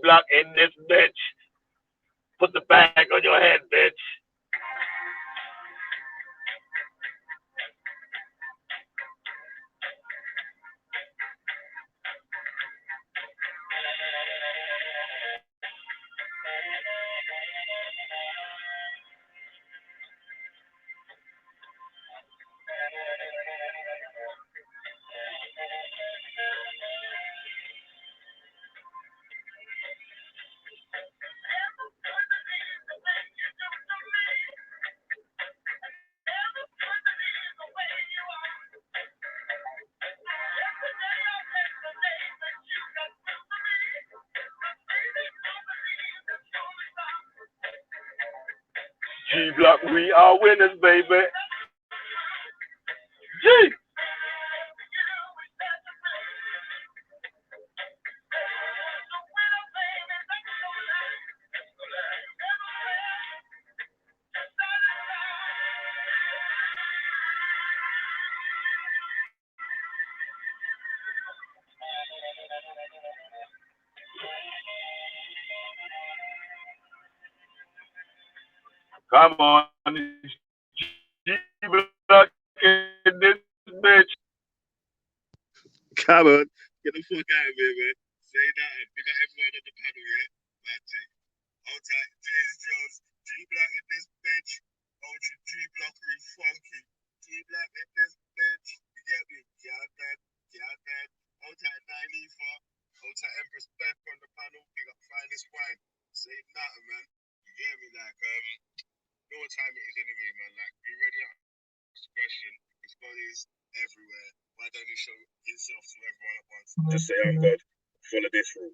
Block in this bitch. Put the bag on your head, bitch. G Block, we are winners, baby. G. Come on, G Block in this bitch. Come on, get the fuck out of here, man. Say that. We got everyone on the panel here. Bad thing. Hold tight. Cheers, Jones. G Block in this bitch. Ultra G Blockery funky. G Block in this bitch. You get me? Yeah, man. Yeah, man. Hold tight, 9 Hold tight, Empress Beth on the panel. Big up finest wine. Say nothing, man. You get me? Like, know what time it is anyway, man. Like, be ready to ask a question. If God is everywhere, why don't you show yourself to everyone at once? Just say, I'm God. Follow this rule.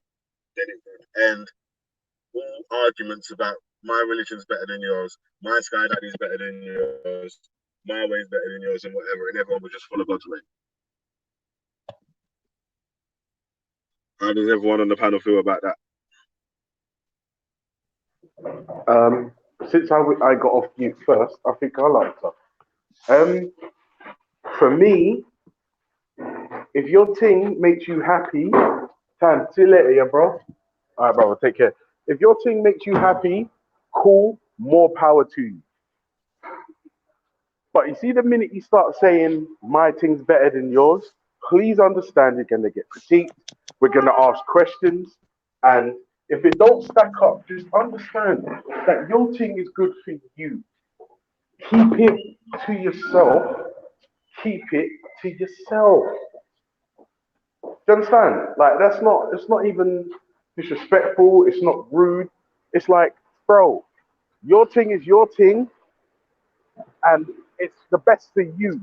Then it's good. And all arguments about my religion's better than yours, my sky daddy's better than yours, my way's better than yours, and whatever, and everyone will just follow God's way. How does everyone on the panel feel about that? Since I got off mute first, I think I liked her. For me, if your thing makes you happy, Tan, see you later, yeah, bro. All right, brother, take care. If your thing makes you happy, cool, more power to you. But you see, the minute you start saying my thing's better than yours, please understand you're going to get critiqued. We're going to ask questions. And if it don't stack up, just understand that your thing is good for you. Keep it to yourself. Keep it to yourself. Do you understand? Like, it's not even disrespectful. It's not rude. It's like, bro, your thing is your thing. And it's the best for you.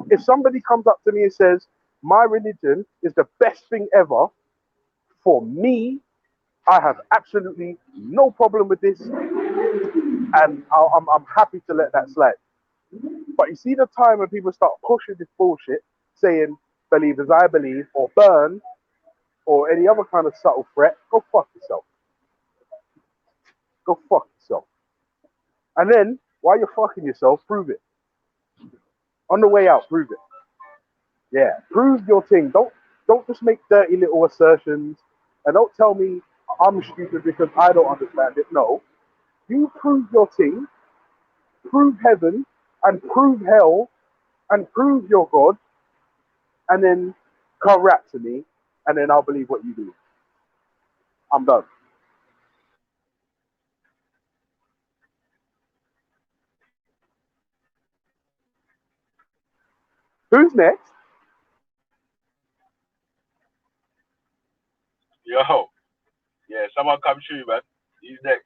If somebody comes up to me and says, my religion is the best thing ever, for me, I have absolutely no problem with this, and I'm happy to let that slide. But you see the time when people start pushing this bullshit, saying, believe as I believe, or burn, or any other kind of subtle threat, go fuck yourself. Go fuck yourself. And then, while you're fucking yourself, prove it. On the way out, prove it. Yeah, prove your thing. Don't just make dirty little assertions, and don't tell me I'm stupid because I don't understand it. No, you prove your thing, prove heaven, and prove hell, and prove your God, and then come rap to me, and then I'll believe what you do. I'm done. Who's next? Yo. Yeah, someone come through, man. He's next.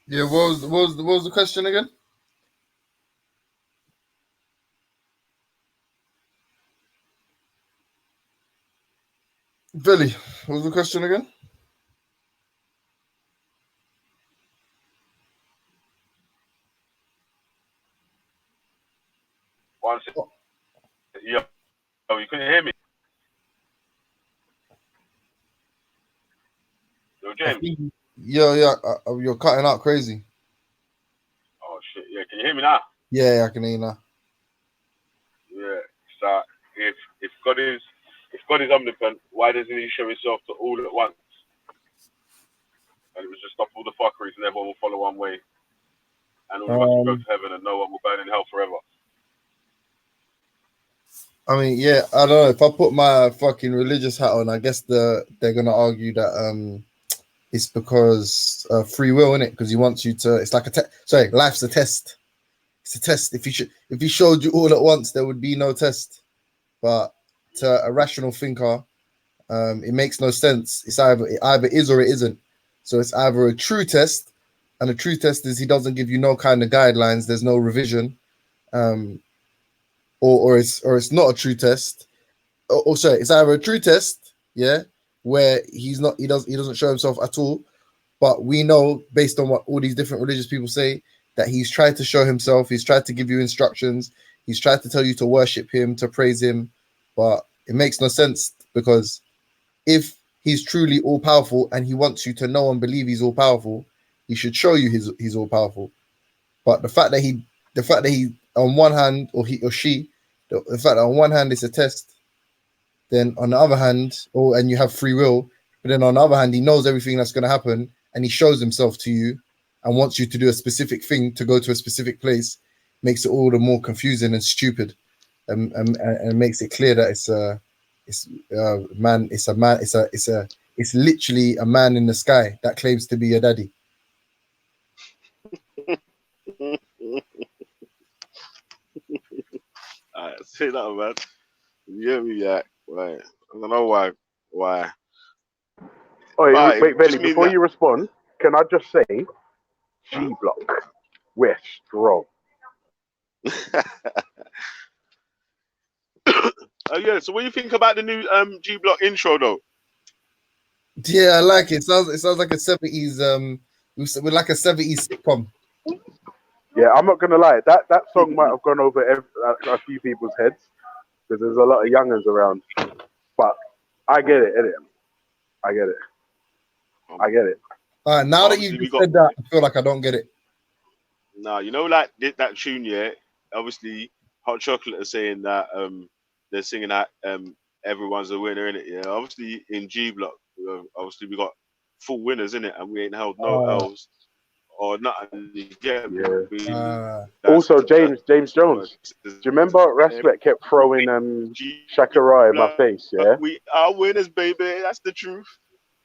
Yeah, what was the question again? Billy, what was the question again? One second. Yo, you couldn't hear me. Yo, James. Yeah, you're cutting out crazy. Oh shit! Yeah, can you hear me now? Yeah, I can hear you now. Yeah. So if God is omnipotent, why doesn't He show Himself to all at once? and it was just stop all the fuckeries, and everyone will follow one way, and all of us will go Um, to heaven, and no one will burn in hell forever. I mean, yeah, I don't know. If I put my fucking religious hat on, I guess they're gonna argue that it's because free will, innit? Because he wants you to. It's like a sorry, life's a test. It's a test. If he showed you all at once, there would be no test. But to a rational thinker, it makes no sense. It either is or it isn't. So it's either a true test, and a true test is he doesn't give you no kind of guidelines. There's no revision, or it's not a true test. Or sorry, it's either a true test, yeah, where he doesn't show himself at all. But we know, based on what all these different religious people say, that he's tried to show himself. He's tried to give you instructions. He's tried to tell you to worship him, to praise him. But it makes no sense, because if he's truly all powerful and he wants you to know and believe he's all powerful, he should show you he's all powerful. But the fact that he on one hand, or he or she, the fact that on one hand it's a test, then on the other hand, and you have free will, but then on the other hand, he knows everything that's going to happen, and he shows himself to you and wants you to do a specific thing, to go to a specific place, makes it all the more confusing and stupid, and makes it clear that it's literally a man in the sky that claims to be your daddy. Alright, say that, man. You get me, yeah? Right. I don't know why. Oh, Right, wait, Benny, just mean before that- you respond, can I just say, G Block, we're strong. Oh yeah. So what do you think about the new G Block intro though? Yeah, I like it. It sounds like a 70s with like a 70s sitcom. Yeah, I'm not gonna lie, that song might have gone over a few people's heads because there's a lot of youngers around, but I get it, innit? I get it. All right, now that Obviously, you've we just got- said that, I feel like I don't get it. Nah, you know, like that tune, yeah. Obviously, Hot Chocolate are saying that they're singing that everyone's a winner in it. Yeah, obviously in G Block, obviously we got full winners in it, and we ain't held no L's or nothing. You get me? Also, James Jones. Do you remember Rasmet kept throwing Shakira in my face? Yeah, we are winners, baby. That's the truth.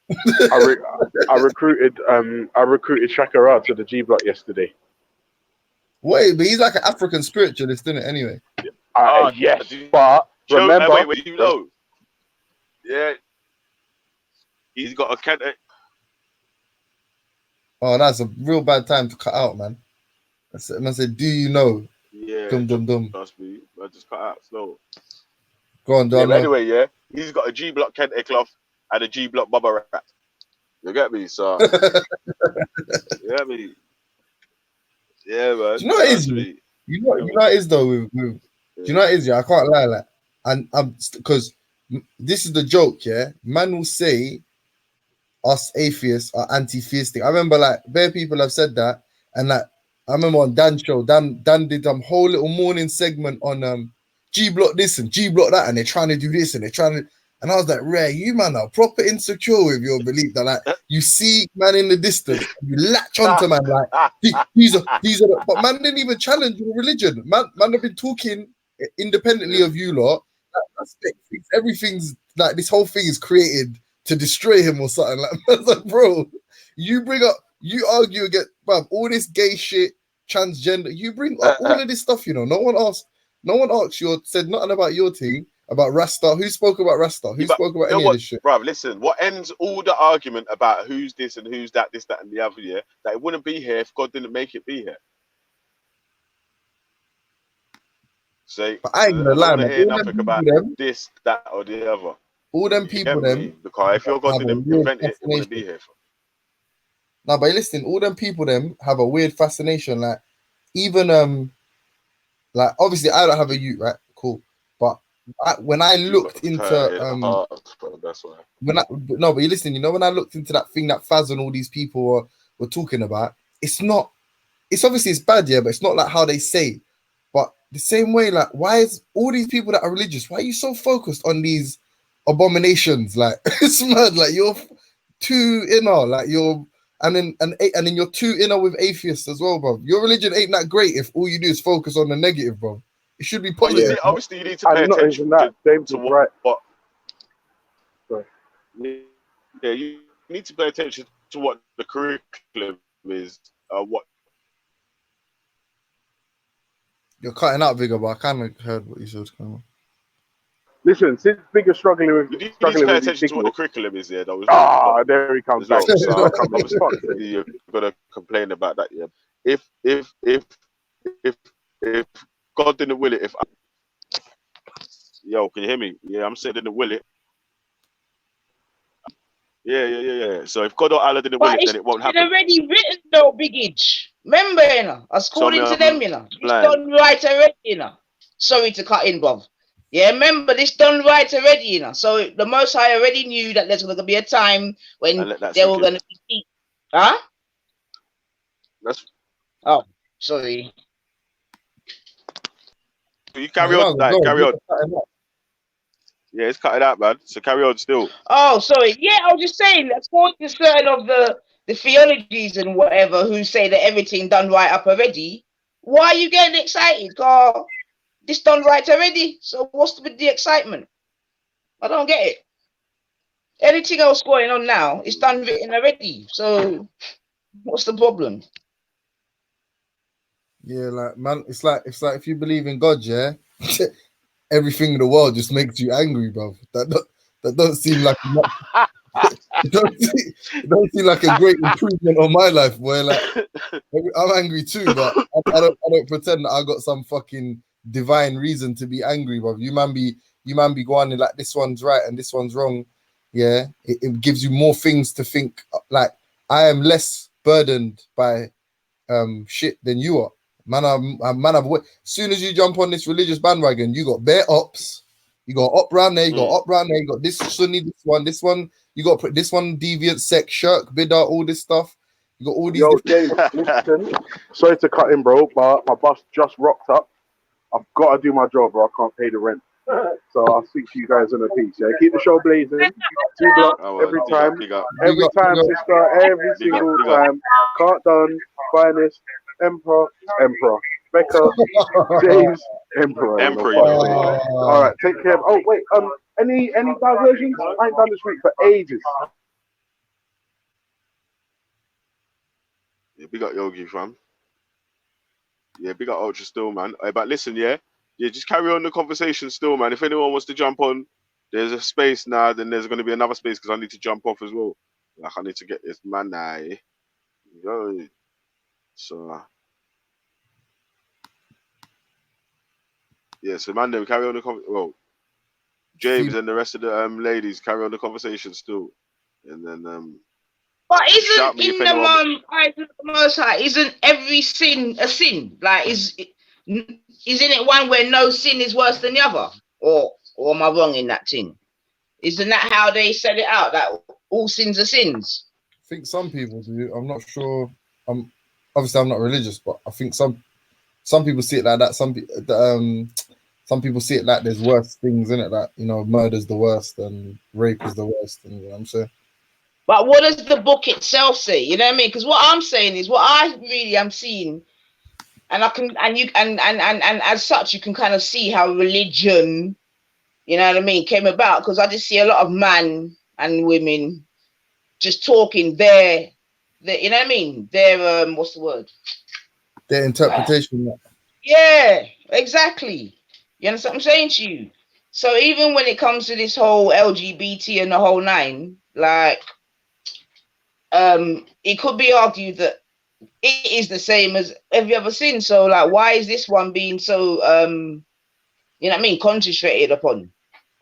I recruited Shakira to the G Block yesterday. Wait, but he's like an African spiritualist, isn't it? Anyway. Yes, but remember, wait, you know, yeah, he's got a cat. Oh, that's a real bad time to cut out, man. I said, do you know? Yeah, Dum. trust me, I just cut out slow. Go on, Yeah, Don. but anyway, yeah, he's got a G Block Kente cloth and a G Block Bubba Wrap. You get me? So, you get me? Yeah, man. Do you know what it is? You know what it is though. Do you know what it is? Yeah, I can't lie. Like, and I'm because this is the joke. Yeah, man will say us atheists are anti-theistic. I remember like bare people have said that, and like I remember on Dan's show, Dan did whole little morning segment on G Block this and G Block that, and they're trying to do this and they're trying to. And I was like, Ray, you man are proper insecure with your belief that like you see man in the distance, you latch onto man like these are but man didn't even challenge your religion. Man have been talking independently of you lot. Everything's like this whole thing is created to destroy him or something. Like, I was like, bro, you argue against all this gay shit, transgender, you bring up all of this stuff, you know. No one asked you or said nothing about your thing. About Rasta, who spoke about Rasta? Who spoke about any of this shit? Bro, listen, what ends all the argument about who's this and who's that, this, that, and the other, yeah, that it wouldn't be here if God didn't make it be here. Say, but I ain't gonna lie, man. Hear nothing about this, that, or the other. All them people, because if your God didn't invent it, it wouldn't be here. No, but listen, all them people, have a weird fascination. Like, even like obviously I don't have a youth, right? Cool, but when I looked into that's why. But you listen, you know, when I looked into that thing that Faz and all these people were talking about, it's obviously it's bad, yeah, but it's not like how they say. But the same way, like, why is all these people that are religious, why are you so focused on these abominations? Like, it's mad, like you're too like you're and then you're too inner with atheists as well, bro. Your religion ain't that great if all you do is focus on the negative, bro. It should be positive. Obviously, you need to pay And not attention even that, James to is right. what. Sorry. Yeah, you need to pay attention to what the curriculum is. What You're cutting out, Vigor, but I kind of heard what you said. Listen, since Big is struggling you need to with pay his attention to what the signal. curriculum is. Yeah, that was There he comes as well. back. So I'll come in. obviously, you're gonna complain about that. Yeah, if God didn't will it, yo, can you hear me? Yeah, I'm saying didn't will it. Yeah. So if God or Allah didn't will But it, it's then it won't happen. already written though, Big Itch. Remember, you know, according to them, you know, it's blind. done right already, you know. Sorry to cut in, bruv. Yeah, remember, this done right already, you know. So the Most High already knew that there's going to be a time when Let that they sink were in. going to be... Huh? That's Oh, sorry. you carry on, like carry on. Cutting out. Yeah, it's cutting out, man. So carry on still. Oh, sorry. Yeah, I was just saying, according to certain of the theologies and whatever who say that everything done right up already, why are you getting excited? Because this done right already. So what's with the excitement? I don't get it. Anything else going on now is done written already. So what's the problem? Yeah, like man, it's like if you believe in God, yeah, everything in the world just makes you angry, bro. That don't seem like it don't seem like a great improvement on my life, boy. Like I'm angry too, but I don't pretend that I got some fucking divine reason to be angry, bro. You man be going in like this one's right and this one's wrong. Yeah, it gives you more things to think. Like I am less burdened by shit than you are. Man, as soon as you jump on this religious bandwagon, you got bare ops. You got up round there, you got up round there, you got this Sunni, this one, you got this one deviant sect, shirk, bidder, all this stuff. You got all these. Yo, James, listen. Sorry to cut in, bro, but my bus just rocked up. I've got to do my job, or I can't pay the rent. So I'll speak to you guys in a piece. Yeah, keep the show blazing. 2 blocks every time, every time, sister, every single time. Countdown, finest, Emperor, Becca, James, Emperor. All right, take care. Oh wait, any diversions? I ain't done this week for ages. Yeah, big up Yogi, fam. Yeah, big up Ultra still, man. But listen, yeah, just carry on the conversation still, man. If anyone wants to jump on, there's a space now. Then there's going to be another space because I need to jump off as well. Like I need to get this man now. Yo, so yeah, so man, then carry on the well, James and the rest of the ladies carry on the conversation still, and then But shout isn't me if in the anyone. eyes of the Most High, isn't every sin a sin? Like isn't it one where no sin is worse than the other? Or am I wrong in that thing? Isn't that how they set it out? That all sins are sins? I think some people do. I'm not sure. Obviously I'm not religious, but I think some people see it like that. Some people see it like there's worse things in it. That murder's the worst and rape is the worst. And you know what I'm saying. But what does the book itself say? You know what I mean? Because what I'm saying is what I really am seeing, and I can and as such you can kind of see how religion, you know what I mean, came about. Because I just see a lot of men and women just talking their you know what I mean? Their what's the word? Their interpretation. Yeah, exactly. You understand what I'm saying to you? So even when it comes to this whole LGBT and the whole nine, like it could be argued that it is the same as every other sin. So like why is this one being so you know what I mean, concentrated upon?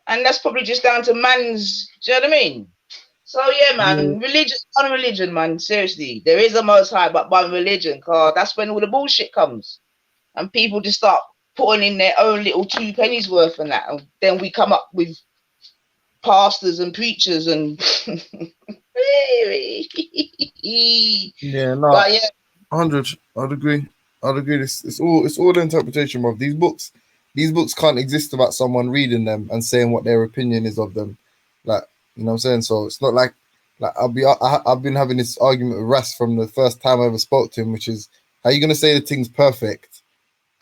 And that's probably just down to man's, do you know what I mean? So yeah, man, religion, man. Seriously, there is a Most High, but by religion, cause that's when all the bullshit comes, and people just start putting in their own little 2 pennies worth and that, and then we come up with pastors and preachers and yeah, no, but yeah, 100. I'd agree. It's all interpretation, bro. These books can't exist without someone reading them and saying what their opinion is of them. Like, you know what I'm saying? So it's not like Like I've been having this argument with Ras from the first time I ever spoke to him, which is, how are you gonna say the thing's perfect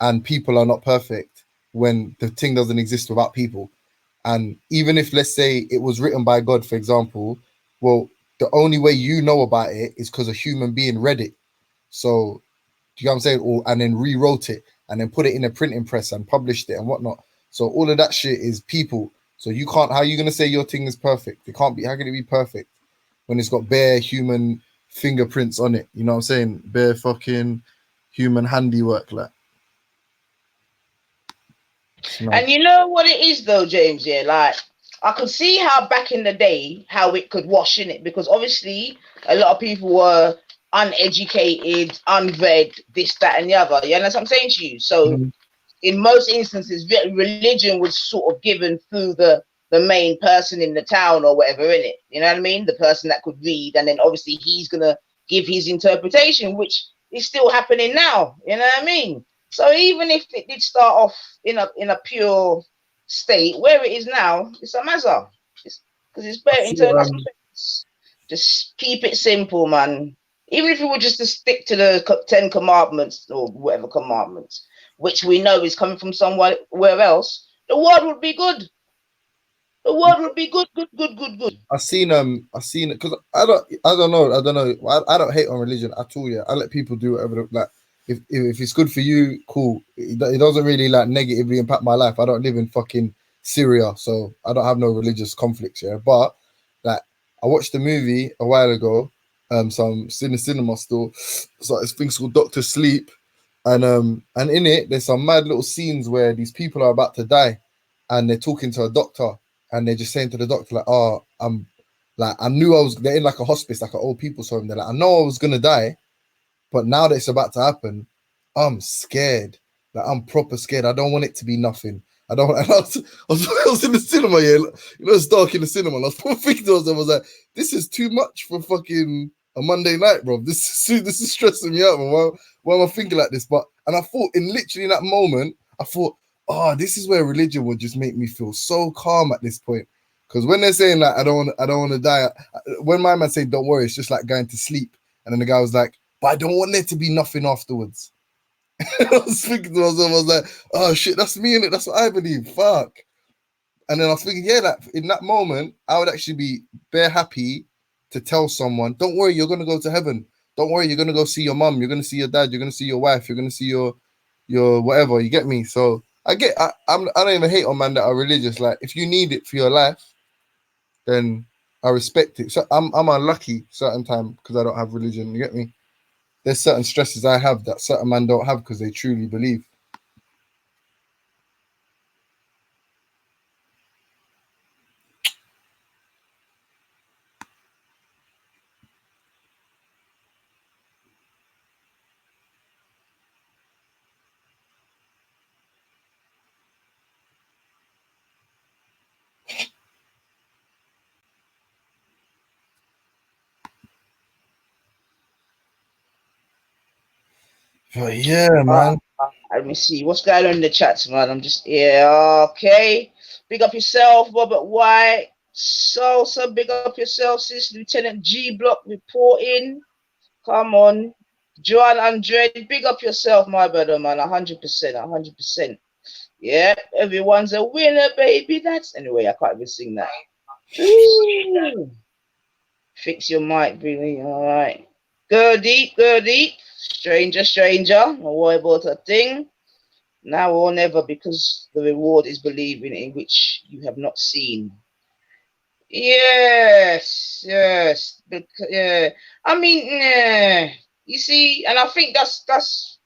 and people are not perfect when the thing doesn't exist without people? And even if, let's say, it was written by God, for example, well, the only way you know about it is because a human being read it. So, do you know what I'm saying? Or and then rewrote it and then put it in a printing press and published it and whatnot. So all of that shit is people. So you can't. How are you gonna say your thing is perfect? It can't be. How can it be perfect when it's got bare human fingerprints on it? You know what I'm saying? Bare fucking human handiwork, like. It's mad. And you know what it is though, James? Yeah, like I could see how back in the day how it could wash in it, because obviously a lot of people were uneducated, unread, this, that, and the other. You know what I'm saying to you? So Mhm. in most instances, religion was sort of given through the main person in the town or whatever, in it. You know what I mean? The person that could read, and then obviously he's gonna give his interpretation, which is still happening now. You know what I mean? So even if it did start off in a pure state, where it is now, it's a mazza. Because it's I better in see, terms of just keep it simple, man. Even if we were just to stick to the 10 commandments or whatever commandments, which we know is coming from somewhere else, the world would be good. The world would be good, good, good, good, good. I seen it because I don't know. I don't hate on religion at all. Yeah, I let people do whatever. Like, if it's good for you, cool. It doesn't really like negatively impact my life. I don't live in fucking Syria, so I don't have no religious conflicts. Yeah, but like, I watched a movie a while ago. So I'm in the cinema still. So it's things called Doctor Sleep, and in it there's some mad little scenes where these people are about to die, and they're talking to a doctor, and they're just saying to the doctor, like, oh, I knew I was, they're in like a hospice, like an old people's home. They're like, I know I was gonna die, but now that it's about to happen, I'm scared. Like, I'm proper scared. I don't want it to be nothing. I don't want, I was in the cinema, yeah. You know, it's dark in the cinema. And I was thinking to myself, I was like, this is too much for fucking a Monday night, bro. This is stressing me out, man. Why am I thinking like this? But and I thought in literally in that moment, I thought, oh, this is where religion would just make me feel so calm at this point. Because when they're saying like, I don't want to die. When my man said, don't worry, it's just like going to sleep. And then the guy was like, but I don't want there to be nothing afterwards. I was thinking to myself, I was like, oh shit, that's me in it. That's what I believe. Fuck. And then I was thinking, yeah, that in that moment, I would actually be bare happy to tell someone, don't worry, you're gonna go to heaven. Don't worry, you're gonna go see your mum, you're gonna see your dad, you're gonna see your wife, you're gonna see your whatever. You get me? So I don't even hate on man that are religious. Like, if you need it for your life, then I respect it. So I'm unlucky certain time because I don't have religion. You get me? There's certain stresses I have that certain men don't have because they truly believe. But yeah, man. Let me see what's going on in the chats, man. I'm just, yeah, okay. Big up yourself, Robert White. So big up yourself, sis. Lieutenant G Block reporting. Come on. Joan Andre, big up yourself, my brother, man. 100%, 100%. Yeah, everyone's a winner, baby. That's anyway, I can't even sing that. Ooh. Fix your mic, really. All right. Go deep, go deep. Stranger, stranger. Don't worry about a thing. Now or never, because the reward is believing in which you have not seen. Yes, yes. Yeah. I mean, yeah. You see, and I think that's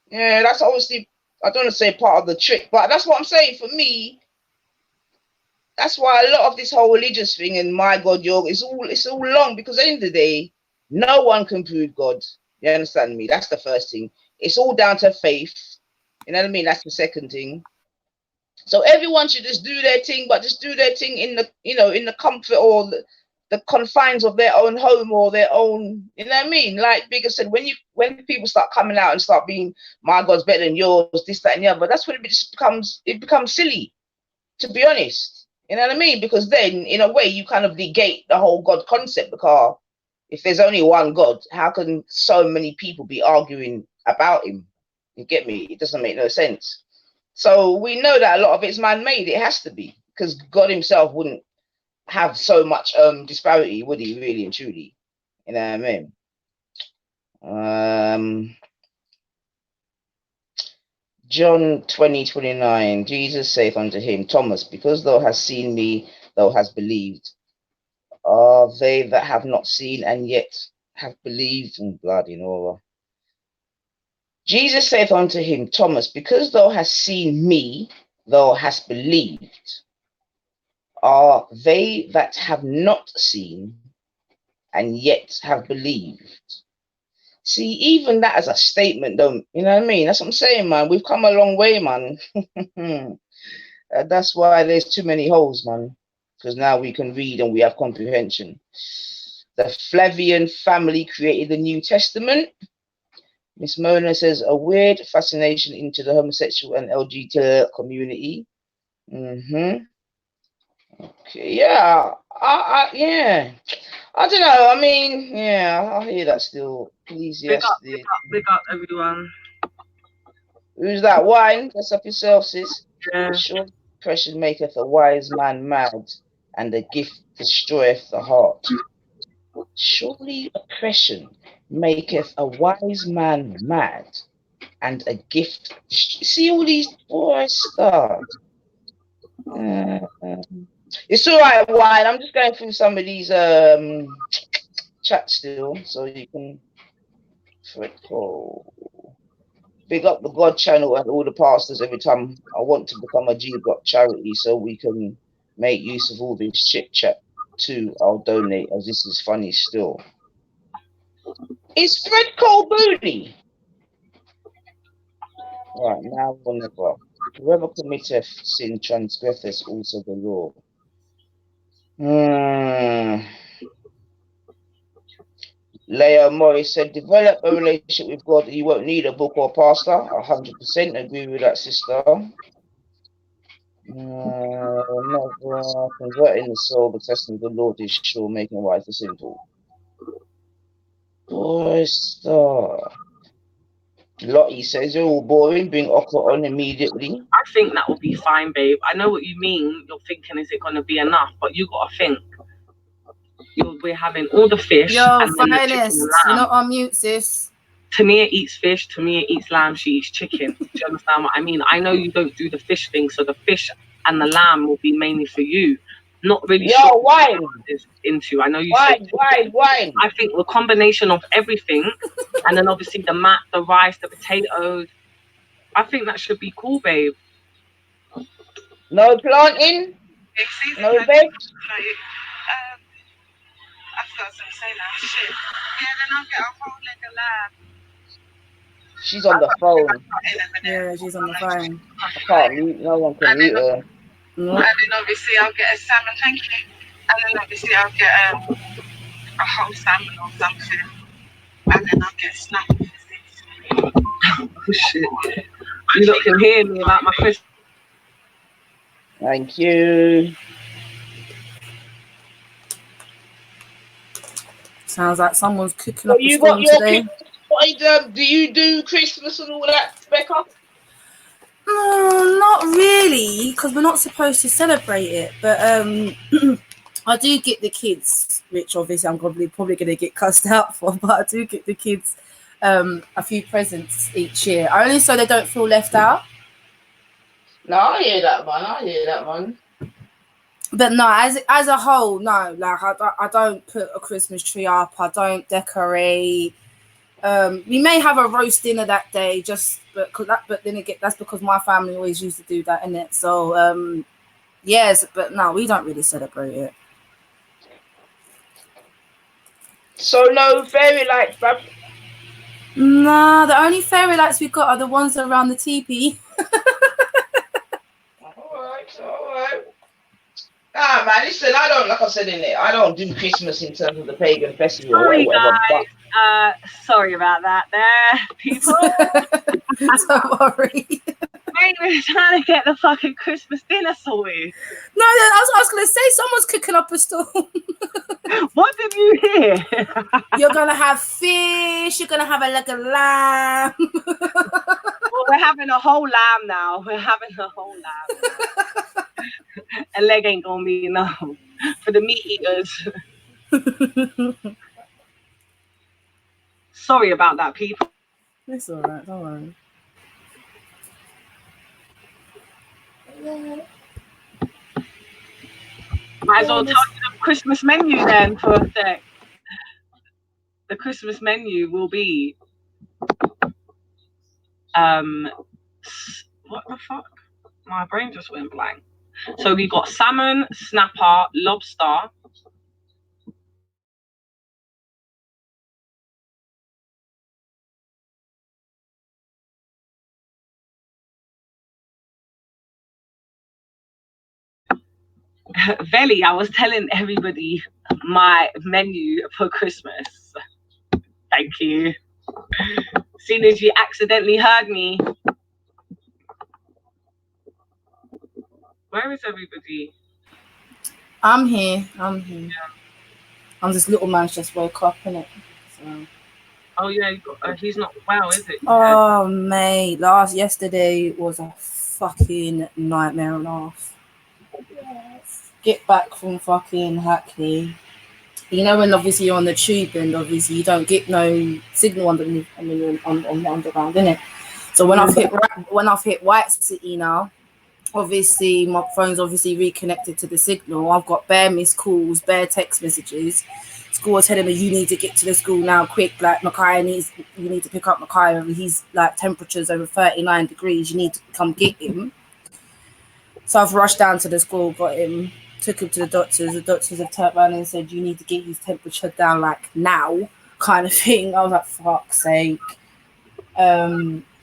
yeah, that's obviously, I don't want to say part of the trick, but that's what I'm saying. For me, that's why a lot of this whole religious thing and my God, yoga, it's all long, because at the end of the day, no one can prove God. You understand me? That's the first thing. It's all down to faith. You know what I mean? That's the second thing. So everyone should just do their thing, but just do their thing in the, in the comfort or the confines of their own home or their own, you know what I mean? Like Bigger said, when people start coming out and start being, my God's better than yours, this, that, and the other, that's when it becomes silly, to be honest. You know what I mean? Because then, in a way, you kind of negate the whole God concept, because if there's only one God, how can so many people be arguing about him? You get me? It doesn't make no sense. So we know that a lot of it's man-made. It has to be, because God himself wouldn't have so much disparity, would he, really and truly? You know what I mean? John 20:29. Jesus saith unto him, Thomas, because thou hast seen me, thou hast believed. Are they that have not seen and yet have believed? And bloody Nora. Jesus saith unto him, Thomas, because thou hast seen me, thou hast believed. Are they that have not seen and yet have believed? See, even that as a statement, don't you know what I mean? That's what I'm saying, man. We've come a long way, man. That's why there's too many holes, man. Because now we can read and we have comprehension. The Flavian family created the New Testament. Miss Mona says a weird fascination into the homosexual and LGBT community. Okay, yeah, yeah. I don't know. I mean, yeah, I hear that still. Please, yes. Big up, everyone. Who's that? Wine? Dress up yourself, sis. Yeah. Sure, oppression maketh a wise man mad, and a gift destroyeth the heart. Surely oppression maketh a wise man mad, and a gift. See all these boy stuff. It's all right, Wine. I'm just going through some of these chats still, so you can. Big up the God channel and all the pastors every time I want to become a G Block charity, so we can make use of all this chit chat too. I'll donate, as this is funny still. Is Fred Cole booty? Right, now or never. Whoever committeth sin transgresseth also the law. Leah Morris said, develop a relationship with God. You won't need a book or pastor. 100% agree with that, sister. Never converting the soul, but testing the Lord is sure, making life simple. Boy, star. Lottie says, you're all boring. Bring okra on immediately. I think that will be fine, babe. I know what you mean. You're thinking, is it going to be enough? But you got to think. We're having all the fish. Yo, and then finest. the chicken and lamb. You're not on mute, sis. Tamia eats fish. Tamia eats lamb. She eats chicken. Do you understand what I mean? I know you don't do the fish thing, so the fish and the lamb will be mainly for you. Not really sure wine is into. I know you wine. I think the combination of everything, and then obviously the rice, the potatoes. I think that should be cool, babe. No planting. No veg. I forgot to say that shit. Yeah, then I'll get a whole leg of lamb. She's on the phone. Yeah, she's on the phone. I can't mute. No one can mute her. And then obviously I'll get a salmon, thank you. And then obviously I'll get a whole salmon or something. And then I'll get snack. Oh shit. You lot can hear me about my Christmas. Thank you. Sounds like someone's cooking up you the got your today. Do you do Christmas and all that, Becca? Not really, because we're not supposed to celebrate it. But I do get the kids, which obviously I'm probably going to get cussed out for, but I do get the kids a few presents each year, only so they don't feel left out. No, I hear that, man. But no, as a whole, no. Like I don't put a Christmas tree up. I don't decorate. We may have a roast dinner that day, but then again, that's because my family always used to do that, innit? So yes, but no, we don't really celebrate it. So no fairy lights, bruv? Nah, the only fairy lights we got are the ones around the teepee. All right. Nah, man, listen, I don't, like I said in it, I don't do Christmas in terms of the pagan festival or whatever. Guys, sorry about that there, people. Don't worry. ain't even trying to get the fucking Christmas dinner sorted. No, I was gonna say someone's cooking up a storm. What did you hear? You're gonna have fish. You're gonna have a leg of lamb. Well, we're having a whole lamb now. We're having a whole lamb. A leg ain't gonna be enough for the meat eaters. Sorry about that, people. It's all right. Don't worry. Might as well tell you the Christmas menu then for a sec. The Christmas menu will be what the fuck? My brain just went blank. So we got salmon, snapper, lobster. Veli, I was telling everybody my menu for Christmas. Thank you. Soon as you accidentally heard me. Where is everybody? I'm here. I'm this little man's just woke up, innit? So. Oh yeah, he's not well, is it? Oh mate, yesterday was a fucking nightmare and a half. Yes. Get back from fucking Hackney. You know when obviously you're on the tube and obviously you don't get no signal underneath. I mean on the underground, innit? So when I've hit White City now, obviously my phone's obviously reconnected to the signal. I've got bare missed calls, bare text messages. School was telling me you need to get to the school now quick. Like you need to pick up Makai. He's like temperatures over 39 degrees. You need to come get him. So I've rushed down to the school, got him, took him to the doctors. The doctors have turned around and said you need to get his temperature down like now, kind of thing. I was like, fuck's sake.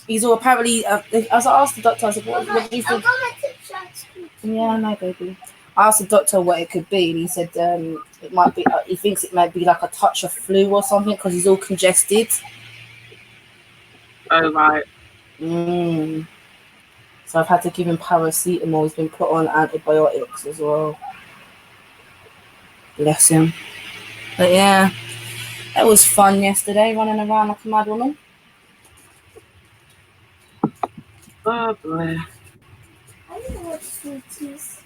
He's all apparently. I asked the doctor. I said, "What do you think?" Yeah, no, baby. I asked the doctor what it could be, and he said it might be. He thinks it might be like a touch of flu or something because he's all congested. Oh right. So I've had to give him paracetamol. He's been put on antibiotics as well. Bless him. But yeah, it was fun yesterday, running around like a mad woman. Oh boy. I don't know what sweeties.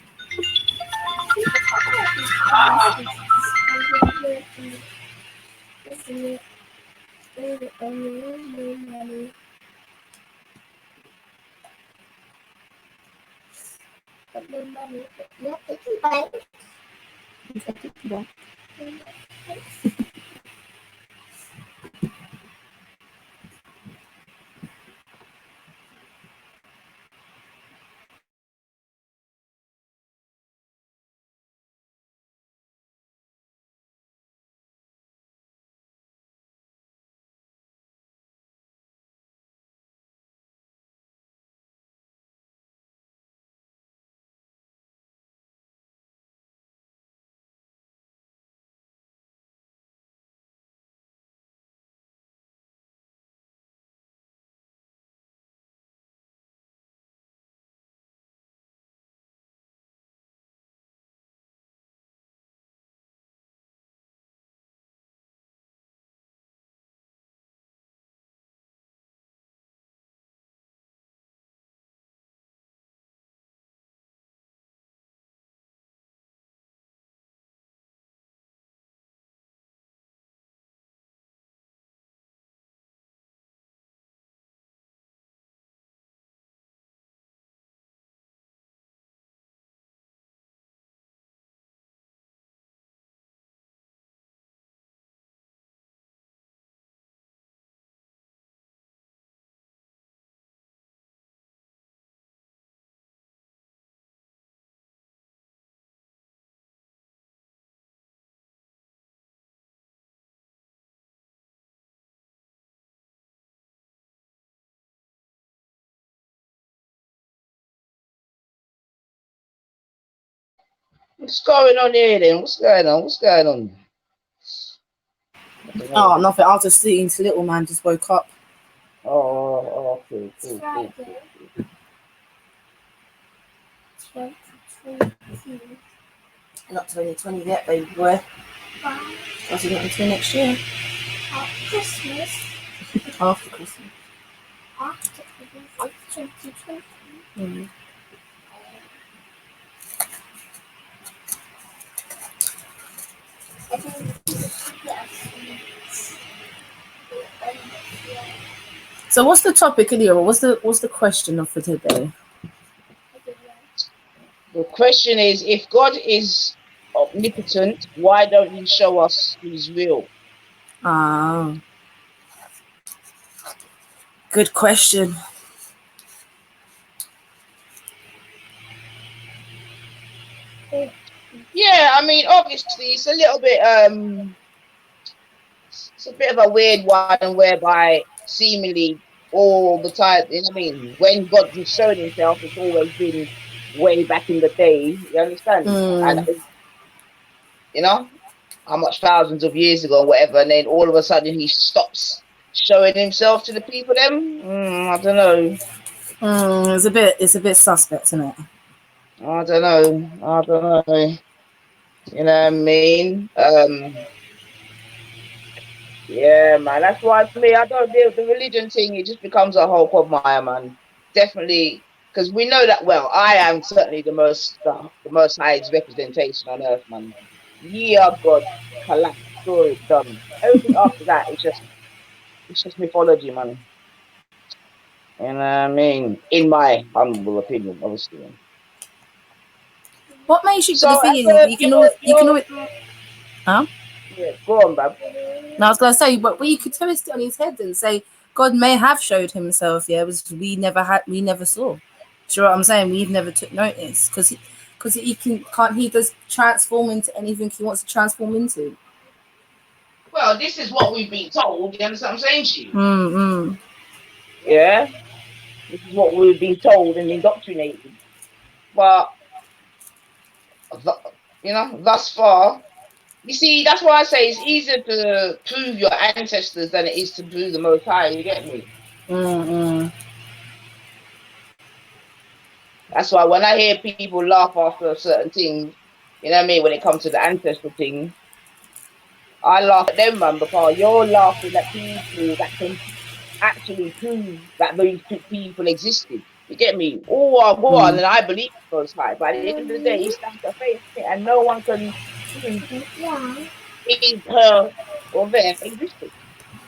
What's going on here then? What's going on? Oh, nothing. I was just seeing this little man just woke up. Oh, cool. Not 2020 yet, baby boy. That's not until next year. After Christmas. After Christmas. After Christmas of 2020. Mm. So what's the topic, Ilya? What's the question for today? The question is, if God is omnipotent, why don't he show us he's real? Ah, good question. Yeah, I mean, obviously, it's a little bit, it's a bit of a weird one whereby seemingly all the time, you know what I mean, when God has shown himself, it's always been way back in the day, you understand? And, you know, how much thousands of years ago or whatever, and then all of a sudden he stops showing himself to the people then? I don't know. It's a bit suspect, isn't it? I don't know. You know what I mean? Yeah, man. That's why me, I don't deal with the religion thing. It just becomes a whole quagmire, man. Definitely, because we know that well. I am certainly the most highest representation on earth, man. Ye are God, collapse, story done. Everything after that, it's just mythology, man. You know what I mean? In my humble opinion, obviously. What makes you? So, The thing is, you can always. Huh? Yeah, go on, Bab. No, I was gonna say, but you could twist it on his head and say God may have showed himself. Yeah, it was we never saw. Do you know what I'm saying? We've never took notice because he can't he does transform into anything he wants to transform into. Well, this is what we've been told. You understand what I'm saying to you? Mm-hmm. Yeah, this is what we've been told and indoctrinated. But you know, thus far, you see, that's why I say it's easier to prove your ancestors than it is to prove the Most High. You get me? Mm-hmm. That's why when I hear people laugh after certain things, you know what I mean, when it comes to the ancestral thing, I laugh at them, man, because you're laughing at people that can actually prove that those people existed. You get me? Oh, I'll go on, and I believe the Most High. But at the end of the day, it's down to faith, and no one can prove his, her, or their existence.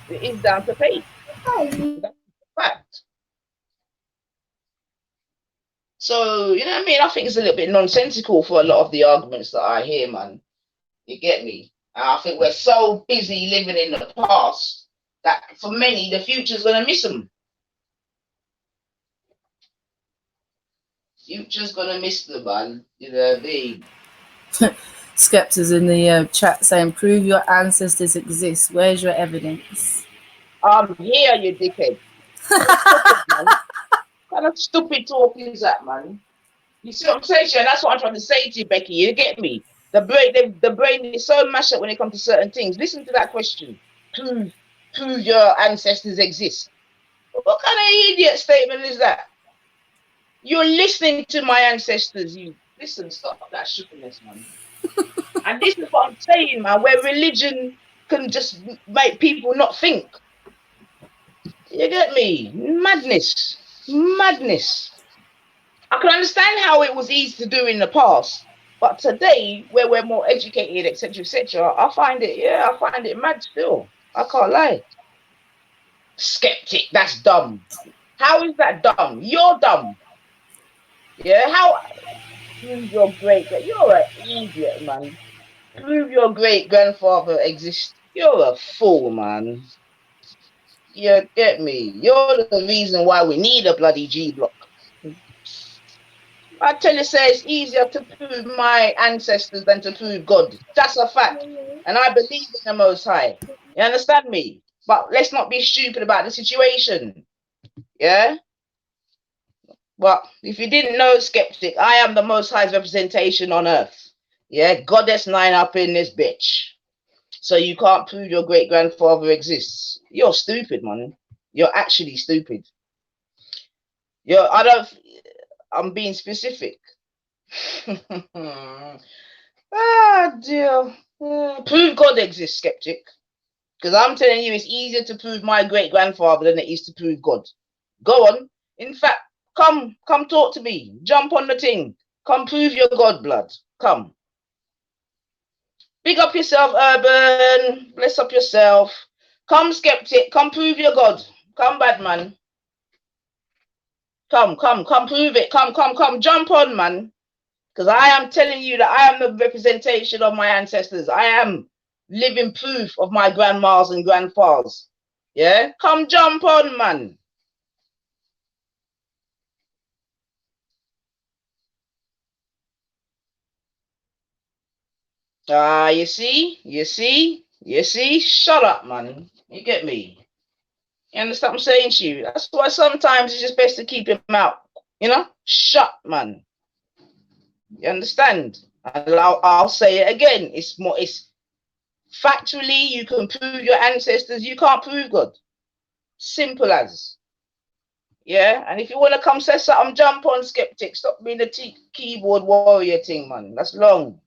It is down to faith. That's a fact. So, you know what I mean? I think it's a little bit nonsensical for a lot of the arguments that I hear, man. You get me? And I think we're so busy living in the past that for many, the future's going to miss them. Future's going to miss them, man. You know what I mean? Skeptics in the chat saying, "Prove your ancestors exist. Where's your evidence?" I'm here, you dickhead. What kind of stupid talk is that, man? You see what I'm saying? And that's what I'm trying to say to you, Becky. You get me? The brain is so mashed up when it comes to certain things. Listen to that question. Prove your ancestors exist. What kind of idiot statement is that? You're listening to my ancestors. You listen, stop that shittiness, man. And this is what I'm saying, man, where religion can just make people not think. You get me? Madness. Madness. I can understand how it was easy to do in the past, but today, where we're more educated, etc., I find it mad still. I can't lie. Skeptic, that's dumb. How is that dumb? You're dumb. Yeah, how? Prove your you're an idiot, man. Prove your great grandfather exists. You're a fool, man. You get me? You're the reason why we need a bloody G block. I tell you, say it's easier to prove my ancestors than to prove God. That's a fact. And I believe in the Most High. You understand me? But let's not be stupid about the situation. Yeah? But if you didn't know, skeptic, I am the Most High's representation on earth. Yeah? Goddess 9 up in this bitch. So you can't prove your great grandfather exists. You're stupid, man. You're actually stupid. I'm being specific. Ah, dear. Prove God exists, skeptic. Because I'm telling you, it's easier to prove my great grandfather than it is to prove God. Go on. In fact, come talk to me. Jump on the thing. Come prove your God, blood. Come. Big up yourself, Urban. Bless up yourself. Come, skeptic. Come prove your God. Come, bad man. Come prove it. Come. Jump on, man. Because I am telling you that I am the representation of my ancestors. I am living proof of my grandmas and grandfathers. Yeah? Come jump on, man. You see? Shut up, man. You get me? You understand what I'm saying to you? That's why sometimes it's just best to keep him out. You know? Shut, man. You understand? And I'll say it again. It's factually, you can prove your ancestors, you can't prove God. Simple as. Yeah, and if you want to come say something, jump on, skeptic. Stop being the keyboard warrior thing, man. That's long.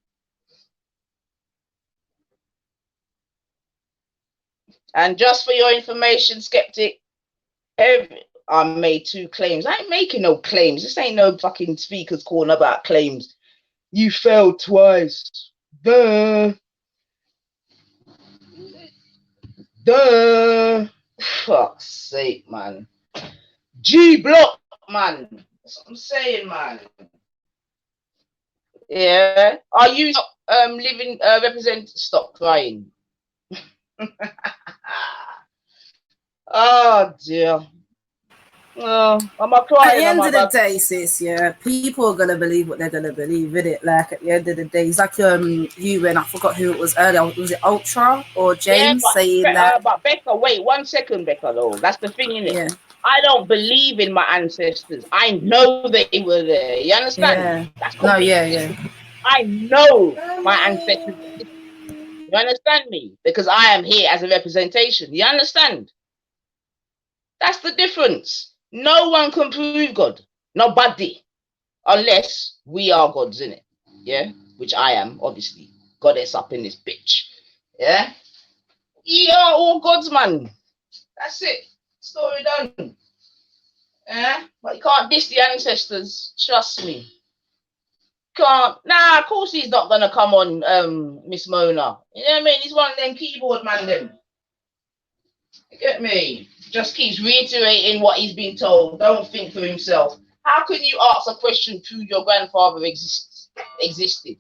And just for your information, skeptic, I made 2 claims. I ain't making no claims. This ain't no fucking speakers calling about claims. You failed twice. Duh. Fuck's sake, man. G block, man. That's what I'm saying, man. Yeah. Are you living represent stop crying? Oh dear. I'm not crying. At the end of the day, sis, yeah, people are gonna believe what they're gonna believe, innit? Like at the end of the day, it's like you and I forgot who it was earlier. Was it Ultra or James saying that? But Becca, wait 1 second, Becca. Though that's the thing, innit? Yeah. I don't believe in my ancestors. I know they were there. You understand? Yeah. That's yeah. I know my ancestors. You understand me? Because I am here as a representation. You understand? That's the difference. No one can prove God. Nobody. Unless we are gods, in it. Yeah? Which I am, obviously. Goddess up in this bitch. Yeah? You are all gods, man. That's it. Story done. Yeah? But you can't diss the ancestors. Trust me. Can't. Nah, of course he's not gonna come on Miss Mona. You know what I mean? He's one of them keyboard man them. You get me? Just keeps reiterating what he's been told. Don't think for himself. How can you ask a question to your grandfather existed? You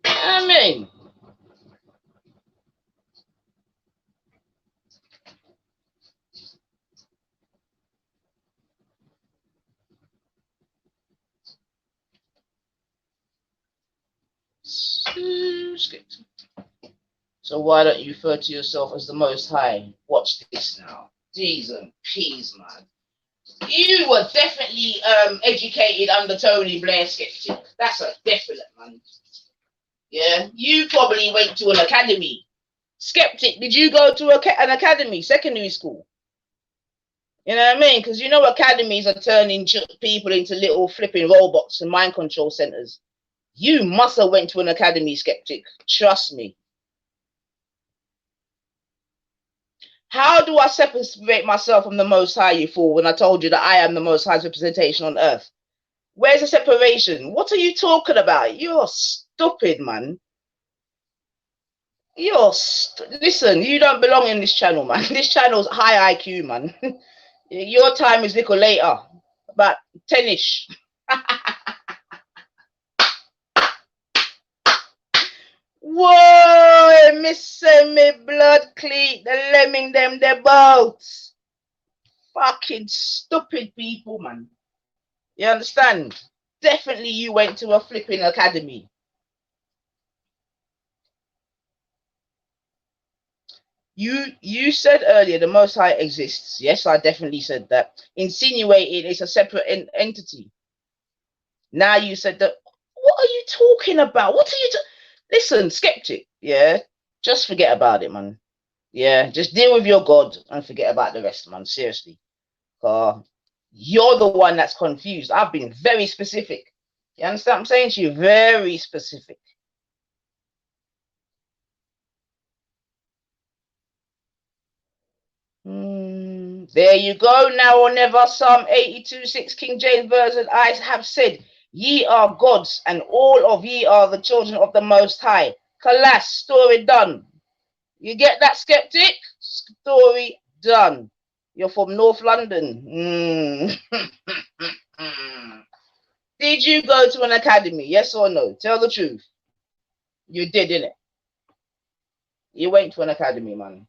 know what I mean? So why don't you refer to yourself as the Most High? Watch this now. D's and P's, man. You were definitely educated under Tony Blair, skeptic. That's a definite, man. Yeah, you probably went to an academy. Skeptic, did you go to an academy, secondary school? You know what I mean? Because you know academies are turning people into little flipping robots and mind control centers. You must have went to an academy, skeptic. Trust me. How do I separate myself from the Most High, you fool, when I told you that I am the Most High's representation on earth? Where's the separation? What are you talking about? You're stupid, man. Listen, you don't belong in this channel, man. This channel's high IQ, man. Your time is little later, about 10ish. Whoa, missing me blood cleat, the lemming them the boats. Fucking stupid people, man. You understand? Definitely you went to a flipping academy. You said earlier the Most High exists. Yes, I definitely said that. Insinuating it's a separate entity. Now you said that. What are you talking about? What are you listen, skeptic? Yeah, just forget about it, man. Yeah, just deal with your God and forget about the rest, man. Seriously. You're the one that's confused. I've been very specific. You understand what I'm saying to you? Very specific. There you go. Now or never. Psalm 82:6 King James Version. I have said, ye are gods, and all of ye are the children of the Most High. Kalas, story done. You get that, skeptic? Story done. You're from North London. Did you go to an academy? Yes or no? Tell the truth. You did, didn't it? You went to an academy, man.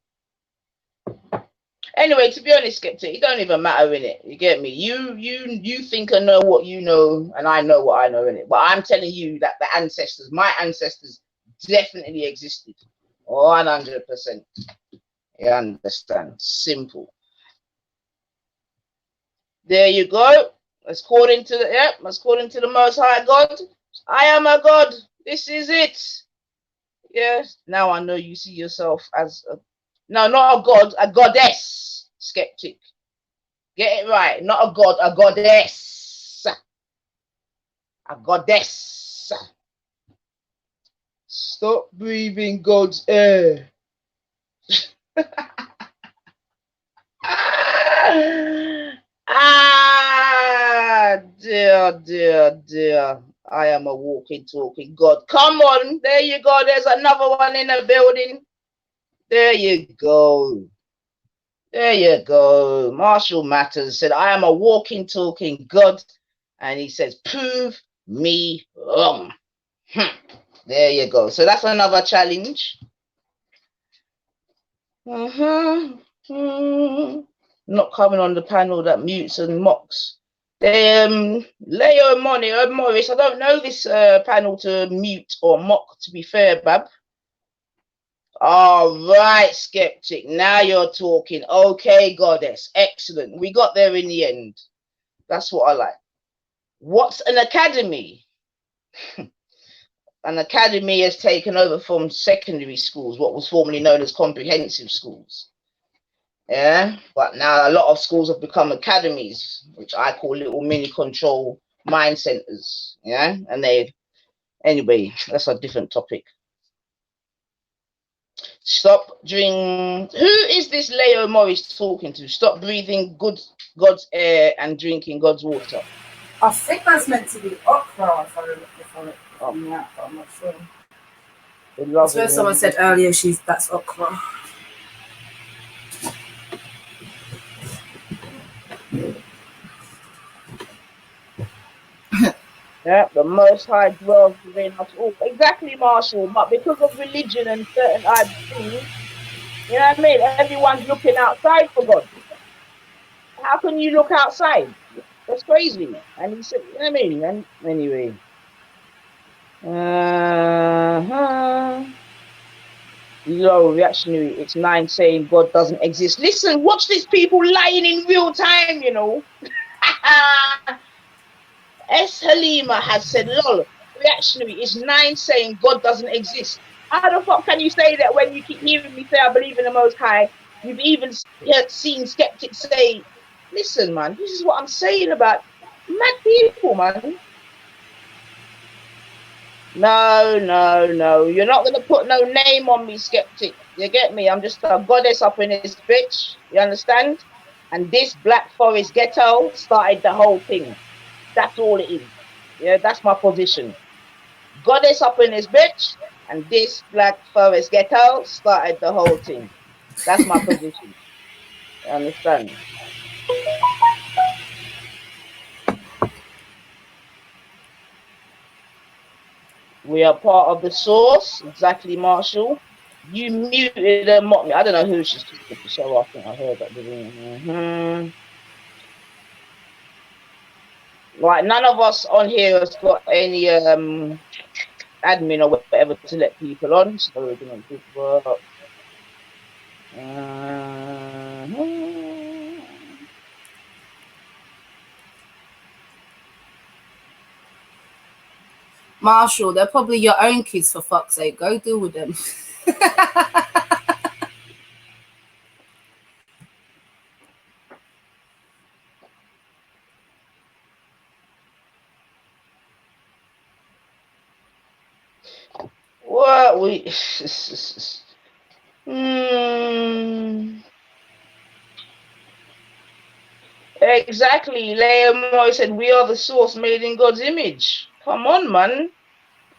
Anyway, to be honest, skeptic, it don't even matter, innit? You get me? You think I know what you know, and I know what I know, innit? But I'm telling you that the ancestors, my ancestors, definitely existed. 100%. You understand? Simple. There you go. According to the Most High God, I am a God. This is it. Yes. Now I know you see yourself as a, no, not a god, a goddess. Skeptic. Get it right. Not a god, a goddess. A goddess. Stop breathing God's air. Dear. I am a walking, talking God. Come on. There you go. There's another one in the building. There you go. There you go. Marshall Matters said, I am a walking, talking God. And he says, prove me wrong. There you go. So that's another challenge. Not coming on the panel that mutes and mocks. Leo Morris, I don't know this panel to mute or mock, to be fair, Bab. All right, skeptic. Now you're talking. Okay, goddess. Excellent. We got there in the end. That's what I like. What's an academy? An academy has taken over from secondary schools, what was formerly known as comprehensive schools. Yeah, but now a lot of schools have become academies, which I call little mini control mind centers. Yeah, and anyway, that's a different topic. Stop drinking. Who is this Leo Morris talking to? Stop breathing God's air and drinking God's water. I think that's meant to be okra, if I'm not sure. That's what someone said earlier. That's okra. Yeah, the Most High dwells within us all. Exactly, Marshall. But because of religion and certain things, you know what I mean? Everyone's looking outside for God. How can you look outside? That's crazy. And he said, you know what I mean? And anyway. Low reactionary. It's 9 saying God doesn't exist. Listen, watch these people lying in real time, you know. S. Halima has said, lol, reactionary is 9 saying God doesn't exist. How the fuck can you say that when you keep hearing me say I believe in the Most High? You've even seen skeptics say, listen, man, this is what I'm saying about mad people, man. No. You're not going to put no name on me, skeptic. You get me? I'm just a goddess up in this bitch. You understand? And this Black Forest ghetto started the whole thing. That's all it is. Yeah, that's my position. Goddess up in this bitch, and this Black Forest ghetto started the whole thing. That's my position. You understand? We are part of the source. Exactly, Marshall. You muted and mocked me. I don't know who she's talking to, so I think I heard that. Like, none of us on here has got any admin or whatever to let people on, so we're gonna give up. Marshall, they're probably your own kids, for fuck's sake. Go deal with them. we. Exactly. Leah said, "We are the source made in God's image." Come on, man.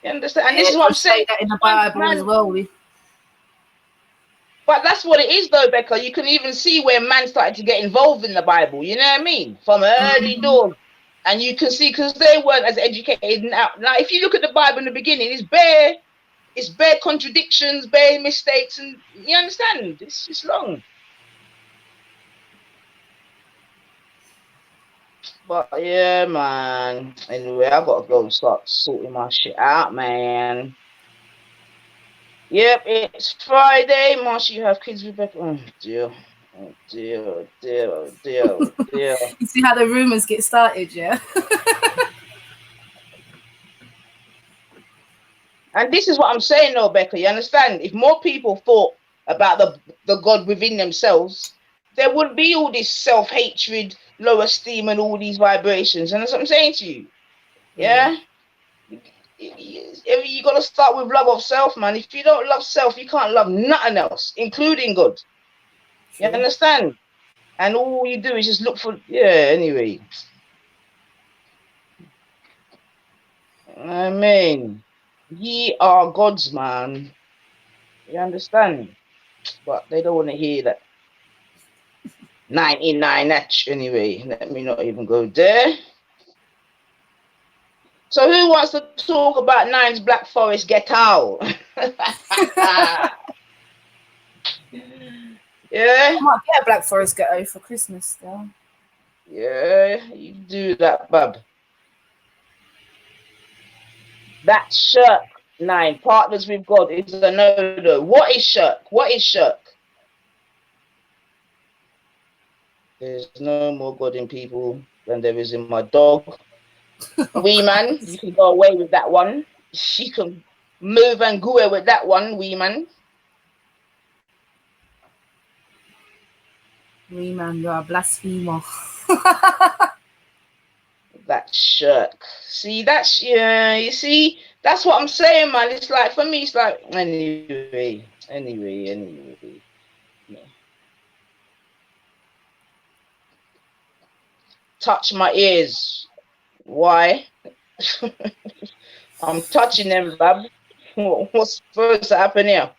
You understand? And this Yeah, is what I'm just say saying. that in the Bible as well. But that's what it is, though, Becca. You can even see where man started to get involved in the Bible. You know what I mean? From early doors. And you can see, because they weren't as educated. Now, if you look at the Bible in the beginning, it's bare contradictions, bare mistakes. And you understand? It's long. But yeah, man. Anyway, I got to go and start sorting my shit out, man. Yep, it's Friday. Marsha, you have kids with Becca. Oh, dear. Oh, dear. Oh, dear. Oh, dear. Oh, dear. You see how the rumors get started, yeah? And this is what I'm saying, though, Becca. You understand? If more people thought about the God within themselves, there wouldn't be all this self-hatred, low esteem, and all these vibrations. And that's what I'm saying to you. Yeah? You got to start with love of self, man. If you don't love self, you can't love nothing else, including God. You understand? And all you do is just look for, anyway. I mean, ye are God's, man. You understand? But they don't want to hear that. 99 anyway. Let me not even go there. So who wants to talk about Nine's Black Forest Get Out? Yeah. I might get a Black Forest Ghetto for Christmas though. Yeah, you do that, bub. That shirk, 9, partners with God, is a no-no. What is shirk? What is shirk? There's no more God in people than there is in my dog. Wee man, you can go away with that one. She can move and go away with that one, wee man. Wee man, you're a blasphemer. That shirk. See, that's, you see, that's what I'm saying, man. It's like, for me, it's like, anyway. Yeah. Touch my ears. Why? I'm touching them, bub. What's supposed to happen here?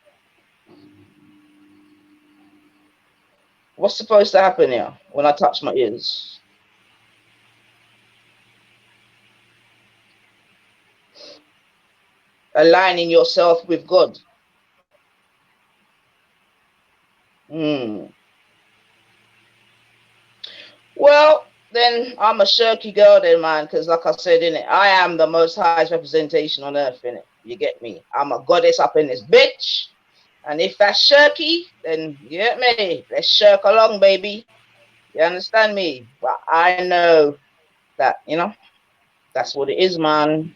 What's supposed to happen here when I touch my ears? Aligning yourself with God. Well, then I'm a shirky girl then, man, because like I said, innit, I am the most highest representation on earth, innit? You get me? I'm a goddess up in this bitch. And if that's shirky, then you get me? Let's shirk along, baby. You understand me? But I know that, that's what it is, man.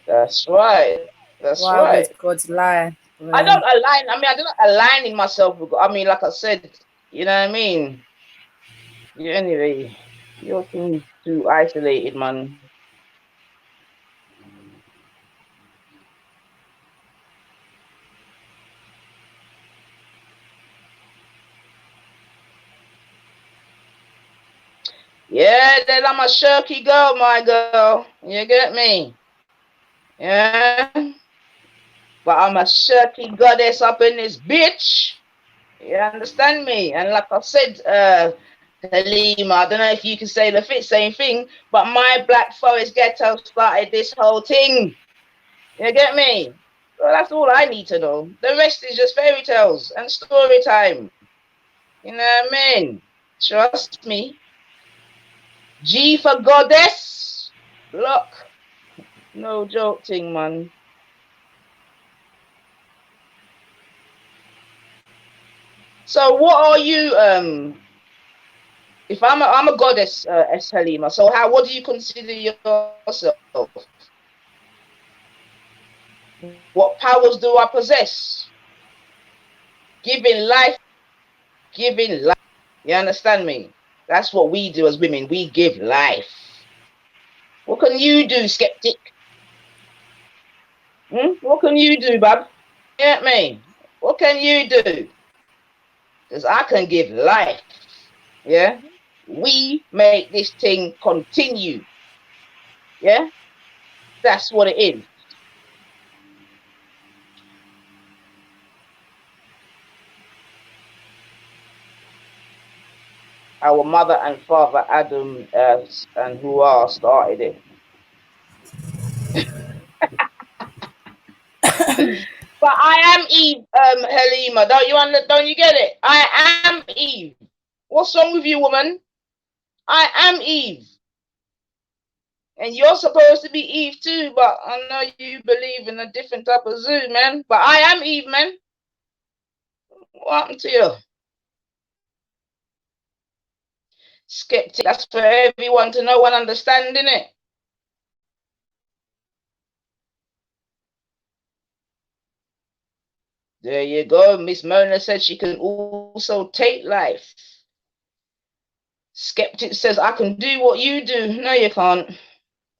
That's right. That's Why right. would God lie? I don't align. I mean, I don't align in myself with God. I mean, like I said, you know what I mean? Yeah, anyway, you're too isolated, man. Yeah, then I'm a shirky girl, my girl. You get me? Yeah. But I'm a shirky goddess up in this bitch. You understand me? And like I said, Halima, I don't know if you can say the same thing, but my Black Forest ghetto started this whole thing. You get me? Well, that's all I need to know. The rest is just fairy tales and story time. You know what I mean? Trust me. G for goddess. Look. No joke thing, man. So what are you, if I'm a goddess, S. Halima, so what do you consider yourself? What powers do I possess? Giving life. You understand me? That's what we do as women. We give life. What can you do, skeptic? What can you do, bub? Get me? What can you do? Because I can give life. Yeah? We make this thing continue. Yeah? That's what it is. Our mother and father Adam and Hua started it. But I am Eve, Halima. Don't you get it? I am Eve. What's wrong with you, woman? I am Eve. And you're supposed to be Eve too, but I know you believe in a different type of zoo, man. But I am Eve, man. What happened to you? Skeptic, that's for everyone to know and understand, innit? There you go. Miss Mona said she can also take life. Skeptic says, I can do what you do. No, you can't.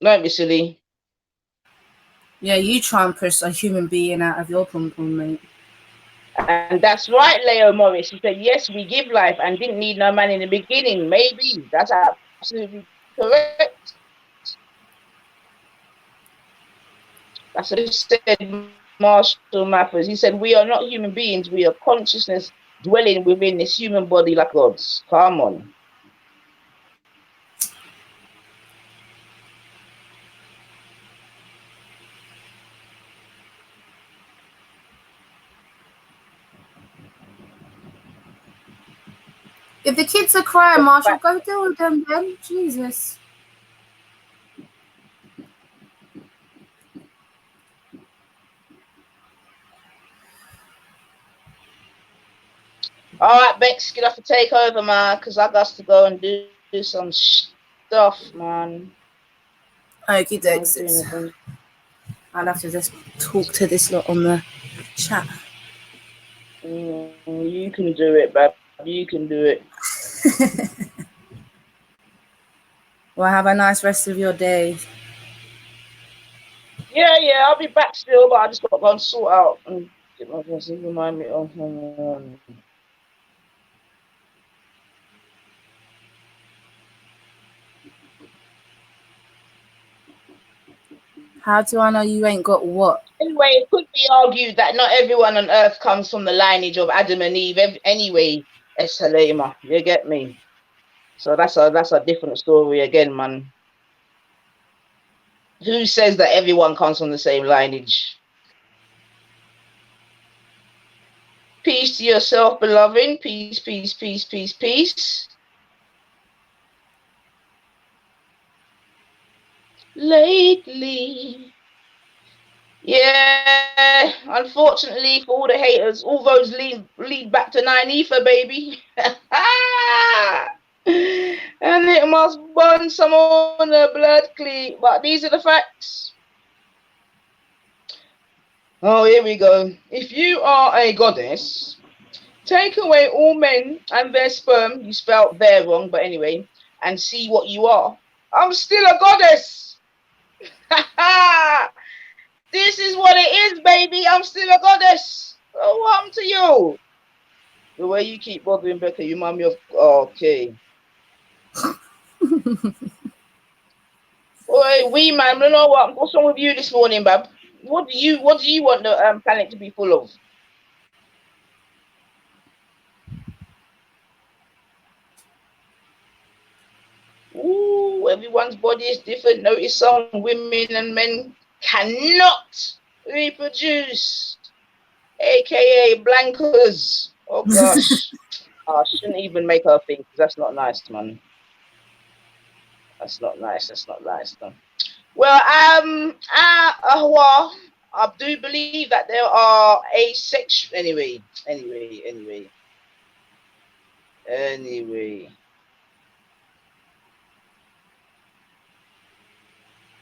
Don't be silly. Yeah, you try and push a human being out of your pom-pom, mate. And that's right, Leo Morris. She said, yes, we give life and didn't need no man in the beginning. Maybe. That's absolutely correct. That's what he said, Marshall Mathers. He said, we are not human beings. We are consciousness dwelling within this human body like gods. Come on. If the kids are crying, Marshall, go deal with them then. Jesus. All right, Bex, you have to take over, man, because I got to go and do some stuff, man. Okie dokes. I'll have to just talk to this lot on the chat. You can do it, babe. You can do it. Well, have a nice rest of your day. Yeah, I'll be back still, but I just got to go and sort out and get my voice. Remind me of. How do I know you ain't got what? Anyway, it could be argued that not everyone on earth comes from the lineage of Adam and Eve. Anyway, Essalema, you get me? So that's a different story again, man. Who says that everyone comes from the same lineage? Peace to yourself, beloved. Peace, peace, peace, peace, peace. Lately, yeah, unfortunately for all the haters, all those lead back to 9 ether, baby. And it must burn some on the blood clean. But these are the facts. Oh, here we go. If you are a goddess, take away all men and their sperm. You spelled there wrong, but anyway, and see what you are. I'm still a goddess. This is what it is, baby. I'm still a goddess. Oh, what happened to you? The way you keep bothering Becca, you remind me of. Okay. Oi, wee man, you know what? What's wrong with you this morning, bab? What do you want the planet to be full of? Ooh, everyone's body is different. Notice some women and men cannot reproduce, aka blankers. Oh gosh, I shouldn't even make her think. That's not nice, man. That's not nice. That's not nice, man. Well, well, I do believe that there are asexual. Anyway.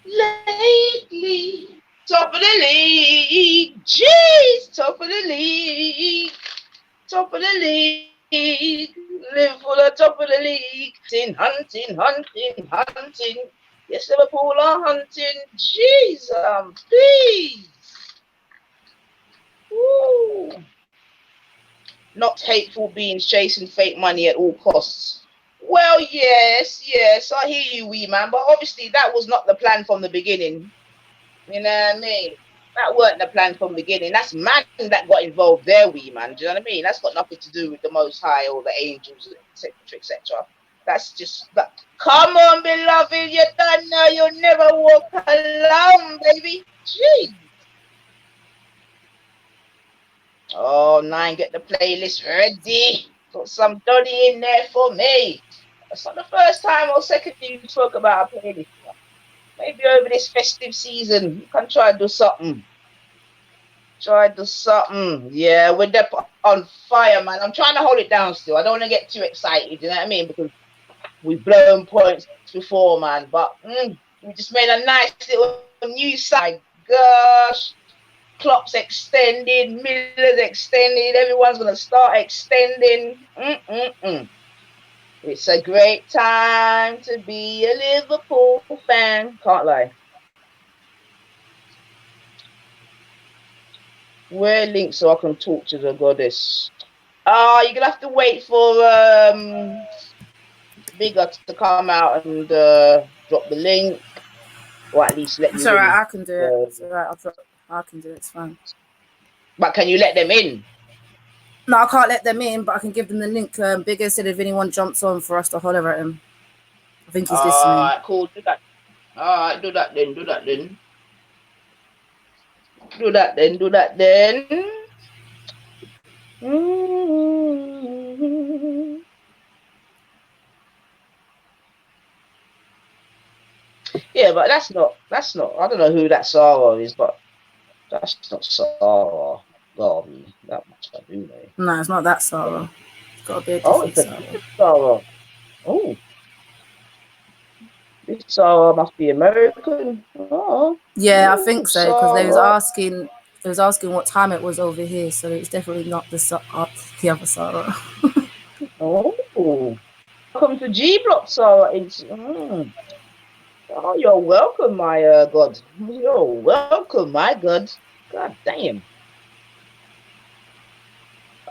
Lately, top of the league. Jeez, top of the league. top of the league. Liverpool are top of the league. Hunting. Yes, Liverpool are hunting. Jesus, please. Woo. Not hateful beings chasing fake money at all costs. Well, yes, I hear you, wee man, but obviously that was not the plan from the beginning. You know what I mean? That weren't the plan from the beginning. That's man that got involved there, wee man. Do you know what I mean? That's got nothing to do with the Most High or the angels, etc. That's just that. Come on, beloved, you don't know you'll never walk alone, baby. Jeez. Oh, nine, get the playlist ready. Put some Donny in there for me. It's not the first time or second you talk about a playlist. Maybe over this festive season, you can try to do something. Yeah, we're on fire, man. I'm trying to hold it down still. I don't want to get too excited, you know what I mean? Because we've blown points before, man. But we just made a nice little new side. Gosh. Klopp's extended, Miller's extended, everyone's going to start extending. It's a great time to be a Liverpool fan. Can't lie. Where links so I can talk to the goddess? You're going to have to wait for Bigger to come out and drop the link. Or at least let It's you alright, in. I can do it. It's alright, I can do it, it's fine. But can you let them in? No, I can't let them in, but I can give them the link. Bigger said if anyone jumps on for us to holler at him. I think he's listening. Alright, cool. Do that. Alright, do that then. Do that then. Yeah, but that's not. I don't know who that Sarah is, but that's not Sarah Garvey. That much I do know. No, it's not that Sarah. It's got to be a Oh, different it's a Sarah. different Sarah. Oh, this Sarah must be American. Oh, Yeah, I think so because they was Sarah. asking. They was asking what time it was over here, so it's definitely not the other Sarah. Oh, welcome to G Block, Sarah. Oh, you're welcome, my God. You're welcome, my God. God damn.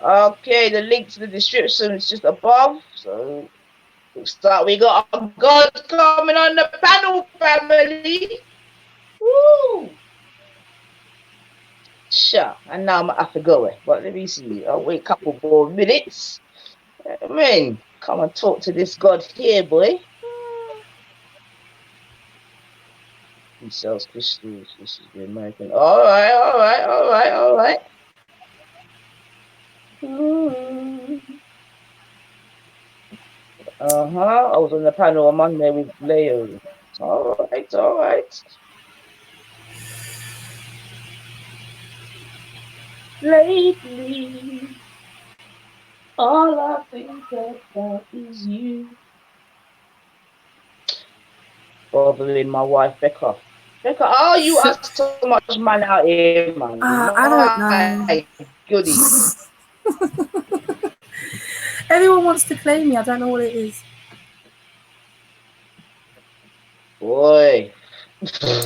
Okay, the link to the description is just above. So we got a God coming on the panel, family. Woo! Sure. And now I'm gonna have to go. But let me see. I'll wait a couple more minutes. Man, come and talk to this God here, boy. He sells crystals. This is the American. All right. I was on the panel on Monday with Leo. All right. Lately, all I think about is you. Bothering my wife, Becca. Oh, you are so much man out here, man. I don't know. My goody. Everyone wants to claim me. I don't know what it is. Boy.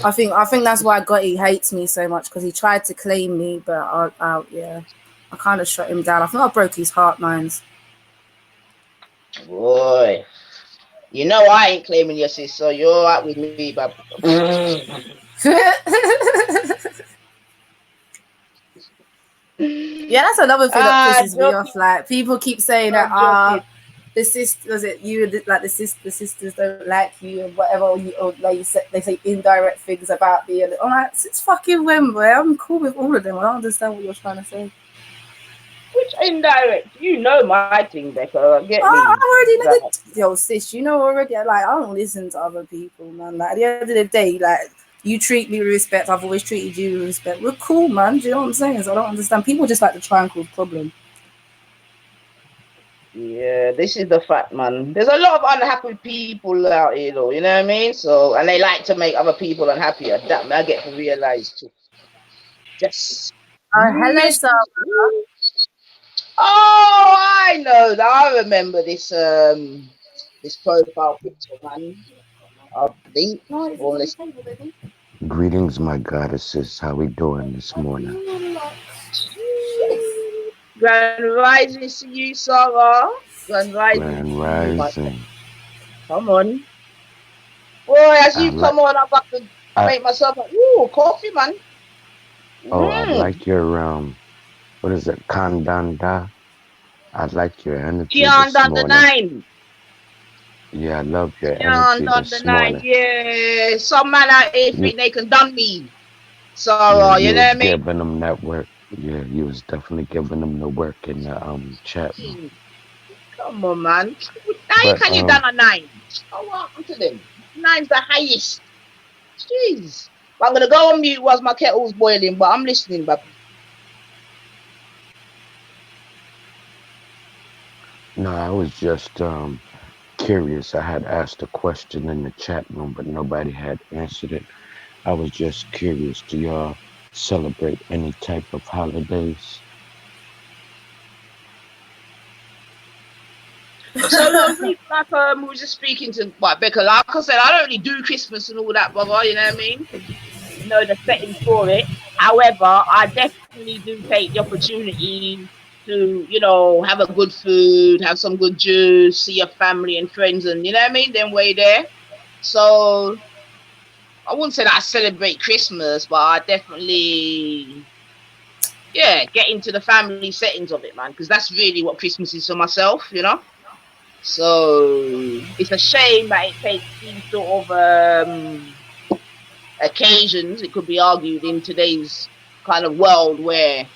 I think that's why Gotti hates me so much because he tried to claim me, but I kind of shut him down. I think I broke his heart, mines. Boy. You know I ain't claiming your sis, so you're out with me, but yeah, that's another thing that pisses me off. Like people keep saying that the sisters, the sisters don't like you and whatever, or like they say indirect things about me. And I'm like, since fucking when, boy? I'm cool with all of them. I don't understand what you're trying to say. Which indirect? You know my thing, Becca. Get me. I already know yo, sis. You know already. Like I don't listen to other people, man. Like at the end of the day, like you treat me with respect. I've always treated you with respect. We're cool, man. Do you know what I'm saying? So I don't understand. People just like to try and cause problems. Yeah, this is the fact, man. There's a lot of unhappy people out here, though. You know what I mean? So, and they like to make other people unhappy. That I get to realize too. Just hello, Sarah. Oh, I know. I remember this profile picture, man. I think, No, it's or on the let's table, baby. Greetings, my goddesses. How we doing this morning? Grand Rising to you, Sarah. Grand Rising Grand to you, my Rising. come on. Boy, as I you like. come on, I've got to I make myself like, ooh, coffee, man. I like your What is it? Kandanda. I like your energy Beyond this on the morning. nine. Yeah, I love your Beyond energy on the this nine. morning. Yeah. Some man out here You, think they can done me. So, yeah, you you know what was I mean? giving them that work. Yeah, you was definitely giving them the work in the chat room. Come on, man. How But can you done a nine? Oh, what happened to them? Nine's the highest. Jeez. I'm gonna go on mute whilst my kettle's boiling, but I'm listening, baby. no, I was just curious. I had asked a question in the chat room, but nobody had answered it. I was just curious, do y'all celebrate any type of holidays? So we were just speaking to Becca. Like I said, I don't really do Christmas and all that, brother. You know what I mean? Because you know the settings for it. However, I definitely do take the opportunity to, have a good food, have some good juice, see your family and friends, and you know what I mean. Then way there. So I wouldn't say that I celebrate Christmas, but I definitely, yeah, get into the family settings of it, man, because that's really what Christmas is for myself. So it's a shame that it takes these sort of occasions. It could be argued in today's kind of world where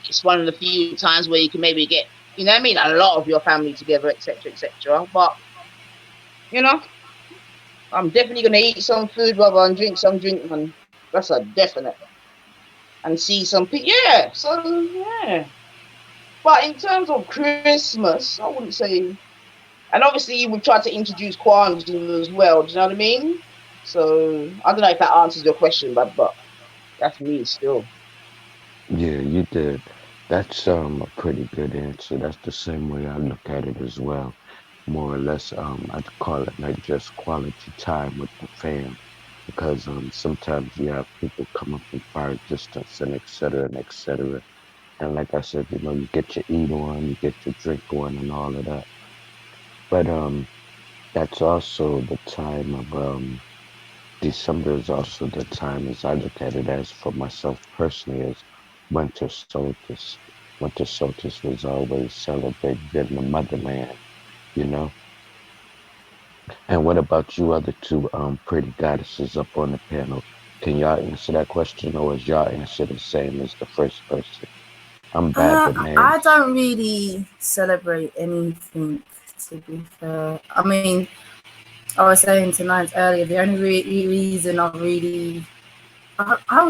it's one of the few times where you can maybe get, you know what I mean, a lot of your family together, etc., etc. But you know, I'm definitely gonna eat some food, brother, and drink some drink, man. That's a definite. And see some people. Yeah. So yeah. But in terms of Christmas, I wouldn't say. And obviously, we've tried to introduce Kwanzaa as well. Do you know what I mean? So I don't know if that answers your question, but that's me still. Yeah, you did. That's a pretty good answer. That's the same way I look at it as well. More or less, I'd call it like just quality time with the fam, because sometimes you have people coming from far distance and et cetera and et cetera. And like I said, you get your eat on, you get your drink on, and all of that. But that's also the time of December is also the time, as I look at it, as for myself personally, as winter solstice. Winter solstice was always celebrated in the motherland, you know. And what about you other two pretty goddesses up on the panel? Can y'all answer that question, or is y'all answer the same as the first person? I'm bad with names. I don't really celebrate anything, to be fair. I mean, I was saying tonight earlier, the only reason I don't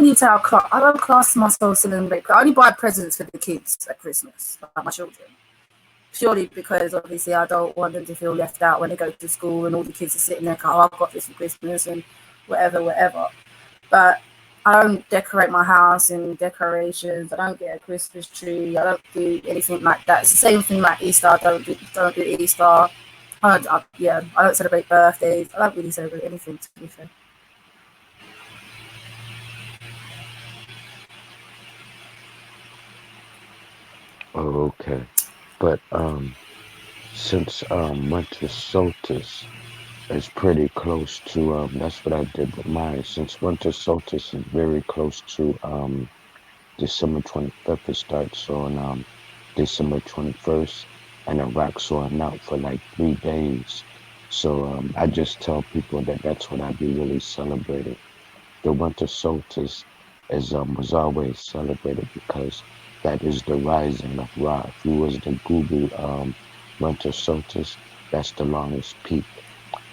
need to I don't class myself celebrate. I only buy presents for the kids at Christmas, like my children. Purely because obviously I don't want them to feel left out when they go to school and all the kids are sitting there, oh, I've got this for Christmas and whatever. But I don't decorate my house in decorations. I don't get a Christmas tree. I don't do anything like that. It's the same thing like Easter. I don't do Easter. I don't celebrate birthdays. I don't really celebrate anything, to be fair. Oh, okay. But since winter solstice is pretty close to that's what I did with mine. Since winter solstice is very close to December 25th, it starts on December 21st, and it rocks on out for like 3 days. So I just tell people that that's what I be really celebrating. The winter solstice is was always celebrated because that is the rising of Ra. If you was to Google winter solstice, that's the longest peak.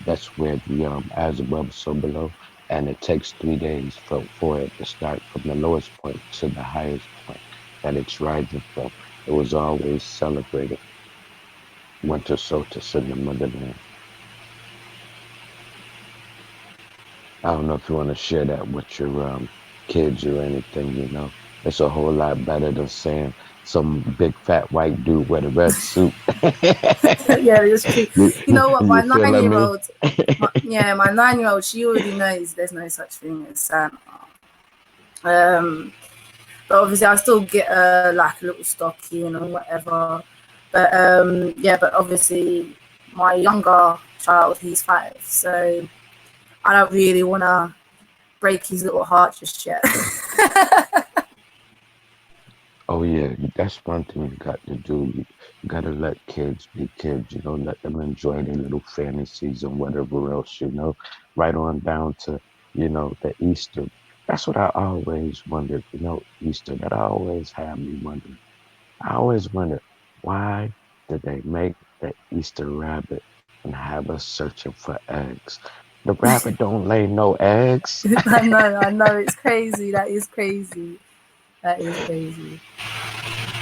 That's where the azimuth is so below, and it takes 3 days for it to start from the lowest point to the highest point that it's rising from. It was always celebrated, winter solstice in the motherland. I don't know if you want to share that with your kids or anything, It's a whole lot better than saying some big fat white dude with a red suit. Yeah, it's true. You know what? You My feeling me? 9-year-old, my 9-year-old, she already knows there's no such thing as Santa. But obviously, I still get like a little stocking or whatever. But yeah, but obviously, my younger child, he's 5, so I don't really want to break his little heart just yet. Oh yeah, that's one thing you got to do. You got to let kids be kids, let them enjoy their little fantasies and whatever else, right on down to, the Easter. That's what I always wondered, Easter, that always had me wondering. I always wondered, why did they make the Easter rabbit and have us searching for eggs? The rabbit don't lay no eggs. I know, it's crazy. That is crazy.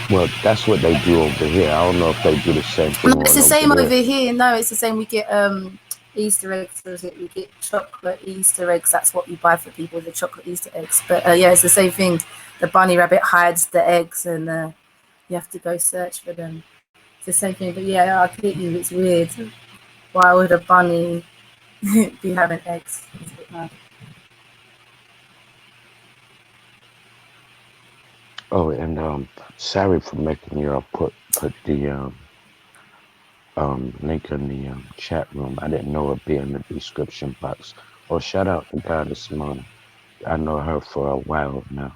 Well, that's what they do over here. I don't know if they do the same thing No, it's on the over same over there. here. No, it's the same. We get Easter eggs. We get chocolate Easter eggs. That's what we buy for people, the chocolate Easter eggs. But yeah, it's the same thing. The bunny rabbit hides the eggs, and you have to go search for them. It's the same thing. But yeah, I get you. It's weird. Why would a bunny be having eggs? It's a bit mad. Oh, and sorry for making you put the link in the chat room. I didn't know it'd be in the description box. Oh, shout out to Goddess Mona. I know her for a while now.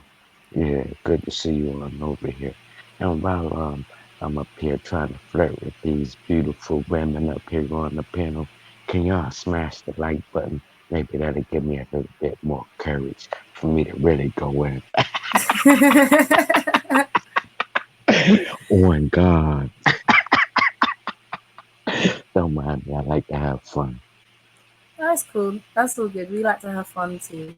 Yeah, good to see you on over here. And while I'm up here trying to flirt with these beautiful women up here on the panel, can y'all smash the like button? Maybe that'll give me a little bit more courage for me to really go in. On God. Don't mind me. I like to have fun. That's cool. That's all good. We like to have fun too.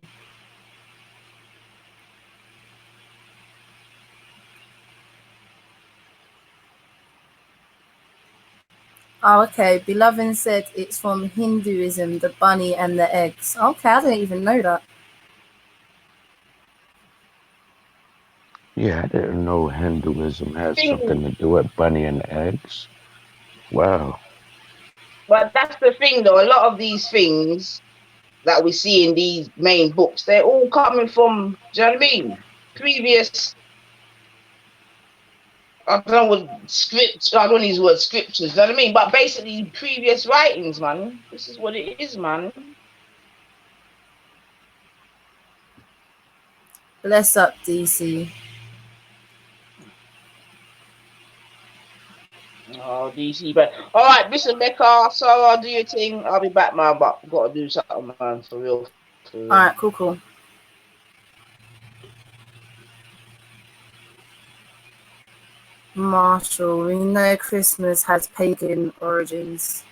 Oh, okay. Beloved said it's from Hinduism, the bunny and the eggs. Okay, I didn't even know that. Yeah, I didn't know Hinduism has something Thing, to do with bunny and eggs. Wow. but that's the thing, though. A lot of these things that we see in these main books, they're all coming from, do you know what I mean? Previous, I don't know what scripts, I don't use the word scriptures, you know what I mean? But basically, previous writings, man. This is what it is, man. Bless up, DC. Oh, DC, but all right, listen, Mecca. So I'll do your thing. I'll be back, man. But gotta do something, man, for real. For All real. right, cool. Marshall, we know Christmas has pagan origins.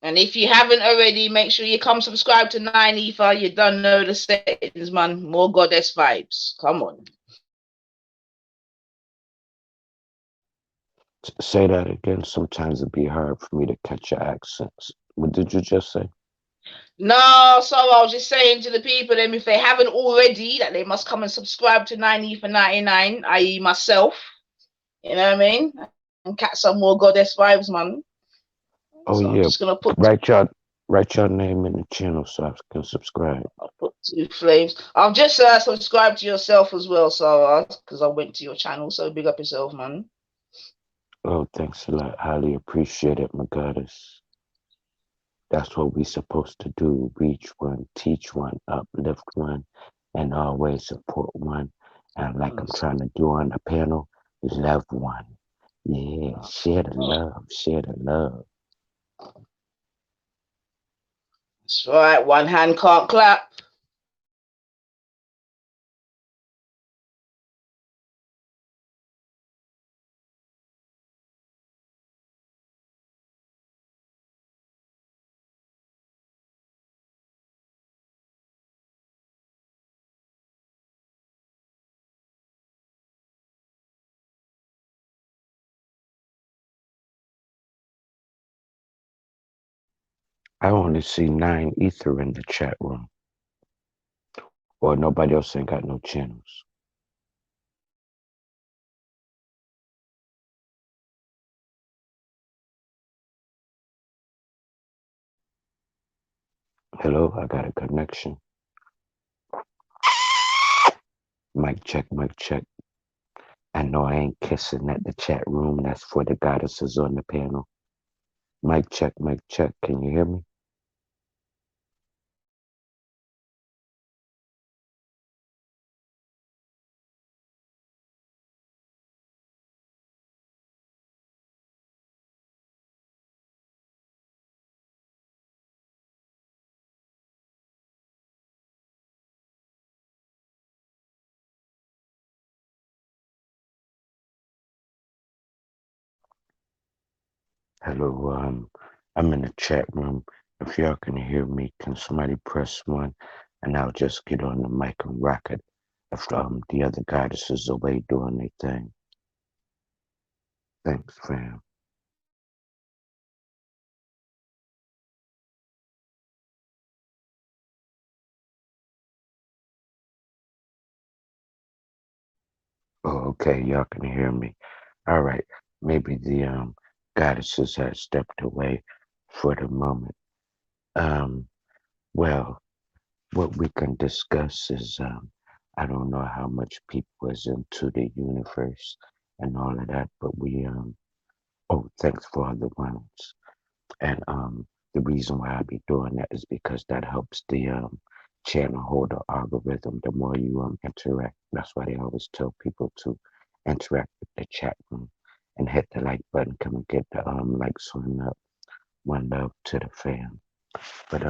And if you haven't already, make sure you come subscribe to 9EFA. You don't know the settings, man. More goddess vibes. Come on. Say that again. Sometimes it'd be hard for me to catch your accents. What did you just say? No, so I was just saying to the people, them if they haven't already, that they must come and subscribe to 9EFA 99, i.e. myself. You know what I mean? And catch some more goddess vibes, man. Oh So I'm yeah. just gonna put Write your name in the channel so I can subscribe. I'll put 2 flames. I've just subscribed to yourself as well, so because I went to your channel, so big up yourself, man. Oh, thanks a lot. Highly appreciate it, my goddess. That's what we supposed to do. Reach one, teach one, uplift one, and always support one. And like I'm trying to do on the panel, love one. Yeah, share the love, share the love. That's right. One hand can't clap. I only see 9 ether in the chat room. Or nobody else ain't got no channels. Hello, I got a connection. Mic check, mic check. I know I ain't kissing at the chat room. That's for the goddesses on the panel. Mic check, mic check. Can you hear me? Hello, I'm in the chat room. If y'all can hear me, can somebody press 1 and I'll just get on the mic and rock it if the other goddesses away doing their thing. Thanks, fam. Oh, okay, y'all can hear me. All right, maybe the goddesses had stepped away for the moment. Well, what we can discuss is I don't know how much people is into the universe and all of that, but we oh, thanks for all the ones. And the reason why I be doing that is because that helps the channel hold the algorithm. The more you interact, that's why they always tell people to interact with the chat room and hit the like button. Come and get the likes on up. One love to the fam. But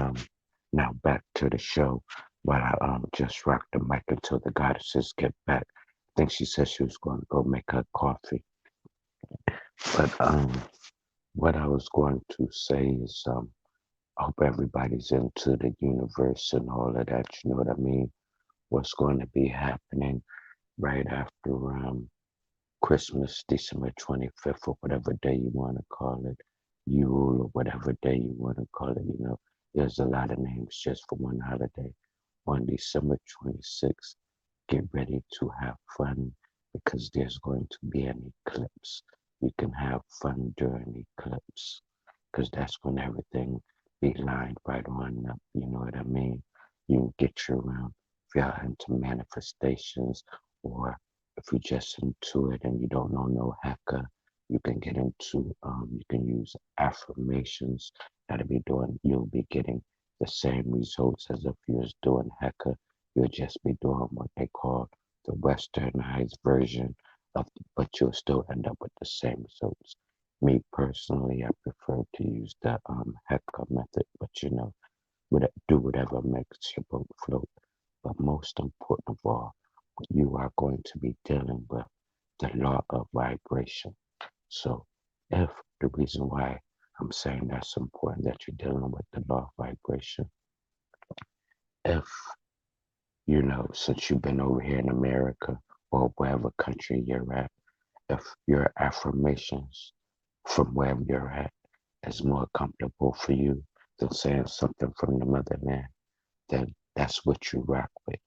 now back to the show. While I just rock the mic until the goddesses get back. I think she said she was going to go make her coffee. But what I was going to say is I hope everybody's into the universe and all of that. You know what I mean? What's going to be happening right after Christmas, December 25th, or whatever day you want to call it, Yule, or whatever day you want to call it. You know, there's a lot of names just for one holiday. On December 26th, get ready to have fun because there's going to be an eclipse. You can have fun during eclipse because that's when everything be lined right on up. You know what I mean? You can get you around if you're into manifestations or if you're just into it and you don't know no hacker, you can get into you can use affirmations that'll be doing you'll be getting the same results as if you was doing hacker. You'll just be doing what they call the westernized version of but you'll still end up with the same results. Me personally, I prefer to use the hacker method, but you know, do whatever makes your boat float. But most important of all, you are going to be dealing with the law of vibration. So if the reason why I'm saying that's important that you're dealing with the law of vibration, if you know, since you've been over here in America or wherever country you're at, if your affirmations from wherever you're at is more comfortable for you than saying something from the motherland, then that's what you rock with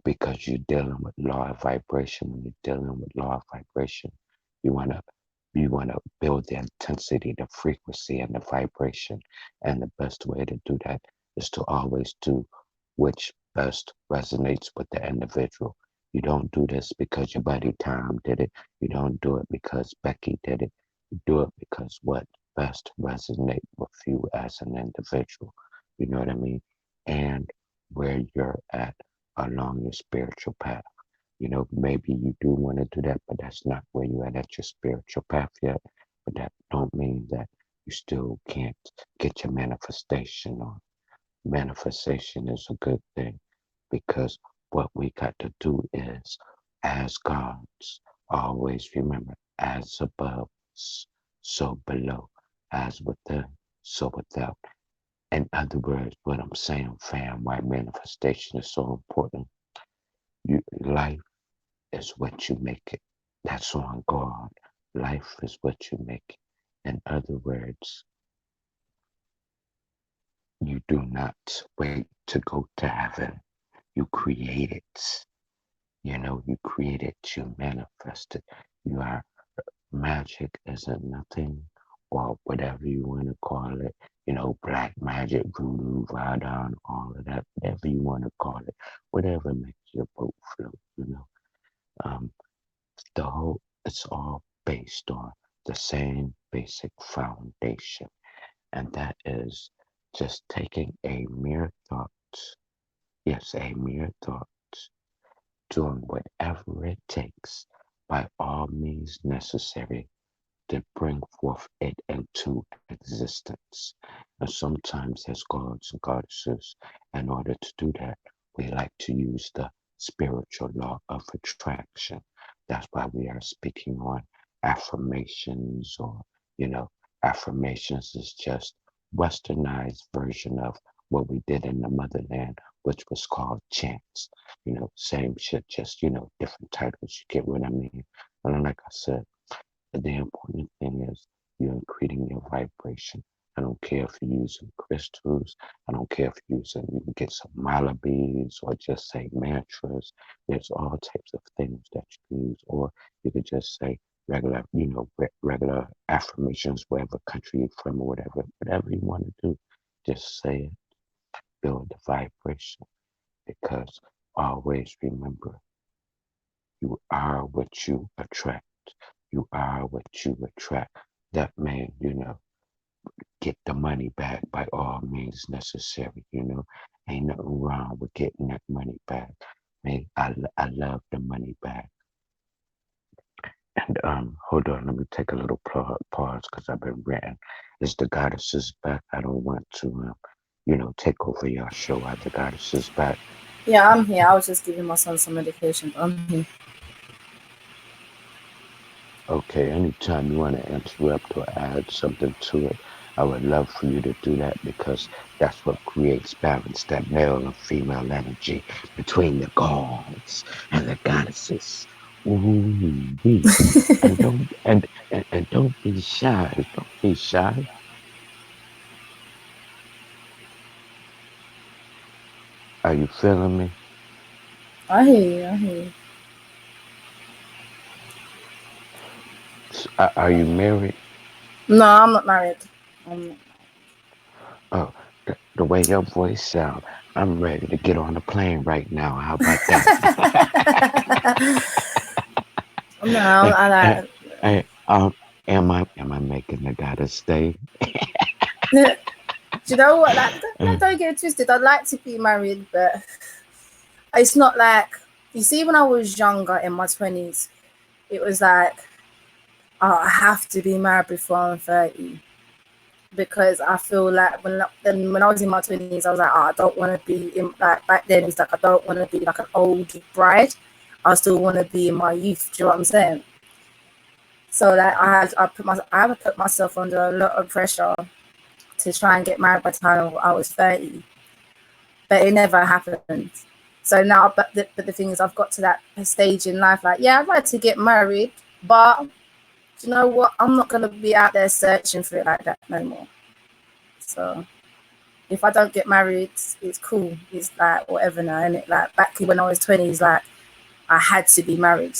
because you're dealing with law of vibration. When you're dealing with law of vibration, you wanna build the intensity, the frequency, and the vibration. And the best way to do that is to always do which best resonates with the individual. You don't do this because your buddy Tom did it. You don't do it because Becky did it. You do it because what best resonate with you as an individual. You know what I mean? And where you're at along your spiritual path. You know, maybe you do want to do that, but that's not where you're at your spiritual path yet. But that don't mean that you still can't get your manifestation on. Manifestation is a good thing because what we got to do is, as gods, always remember, as above, so below, as within, so without. In other words, what I'm saying, fam, why manifestation is so important. Life is what you make it. That's on God. Life is what you make it. In other words, You do not wait to go to heaven. You create it. You know, you create it, you manifest it. You are magic isn't nothing, or whatever you want to call it. You know, black magic, voodoo, vadon, all of that, whatever you want to call it, whatever makes your boat float. You know, um, the whole it's all based on the same basic foundation, and that is just taking a mere thought. Yes, a mere thought, doing whatever it takes by all means necessary to bring forth it into existence. And sometimes as gods and goddesses, in order to do that, we like to use the spiritual law of attraction. That's why we are speaking on affirmations, or, you know, affirmations is just westernized version of what we did in the motherland, which was called chants. You know, same shit, just, you know, different titles. You get what I mean? And like I said, the important thing is you're increasing your vibration. I don't care if you're using crystals. I don't care if you're using, you can get some mala beads or just say mantras. There's all types of things that you can use. Or you could just say regular, you know, regular affirmations, wherever country you're from or whatever you want to do. Just say it, build the vibration. Because always remember, you are what you attract. You are what you attract. That man, you know, get the money back by all means necessary. You know, ain't nothing wrong with getting that money back. Man, I love the money back. And hold on, let me take a little pause because I've been ranting. Is the goddesses back? I don't want to, you know, take over your show. Are the goddesses back? Yeah, I'm here. I was just giving my son some medication. I'm here. Okay, anytime you want to interrupt or add something to it, I would love for you to do that, because that's what creates balance, that male and female energy between the gods and the goddesses. Ooh wee. And don't be shy. Don't be shy. Are you feeling me? I hear you. I hear you. Are you married? No, I'm not married. I'm not. Oh, the way your voice sound, I'm ready to get on a plane right now. How about that? No, Eh, I eh, like. am I making the goddess stay? Do you know what? Like, Uh, don't get it twisted. I'd like to be married, but it's not like, you see, when I was younger in my 20s, it was like, oh, I have to be married before I'm 30, because I feel like when I was in my 20s, I was like, oh, I don't want to be in, like, back then it's like, I don't want to be like an old bride. I still want to be in my youth. Do you know what I'm saying? So that I had put myself under a lot of pressure to try and get married by the time I was 30, but it never happened. So now, but the thing is, I've got to that stage in life, like, yeah, I'd like to get married, but do you know what? I'm not gonna be out there searching for it like that no more. So if I don't get married, it's cool. It's like whatever now, and it, like, back when I was 20s, like, I had to be married.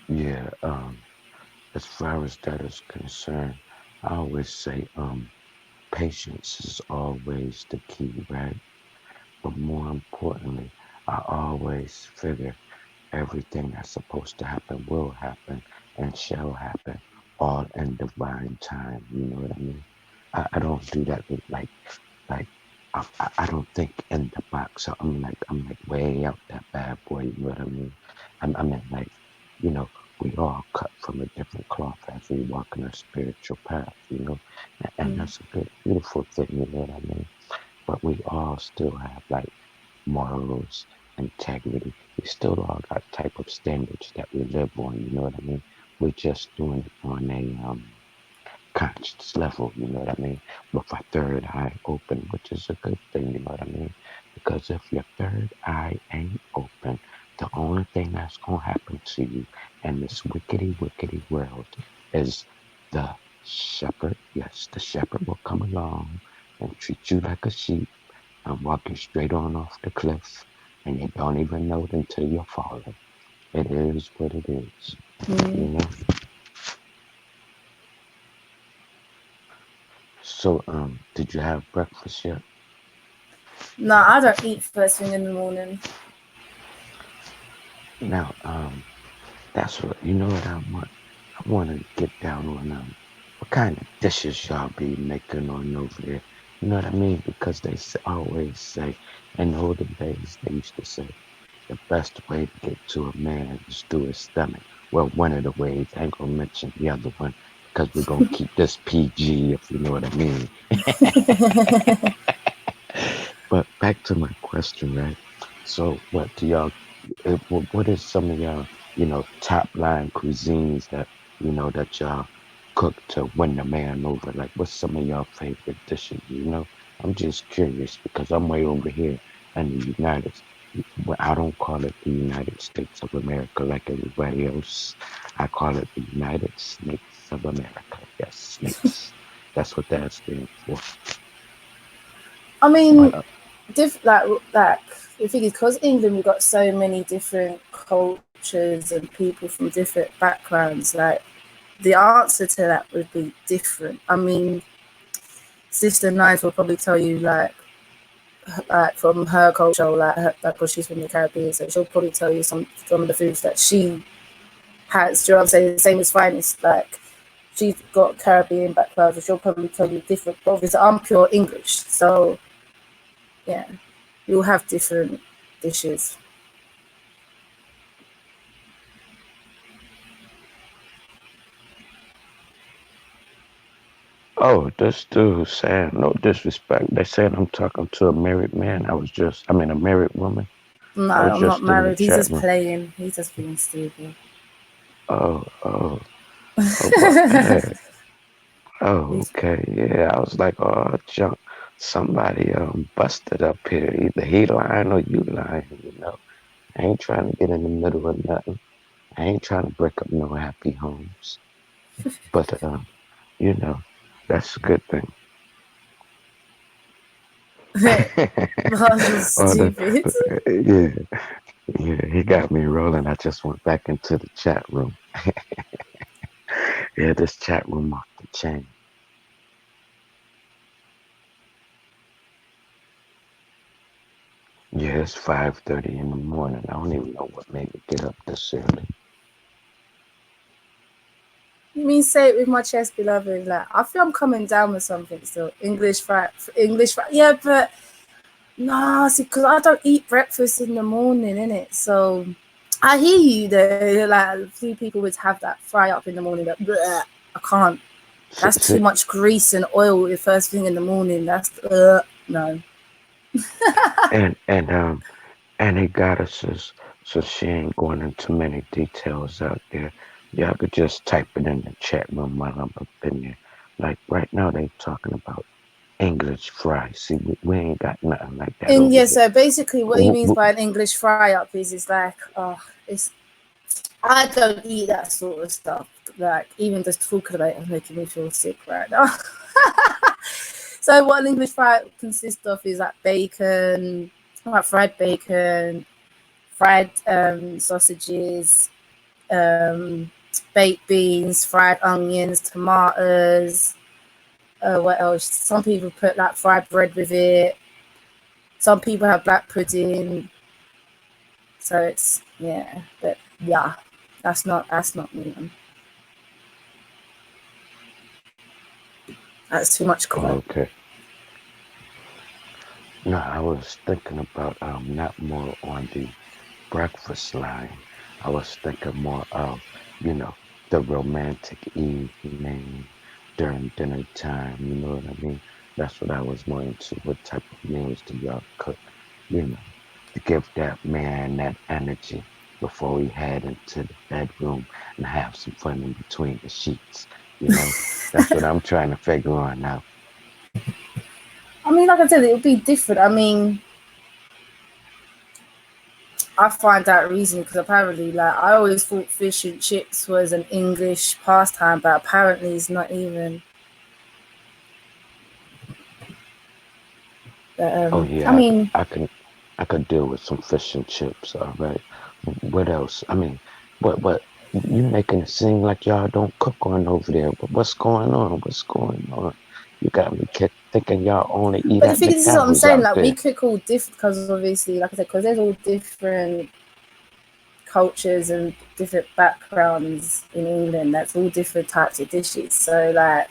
yeah, as far as that is concerned, I always say, patience is always the key, right? But more importantly, I always figure everything that's supposed to happen will happen and shall happen, all in divine time. You know what I mean? I don't do that with like I don't think in the box. So I'm like way out that bad boy. You know what I mean? I mean, like, you know, we all cut from a different cloth as we walk in our spiritual path. You know, and Mm. that's a good, beautiful thing. You know what I mean? But we all still have like morals, integrity. We still all got type of standards that we live on. You know what I mean? We're just doing it on a conscious level, you know what I mean? With our third eye open, which is a good thing, you know what I mean? Because if your third eye ain't open, the only thing that's going to happen to you in this wickety, wickety world is the shepherd, yes, the shepherd will come along and treat you like a sheep and walk you straight on off the cliff, and you don't even know it until you're falling. It is what it is, you know. So, did you have breakfast yet? No, I don't eat first thing in the morning. Now, that's what you know what I want. I want to get down on what kind of dishes y'all be making on over there. You know what I mean? Because they always say in the olden days they used to say the best way to get to a man is through his stomach. Well, one of the ways, I ain't gonna mention the other one because we're gonna keep this PG, if you know what I mean. But back to my question, right? So, what do y'all? What is some of y'all, top line cuisines that that y'all cook to win the man over? Like, what's some of y'all favorite dishes? I'm just curious because I'm way over here in the United. Well, I don't call it the United States of America like everybody else. I call it the United Snakes of America. Yes, snakes. That's what that stands for. I mean, But like the thing is, because England, we've got so many different cultures and people from different backgrounds. Like, the answer to that would be different. I mean, Sister Knives will probably tell you like from her culture, like because she's from the Caribbean, so she'll probably tell you some of the foods that she has. Do you know what I'm saying? The same as Finest, like she's got Caribbean background, so she'll probably tell you different. Obviously, I'm pure English, so yeah, you'll have different dishes. oh, this dude saying no disrespect. They saying I'm talking to a married man. I mean a married woman. No, I was I'm not just in the married. He's chat just room. playing. He's just being stupid. Oh, oh, oh, but hey, oh, okay, yeah. I was like, oh, junk. Somebody busted up here. Either he lying or you lying. I ain't trying to get in the middle of nothing. I ain't trying to break up no happy homes. But you know, that's a good thing. That's just Or stupid. yeah, yeah, he got me rolling. I just went back into the chat room. Yeah, this chat room off the chain. Yeah, it's 5:30 in the morning. I don't even know what made me get up this early. You mean say it with my chest, beloved? Like, I feel I'm coming down with something still. English fry. Yeah, but no, see, because I don't eat breakfast in the morning, innit? So I hear you though. Like, a few people would have that fry up in the morning, but bleh, I can't. That's too See, much grease and oil the first thing in the morning. That's no. and he got us so she ain't going into many details out there. Y'all could just type it in the chat room while I'm up in there. Like right now, they talking about English fries. See, we ain't got nothing like that And over yeah, here. so basically what he W- means w- by an English fry up is like, it's I don't eat that sort of stuff. Like, even just talking about it is making me feel sick right now. So what an English fry consists of is like bacon, like fried bacon, fried sausages, baked beans, fried onions, tomatoes. What else? Some people put like fried bread with it. Some people have black pudding. So it's yeah, but yeah, that's not me. Man. That's too much oh, crap. okay. No, I was thinking about not more on the breakfast line. I was thinking more of, you know, the romantic evening during dinner time. You know what I mean? That's what I was more into. What type of meals do y'all cook? You know, to give that man that energy before we head into the bedroom and have some fun in between the sheets. That's what I'm trying to figure on now. I mean, like I said, it would be different. I mean, I find that reason because apparently, like, I always thought fish and chips was an English pastime, but apparently it's not even. Oh I yeah, mean, I could deal with some fish and chips. All right. What else? I mean, what you making it seem like y'all don't cook on over there? What's going on? What's going on? You got me thinking y'all only eat but the at thing is, this is what I'm McDonald's saying. out Like, we there. cook all different because obviously, like I said, because there's all different cultures and different backgrounds in England. That's all different types of dishes. So, like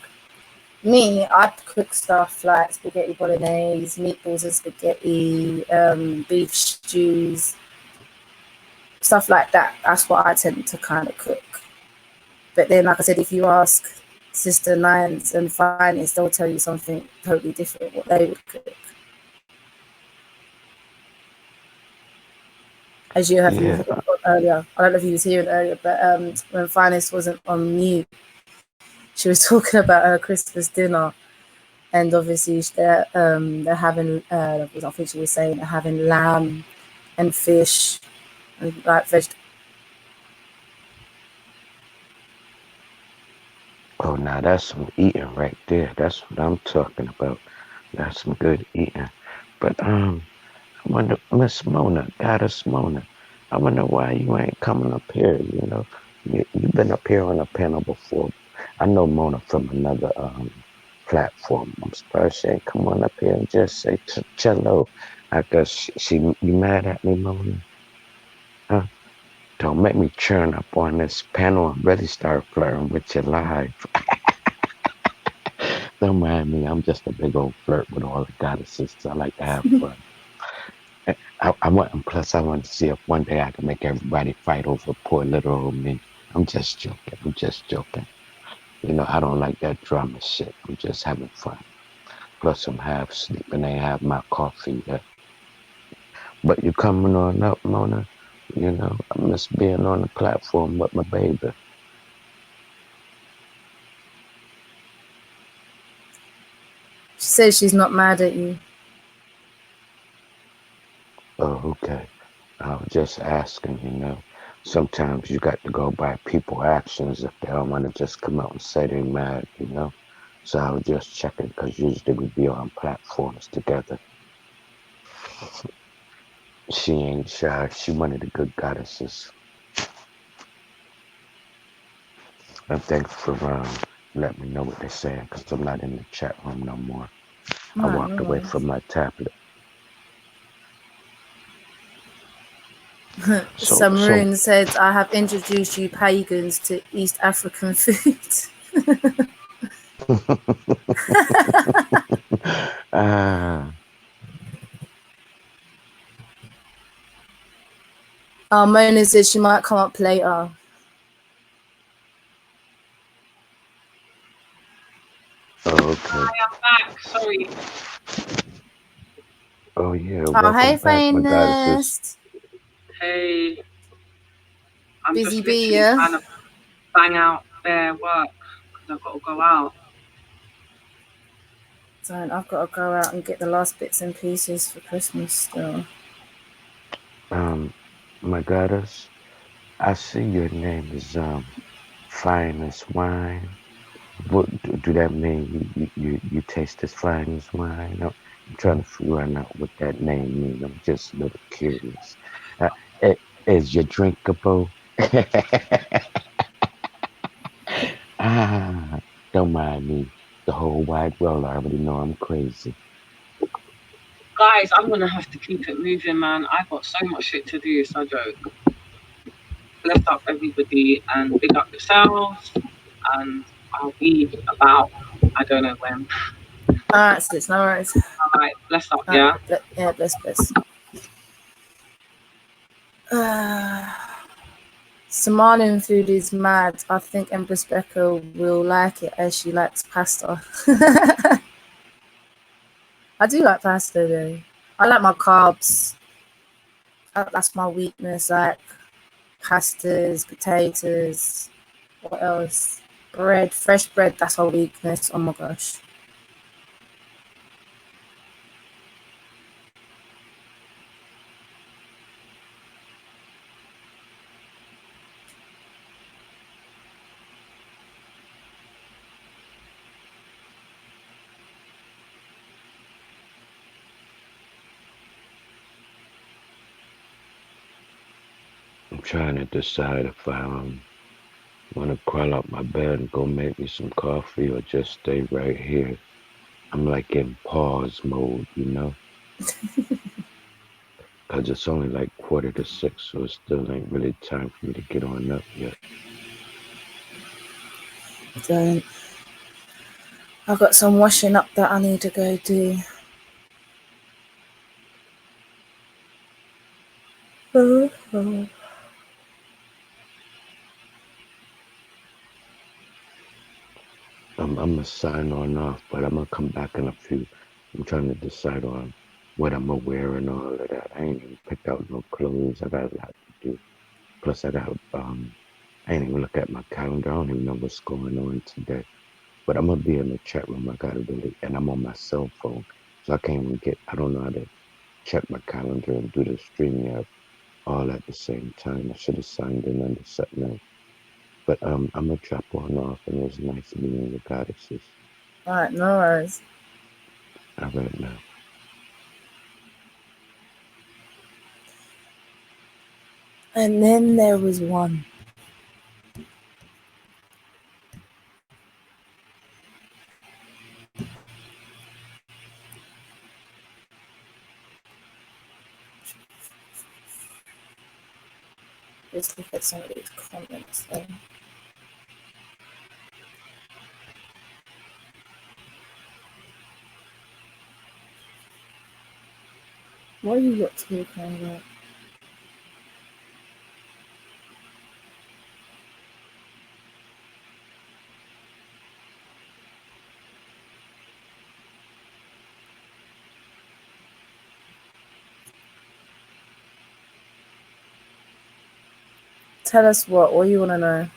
me, I cook stuff like spaghetti bolognese, meatballs and spaghetti, beef stews, stuff like that. That's what I tend to kind of cook. But then, like I said, if you ask Sister Nines and Finest, they'll tell you something totally different what they would cook. As you have Yeah. earlier, I don't know if you was hearing earlier, but when Finest wasn't on mute, she was talking about her Christmas dinner, and obviously they're having. I think she was saying they're having lamb and fish and like vegetables. Oh, now that's some eating right there. That's what I'm talking about. That's some good eating. But I wonder, Miss Mona, Goddess Mona, I wonder why you ain't coming up here. You know, you've been up here on a panel before. I know Mona from another platform. I'm surprised she ain't come on up here and just say cello. I guess you mad at me, Mona? Huh? Don't make me churn up on this panel and really start flirting with you live. Don't mind me. I'm just a big old flirt with all the goddesses. I like to have fun. I want, and plus, I want to see if one day I can make everybody fight over poor little old me. I'm just joking. I'm just joking. You know, I don't like that drama shit. I'm just having fun. Plus, I'm half asleep and ain't have my coffee yet. But you coming on up, Mona? You know, I miss being on the platform with my baby. She says she's not mad at you. Oh, okay. I was just asking, you know. Sometimes you got to go by people actions if they don't want to just come out and say they mad, you know. So I was just checking because usually we be on platforms together. She ain't shy. She one of the good goddesses. And thanks for letting me know what they're saying because I'm not in the chat room no more. I No, walked no away worries. from my tablet. So, so Samarin said, I have introduced you pagans to East African food. ah, Mona said she might come up later. okay. I am back. Sorry. Oh yeah, Oh, hey, welcome back, my goddesses. finest. Hey, I'm Busy just bee, literally yeah? trying to bang out their work because I've got to go out. So I've got to go out and get the last bits and pieces for Christmas still. My goddess, I see your name is fine as wine. What do that mean? You taste as fine as wine? I'm trying to figure out what that name means. I'm just a little curious. Uh, is you drinkable? ah, don't mind me. The whole wide world already know I'm crazy. Guys, I'm going to have to keep it moving, man. I've got so much shit to do, it's no joke. Bless up everybody and big up yourselves. And I'll be about, I don't know when. Alright, sis, no worries. All right, bless up, yeah? Yeah, bless. Somalian food is mad. I think Empress Becca will like it as she likes pasta. I do like pasta though. I like my carbs. That's my weakness. Like pastas, potatoes. What else? Bread, fresh bread. That's our weakness. Oh my gosh. trying to decide if I want to crawl out my bed and go make me some coffee or just stay right here. I'm like in pause mode, you know, because it's only like 5:45, so it still ain't really time for me to get on up yet. Don't. I've got some washing up that I need to go do. Oh, oh. I'm gonna sign on off, but I'm gonna come back in a few. I'm trying to decide on what I'm gonna wear and all of that. I ain't even picked out no clothes. I got a lot to do. Plus, I ain't even look at my calendar. I don't even know what's going on today. But I'm gonna be in the chat room. I gotta really, and I'm on my cell phone, so I can't even get. I don't know how to check my calendar and do the stream yet all at the same time. I should have signed in under something else. But I'm gonna drop on off, and it was nice meeting you, goddesses. All right, no worries. All right now. And then there was one. Let's look at some of these comments then. What are you got talking about? Tell us what you want to know.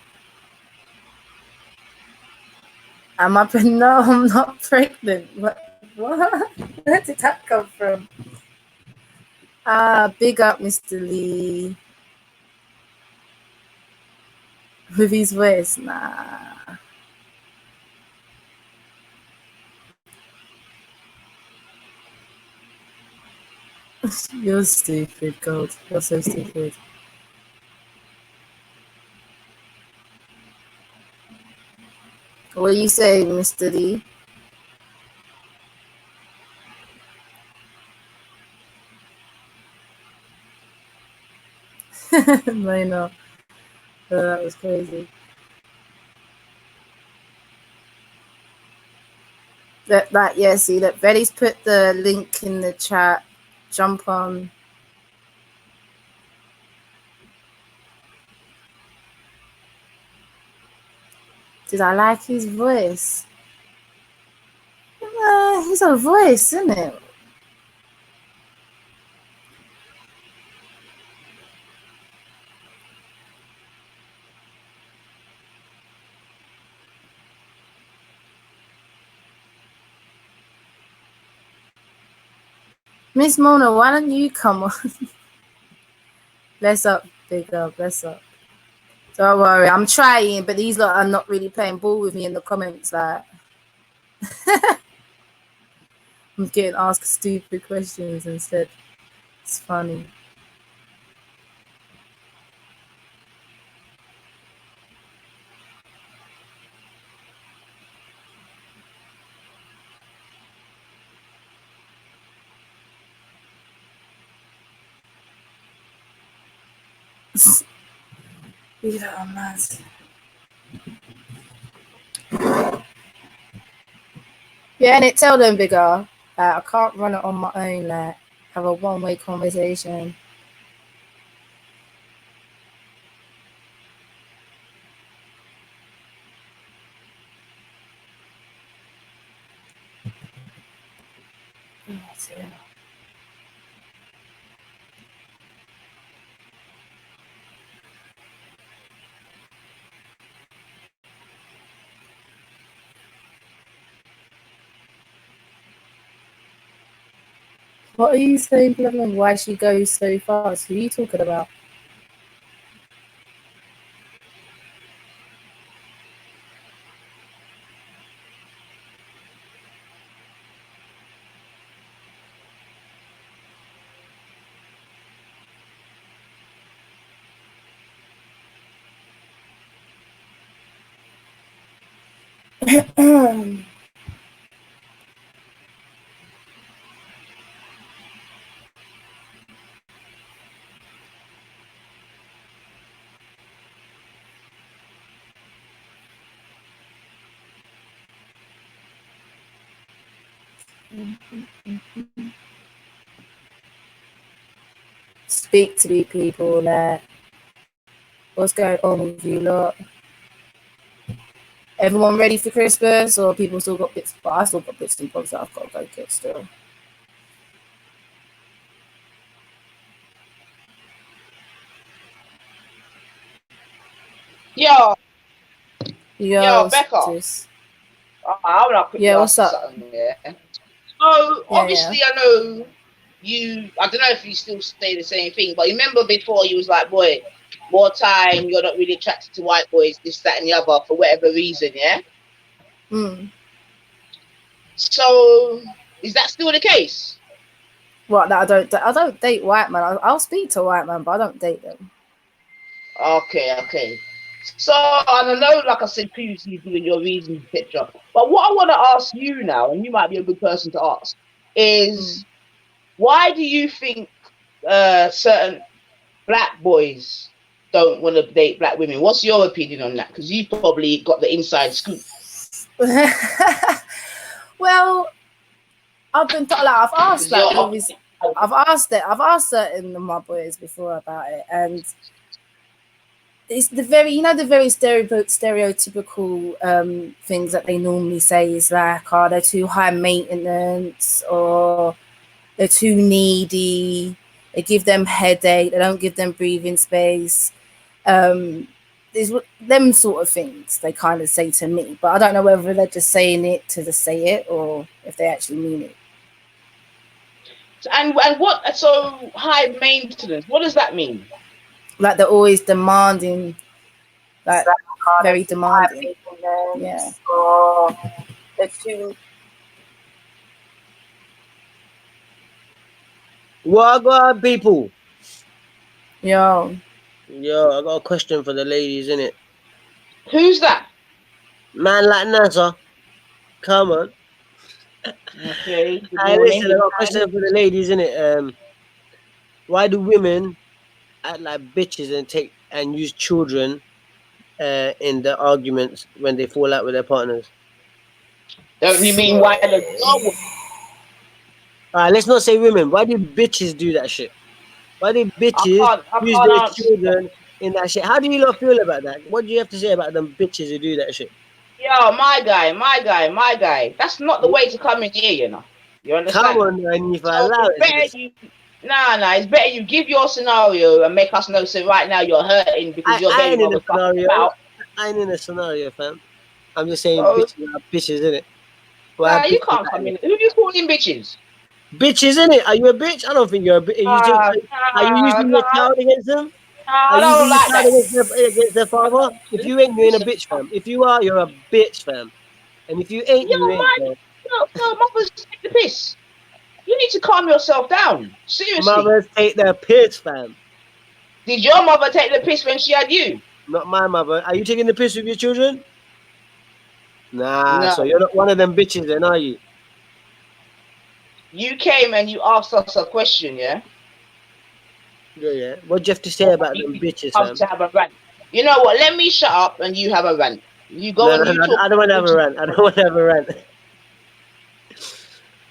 Am I pregnant? No, I'm not pregnant. What? Where did that come from? Big up Mr. Lee. With his voice, nah. You're stupid, God. You're so stupid. What do you say, Mr. Lee? No, no. That was crazy. Yeah, see that Betty's put the link in the chat. Jump on. Did I like his voice? He's a voice, isn't it? Miss Mona, why don't you come on? Bless up, big girl, bless up. Don't worry, I'm trying, but these lot are not really playing ball with me in the comments. Like, I'm getting asked stupid questions instead. It's funny. These are mad. Yeah, and it tell them bigger. I can't run it on my own. Like, have a one-way conversation. Oh, dear. What are you saying, Blevin? Why she goes so fast? Who are you talking about? Speak to me, people. What's going on with you lot? Everyone ready for Christmas, or people still got bits? But I still got bits and bobs that I've got to go get still. Yo, Yo, Becca. sis. I want to quickly Yeah, ask what's you up? something. Yeah. So Yeah, obviously, I know you. I don't know if you still say the same thing, but you remember before you was like, boy, more time. You're not really attracted to white boys, this, that, and the other for whatever reason. Yeah. Hmm. So is that still the case? What? That I don't date white man. I'll speak to a white man, but I don't date them. Okay. So and I know, like I said previously, you're doing your reasons, etc. But what I want to ask you now, and you might be a good person to ask, is why do you think certain black boys don't want to date black women? What's your opinion on that? Because you've probably got the inside scoop. Well, I've asked certain of my boys before about it, and it's the very stereotypical things that they normally say is like, oh, they're too high maintenance, or they're too needy, they give them headache, they don't give them breathing space. These them sort of things they kind of say to me, but I don't know whether they're just saying it to just say it or if they actually mean it. And what? So high maintenance. What does that mean? Like they're always demanding, like very demanding. Yeah. Or they're too. What on, people? Yo, I got a question for the ladies, innit? Who's that? Man like NASA. Come on. Okay. Good Hey, morning. listen, I got a question for the ladies, innit? Why do women act like bitches and use children in the arguments when they fall out with their partners? Don't you mean why the girl? Alright, let's not say women. Why do bitches do that shit? Why do bitches I use can't their answer. children in that shit? How do you lot feel about that? What do you have to say about them bitches who do that shit? Yo, my guy. That's not the way to come in here, you know. You Come understand? on, man, if I So allow it's better it. you. Nah. It's better you give your scenario and make us know. So right now you're hurting because your I baby ain't in a mother's fucking scenario. about. I ain't in a scenario, fam. I'm just saying Oh, bitches are bitches, innit? Why nah, are you bitches can't like come that? in. Who you calling bitches? Bitches, innit? Are you a bitch? I don't think you're a bitch. Are you using your child against them? Are I you don't using your like child that. against their father? If you ain't, you ain't a bitch, fam. If you are, you're a bitch, fam. And if you ain't, Yo, you ain't, fam. mother's take the piss. You need to calm yourself down. Seriously. Mothers take their piss, fam. Did your mother take the piss when she had you? Not my mother. Are you taking the piss with your children? Nah, No. so you're not one of them bitches then, are you? You came and you asked us a question, yeah? Yeah. What do you have to say about them bitches, Come fam? to have a rant. You know what? Let me shut up and you have a rant. You go No, and you talk. I don't want to have a rant. I don't want to have a rant.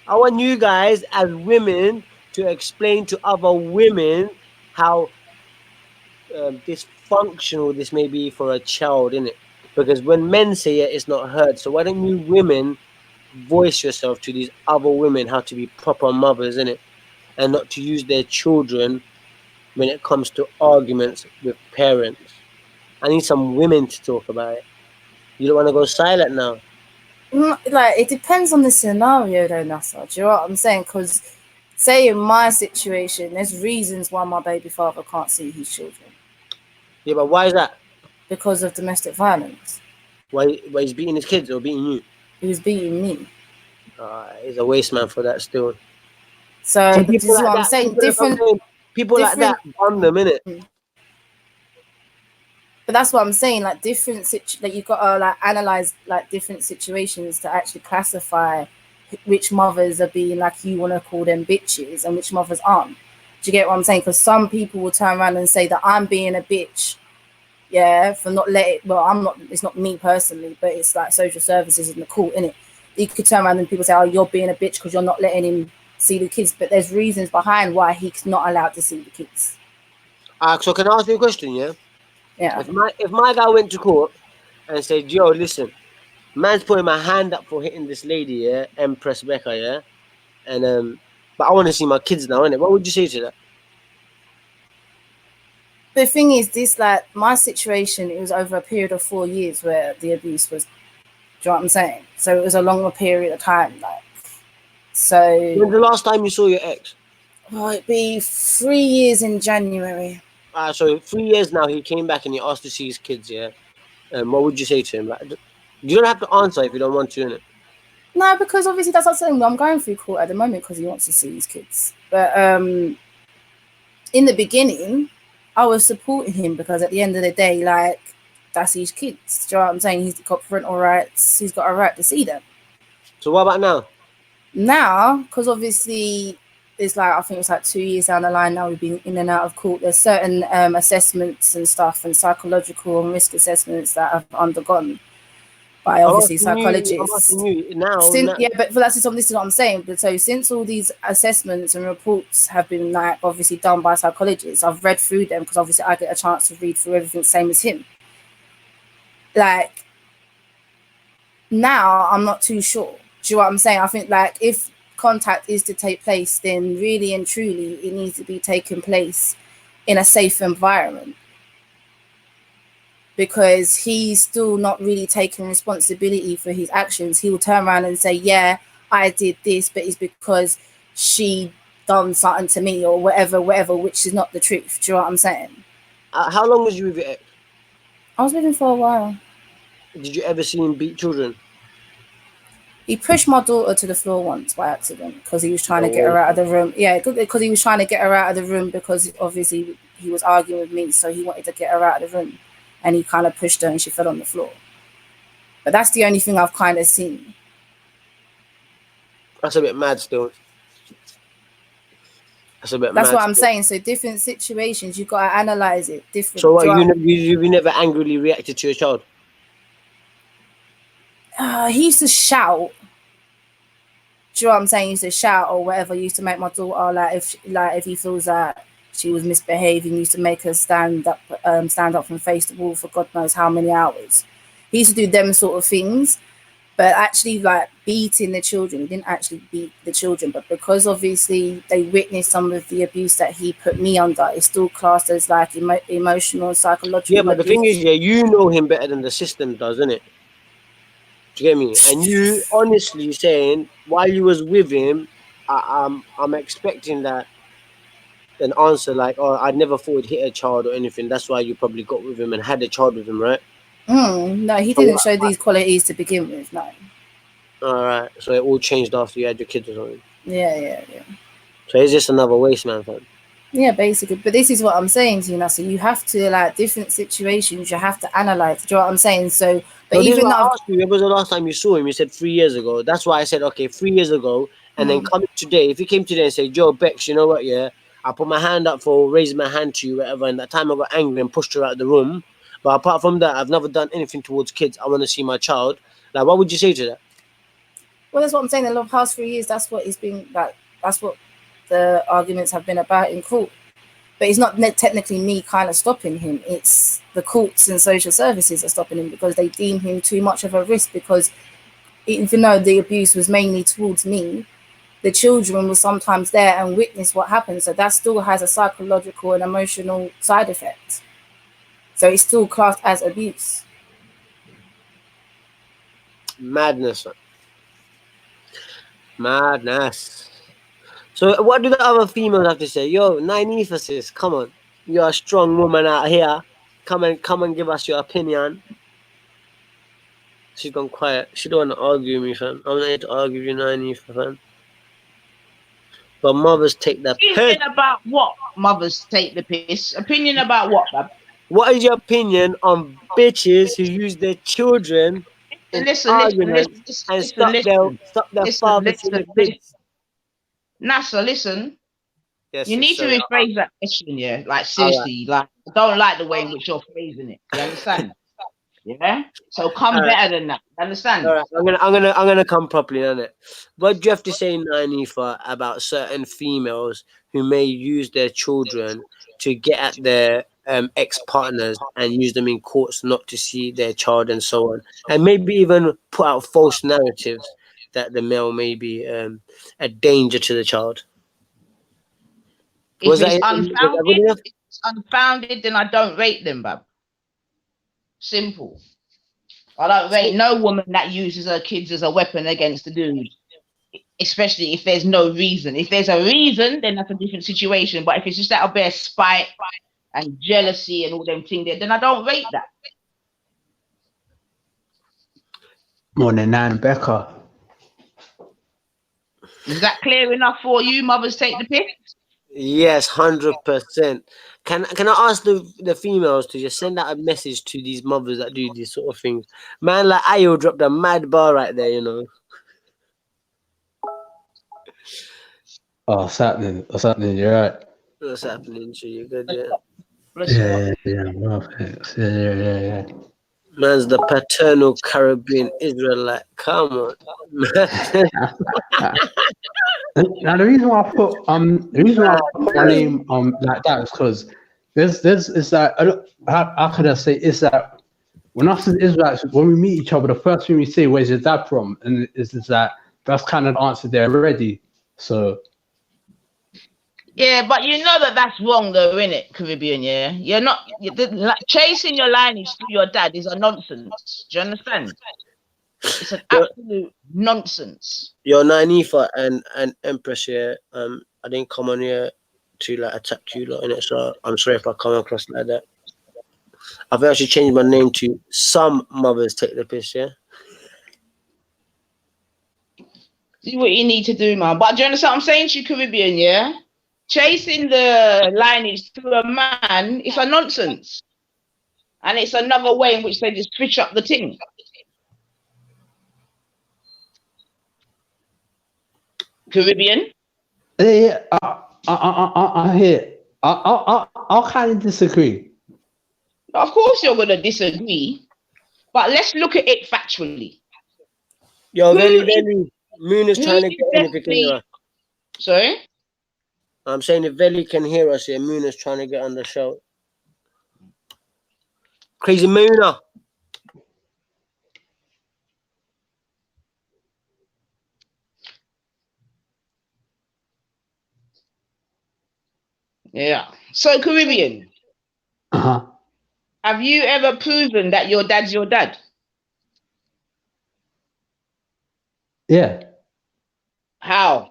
I want you guys as women to explain to other women how dysfunctional this may be for a child, innit? Because when men say it, it's not heard. So why don't you women voice yourself to these other women how to be proper mothers, innit? And not to use their children when it comes to arguments with parents. I need some women to talk about it. You don't want to go silent now. Like it depends on the scenario, though, Nasa. Do you know what I'm saying? Because say in my situation, there's reasons why my baby father can't see his children. Yeah, but why is that? Because of domestic violence. Why he's beating his kids or beating you? He was beating me. He's a waste man for that still. So See, this is what I'm saying. People like that bond them, innit? But that's what I'm saying. Like that you've got to like analyze like different situations to actually classify which mothers are being like you want to call them bitches and which mothers aren't. Do you get what I'm saying? Because some people will turn around and say that I'm being a bitch, yeah, for not letting. Well, I'm not. It's not me personally, but it's like social services in the court, innit? You could turn around and people say, "Oh, you're being a bitch because you're not letting him see the kids." But there's reasons behind why he's not allowed to see the kids. So can I ask you a question? Yeah. Yeah. If my guy went to court and said, "Yo, listen, man's putting my hand up for hitting this lady, yeah, Empress Becca, yeah, and but I want to see my kids now, innit? What would you say to that? The thing is, this like my situation, it was over a period of 4 years where the abuse was. Do you know what I'm saying? So it was a longer period of time, like. So When's the last time you saw your ex? oh, it'd be 3 years in January. So 3 years now, he came back and he asked to see his kids, yeah. What would you say to him? Like, you don't have to answer if you don't want to, innit? No, because obviously that's not something I'm going through court at the moment because he wants to see his kids. But in the beginning, I was supporting him because at the end of the day, like, that's his kids. Do you know what I'm saying? He's got parental rights. He's got a right to see them. So what about now? Now, because obviously it's like, I think it's like 2 years down the line now, we've been in and out of court. There's certain assessments and stuff and psychological and risk assessments that I've undergone by obviously psychologists. Yeah, but this is what I'm saying. But so since all these assessments and reports have been like obviously done by psychologists, I've read through them because obviously I get a chance to read through everything same as him. Like now I'm not too sure. Do you know what I'm saying? I think like if contact is to take place, then really and truly it needs to be taking place in a safe environment. Because he's still not really taking responsibility for his actions. He will turn around and say, yeah, I did this, but it's because she done something to me or whatever, which is not the truth. Do you know what I'm saying? How long was you with your ex? I was with him for a while. Did you ever see him beat children? He pushed my daughter to the floor once by accident because he was trying to get her out of the room. Yeah, because he was trying to get her out of the room because obviously he was arguing with me, so he wanted to get her out of the room. And he kind of pushed her and she fell on the floor. But that's the only thing I've kind of seen. That's a bit mad still. That's what I'm saying. So different situations, you've got to analyze it different. So what, you never angrily reacted to your child? He used to shout. Do you know what I'm saying? He used to shout or whatever. He used to make my daughter if he feels that she was misbehaving, he used to make her stand up from face to wall for God knows how many hours. He used to do them sort of things, but actually like beating the children. He didn't actually beat the children, but because obviously they witnessed some of the abuse that he put me under, it's still classed as like emotional, psychological. Yeah, but the thing is, you know him better than the system does, isn't it? Do you get me? And you honestly saying while you was with him, I'm expecting that an answer like, "Oh, I never thought he'd hit a child or anything." That's why you probably got with him and had a child with him, right? No, he didn't show these qualities to begin with. No. All right, so it all changed after you had your kids or something. Yeah. So he's just another waste man, fam. Yeah, basically. But this is what I'm saying to you, so you have to like different situations. You have to analyze. Do you know what I'm saying? So, but even though I asked you, when was the last time you saw him? You said 3 years ago. That's why I said okay, 3 years ago, and then coming today. If he came today and said, "Joe Bex, you know what? Yeah, I put my hand up for raising my hand to you, whatever." And that time I got angry and pushed her out of the room. But apart from that, I've never done anything towards kids. I want to see my child. Like, what would you say to that? Well, that's what I'm saying. In the past 3 years, that's what it's been like. That's what the arguments have been about in court. But it's not technically me kind of stopping him. It's the courts and social services are stopping him because they deem him too much of a risk. Because even though the abuse was mainly towards me, the children were sometimes there and witness what happened. So that still has a psychological and emotional side effect. So it's still classed as abuse. Madness. So what do the other females have to say? Yo, 9 emphasis, come on. You're a strong woman out here. Come and give us your opinion. She's gone quiet. She don't want to argue with me, fam. I'm not here to argue with you, 9 fam. But mothers take the piss. Opinion about what? Mothers take the piss. Opinion about what, Bab? What is your opinion on bitches who use their children in Listen, arguments and stop their fathers in the kids? NASA, listen. Yes, You yes, need to sorry. rephrase that question, yeah. Like All right. seriously, like I don't like the way in which you're phrasing it. You understand? Yeah. So come All right. better than that. Understand? All right, I'm gonna come properly on it. What do you have to say, Nanifa, about certain females who may use their children to get at their ex-partners and use them in courts not to see their child and so on, and maybe even put out false narratives that the male may be a danger to the child? If Was that good enough? if it's unfounded, then I don't rate them, bab. Simple. I don't rate no woman that uses her kids as a weapon against the dude. Especially if there's no reason. If there's a reason, then that's a different situation. But if it's just out of bare spite and jealousy and all them things there, then I don't rate that. Morning, Nan Becca. Is that clear enough for you? Mothers take the piss? Yes, 100%. Can I ask the females to just send out a message to these mothers that do these sort of things? Man, like Ayo dropped a mad bar right there, you know. Oh, what's happening? What's happening? You're right. What's happening? So you good, yeah? Yeah. Well, thanks. Yeah. Man's the paternal Caribbean Israelite. Come on, man. Now the reason why I put my name like that is because there's is that how could I say is that when us as Israelites, when we meet each other, the first thing we say, "Where's your dad from?" and is that that's kind of the answer there already. So yeah, but you know that's wrong though, innit, Caribbean, yeah? You're not chasing your lineage through your dad is a nonsense. Do you understand? It's an absolute nonsense. Yo, Nanifa and Empress here. I didn't come on here to like attack you lot in it, so I'm sorry if I come across like that. I've actually changed my name to Some Mothers Take the Piss, yeah? See what you need to do, man. But do you understand what I'm saying to you, Caribbean, yeah? Chasing the lineage through a man is a nonsense. And it's another way in which they just switch up the thing. Caribbean? yeah, I hear. I'll kind of disagree. Of course you're going to disagree. But let's look at it factually. Yo, Veli, Moon is trying to get in if you can hear us. Sorry? I'm saying if Veli can hear us here, Moon is trying to get on the show. Crazy Moona. Yeah. So, Caribbean. Uh-huh. Have you ever proven that your dad's your dad? Yeah. How?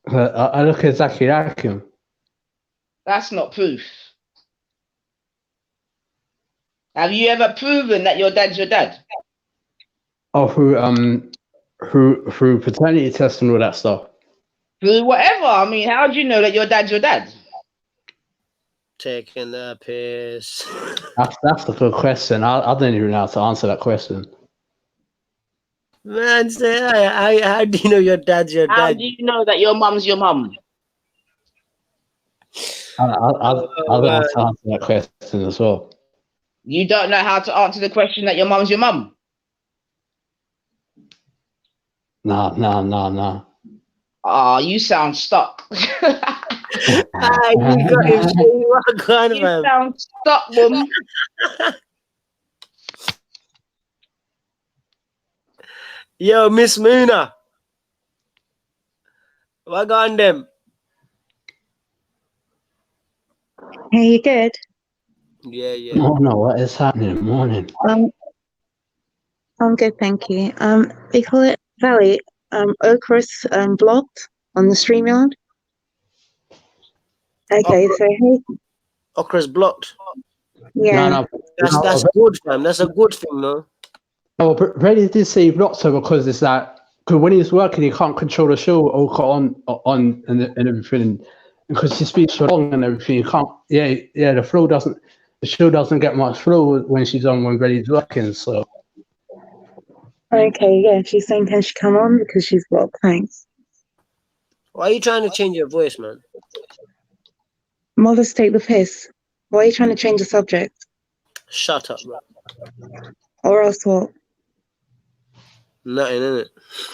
I look exactly like him. That's not proof. Have you ever proven that your dad's your dad? Oh, through paternity tests and all that stuff. Through whatever. I mean, how do you know that your dad's your dad? Taking the piss. That's a good question. I don't even know how to answer that question. Man, say, how do you know your dad's your dad? How do you know that your mum's your mum? I don't know how to answer that question as well. You don't know how to answer the question that your mum's your mum? No. Oh, you sound stuck. You got him saying what kind of You sound stuck, boom. Yo, Miss Moona. What on them? Hey, you good? Yeah. Oh no, what is happening? Morning. I'm good, thank you. They call it Valley. Okra's blocked on the StreamYard. Okay, so hey. Okra's blocked. Yeah. No. That's good, fam. That's a good thing, no? Oh, but Reddy did say he blocked her because it's like, because when he's working, he can't control the show Okra on and everything. because she speaks so long and everything. You can't. Yeah. The show doesn't get much flow when she's on when Ready's working. So Okay, yeah, she's saying can she come on because she's blocked. Thanks. Why are you trying to change your voice, man? Mothers take the piss. Why are you trying to change the subject? Shut up, bro. Or else what? Nothing, innit?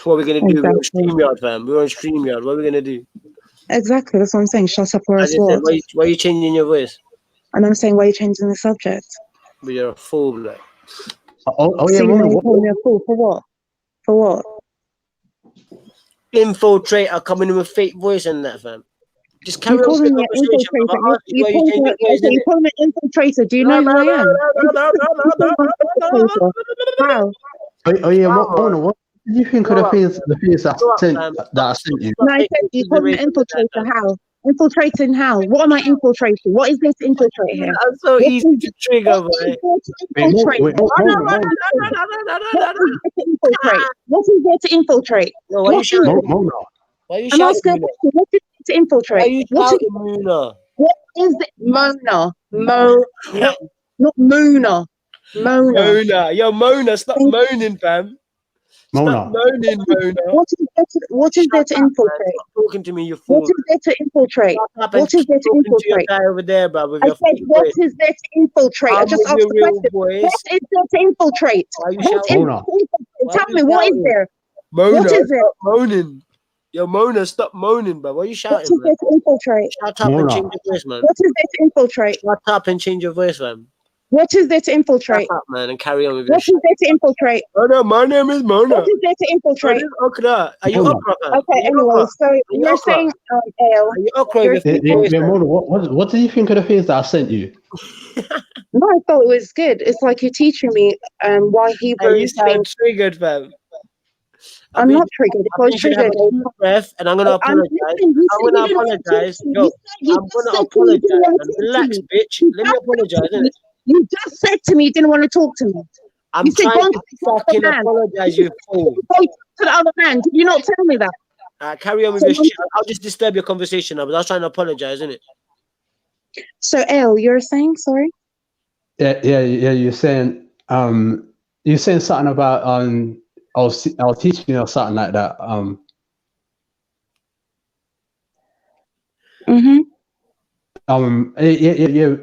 What are we gonna do? We're on Exactly. StreamYard, fam. We're on StreamYard. What are we gonna do? Exactly, that's what I'm saying. Shut up or I else just said, what? why are you changing your voice? And I'm saying, why are you changing the subject? But you're a fool, like. yeah, See, now Mona, you're calling me a fool. For what? For what? Infiltrator coming in with fake voice and that, fam. Just carry You're on with calling the me an conversation, bro. infiltrator. I asked you why you change your voice, You're calling me an infiltrator. Do you know who I am? Infiltrator. How? yeah, Mona, what did you think of the things that I sent you? No, I said you called me an infiltrator. How? Infiltrating how? What am I infiltrating? What is there to infiltrate here? That's so easy to trigger, What is boy. there to infiltrate? What is there to infiltrate? No, why you shouting? Mona. Why you I'm shouting, asking a Mona? question. What is there to infiltrate? Why you shouting, Mona? What is it? Mona. Not Mona. Mona. Mona. Yo, Mona, stop moaning, fam. Stop Mona. moaning, Mona. What is there to infiltrate? Stop talking to me, you fool. What is there to infiltrate? Stop What is there to talking to your infiltrate? guy over there, bro, with I your said, fake what voice. is there to infiltrate? I I'm just with asked your the real question. voice. What is there to infiltrate? Why you What is shouting? there to infiltrate? Why Tell you me, what is shouting? there? Mona, What is there? stop moaning. Yo, Mona, stop moaning, bro. Why you What shouting, is man? there to infiltrate? Shut up and Mona. change your voice, man. What is there to infiltrate? Shut up and change your voice, man. What is there to Shut infiltrate? up, man, and carry on with your What shit. is there to infiltrate? Oh no, my name is Mona. What is there to infiltrate? Okra. Are you Mona. Okra, fam? Okay, anyway, so you're saying, Ale, Are you Okra you're with your saying, fake voice, Yeah, fam? Mona, what did you think of the things that I sent you? no, I thought it was good. It's like you're teaching me why Hebrew Hey, you is being. sound triggered, fam. I I'm think not triggered. If I I was think you should have triggered, a deep breath, and I'm gonna apologize. listen, you I'm said gonna you didn't want to talk apologize. to me. Yo, You I'm just gonna said to me you didn't apologize. want to And talk to relax, me. bitch. You Let me just said apologize, to innit? me. You just said to me you didn't want to talk to me. I'm You said trying go and to talk to the fucking other man. apologize, you fool. Go talk to the other man. Did you not tell me that? Carry on with So, your shit. I'll just disturb your conversation now, but I was trying to apologize, innit? so Elle, you're saying sorry? Yeah. You're saying something about I was teaching you or something like that. Mm-hmm.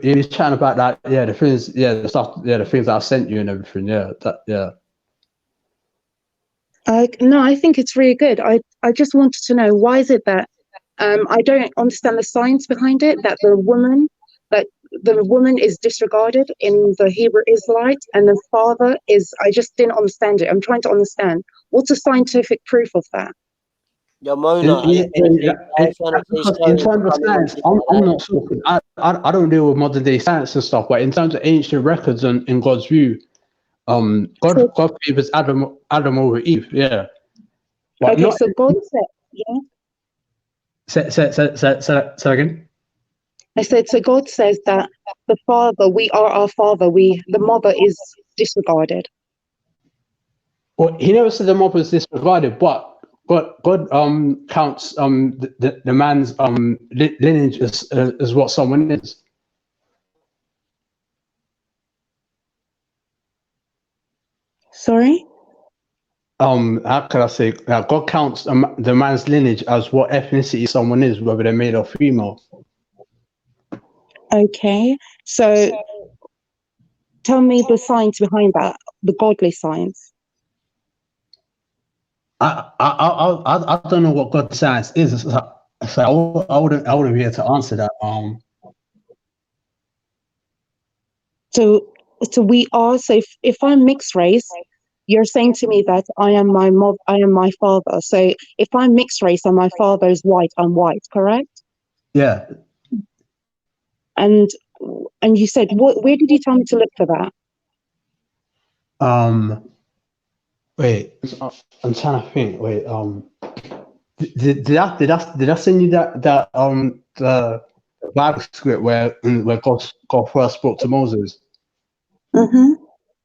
You're chatting about that. Yeah, the things. Yeah, the stuff. Yeah, the things that I sent you and everything. Yeah, yeah. No, I think it's really good. I just wanted to know why is it that I don't understand the science behind it, that the woman is disregarded in the Hebrew Israelites and the father is, I just didn't understand it. I'm trying to understand. What's the scientific proof of that? Yo, Mona, In terms of science, I'm not sure. I don't deal with modern day science and stuff, but in terms of ancient records and in God's view, God favors Adam over Eve, yeah. But okay, so God said, yeah. Say again. I said, so God says that the father, we are our father, the mother is disregarded. Well, he never said the mother is disregarded, but God counts the man's lineage as what someone is. Sorry? How can I say? God counts the man's lineage as what ethnicity someone is, whether they're male or female. Okay, so tell me the science behind that, the godly science. I don't know what God science is, so I wouldn't be able to answer that. So we are. So if I'm mixed race, you're saying to me that I am my mother, I am my father. So if I'm mixed race and my father is white, I'm white, correct? Yeah. And you said, where did you tell me to look for that? Wait, I'm trying to think. Wait, did I send you that the Bible script where God first spoke to Moses? Mm-hmm.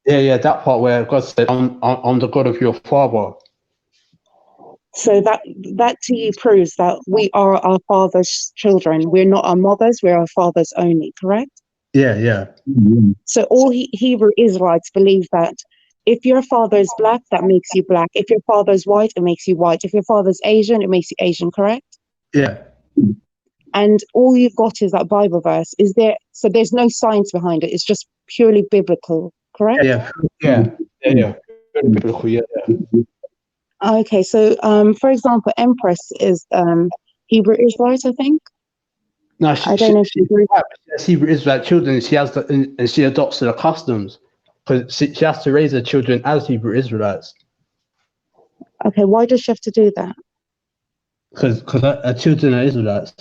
Yeah, that part where God said, "I'm the God of your father." So that to you proves that we are our father's children. We're not our mothers, we're our fathers only, correct? Yeah. So all Hebrew Israelites believe that if your father is black, that makes you black. If your father is white, it makes you white. If your father is Asian, it makes you Asian, correct? Yeah. And all you've got is that Bible verse. So there's no science behind it. It's just purely biblical, correct? Yeah. Very biblical, yeah. Okay, so for example, Empress is Hebrew Israelite, I think. No, I don't know if you agree. she has Hebrew Israelite children. And she adopts the customs because she has to raise her children as Hebrew Israelites. Okay, why does she have to do that? Because her children are Israelites.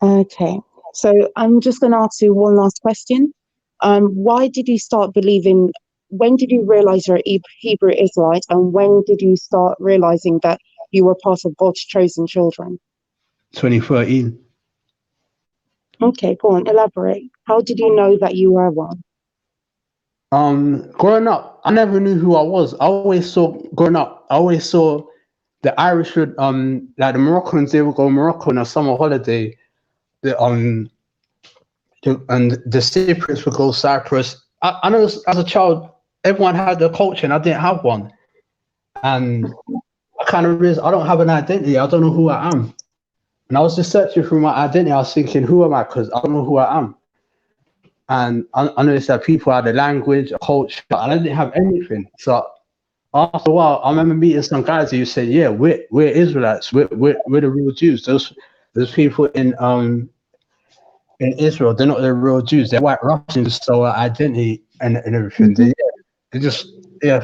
Okay, so I'm just going to ask you one last question. Why did you start believing? When did you realize you're a Hebrew Israelite, and when did you start realizing that you were part of God's chosen children? 2013. Okay, go on, elaborate. How did you know that you were one? Growing up, I never knew who I was. I always saw the Irish would like the Moroccans, they would go to Morocco on a summer holiday. And the Cypriots would go Cyprus. I know as a child, everyone had their culture and I didn't have one. And I kind of realized I don't have an identity. I don't know who I am. And I was just searching for my identity. I was thinking, who am I? Because I don't know who I am. And I noticed that people had a language, a culture, and I didn't have anything. So after a while, I remember meeting some guys who said, "Yeah, we're Israelites. We're the real Jews. Those people in Israel, they're not the real Jews. They're white Russians. So our identity and everything. They just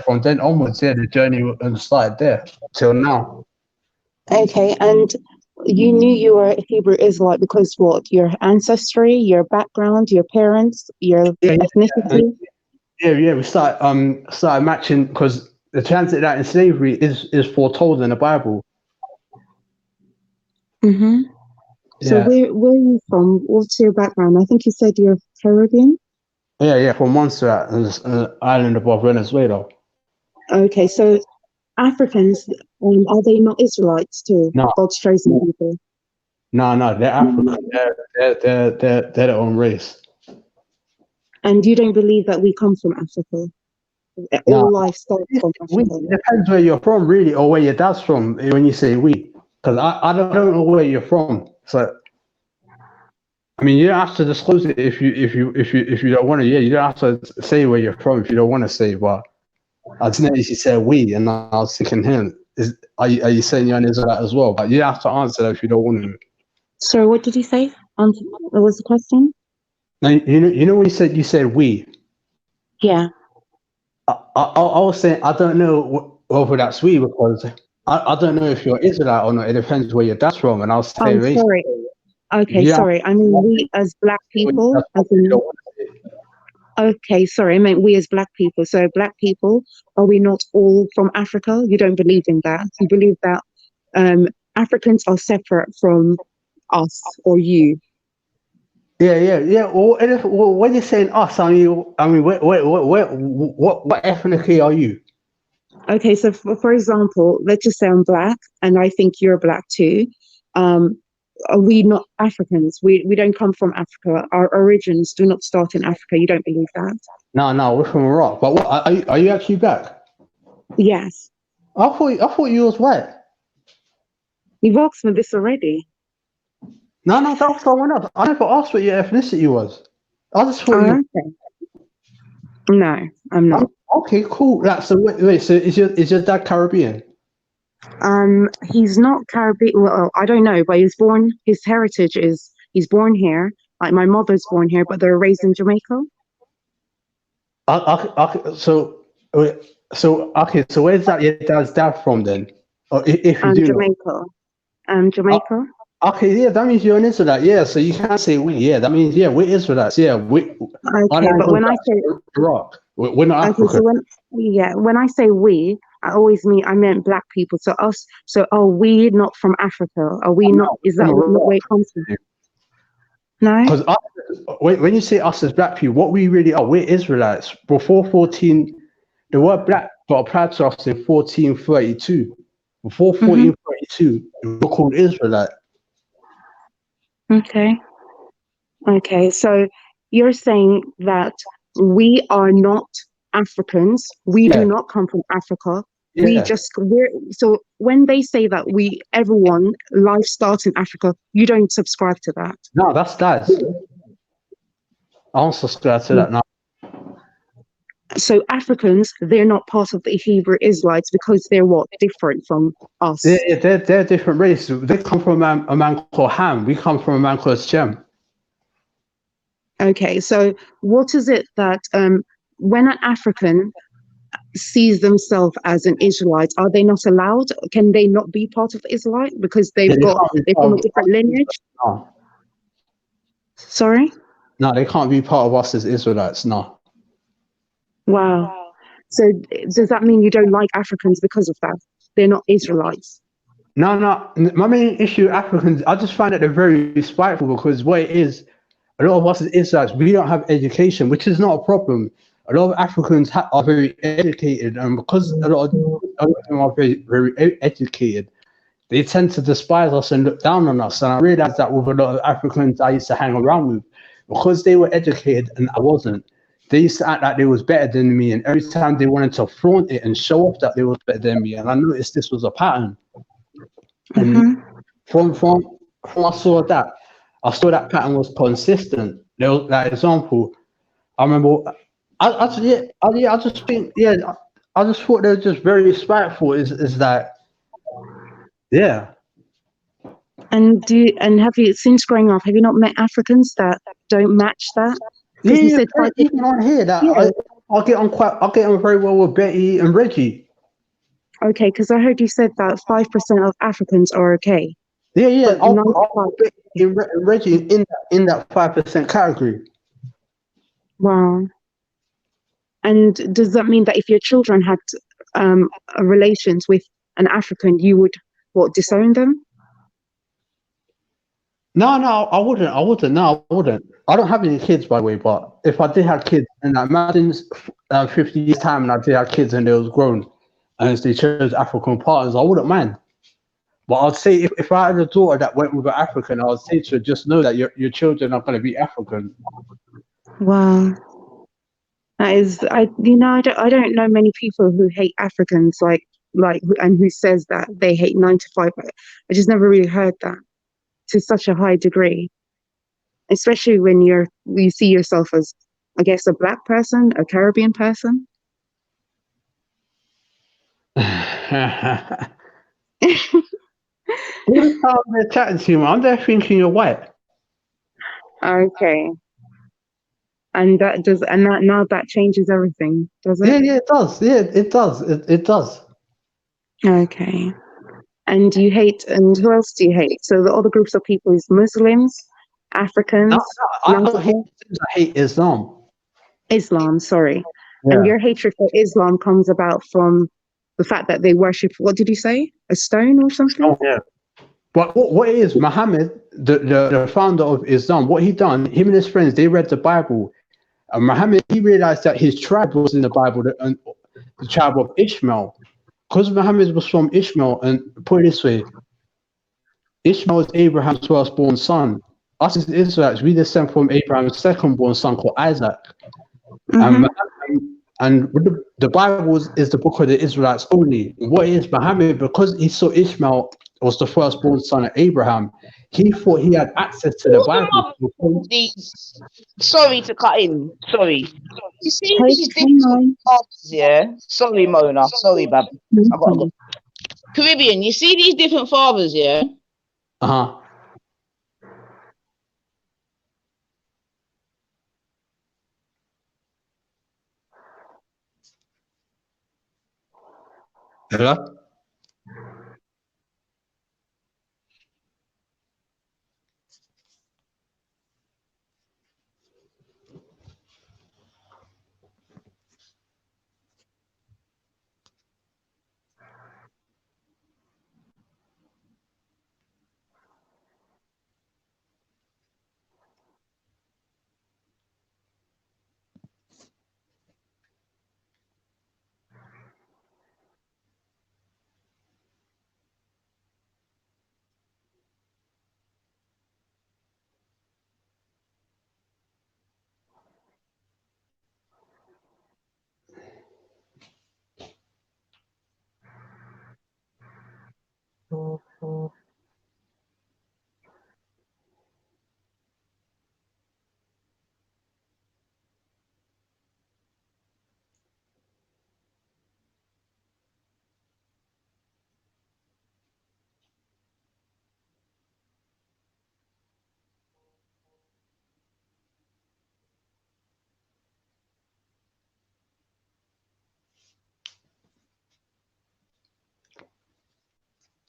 from then onwards, the journey started there till now. Okay, and you knew you were a Hebrew Israelite because what? Your ancestry, your background, your parents, your ethnicity? We started matching because the transit out in slavery is foretold in the Bible. Mm-hmm. So where are you from? What's your background? I think you said you're Caribbean? Yeah, from Montserrat, an island above Venezuela. Okay, so Africans, are they not Israelites too? No. God's chosen people? No, they're African. They're their own race. And you don't believe that we come from Africa? All life starts from Africa? It depends where you're from, really, or where your dad's from when you say we. Because I don't know where you're from. So I mean, you don't have to disclose it if you don't want to. Yeah, you don't have to say where you're from if you don't want to say. But I just noticed you said we, and I was thinking, are you saying you're an Israelite as well? But you have to answer that if you don't want to. So what did you say? What was the question? Now, you know when you said we. Yeah. I was saying I don't know whether that's we because I don't know if you're Israelite or not. It depends where your dad's from, and I was saying race. Sorry. Okay, sorry. I mean, we as black people, okay, sorry, I meant we as black people. So black people, are we not all from Africa? You don't believe in that. You believe that Africans are separate from us or you. Yeah. Well, when you're saying us, I mean, what ethnicity are you? Okay, so for example, let's just say I'm black, and I think you're black too. Are we not Africans? We don't come from Africa. Our origins do not start in Africa. You don't believe that? No, we're from Iraq. But what, are you actually black? Yes. I thought you was white. You've asked me this already. No, that was someone else. I never asked what your ethnicity was. I just thought you. Okay. No, I'm not. Okay, cool. So wait. So is your dad Caribbean? He's not Caribbean. Well, I don't know, but he's born. His heritage is he's born here. Like my mother's born here, but they're raised in Jamaica. So where's that your dad's dad from then? Or if you do Jamaica. Jamaica. Okay, yeah, that means you're an Israelite. Yeah, so you can't say we. Yeah, that means we're Israelites. Yeah, Okay, but when I say Iraq, we're not African. So when I say we, I meant black people. So us. So are we not from Africa? Are we not? Is that not where it comes from? No. Because when you say us as black people, what we really are, we're Israelites. Before 14, the word black got applied to us in 1432. Before Mhm. 1432, we were called Israelite. Okay. Okay. So you're saying that we are not Africans. We do Yeah, not come from Africa. We yeah. just we're so when they say that everyone life starts in Africa, you don't subscribe to that. No, that's lies. I don't subscribe to that now. So Africans, they're not part of the Hebrew Israelites because they're what different from us. They're different races. They come from a man called Ham. We come from a man called Shem. Okay, so what is it that when an African sees themselves as an Israelite, are they not allowed? Can they not be part of the Israelite because Yeah, they're from a different lineage? no. Sorry? No, they can't be part of us as Israelites. No. Wow. So does that mean you don't like Africans because of that? They're not Israelites. No, no. My main issue with Africans, I just find that they're very spiteful because what it is, a lot of us as Israelites, we don't have education, which is not a problem. A lot of Africans are very educated, and because a lot of them are very educated, they tend to despise us and look down on us. And I realized that with a lot of Africans I used to hang around with, because they were educated and I wasn't, they used to act like they was better than me. And every time they wanted to flaunt it and show off that they was better than me. And I noticed this was a pattern. And Mm-hmm. from I saw that pattern was consistent. There was that example. I remember, I just think, I just thought they were just very spiteful. Is that, yeah. And have you since growing up, have you not met Africans that don't match that? Because you Yeah, said 5%. even on here that Yeah. I get on very well with Betty and Reggie. Okay, because I heard you said that 5% of Africans are okay, Yeah, but I'll 95. put Betty and Reggie in that 5% category. Wow. And does that mean that if your children had relations with an African, you would disown them? No, I wouldn't. No, I wouldn't. I don't have any kids, by the way. But if I did have kids, and imagine 50 years time, and I did have kids, and they was grown, and they chose African partners, I wouldn't mind. But I'd say if I had a daughter that went with an African, I would say to her, just know that your children are going to be African. Wow. That is, I don't know many people who hate Africans and who says that they hate 9 to 5. I just never really heard that to such a high degree, especially when you see yourself as, I guess, a black person, a Caribbean person. All the time they're chatting to you, I'm there thinking you're white. Okay. And now that changes everything, does it? Yeah, it does. Yeah, it does. It does. Okay. And who else do you hate? So the other groups of people is Muslims, Africans, I don't hate Muslims, I hate Islam. Islam, sorry. And Yeah. your hatred for Islam comes about from the fact that they worship, what did you say? A stone or something? Oh, yeah. But what it is, Muhammad, the founder of Islam, what he done, him and his friends, they read the Bible. And Muhammad, he realized that his tribe was in the Bible, the tribe of Ishmael. Because Muhammad was from Ishmael, and put it this way, Ishmael is Abraham's firstborn son. Us as Israelites, we descend from Abraham's second-born son called Isaac. Mm-hmm. And the Bible is the book of the Israelites only. What is Muhammad, because he saw Ishmael was the firstborn son of Abraham, he thought he had access to the Bible. Sorry to cut in. Sorry. You see these Take different time. fathers, yeah? Sorry, Mona. Sorry, Bab. I got to go. Mhm. Caribbean, you see these different fathers, yeah? Uh-huh. Hello?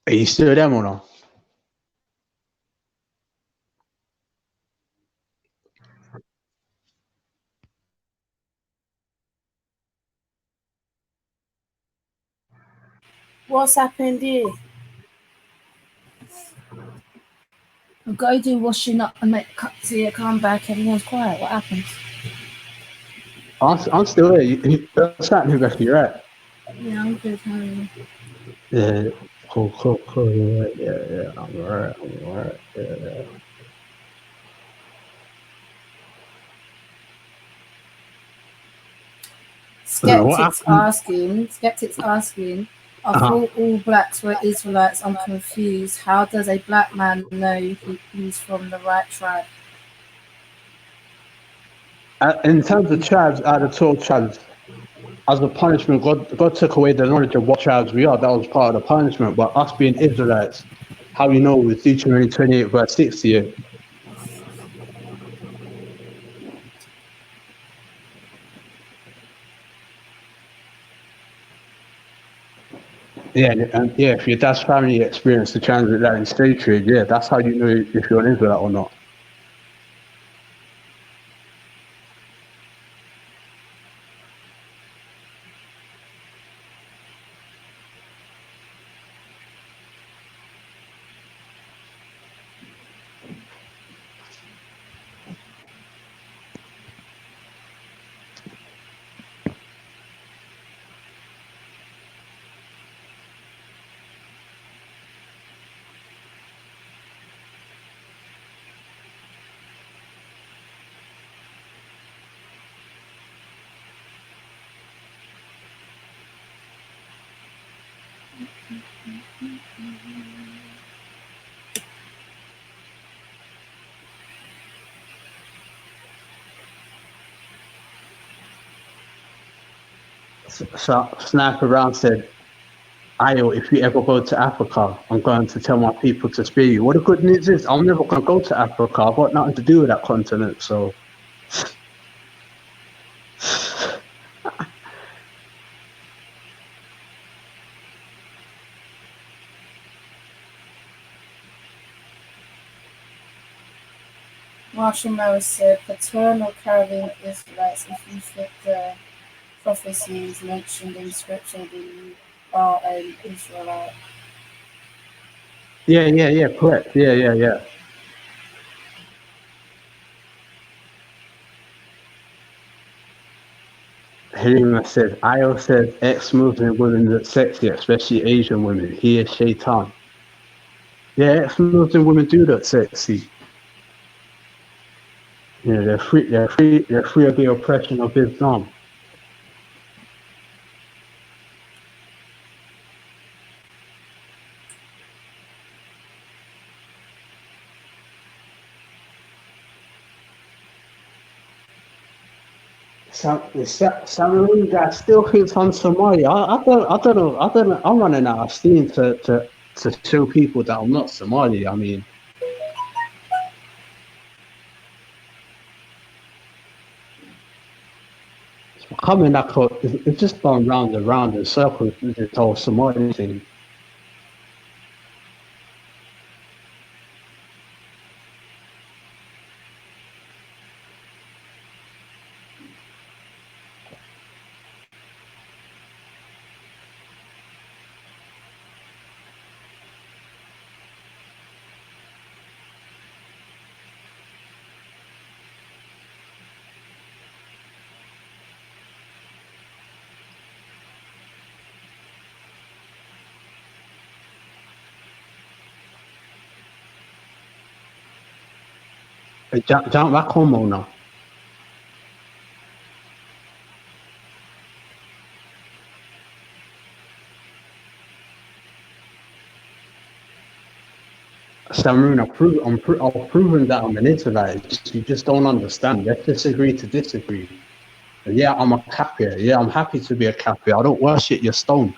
Are you still there or not? What's happened here? I've got to do washing up and make see it come back. Everyone's quiet. What happened? I'm still here. What's happening back here, right? Yeah, I'm good. How are you? Yeah, cool. Yeah, I'm alright. Yeah. What Skeptics happened? asking. I Uh-huh. thought all blacks were Israelites. I'm confused. How does a black man know he's from the right tribe? In terms of tribes, out of 12 tribes, as a punishment, God took away the knowledge of what tribes we are. That was part of the punishment. But us being Israelites, how we know with Deuteronomy 28, verse 60. Yeah, if your dad's family experienced the transatlantic slave trade, yeah, that's how you know if you're an Israelite or not. So Sniper Round said, Ayo, if you ever go to Africa, I'm going to tell my people to spare you. What the good news is, I'm never going to go to Africa. I've got nothing to do with that continent, so... Marshall Morris said, paternal carrying Israelites, if you fit the prophecies mentioned in scripture, then you are an Israelite. Yeah, correct. Yeah. Halima says, Ayo says ex-Muslim women look sexy, especially Asian women. He is Shaitan. Yeah, ex-Muslim women do look sexy. Yeah, they're free of the oppression of Islam. Some guy still thinks I'm Somali. I don't know. I'm running out of steam to show people that I'm not Somali. I mean, it's becoming like it's just gone round and round in circles with this whole Somali thing. Jump back home now. Samrun, I've proven that I'm an Israelite. You just don't understand. Let's disagree to disagree. Yeah, I'm a Kafir. Yeah, I'm happy to be a Kafir. I don't worship your stone.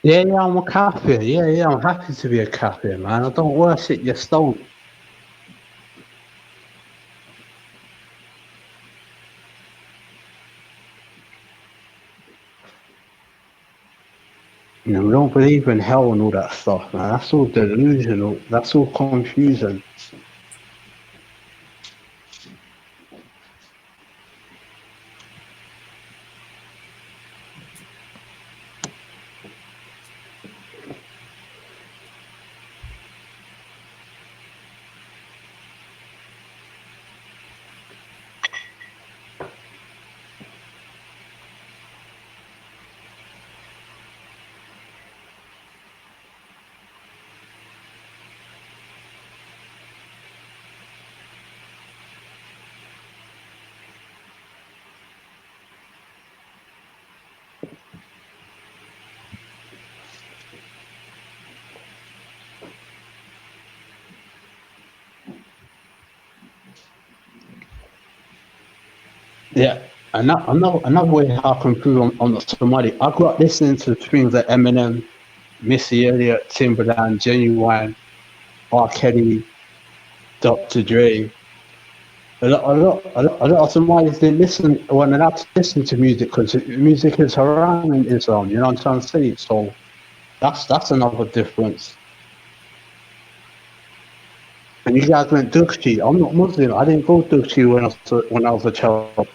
Yeah, yeah, I'm a kafir. Yeah, yeah, I'm happy to be a kafir, man. I don't worship your stone. You know, we don't believe in hell and all that stuff, man. That's all delusional. That's all confusion. Yeah, another way how I can prove I'm not somebody. I grew up listening to things like Eminem, Missy Elliott, Timberland, Genuine, R. Kelly, Dr. Dre. A lot of Somalis didn't listen, weren't allowed to listen to music because music is haram in Islam. You know what I'm trying to say? So that's another difference. And you guys went Dukshi. I'm not Muslim. I didn't go Dukshi when I was a child.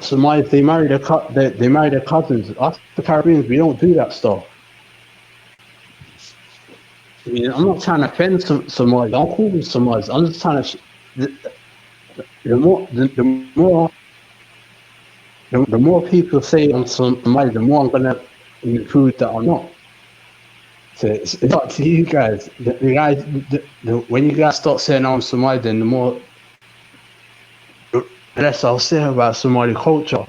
Somalis they marry their cousins. Us the Caribbeans we don't do that stuff. I mean, I'm not trying to offend Somalis. I'm cool with Somalis. I'm just trying to. The more people say I'm Somali, the more I'm gonna prove that I'm not. So it's up to you guys. The guys, when you guys start saying I'm Somali, then the less I'll say about Somali culture.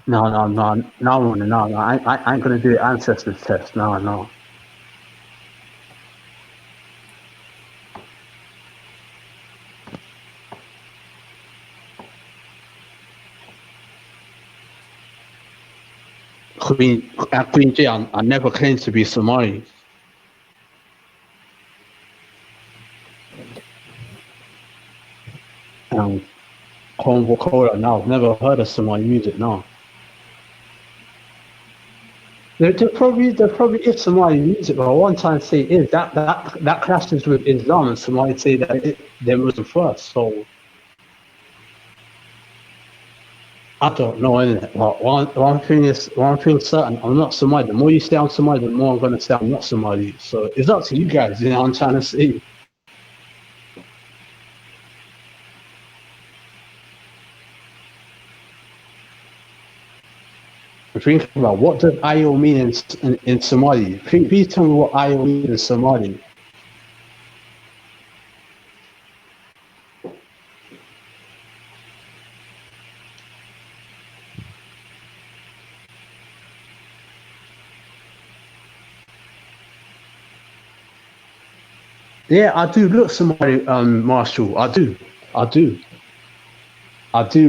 No, I ain't gonna do the ancestors test. No. Queen J, I never claimed to be Somali. Convo Cola, no, I've never heard of Somali music, no. There probably is Somali music, but what I'm trying to say is that clashes with Islam, and Somali say that they Muslim first. So I don't know anything. But one thing certain, I'm not Somali. The more you say I'm Somali, the more I'm gonna say I'm not Somali. So it's up to you guys. You know what I'm trying to say. Think about what does Ayo mean in Somali. Please tell me what Ayo means in Somali. Yeah, I do look Somali, Marshall. I do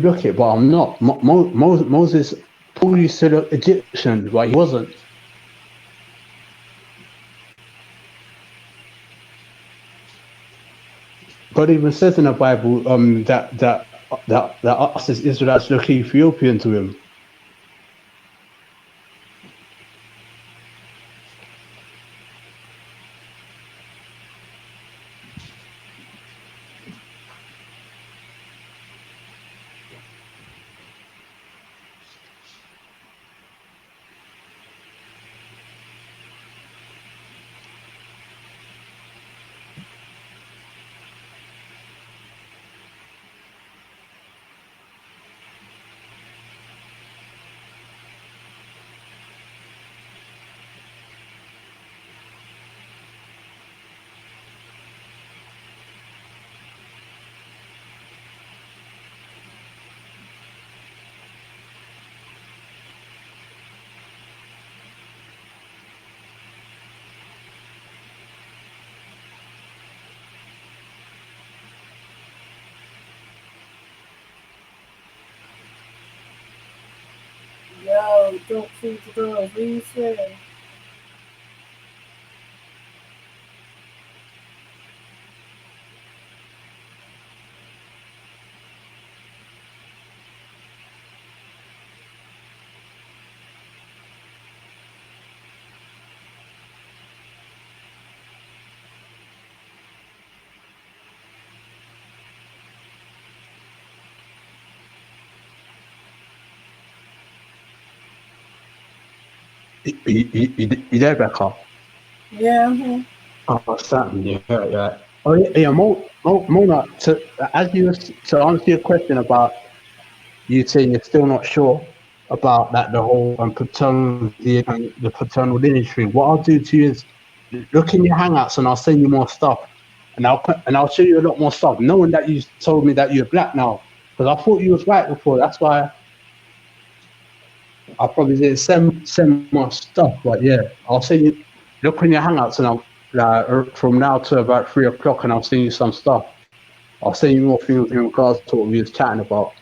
look it, but I'm not. Moses Paul used to look Egyptian, but he wasn't. God even says in the Bible that that us as Israelites look Ethiopian to him. Yo, don't feed the dog. What are you saying? You there, Becca? Yeah, I'm here. Oh, Sam, yeah. Oh, yeah, Mona, to answer your question about you saying you're still not sure about that the whole paternity and the paternal lineage thing. What I'll do to you is look in your hangouts and I'll send you more stuff, and I'll show you a lot more stuff. Knowing that you told me that you're black now, because I thought you was white before. That's why I probably didn't send more stuff. But yeah, I'll send you. Look in your hangouts and I'll from now to about 3 o'clock, and I'll send you some stuff. I'll send you more things in regards to what we was chatting about.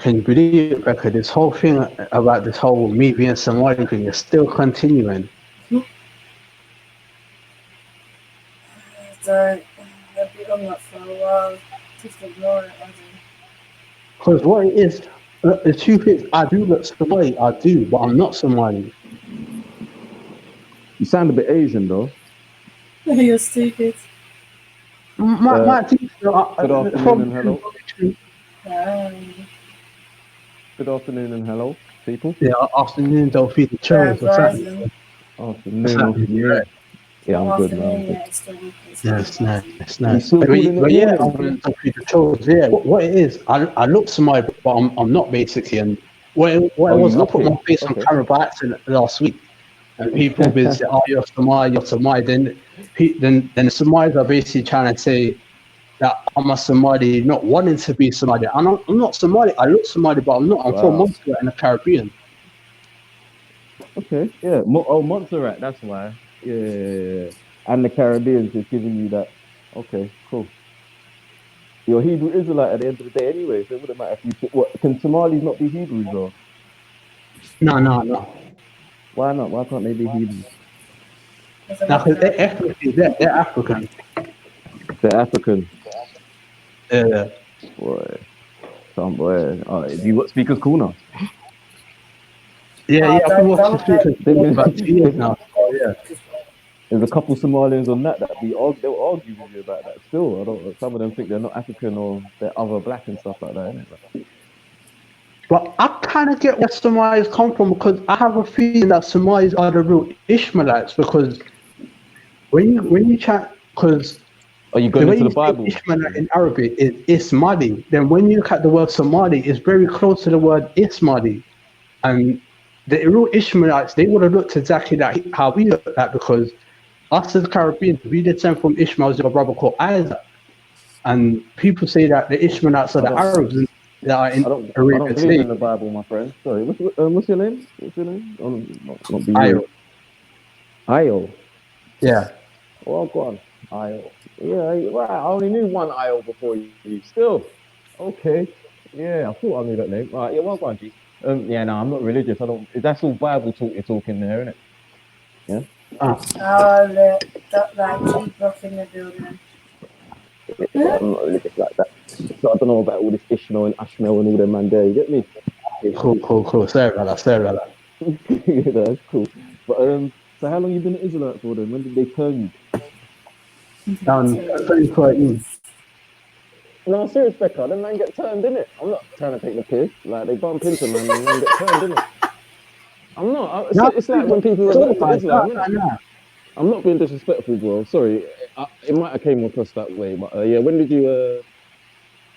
Can you believe it, Becca? This whole thing about this whole me being Somali thing is still continuing. Don't. I've been on that for a while. Just ignore it, Andy. Because what it is, the truth is, I do look Somali, I do, but I'm not Somali. You sound a bit Asian though. You're stupid. My teeth Good afternoon and hello. Um, Good afternoon and hello, people. Yeah, afternoon, don't feed the children. What's happening? Afternoon off me. Yeah, I'm good, man. I'm good. Yes, nice. You still But calling it yeah, morning? don't feed the children. Yeah, what it is, I look Somali, but I'm not basically. And what it Oh, you was, I look put it? my face on Okay. camera by accident last week. And people will be saying, "Oh, you're Somali, you're Somali." Then the Somalis are basically trying to say that I'm a Somali, not wanting to be Somali. I'm not Somali. I look Somali, but I'm not. I'm from Wow. Montserrat in the Caribbean. Okay. Yeah. Montserrat. That's why. Yeah. And the Caribbean's just giving you that. Okay. Cool. You're Hebrew Israelite at the end of the day, anyway. So it wouldn't matter if you. What can Somalis not be Hebrews though? No. Why not? Why can't they be Hebrews? Now, because they're African. They're African. Yeah. Boy. Some boy. Do you got speakers cool now? Yeah, I've been watching speakers for about 2 years now. Oh, yeah. There's a couple Somalians on that they'll argue with you about that. Still, I don't. Some of them think they're not African or they're other black and stuff like that. Innit? But I kind of get where Somalis come from, because I have a feeling that Somalis are the real Ishmaelites, because when you chat, because Are you the going way into the you say Bible? Ishmaelite in Arabic is Ismaili, then when you look at the word Somali, it's very close to the word Ismaili. And the real Ishmaelites, they would have looked exactly like how we look at, because us as Caribbeans, we descend from Ishmael's a brother called Isaac. And people say that the Ishmaelites are I the don't. Arabs that are in I don't Arabia believe today. in the Bible, my friend. Sorry. What's your name? What's your name? Not be Ayo. rude. Io. Yeah. Well, go on. Io. Yeah, right. I only knew one IO before you. Still, okay. Yeah, I thought I knew that name. Right. Yeah, well done, G. Yeah, no, I'm not religious. I don't. That's all Bible talk you're talking there, isn't it? Yeah. Oh, look, that G block in the building. Yeah, I'm not religious like that. So I don't know about all this Ishmael and Ashmael and all them man there. You get me? Cool. Sorry about that. Yeah, that's cool. But so how long you been an Israelite for then? When did they turn you? 2013. No, serious, Becca. Them man get turned, innit? I'm not trying to take the piss. Like they bump into man and man get turned, innit? I'm not. No, It's like when people no, revert to Islam, innit? no. I'm not being disrespectful, bro. Sorry. It might have came across that way, but yeah. When did you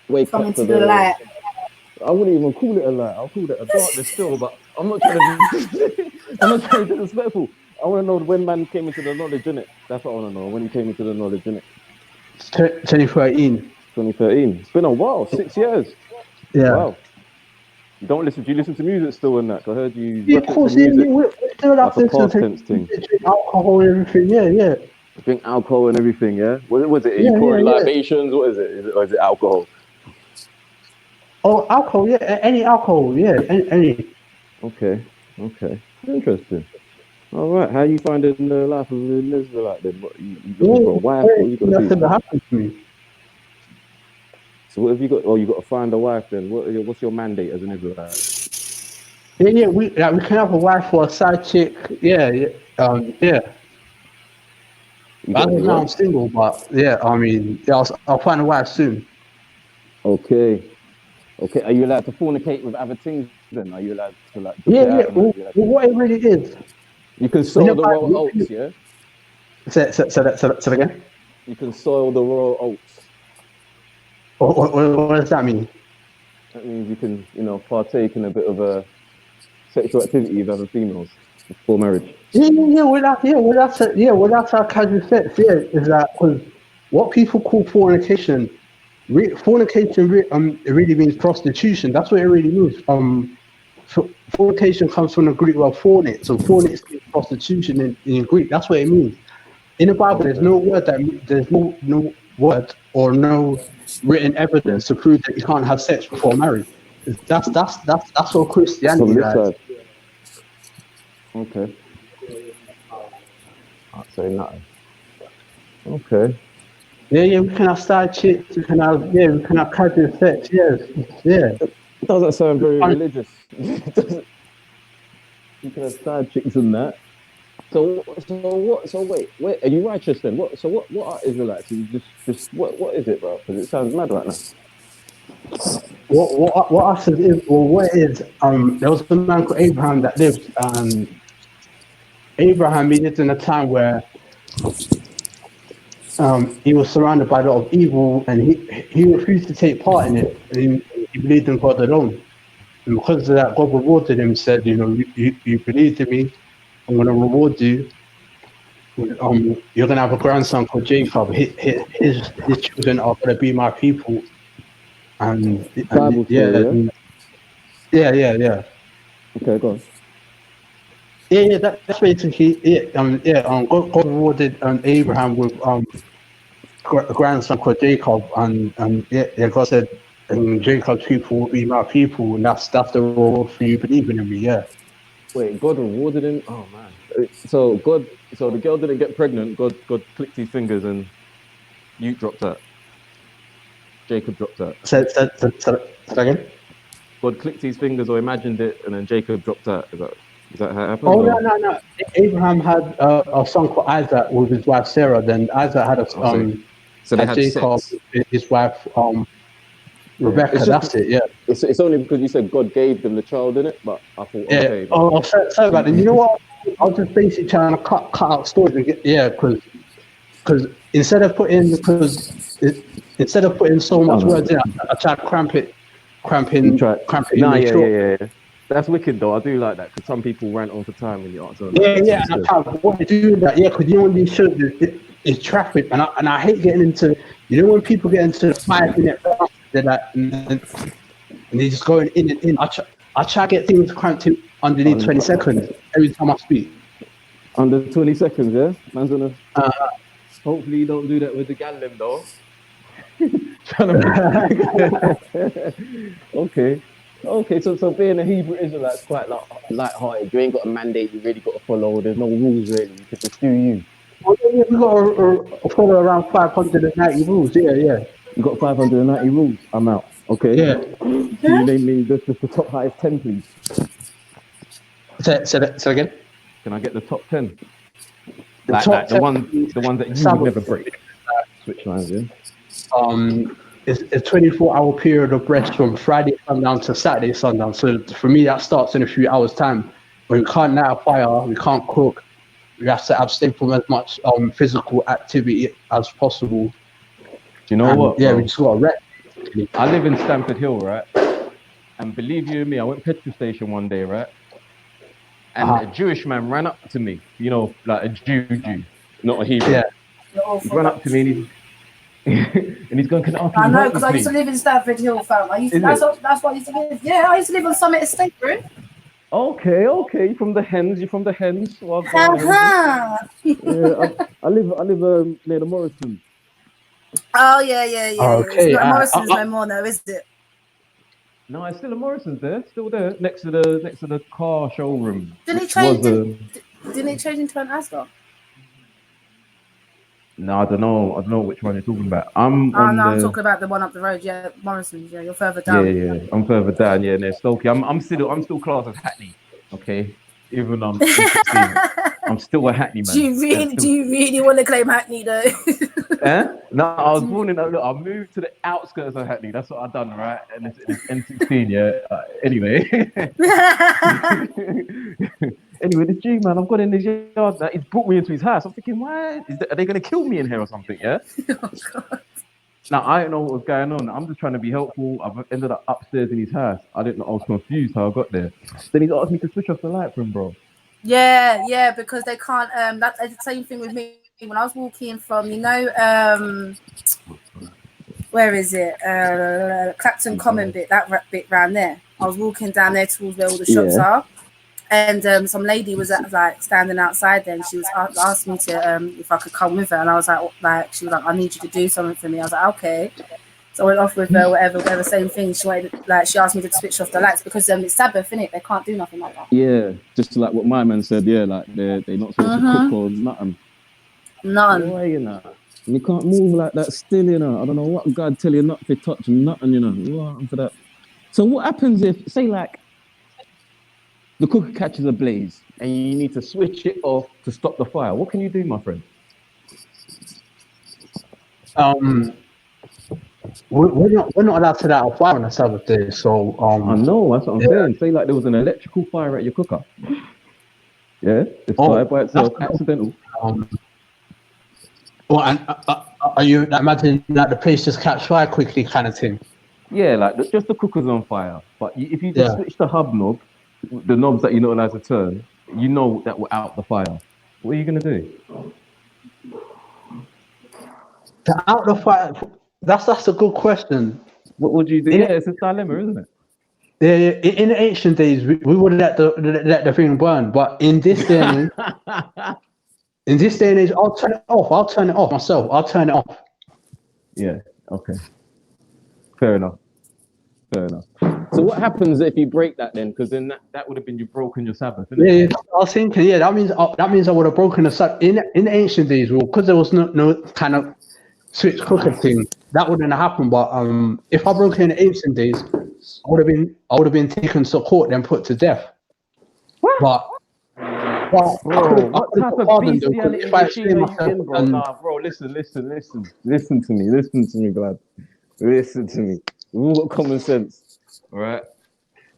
wake Come up to into the light. I wouldn't even call it a light. I'll call it a darkness still. But I'm not trying to be. I'm not trying to be disrespectful. I want to know when man came into the knowledge, innit? That's what I want to know. When he came into the knowledge, innit? 2013. 2013. It's been a while. 6 years. Yeah. Wow. You don't listen. Do you listen to music still in that? I heard you Yeah, of reference course. to music We still like have a to past listen tense thing. to alcohol and everything. Yeah. Drink alcohol and everything. Yeah. What was it? Are you Yeah. pouring libations? What is it? Or is it alcohol? Oh, alcohol. Yeah, any alcohol. Yeah, any. Okay. Interesting. All right. How you finding the life of an Israelite then? What you looking for a wife? What you got to That's do? what happened to me. So what have you got? Oh, you got to find a wife then. What's your mandate as an Israelite? Yeah. We can have a wife or a side chick. Yeah. Yeah. You As got to of do now, what? I'm single, but yeah, I mean, yeah, I'll find a wife soon. Okay. Are you allowed to fornicate with other things then? Are you allowed to like duke Yeah. it out and that? You, What it really is. can soil the raw oats, yeah? Say that again. You can soil the raw oats. What does that mean? That means you can, partake in a bit of a sexual activity with other females before marriage. Without our casual sex, is that because what people call fornication, it really means prostitution. That's what it really means. Fornication comes from the Greek word fornix, so fornix is prostitution in Greek. That's what it means. In the Bible, there's no word or no written evidence to prove that you can't have sex before marriage. That's what Christianity From this is. side. Okay. I'll say nothing. Okay. Yeah, we can have side chicks, we can have casual sex, yeah. It doesn't sound very religious. You can have side chicks and that. So wait, are you righteous then? What are Israelites? What is it, bro? Because it sounds mad right now. What I said is, there was a man called Abraham that lived, Abraham, he lived in a time where he was surrounded by a lot of evil, and he refused to take part in it. And he believed in God alone, and because of that, God rewarded him. Said, you believed in me, I'm going to reward you. You're going to have a grandson called Jacob. His children are going to be my people. And Bible story, yeah. Yeah. Okay, go on. Yeah. That's basically it. God rewarded Abraham with a grandson called Jacob, and God said, and Jacob's people will be my people, and that's the reward for you believing in me. Yeah. Wait, God rewarded him. Oh man. So the girl didn't get pregnant. God clicked his fingers and you dropped out. Jacob dropped out. Say again. God clicked his fingers or imagined it, and then Jacob dropped out. Is that how it happened? Oh no. Abraham had a son called Isaac with his wife Sarah. Then Isaac had so they had Jacob sex. with his wife Rebecca. It's That's it. Yeah. It's only because you said God gave them the child in it, but I thought okay. But... sorry about that. You know what? I was just basically trying to cut out stories and because instead of putting so much words in, I tried to cramp it in. Yeah. That's wicked though. I do like that because some people rant all the time when you answer. Yeah. And I want to do that. Yeah, because on these shows it's traffic, and I hate getting into. When people get into the 5-minute, they're like, and they're just going in and in. I try to get things cramped in underneath 20 seconds every time I speak. Under 20 seconds, yeah. Man's gonna. Hopefully you don't do that with the gallem though. Trying to okay. Okay, so being a Hebrew Israelite's quite like light-hearted. You ain't got a mandate you really got to follow. There's no rules really. You could just do you. Well, yeah, we got to follow around 590 rules. Yeah, yeah, You got 590 rules. I'm out. Okay. yeah. Can you name me just the top highest 10, please? Say again. Can I get the top 10? The Like top the 10 ones that you would Sabbath. never break. Switch lines, yeah. It's a 24-hour period of rest from Friday sundown to Saturday sundown. So for me, that starts in a few hours' time. But we can't light a fire, we can't cook. We have to abstain from as much physical activity as possible. Do you know what? Yeah, bro? we just got to rest. I live in Stamford Hill, right? And believe you me, I went petrol station one day, right? And a Jewish man ran up to me, you know, like a Jew, not a Hebrew. Yeah. He ran up to me and he's and he's going, "Can I ask you I to know, help me, because I used to please?" live in Stamford Hill, fam. That's why I used to live. Yeah, I used to live on Summit Estate, bro. Okay, you're from the hens. Well, go on, Uh-huh. yeah, I live near the Morrison. Oh, yeah. Okay, It's not Morrison's no more, though, is it? No, it's still a Morrison's there, still there, next to the car showroom. Didn't it change into an Asda? No, I don't know which one you're talking about. I'm Oh, on no, I'm the talking about the one up the road. Yeah, Morrison's. Yeah, you're further down. yeah. I'm further down, yeah, near Stokey. I'm still classed as Hackney, okay. Even though I'm 16, I'm still a Hackney man. Do you really want to claim Hackney though? No, I was born in. Look, I moved to the outskirts of Hackney. That's what I've done, right? And it's N16, yeah. Anyway, anyway, the G man, I've got in his yard. That he's brought me into his house. I'm thinking, why? Are they gonna kill me in here or something? Yeah. Oh, God. Now I don't know what was going on. I'm just trying to be helpful. I've ended up upstairs in his house. I didn't know. I was confused how I got there. Then he's asked me to switch off the light for him, bro. Yeah, because they can't. That's the same thing with me when I was walking from, where is it? Clapton Common bit, that bit round there. I was walking down there towards where all the shops are, and some lady was standing outside there, and she was asked me to if I could come with her, and I was like, she was like, I need you to do something for me. I was like, okay. So I went off with her, whatever, same thing. She asked me to switch off the lights because it's Sabbath, innit? They can't do nothing like that. Yeah, just like what my man said. Yeah, like they're not supposed to cook or nothing. None. Boy, you can't move like that still, I don't know what God tell you not to touch nothing, What for that? So what happens if, say, like, the cooker catches a blaze and you need to switch it off to stop the fire? What can you do, my friend? We're not allowed to light a fire on a Sabbath day, so I know, that's what I'm saying. Say like there was an electrical fire at your cooker. Yeah, it started by itself, accidental. And are you imagining that the place just catch fire quickly, kind of thing? Yeah, like just the cooker's on fire. But if you just switch the hub knob, the knobs that you're not allowed to turn, you know that we're out the fire. What are you gonna do? Out the fire. That's a good question. What would you do? Yeah, it's a dilemma, isn't it? Yeah, in the ancient days, we would let the thing burn, but in this day and age, I'll turn it off. I'll turn it off myself. I'll turn it off. Yeah. Okay. Fair enough. So what happens if you break that then? Because then that would have been you broken your Sabbath. Yeah, I was thinking. Yeah, that means I would have broken the Sabbath in the ancient days. Well, because there was no kind of switch cooker thing, that wouldn't have happened. But if I broke in the ancient days, I would have been taken to court and put to death. What? Bro, what type of bestiality machine are you in, bro? Nah, bro, listen to me, blood. Listen to me. We've all got common sense, all right?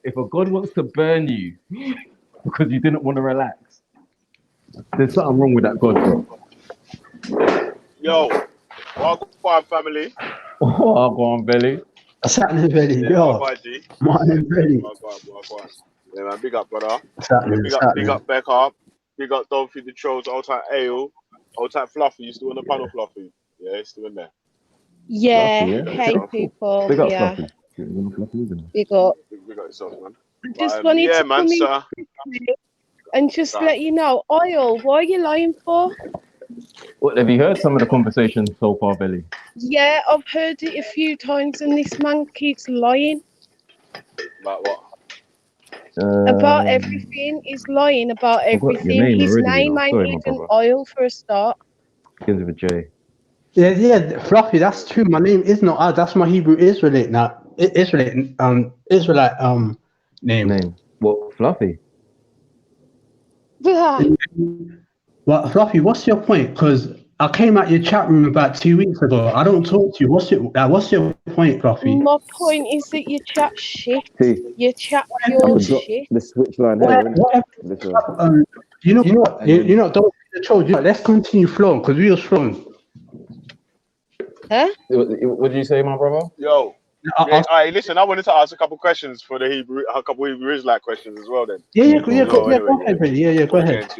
If a God wants to burn you because you didn't want to relax, there's something wrong with that God, bro. Yo, welcome, family. Oh, go on, Belly. What's happening, Belly? Yo, morning, Belly. Yeah, man, big up, brother. Big up, Becca. Big up, Dolphy the Trolls, old type Ale, old type Fluffy. You still in the panel, Fluffy? Yeah, he's still in there. Yeah, Fluffy, hey people. Big up, yeah. Fluffy. Big up. Big up yourself, man. Just wanted to come in and just let you know, Oil, what are you lying for? What, have you heard some of the conversations so far, Billy? Yeah, I've heard it a few times, and this man keeps lying About what? about everything. He's lying about I forgot your everything. name His already, you name know. ain't Sorry, my even brother. Oil for a start. Begins with a J. Yeah, Fluffy, that's true. My name is not Ad. That's my Hebrew Israelite now. Israelite name. What, Fluffy? Well, Fluffy, what's your point? Because I came at your chat room about 2 weeks ago. I don't talk to you. What's your point, Fluffy? My point is that you chat shit. See, You chat I pure could drop shit. the switch line here, innit? Listen. You know what? You know, don't be the troll. You know, let's continue flowing because we was flowing. Huh? What did you say, my brother? Yo. Yeah, all right, listen, I wanted to ask a couple questions for a couple Hebrew Israelite questions as well then. Go ahead, Billy. Yeah, go ahead.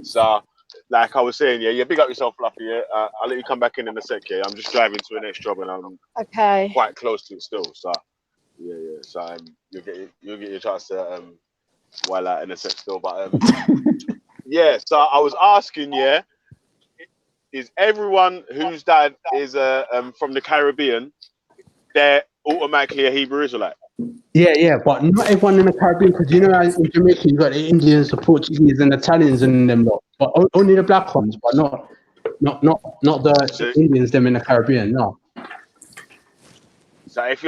So, like I was saying, yeah, big up yourself, Fluffy. Yeah, I'll let you come back in a sec. Yeah, I'm just driving to an next job and I'm Okay. quite close to it still. So, yeah. So you'll get your chance to while out in a sec still. But yeah. So I was asking, yeah, is everyone whose dad is from the Caribbean, they're automatically a Hebrew Israelite? Yeah, but not everyone in the Caribbean, because you know, in Jamaica, you got the Indians, the Portuguese, and the Italians, and them lot. But only the black ones, but not the Indians, them in the Caribbean. No. So if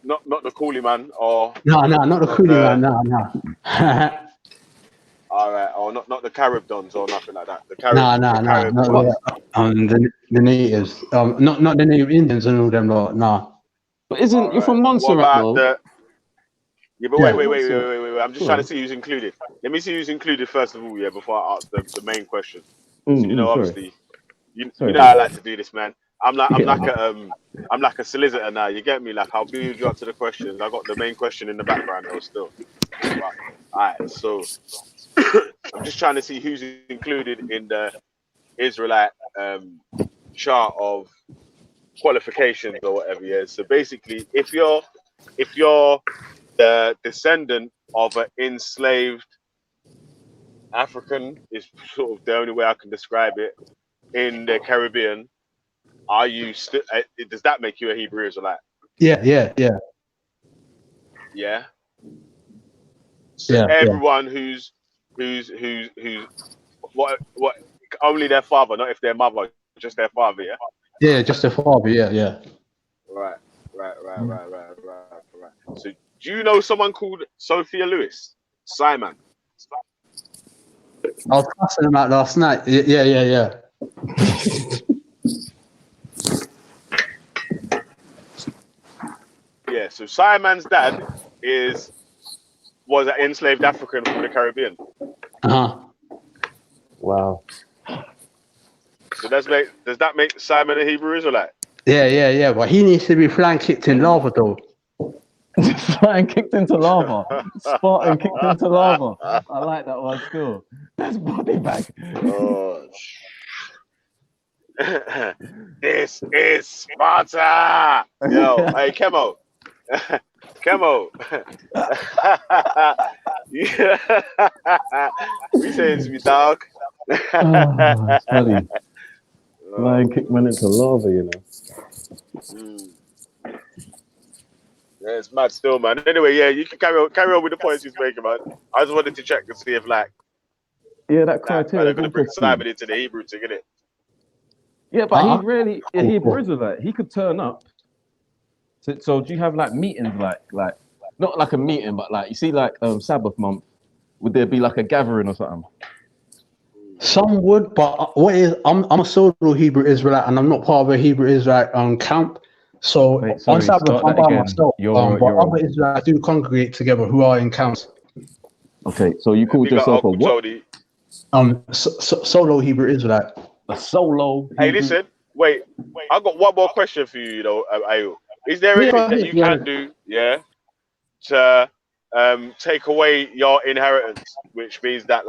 not the coolie man or No, not the coolie man. No. All right, or not the Carib dons or nothing like that. The No. Carib ones. The natives. Not the native Indians and all them lot. No. But isn't you're from Montserrat, what about though? Yeah, but wait. I'm just Go trying to on. see who's included. Let me see who's included first of all, yeah, before I ask the main question. Sorry. Obviously, you Sorry, know I bro. like to do this, man. I'm like a solicitor now. You get me? Like I'll build you up to the questions. I got the main question in the background though still. But all right, so I'm just trying to see who's included in the Israelite chart of qualifications or whatever. Yeah. So basically, if you're the descendant of an enslaved African, is sort of the only way I can describe it, in the Caribbean, are you still? Does that make you a Hebrew Israelite? Yeah. Yeah. So everyone who's what only their father, not if their mother, just their father. Yeah. Yeah, just their father. Yeah. Right. So, do you know someone called Sophia Lewis? Simon. I was cussing them out last night. Yeah. Yeah. So Simon's dad was an enslaved African from the Caribbean. Wow. So does that make Simon a Hebrew Israelite? Yeah. But he needs to be flying kicked in lava though. Spartan kicked into lava. Spartan kicked into lava. I like that one still. That's body bag. Oh, this is Sparta. Yo, hey Kemo. Kemo. We saying to me, dog. It's funny. Flying kick man into lava, you know. Yeah, it's mad still, man. Anyway, yeah, you can carry on with the points he's making, man. I just wanted to check to see if that criteria they're gonna bring Simon into the Hebrew thing, innit? Yeah, but he's really a Hebrew Israelite. He could turn up. So do you have like meetings like not like a meeting, but like you see like Sabbath month? Would there be like a gathering or something? Some would, but I'm a solo Hebrew Israelite and I'm not part of a Hebrew Israelite camp. So on Sabbath I'm by myself. But other Israelites do congregate together who are in camps. Okay, so you called yourself a what? Solo Hebrew Israelite. A solo. Hey, listen, wait. I got one more question for you, Ayo. Is there anything that you can do, to take away your inheritance? Which means that,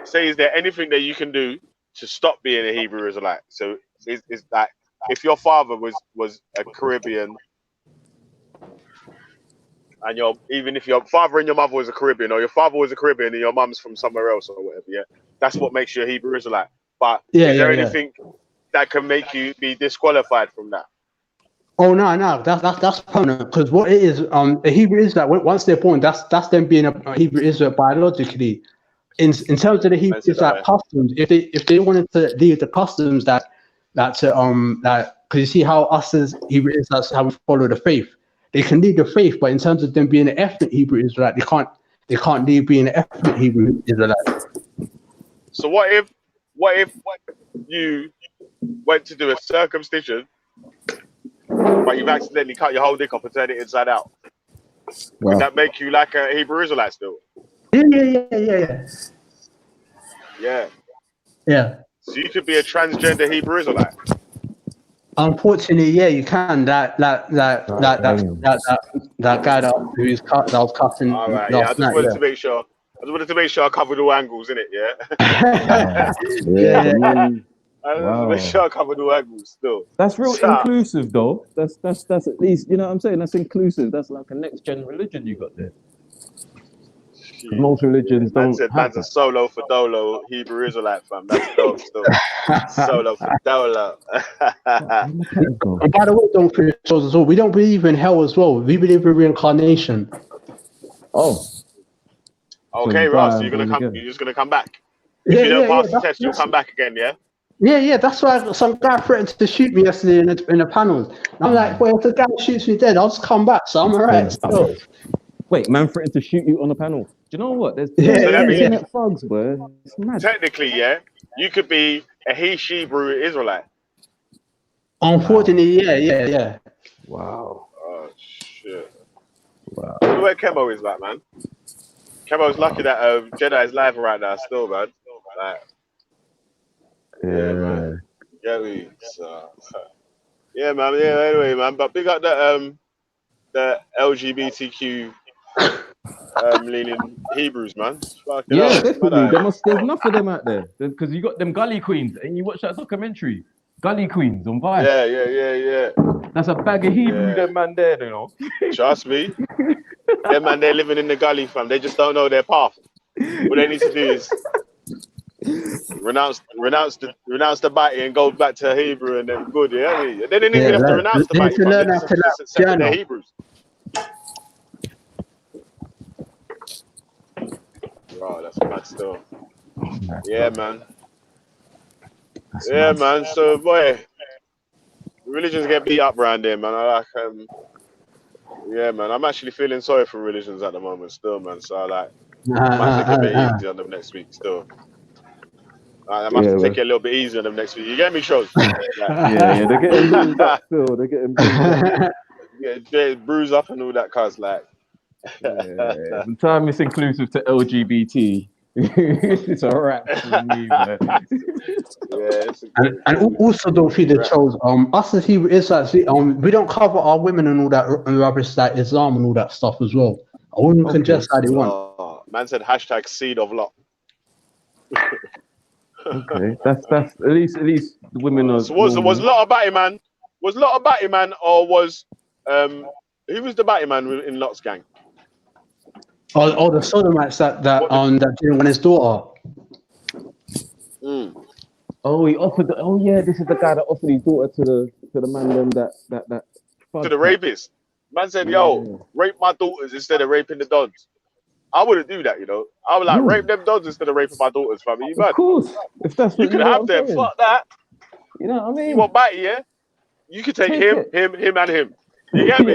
say, is there anything that you can do to stop being a Hebrew Israelite? So is that if your father was a Caribbean, and even if your father and your mother was a Caribbean, or your father was a Caribbean and your mum's from somewhere else or whatever, yeah, that's what makes you a Hebrew Israelite. But Yeah, is there yeah. anything that can make you be disqualified from that? Oh no, that's permanent. Because what it is, a Hebrew Israelite, once they're born, that's them being a Hebrew Israelite biologically. In terms of the Hebrew Man said, Israelite customs, if they wanted to leave the customs that because you see how us as Hebrew Israelites how we follow the faith, they can leave the faith, but in terms of them being an ethnic Hebrew Israelite, they can't leave being an ethnic Hebrew Israelite. So what if you went to do a circumcision, but you've accidentally cut your whole dick off and turned it inside out? Wow. Could that make you like a Hebrew Israelite still? Yeah. So you could be a transgender Hebrew Israelite. Unfortunately, yeah, you can. That guy that was cutting All right, yeah. I last just night. wanted to make sure. I just wanted to make sure I covered all angles in it. Yeah. Yeah, the man. I just Wow. make sure I covered all angles still. That's real So, inclusive, though. That's at least, you know what I'm saying? That's inclusive. That's like a next gen religion you got there. Most religions man don't said, have man's a that. solo for Dolo Hebrew Israelite fam. That's dope still. Solo for Dolo. And by the way, don't finish those as well. We don't believe in hell as well. We believe in reincarnation. Oh. Okay, So Ross, die you're and born again. just gonna come back. If you don't pass the test, you'll come back again, yeah? Yeah. That's why some guy threatened to shoot me yesterday in the panels. I'm like, well, if the guy shoots me dead, I'll just come back. So I'm alright still. Wait, man threatened to shoot you on the panel. Do you know what? There's So that means internet thugs, boy. It's mad. technically, yeah, you could be a Hebrew Israelite. Unfortunately, yeah. Wow. Oh shit. Wow. I wonder where Kemo is, like, man. Kemo's lucky that Jedi is live right now, still, man. Like, yeah, man. Get me. So, yeah, man. Yeah. Anyway, man. But big up the LGBTQ leaning Hebrews, man. Fucking Yeah, hell. definitely. There's enough of them out there. Because you got them gully queens, and you watch that documentary, Gully Queens on Vice. Yeah. That's a bag of Hebrew, them man there, you know. Trust me. Them man, they're living in the gully, fam. They just don't know their path. What they need to do is renounce the body and go back to Hebrew, and they're good. Yeah, I mean, they didn't even have to renounce the body, fam. They just accepted their Hebrews. Wow, that's mad still. Yeah, man. Yeah, man. So, boy, religions get beat up around there, man. I like, yeah, man. I'm actually feeling sorry for religions at the moment, still, man. So, I might take it a bit easy on them next week, still. I might have to take it a little bit easier on them next week. You get me, Shows? Yeah, they're getting bruised up still. They're getting bruised up. Yeah, bruised up and all that, cuz, like. Yeah, the time it's inclusive to LGBT, it's a wrap for me, man. And also don't feed the trolls. Us as Hebrew Israelites, we don't cover our women and all that rubbish like Islam and all that stuff as well. A woman can dress how they want. Man said hashtag seed of lot. Okay, that's at least the women are. So was Lot a batty man? Was Lot a batty man, or was who was the batty man in Lot's gang? Oh, the sodomites that didn't want his daughter. Oh, he offered. Oh yeah, this is the guy that offered his daughter to the man them that. To the rapist. Man said, "Yo, rape my daughters instead of raping the dons." I wouldn't do that, you know. I would like rape them dons instead of raping my daughters, fam. You mad? Of course, if that's what you could have them. Fuck that. You know what I mean? You want batty, yeah? You could take him, and him. You get me?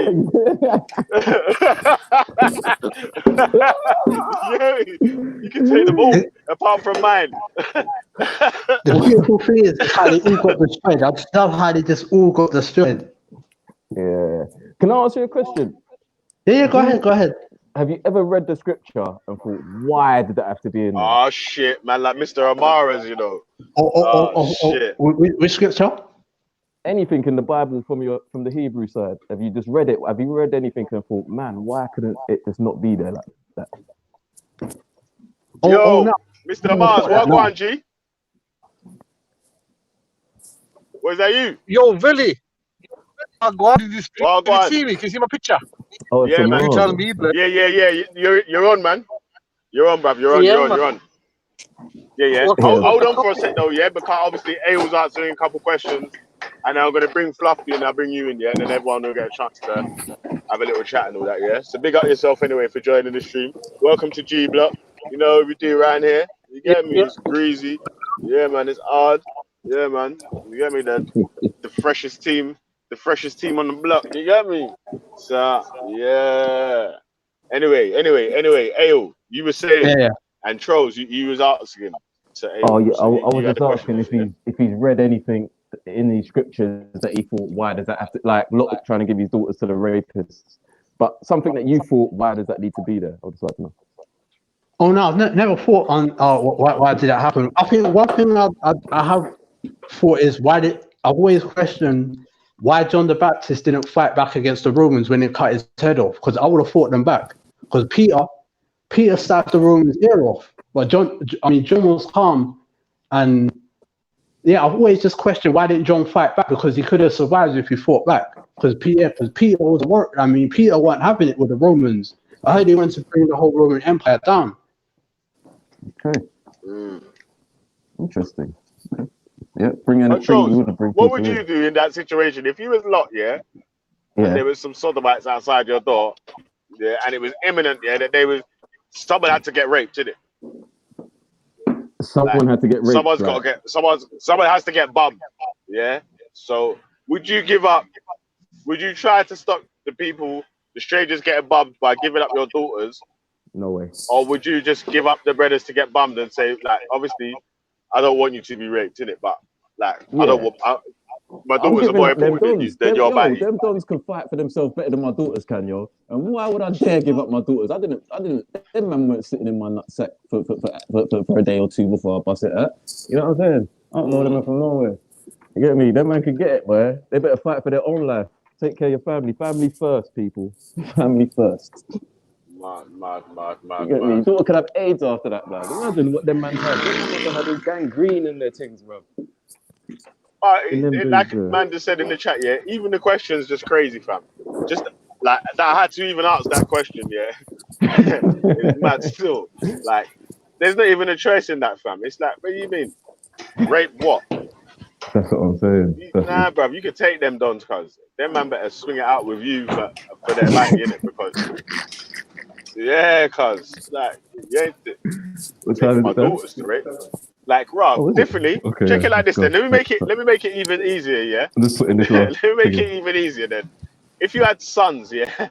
You can take them all, apart from mine. The beautiful thing is how they all got destroyed. I just love how they just all got destroyed. Yeah. Can I ask you a question? Yeah, go ahead. Have you ever read the scripture and thought, why did that have to be in there? Oh shit, man! Like Mr. Amara's, you know. Shit. Which scripture? Anything in the Bible from the Hebrew side? Have you just read it? Have you read anything and thought, man, why couldn't it just not be there like that? No. Mr. Amara's, what go on, G? Was that you? Yo, Villy. Did you see me? Can you see my picture? Oh, yeah, man. Yeah. You're on, man. You're on, bruv. You're on. Yeah. What- Yeah. Hold on for a sec though, yeah, because obviously A was answering a couple questions, and I'm gonna bring Fluffy and I'll bring you in, yeah, and then everyone will get a chance to have a little chat and all that, yeah. So big up yourself anyway for joining the stream. Welcome to G Block. You know what we do around here. You Yeah, get me? yeah. It's greasy. Yeah, man. It's hard. Yeah, man. You get me? The freshest team, on the block. You get me? So yeah. Anyway. Ayo, you were saying, Yeah. and Trolls, you was asking. So Oh Ayo, yeah, so I was you had just a question asking over there. if he's read anything in these scriptures that he thought, why does that have to, like Lot trying to give his daughters to the rapists, but something that you thought, why does that need to be there? I would just like to know. Oh no, I've never thought on why did that happen. I think one thing I have thought is I've always questioned why John the Baptist didn't fight back against the Romans when they cut his head off, because I would have fought them back. Because Peter stabbed the Romans' ear off, but John was calm, and yeah, I've always just questioned why didn't John fight back, because he could have survived if he fought back. Because Peter was Peter wasn't having it with the Romans. I heard he wanted to bring the whole Roman Empire down. Okay, Mm. interesting. Okay. Yeah, bring But Trolls, you want to bring what people would you in. do in that situation if you was Lot, yeah, and Yeah, there was some sodomites outside your door, yeah, and it was imminent, yeah, that someone had to get raped, did it? Like someone had to get raped, someone has to get bummed, yeah. So would you give up? Would you try to stop the strangers getting bummed by giving up your daughters, No way. or would you just give up the brothers to get bummed and say, like, obviously, I don't want you to be raped, innit? But like, I don't Yeah, want my I'm daughters are giving more up them important dons. than your body. Them dons can fight for themselves better than my daughters can, yo. And why would I dare give up my daughters? I didn't. Them man weren't sitting in my nutsack for a day or two before I bust it out. You know what I'm saying? I don't know them from nowhere. You get me? Them man can get it, boy. They better fight for their own life. Take care of your family. Family first, people. Family first. Mad. You get me? Daughter could have AIDS after that, man. Imagine what them man had. Them man must have had all gangrene in their things, bro. Like man just said in the chat, yeah, even the question's just crazy, fam. Just like that, I had to even ask that question, yeah. It's mad still. Like, there's not even a choice in that, fam. It's like, what do you mean? Rape what? That's what I'm saying. Nah, bruv, you could take them dons, cuz them man better swing it out with you for their life, innit? Because yeah, cuz like taking my daughters to rape. Like, differently. Okay, Check it like this go. then. Let me make it even easier, yeah? I'm just putting this Let me make it even easier then. If you had sons, yeah,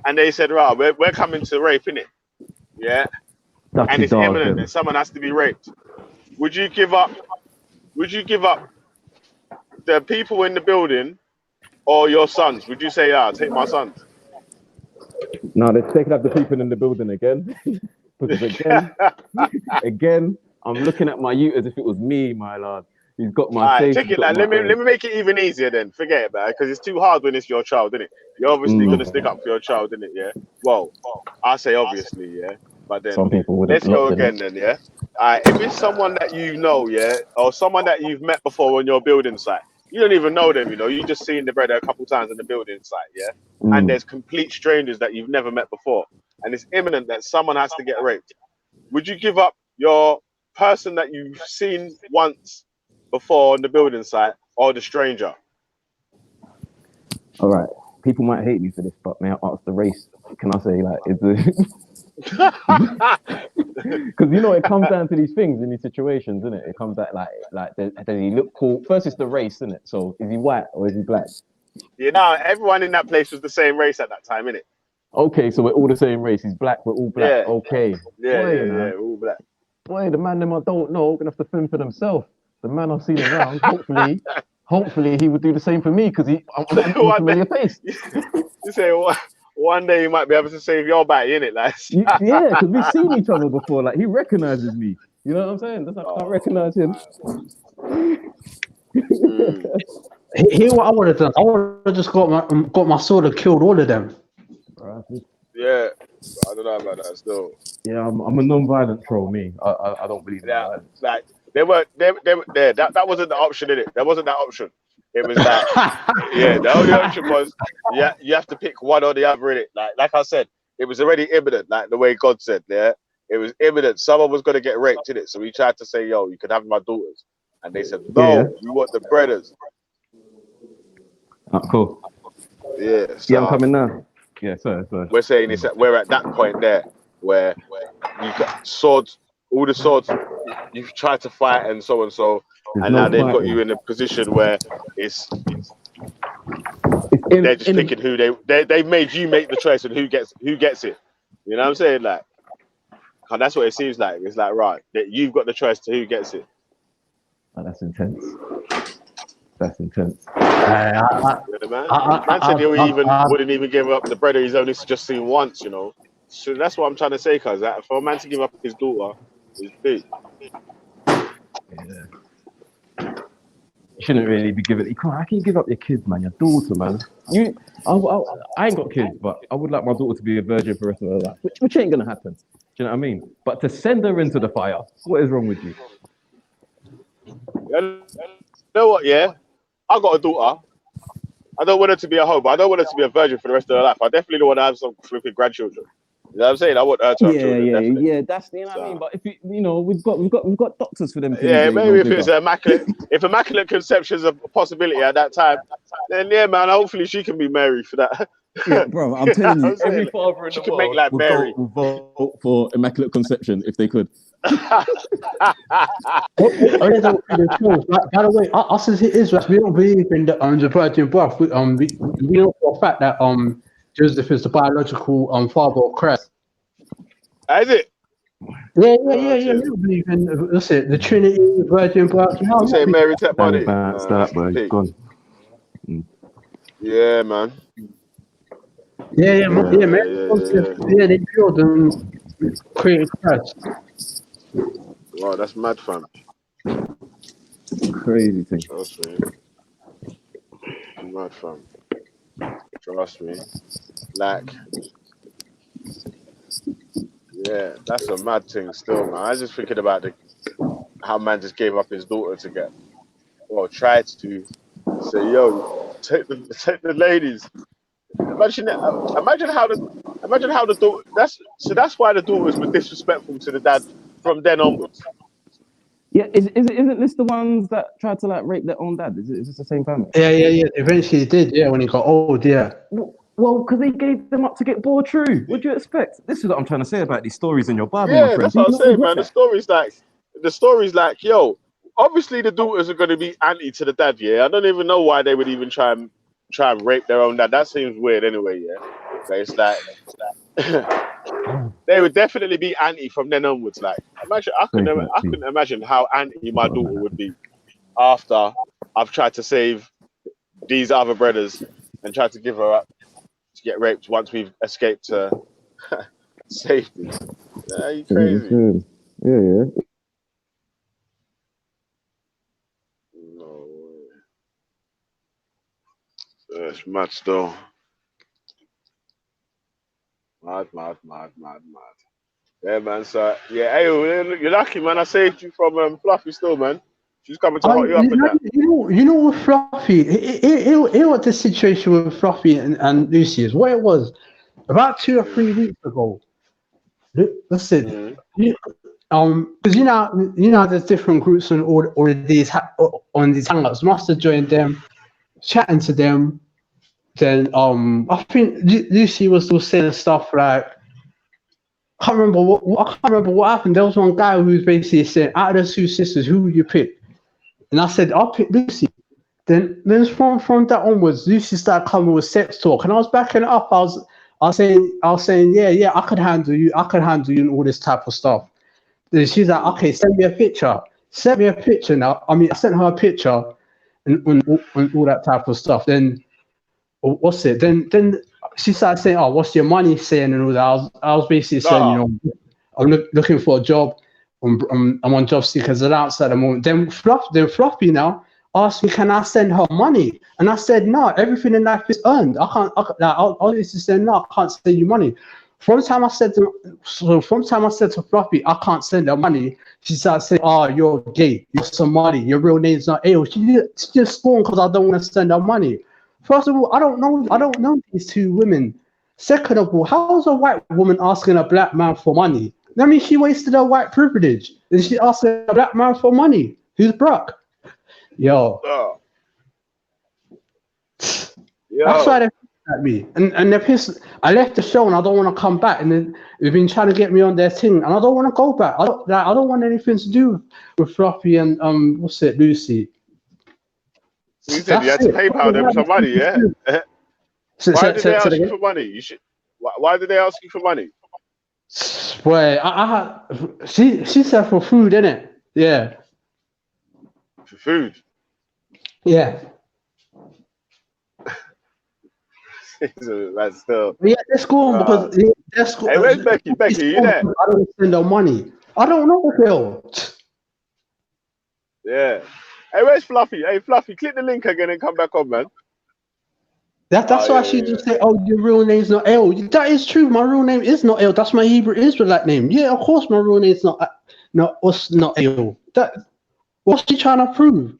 and they said, right, we're coming to rape, innit? Yeah. And it's imminent that someone has to be raped. Would you give up the people in the building or your sons? Would you say, take my sons? No, they're taking up the people in the building again. Because again, I'm looking at my youth as if it was me, my lad. He's got my face. Check it out. Let me make it even easier then. Forget it, man, because it's too hard when it's your child, isn't it? You're obviously gonna stick up for your child, isn't it? Yeah. Well, I say obviously, yeah. But then some people wouldn't. Let's go again then, yeah. If it's someone that you know, yeah, or someone that you've met before on your building site, you don't even know them, you know, you just seen the brother a couple times on the building site, yeah. And there's complete strangers that you've never met before, and it's imminent that someone has to get raped. Would you give up your person that you've seen once before on the building site or the stranger? All right. People might hate me for this, but may I ask the race? Can I say, like, is it? Because you know it comes down to these things in these situations, isn't it? It comes out like does he look cool? First, it's the race, isn't it? So is he white or is he black? You know, everyone in that place was the same race at that time, innit? Okay, so we're all the same race. He's black. We're all black. Yeah. Okay. Yeah, all black. Boy, the man them I don't know gonna have to fend for themselves. The man I've seen around, hopefully he would do the same for me because I'm a familiar face. You say one day you might be able to save your body, innit, lads? Yeah, because we've seen each other before. Like, he recognizes me. You know what I'm saying? That's like, I recognize him. Here's what I would have done. I would have just got my sword and killed all of them. Yeah, I don't know about that still. Yeah, I'm a non-violent troll. Me, I don't believe in violence. Like they were there. That wasn't the option, innit? That wasn't that option. It was like, yeah, the only option was, you have to pick one or the other, innit? Like I said, it was already imminent, like the way God said, yeah. it was imminent. Someone was gonna get raped in it, so we tried to say, "Yo, you can have my daughters," and they said, Yeah, yeah. "No, we want the brothers." Oh, cool. Yeah, Yeah, I'm so coming now. Yeah, sorry. we're saying it's that we're at that point there where you got swords, all the swords you've tried to fight and so, There's and no now they've got you fighting. in a position where it's It's they're just picking who they've made you make the choice and who gets it. You know what I'm saying? Like, and that's what it seems like. It's like, right, that you've got the choice to who gets it. Oh, that's intense. That's intense. Yeah, man said he wouldn't even give up the brother he's only just seen once, you know. So that's what I'm trying to say, cuz that for a man to give up his daughter is big. Yeah. You shouldn't really be giving. How can you give up your kids, man? Your daughter, man. I ain't got kids, but I would like my daughter to be a virgin for the rest of her life, which ain't gonna happen. Do you know what I mean? But to send her into the fire, what is wrong with you? You know what? Yeah, I got a daughter. I don't want her to be a hoe, but I don't want her to be a virgin for the rest of her life. I definitely don't want to have some flipping grandchildren. You know what I'm saying? I want her to have children, definitely. Yeah. That's what I mean. But if we've got doctors for them things. Yeah, maybe if it's immaculate conception is a possibility at that time, then yeah, man. Hopefully she can be Mary for that. Yeah, bro. I'm telling you, every father in she the can world make like Mary. would vote for immaculate conception if they could. By the way, us as Israelites, we don't believe in the virgin birth. We know for a fact that Joseph is the biological father of Christ. Is it? Yeah. We don't believe in the Trinity, virgin birth. No, you say Mary tap body. Start, bro. It's gone. Yeah, man. Yeah, they killed and created Christ. Wow, that's mad, fam. Crazy thing. Trust me. Mad, fam. Trust me. Like, yeah, that's a mad thing still, man. I was just thinking about how man just gave up his daughter to get, well, tried to say, yo, take the ladies. Imagine how the daughter. That's why the daughters were disrespectful to the dad from then onwards. Yeah, isn't this the ones that tried to like rape their own dad? Is this the same family? Yeah. Eventually he did. Yeah, when he got old. Yeah. Well, because they gave them up to get bored true. What do you expect? This is what I'm trying to say about these stories in your Bible, my Yeah, friend. that's what I'm saying, man. The story's like, yo, obviously the daughters are going to be anti to the dad. Yeah, I don't even know why they would even try and rape their own dad. That seems weird, anyway. Yeah, but it's like they would definitely be anti from then onwards. Like, imagine I couldn't imagine how anti my daughter would be after I've tried to save these other brothers and tried to give her up to get raped once we've escaped to safety. Are you crazy? Yeah. No way. That's mad still. Mad. Yeah, man. So yeah, hey, you're lucky, man. I saved you from Fluffy still, man. She's coming to hot you up and that. You know with Fluffy, it what the situation with Fluffy and Lucy is. What it was about 2 or 3 weeks ago. Listen, because you know there's different groups on all of these on these hangouts. Must have joined them, chatting to them. Then I think Lucy was still saying stuff like, I can't remember what happened. There was one guy who was basically saying, out of the 2 sisters, who would you pick? And I said, I'll pick Lucy. Then from that onwards, Lucy started coming with sex talk, and I was backing it up. I was saying, yeah, I could handle you and all this type of stuff. Then she's like, okay, send me a picture. Send me a picture now. I mean, I sent her a picture and all that type of stuff. Then what's it? Then she started saying, oh, what's your money saying and all that. I was basically saying, you know, I'm looking for a job. I'm on job seekers allowance at the moment. Then Fluffy now asked me, can I send her money? And I said, no, everything in life is earned. I'll obviously say, no, I can't send you money. From the time I said to Fluffy, I can't send her money, she started saying, oh, you're gay, you're Somali, your real name's not Ayo. She just scorned because I don't want to send her money. First of all, I don't know these 2 women. Second of all, how is a white woman asking a black man for money? That means she wasted her white privilege. And she asked a black man for money. Who's Brock? Yo. Oh. That's Yo. why they're pissed at me. And they're pissed. I left the show and I don't want to come back. And then they've been trying to get me on their thing. And I don't want to go back. I don't want anything to do with Fluffy and what's it, Lucy. You said you had to PayPal them some money, yeah? Why did they ask you for money? You should. Why did they ask you for money? Boy, she said for food, innit? Yeah. For food. Yeah. That's still. Yeah, let's go on because let's go. Hey, where's Becky? Becky, you there? I don't send her money. I don't know, Bill. Yeah. Hey, where's Fluffy? Hey, Fluffy, click the link again and come back on, man. That's why she just said, "Oh, your real name's not L." That is true. My real name is not L. That's my Hebrew Israelite name. Yeah, of course, my real name's not L. What's she trying to prove?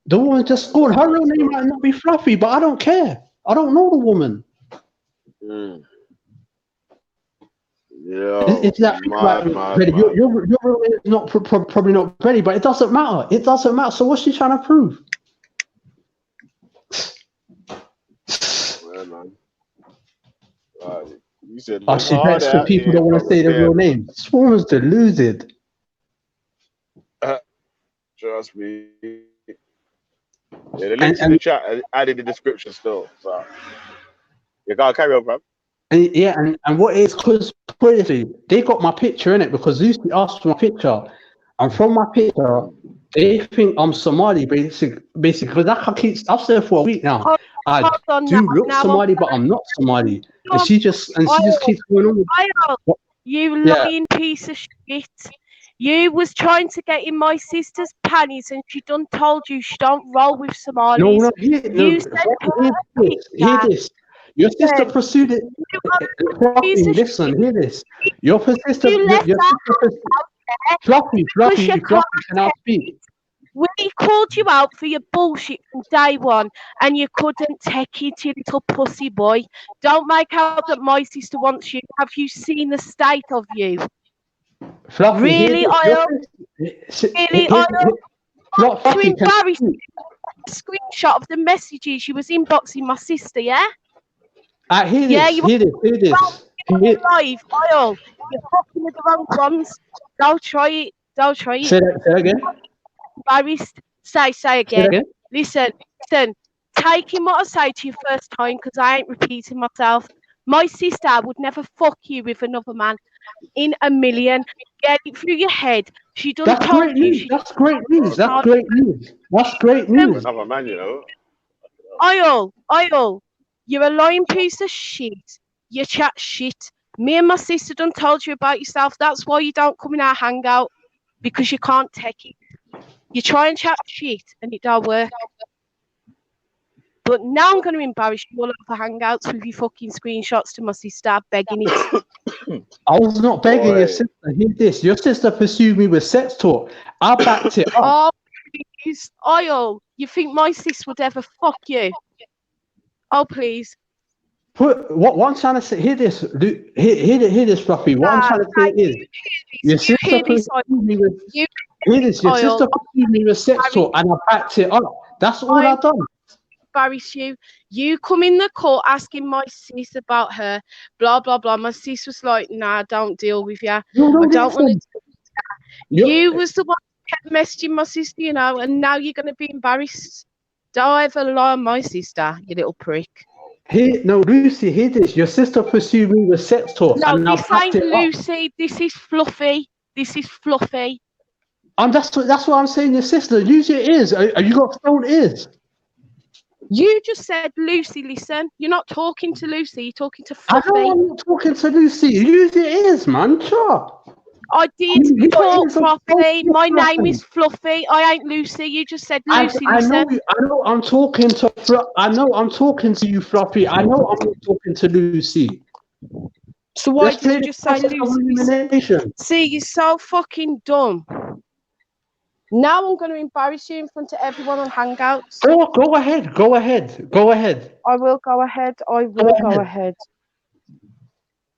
The woman just scored. Her real name might not be Fluffy, but I don't care. I don't know the woman. Yeah. It's that your real name is not probably not Betty, but it doesn't matter. It doesn't matter. So what's she trying to prove? Yeah, man. You said She vexed for people that want to say their real name. This woman's deluded. Trust me. Yeah, the links in the chat are added in the description still. So you gotta carry on, bro. And what is because they got my picture in it because Lucy asked for my picture, and from my picture they think I'm Somali, basically because I've said for a week now. I do look Somali, but I'm not Somali. And she just keeps going on. You lying piece of shit. You was trying to get in my sister's panties and she done told you she don't roll with Somalis. Hear this. Your sister pursued it. Listen, hear this. Your sister Fluffy, can I speak? We called you out for your bullshit from day one and you couldn't take it, you little pussy boy. Don't make out that my sister wants you. Have you seen the state of you? Fluffy, really, I'll to embarrass you. A screenshot of the messages she was inboxing my sister, yeah? Hear this. Live, I'll. You're fucking with the wrong ones. Don't try it. Say again. Embarrassed. Say again. Listen. Taking what I say to you first time because I ain't repeating myself. My sister would never fuck you with another man in a million. Get it through your head. She done told you. That's great news. That's great news. Another man, you know. I'll. You're a lying piece of shit. You chat shit. Me and my sister done told you about yourself. That's why you don't come in our hangout because you can't take it. You try and chat shit and it don't work. But now I'm going to embarrass you all over hangouts with your fucking screenshots to my sister begging it. I was not begging your sister. Hear this. Your sister pursued me with sex talk. I backed it up. Oh, please. You think my sis would ever fuck you? Oh, please. What I'm trying to say, hear this, Fluffy. What I'm trying to say is, your sister pursued me with sex talk, and I backed it up. That's all I've done. Embarrass you. You come in the court asking my sis about her, blah blah blah. My sis was like, "Nah, don't deal with you. I don't want to." You was the one who kept messaging my sister, you know, and now you're going to be embarrassed. Don't ever lie on my sister, you little prick. Lucy, hear this. Your sister pursued me with sex talk. No, this ain't Lucy. This is Fluffy. That's what I'm saying. Your sister, use your ears. Have you got phone ears? You just said Lucy. Listen, you're not talking to Lucy. You're talking to Fluffy. I know I'm not talking to Lucy. Use your ears, man. Sure. I did talk properly. My name is Fluffy. I ain't Lucy. You just said Lucy. I know I'm talking to you, Fluffy. I know I'm not talking to Lucy. So why did you just say Lucy? See, you're so fucking dumb. Now I'm going to embarrass you in front of everyone on Hangouts. Go ahead. I will go ahead.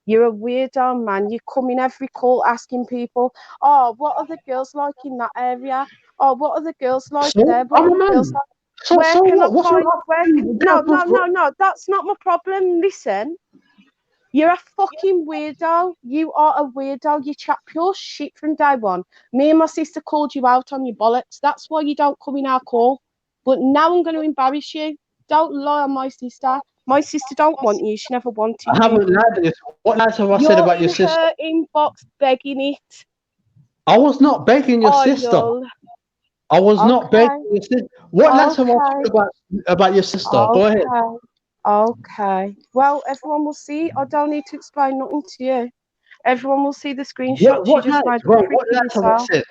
You're a weirdo, man. You come in every call asking people, oh, what are the girls like in that area? Oh, what are the girls like So there? What I'm are a the girls man. like? So Where can I what's find? wrong Where? with No, you? no, no, no. That's not my problem. Listen, you're a fucking weirdo. You are a weirdo. You chat pure shit from day one. Me and my sister called you out on your bollocks. That's why you don't come in our call. But now I'm going to embarrass you. Don't lie on my sister. My sister don't want you. She never wanted I you. haven't lied to you. What lies have I said You're about in your sister? her inbox begging it. I was not begging your Oh, sister. you'll. I was not begging Okay. your sister. What lies have I Okay. said about your sister? Go ahead. Okay. Okay. Well, everyone will see. I don't need to explain nothing to you. Everyone will see the screenshots. You What just lies? made a Bro, prick what of lies have I yourself. said?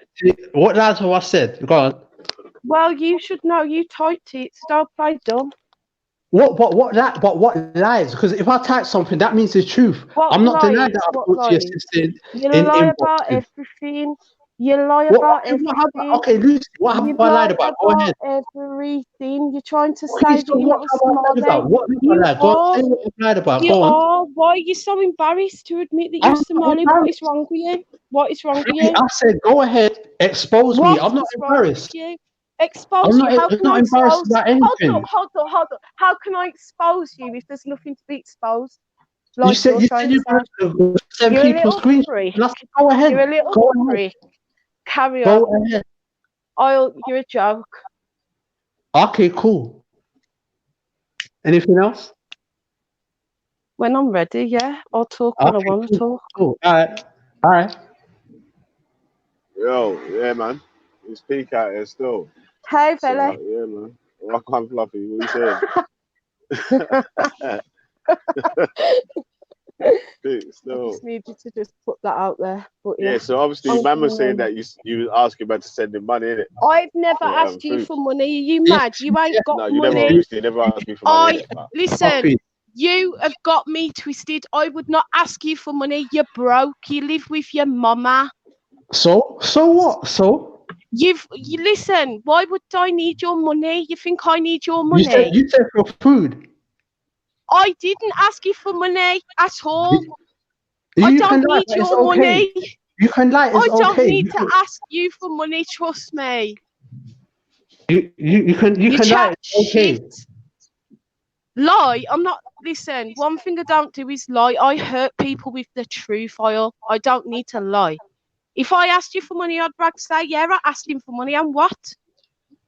What lies have I said? Go on. Well, you should know. You typed it, so don't play dumb. What lies? Because if I type something, that means it's truth. What I'm not denying lies? that I What spoke to your lies? sister You in lie about inboxes. everything. You lie What about have everything. okay, Lucy, what You have I lied lie about? Go about ahead. everything. You're trying to Okay, say that so you're what not a have I lied Somali. about? What have I You lied? Go on, are. say what I've lied about. You Go on. are. Why are you so embarrassed to admit that you're I'm not Somali? What is embarrassed. wrong with you? What is wrong with Hey, you? I said, go ahead, expose me. What I'm not is wrong with embarrassed. you? Expose you? How I'm can I not embarrassed expose? about Hold up, anything. hold up, hold up. How can I expose you if there's nothing to be exposed? You Like said you're trying to you're say. going to send You're a people little screenshots. prick. And I said, go ahead. You're a little Go ahead. prick. Carry Go on. ahead. You're a joke. Okay, cool. Anything else? When I'm ready, yeah, I'll talk when I Okay, want to talk. cool. All right. All right. Yo, yeah, man. It's peak out here still. Hey, So, Vele. yeah, man. Rock on, Fluffy. What you saying? Peak I still. just needed to just put that out there. But Yeah, yeah, so obviously, I'm man was saying gonna. that you was asking about to send him money, innit? I've never For asked you food. for money. Are you Yes, mad? You ain't got No, you never money. obviously never asked me for money, innit? But Listen. Coffee. You have got me twisted. I would not ask you for money. You're broke. You live with your mama. So what? So You listen. Why would I need your money? You think I need your money? you said for food. I didn't ask you for money at all. I You can don't lie, need but it's your okay. money. You can lie, it's I don't okay. need to ask you for money. Trust me. You can lie, Chat it's okay. shit. Lie. I'm not. Listen. One thing I don't do is lie. I hurt people with the truth. I don't need to lie. If I asked you for money, I'd brag to say, yeah, I asked him for money, and what?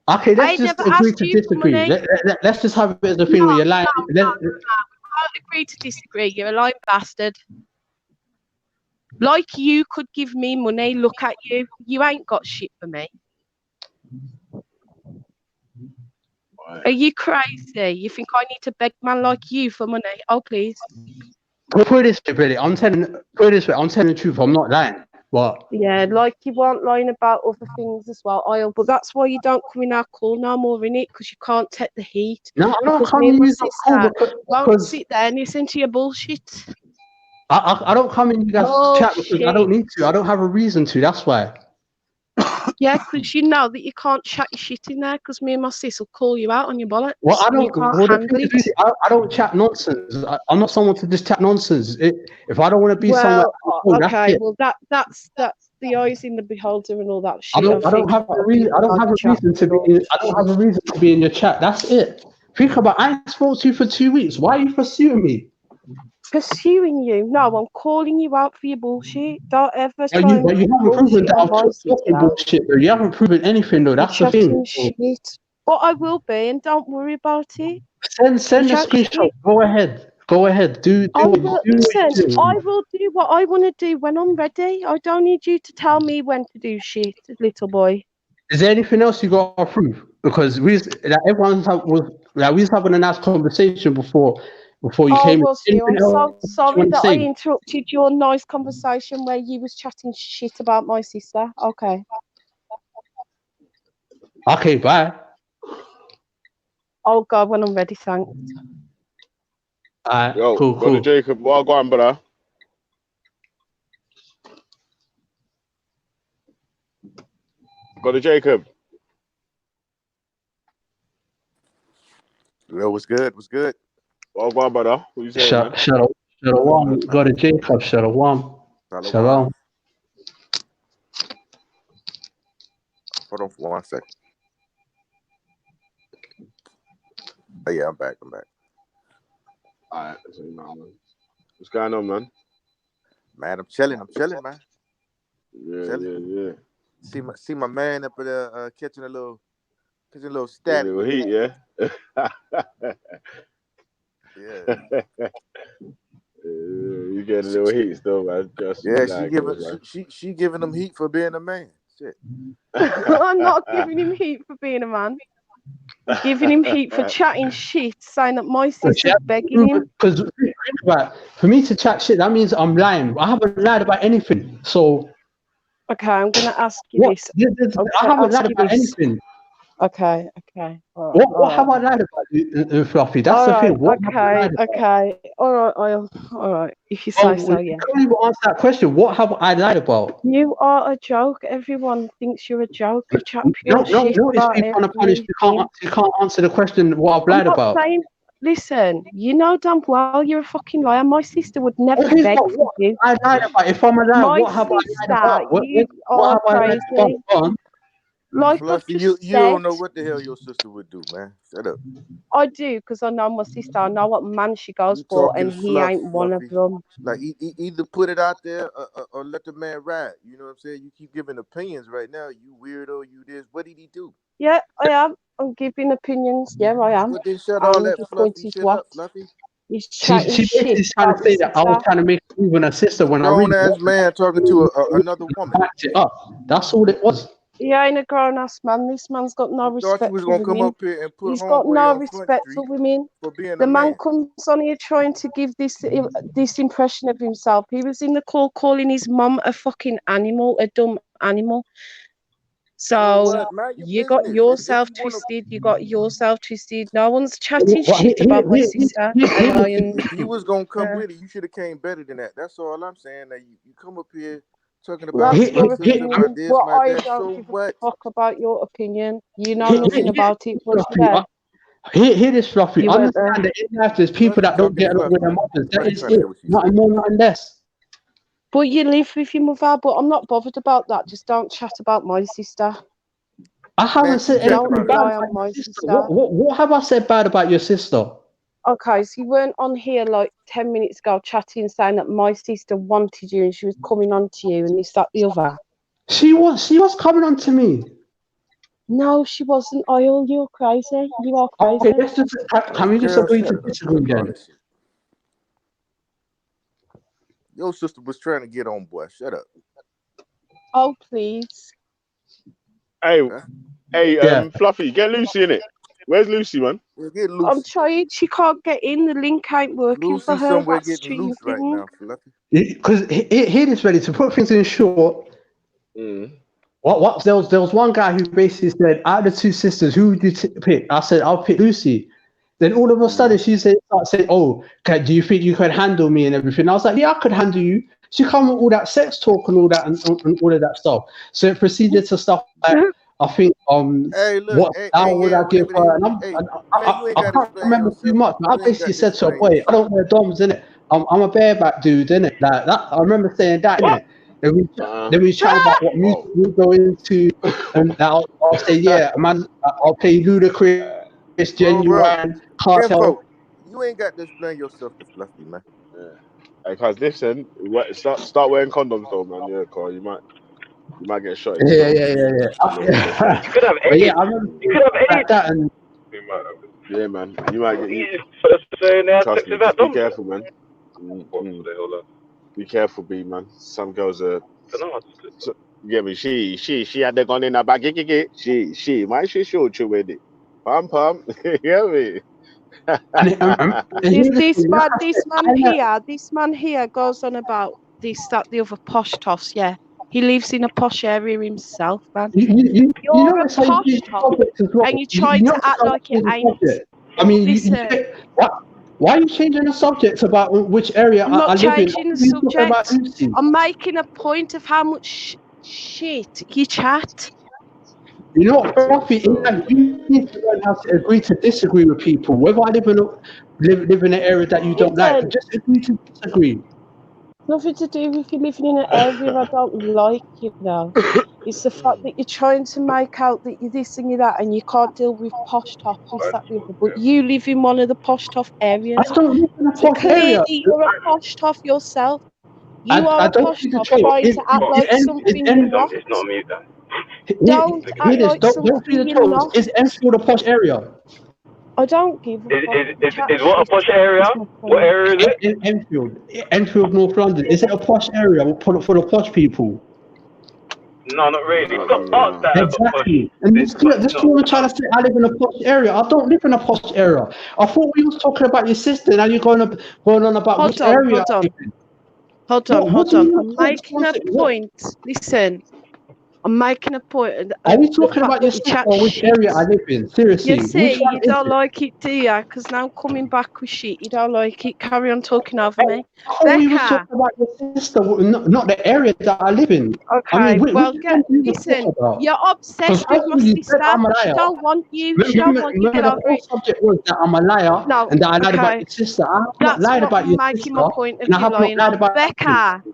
Okay, I let's just never agree asked to you for disagree. money. Let's just have it as a No, thing where you're lying. we can't agree to disagree. You're a lying bastard. Like you could give me money. Look at you. You ain't got shit for me. Are you crazy? You think I need to beg man like you for money? Oh, please. Put it this way, really. I'm telling the truth. I'm not lying. What? Yeah, like you weren't lying about other things as well, but that's why you don't come in our call no more, innit? Because you can't take the heat. No, I don't Because come me and and my use your call sister won't because sit there and listen to your bullshit. I don't come in you guys chat because I don't need to. I don't have a reason to. That's why. Yeah, because you know that you can't chat your shit in there because me and my sis will call you out on your bollocks. Well, I And you don't. can't Well, the handle thing is, it. really, I don't chat nonsense. I'm not someone to just chat nonsense. If I don't want to be somewhere, Well, that's okay, it. well that's the eyes in the beholder and all that I shit. don't have a reason. I don't have a reason to be. I don't have a reason to be in your chat. That's it. Think about. I ain't spoke to you for 2 weeks. Why are you pursuing me? Pursuing you? No, I'm calling you out for your bullshit. Don't ever But try and you haven't proven bullshit that on I'm my talking sister. bullshit. Though you haven't proven anything though. You're That's the thing. chatting shit. But I will be, and don't worry about it. Send the Chat screenshot. shit. Go ahead. Go ahead. Do I what will you're listen. doing. I will do what I want to do when I'm ready. I don't need you to tell me when to do shit, little boy. Is there anything else you got to prove? Because we was having a nice conversation before you Oh, came in. was you? Anything I'm so else you sorry want to that I say? interrupted your nice conversation where you was chatting shit about my sister. Okay. Okay, bye. Oh God, when I'm ready, thanks. Alright, yo, cool. brother Jacob, well, go on, brother. Brother Jacob. Yo, what's good? What's good? Well, go on, brother. What you saying, man? Shut up. Shalom. Go to Jacob. Shalom. Shalom. Hold on for 1 second. Oh yeah, I'm back. Alright, so, man. What's going on, man? Man, I'm chilling, man. Yeah. See my man up there catching a little A static. little heat, yeah. Yeah. You get a little heat still, man. Just Yeah, man. she giving him heat for being a man. Shit. I'm not giving him heat for being a man. I'm giving him heat for chatting shit, saying that my sister's begging him. Because for me to chat shit, that means I'm lying. I haven't lied about anything. So okay, I'm gonna ask you this. I haven't lied about anything. Okay. What have I lied about, Fluffy? That's the thing. What have I lied about? Okay. All right. If you say so, yeah. You can't even answer that question. What have I lied about? You are a joke. Everyone thinks you're a joke. You chat pure shit No, it's about people on a punish. You can't answer the question what I've lied about. Listen, you know damn well you're a fucking liar. My sister would never beg for you. I lied about. If I'm a liar, My what have I lied about? you What are have I lied crazy. about? Like Fluffy, I've you just don't know said, what the hell your sister would do, man. Shut up. I do because I know my sister. I know what man she goes You for, talking and he ain't one of Fluffy. them. Like either put it out there or let the man ride. You know what I'm saying? You keep giving opinions right now. You weirdo. You this. What did he do? Yeah, I am. I'm giving opinions. Yeah, I am. Well, then shut all And that the point fluffy is shit what? up, Fluffy. He's She chatting shit basically is trying about to my say that I was sister. trying to make even a sister when I Grown really ass man talking to another woman. backed it up. That's all it was. He ain't a grown ass man. This man's got no Thought you respect was for gonna come women. up here and put He's got homeboy no on Front respect for Street women. for being The a man man. comes on here trying to give this impression of himself. He was in the call calling his mum a fucking animal, a dumb animal. So what? Mind your you got business. yourself If you wanna, twisted. You got yourself twisted. No one's chatting shit about my sister. if you was gonna come with it, you should have came better than that. That's all I'm saying. That you come up here talking about That's my your sister, my opinion. this, Well, my I that. don't So give a what? fuck about your opinion. You know nothing about it, was you there? Hear this, Fluffy. You weren't there. Understand that in life there's people that don't get along with their mothers. That is trying to it. hear what she Nothing said. more, nothing less. But you live with your mother, but I'm not bothered about that. Just don't chat about my sister. I haven't said anything Don't bad rely about on my your sister. sister. What have I said bad about your sister? Okay, so you weren't on here like 10 minutes ago chatting, saying that my sister wanted you and she was coming on to you and this, that, the other. She was coming on to me. No, she wasn't. Oil, you're crazy. You are crazy. Okay, let's just can we just agree to disagree again? Your sister was trying to get on, boy. Shut up. Oh, please. Hey, Fluffy, get Lucy in it. Where's Lucy, man? Yeah, get Lucy. I'm trying. She can't get in. The link ain't working Lucy for her. somewhere That's getting loose right now, Fluffy. Because here this ready to put things in short. What there was one guy who basically said, out of the two sisters, who would you pick? I said, I'll pick Lucy. Then all of a sudden she started saying, oh, do you think you could handle me and everything? I was like, yeah, I could handle you. She come with all that sex talk and all that and all of that stuff. So it proceeded to stuff like, I think what style would I give her? And I can't remember too much, but I basically said to her, boy, I don't wear DOMs, innit? I'm a bareback dude, innit? Like that, I remember saying that, innit? Then we chat about what music we go into, and I'll say, yeah, man, I'll play Ludacris, Genuine, Cartel. You ain't got to explain yourself to Fluffy, man. Hey, cuz listen, start wearing condoms though, man. Yeah, cuz you might get shot. Yeah. You could have AIDS. Yeah, I remember You could have like AIDS. that, and yeah, man. You might get. Saying they had Trust sex me, with that just be dumb. careful, man. Be careful, B, man. Some girls are. You get me? She had the gun in her back. She. Why she shoot you with it? Pam. You get me? This man here goes on about this, that, the other posh toss. Yeah, he lives in a posh area himself, man. You You're know a it's how you posh change toss, subjects as well. and you try know to it's act how you like you change the ain't. subject. I mean, Listen. Why are you changing the subject about which area I'm not I live in? changing the You talking about subject. Lucy? I'm making a point of how much shit you chat. You know what, Fluffy? In fact, you need to learn how to agree to disagree with people. Whether I live in an area that you don't like, Listen, just agree to disagree. nothing to do with you living in an area I don't like, you know. It's the fact that you're trying to make out that you're this and you're that, and you can't deal with posh top, this, that, the other. But you live in one of the posh top areas. I don't live in a So posh clearly area. you're a posh top yourself. You are I a don't posh see the top choice. trying to act like something you're not. It's not me, that. Don't act like Don't something see the you're choice. not. Is Enfield a posh area? I don't give a fuck. Is what a posh area? What area is it? Enfield, North London. Is it a posh area for the posh people? No, not really. It's got parts that are posh. Exactly. And this is what I'm trying to say. I live in a posh area. I don't live in a posh area. I thought we was talking about your sister. Now you're going on about which area. Hold on. I'm making a point. Listen. I'm making a point. Are we talking about your sister or which area I live in? Seriously. You see, you don't like it, do you? Because now I'm coming back with shit. You don't like it. Carry on talking over me. We were talking about your sister, not the area that I live in. Okay, I mean, listen, you're obsessed with my sister. She don't want you. She don't want you. Get over the whole subject was that I'm a liar and that I lied about your sister. I have not lied about your sister. Making my point of and I you have not lying lied on. about Becca.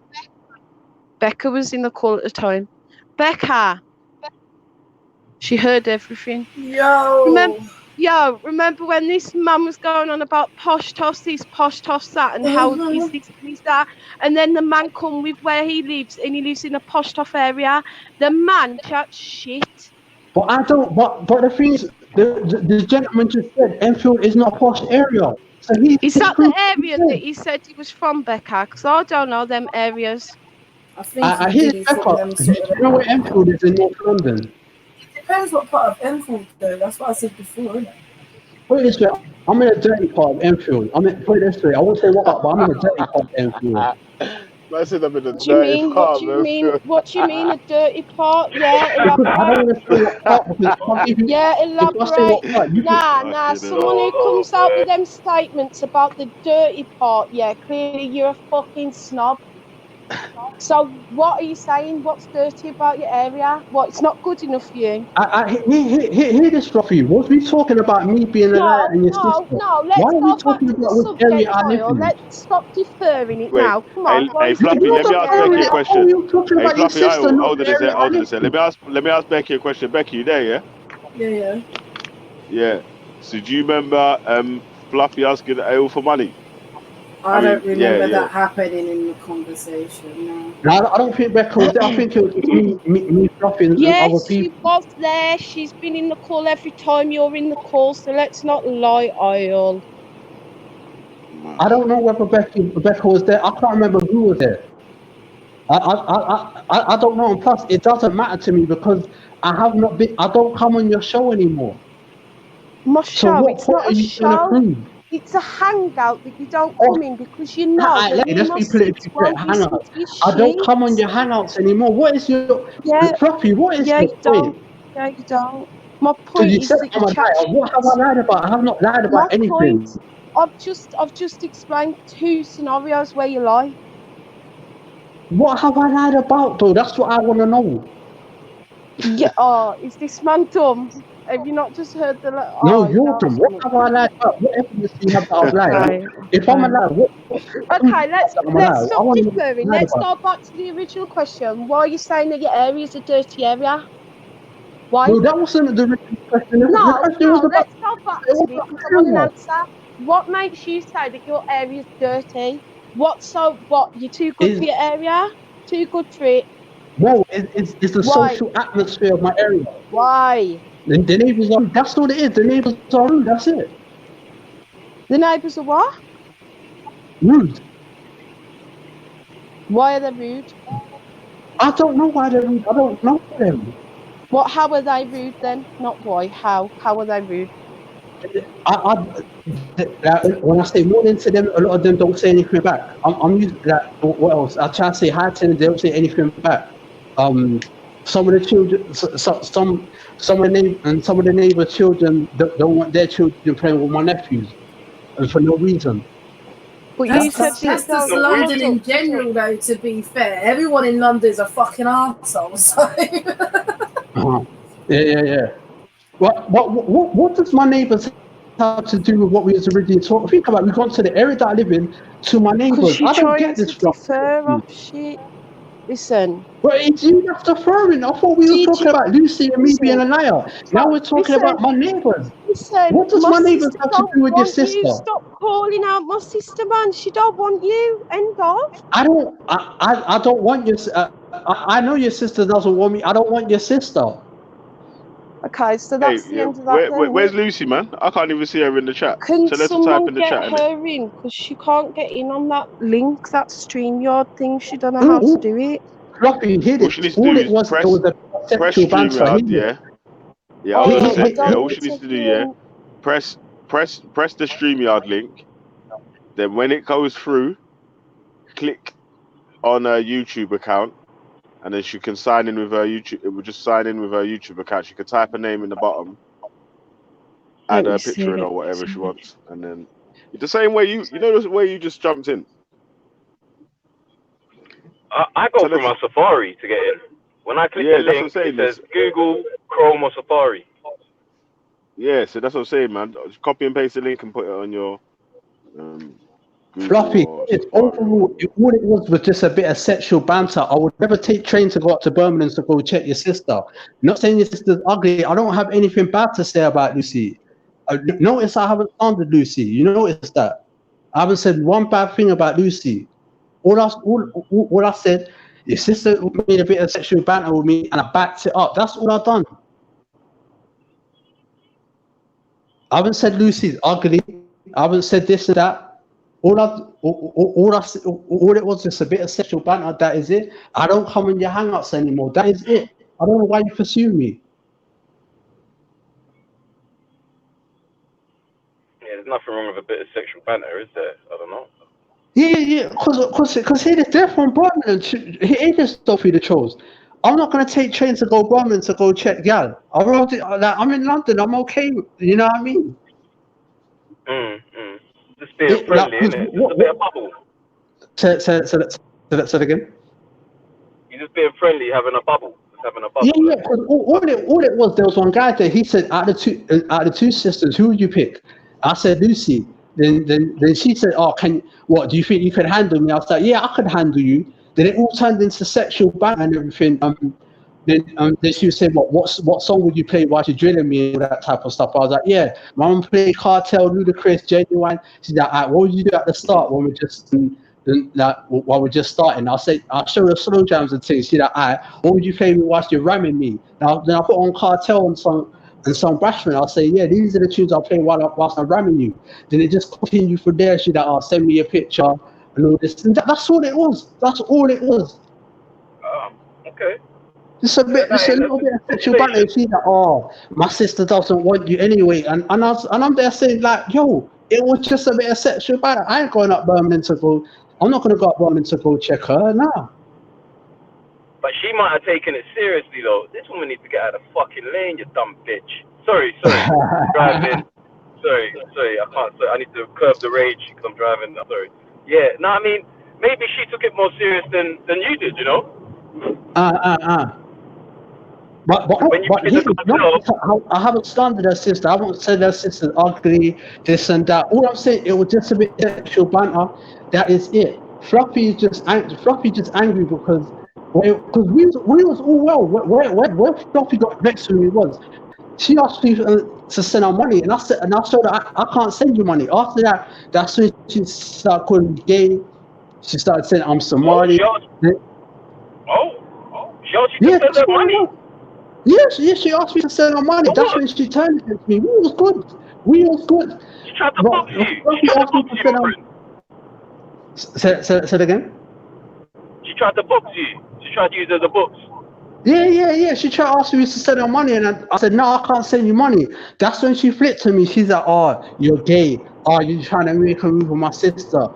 Becca was in the call at the time. Becca. She heard everything. Remember when this man was going on about posh toss this, posh toss that, and how he's this and he's that, and then the man come with where he lives, and he lives in a posh toff area. The man chats shit. But I don't. But the thing is, the gentleman just said Enfield is not a posh area. So is that the area that he said he was from, Becca? Because I don't know them areas. I hear Becca. Do you know where Enfield is in North London? Depends what part of Enfield though. That's what I said before, isn't it? Put it this way, I'm in a dirty part of Enfield. Put it this way, I won't say what part, but I'm in a dirty part of Enfield. I said I'm in a What do you mean? What do you mean a dirty part? Yeah, elaborate. I don't want to say what part because yeah, elaborate. Someone who comes out with them statements about the dirty part, yeah, clearly you're a fucking snob. So what are you saying? What's dirty about your area? What, it's not good enough for you? Hear this, Ruffy. Was we talking about me being a liar and your sister? No, let's Why are go we back talking to the about which area subject, I live in? Let's stop deferring it Wait, now. Come on. Hey, Fluffy, let me ask Becky a question. Hey, Fluffy, hold on a sec. Let me ask Becky a question. Becky, you there, yeah? Yeah. Yeah. So do you remember Fluffy asking Ale for money? I don't remember that happening in the conversation. No, I don't think Becca was there. I think it was me Fluffy, and other people. She was there. She's been in the call every time you're in the call, so let's not lie, Ayol. I don't know whether Becca was there. I can't remember who was there. I don't know. And plus, it doesn't matter to me because I have not been. I don't come on your show anymore. My show, it's not a show. It's a hangout that you don't come in because you know that let's be politically correct. Hangout. I don't come on your hangouts anymore. What is your Fluffy? What is your point? Yeah, you don't. My point is that you chat. What have I lied about? I have not lied about anything. I've just explained 2 scenarios where you lie. What have I lied about though? That's what I want to know. Yeah. Is this man dumb? Have you not just heard the? No, you're dumb. What have I lied about? What evidence do you have that I've lied? If I'm a liar, okay, let's stop deferring. Let's go back to the original question. Why are you saying that your area is a dirty area? Why? No, that wasn't the original question. No, let's go back to it because I want an answer. What makes you say that your area is dirty? What? You're too good for your area? Too good for it? No, it's the social atmosphere of my area. Why? The neighbours are rude. That's all it is. The neighbours are rude. That's it. The neighbours are what? Rude. Why are they rude? I don't know why they're rude. I don't know them. How are they rude then? Not why. How are they rude? When I say morning to them, a lot of them don't say anything back. I'm used to that. What else? I try to say hi to them. They don't say anything back. Some of the children, some of the neighbor children don't want their children playing with my nephews, and for no reason. But that's just London in general, though. To be fair, everyone in London is a fucking arsehole. So. Yeah. What does my neighbours have to do with what we was originally talking? Think about it. We've gone to the area that I live in to my Because neighbours. you're I don't trying get to this stuff. defer off shit. Listen. But it's you have to throw in. I thought we were talking about Lucy and me being a liar. Now we're talking about my neighbours. Listen, What does my my neighbours sister have to don't do with your want you. sister? Stop calling out my sister, man. She don't want you. End of. I don't want your. I know your sister doesn't want me. I don't want your sister. Okay, so Hey, that's the end of that then. where's Lucy, man? I can't even see her in the chat. Can Tell her to type someone in the get chat, innit? her in? Because she can't get in on that link, that StreamYard thing. She don't know how to do it. Fluffy, hit All she it. needs to All do it is was a press sexual banter. StreamYard, Hit yeah. it. Yeah, I was gonna say, I yeah, don't all need she needs to to do, be yeah, in. press the StreamYard link. Then when it goes through, click on her YouTube account, and then she can sign in with her YouTube. It will just sign in with her YouTube account. She can type her name in the bottom, add Let me her see. picture in or whatever she wants, and then the same way you know the way you just jumped in. I go Tell her through my Safari to get in. When I click the yeah, that's what I'm link, it saying. says Google, Chrome, or Safari. Yeah, so that's what I'm saying, man. Just copy and paste the link and put it on your Google Fluffy, or it's Safari or overall, whatever. all it was just a bit of sexual banter. I would never take train to go up to Birmingham to go check your sister. Not saying your sister's ugly. I don't have anything bad to say about Lucy. Notice I haven't slandered Lucy. You notice that. I haven't said one bad thing about Lucy. All I said, your sister made a bit of sexual banter with me and I backed it up. That's all I've done. I haven't said Lucy's ugly. I haven't said this and that. All it was just a bit of sexual banter. That is it. I don't come in your hangouts anymore. That is it. I don't know why you pursue me. Yeah, there's nothing wrong with a bit of sexual banter, is there? I don't know. Yeah. Because he is there from Birmingham. He ain't just stuff through the trolls. I'm not gonna take trains to go Birmingham to go check gal. I'm in London. I'm okay. You know what I mean? Just being friendly, innit? Just a bit of bubble. Say that again. You're just being friendly, having a bubble. Just having a bubble. Yeah. All it was, there was one guy there. He said, out of the two sisters, who would you pick? I said Lucy. Then she said, "Oh, what do you think you could handle me?" I was like, "Yeah, I could handle you." Then it all turned into sexual banter and everything. Then she was saying, "What song would you play while you're drilling me?" and all that type of stuff. I was like, "Yeah, my mum played Cartel, Ludacris, Genuine." She's like, "What would you do at the start when while we're just starting?" I'll show her slow jams and things. She's like, what would you play whilst you're ramming me? Then I put on Cartel and some Bashment. I'll say, yeah, these are the tunes I'll play whilst I'm ramming you. Then it just continued from there. She's like, send me a picture and all this. And that's all it was. That's all it was. Oh, okay. Just a little bit of sexual banter. She's like, my sister doesn't want you anyway. And I'm there saying, like, yo, it was just a bit of sexual banter. I ain't going up Birmingham to go. I'm not going to go up Birmingham to go check her. Nah. But she might have taken it seriously, though. This woman needs to get out of the fucking lane, you dumb bitch. Sorry. Driving. Sorry. I can't. I need to curb the rage because I'm driving. I'm sorry. Yeah. No, I mean, maybe she took it more serious than you did, you know? But I haven't slandered her sister. I haven't said her sister's ugly, this and that. All I'm saying, it was just a bit sexual banter. That is it. Fluffy is just angry because we was all well. Where Fluffy got vexed with me was she asked me to send her money, and I told her I can't send you money. After that, that's when she started calling me gay. She started saying I'm Somali. She asked you to send her money? Yes, she asked me to send her money. That's when she turned against me. We was good. She tried to box you. She tried to box you, my friend. Say it again. She tried to box you. She tried to use it as a box. Yeah. She tried to ask me to send her money, and I said, no, I can't send you money. That's when she flipped to me. She's like, you're gay. You're trying to make a move with my sister.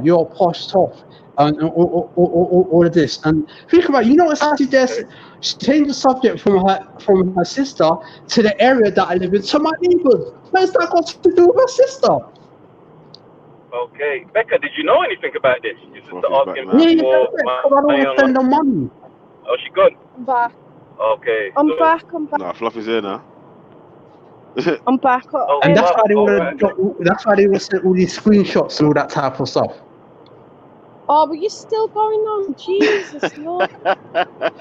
You're a posh tough. And all of this. And think about it, you know what's actually there? She changed the subject from her sister to the area that I live in, to my neighbours. Where's that got to do with her sister? Okay. Becca, did you know anything about this? Your sister asking for I don't want to send her money. Oh, she gone? Bye. Okay. I'm So, back. I'm back. Nah, Fluffy's here now. I'm back. oh, And that's fuck. why they want Alright. to. That's why they want to send all these screenshots and all that type of stuff. Oh, but you're still going on. Jesus Lord.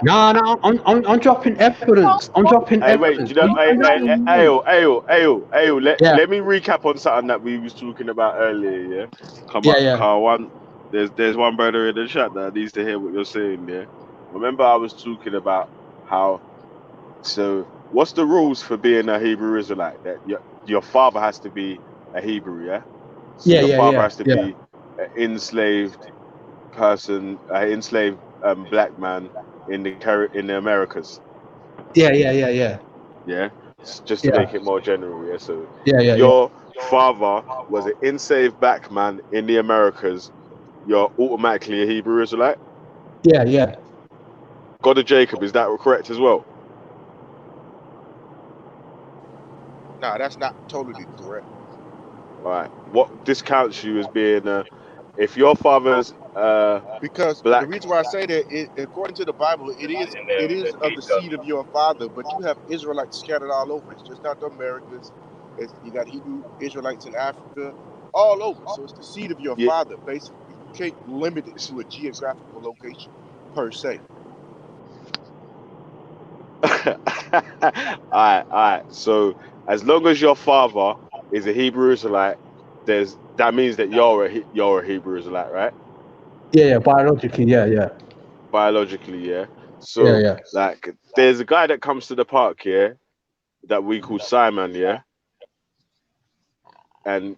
No, I'm dropping evidence. I'm dropping Hey, wait, evidence. do you know, hey, let, Yeah, let me recap on something that we was talking about earlier, yeah? Come yeah, up, yeah, car one. There's one brother in the chat that needs to hear what you're saying, yeah? Remember I was talking about how, so what's the rules for being a Hebrew Israelite? That your father has to be a Hebrew, yeah? So yeah, your yeah, father yeah, has to yeah, be an enslaved person, an enslaved black man in the Americas. yeah, yeah, yeah, yeah, Yeah, just to yeah, make it more general. Yeah, so yeah, if yeah, yeah, your father was an enslaved black man in the Americas, you're automatically a Hebrew Israelite. yeah, yeah. God of Jacob, is that correct as well? No, that's not totally correct. All right. What discounts you as being if your father's Because the black? reason why I say that, according to the Bible, it is In the of the details. seed of your father, but you have Israelites scattered all over. It's just not the Americas. You got Hebrew Israelites in Africa, all over. So it's the seed of your Yeah. father, basically. You can't limit it to a geographical location per se. All right. So as long as your father is a Hebrew Israelite, that means that you're a Hebrew Israelite, right? Yeah, biologically, yeah, yeah, Biologically, yeah. yeah, So yeah, like, there's a guy that comes to the park here that we call Simon, yeah, and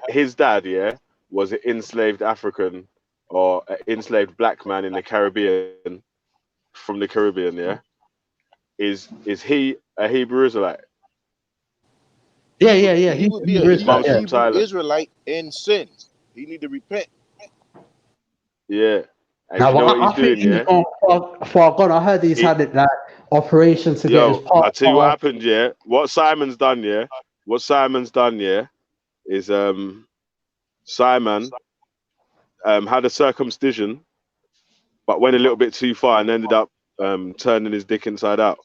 his dad, yeah, was an enslaved African or an enslaved black man in the Caribbean, from the Caribbean, yeah. Is he a Hebrew Israelite? yeah, yeah, yeah. He He's would a be Hebrew His Israelite, mum's yeah, from Hebrew Thailand. Israelite in sin. He need to repent. Yeah. And do Now, you know what I he's think doing, he's yeah? gone far gone. I heard he's had it like operations to get his Yo, part. I'll tell you what happened, yeah. What Simon's done, yeah. What Simon's done, yeah, is Simon had a circumcision, but went a little bit too far and ended up turning his dick inside out.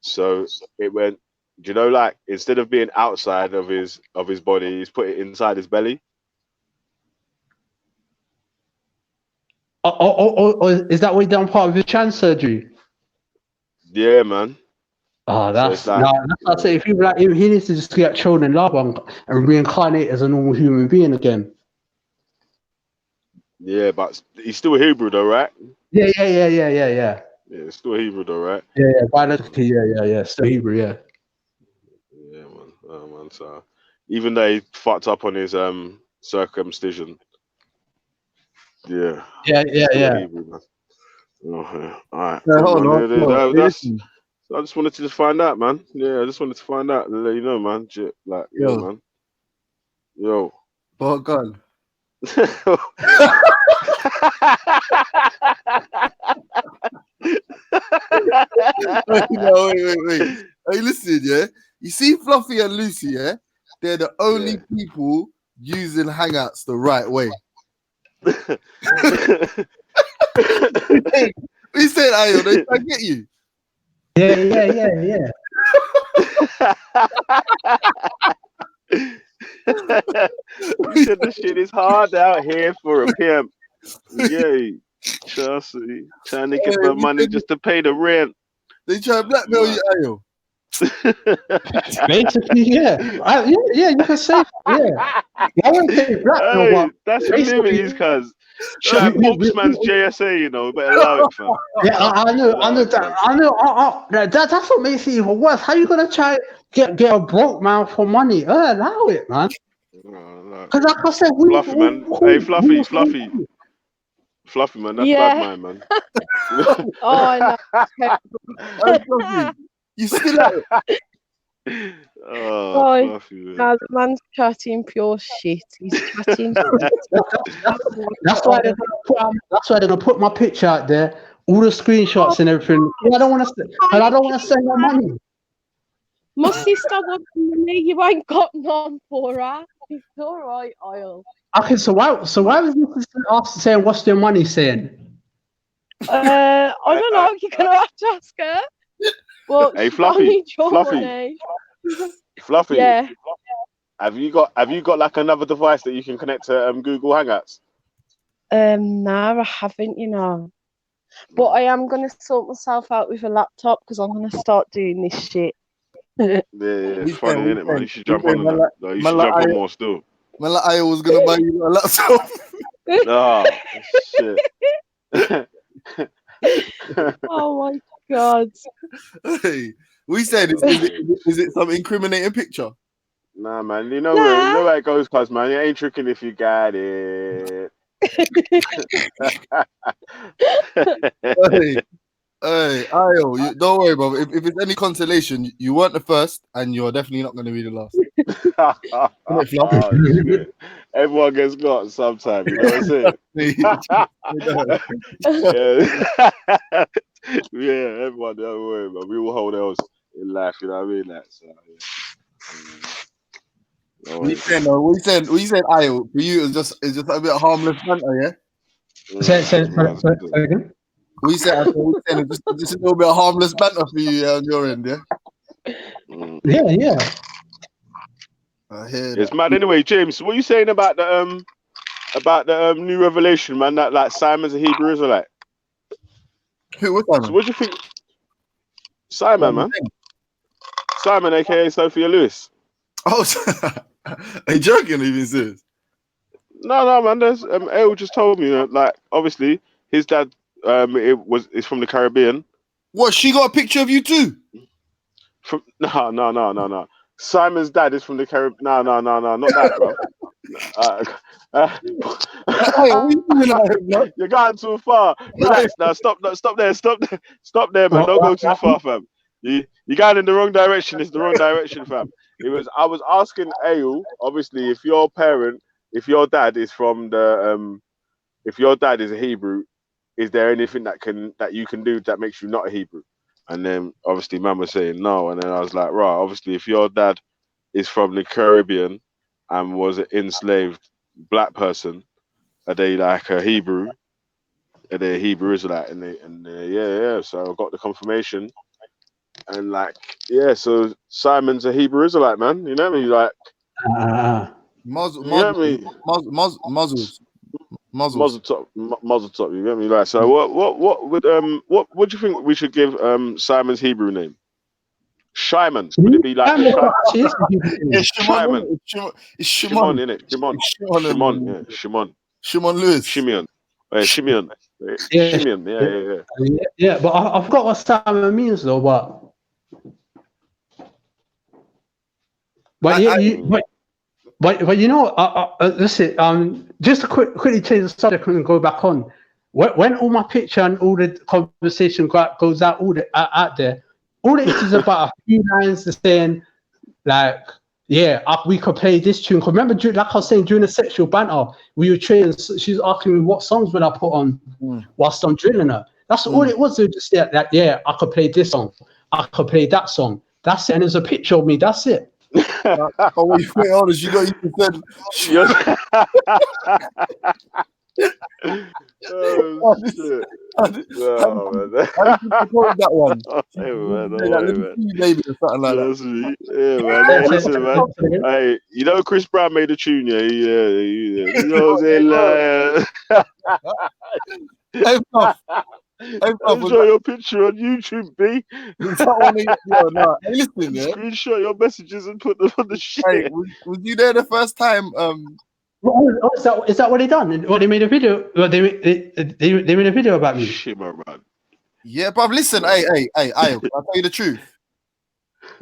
So it went, do you know, like, instead of being outside of his body, he's put it inside his belly. Is that what he done part of his trans surgery? Yeah, man. Oh, So it's that's like, no. That's what I say. If people like him, he needs to just get thrown in lava and reincarnate as a normal human being again. yeah, but he's still a Hebrew though, right? Yeah, yeah, yeah, yeah, yeah, yeah. Yeah, he's still a Hebrew though, right? Yeah, yeah. Biologically, yeah, yeah, yeah. Still Hebrew, yeah. Yeah, man. Oh, man. So even though he fucked up on his circumcision, yeah, Yeah, yeah, still a yeah. Hebrew, man. Okay. All right, Yeah, cool, hold man. on. Hey, That's. listen, I just wanted to just find out, man. Yeah, I just wanted to find out and let you know, man. Like, yeah, yo, man. Yo. but gun. Wait. Hey, listen, yeah. You see Fluffy and Lucy, yeah? They're the only Yeah. people using Hangouts the right way. We said, Ayo, they try to get you. Yeah, yeah, yeah, yeah. He said the shit is hard out here for a pimp. Yay. Chelsea. Trying to get Hey, the we money said just to pay the rent. they try to blackmail Right. you, Ayo. Basically, yeah. Yeah, you can say, yeah. I wouldn't say blackmail, Hey, but that's for basically, liberties, cuz. we, Chat we, we, Popsman's we, JSA, you know, better allow it, fam. yeah, I know, Allow it, that, fam. I know. That's what makes it even worse. How you gonna try get a broke man for money? Allow it, man. Allow it. Because like I said, Fluffy, man. Hey, Fluffy, Fluffy. cool. Fluffy, man. That's bad, Yeah. man. Oh, I know. Hey, Fluffy, you still at it? Oh, Oh, Fluffy, man. now the man's chatting pure shit. He's chatting shit. That's why they're gonna put. That's why they're gonna put my picture out there, all the screenshots and everything. I don't want to. And I don't want to send no money. My sister wants money. You ain't got none for her. It's all right, I'll. Okay, so why was your sister after saying what's your money saying? I don't know. You're gonna have to ask her. Well, Hey, she don't need your Fluffy, money. Fluffy. Yeah. Have you got like another device that you can connect to Google Hangouts? No, I haven't, you know. But I am gonna sort myself out with a laptop because I'm gonna start doing this shit. Yeah, it's funny, isn't it, man? You should jump on man, that. like, No, you man, should like jump on more still. Man, like I was gonna buy you a laptop. Oh shit. Oh my god. Hey, we said, is it some incriminating picture? Nah, man. You know where it goes, cuz man. You ain't tricking if you got it. Hey, Ayo, don't worry, bro. If it's any consolation, you weren't the first, and you're definitely not going to be the last. Oh shit! Everyone gets got sometime. You know what I'm saying? Yeah, everyone. Don't worry, man. We will hold else in life. You know what I mean? That. So yeah. We said no. We said Ayo. For you, it's just a bit of harmless banter, yeah. Say again. We said it's just a little bit of harmless banter for you on your end, yeah. Yeah. I hear it's that. mad. Anyway, James, what are you saying about the new revelation, man? That like Simon's a Hebrew Israelite. Who was Simon? So what do you think? Simon, man. Simon, aka Sophia Lewis. Oh, are you joking? Are you being serious? No, man. There's El just told me that, like, obviously his dad is from the Caribbean. What? She got a picture of you too? No. Simon's dad is from the Caribbean. No, not that, bro. You're going too far. Relax now. Stop there, man. Don't go too far, fam. You're going in the wrong direction. It's the wrong direction, fam. I was asking Ayo, obviously, if your dad is from the if your dad is a Hebrew, is there anything that you can do that makes you not a Hebrew? And then obviously man was saying no, and then I was like, right, obviously if your dad is from the Caribbean and was an enslaved black person, are they like a Hebrew? Are they a Hebrew Israelite? And yeah. So I got the confirmation, and like so Simon's a Hebrew Israelite, man. You know what I mean? Like Muzzle top. You get me? Like, so what do you think we should give Simon's Hebrew name? Shimon. Would it be like Shimon? It's Shimon, innit? Shimon. Yeah, Shimon. Shimon Lewis. Shimeon. Shimeon. Yeah. Shimeon. Yeah, but I forgot what Simon means though. But you know, listen. Just to quickly change the subject and go back on. When all my picture and all the conversation goes out there, all it is about a few lines of saying, like, we could play this tune. Remember, like I was saying, during the sexual banter, we were training. She's asking me what songs would I put on whilst I'm drilling her. That's all it was. Just I could play this song. I could play that song. That's it. And there's a picture of me. That's it. Wait, hold on. You said. Oh shit! How did you that one? Maybe or something like that. Yeah, man. Hey, listen, man. Hey, you know Chris Brown made a tune, yeah. You know what I'm saying? Enjoy your picture on YouTube, B. Listen, yeah. Screenshot your messages and put them on the shit. Hey, was you there the first time? Is that what they done? What they made a video? They made a video about me. Shimmer, man. Yeah, but listen, hey, I'll tell you the truth.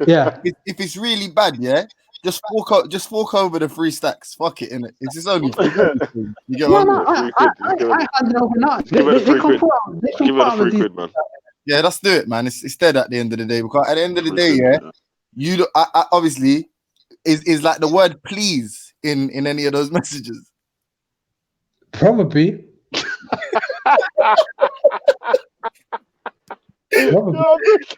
Yeah. If it's really bad, yeah, just fork over the 3 stacks. Fuck it, innit? It's just only 3 quid. You get what I mean? Give it a 3 quid. Give it a 3 quid, man. Yeah, let's do it, man. It's dead at the end of the day, because at the end of the day, yeah, you I obviously is like the word please in any of those messages. Probably. It's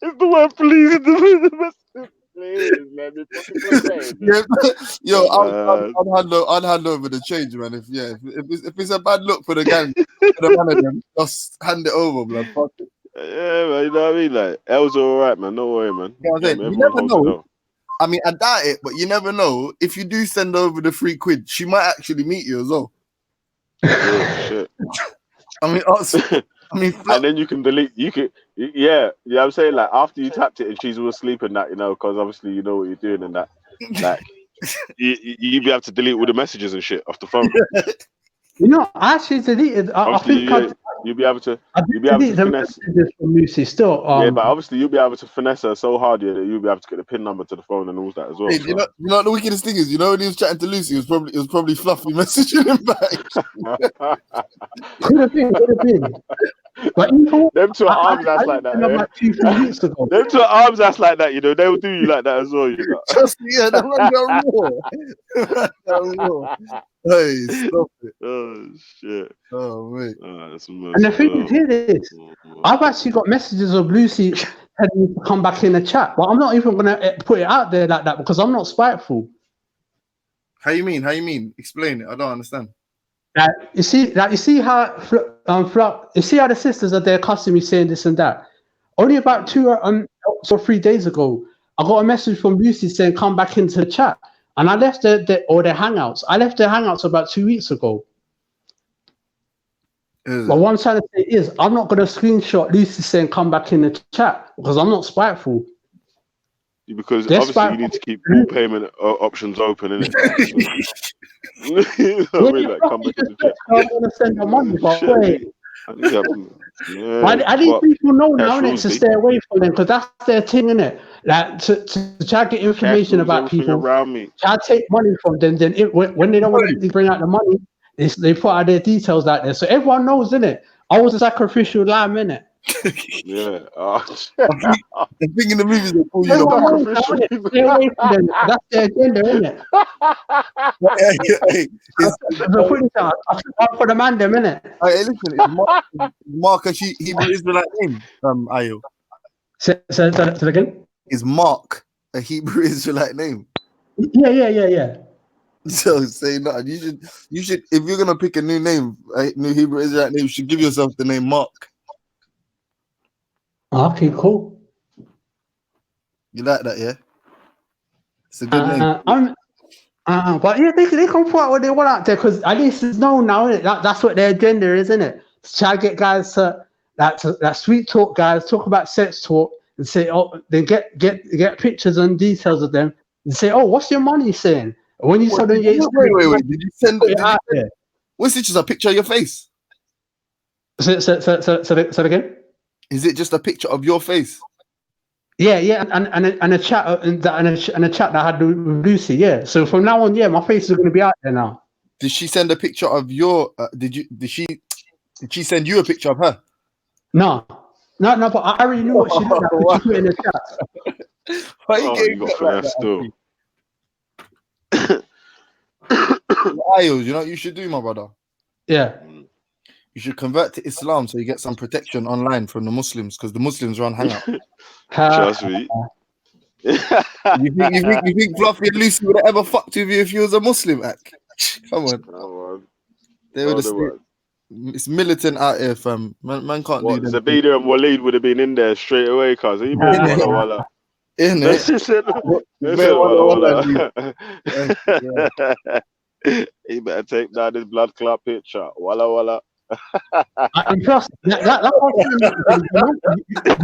the word please in the message. Please, let me Yo, I'd hand over the change, man. If it's a bad look for the gang, for the man of them, just hand it over, blood. Fuck it. Yeah, man, you know what I mean? Like, Els are alright, man. No worry, man. You know what I'm Yeah, saying? man, You everyone never holds it know. though. I mean, I doubt it, but you never know. If you do send over the £3, she might actually meet you as well. Yeah, shit. I mean, and then you can delete. Yeah. I'm saying, like, after you tapped it and she's all asleep and that, you know, because obviously you know what you're doing and that. Like, you'd be able to delete all the messages and shit off the phone. You know, I actually deleted. I Obviously, think you'll be able to. I You'll be able to deleted the finesse. messages from Lucy still. Yeah, but obviously you'll be able to finesse her so hard, yeah, that you'll be able to get the pin number to the phone and all that as well. Hey, you know what the wickedest thing is? You know when he was chatting to Lucy, it was probably Fluffy messaging him back. Could have been. But them two arms that's like that. About 2-3 weeks ago. Them two arms that's like that, you know, they will do you like that as well, you know. Trust me, yeah, the ones are raw. Hey, stop it. Oh shit. Oh mate. That's And the thing is, hear this. I've actually got messages of Lucy telling me to come back in the chat, but I'm not even gonna put it out there like that because I'm not spiteful. How you mean? Explain it. I don't understand. You see how you see how the sisters are there cussing me saying this and that. Only about 2 or 3 days ago, I got a message from Lucy saying come back into the chat, and I left their hangouts. I left their hangouts about 2 weeks ago. But what I'm trying to say is, I'm not going to screenshot Lucy saying come back in the chat because I'm not spiteful. Because obviously you need to keep all payment options open, innit? You know what I mean? Like, come back in the chat. I want to send her money, but wait. I need people know now, innit, to stay away from them because that's their thing, innit? Like to try to get information about people, around me. try to take money from them. Then when they don't want to bring out the money, they put out their details out there, so everyone knows, innit? I was a sacrificial lamb, innit? Yeah. I think in the movies they call you sacrificial. Stay away from them. That's their agenda, innit? For the man, them, innit? Hey, listen, is Mark a Hebrew Israelite name? Ayo. Say that again. Is Mark a Hebrew Israelite name? Yeah. So say nothing. You should if you're gonna pick a new name, a new Hebrew Israelite name, you should give yourself the name Mark. Okay, cool. You like that, yeah? It's a good name. But yeah, they can put out what they want out there because at least it's known now, isn't it? That's what their agenda is, isn't it? Try to get guys to that sweet talk guys, talk about sex talk and say, oh, then get pictures and details of them and say, oh, what's your money saying? And when you saw them, wait, did you send it out there? What's it, just a picture of your face? Say again? Is it just a picture of your face? Yeah, and a chat and a chat that I had with Lucy. Yeah, so from now on, yeah, my face is going to be out there now. Did she send a picture of your? Did she send you a picture of her? No, but I already knew what she looked like when she put in the chat. Why you got finesse still? Ayos, you know what you should do, my brother? Yeah. You should convert to Islam so you get some protection online from the Muslims because the Muslims run hangout. Trust me. You think Fluffy and Lucy would have ever fucked with you if you was a Muslim? Come on. They would have. It's militant out here, fam. Man can't do that. Zabida and Waleed would have been in there straight away, cuz he been walla. In it. He better take down his blood clot picture. Walla. And plus, that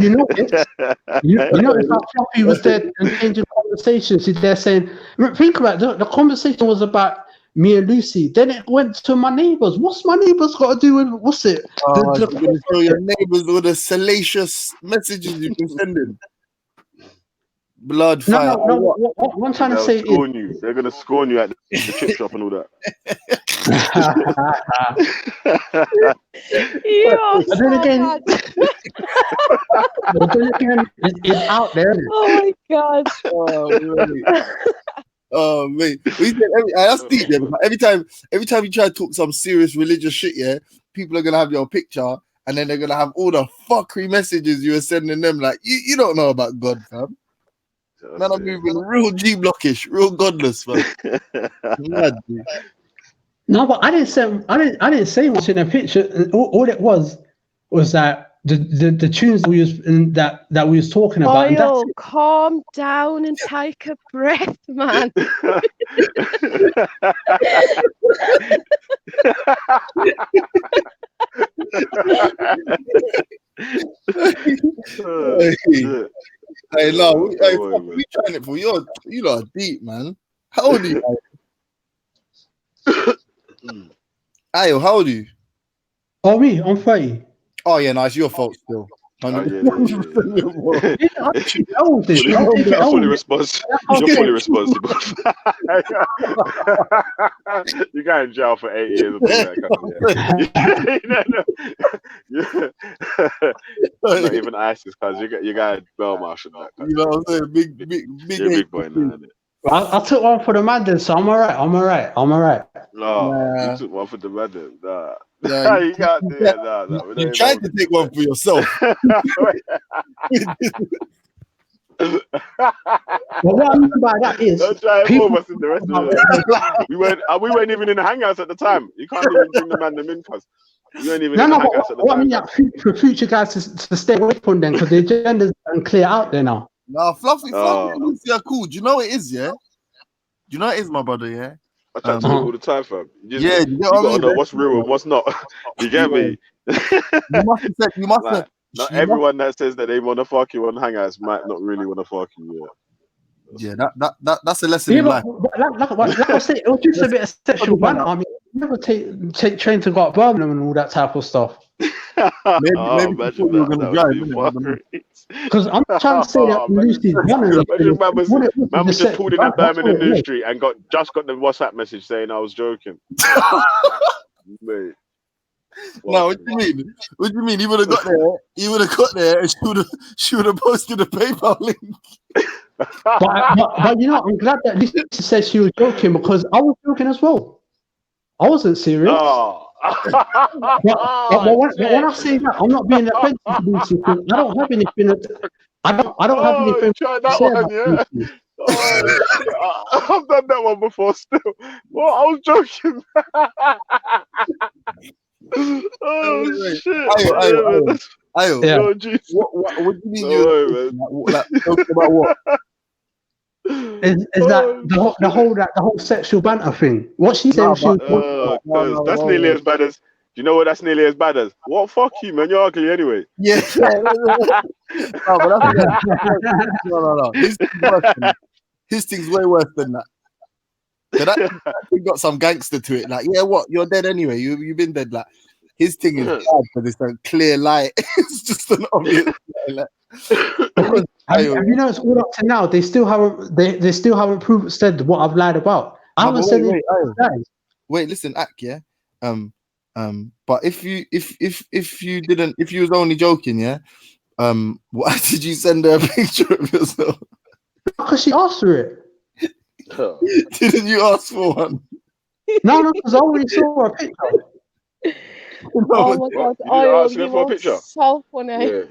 you notice how Fluffy was there and changing conversations. He's there saying, think about it, the conversation was about me and Lucy. Then it went to my neighbours. What's my neighbours got to do with what's it? You're going to show your neighbours all the salacious messages you've been sending. Blood fire. No. What I'm trying to say is they're gonna scorn you at the chip shop and all that. But then again, it's out there. Oh my god. Oh mate, that's deep. Yeah, every time you try to talk some serious religious shit, yeah, people are gonna have your picture, and then they're gonna have all the fuckery messages you were sending them. Like you don't know about God, fam. Man, I'm moving real G-blockish, real godless, man. Mad, no, but I didn't say much in the picture. All it was that the tunes that we was talking about, and that's Oil, calm down and take a breath, man. Hey, no, hey, what are you trying it for? You lot are deep, man. How old are you? Ayo, how old are you? Oh, me, I'm 30. Oh yeah, no, it's your fault still. Oh, yeah. Fully responsible. You're fully responsible. You got in jail for 8 years. Not even ISIS, cause you got bail marshal that. You know what I'm saying? Big boy now. I took one for the man then, so I'm alright. No, you took one for the madam. Nah, you can't do it. Nah. You tried to take one for yourself. But what I mean by that is, don't try and move us in the rest of the we weren't even in the hangouts at the time. You can't even bring the man them in, cuz you weren't even in the hangouts at the time. I mean, for future guys to stay away from them, because the agenda's clear out there now. Nah, Fluffy are cool. Do you know what it is, yeah? Do you know what it is, my brother, yeah? I chat to him all the time, fam. You gotta know what's real and what's not. You get me? You must have. Not everyone that says that they want to fuck you on hangouts might not really want to fuck you. Yeah, that's a lesson in life. Like I said, it was just a bit of sexual banter. I mean, never take train to go up Birmingham and all that type of stuff. Maybe imagine that. Because I'm trying to say that Lucy's running. Man was just pulled in at Birmingham New Street and got the WhatsApp message saying I was joking. Mate. No, what do you mean? What do you mean? He would have got there. And she would have posted a PayPal link. but you know, I'm glad that Lisa said she was joking, because I was joking as well. I wasn't serious. Oh. But when I say that, I'm not being offensive to Lucy, because I don't have anything. I don't have anything to say about Lucy. I've done that one before still. Well, I was joking. Oh shit! Ayo. Yeah. Oh, jeez. What do you mean you talking about what? Is that the whole sexual banter thing? What she said, that's nearly as bad as. Do you know what that's nearly as bad as? What? Fuck you, man. You're ugly anyway. Yeah. No. His thing's way worse than that. So that thing got some gangster to it. Like, yeah, what? You're dead anyway. You've been dead. Like, his thing is bad because it's a clear light. It's just an obvious light. Have you noticed all up to now they still haven't said what I've lied about. I haven't said it. Wait, listen, Ak, yeah. But if you was only joking, yeah. Why did you send her a picture of yourself? Because she asked for it. Didn't you ask for one? No, because I already saw a picture. Oh my god! You for a picture? So funny.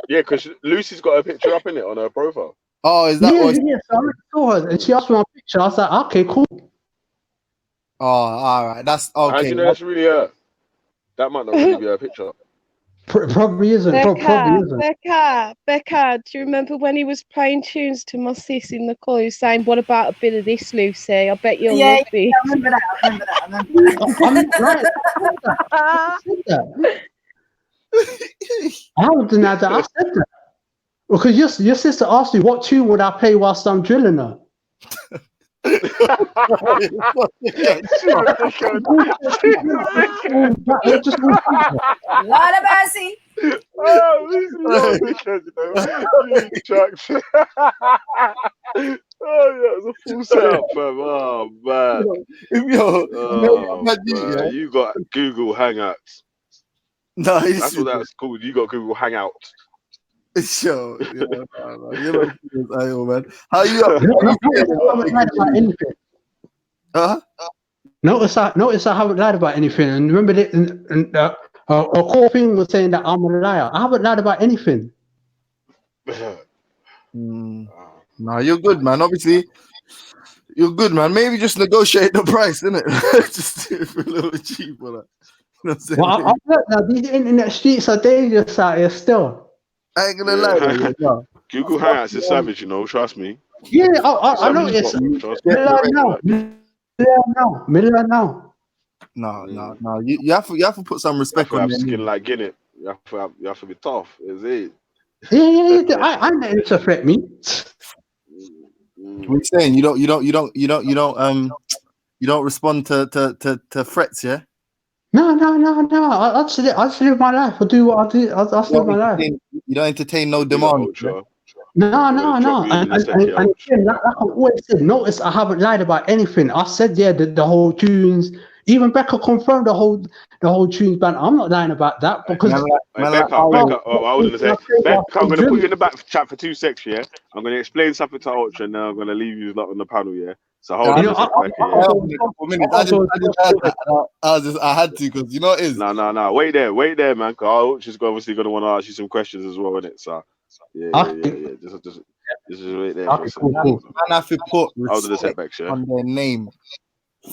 Yeah, because Lucy's got a picture up in it on her profile. Oh, is that what? Yeah, so I already saw her, and she asked for my picture. I was like, okay, cool. Oh, all right, that's okay. How do you know that's really her? That might not really be her picture. Probably isn't. Becca, do you remember when he was playing tunes to my sis in the call? He was saying, "What about a bit of this, Lucy? I bet you'll love it." Yeah, I remember that. I haven't denied that. I said that. Because your sister asked me what tune would I play whilst I'm drilling her. Lord of mercy. Oh, that was a full setup, fam. Oh man. You got Google Hangouts. No, that's what that's called. You got Google Hangout. Sure. Man. How you up? Notice I haven't lied about anything. And remember, a core thing was saying that I'm a liar. I haven't lied about anything. No, you're good, man. Obviously, you're good, man. Maybe just negotiate the price, innit? Just do it for a little cheaper. Well, I look now. These internet streets are dangerous out here still. I ain't gonna lie to Yeah. you. No. Google Hangouts is savage, you know. Trust me. Yeah, It's I savage know as it's fuck, bro. Trust me. middle now. Middle now. No. You have to put some You have respect to on have their skin name. like Guinness. You have to be tough. Is it? Yeah. I know it's affect me. What you saying? You don't respond to threats, yeah? No. I just live my life. I do what I do. I just live my life. You don't entertain no Big up demands. Yeah? Ultra. No. I'm gonna drop you in a sec, yeah, And Ultra. again, like I always said, notice I haven't lied about anything. I said, yeah, the whole tunes. Even Becca confirmed the whole tunes band. I'm not lying about that because Hey, Becca, I was gonna say, Becca, I'm gonna put you in the back chat for 2 secs, yeah. I'm gonna explain something to Ultra, and then I'm gonna leave you lot on the panel, yeah. So hold on a sec, Becca. Yeah. I just heard that. I had to because you know it is. No. Wait there, man. Cause Ultra's obviously gonna want to ask you some questions as well, innit? So yeah. Just wait there for a second. Man have to put Hold on a sec, respect Becca. Yeah? on their name.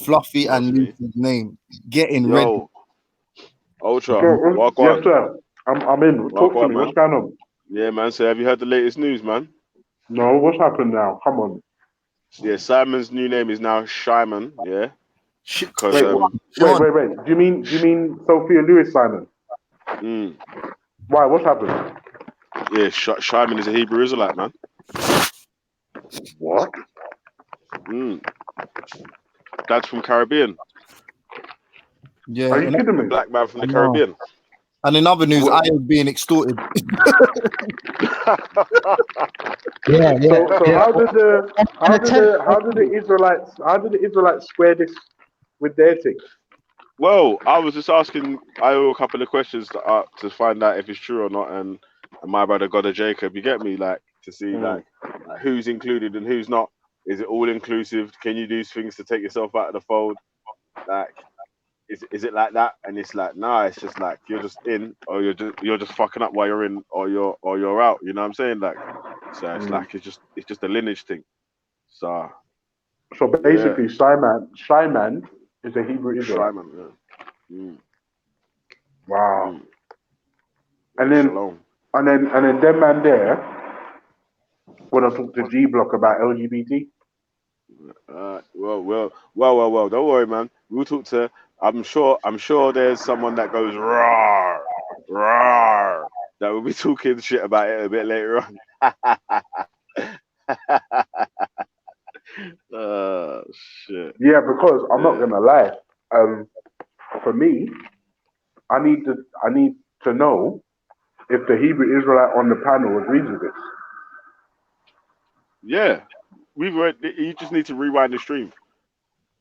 Fluffy and Lucy's name. Getting ready. Ultra, Yes, sir. I'm in. Talk to me. man. What's going on? Yeah, man. So have you heard the latest news, man? No, what's happened now? Come on. Yeah, Simon's new name is now Shyman. Yeah. Because Wait. Do you mean Sophia Lewis Simon? Why? What's happened? Yeah, Shyman is a Hebrew Israelite, man. What? Dad's from Caribbean. Yeah. Are you kidding me? Black man from the Caribbean. And in other news, I was being extorted. So how did the Israelites square this with their thing? Well, I was just asking a couple of questions to find out if it's true or not, and my brother God of Jacob, you get me, like to see like who's included and who's not. Is it all inclusive? Can you do things to take yourself out of the fold? Like, is it like that? And it's like, nah, it's just like you're just in, or you're just fucking up while you're in, or you're out. You know what I'm saying? Like, so it's like it's just a lineage thing. So basically, Shyman is a Hebrew Israelite. Shyman, yeah. Wow. And then them man there want to talk to G Block about LGBT. Well. Don't worry, man. We'll talk to. I'm sure there's someone that goes rawr, that will be talking shit about it a bit later on. Oh shit. Yeah, because I'm not gonna lie. For me, I need to know if the Hebrew Israelite on the panel agrees with this. Yeah, you just need to rewind the stream.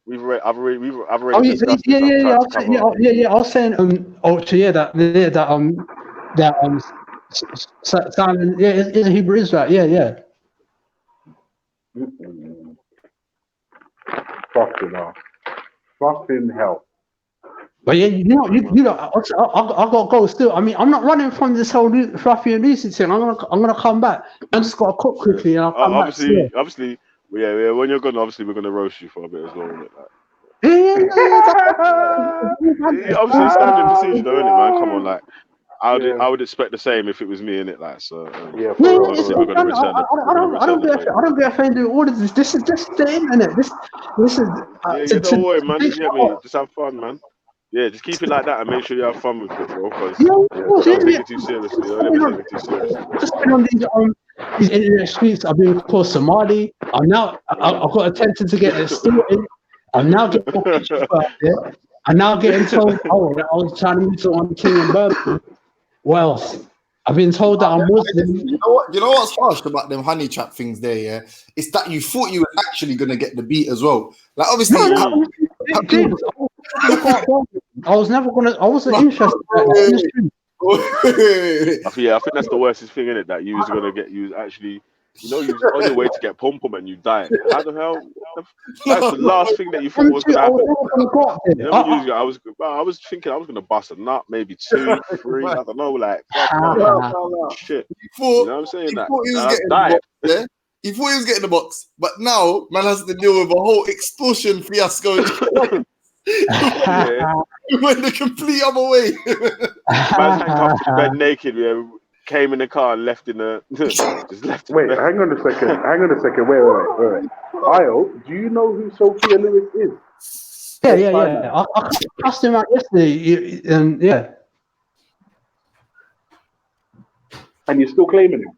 I've already Oh discussed this. yeah. I was saying Simon is a Hebrew Israelite. Yeah. Fucking hell. But yeah, you know, I got to go still. I mean, I'm not running from this whole Fluffy and Lucy thing. I'm gonna come back. I just got to cook quickly and I'll come back. Obviously, yeah. When you're gone, obviously we're gonna roast you for a bit as well, isn't it? Like, obviously, it's standard procedure, though, isn't it, man? Come on, like. I would expect the same if it was me in it, like so. Obviously, we're going to return I don't get offended with all of this. This is just the internet. This is. Don't worry, man. You get me? Just have fun, man. Yeah, just keep it like that and make sure you have fun with it, bro. Because don't take it too seriously. Don't ever take it too seriously. Just been on these internet streets. I've been called Somali. I've got attempted to get extorted. I'm now getting I'm now getting told, that I was trying to meet someone king in Birmingham. What else? I've been told that I'm Muslim. You know what's harsh about them honey trap things there, yeah? It's that you thought you were actually gonna get the beat as well. Like obviously, I wasn't interested in that. I think that's the worst thing in it, that you was gonna get actually. You know, you're on your way to get pom pom and you die. How the hell? That's the last thing that you thought was gonna happen. I was thinking I was gonna bust a nut, maybe 2, 3. I don't know, like shit. You know what I'm saying? He thought he was getting the box, yeah? He thought he was getting the box, but now man has to deal with a whole extortion fiasco. Yeah. Went the complete other way. Man's handcuffed to the bed naked. Yeah, came in the car and left in the just left. Wait, hang on a second. Hang on a second. Wait. Io, do you know who Sophia Lewis is? Yeah. I asked him out yesterday, and yeah. And you're still claiming him?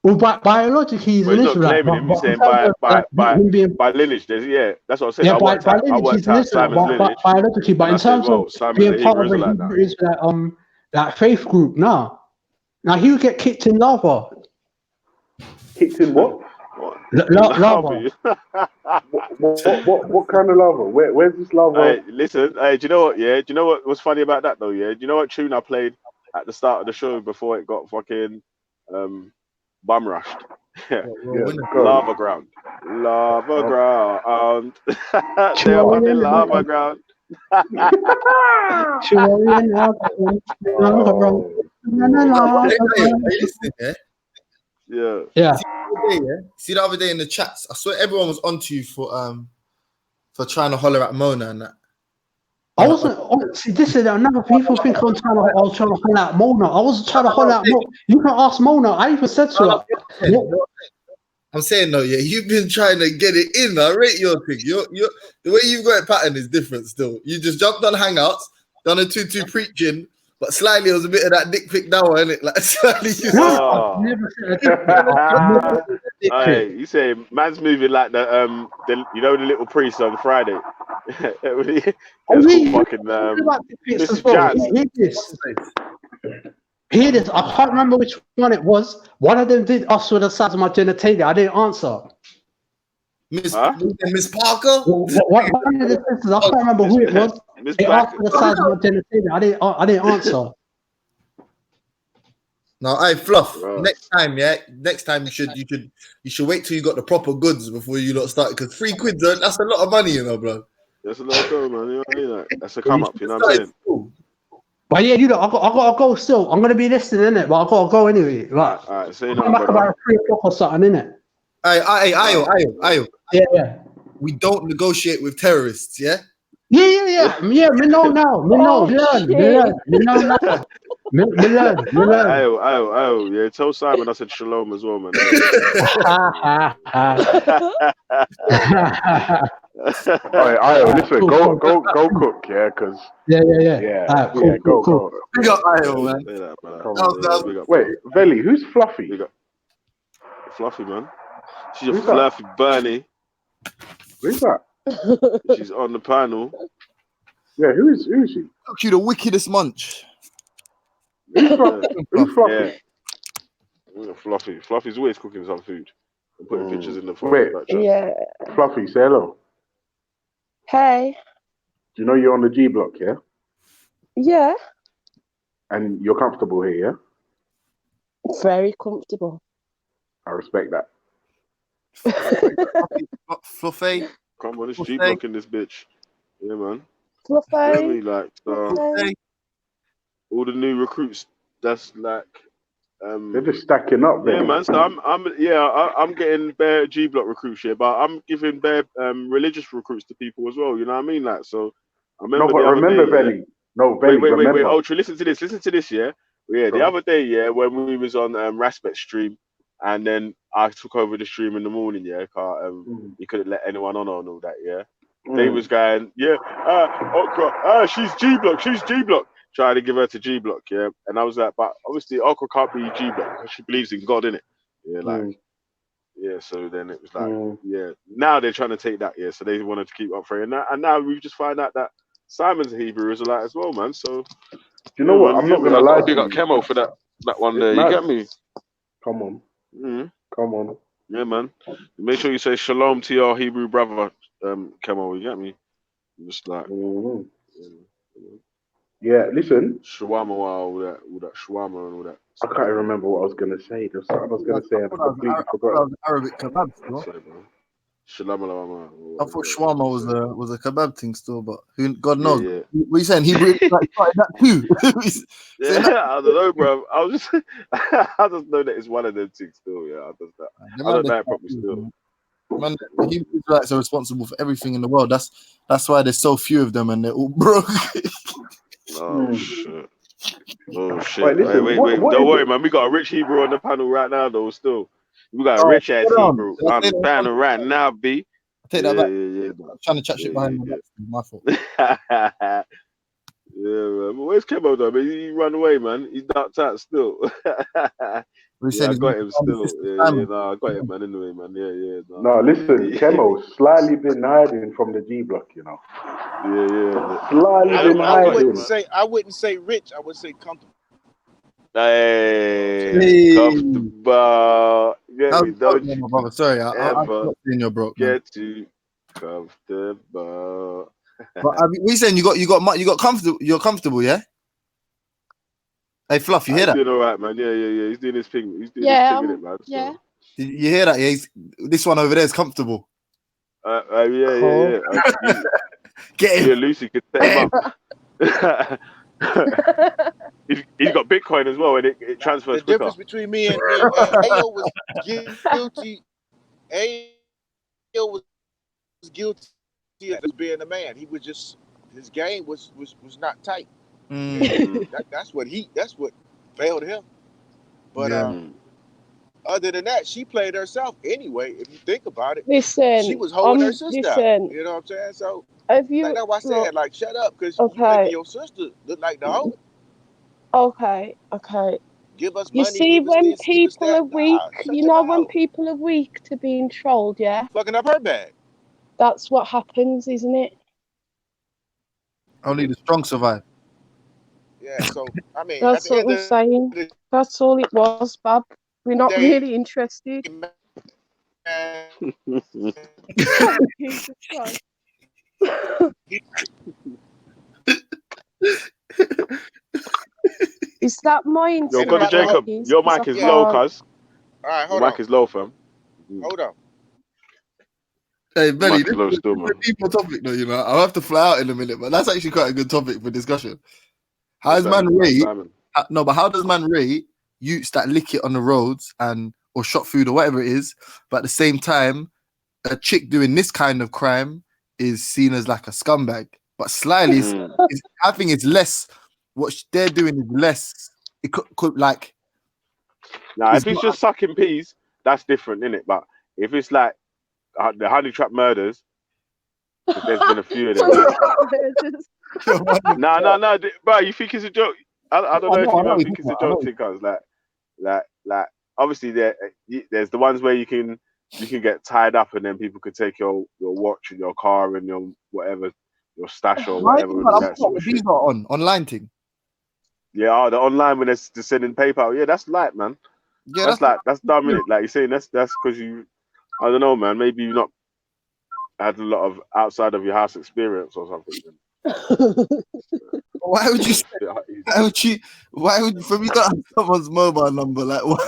Well, biologically, he's Well, an he's not Israelite. claiming him. He's But saying in terms of, him being, by lineage. Yeah, that's what I said. yeah, I by worked out lineage, he's an Israelite. Simon's lineage, Biologically, but and in I said, terms of well, Simon's being a part Hebrew of a Israelite now. Hebrew Israelite that faith group, now he would get kicked in lava. Kicked in what? Lava. What kind of lava? Where's this lava? Hey, listen. Hey, do you know what? Yeah, do you know what was funny about that though? Yeah, do you know what tune I played at the start of the show before it got fucking bum rushed? Yeah, lava ground. Lava ground. They're on the lava ground. Yeah. See the other day in the chats, I swear everyone was onto you for trying to holler at Mona and that. I wasn't. See, this is another. People think I was trying to holler at Mona. I wasn't trying to holler at Mona. You can ask Mona. I even said to her. I'm saying no, yeah. You've been trying to get it in. I rate your thing. You're the way you've got it pattern is different. Still, you just jumped on Hangouts, done a 2-2 preaching, but slightly it was a bit of that dick pic now, isn't it? Like slightly. Hey, you say man's moving like the you know the little priest on Friday. It's called fucking Mrs. Jazz. Hear this. I can't remember which one it was. One of them did us with the size of my genitalia. I didn't answer. Miss Parker? One of the sisters, I can't remember who it was. They asked for the size of my genitalia. I didn't answer. No, hey Fluff. Next time you should wait till you got the proper goods before you lot start, because £3, that's a lot of money, you know, bro. That's a lot of dough, man. You know what I mean? Like, that's a come up, you know what I'm saying? But yeah, I gotta go still. I'm gonna be listening in it, but I gotta go anyway. Like, all right, say I'm back about 3 o'clock or something, innit? Ayo. Yeah. We don't negotiate with terrorists, yeah? Yeah. Me know now. Me know. Me know now. Me learn. Ayo. Yeah, tell Simon I said shalom as well, man. Alright, Io, listen, go cook, yeah, because Yeah. Cool. We got Io, man. Wait, Veli, who's Fluffy? Fluffy, man. She's a fluffy bunny. Who's that? She's on the panel. Yeah, who is she? She the wickedest munch. Who's Fluffy? Yeah. Fluffy. Fluffy's always cooking some food and putting pictures in the phone. Wait, yeah. Fluffy, say hello. Hey. Do you know you're on the G block, yeah? Yeah. And you're comfortable here, yeah? Very comfortable. I respect that. Fluffy. Come on, it's G block in this bitch. Yeah, man. Fluffy. You know me, like all the new recruits. That's like they're just stacking up. Yeah, man. So I'm getting bare G block recruits here, but I'm giving bare religious recruits to people as well. You know what I mean? Like, so I remember. No, but remember, Belly. No, Belly. Wait. Ultra, listen to this. Yeah. Yeah, the other day, yeah, when we was on Raspet's stream, and then I took over the stream in the morning, yeah, cause you couldn't let anyone on and all that, yeah. They was going, Okra, she's G block, trying to give her to G block, yeah. And I was like, but obviously Okra can't be G block because she believes in God, innit? Yeah, like, yeah. So then it was like, yeah. Now they're trying to take that, yeah. So they wanted to keep up praying that, and now we just find out that Simon's a Hebrew Israelite as well, man. So. You know what? I'm not gonna lie. Big up Chemo for that one there. You get me? Come on. Mm-hmm. Come on. Yeah, man. Make sure you say shalom to your Hebrew brother, Chemo. You get me? Just like. Yeah. Listen. Shawarma, all that shawarma and all that. I can't even remember what I was gonna say. There's something I was gonna say. I completely forgot. Arabic kebab. I thought shawarma was a kebab thing still, but God knows. Yeah. What are you saying? Hebrew started that too. I don't know, bro. I just know that it's one of them things still. Yeah, I don't know it properly still. Man, the Hebrew Israelites are responsible for everything in the world. That's why there's so few of them and they're all broke. Oh shit. Oh shit. Wait, listen, Wait. what Don't is worry, it? man. We got a rich Hebrew on the panel right now, though. Still, we got a Oh, rich ass hold on. Hebrew Did I on say the that? panel right now, B. I take Yeah, that back. yeah, I'm trying to chat shit behind my yeah, back. My fault. yeah. Yeah, man. But where's Kemo though? Man, he run away, man. He's ducked out still. We're Yeah, saying I he's got making him fun of still. Sister Yeah, Simon. no, I got him, man. Anyway, man. Yeah, no. No, listen, Kemo slightly been hiding from the G block, you know. Yeah. Slightly I been got him, hiding. man. I wouldn't say rich. I would say comfortable. Hey, comfortable. Get How's me? it going, Don't you my brother? Sorry, I'm ever not saying you're broke, man. get too comfortable. But we saying you got comfortable. You're comfortable, yeah. Hey, Fluff, you hear He's that? doing all right, man. Yeah. He's doing his thing. He's doing his Yeah, thing in it, man. yeah. So, Did you hear that? Yeah, this one over there is comfortable. yeah. Get him. Yeah, Lucy could set him up. He's got Bitcoin as well, and it transfers The quicker. difference between me and Ayo was guilty. Ayo was guilty of being a man. He was just his game was not tight. That's what failed him. But other than that, she played herself anyway. If you think about it, Listen, she was holding her sister out. listen. You know what I'm saying? So Have you? that's why I said, like, shut up, because you making Okay, your sister look like the hoe. okay. Give us You money, see, give us when this, give us people that. are weak, Nah, shut you your know, mouth. when people are weak to being trolled, yeah, Fucking up her bag. that's what happens, isn't it? Only the strong survive. Yeah, so I mean, at That's the what end I'm of saying. the That's all it was, Bab. We're not day, really interested. Jesus Christ. Is that mine? Yo, Brother Jacob, your mic is low, cuz. All right, Your hold mic on. is low, fam. Hold on. Hey, Your Belly, mic this is low is still, a man. deeper topic, though. You know, I'll have to fly out in a minute, but that's actually quite a good topic for discussion. How What's is that, man about rate? Simon? No, but how does man rate youths that lick it on the roads or shop food or whatever it is, but at the same time, a chick doing this kind of crime is seen as like a scumbag, but slyly, I think it's less. What they're doing is less. It could like. Now, It's if it's not. just sucking peas, that's different, innit? But if it's like the honey trap murders, because there's been a few of them, like. No, bro. You think it's a joke? I don't know if you man think it's a joke, because like obviously there's the ones where you can get tied up and then people could take your watch and your car and your whatever, your stash or whatever and all that sort of shit. These are online thing. Yeah, the online when they're sending PayPal. Yeah, that's light, man. Yeah, that's dumb, innit? Like you're saying, that's because you, I don't know, man. Maybe you not had a lot of outside of your house experience or something. Why would you? Why would for me to have someone's mobile number? Like what?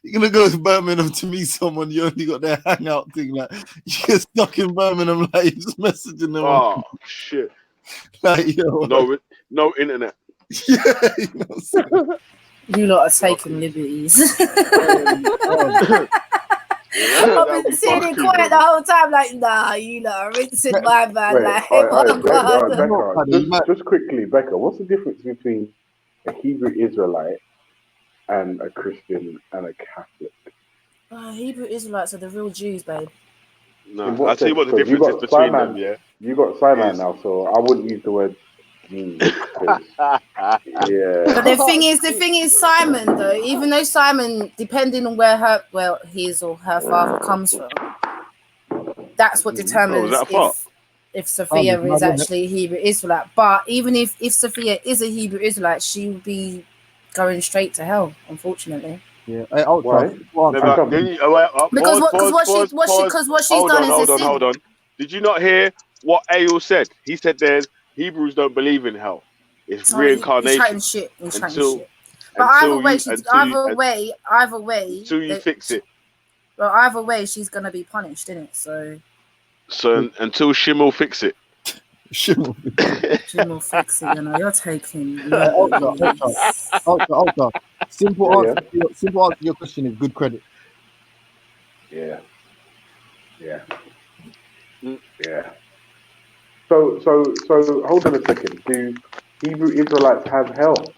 You're gonna go to Birmingham to meet someone. You only got their hangout thing. Like you get stuck in Birmingham, like you're just messaging them. Oh shit! Like yo, no internet. Yeah, you lot are taking liberties. I've been sitting in quiet the whole time, like, nah, you lot are rinsing my man. Wait, Like, Becca, just quickly, Becca, what's the difference between a Hebrew Israelite and a Christian and a Catholic? Hebrew Israelites are the real Jews, babe. No, I'll tell you what the difference is between them, yeah? You got Simon now, so I wouldn't use the word because, yeah. But the thing is, Simon, though, even though Simon, depending on where his or her father comes from, that's what determines if Sophia is actually a Hebrew Israelite. But even if Sophia is a Hebrew Israelite, she would be going straight to hell, unfortunately. Yeah. Why? Because what she's done is a sin. Hold on. Did you not hear what Ayel said? He said there's Hebrews don't believe in hell. It's reincarnation. He's chatting shit. But either way, until you fix it. Well, either way, she's gonna be punished, isn't it? So until Shim'll fix it. Jim will fix it. You know, you're taking Ultra, liberties. ultra. Simple Yeah, answer. Simple answer to your question is good credit. yeah, yeah, Mm. yeah. So, hold on a second. Do Hebrew Israelites have hell?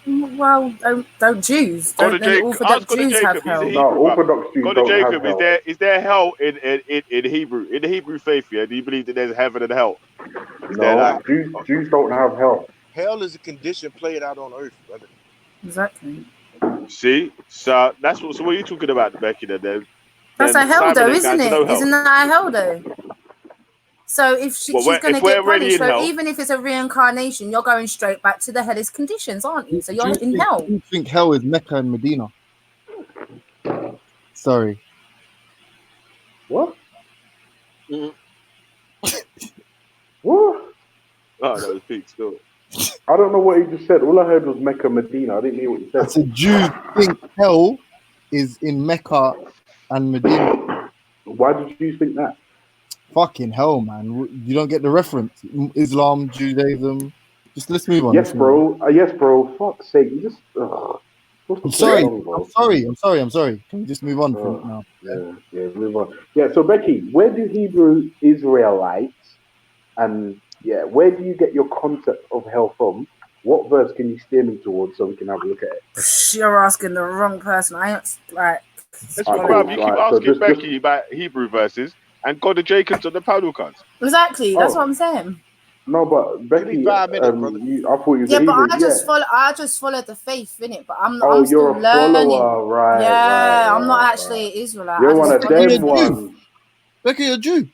Well, don't Jews? Go Don't to the Jacob. Ask Orthodox God to Jews have Jacob. He's a hell? No, Hebrew, bruv. Orthodox Jews Go to don't have Jacob. Is hell. there hell in Hebrew? In the Hebrew faith, yeah? Do you believe that there's heaven and hell? Is there No, like Jews don't have hell. Hell is a condition played out on earth, brother. Exactly. see? So that's what. So what are you talking about, Becky? That's a Then hell, Simon though, ain't going isn't to it? no hell. Isn't that a hell, though? So if Well, she's going to if we're get already punished, in so hell, even if it's a reincarnation, you're going straight back to the hellish conditions, aren't you? So Do you're you in think, hell. do you think hell is Mecca and Medina? Sorry. What? Mhm. What? Oh, that was peak still. I don't know what he just said. All I heard was Mecca, Medina. I didn't hear what he I said. said Jews think hell is in Mecca and Medina. Why did you think that? Fucking hell, man. You don't get the reference. Islam, Judaism. Just let's move on. Yes, Let's move on. bro. Yes, bro. Fuck's sake. You just. What's I'm the play sorry. along, I'm bro? sorry. I'm sorry. I'm sorry. Can we just move on from Oh, now? yeah, move on. Yeah, so Becky, where do Hebrew Israelites and where do you get your concept of hell from? What verse can you steer me towards so we can have a look at it? You're asking the wrong person. I ain't like. That's All what, right, bruv. cool. You All keep right, so asking just Becky about Hebrew verses and go to Jacob's on the paddle cards. Exactly. That's what oh I'm saying. no, but Give me Becky, 5 minutes, brother. I thought you was a Yeah, but Hebrew. I Yeah. just follow. I just follow the faith in it. But Oh, I'm still you're a learning. follower, right? Yeah, I'm not actually Israelite. I You're one just of follow You're a them the. Jew. ones. Becky, you're a Jew.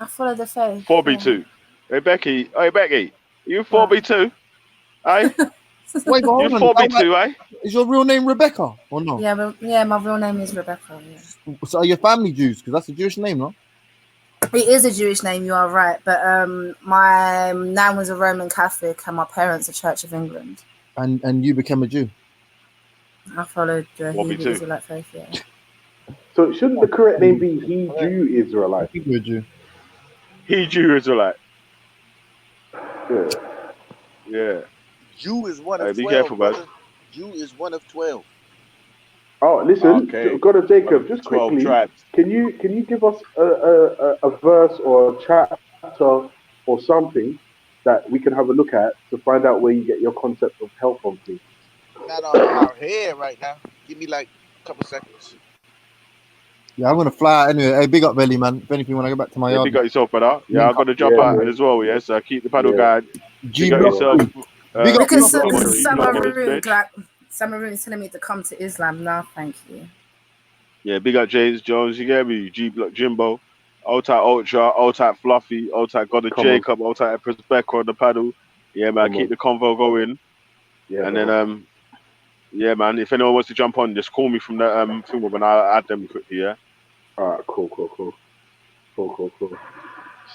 I follow the faith. 4B2. Hey, Becky. Hey, Becky. You What? 4B2? Hey? Wait, but You hold on. 4B2, eh? Is your real name Rebecca or no? Yeah, but yeah, my real name is Rebecca. Yeah. So are your family Jews? Because that's a Jewish name, no? It is a Jewish name. You are right, but my nan was a Roman Catholic, and my parents a Church of England. And you became a Jew. I followed the Hebrew 4B2. Israelite faith. Yeah. So shouldn't the correct name be He Jew Israelite? You're a Jew. He Jew Israelite. Yeah. Yeah. Jew is one Hey, of be 12, careful, bud. brother. Jew is one of 12. Oh, listen, Okay. God of One of Jacob, the just 12 quickly, tribes. can you give us a verse or a chapter or something that we can have a look at to find out where you get your concept of hell from, please? Not on our head right now. Give me like a couple seconds. Yeah, I'm gonna fly out anyway. Hey, big up, Belly, man. If anything, when I go back to my Yeah, yard, big up yourself, brother. Yeah, link I'm up. going to jump Yeah, out yeah, as well, yeah. So keep the paddle yeah, guide. G Big up block yeah. yourself, crew. Big up, Look big at up. on the G block on this Samaroon. bitch. Samaroon is telling me to come to Islam. No, thank you. Yeah, big up James Jones. You get me? G block Jimbo. Old type Ultra, old type Fluffy, old type God of Come on, Jacob, old type Empress Becca on the paddle. Yeah, man, come keep on. the convo going. Yeah, And then bro. yeah, man, if anyone wants to jump on, just call me from the thing and I'll add them quickly, yeah? All right, cool.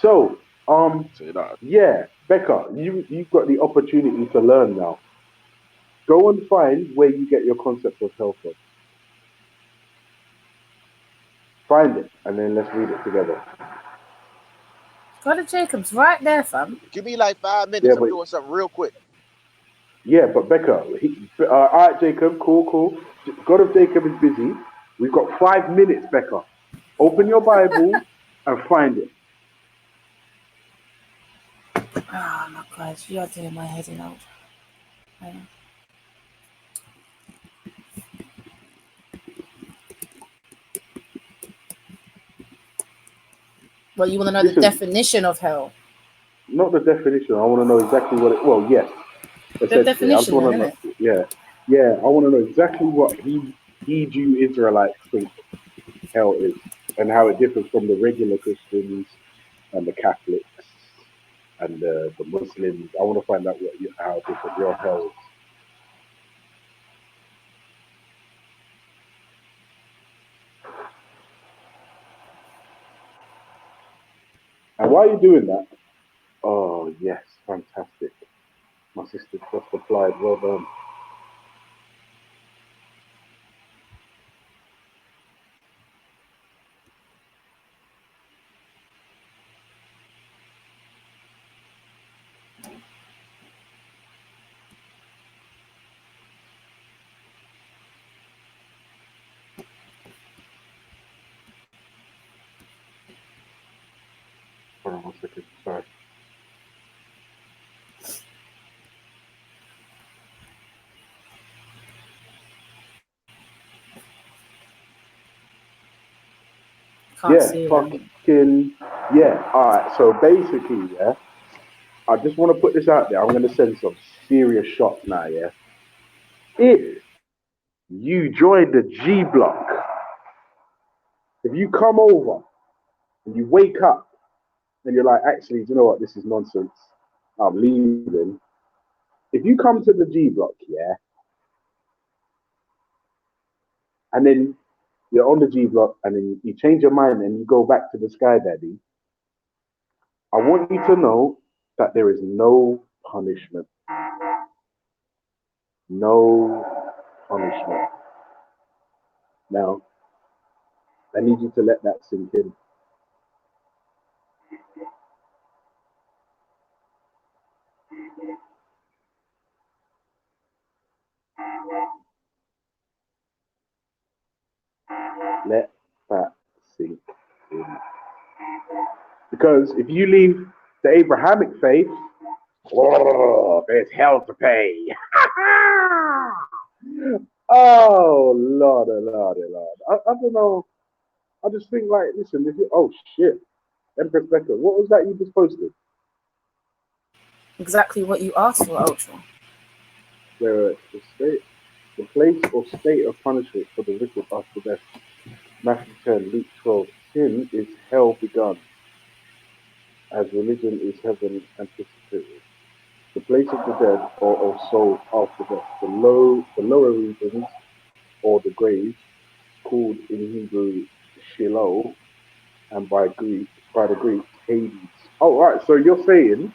So, So that yeah, Becca, you've got the opportunity to learn now. Go and find where you get your concept of hell from. Find it, and then let's read it together. God of Jacob's right there, fam. Give me like 5 Yeah, minutes. I'm but doing something real quick. Becca, all right, Jacob, cool. God of Jacob is busy. We've got 5 minutes, Becca. Open your Bible and find it. Oh my God, you are doing my head in over. Yeah. Well, you want to know the Listen, definition of hell? not the definition. I want to know exactly what it. Well, yes, The essentially. I just definition, want then, to isn't know. it? Yeah. I want to know exactly what he Jew Israelites think hell is, and how it differs from the regular Christians and the Catholics and the Muslims. I want to find out how different your hell is. And while you're doing that, oh yes, fantastic. My sister just applied. Well done. 1 second. Sorry. Can't Yeah, see them. fucking yeah. All right. So basically, yeah, I just want to put this out there. I'm going to send some serious shots now. Yeah, if you join the G block, if you come over and you wake up and you're like, actually, do you know what? This is nonsense. I'm leaving. If you come to the G block, yeah, and then you're on the G block and then you change your mind and you go back to the Sky Daddy, I want you to know that there is no punishment. No punishment. Now, I need you to let that sink in. Let that sink in. Because if you leave the Abrahamic faith, oh, there's hell to pay. Oh, Lord, oh, Lord, oh, Lord. I don't know. I just think, like, listen, if you, oh, shit. Empress Becca, what was that you just posted? Exactly what you asked for, Ultra. The place or state of punishment for the wicked after death. Matthew 10, Luke 12. Sin is hell begun, as religion is heaven anticipated. The place of the dead or of souls after death. The lower regions or the grave, called in Hebrew Sheol, and by the Greeks Hades. Oh, right. So you're saying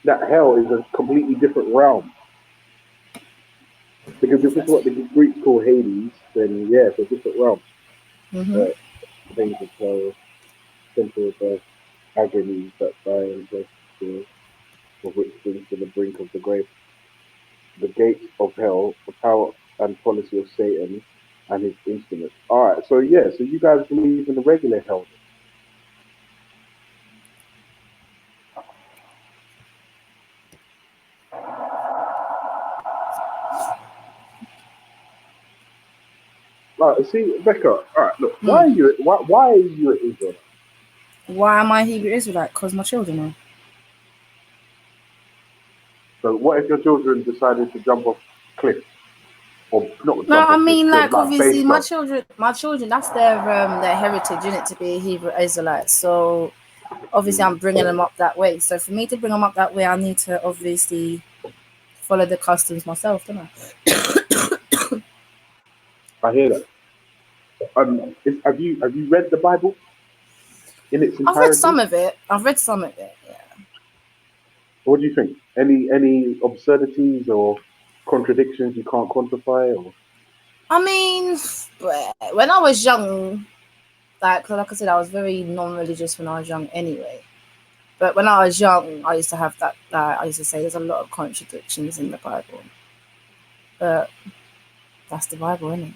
that hell is a completely different realm. Because if it's what the Greeks call Hades, then yeah, it's a different realm. Mm-hmm. Things of hell, temporal death, agonies that die and death, of which brings to the brink of the grave. The gates of hell, the power and policy of Satan and his instruments. Alright, so yeah, so you guys believe in the regular hell. Like, see, Becca, alright, look, why are you an Israelite? Why am I a Hebrew Israelite? Because my children are. So what if your children decided to jump off cliff? Or not No, jump I off cliff, mean, like, obviously, base my jump. children, that's their heritage, isn't it, to be a Hebrew Israelite. So obviously, I'm bringing them up that way. So for me to bring them up that way, I need to obviously follow the customs myself, don't I? I hear that. Have you read the Bible in its entirety? I've read some of it. Yeah. What do you think? Any absurdities or contradictions you can't quantify? Or I mean, when I was young, like I said, I was very non-religious when I was young anyway. But when I was young, I used to have that. I used to say there's a lot of contradictions in the Bible. But that's the Bible, isn't it?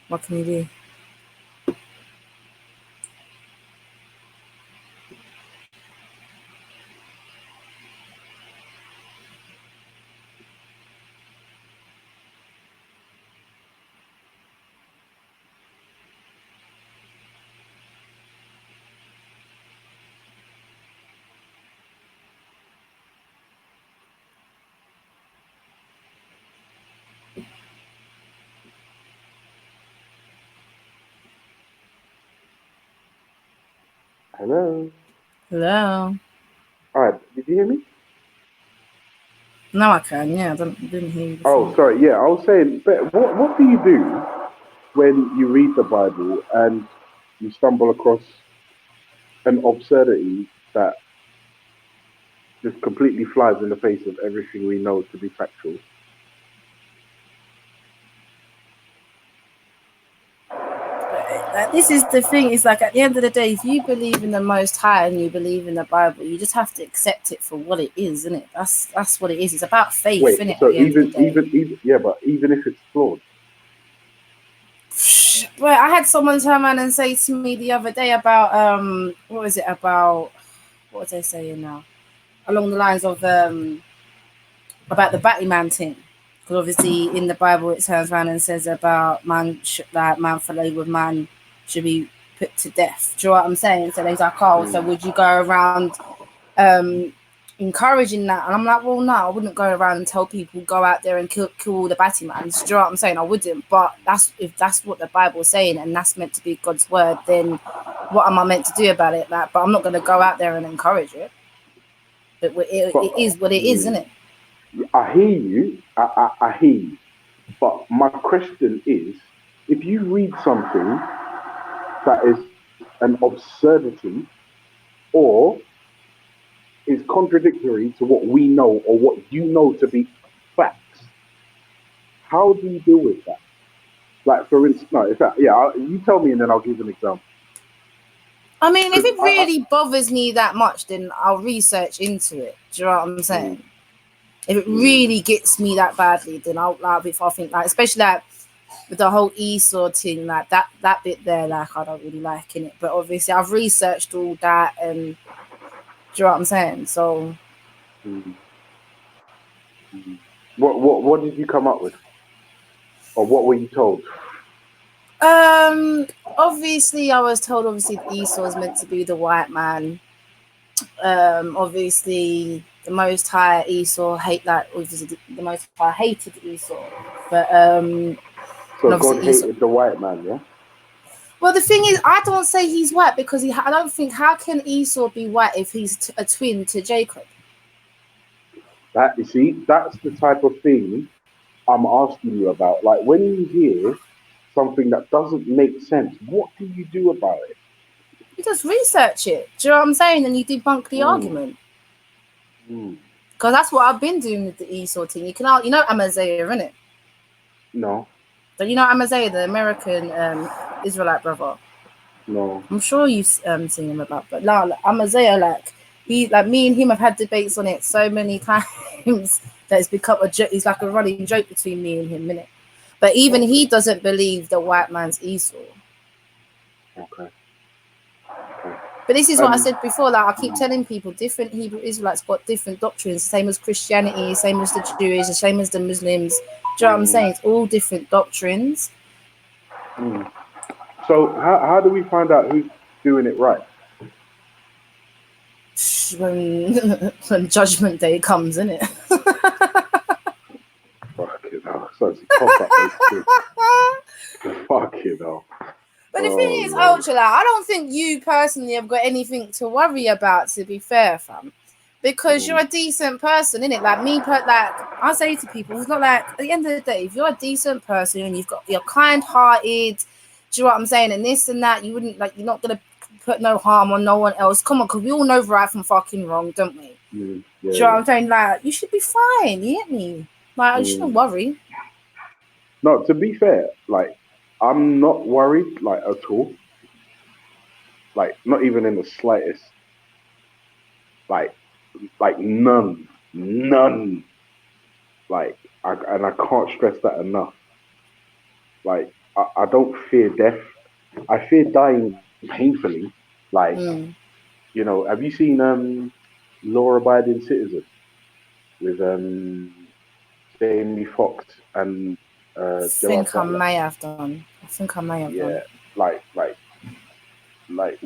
What can you do? hello. Hello. All right, did you hear me? Now I can. Yeah, I didn't hear you Oh, before. sorry. Yeah, I was saying, but what do you do when you read the Bible and you stumble across an absurdity that just completely flies in the face of everything we know to be factual? This is the thing. It's like at the end of the day, if you believe in the Most High and you believe in the Bible, you just have to accept it for what it is, isn't it? That's what it is. It's about faith, Wait, isn't it? At so the end of the day, even yeah, but even if it's flawed, Well, I had someone turn around and say to me the other day about what was it about? What was they saying now? Along the lines of about the Batman thing, because obviously in the Bible it turns around and says about man for labor with man should be put to death. Do you know what I'm saying? So he's like, oh, so would you go around encouraging that? And I'm like, well, no, I wouldn't go around and tell people go out there and kill all the Batmans. Do you know what I'm saying? I wouldn't. But if that's what the Bible's saying and that's meant to be God's word, then what am I meant to do about it? Like, but I'm not going to go out there and encourage it. But it is what it is, isn't it? I hear you. I hear you. But my question is, if you read something that is an absurdity or is contradictory to what we know or what you know to be facts, how do you deal with that? Like, for instance, no, in fact, yeah, you tell me and then I'll give an example. I mean, if it really bothers me that much, then I'll research into it. Do you know what I'm saying? If it really gets me that badly, then I'll like if I think like, especially like with the whole Esau thing, like that bit there, like I don't really like in it. But obviously, I've researched all that, and do you know what I'm saying? So, What did you come up with, or what were you told? obviously, I was told obviously Esau is meant to be the white man. Obviously, the Most High Esau obviously the Most High hated Esau, but So God hated the white man, yeah. Well, the thing is, I don't say he's white because I don't think how can Esau be white if he's a twin to Jacob? That you see, that's the type of thing I'm asking you about. Like when you hear something that doesn't make sense, what do you do about it? You just research it. Do you know what I'm saying? And you debunk the argument. Because that's what I've been doing with the Esau thing. You know Amaziah, innit? No. But you know Amaziah, the American Israelite brother. No. I'm sure you've seen him about, but now Amaziah, like me and him have had debates on it so many times that it's become a joke. It's like a running joke between me and him, innit? But even he doesn't believe the white man's Esau. Okay. But this is what I said before. Like I keep telling people, different Hebrew Israelites got different doctrines. Same as Christianity, same as the Jewish, the same as the Muslims. Do you know what I'm saying? It's all different doctrines. So how do we find out who's doing it right? When Judgment Day comes, innit? Fucking hell. So it's a cock up, basically. Fucking hell. But the thing is, Ultra, like, I don't think you personally have got anything to worry about, to be fair, fam. Because you're a decent person, innit? Like me, like I say to people, it's not like at the end of the day, if you're a decent person and you're kind-hearted, do you know what I'm saying? And this and that, you wouldn't you're not gonna put no harm on no one else. Come on, because we all know right from fucking wrong, don't we? Do you know what I'm saying? Like you should be fine, you get me? Like you shouldn't worry. No, to be fair, like I'm not worried, like at all. Like not even in the slightest. Like none. Like I can't stress that enough. Like I don't fear death. I fear dying painfully. Like you know, have you seen Law Abiding Citizen with Jamie Foxx and I Gerard think I Butler? may have done. Yeah, like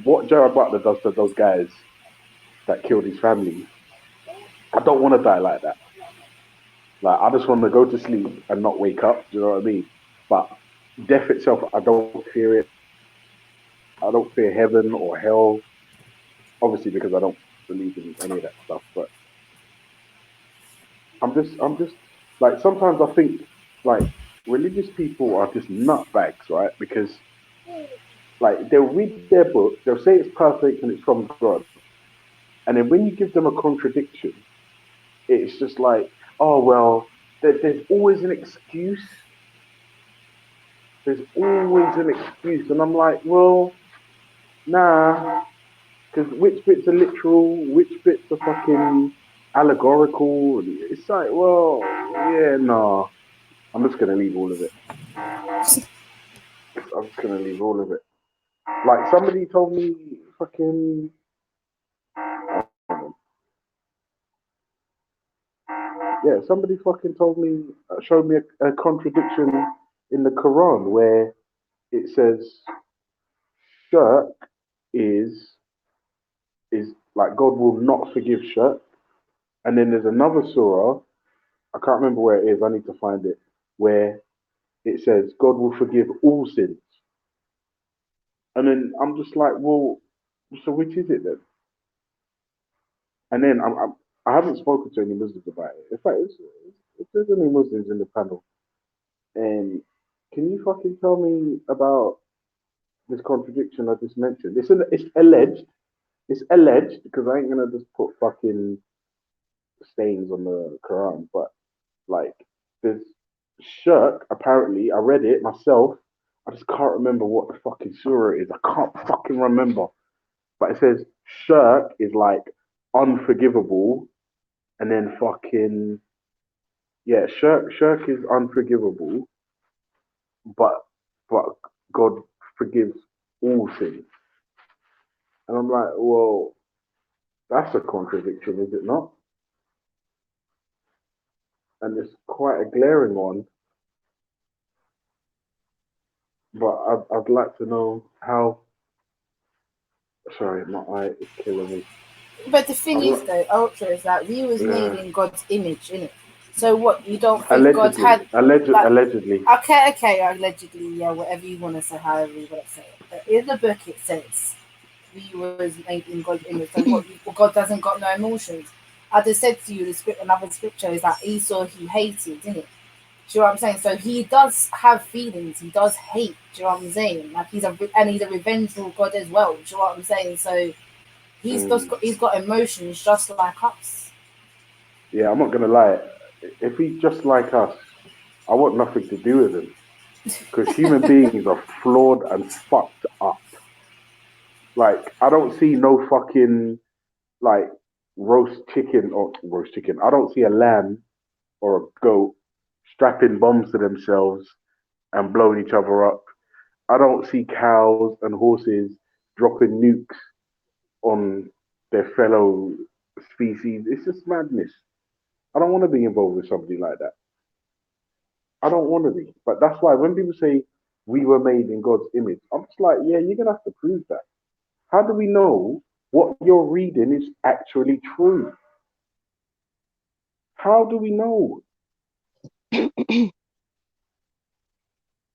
what Gerard Butler does to those guys that killed his family. I don't want to die like that. Like I just want to go to sleep and not wake up. Do you know what I mean? But death itself, I don't fear it. I don't fear heaven or hell. Obviously, because I don't believe in any of that stuff. But I'm just like sometimes I think like religious people are just nutbags, right? Because like they'll read their book, they'll say it's perfect and it's from God, and then when you give them a contradiction, it's just like, oh well, there's always an excuse. There's always an excuse, and I'm like, well, nah, because which bits are literal, which bits are fucking allegorical. It's like, well, yeah, nah. I'm just gonna leave all of it. I'm just gonna leave all of it. Like somebody told me, fucking. Yeah, somebody fucking told me, showed me a contradiction in the Quran where it says shirk is like God will not forgive shirk, and then there's another surah, I can't remember where it is. I need to find it, where it says God will forgive all sins. And then I'm just like, well, so which is it then? And then I haven't spoken to any Muslims about it. In fact, if there's any Muslims in the panel, and can you fucking tell me about this contradiction I just mentioned? It's alleged. It's alleged because I ain't gonna just put fucking stains on the Quran, but like there's shirk. Apparently, I read it myself. I just can't remember what the fucking surah is. I can't fucking remember. But it says shirk is like unforgivable, and then fucking yeah, shirk is unforgivable, but God forgives all sins. And I'm like, well, that's a contradiction, is it not? And it's quite a glaring one. But I'd like to know how. Sorry, my eye is killing me. But the thing is, though, Ultra is that we was made in God's image, innit? So what? You don't think God had allegedly? Okay, allegedly, yeah, whatever you want to say, however you want to say it. But in the book, it says we was made in God's image. So what? God doesn't got no emotions. I just said to you, another scripture is that Esau he hated, isn't it? Do you know what I'm saying? So he does have feelings. He does hate. Do you know what I'm saying? Like he's a revengeful God as well. Do you know what I'm saying? So he's got emotions just like us. Yeah, I'm not gonna lie. If he's just like us, I want nothing to do with him because human beings are flawed and fucked up. Like I don't see no fucking like roast chicken. I don't see a lamb or a goat strapping bombs to themselves and blowing each other up. I don't see cows and horses dropping nukes on their fellow species. It's just madness. I don't want to be involved with somebody like that. I don't want to be. But that's why when people say we were made in God's image, I'm just like, yeah, you're going to have to prove that. How do we know what you're reading is actually true? How do we know?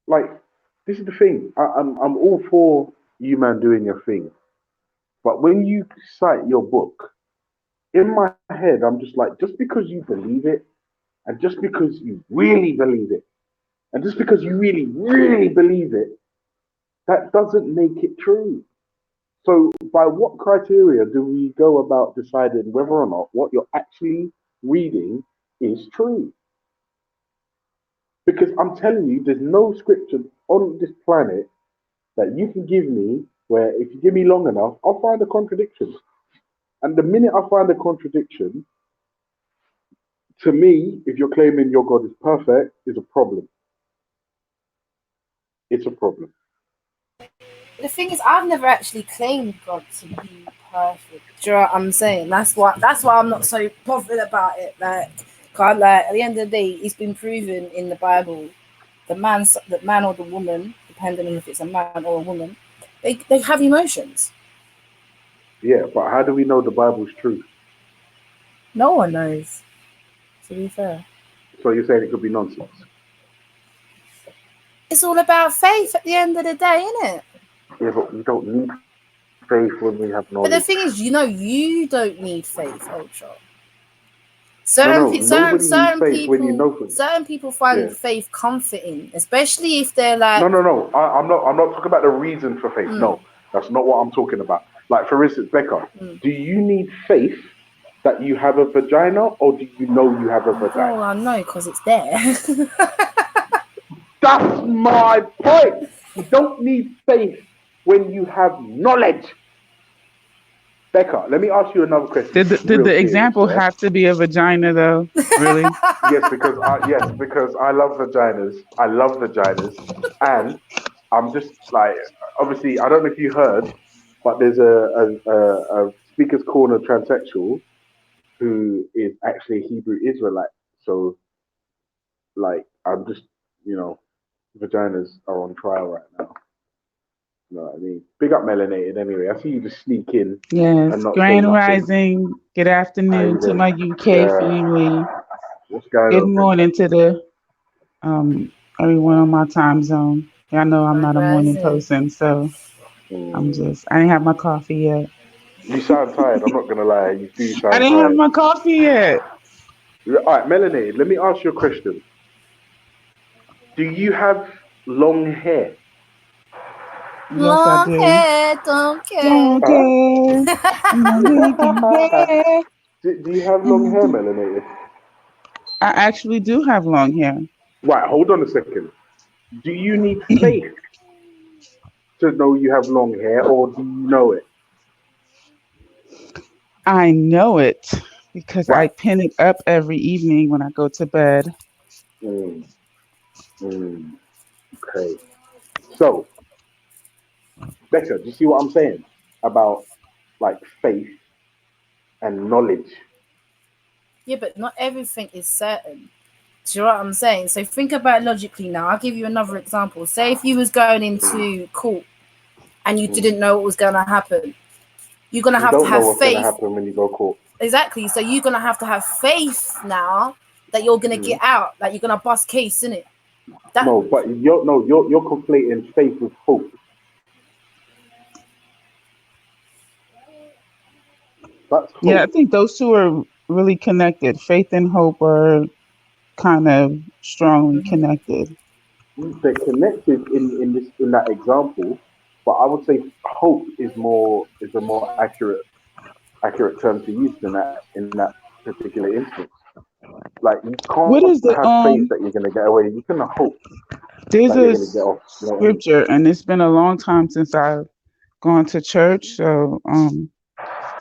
Like, this is the thing. I'm all for you, man, doing your thing. But when you cite your book, in my head, I'm just like, just because you believe it, and just because you really believe it, and just because you really, really believe it, that doesn't make it true. So, by what criteria do we go about deciding whether or not what you're actually reading is true? Because I'm telling you, there's no scripture on this planet that you can give me where if you give me long enough, I'll find a contradiction. And the minute I find a contradiction, to me, if you're claiming your God is perfect, is a problem. It's a problem. The thing is, I've never actually claimed God to be perfect. Do you know what I'm saying? That's why I'm not so bothered about it. Like, God, like at the end of the day, it's been proven in the Bible, the man or the woman, depending on if it's a man or a woman, they have emotions. Yeah, but how do we know the Bible's true? No one knows. To be fair. So you're saying it could be nonsense? It's all about faith at the end of the day, isn't it? Yeah, but we don't need faith when we have knowledge. But the thing is, you don't need faith, Ultra. Nobody needs faith when you know people, certain people find faith comforting, especially if they're like. No. I'm not talking about the reason for faith. No, that's not what I'm talking about. Like for instance, Becca, do you need faith that you have a vagina, or do you know you have a vagina? Well, I know because it's there. That's my point. You don't need faith when you have knowledge. Becca, let me ask you another question. Did the example have to be a vagina though? Really? Yes, because I love vaginas. I love vaginas, and I'm just like, obviously, I don't know if you heard, but there's a speaker's corner transsexual who is actually a Hebrew Israelite. So, like, I'm just, you know, vaginas are on trial right now. You know what I mean? Big up melanated anyway. I see you just sneak in Yes, and not say grand nothing. rising. Good How you afternoon to doing? my UK Yeah. family. What's going Good on, morning princess? to the everyone on my time zone. Y'all know I'm not a morning Rising. person, so I didn't have my coffee yet. You sound tired. I'm not gonna lie. You do I sound didn't have tired. my coffee yet. All right, melanated. Let me ask you a question. Do you have long hair? Yes, I Long do. hair, don't care. Long hair. Yeah. Do you have long hair, melanated? I actually do have long hair. Right. Hold on a second. Do you need faith to know you have long hair, or do you know it? I know it because I Right. pin it up every evening when I go to bed. Mm, mm, okay. So, Becca, do you see what I'm saying about like faith and knowledge? Yeah, but not everything is certain. Do you know what I'm saying? So think about it logically now. I'll give you another example. Say if you was going into court and you Mm. didn't know what was going to happen, you're going You to don't know have what's going to faith. happen when you go court. Exactly. So you're going to have faith now that you're going to Mm. get out. Like you're going to bust case, innit? No, but you're conflating faith with hope. That's Yeah, I hope. think those two are really connected. Faith and hope are kind of strongly connected. They're connected in that example, but I would say hope is a more accurate term to use in that particular instance. Like you can't What is the have faith that you're gonna get away. You can hope there's that you're a gonna get off. You know what I mean? scripture and it's been a long time since I've gone to church, so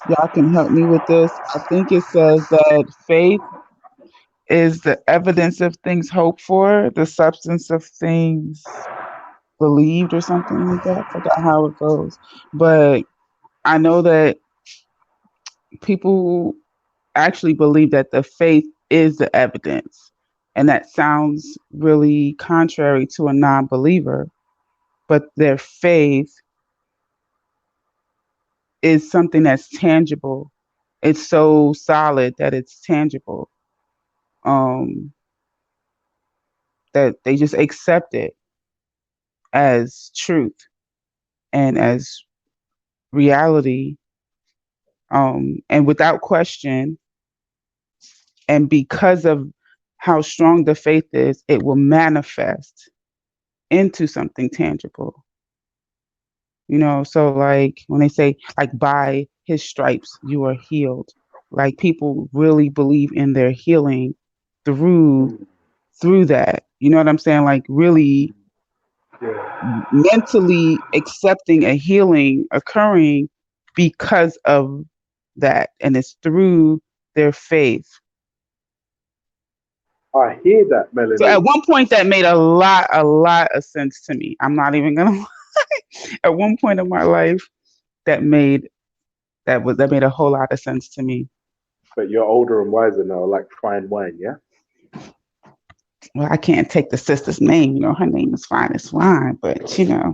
y'all can help me with this. I think it says that faith is the evidence of things hoped for, the substance of things believed or something like that. I forgot how it goes. But I know that people actually believe that the faith is the evidence. And that sounds really contrary to a non believer, but their faith is something that's tangible. It's so solid that it's tangible. Um, that they just accept it as truth and as reality, and without question. And because of how strong the faith is, it will manifest into something tangible. So like when they say, like, by his stripes you are healed, like people really believe in their healing through that. You know what I'm saying? Like really mentally accepting a healing occurring because of that, and it's through their faith. I hear that, So at melanated. one point that made a lot of sense to me. I'm not even gonna lie. At one point in my life that made a whole lot of sense to me. But you're older and wiser now, like fine wine, yeah. Well, I can't take the sister's name, her name is Fine as Wine, but Yeah.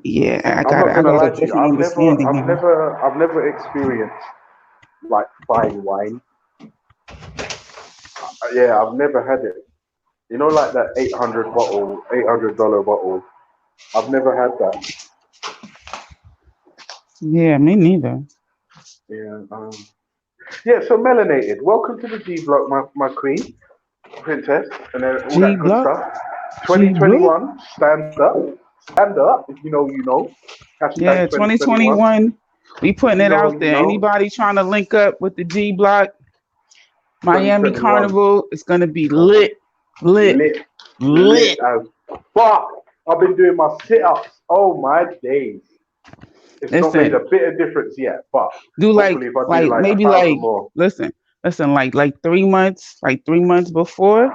yeah, I'm not I gonna got a lie to you. different understanding now. I've never experienced like fine wine. Yeah, I've never had it. You know, like that $800 bottle. I've never had that. Yeah, me neither. Yeah. Yeah. So melanated. Welcome to the G Block, my queen, princess, and then all G that good Block, stuff. G Block. 2021. Stand up. If you know, you know. Hashtag Yeah, 2021. 2021. We If putting you it know, out you there. know. Anybody trying to link up with the G Block Miami 2021. Carnival? It's gonna be lit, lit, Lit, lit. lit as fuck. I've been doing my sit-ups. Oh my days. It's not made Listen, a bit of difference yet, but do hopefully if I do like like a maybe thousand like more. listen, like 3 months, 3 months before.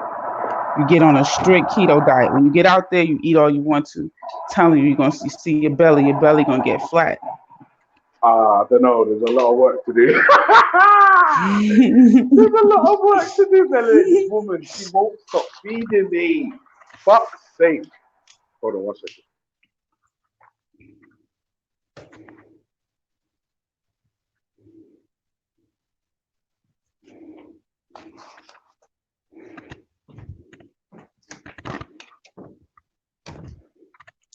You get on a strict keto diet. When you get out there, you eat all you want to. Telling you, you're gonna see your belly gonna get flat. I don't know. There's a lot of work to do. There's a lot of work to do, Melanie. This woman, she won't stop feeding me. Fuck's sake. Hold on one second.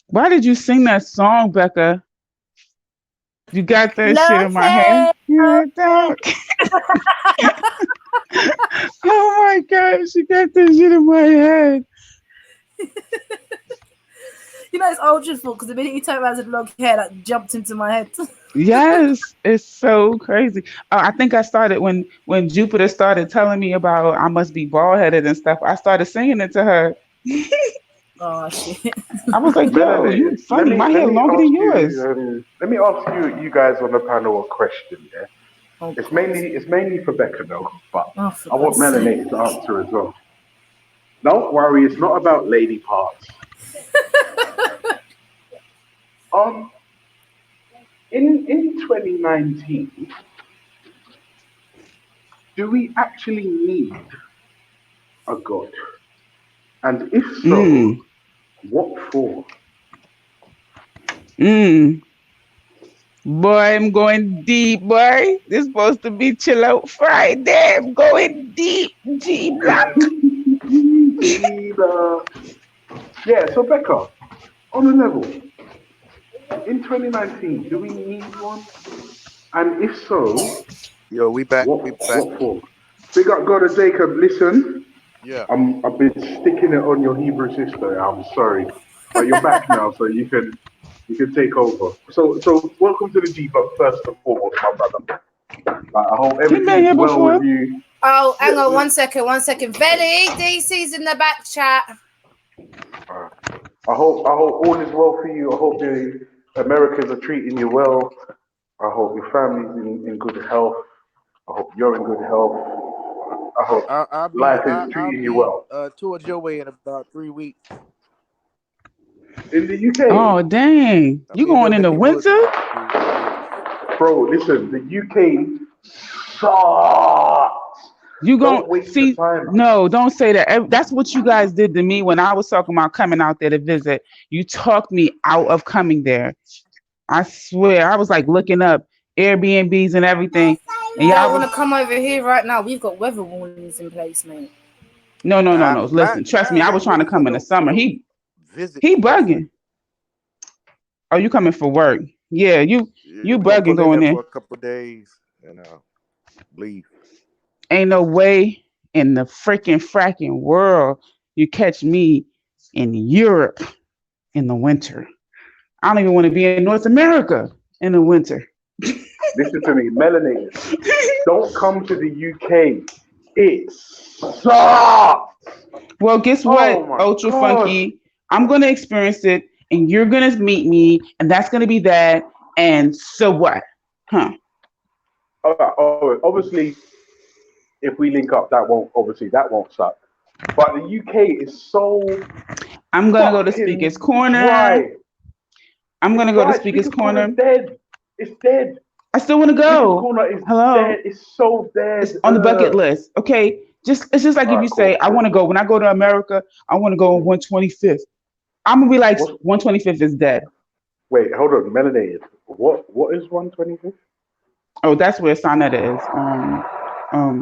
Why did you sing that song, Becca? You got that shit in Love my head. it. Yeah, dog. Oh my gosh, you got that shit in my head. You know, it's ultra fault because the minute you talk about his long hair, that jumped into my head. Yes, it's so crazy. I think I started when Jupiter started telling me about I must be bald headed and stuff. I started singing it to her. Oh shit! I was like, "Yo, Melanie, you funny. My let hair me longer ask than yours." you. Let me ask you guys on the panel a question. Yeah, Oh, it's mainly for Becca though, but oh for I want God's sake! Melanie to answer as well. Don't worry, it's not about lady parts. Um, in 2019, do we actually need a god? And if so, Mm, what for? mm. Boy, I'm going deep, boy. This supposed to be chill out Friday. I'm going deep, G Block. Yeah, so Becca, on a level, in 2019, do we need one? And if so, Yo, we back. We back. what for? Big up God of Jacob, listen, Yeah. I've been sticking it on your Hebrew sister, I'm sorry. But you're back now, so you can take over. So welcome to the G Block first and foremost, my brother. I hope He been everything's here well before. with you. Oh, hang on, Yeah, 1 second. Veli, DC's in the back chat. I hope all is well for you. I hope the Americans are treating you well. I hope your family's in good health. I hope you're in good health. I hope life is I'll treating you be well. towards your way in about 3 weeks. In the UK, Oh dang! I'll You be in going your in neck the of the woods in winter? about 3 weeks. bro, listen, the UK sucks. You gon' Don't waste the see? time. No, don't say that. That's what you guys did to me when I was talking about coming out there to visit. You talked me out of coming there. I swear, I was like looking up Airbnbs and everything, and You y'all don't was want to come over here right now. We've got weather warnings in place, mate. no. Listen, trust me, Mine I ain't was trying to really come in the for summer. no He visit he per se. bugging. Oh, you coming for work? Yeah, you We're gonna bugging pull in going there there. for a couple of days and leave. Ain't no way in the freaking fracking world you catch me in Europe in the winter. I don't even want to be in North America in the winter. Listen to me, melanated. Don't come to the UK. It sucks. Well, guess Oh what, my Ultra god. Funky? I'm gonna experience it, and you're gonna meet me, and that's gonna be that. And so what? Huh? Oh, obviously, if we link up, that won't suck. But the UK is so I'm gonna go to fucking Speaker's Corner. dry. I'm It's gonna go to dry. Speaker's Speaker's Corner is Corner. dead. It's dead. I still want to Speaker's go. Corner is dead. Hello, It's so dead. it's on the bucket list. Okay, it's just like All if right, you say cool, I want cool. to go. When I go to America, I want to go on 125th. I'm gonna be like What's 125th is dead. wait? Hold on, melanated. What is 125th? Oh, that's where Sonetta is.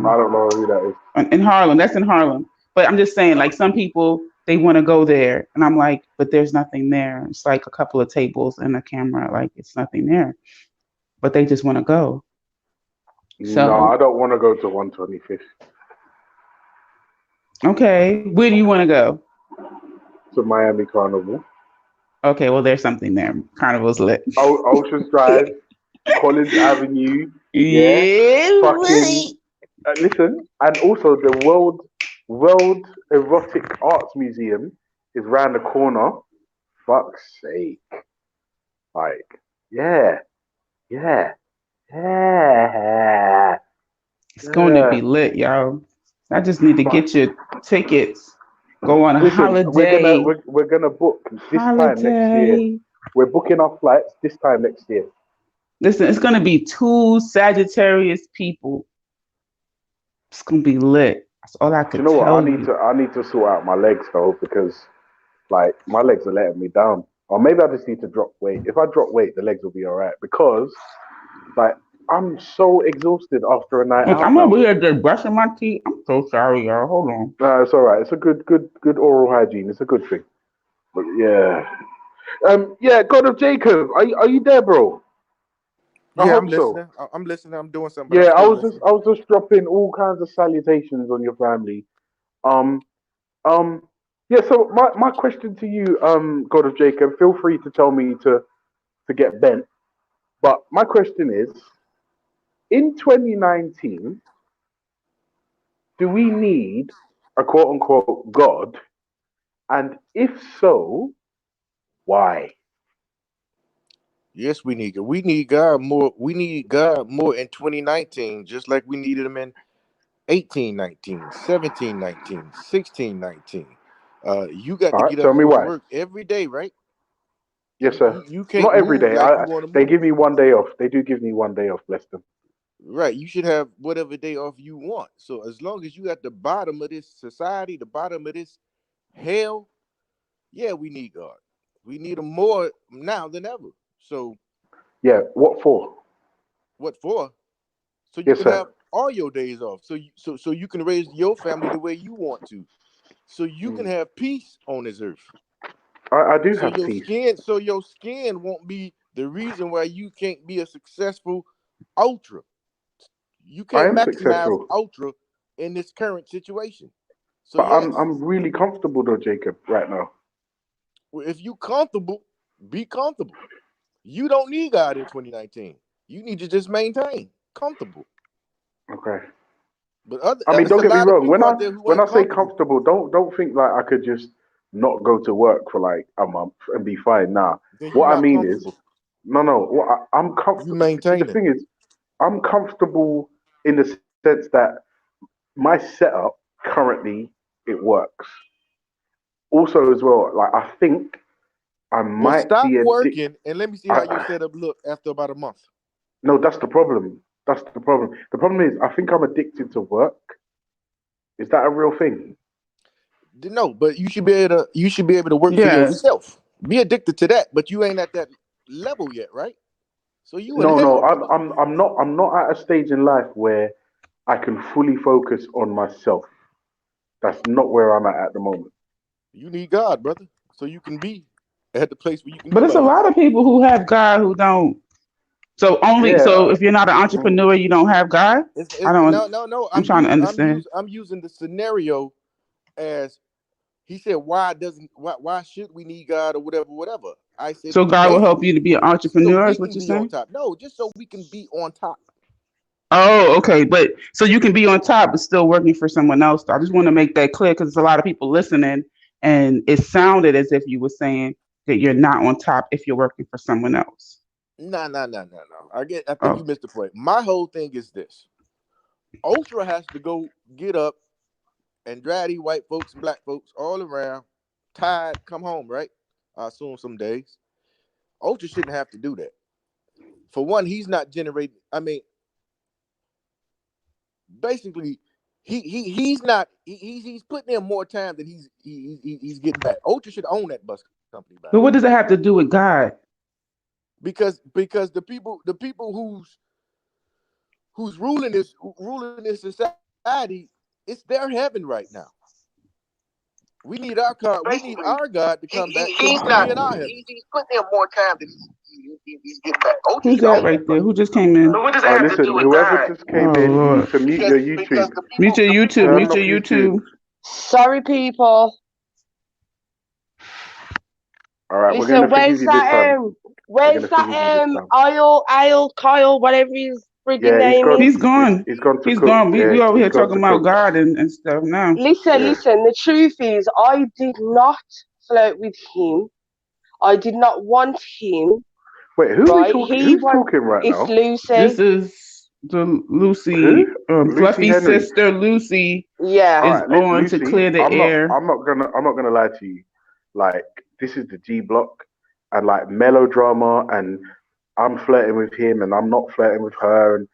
I don't know who that is. In Harlem. That's in Harlem. But I'm just saying, like some people they want to go there, and I'm like, but there's nothing there. It's like a couple of tables and a camera. Like it's nothing there. But they just want to go. No, So I don't want to go to 125th. okay, where do you want to go? To Miami Carnival. Okay, well there's something there. Carnival's lit. Oceans Drive, Collins Avenue. Yeah, Yeah, fucking. buddy. Listen, and also the World Erotic Arts Museum is round the corner. Fuck's sake! Like, yeah, yeah, yeah, It's going to yeah. be lit, y'all. I just need to But get your tickets. Go on a Listen, holiday. we're gonna book this time next year. Holiday. We're booking our flights this time next year. Listen, it's gonna be 2 Sagittarius people. It's gonna be lit. That's all I Do you could know what? tell you. I need to sort out my legs though, because like my legs are letting me down. Or maybe I just need to drop weight. If I drop weight, the legs will be all right. Because like I'm so exhausted after a night Look, out I'm now. over here just brushing my teeth. I'm so sorry, y'all. Hold on. No, it's all right. It's a good oral hygiene. It's a good thing. But yeah, yeah. God of Jacob, are you there, bro? I Yeah, I'm hope so. listening. I'm listening. I'm doing something, but I'm Yeah, still listening. I was just dropping all kinds of salutations on your family. Um, yeah. So my question to you, God of Jacob, feel free to tell me to get bent. But my question is, in 2019, do we need a quote unquote God? And if so, why? Yes, we need God. We need God more. We need God more in 2019, just like we needed him in 1819, 1719, 1619. You got All to right, get up tell and me go to why. work every day, right? Yes, sir. You can't Not every move day. like you want to They move. give me one day off. They do give me one day off. Bless them. Right. You should have whatever day off you want. So as long as you at the bottom of this society, the bottom of this hell, yeah, we need God. We need him more now than ever. So Yeah. What for? what for? So you Yes, can sir. have all your days off. So you can raise your family the way you want to. So you can Mm. have peace on this earth. I do So have your peace. skin won't be the reason why you can't be a successful ultra. You I can't am maximize successful, ultra in this current situation. So but yes, I'm really comfortable though, Jacob, right now. well, if you comfortable, be comfortable. You don't need God in 2019. You need to just maintain comfortable. Okay. But other, I mean, it's don't a get me lot of wrong. people out there who When ain't I say comfortable. comfortable, don't think like I could just not go to work for like a month and be fine. Nah. Then you're What I not mean is, comfortable. no. I'm You comfortable. See, the maintaining. thing is, I'm comfortable in the sense that my setup currently it works. Also, as well, like I think I Well, might stop be addicted. working and let me see how your setup look after about a month. No, that's the problem. That's the problem. The problem is, I think I'm addicted to work. Is that a real thing? No, but you should be able to work for Yes. yourself. Be addicted to that, but you ain't at that level yet, right? So you in No. hell. I'm not at a stage in life where I can fully focus on myself. That's not where I'm at the moment. You need God, brother, so you can be at the place where you can But be it's by a lot of yourself. people who have God who don't. Yeah. So if you're not an Mm. entrepreneur, you don't have God? I don't. No. I'm trying to understand. I'm using the scenario as he said. Why should we need God or whatever? I said So God will help you basically to be an so entrepreneur, we is what can you're be on saying? top. No, just so we can be on top. Oh, okay. But so you can be on top but still working for someone else. I just want to make that clear because there's a lot of people listening and it sounded as if you were saying that you're not on top if you're working for someone else. No. I think Oh. you missed the point. My whole thing is this: Ultra has to go get up and drag these white folks and black folks all around, tired, come home, right? I assume some days. Ultra shouldn't have to do that. For one, he's not generating. I mean, basically, he's not. He's putting in more time than he's getting back. Ultra should own that bus company, by But the way, what does that have to do with God? because the people who's ruling this society, it's their heaven right now. We need our car. We need Basically, our God to come back so he's we can be not. in our heaven. He's putting in more time than he's getting back. Ultra Who's should that own right that. there? Who just came But in? what does that have to do with whoever God? just came Oh in, you need Lord. to mute your YouTube. Mute your YouTube. Turn Mute off your YouTube. YouTube. Sorry, people. All right, we're Listen, gonna forgive you this time. We're where's gonna forgive you this that time. Isle, Kyle, whatever his frigging Yeah, he's name gone. is? He's gone. He's gone to He's cook. gone. We Yeah, over he's here gone talking to about cook. God and stuff now. Listen, Yeah. the truth is, I did not flirt with him. I did not want him. Wait, who are we Right? talking? He Who's want talking right it's now? Lucy. This is the Lucy, Who? Lucy Fluffy Henry. sister Lucy Yeah. is All right, on to Lucy. clear the air. I'm not gonna lie to you. Like, this is the G block, and like melodrama, and I'm flirting with him, and I'm not flirting with her, and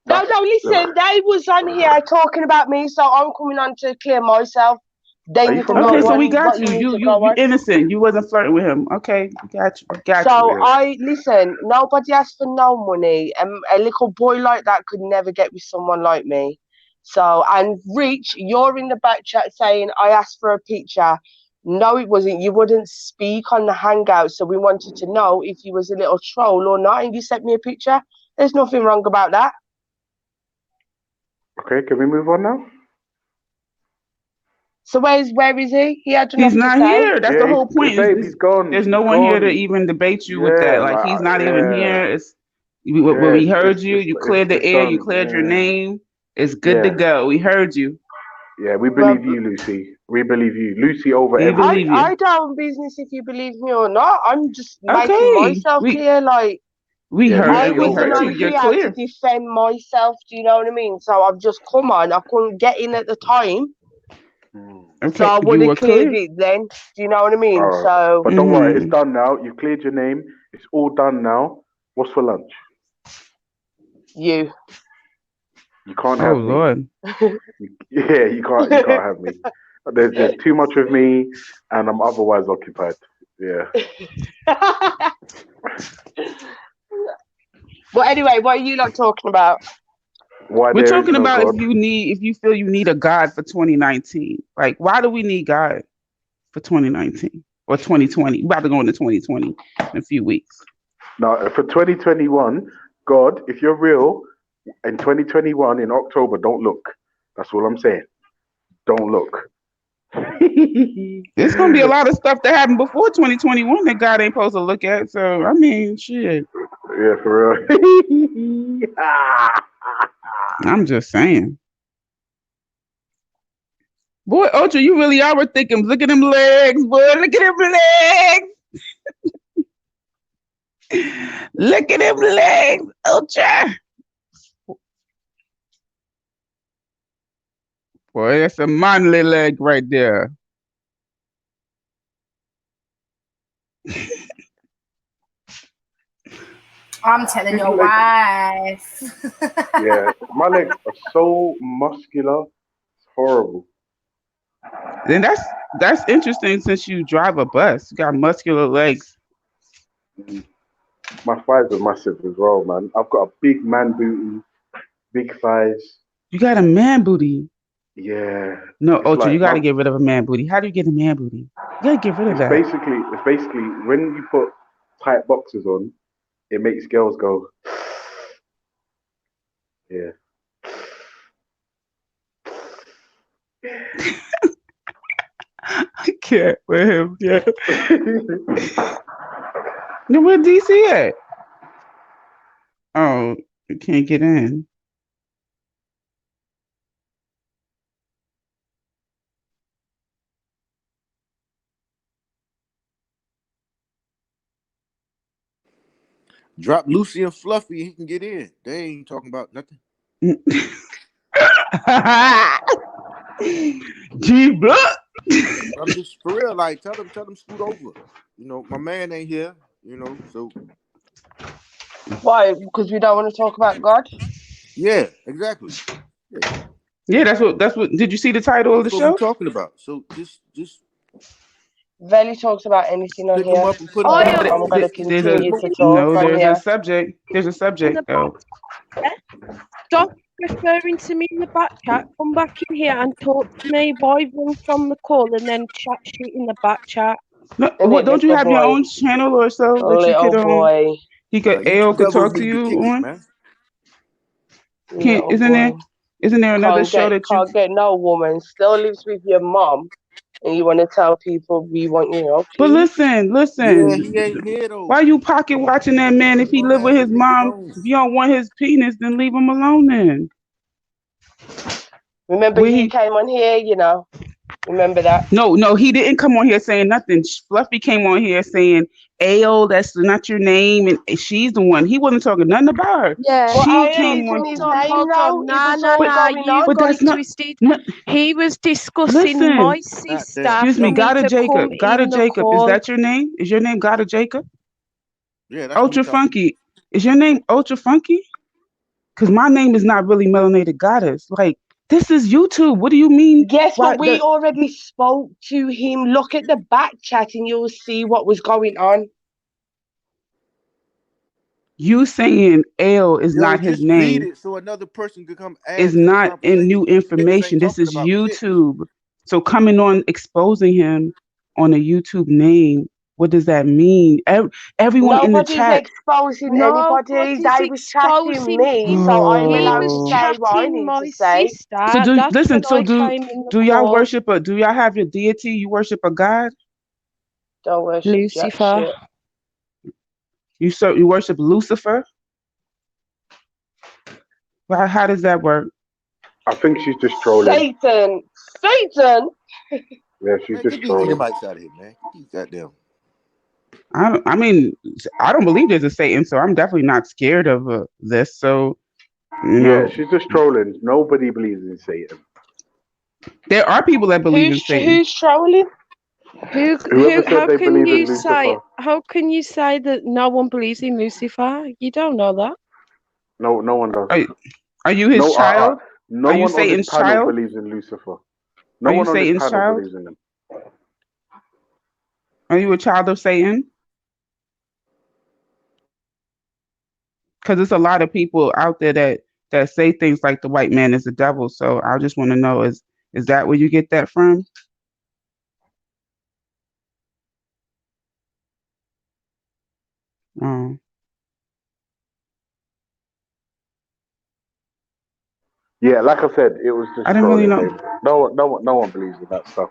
No, that's. listen, they was on here talking about me, so I'm coming on to clear myself. Then Are you you can from go Okay, so we on London? got what you you. need You to go you on. innocent. You wasn't flirting with him. Okay, got you. So Yeah. listen, nobody asked for no money. A little boy like that could never get with someone like me. So, and Rich, you're in the back chat saying, I asked for a picture. No, it wasn't. You wouldn't speak on the hangout. So we wanted to know if you was a little troll or not. And you sent me a picture. There's nothing wrong about that. Okay, can we move on now? So where is he? He had He's enough to not say. here. That's the Yeah, whole point. babe, he's gone. There's no He's one here to gone. even debate you with that. Yeah, Like he's not even yeah, here. When yeah. we heard you, you cleared the It's air. You done. cleared your Yeah, name. It's good to yeah, go. We heard you. yeah. We Well, believe you, Lucy. We believe you, Lucy, over We everything. believe you. I don't business if you believe me or not. I'm just making Okay. myself clear. Like We Yeah, I heard Lucy over wasn't you. on You're everything. here to clear. defend myself. Do you know what I mean? So I've just come on. I couldn't get in at the time, so Okay, I would you have were cleared clear. it then. Do you know what I mean? All right, So but don't worry, it's done now. You've cleared your name. It's all done now. What's for lunch? you. You can't Oh have me. Lord. Yeah, you can't. You can't have me. There's too much of me, and I'm otherwise occupied. Yeah. But anyway, what are you lot talking about? Why We're there is talking no about God? if you feel you need a God for 2019. Like, why do we need God for 2019 or 2020? We're about to go into 2020 in a few weeks. Now, for 2021, God, if you're real, in 2021 in October, don't look. That's all I'm saying. Don't look. There's gonna be a lot of stuff that happened before 2021 that God ain't supposed to look at. So I mean, shit. Yeah, for real. I'm just saying. Boy, Ultra, you really are thinking. Look at them legs, boy. Look at them legs. Look at them legs, Ultra. Boy, that's a manly leg right there. I'm telling His your legs, wife. yeah, my legs are so muscular. It's horrible. Then that's interesting since you drive a bus. You got muscular legs. My thighs are massive as well, man. I've got a big man booty, big thighs. You got a man booty. Yeah, No, it's Ultra, you like got my. to get rid of a man booty. How do you get a man booty? You got to get rid of that. It's basically when you put tight boxes on, it makes girls go. Yeah. I can't with him. Yeah. Then where DC at? Oh, you can't get in. Drop Lucy and Fluffy, he can get in. They ain't talking about nothing. G Block. I'm just for real. Like tell them scoot over. You know, my man ain't here. You know, so Why? Because we don't want to talk about God. yeah, exactly. Yeah, that's what. Did you see the title of the That's what we're show? talking about. So just Velly talks about anything on pick them here. up and put So them in. I'm gonna There's a continue to talk on there's a here. subject. There's a subject. Oh, Stop referring to me in the back chat. Come back in here and talk to me. Why run from the call and then chat shit in the back chat? no, And what? it, Don't you little have your boy, own channel or so that you could little boy, he could You AO too could talk government to to you kick it, on? man. Can't little isn't there boy. another show that you? Can't get no woman. Still lives with your mom, and you want to tell people we want you. But Okay. Yeah, listen. he ain't here though. Why you pocket watching that man? If he Don't live with answer his nigga mom, phone. if you don't want his penis, then leave him alone. Then Remember where he he? came on here, you know. Remember that? No, he didn't come on here saying nothing. Fluffy came on here saying, "Ayo, that's not your name," and she's the one. He wasn't talking nothing about her. Yeah, But She AO came on. isn't his hold name on. though. It Nah, was nah, all nah. going You've on. But got that's it not. twisted. No, He was discussing my listen. Not sister them. Excuse for me, me God of to come Jacob. God in of the Jacob. Is call. that your name? Is your name God of Jacob? Yeah, that's me Ultra talking. Funky. Is your name Ultra Funky? Because my name is not really Melanated Goddess. Like, this is YouTube. What do you mean? Yes, Why but we the already spoke to him. Look at the back chat and you'll see what was going on. you saying L is Yo, not his just read name? it so another person could come Is add to the not in conversation. new Niggas information. ain't This talking is about shit. YouTube. So coming on exposing him on a YouTube name, what does that mean? Everyone in the Nobody's chat. exposing anybody. Nobody's They was chatting exposing me, him. so I'm He allowed was to Oh. say what I chatting need to my say. So sister. do That's listen. when So I came in the do y'all call. worship a? Do y'all have your deity? You worship a god? Don't worship jack Lucifer. shit. You worship Lucifer? Well, how does that work? I think she's just trolling. Satan! Yeah, she's Man, just get these trolling. Edomites out of here, man. Get these goddamn. I mean, I don't believe there's a Satan, so I'm definitely not scared of this. So, you Yeah, know, she's just trolling. Nobody believes in Satan. there are people that believe in Satan. Who's trolling? Whoever said How they can believe in you say? Lucifer, How can you say that no one believes in Lucifer? You don't know that. no one does. Are you his No, child? no Are you one on this Satan's panel child? believes in Lucifer. No Are you one on this Satan's panel child? believes in him. Are you a child of Satan? Because there's a lot of people out there that say things like the white man is the devil. So I just want to know is that where you get that from? Oh. Yeah, like I said, it was just I didn't really trolling. know. Babe. No one believes in that stuff.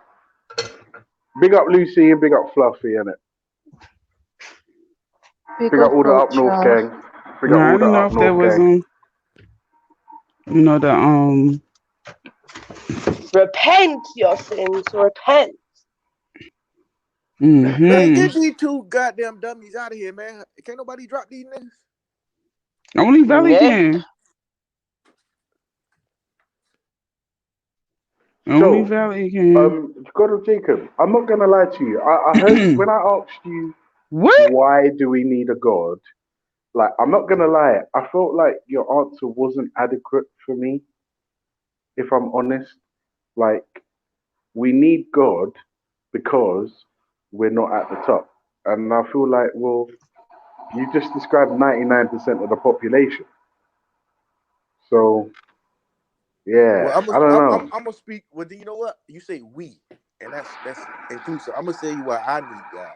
Big up Lucy and big up Fluffy, innit? Big up all the up north gang. Big No, up I all the didn't know up if there north was gang. the Repent your sins, repent. Man, Mm-hmm. get these two goddamn dummies out of here, man. Can't nobody drop these niggas. Only Belly Nope. can. Only So, Belly can. God of Jacob, I'm not gonna lie to you. I heard when I asked you What? why do we need a God, like I'm not gonna lie, I felt like your answer wasn't adequate for me, if I'm honest. Like, we need God because we're not at the top. And I feel like, well, you just described 99% of the population. So, yeah, Well, I don't know. I'm gonna speak. Well, you know what? You say we, and that's inclusive. I'm gonna say why I need God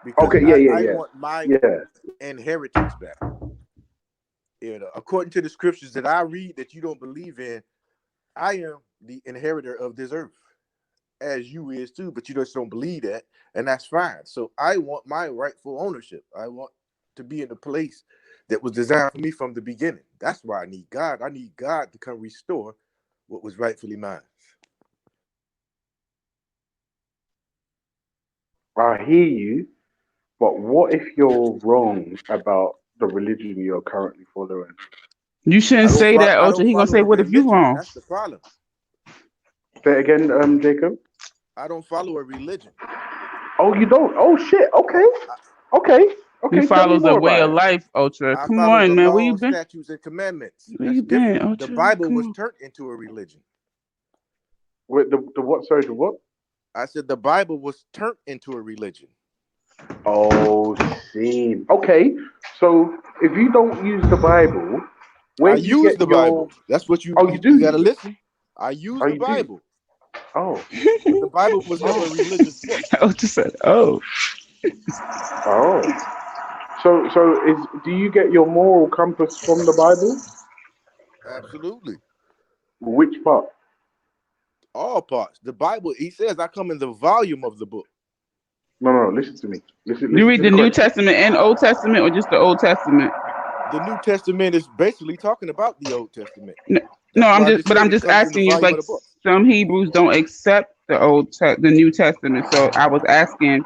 because Okay, I want my yeah. inheritance back. You know, according to the scriptures that I read that you don't believe in, I am the inheritor of this earth, as you is too. But you just don't believe that, and that's fine. So I want my rightful ownership. I want to be in the place that was designed for me from the beginning. That's why I need God. I need God to come restore what was rightfully mine. I hear you, but what if you're wrong about the religion you're currently following? You shouldn't say that, I Ultra. don't He gonna follow say, a "What if you religion. wrong?" That's the problem. Say it again, Jacob. I don't follow a religion. Oh, you don't? Oh shit. Okay. He Tell me follows a more way about of it. life, Ultra. I Come follow the on, man. Where you laws, been? statutes, and commandments. Where That's you been, different. The Ultra? Bible Come was on. turned into a religion. Wait, the what? Sorry, the what? I said the Bible was turned into a religion. Oh, scene. Okay, so if you don't use the Bible, where I do you use get the your? Bible. That's what you Oh, you gotta do. listen. I use Oh, the you do. Bible. Oh. But the Bible was never a religious book. Ultra said, "Oh." Oh. So do you get your moral compass from the Bible? Absolutely. Which part? All parts. The Bible, he says, I come in the volume of the book. No. Listen to me. Listen You read to the the New question. Testament and Old Testament, or just the Old Testament? The New Testament is basically talking about the Old Testament. No, That's I'm why I just, just but said I'm it just comes in the asking you, volume like, of the book. some Hebrews don't accept the New Testament. So I was asking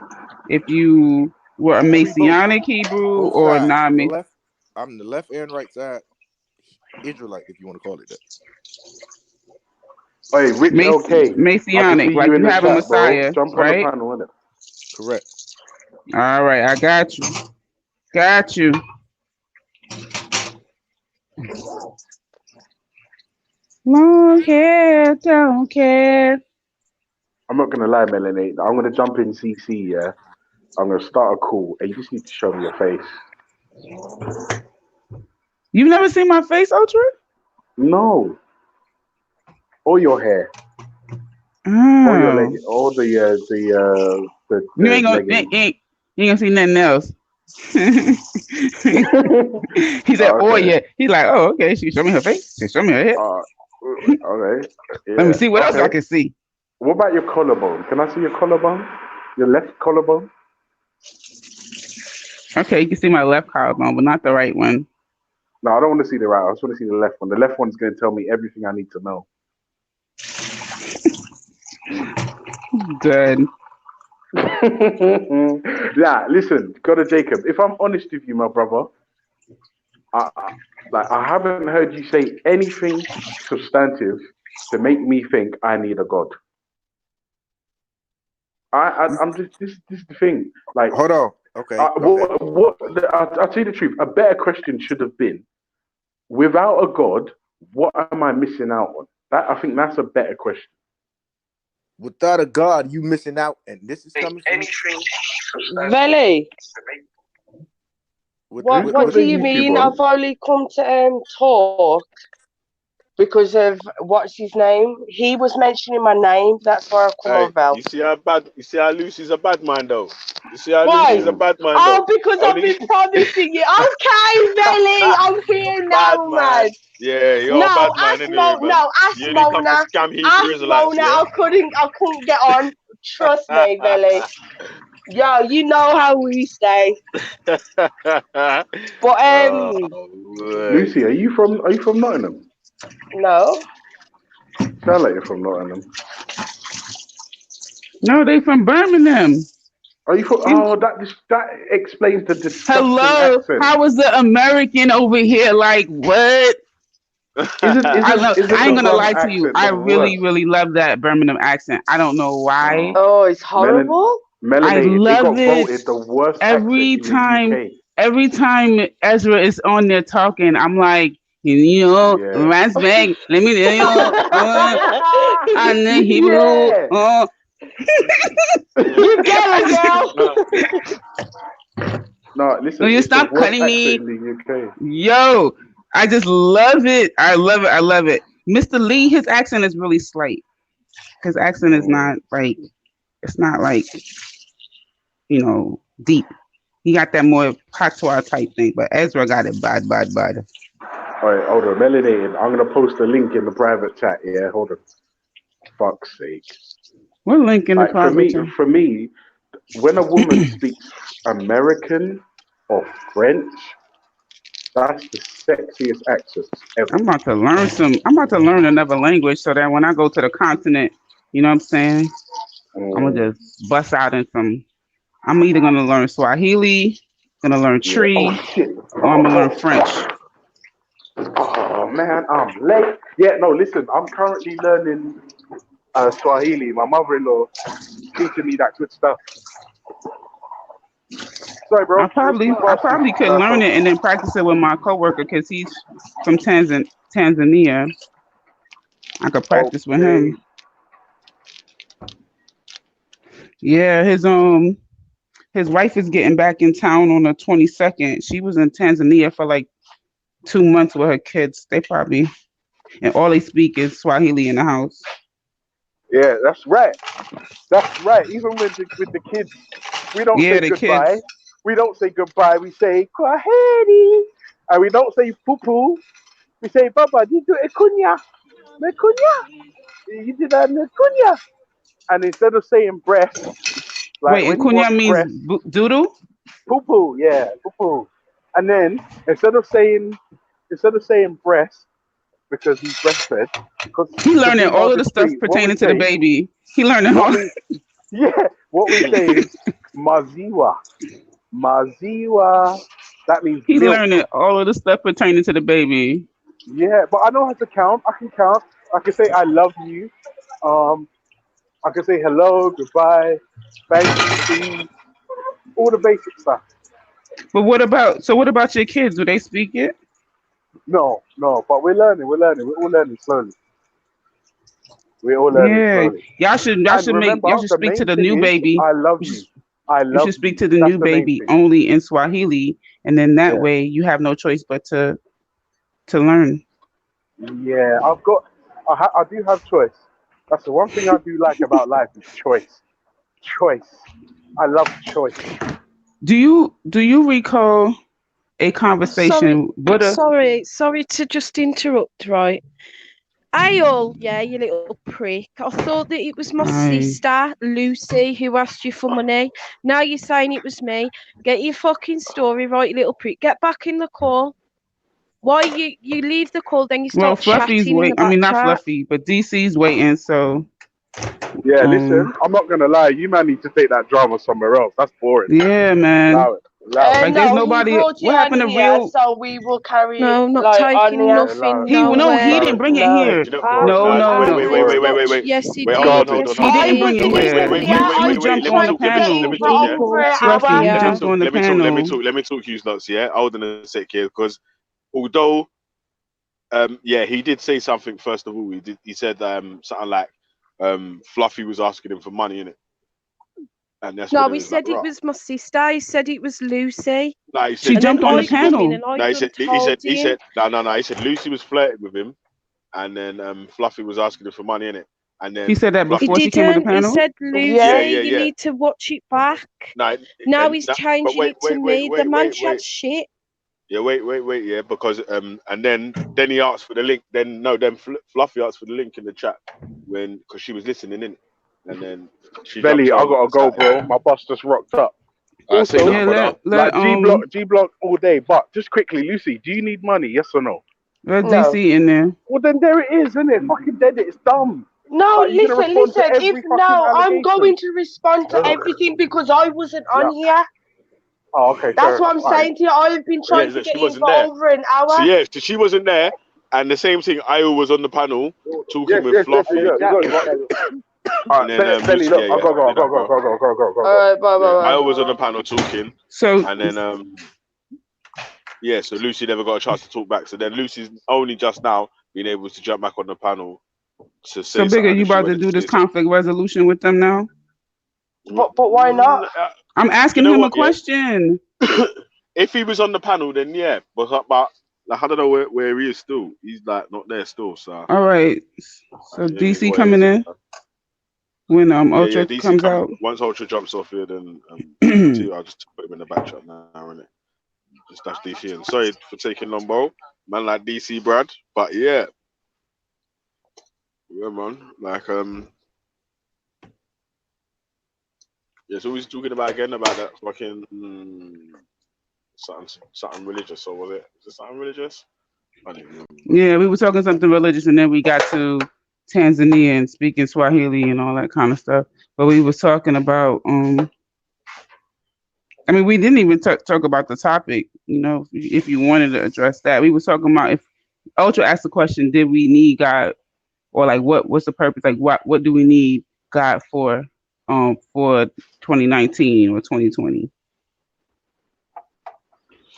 if you were a Yeah, we Messianic Hebrew both or sides. non The left, I'm the left and right side Israelite, if you want to call it that. Hey, Rich LK. I can Messianic, see you like in you the have a chat, bro. Messiah, Jump on the right? panel, innit? Correct. All right, I got you. Got you. Long hair, don't care. I'm not gonna lie, Melanie. I'm gonna jump in CC. Yeah, I'm gonna start a call, and you just need to show me your face. You've never seen my face, Ultra? No. Or your hair. Oh. Or your leg. Or the You ain't gonna leggings. you ain't gonna see nothing else. He said, "Oh Okay. yeah." He's like, "Oh okay." She show me her face. She show me her head. Okay. Yeah. Let me see what else I Okay. can see. What about your collarbone? Can I see your collarbone? Your left collarbone? Okay, you can see my left collarbone, but not the right one. No, I don't want to see the right. I just want to see the left one. The left one's going to tell me everything I need to know. Good. Yeah, listen, God of Jacob. If I'm honest with you, my brother, I haven't heard you say anything substantive to make me think I need a God. I'm just this is the thing. Like, hold on. Okay, go ahead. I'll tell you the truth. A better question should have been, without a God, what am I missing out on? I think that's a better question. Without a God, you missing out, and this is coming from Veli, what do you mean? I've only come to talk because of what's his name? He was mentioning my name. That's why I've come Hey, on, Val. you see how Lucy's a bad man though. You see how Why? Lucy's a bad man Oh, though. because I've Only been promising you. Okay, Veli, I'm here bad now, man. man. Yeah, you're a No, bad man ask anyway, man. ask You only come to Mona. scam Hebrew Ask Israelites, Mona. yeah? I couldn't get on. Trust me, Veli. Yo, you know how we stay. But Lucy, are you from Nottingham? No. Sound like you're from Nottingham. No, they from Birmingham. Are you from? Oh, that explains the disgusting Hello, accent. how was the American over here? Like what? I ain't gonna lie to you. I really, really love that Birmingham accent. I don't know why. Oh, it's horrible. I love it. The worst Every accent in the UK. every time Ezra is on there talking, I'm like, Rats back. Let me tell you, and the Hebrew. You get it, girl. No, listen. Will you it's stop the worst cutting accent me? in the UK. Yo, I just love it. I love it. I love it. Mr. Lee, his accent is really slight. His accent is not like, it's not like, deep. He got that more patois type thing, but Ezra got it bad. All right, hold on. Melanated. I'm gonna post a link in the private chat. Yeah, hold on. Fuck's sake. What link in the private chat? For me, when a woman speaks American or French, that's the sexiest accent ever. I'm about to learn another language so that when I go to the continent, you know what I'm saying? I'm gonna just bust out in some. I'm either gonna learn Swahili, gonna learn Tree, or I'm gonna learn French. Oh man, I'm late. Yeah, no, listen, I'm currently learning Swahili. My mother-in-law teaching me that good stuff. Sorry, bro. I probably could learn it and then practice it with my coworker because he's from Tanzania. I could practice with him. Yeah, his wife is getting back in town on the 22nd. She was in Tanzania for like 2 months with her kids. And all they speak is Swahili in the house. Yeah, that's right. That's right. Even with the kids, we don't say goodbye. Kids. We don't say goodbye. We say kwaheri, and we don't say poo. We say baba. You do ekunya, you did that ekunya. And instead of saying breast, like wait, when you ekunya want means breast, doodle. Poo, yeah, poo. And then instead of saying breast, because he's breastfed. Because He to learning be all more of the stuff discreet, what we pertaining to the say, baby. He learning what all. we what we say is maziwa. Maziwa. That means He's milk. learning all of the stuff pertaining to the baby. Yeah, but I know how to count. I can count. I can say I love you. Um, I can say hello, goodbye, thank you, please. All the basic stuff. But what about your kids? Do they speak it? No, no, but we're learning. We're learning. We're all learning slowly. We're all learning Yeah, slowly. y'all And should make remember, y'all should the speak to main the thing new is baby. I love You should, you. I you love should speak you. to the That's new the main baby thing. only in Swahili, and then that Yeah. way you have no choice but to learn. Yeah, I do have choice. That's the one thing I do like about life is choice. Choice. I love choice. Do you recall a Sorry, conversation with a sorry to just interrupt, right? Ayol, yeah, you little prick. I thought that it was my I sister, Lucy, who asked you for money. Now you're saying it was me. Get your fucking story right, you little prick. Get back in the call. Why you leave the call, then you well start Fluffy's chatting in wait. the I back mean not chat? Fluffy, but DC's waiting. So Yeah, um listen, I'm not gonna lie. You man need to take that drama somewhere else. That's boring. yeah, man. Allow it. Allow it. Like there's No, he nobody. brought it What on happened to here, real? so we will carry it No, not like on taking here. Yeah, allow it. nothing He no, he Allow nowhere. didn't it. bring it No. here. You know, Have No, nah, no, It's no. Catherine boring. stopped. Yes, he wait, hold did. on, hold Garbage. on, Yes, hold he on. I Didn't bring did. it No, wasn't wait, even wait, here. wait, here. wait, You wait, I you wait, wait. was jumped Let me on the trying talk. to get panel. it Let me put talk. Yeah, on for an Fluffy, hour. you Yeah. jumped on the panel. Let me talk. You lots. Yeah, hold on a sec here, because although yeah, he did say something. First of all, he said something like Fluffy was asking him for money in it, and that's when No, it he was like, said it right. was my sister. He said it was Lucy. No, he She said And then jumped on the I Lucy was. come in panel. and I No, done told he him. said no. He said Lucy was flirting with him, and then Fluffy was asking him for money in it, and He then said that He Fluffy. before she came on the didn't. He panel. said, Yeah. Lucy, you Yeah. need to watch it back. No, Now and he's that, but changing it to me. The man chats shit. Yeah, wait, yeah, because and then he asked for the link. Then no, then Fluffy asked for the link in the chat because she was listening in, and then she jumped Belly, I on. gotta go, bro. My bus just rocked up. Say Also, Yeah, nothing, brother. let like G Block all day. But just quickly, Lucy, do you need money? Yes or no? let No. DC in there. Well, then there it is, isn't it? Fucking dead. It's dumb. No, Like you're gonna respond to listen. If every fucking no, I'm allegation. going to respond to everything because I wasn't Yeah. on here. Oh, okay, That's fair what enough. I'm All right. saying to you. I've been Yeah, trying to she get in wasn't for there. over an So hour. yeah, she wasn't there, and the same thing. Io was on the panel talking with Yes, Fluffy, you got All and right, then Belly, Lucy. look, I'll Yeah, go, say nothing, bro. go. All right, bye, Yeah, bye, Io bye. was on the panel talking, So and then yeah, so Lucy never got a chance to talk back. So then Lucy's only just now been able to jump back on the panel to so say bigger, something you if she about to wanted do to this say something. conflict resolution with them now? But why not? I'm You asking know him a what? Yeah, question. if he was on the panel, then yeah, but like I don't know where he is still. He's like not there still. So All right. So it is DC what it coming is. in when Yeah. Ultra DC comes come out. once Ultra jumps off here, then I'll just put him in the back chat now, innit? Just dash DC in. Sorry for taking long, bro. Man like DC Brad, but yeah, man. Like yeah. So he's talking about again about that fucking something religious, or was it? Is it something religious? I don't even remember. Yeah, we were talking something religious, and then we got to Tanzania and speaking Swahili and all that kind of stuff. But we was talking about I mean, we didn't even talk about the topic. You know, if you wanted to address that, we was talking about if Ultra asked the question, "Did we need God?" Or like, what's the purpose? Like, what do we need God for 2019 or 2020?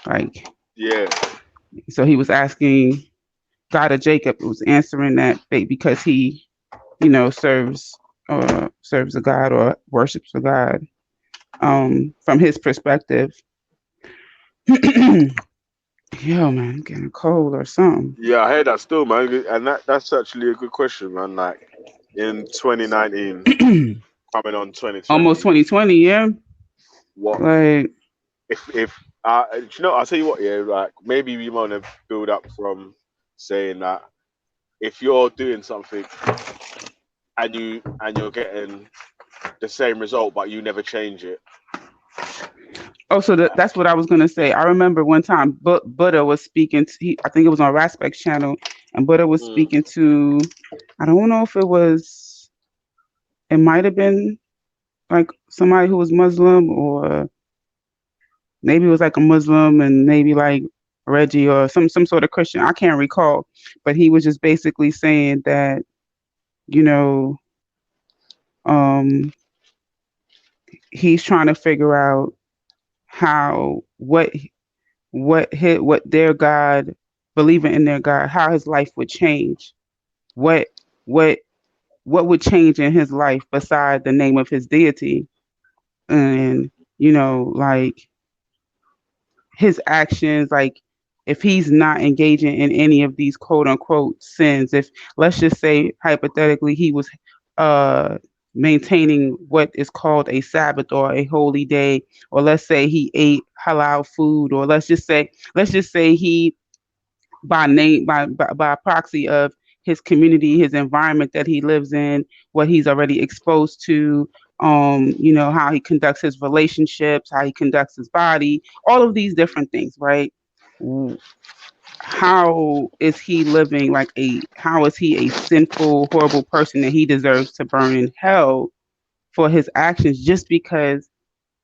Like, Yeah. so he was asking God of Jacob was answering that because he, you know, serves a God or worships a God from his perspective. Yo, man, I'm getting a cold or something. Yeah, I heard that still, man, and that's actually a good question, man. Like in 2019, coming on 2020, Almost 2020, yeah. what Like, if you know? I'll tell you what, yeah. Like maybe we want to build up from saying that if you're doing something and you're getting the same result, but you never change it. oh, so that's what I was gonna say. I remember one time Buddha was speaking. I think it was on Raspek's channel, and Buddha was speaking to, I don't know if it might have been like somebody who was Muslim, or maybe it was like a Muslim and maybe like Reggie or some sort of Christian. I can't recall, but he was just basically saying that, you know, he's trying to figure out how what their God, believing in their God, how his life would change. What what what would change in his life beside the name of his deity, and like his actions, like if he's not engaging in any of these quote unquote sins, if let's just say hypothetically he was maintaining what is called a Sabbath or a holy day, or let's say he ate halal food, or let's just say he by name by proxy of his community, his environment that he lives in, what he's already exposed to, how he conducts his relationships, how he conducts his body, all of these different things, right? How is he living how is he a sinful, horrible person that he deserves to burn in hell for his actions just because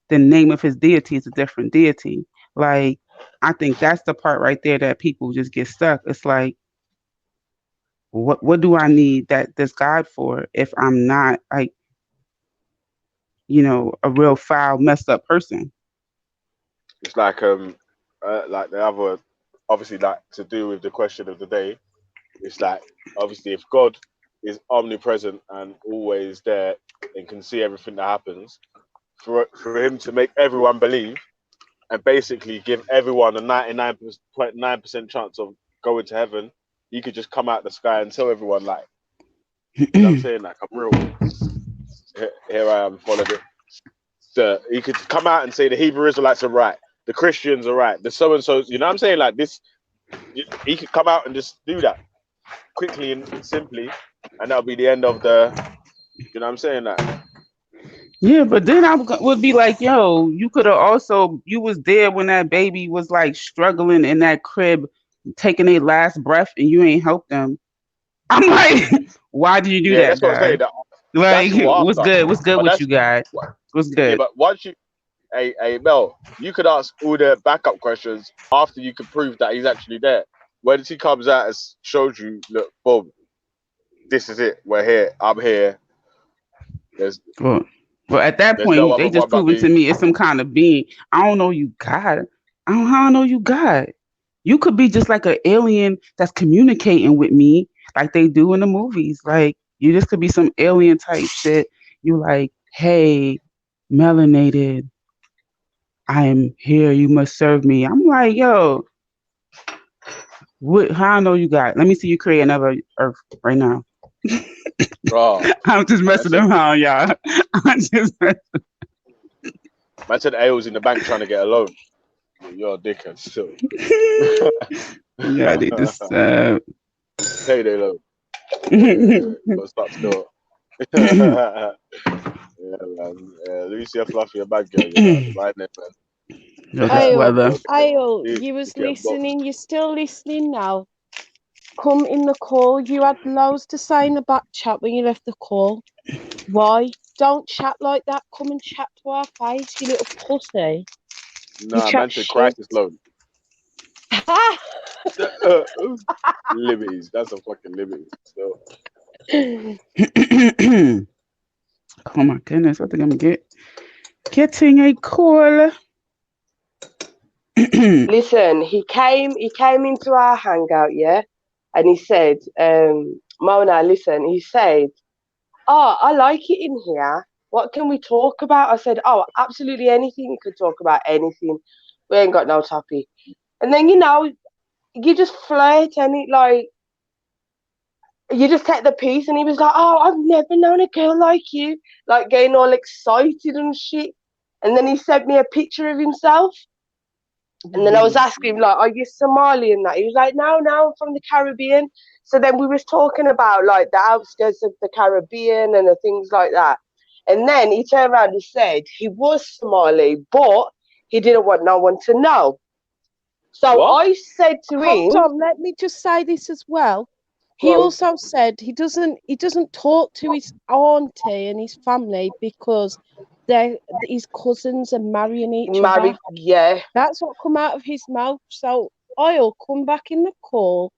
the name of his deity is a different deity? Like, I think that's the part right there that people just get stuck. It's like, what do I need this God for if I'm not like, a real foul, messed up person? It's like the other, obviously, like to do with the question of the day. It's like, obviously, if God is omnipresent and always there and can see everything that happens, for him to make everyone believe and basically give everyone a 99.9% chance of going to heaven, he could just come out the sky and tell everyone, like, you know what I'm saying? Like, I'm real. Here I am, followed it. He could come out and say the Hebrew Israelites are right, the Christians are right, the so-and-so, you know what I'm saying? Like this, he could come out and just do that quickly and simply, and that'll be the end of you know what I'm saying? Like, yeah, but then I would be like, yo, you could have you was there when that baby was like struggling in that crib, taking their last breath, and you ain't helped them. I'm like, why did you do yeah, that, that's what I'm saying. guy? Like, That's all what's after. good? What's good But with you, guy? What's yeah, good? but once you, hey, Mel, you could ask all the backup questions after you could prove that he's actually there. When he comes out and shows you, look, boom, this is it. We're here. I'm here. Well, at that There's no point, they other just one but proven to me. me it's some kind of being. I don't know you, God. I don't know you, God. You could be just like an alien that's communicating with me, like they do in the movies. Like you just could be some alien type shit. You like, hey, melanated, I am here. You must serve me. I'm like, yo, how I know you got? Let me see you create another Earth right now. Bro, I'm just messing around, y'all. I'm just. Man said A was in the bank trying to get a loan. You're a dickhead still. Yeah, I need to stop. Payday loan. Gotta stop still. Yeah, man. Let me see how fluffy your bag girl, you know. Right there, man. Yo, this weather. Ayo, You you was get boxed. listening. You're still listening now. Come in the call. You had loads to say in the back chat when you left the call. Why? Don't chat like that. Come and chat to our face, you little pussy. Nah, man said crisis loan. Liberties. That's a fucking liberty. So. Oh my goodness, I think I'm getting a call. Listen, he came into our hangout, yeah, and he said, Mona, listen, he said, oh, I like it in here. What can we talk about? I said, oh, absolutely anything. You could talk about anything. We ain't got no topic. And then, you just flirt and it like, you just take the piece. And he was like, oh, I've never known a girl like you. Like getting all excited and shit. And then he sent me a picture of himself. And then I was asking him, like, are you Somali and that? He was like, no, I'm from the Caribbean. So then we was talking about, like, the outskirts of the Caribbean and the things like that. And then he turned around and said he was Somali, but he didn't want no one to know. So I said to him... Hold on, let me just say this as well. he Go on. also said he doesn't talk to his auntie and his family because his cousins are marrying each Married, other. yeah. That's what come out of his mouth. So I'll come back in the call.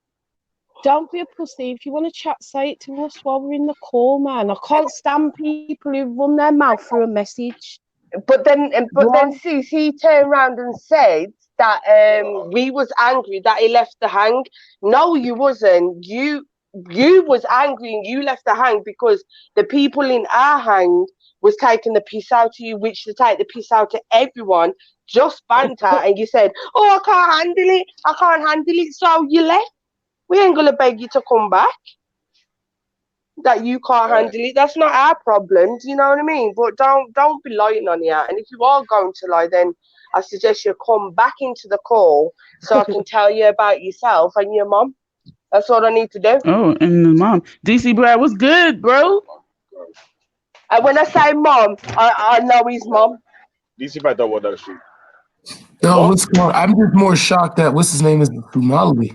Don't be a pussy. If you want to chat, say it to us while we're in the call, man. I can't stand people who run their mouth through a message. But then, sis, he turned around and said that we was angry that he left the hang. No, you wasn't. You was angry and you left the hang because the people in our hang was taking the piss out of you, which to take the piss out of everyone, just banter, and you said, "Oh, I can't handle it. I can't handle it." So you left. We ain't gonna beg you to come back. That you can't handle it. That's not our problem. Do you know what I mean? But don't be lying on here. And if you are going to lie, then I suggest you come back into the call so I can tell you about yourself and your mom. That's what I need to do. Oh, and the mom. DC Brad, what's good, bro? And when I say mom, I know his mom. DC Brad don't want that shit. No, What? what's going? I'm just more shocked that what's his name is Somali.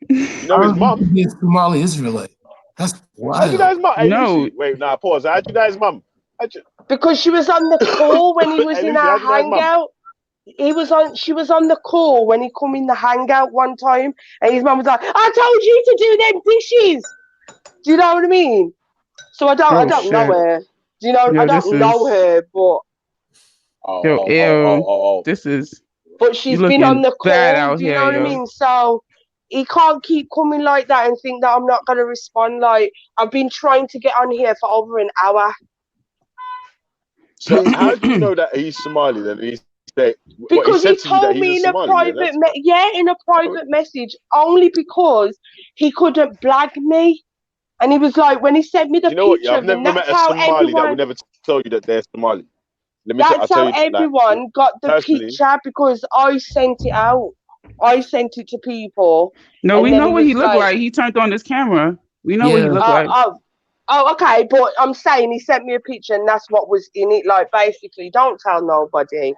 You know his mom? He's Somali Israelite. That's How'd you know wild. his mum? Hey, Lucy. Wait, nah, pause. How'd you know his mum? Because she was on the call when he was Hey, in Lucy, our how'd you know his mum? hangout. She was on the call when he come in the hangout one time, and his mum was like, "I told you to do them dishes." Do you know what I mean? So I don't know her. Do you know? Yo, I don't know her, but This is. but she's you been on looking the bad call. out Do you here, know what I yo. mean? So he can't keep coming like that and think that I'm not gonna respond. Like I've been trying to get on here for over an hour. So how do you know that he's Somali then? He Because he said to you that told he's me a in a Somali. private, in a private message, only because he couldn't blag me, and he was like, when he sent me the You know what? Yeah, picture, I've then never met a Somali that would never tell you that they're Somali. I'll that's tell how you, like, everyone got the personally. picture because I sent it out. I sent it to people, No, and we then know he what he was looked like, like. He turned on his camera. We know what he looked like. Oh, okay, but I'm saying he sent me a picture, and that's what was in it. Like, basically, don't tell nobody.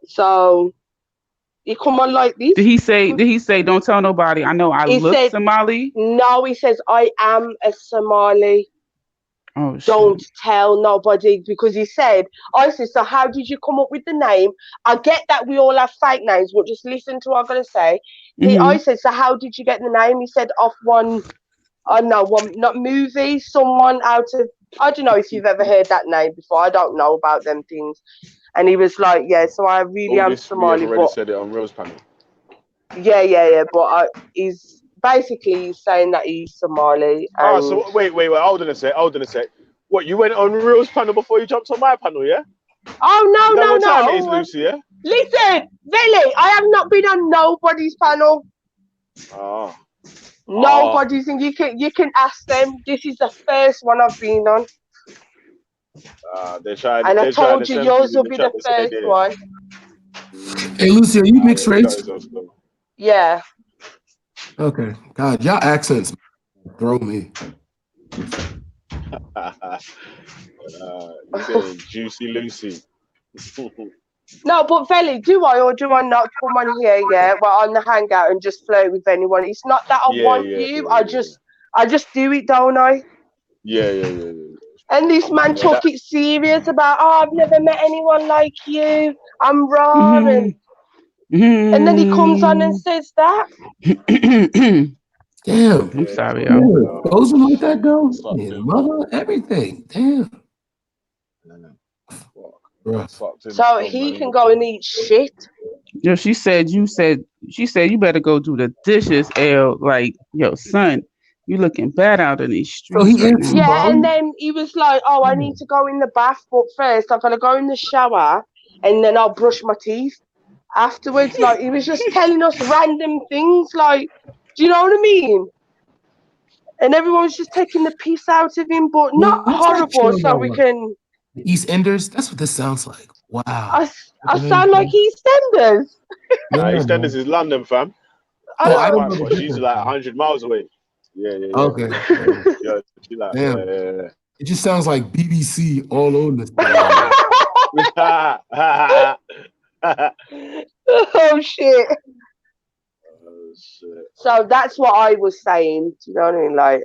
So he come on like this. Did he say don't tell nobody? I know I He look said, Somali. no, he says, I am a Somali. Oh, don't tell nobody, because he said, I said, so how did you come up with the name? I get that we all have fake names, but just listen to what I'm going to say. I said, so how did you get the name? He said, off one, not movie, someone out of, I don't know if you've ever heard that name before. I don't know about them things. And he was like, yeah, so I really All am this, we have Somali, already but said it on Rose panel. yeah, but he's basically saying that he's Somali. And So wait, hold on a sec. What, you went on Rose panel before you jumped on my panel, yeah? oh, Is that what time it is, no. Lucy, yeah? Listen, Veli, I have not been on nobody's panel. Oh. Nobody's, and you can ask them. This is the first one I've been on. They're trying. And I They're trying told to you send yours people will in the be chat. the They said, first one. Hey, Lucy, are you mixed Yeah, you got race? yourself still. Yeah. Okay. God, y'all accents throw me. You're saying Juicy Lucy. No, but Veli, do I or do I not come on here? Yeah, well, on the hangout and just flirt with anyone. It's not that I want you. I just do it, don't I? Yeah. And this man took it serious about, I've never met anyone like you. I'm raw, and then he comes on and says that. Damn. I'm sorry, Yeah, yo. those are like that, girl. Yeah, mother, everything. Damn. So he can go and eat shit. Yo, she said you better go do the dishes, L. Like, yo, son, you looking bad out in these streets right now. Yeah, and then he was like, oh, I need to go in the bath, but first I've got to go in the shower and then I'll brush my teeth afterwards. Like, he was just telling us random things, like, do you know what I mean? And everyone's just taking the piss out of him, but not What's that horrible, show so about? we can... The East Enders? That's what this sounds like. Wow. I sound like EastEnders. Nah, EastEnders is London, fam. I don't know But the she's difference. like 100 miles away. Yeah. Okay. Yeah, she like, Damn. yeah. It just sounds like BBC all over this thing. Oh, shit. shit. So that's what I was saying. Do you know what I mean? Like,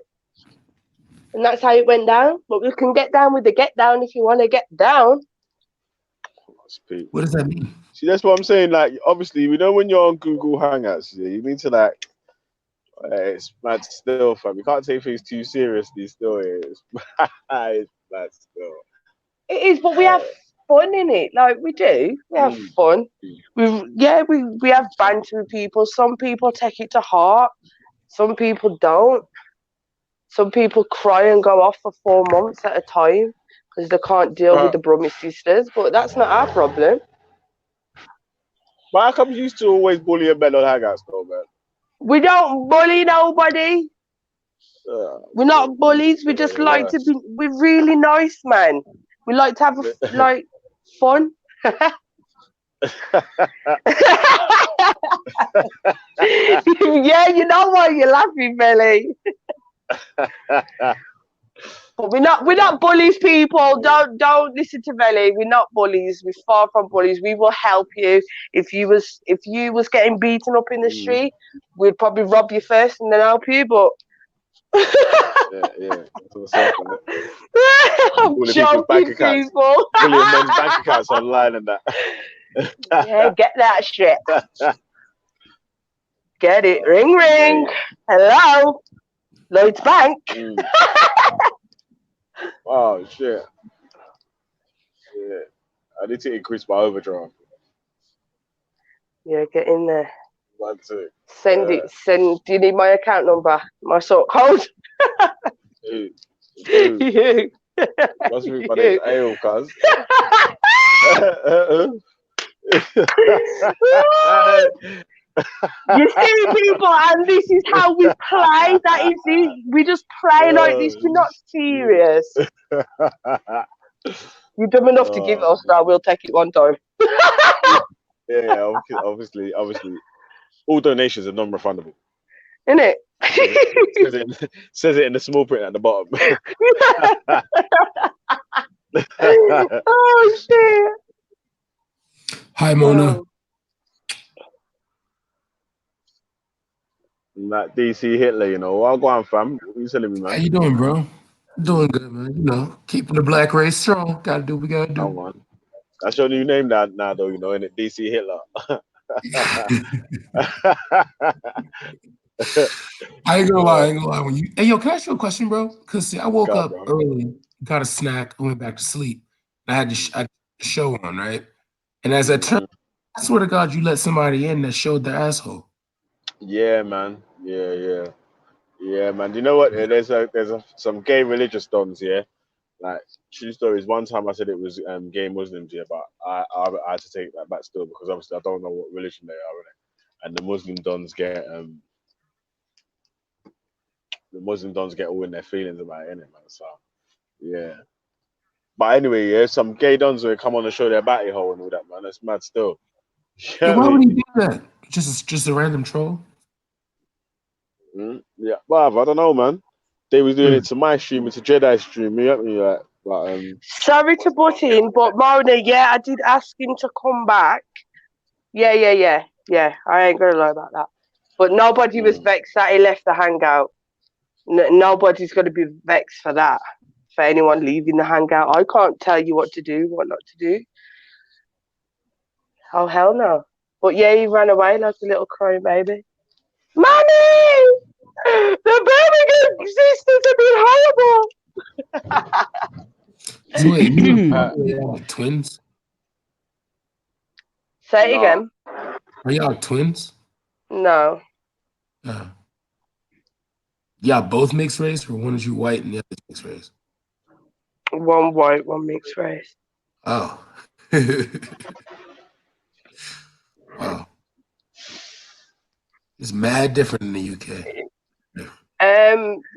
and that's how it went down. But we can get down with the get down if you want to get down. What does that mean? See, that's what I'm saying. Like, obviously, we know when you're on Google Hangouts, yeah, you need to like. It's mad still, fam. You can't take things too seriously. Still, it's mad still. It is, but we have fun in it. Like we do, we have fun. We have banter with people. Some people take it to heart. Some people don't. Some people cry and go off for 4 months at a time because they can't deal with the Brummy sisters. But that's not our problem. But how come you used to always bully a men on Hangouts, though, man? We don't bully nobody. We're not bullies. We just like to be. We're really nice, man. We like to have like fun. Yeah, you know why you're laughing, Billy. But we're not bullies, people. Don't listen to Belly. We're not bullies. We're far from bullies. We will help you. If you was getting beaten up in the street, we'd probably rob you first and then help you. But yeah. I'm joking, people. Bullying men's bank accounts online and that. Yeah, get that shit. Get it. Ring, ring. Hello. Lloyd's Bank. Oh, shit. Yeah. I need to increase my overdraft. Yeah, get in there. Do you need my account number? My sort code? You. Must be my name's Ale, cuz. You see, people, and this is how we play. That is it. We just play like this. We're not serious. You're dumb enough to give us, so we'll take it one time. Yeah, obviously. All donations are non-refundable. Isn't it? Says it in the small print at the bottom. Oh, shit. Hi, Mona. That DC Hitler, you know. Well, go on, fam. What are you telling me, man? How you doing, bro? Doing good, man. You know, keeping the black race strong. Gotta do what we gotta do. Come on. That's your new name now, though, you know, in it, DC Hitler. I ain't gonna lie. When you, hey, yo, can I ask you a question, bro? Because see, I woke up early, got a snack, I went back to sleep. I had the show on, right? And as I turned, I swear to God, you let somebody in that showed their asshole. Yeah, man. Yeah, man. Do you know what? There's some gay religious dons here. Like, true stories. One time I said it was gay Muslims, yeah, but I had to take that back still because obviously I don't know what religion they are in it. And the Muslim dons get all in their feelings about it, innit, man. So yeah. But anyway, yeah, some gay dons will come on and show their batty hole and all that, man. That's mad still. Yeah, why would he do that? Just a random troll? Yeah, well, I don't know, man. They was doing it to my stream, it's a Jedi stream. You get me, like, but Sorry to butt in, but Mona, yeah, I did ask him to come back. Yeah. I ain't gonna lie about that. But nobody was vexed that he left the hangout. Nobody's gonna be vexed for that. For anyone leaving the hangout, I can't tell you what to do, what not to do. Oh hell no! But yeah, he ran away like a little crying baby. Mommy, the baby sisters have been horrible. So wait, you like twins? Say it again. Are y'all twins? No. Y'all both mixed race, or one is you white and the other mixed race? One white, one mixed race. Oh. Wow. It's mad different in the UK.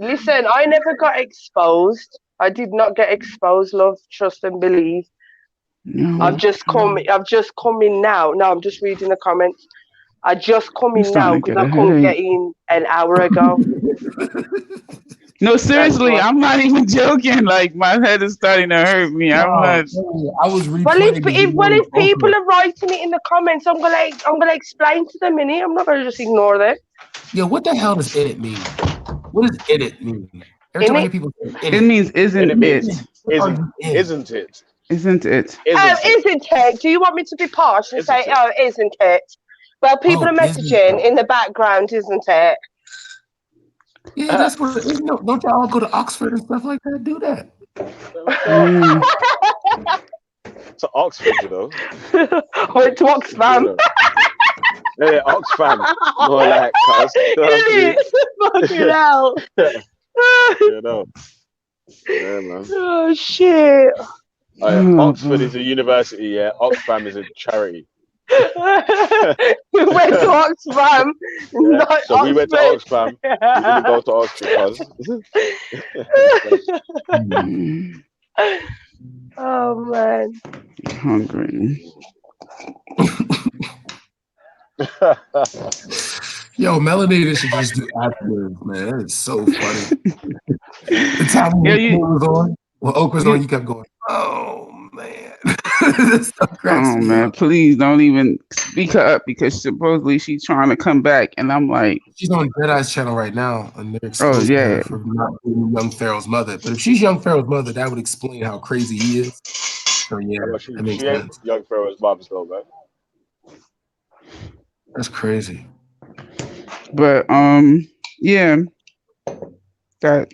Listen, I never got exposed. I did not get exposed, love, trust and believe. I've just come in now. No, I'm just reading the comments. I just come in now because I couldn't get in an hour ago. No, seriously, I'm not even joking. Like my head is starting to hurt me. I'm not. I was Well, if people are writing it in the comments, I'm gonna explain to them, innit? I'm not gonna just ignore them. Yo, what the hell does edit mean? What does edit mean? Every time I hear people say It edit, means isn't It means it? isn't it? Isn't it? Isn't it? Do you want me to be posh and say, oh, isn't it? Well, people are messaging in the background, isn't it? Yeah, that's what. Don't y'all go to Oxford and stuff like that? Do that. To Oxford, you know. Went to Oxfam. Yeah, Oxfam. More like cuz. Fucking hell. You know. Yeah, man. Oh shit. Oxford is a university, yeah. Oxfam is a charity. We went to Oxfam. Yeah. So we went to Oxfam. We didn't go to Oxford cuz. Oh man. Hungry. Yo, Melanated should just do afterwards, man. That is so funny. The time when was on, when Oak was on, you kept going, oh man. Oh man, please don't even speak her up because supposedly she's trying to come back, and I'm like, she's on Jedi's channel right now, and they're exposing her for not being young Pharaoh's mother. But if she's young Pharaoh's mother, that would explain how crazy he is. So yeah, that makes She ain't sense. young Pharaoh's mom still, man. That's crazy. But yeah, that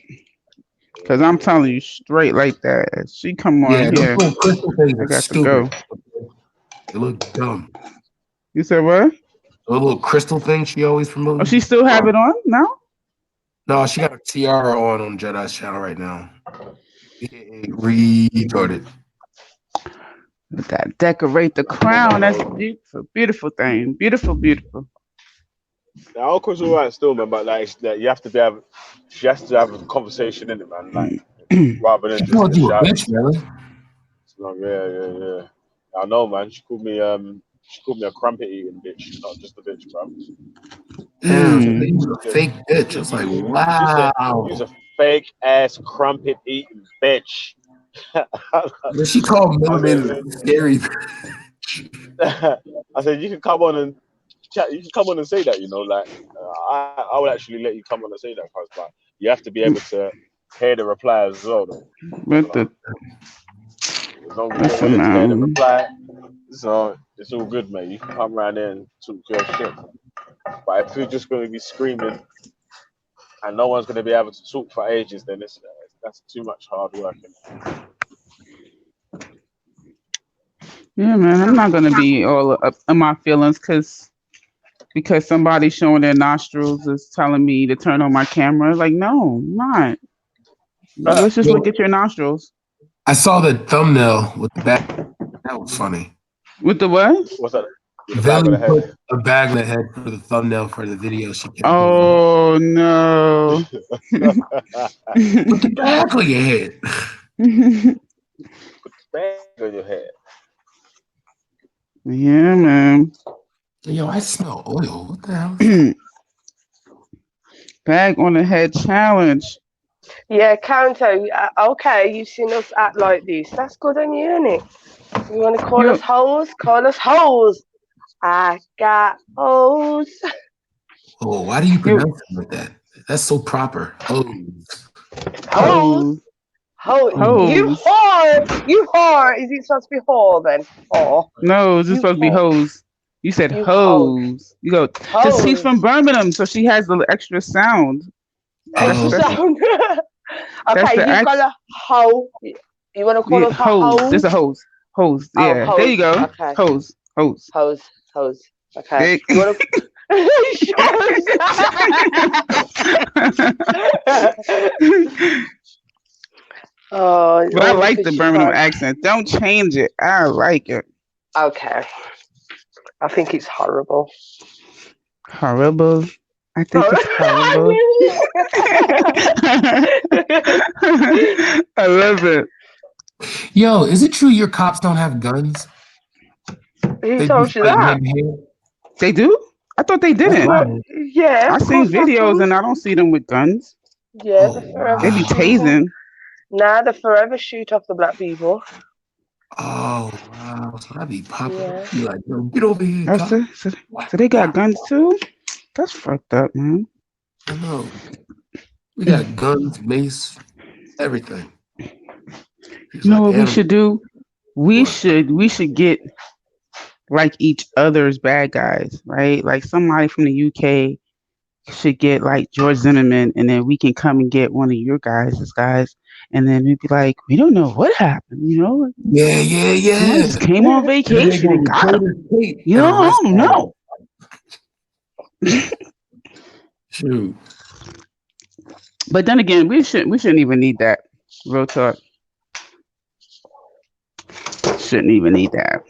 because I'm telling you straight like that. If she come on Yeah, those here, little crystal things I are got to stupid. go. They look dumb. You said what? The little crystal thing she always promotes. Oh, she still have it on now? No, she got a tiara on Jedi's channel right now. Retarded. That decorate the crown. That's beautiful, beautiful thing. Beautiful, beautiful. Now, Uncle's alright still, man, but like you have to she has to have a conversation in it, man. Like rather than just called the you a shout. bitch, really? Like, yeah. I know, man. She called me a crumpet eating bitch, not just a bitch, bro. Damn, you a fake bitch. It's like, wow. You's a fake ass crumpet eating bitch. She called Melanated scary. I said you can come on and chat. You can come on and say that. You know, like I would actually let you come on and say that, but you have to be able to hear the reply as well, though. But As long as you're willing to hear the reply, so it's all good, mate. You can come around there and talk your shit. But if you're just going to be screaming and no one's going to be able to talk for ages, then that's too much hard work. Yeah, man, I'm not gonna be all up in my feelings because somebody showing their nostrils is telling me to turn on my camera. Like, no, I'm not. Let's just look at your nostrils. I saw the thumbnail with the bag. That was funny. With the what? What's that? Valley put a bag on the head for the thumbnail for the video she kept Oh no. Put the bag on your head. Bag on your head. Yeah, man. Yo, I smell oil. What the hell? Bag on the head challenge. Yeah, Kanto, okay, you've seen us act like this. That's good on you, isn't it? You want to call us hoes? Call us hoes. I got hoes. Oh, why do you pronounce it like that? That's so proper. Hoes. Hoes. Hoes. You whore. You whore. Is it supposed to be whore then? Whore. No, it's just supposed to be hoes. You said hoes. You go, because she's from Birmingham, so she has the extra sound. Extra sound. Okay, you've got a hoe. You want to call us hoes? There's a hose. Hose. Yeah. Hose. There you go. Okay. Hose. Hose. Hose. Hose. Okay. You want to... Oh, but I like the Birmingham accent. Don't change it. I like it. Okay. I think it's horrible. Horrible. I think it's horrible. I love it. Yo, is it true your cops don't have guns? Who told you that? They do? I thought they didn't. Yeah. I seen videos and I don't see them with guns. Yeah, Oh, the forever They be wow. shoot off. tasing. Nah, the forever shoot off the black people. Oh, wow. So I be popping. Yeah. Be like, yo, get over here, Oh, cop. so they got guns too? That's fucked up, man. I know. We got guns, mace, everything. He's You know like what we animal. should do? We What? should get like each other's bad guys, right? Like somebody from the UK should get like George Zimmerman, and then we can come and get one of your guys, and then we'd be like, we don't know what happened, you know? Yeah. Somebody just came on And then they vacation gonna and got replay him. this tape You and know, I arrest don't all know. Shoot. But then again, we shouldn't even need that. Real talk. Shouldn't even need that.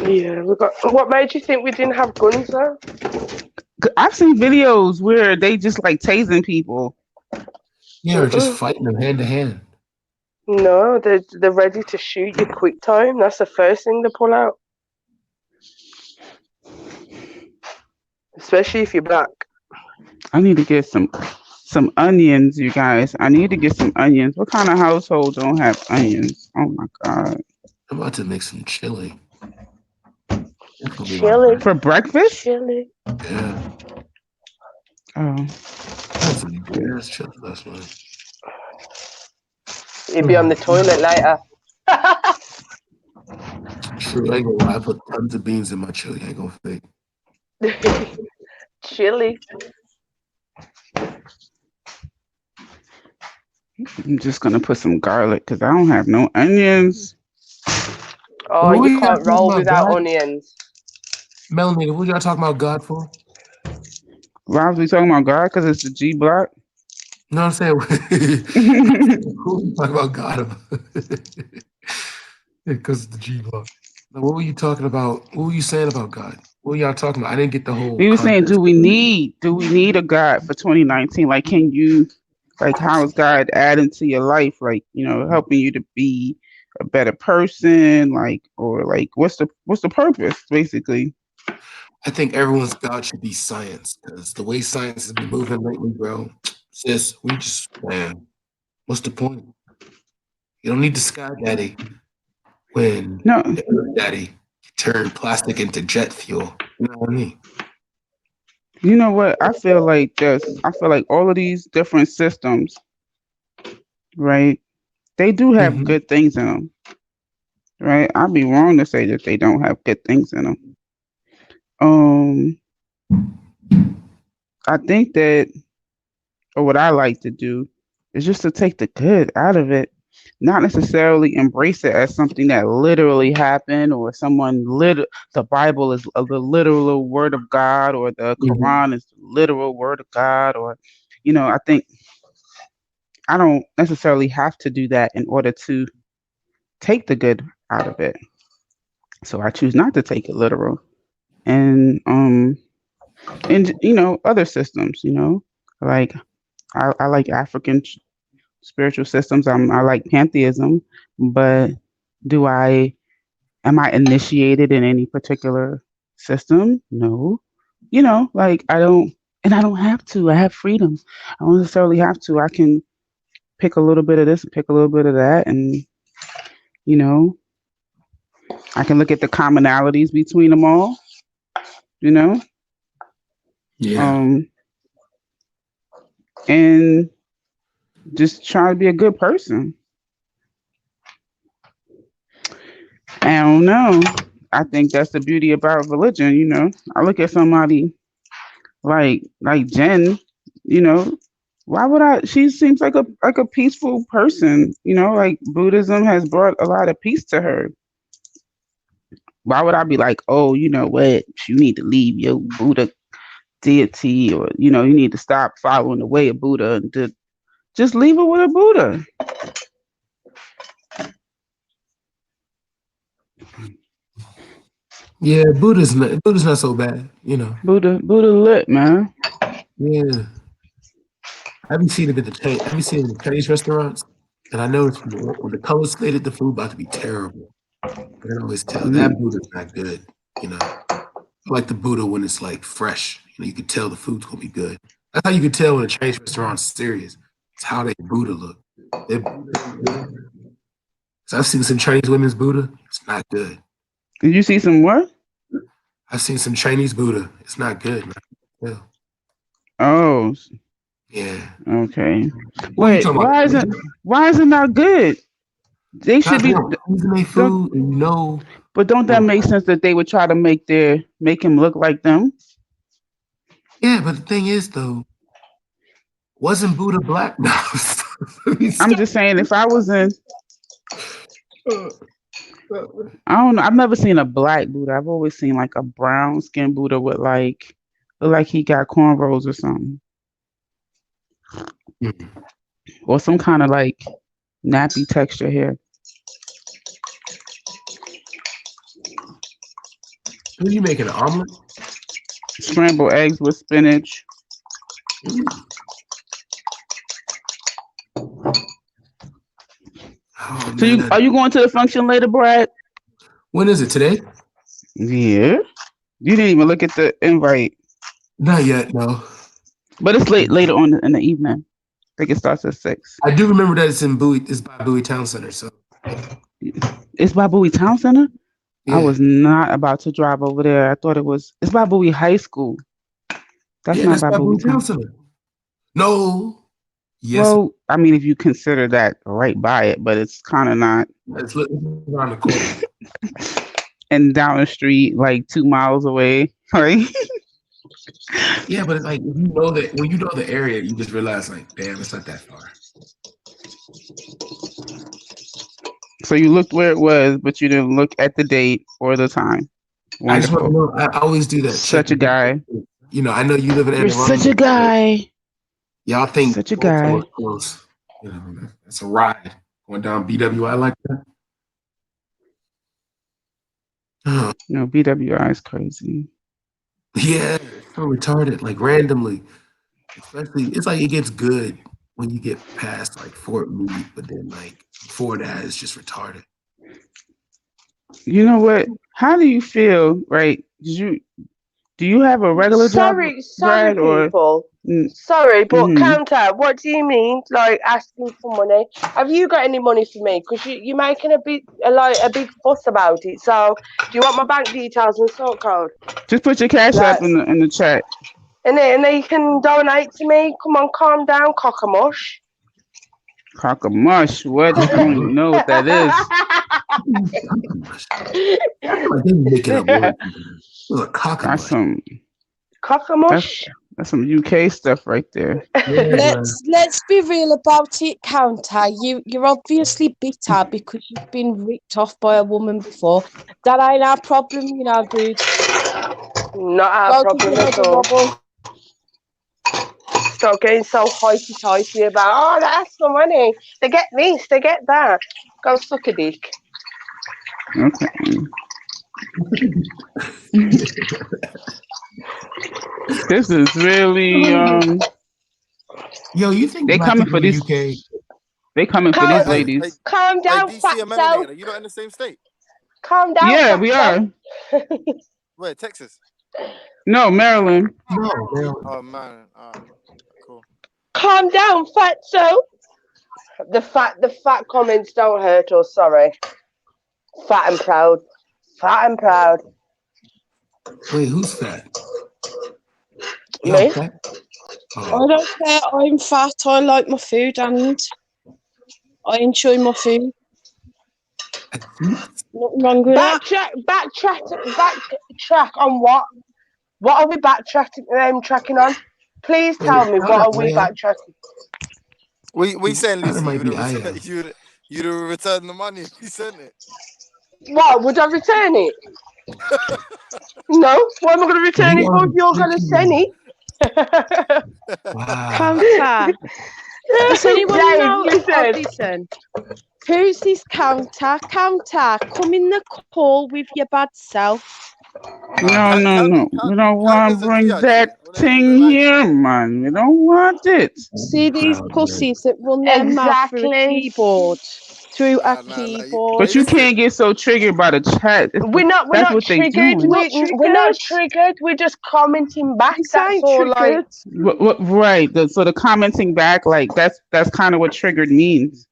Yeah, we got. What made you think we didn't have guns though? I've seen videos where they just like tasing people. Yeah, or just fighting them hand to hand. No, they're ready to shoot you quick time. That's the first thing they pull out. Especially if you're black. I need to get some onions, you guys. I need to get some onions. What kind of household don't have onions? Oh my god. I'm about to make some chili. That's gonna be my Chili. For breakfast? Chili. Yeah. Oh. I had some good ass chili last night. You'd be on the toilet later. True, I ain't gonna lie. I put tons of beans in my chili. I ain't gonna fake. Chili. I'm just gonna put some garlic because I don't have no onions. Oh, What were you y'all can't talking roll about, without God? onions. Melanie, what y'all talking about God for? Why was we talking about God? Because it's the G block. No, I'm saying, who you talking about God? Because it's the G block. Now, what were you talking about? What were you saying about God? What were y'all talking about? I didn't get the whole We were saying, context. do we need a God for 2019? Like, can you, like, how is God adding to your life? Like, you know, helping you to be a better person, like, or like, what's the purpose, basically? I think everyone's God should be science, because the way science has been moving lately, bro, sis, we just, man, what's the point? You don't need the sky daddy when No. the earth daddy turned plastic into jet fuel. You know what I mean? You know what? I feel like all of these different systems, right? They do have good things in them, right? I'd be wrong to say that they don't have good things in them. I think that, or what I like to do, is just to take the good out of it, not necessarily embrace it as something that literally happened, or the Bible is the literal word of God, or the Quran is the literal word of God, or, you know, I think I don't necessarily have to do that in order to take the good out of it. So I choose not to take it literal. And you know, other systems, you know, like I like African spiritual systems. I like pantheism, but am I initiated in any particular system? No. You know, like I don't have to. I have freedom. I don't necessarily have to. I can pick a little bit of this and pick a little bit of that, and you know, I can look at the commonalities between them all, you know? Yeah. And just try to be a good person. I don't know. I think that's the beauty about religion, you know. I look at somebody like Jen, you know, why would she seems like a peaceful person, you know, like Buddhism has brought a lot of peace to her. Why would I be like, oh, you know what, you need to leave your Buddha deity, or you know, you need to stop following the way of Buddha and to just leave it with a Buddha. Yeah, Buddha's not so bad, you know. Buddha lit, man. Yeah. Have you seen it at the Chinese restaurants? And I noticed when the colors faded, the food about to be terrible. I can always tell that Buddha's not good, you know. I like the Buddha when it's like fresh, You can tell the food's gonna be good. That's how you can tell when a Chinese restaurant's serious. It's how they Buddha look. So I've seen some Chinese women's Buddha. It's not good. Did you see some what? I've seen some Chinese Buddha. It's not good. Man. Oh. Yeah. Okay. What are you Wait, talking about? why is it not good? They should be seasoning food, and But don't that make sense that they would try to make him look like them? Yeah, but the thing is though, wasn't Buddha black? No. I'm just saying if I was in I don't know. I've never seen a black Buddha. I've always seen like a brown skinned Buddha with look like he got cornrows or something. Or some kind of like nappy texture hair. What are you making, an omelet? Scrambled eggs with spinach. Oh, So are you going to the function later, Brad? When is it, today? Yeah. You didn't even look at the invite. Not yet, no. But it's later on in the evening. I think it starts at 6. I do remember that it's by Bowie Town Center. So it's by Bowie Town Center? Yeah. I was not about to drive over there. I thought it's by Bowie High School. That's not by Bowie Town Center. No. Yes. Well, I mean, if you consider that right by it, but it's kind of not. It's around the corner. And down the street, like 2 miles away, right? Yeah, but it's like when you know the area, you just realize like, damn, it's not that far. So you looked where it was, but you didn't look at the date or the time. Wonderful. I just want to know. I always do that. Such a guy. You know, I know you live in. You're such a guy. Y'all think such a guy. Close. You know, that's a ride going down BWI like that. No, BWI is crazy. Yeah, it's so retarded. Like randomly, especially it's like it gets good when you get past like Fort Meade, but then like before that, it's just retarded. You know what? How do you feel? Right? Do you have a regular job? Sorry, people. Sorry, but counter. What do you mean? Like asking for money? Have you got any money for me? Because you're making a big fuss about it. So, do you want my bank details and sort code? Just put your cash app in the chat. And then you can donate to me. Come on, calm down, cockamush. Cockamush? What? I don't even know what that is. That's some cockamush. That's some UK stuff right there. Let's be real about it, Counter. You're obviously bitter because you've been ripped off by a woman before. That ain't our problem, you know, dude. Not our problem at all. Stop getting so hoity-toity about, that's the money. They get this, they get that. Go suck a dick. Okay. This is really Yo, you think they coming for these UK? They coming for these ladies. Calm down, DC and Melanator. You're not in the same state. Calm down. Yeah, we are. Where, Texas? No, Maryland. No, oh man, cool. Calm down, fatso. The fat comments don't hurt us. Sorry. Fat and proud. Fat and proud. Wait, who's fat? Me? Fat? I don't care. I'm fat. I like my food and I enjoy my food. Nothing wrong with that. Backtrack on what? What are we tracking on? Please tell me, what are we backtracking? We saying, Lucy, you'd return the money if you sent it. What, would I return it? No, why am I going to return it for if you're going to send it? Counter. Does anyone know? Listen. Who's this Counter? Counter, come in the call with your bad self. No. We don't want to bring that thing here, man. We don't want it. See these pussies that run their mouth through a keyboard. through our Nah, you, But keyboard. you can't get so triggered by the chat. We're not That's what they triggered. doing. We're not triggered. We're just commenting back. This That's ain't all. Like, Right. So the commenting back, like that's kind of what triggered means.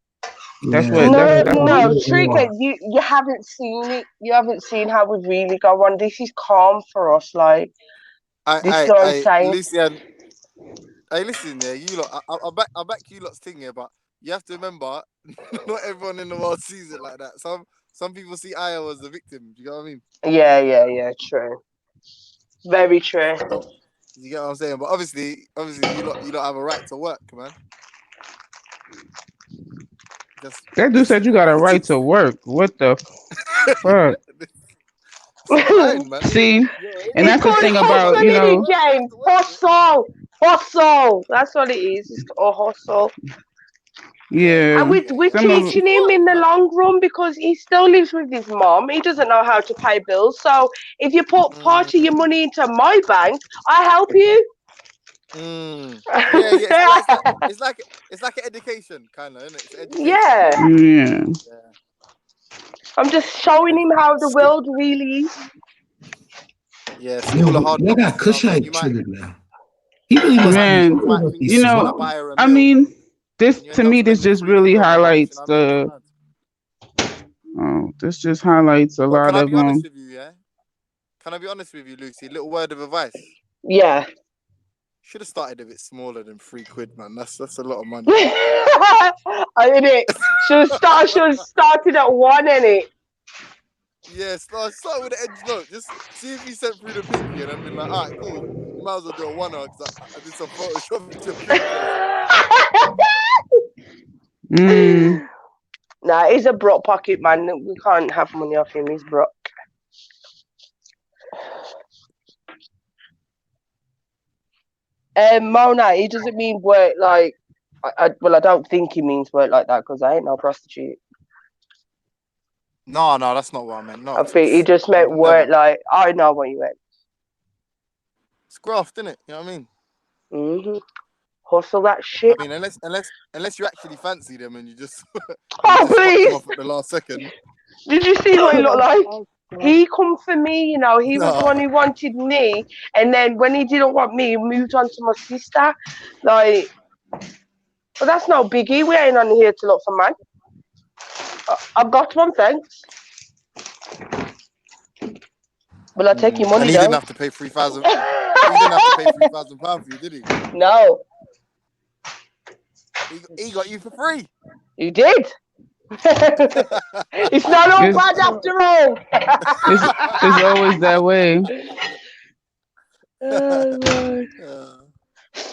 That's what. no, triggered. You haven't seen it. You haven't seen how we really go on. This is calm for us. Like, this is what I'm saying. Lucian, hey, listen, yeah, you lot. I back you lot's thing here, but you have to remember, not everyone in the world sees it like that. Some people see Io as the victim. Do you get what I mean? Yeah. True. Very true. You get what I'm saying? But obviously, you lot have a right to work, man. That dude said you got a right to work. What the fuck? Fine, man. See, and that's the thing about James. Hustle. That's what it is. It's a hustle. Yeah. And we're teaching him in the long run because he still lives with his mom. He doesn't know how to pay bills. So if you put part of your money into my bank, I help you. Yeah. It's like an education, kind of, isn't it? It's Yeah. education. I'm just showing him how the world really is. Yeah, school of hard knocks. I got Kushite triggered now. He really must be. I mean, this to me, this just really highlights the. Oh, this just highlights a lot Can I of be honest with you? Yeah. Can I be honest with you, Lucy? Little word of advice. Yeah. Should have started a bit smaller than £3, man. That's a lot of money. I did it. Should have started at 1, innit? Yeah, start with the edge note. Just see if you sent through the pinky and I've been like, all right, cool. You might as well do a 1 because I did some Photoshop with your pinky. Nah, he's a broke pocket man. We can't have money off him. He's broke. Mona, he doesn't mean work like. I don't think he means work like that because I ain't no prostitute. No, that's not what I meant. No, I think he just meant work like. I know what you meant. It's graft, isn't it? You know what I mean? Hustle that shit. I mean, unless you actually fancy them and you just. Please. Them off at the last second. Did you see what he looked like? He come for me, He was the one who wanted me, and then when he didn't want me, he moved on to my sister. Like, but that's no biggie. We ain't on here to look for man. I've got one, thanks. Will I take your money? And he didn't have to pay £3,000. He didn't have to pay £3,000 for you, did he? No. He got you for free. You did. It's not all bad after all. It's always that way.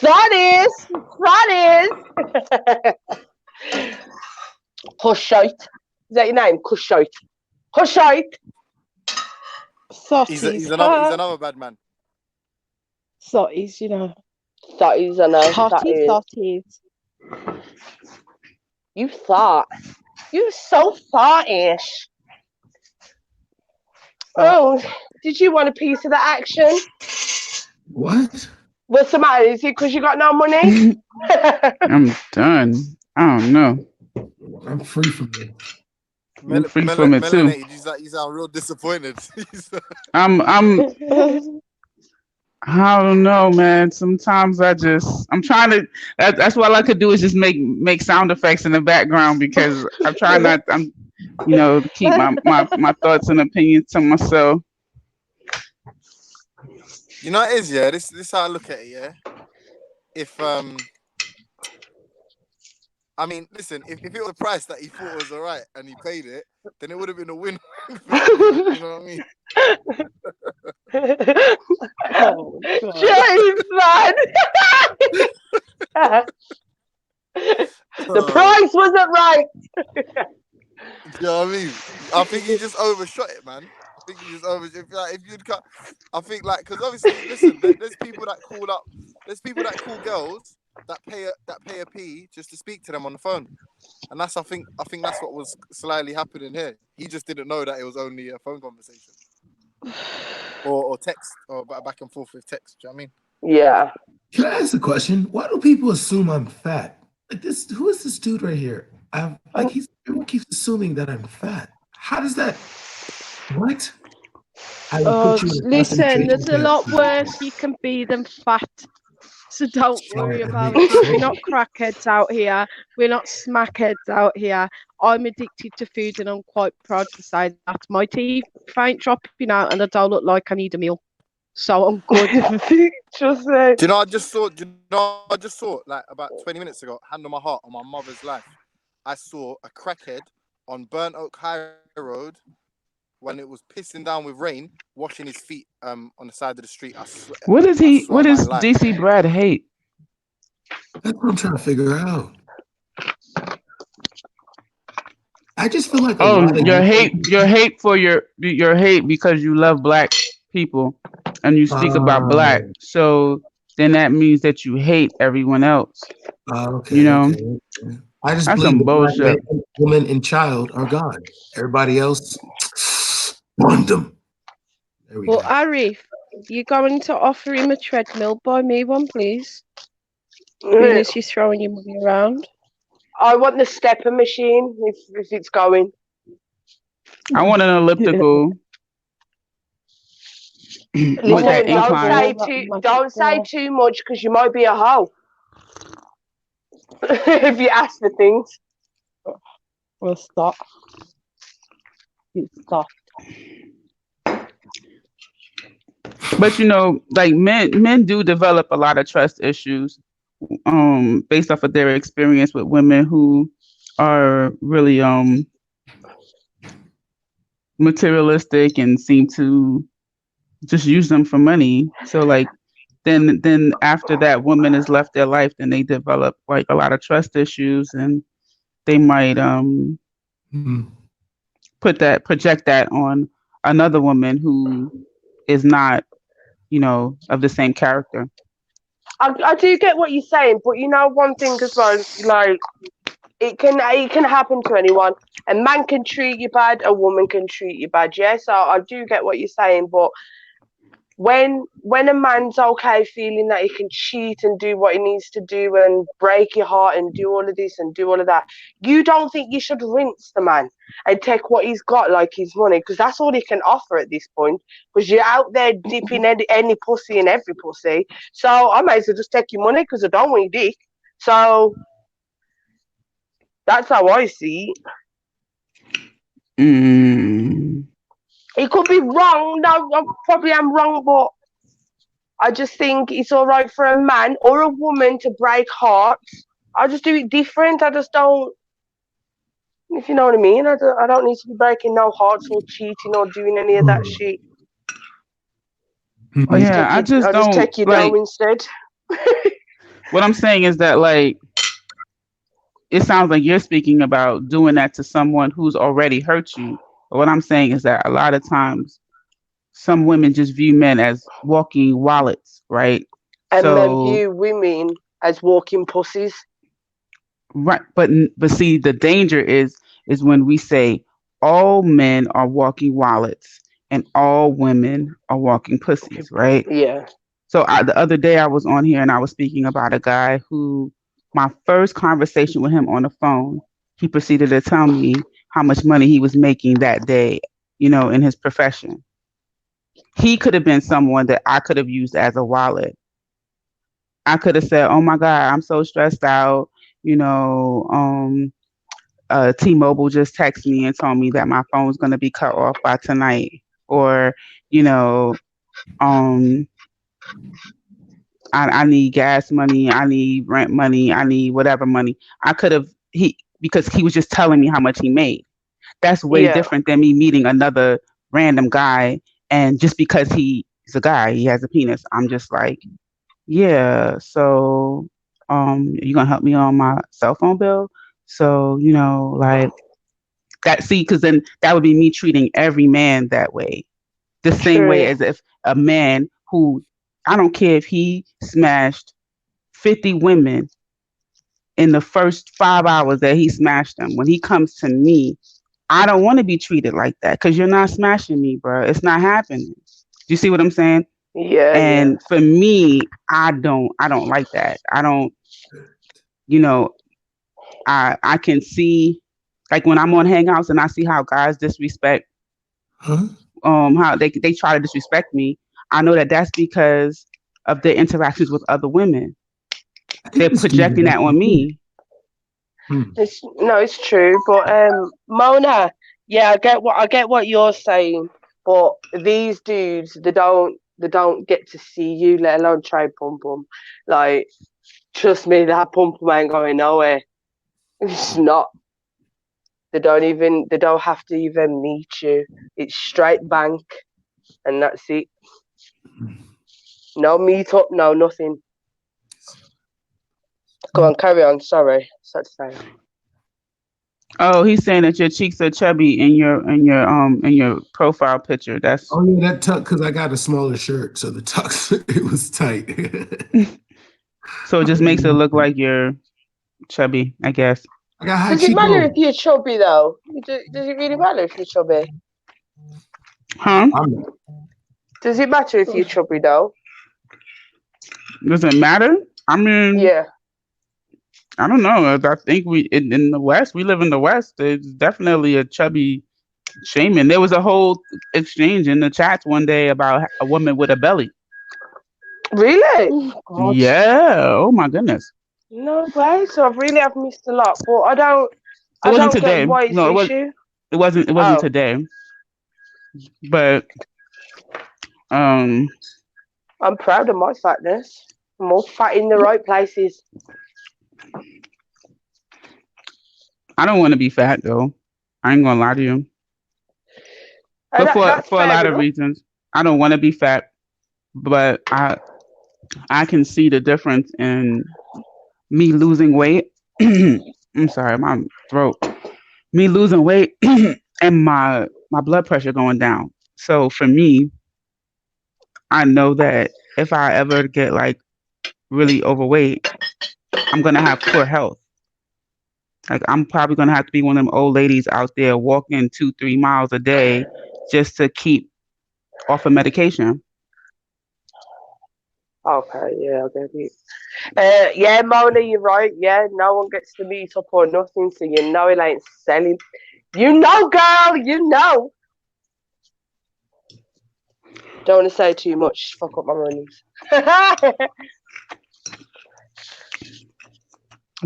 That is. Kushite. Is that your name? Kushite. He's another bad man. Sotties, you know. Sotties, I know. Sotties. You thought. You're so thought-ish. Oh, did you want a piece of the action? What? What's the matter? Is it because you got no money? I'm done. I don't know. I'm free from it. I'm free from it too. You sound real disappointed. I don't know, man. Sometimes I'm trying to. That's what I could do is just make sound effects in the background because I'm trying not. To keep my thoughts and opinions to myself. You know what it is, yeah. This is how I look at it, yeah. If I mean, listen, if it was a price that he thought was alright and he paid it, then it would have been a win. You know what I mean? Oh, James, man. The price wasn't right. You know what I mean? I think he just overshot it, man. I think he just overshot. If you'd cut, I think because obviously, listen, there's people that call up, there's people that call girls that pay a P just to speak to them on the phone, and I think that's what was slightly happening here. He just didn't know that it was only a phone conversation, or text, or back and forth with text. Do you know what I mean? Yeah. Can I ask a question? Why do people assume I'm fat? Like this, who is this dude right here? He's Everyone keeps assuming that I'm fat. How does that? What? I will Oh, put you in a listen, concentration there's a camp. lot worse you can be than fat. So don't Try worry and about make it. We're sure. not crackheads out here. We're not smackheads out here. I'm addicted to food and I'm quite proud to say that. My teeth ain't dropping out and I don't look like I need a meal. So I'm good. Just Do you know? I just saw. Do you know? I just saw like about 20 minutes ago. Hand on my heart, on my mother's life. I saw a crackhead on Burnt Oak High Road when it was pissing down with rain, washing his feet on the side of the street. I swear. What is I he? swear What on my does life. DC Brad hate? That's what I'm trying to figure out. I just feel like a Oh, lot of your hate for your hate because you love black people and you speak about black. Oh, So then that means that you hate everyone else. okay, You know, okay. I just that's believe some the black man, bullshit. woman, and child are God. Everybody else, want them. There we Well, go. Arif, you going to offer him a treadmill? Buy me one, please. Being as you're throwing your money around. I want the stepper machine if it's going. I want an elliptical with that Listen, incline. don't say too much because you might be a hoe if you ask for things. We'll stop. You stop. But you know, like men do develop a lot of trust issues based off of their experience with women who are really materialistic and seem to just use them for money. So like then after that woman has left their life, then they develop like a lot of trust issues and they might project that on another woman who is not, you know, of the same character. I do get what you're saying, but you know one thing as well, like it can happen to anyone. A man can treat you bad, a woman can treat you bad. Yeah, so I do get what you're saying, but when a man's okay feeling that he can cheat and do what he needs to do and break your heart and do all of this and do all of that, you don't think you should rinse the man and take what he's got like his money, because that's all he can offer at this point, because you're out there dipping any pussy in every pussy. So I might as well just take your money because I don't want your dick. So that's how I see it. Mm. It could be wrong. No, I probably am wrong, but I just think it's all right for a man or a woman to break hearts. I just do it different. I just don't, if you know what I mean. I don't need to be breaking no hearts or cheating or doing any of that shit. Oh yeah, I just I just don't take your like. dough instead. What I'm saying is that like it sounds like you're speaking about doing that to someone who's already hurt you. But what I'm saying is that a lot of times some women just view men as walking wallets, right? And men So view women as walking pussies. right, but see the danger is when we say all men are walking wallets and all women are walking pussies, right? Yeah. So the other day I was on here and I was speaking about a guy who my first conversation with him on the phone, he proceeded to tell me how much money he was making that day, you know, in his profession. He could have been someone that I could have used as a wallet. I could have said, "Oh my God, I'm so stressed out," you know, T-Mobile just texted me and told me that my phone's going to be cut off by tonight, or you know, um, I need gas money, I need rent money, I need whatever money. I could have because he was just telling me how much he made. That's way Yeah. different than me meeting another random guy and just because he's a guy, he has a penis. I'm just like, yeah, so you gonna help me on my cell phone bill? So, you know, like that, see, because then that would be me treating every man that way. The same way True. as if a man who I don't care if he smashed 50 women in the first 5 hours that he smashed them. When he comes to me, I don't want to be treated like that because you're not smashing me, bro. It's not happening. Do you see what I'm saying? Yeah, yeah. And for me, I don't like that. I don't, you know, I can see like when I'm on Hangouts and I see how guys disrespect, how they try to disrespect me. I know that that's because of their interactions with other women. They're projecting that on me. It's true, but Mona, yeah, I get what you're saying, but these dudes, they don't get to see you, let alone try pum pum. Like, trust me, that pum pum ain't going nowhere. It's not. They don't have to even meet you. It's straight bank, and that's it. No meet up, no nothing. Go on, carry on. Sorry, such time. Oh, he's saying that your cheeks are chubby in your profile picture. That's Oh yeah, that tuck because I got a smaller shirt, so the tux it was tight. so it just makes it look like you're chubby, I guess. I got high Does it matter if cheekbones. you're chubby though? Does it really matter if you're chubby? Huh? Does it matter if you're chubby though? Does it matter? I mean, Yeah. I don't know. I think we in the West, we live in the West. There's definitely a chubby shaming. There was a whole exchange in the chats one day about a woman with a belly. Really? Oh, God. Yeah. Oh my goodness. No way. So I've missed a lot, but I It wasn't don't get today. why it's No, an issue. It wasn't Oh. today. But I'm proud of my fatness. I'm all fat in the right places. I don't want to be fat though. I ain't gonna lie to you. But That's for a fair lot of enough. reasons, I don't want to be fat. But I can see the difference in me losing weight. I'm sorry, my throat. Me losing weight and my blood pressure going down. So for me, I know that if I ever get like really overweight, I'm gonna have poor health. Like I'm probably gonna have to be one of them old ladies out there walking 2-3 miles a day just to keep off of medication. Okay, yeah, I get it. Yeah, Mona, you're right. Yeah, no one gets to meet up or nothing, so you know it ain't selling. You know, girl, you know. Don't want to say too much. Fuck up my runnings.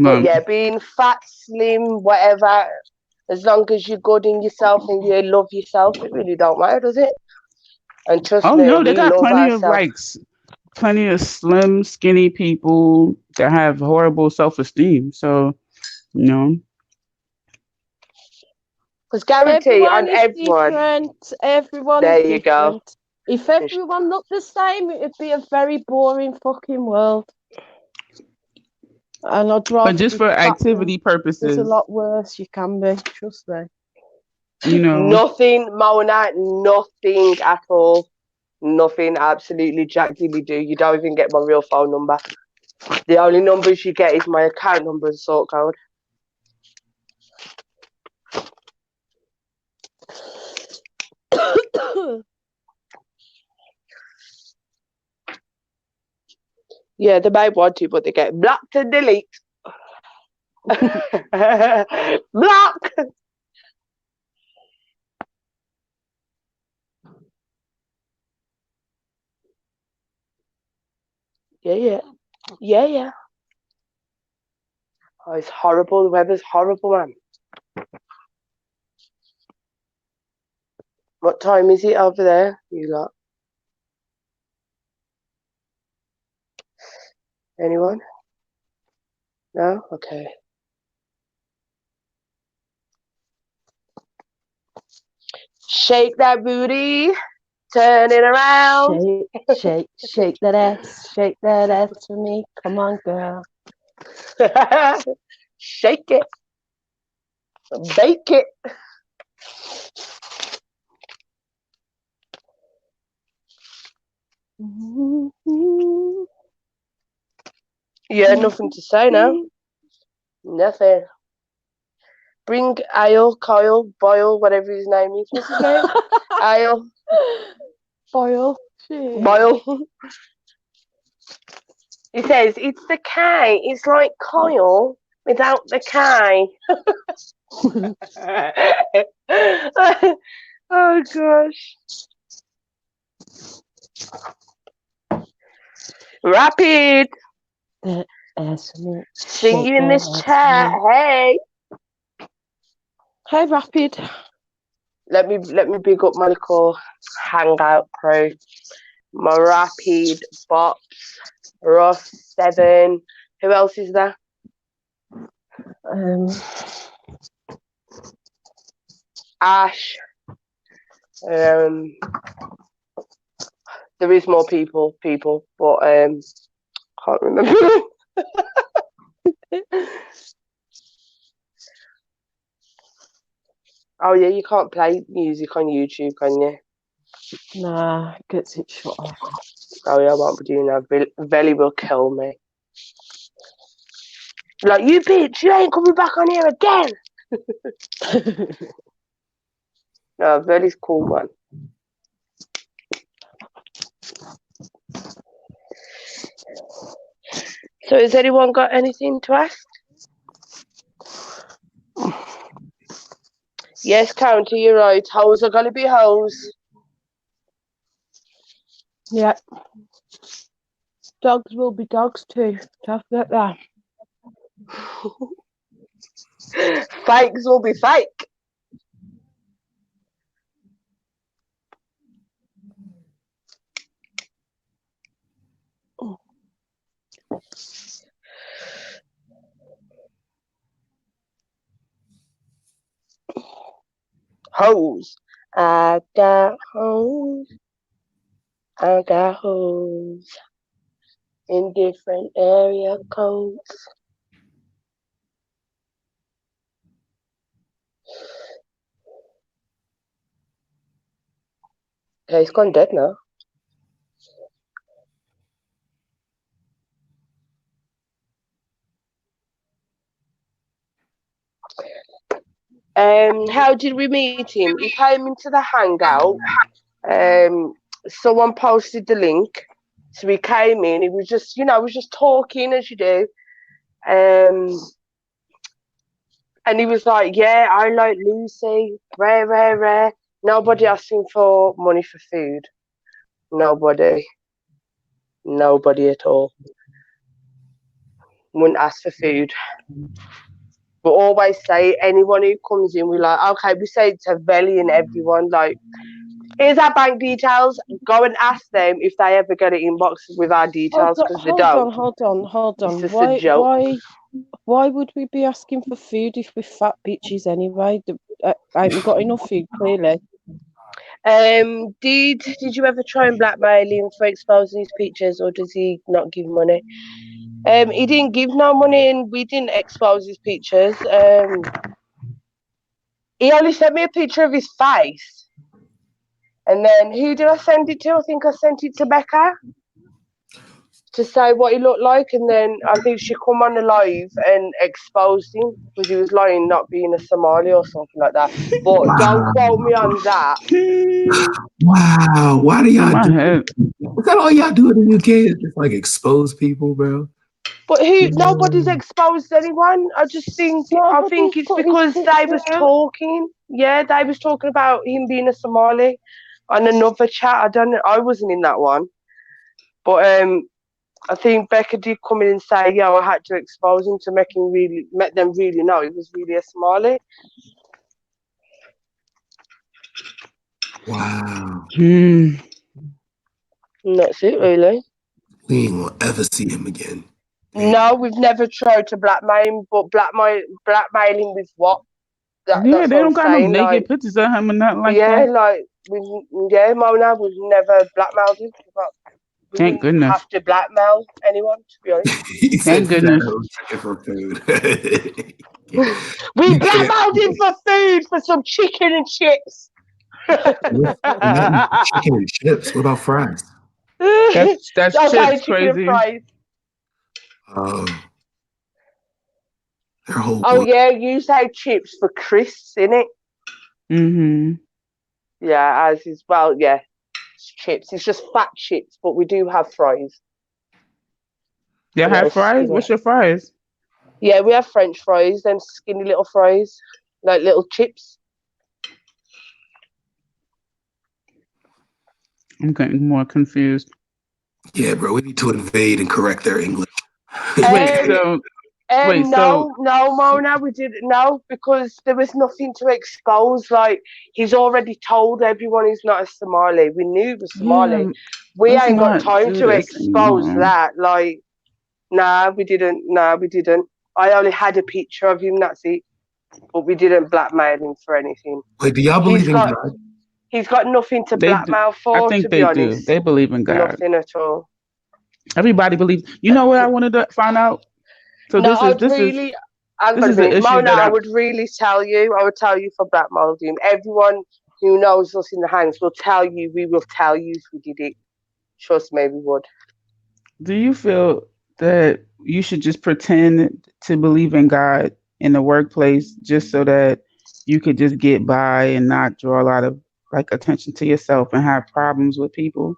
But yeah, being fat, slim, whatever, as long as you're good in yourself and you love yourself, it really don't matter, does it? And trust Oh me, no, they we got love plenty of ourselves. plenty of slim, skinny people that have horrible self-esteem. So, you know. Because guarantee on Everyone is everyone. different. Everyone There is you different. go. If everyone looked the same, it'd be a very boring fucking world. And I'd rather But just be for fat activity than- There's a purposes, lot worse you can be, trust me. you know. Nothing, Mona, nothing at all. Nothing, absolutely jack dilly do. You don't even get my real phone number. The only numbers you get is my account number and sort code. Yeah, they may want to, but they get blocked and delete. Block! Yeah. Oh, it's horrible. The weather's horrible, man. What time is it over there, you lot? Anyone? No? Okay. Shake that booty. Turn it around. Shake that ass. Shake that ass for me. Come on, girl. Shake it. Bake it. Yeah, nothing to say now. Nothing. Bring Ale, Kyle, Boyle, whatever his name is. What's his name? Ale. Boyle. Boyle. He says, it's the K. It's like Kyle without the K. Oh gosh. Rapid. Singing in this chat. Hey. Hey, Rapid. Let me big up my little hangout crew. My Rapid, Bops, Ross, 7. Who else is there? Ash. There is more people, but can't remember. Oh yeah, you can't play music on YouTube, can you? Nah, gets it shut off. Oh yeah, I won't be doing that. Velly will kill me. Like, you bitch, you ain't coming back on here again. No, Velly's cool, man. So has anyone got anything to ask? Yes, County, you're right. Hoes are gonna be hoes. Yeah. Dogs will be dogs too. Don't forget that. Fakes will be fake. Hoes. I got hoes. I got hoes in different area codes. Okay, it's gone dead now. How did we meet him? He came into the hangout. Someone posted the link. So he came in, he was just, was just talking as you do. And he was like, yeah, I like Lucy. Rare. Nobody asking for money for food. Nobody at all. Wouldn't ask for food. But always say, anyone who comes in, we're like, okay, we say it to Velly and everyone, like, here's our bank details. Go and ask them if they ever get an inbox with our details, because they don't. Hold on. It's just a joke. Why would we be asking for food if we're fat bitches anyway? I haven't got enough food, clearly. Did you ever try and blackmail him for exposing his pictures, or does he not give money? He didn't give no money, and we didn't expose his pictures. He only sent me a picture of his face. And then who did I send it to? I think I sent it to Becca to say what he looked like. And then I think she come on the live and exposed him because he was lying not being a Somali or something like that. But don't quote me on that. Wow. Why do y'all do that? Is that all y'all do in the UK? Is just like expose people, bro? But nobody's exposed anyone. I just think I think it's because they was talking. Yeah, they was talking about him being a Somali on another chat. I don't know. I wasn't in that one. But I think Becca did come in and say, yeah, I had to expose him to make them really know he was really a Somali. Wow. And that's it, really. We ain't gonna ever see him again. No, we've never tried to blackmail him, but blackmail him with what? Yeah, that's they what don't I'm got saying. no naked pictures of him or nothing like yeah, that. like Mona, we've never blackmailed him. We Thank wouldn't goodness. have to blackmail anyone, to be honest. He said Thank goodness. for food. We blackmailed him for food, for some chicken and chips. Chicken and chips. What about fries? That's okay, chips, chicken crazy. and fries. Their whole Oh yeah, you say chips for crisps, innit? Mm-hmm. Yeah, as is well. Yeah, it's chips. It's just fat chips, but we do have fries. You have fries? What's your fries? Yeah, we have French fries, them skinny little fries. like little chips. I'm getting more confused. Yeah, bro, we need to invade and correct their English. Wait, so No, Mona, we didn't know because there was nothing to expose. Like he's already told everyone he's not a Somali. We knew he was yeah, Somali. We let's ain't got not time do to this expose anymore. that. Like, nah, we didn't. Nah, we didn't. I only had a picture of him. That's it. But we didn't blackmail him for anything. Wait, do y'all believe in God? He's got nothing to They do. blackmail I for. think To be they do. honest, They believe in God. nothing at all. Everybody believes. You know what I wanted to find out? So No, this is hang this on a is the minute. issue Mona, that I would really tell you. I would tell you for blackmailing him. Everyone who knows us in the hands will tell you. We will tell you if we did it. Trust me, we would. Do you feel that you should just pretend to believe in God in the workplace just so that you could just get by and not draw a lot of like attention to yourself and have problems with people?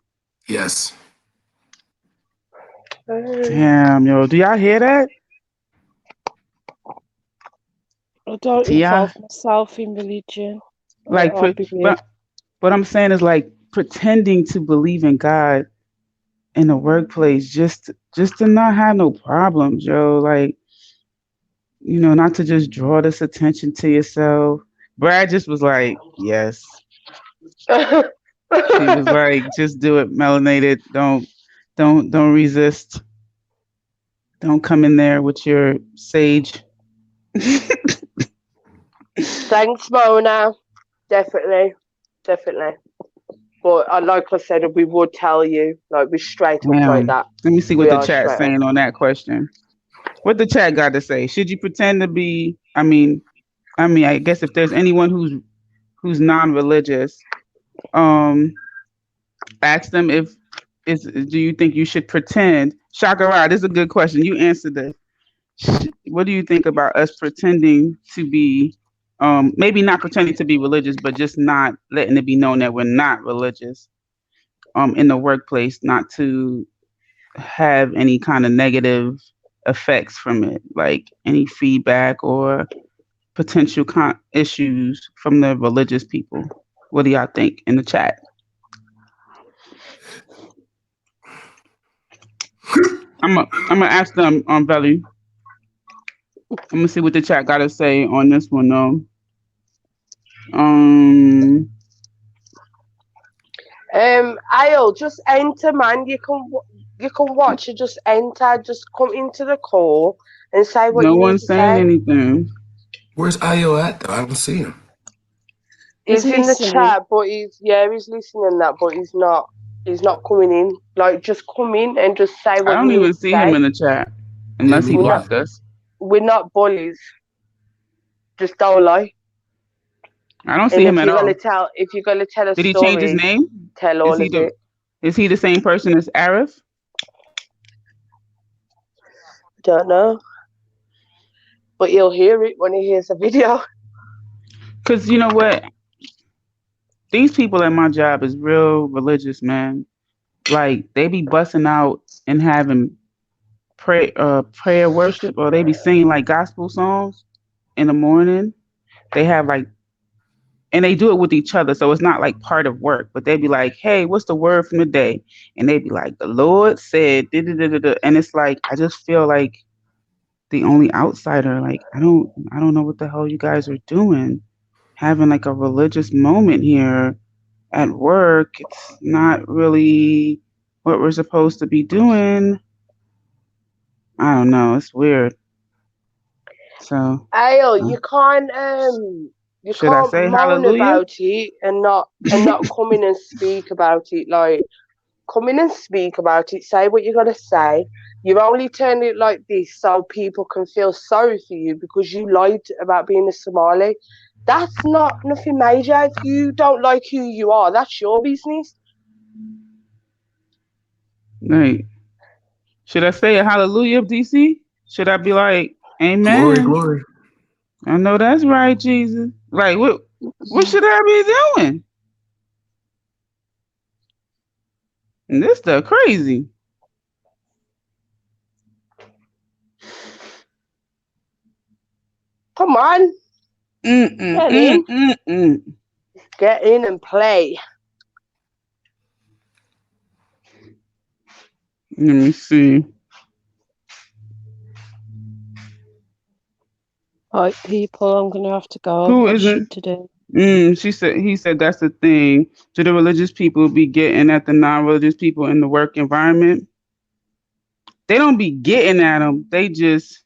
Yes. Damn, yo, do y'all hear that? I don't Tia? involve myself in religion. Like, I'll be real. but what I'm saying is like pretending to believe in God in the workplace just to not have no problems, yo. Like, not to just draw this attention to yourself. Brad just was like, yes. He was like, just do it, melanated. Don't resist. Don't come in there with your sage. Thanks, Mona. Definitely. But like I said, we would tell you. Like we're straight up like that. Let me see what We the are chat's straight up. saying on that question. What the chat got to say? Should you pretend to be? I guess if there's anyone who's non-religious, ask them if do you think you should pretend? Shakara, this is a good question. You answered this. What do you think about us pretending to be, maybe not pretending to be religious, but just not letting it be known that we're not religious, in the workplace, not to have any kind of negative effects from it, like any feedback or potential issues from the religious people. What do y'all think in the chat? I'm gonna ask them on Belly. I'm gonna see what the chat got to say on this one though. Ayo, just enter, man. You can watch it. Just enter. Just come into the call and say what No you need one's to saying say. anything. Where's Io at though? I don't see him. He's in the listening. chat, but he's listening that, but he's not coming in. Like, just come in and just say I what don't you need even to see him say. in the chat unless he blocked us. We're not bullies. Just don't lie. I don't And see him at all. if you're gonna tell a Did he change his story, name? tell all of it. Is he the same person as Arif? Don't know, but you'll hear it when he hears the video. Because you know what? These people at my job is real religious, man. Like they be busting out and having prayer worship, or they be singing like gospel songs in the morning. They have like, and they do it with each other, so it's not like part of work. But they be like, "Hey, what's the word from the day?" And they be like, "The Lord said," da-da-da-da-da. And it's like I just feel like the only outsider. Like I don't know what the hell you guys are doing, having like a religious moment here at work. It's not really what we're supposed to be doing. I don't know. It's weird. So, Ayo, you should I can't say moan hallelujah? about it and not come in and speak about it. Like, come in and speak about it. Say what you gotta say. You only turn it like this so people can feel sorry for you because you lied about being a Somali. That's not nothing major. If you don't like who you are, that's your business. Right. Should I say a hallelujah, DC? Should I be like, Glory, Amen? glory. I know that's right, Jesus. Like what should I be doing? And this stuff crazy. Come on. Get in. Get in and play. Let me see. Right, people, I'm gonna have to go. Who I've got isn't? shit to do. He said that's the thing. Do the religious people be getting at the non-religious people in the work environment? They don't be getting at them. They just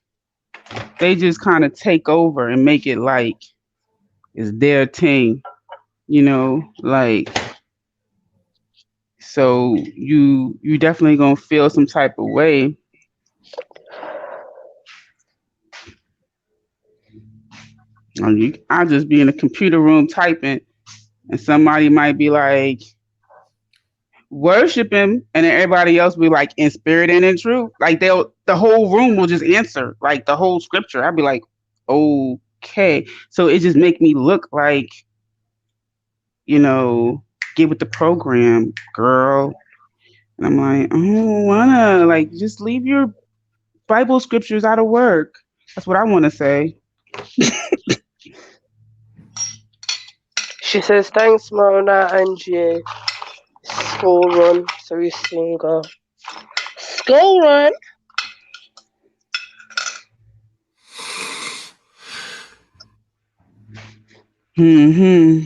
kind of take over and make it like it's their thing, like, so you definitely gonna feel some type of way. I'll just be in a computer room typing, and somebody might be like, worship him, and then everybody else be like, in spirit and in truth. Like the whole room will just answer like the whole scripture. I'd be like, okay. So it just make me look like, get with the program, girl. And I'm like, I don't wanna, like, just leave your Bible scriptures out of work. That's what I want to say. She says, thanks, Mona and you. School run, so we soon go. School run. Hmm.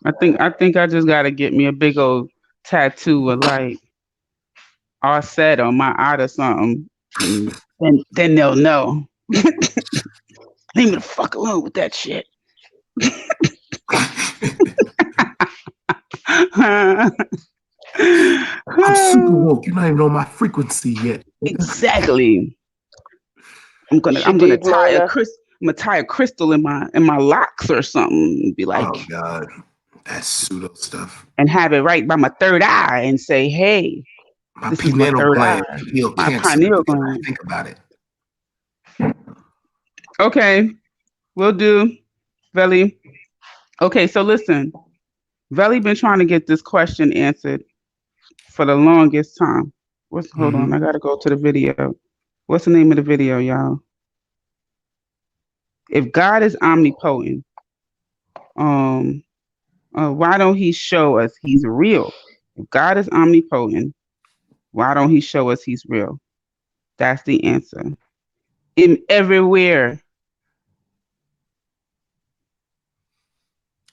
I think I just gotta get me a big old tattoo of like R said on my eye or something. And then they'll know. Leave me the fuck alone with that shit. I'm super woke. You're not even on my frequency yet. Exactly. I'm gonna tie a crystal in my locks or something and be like, oh God, that's pseudo stuff. And have it right by my third eye and say, hey, this is my third eye. My pineal gland. Think about it. Okay, we'll do, Veli. Okay, so listen, Veli been trying to get this question answered for the longest time. Hold on, I gotta go to the video. What's the name of the video, y'all? If God is omnipotent, why don't he show us he's real? If God is omnipotent, why don't he show us he's real? That's the answer. In everywhere.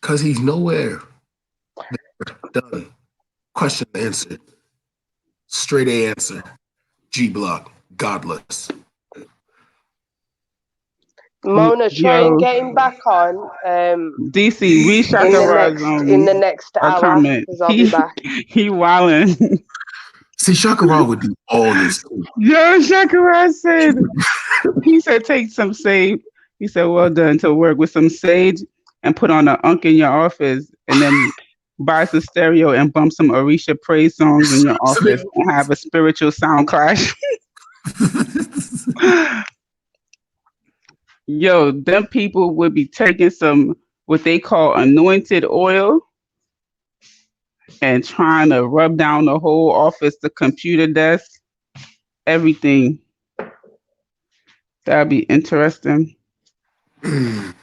Because he's nowhere. Done. Question answered. Straight A answer. G block. Godless. Mona, try and get him back on. DC, read Shakara's in the next hour, comment. because I'll be back. He wildin'. See, Shakara would do all this. Yo, Shakara said, he said, take some sage. He said, well done, to work with some sage and put on an unk in your office and then buy some stereo and bump some Orisha praise songs in your office and have a spiritual sound clash. Yo, them people would be taking some, what they call anointed oil, and trying to rub down the whole office, the computer desk, everything. That'd be interesting. Damn.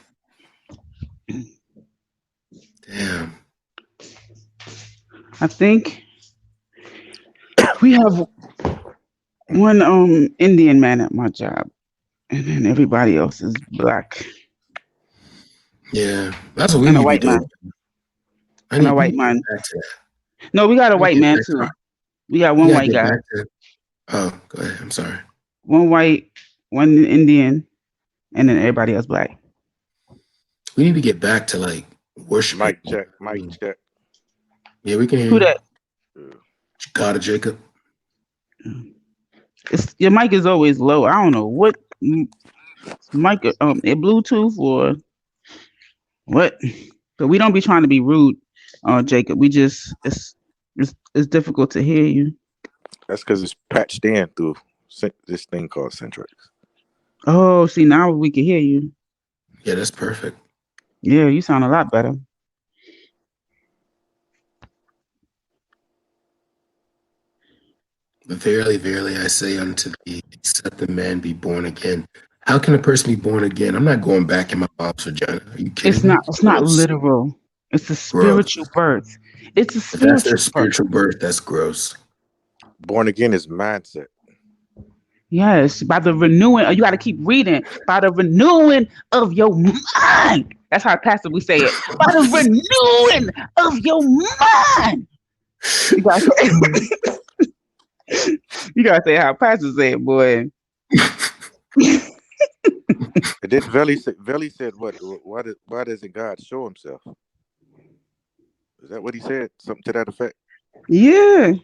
I think we have one Indian man at my job, and then everybody else is black. Yeah, that's what we and need a white to do. man. And a white man. No, we got a white man too. We got one white guy. Oh, go ahead. I'm sorry. One white, one Indian, and then everybody else black. We need to get back to like worship. Mic check. Mic check. Yeah, we can hear Who you. that? God of Jacob. Your mic is always low. I don't know what mic, Bluetooth or what. But we don't be trying to be rude, Jacob. We just it's difficult to hear you. That's because it's patched in through this thing called Centrex. Oh, see, now we can hear you. Yeah, that's perfect. Yeah, you sound a lot better. But verily, verily, I say unto thee, except the man be born again. How can a person be born again? I'm not going back in my mom's vagina. Are you kidding me? It's not Gross. literal. It's a Gross. spiritual birth. It's a If that's their spiritual birth. spiritual birth, that's gross. Born again is mindset. Yes, by the renewing, you got to keep reading. By the renewing of your mind. That's how Pastor we say it. By the renewing of your mind. You got to you gotta say how Pastor say it, boy. And then Veli said, "What? Why doesn't God show Himself?" Is that what he said? Something to that effect. Yeah.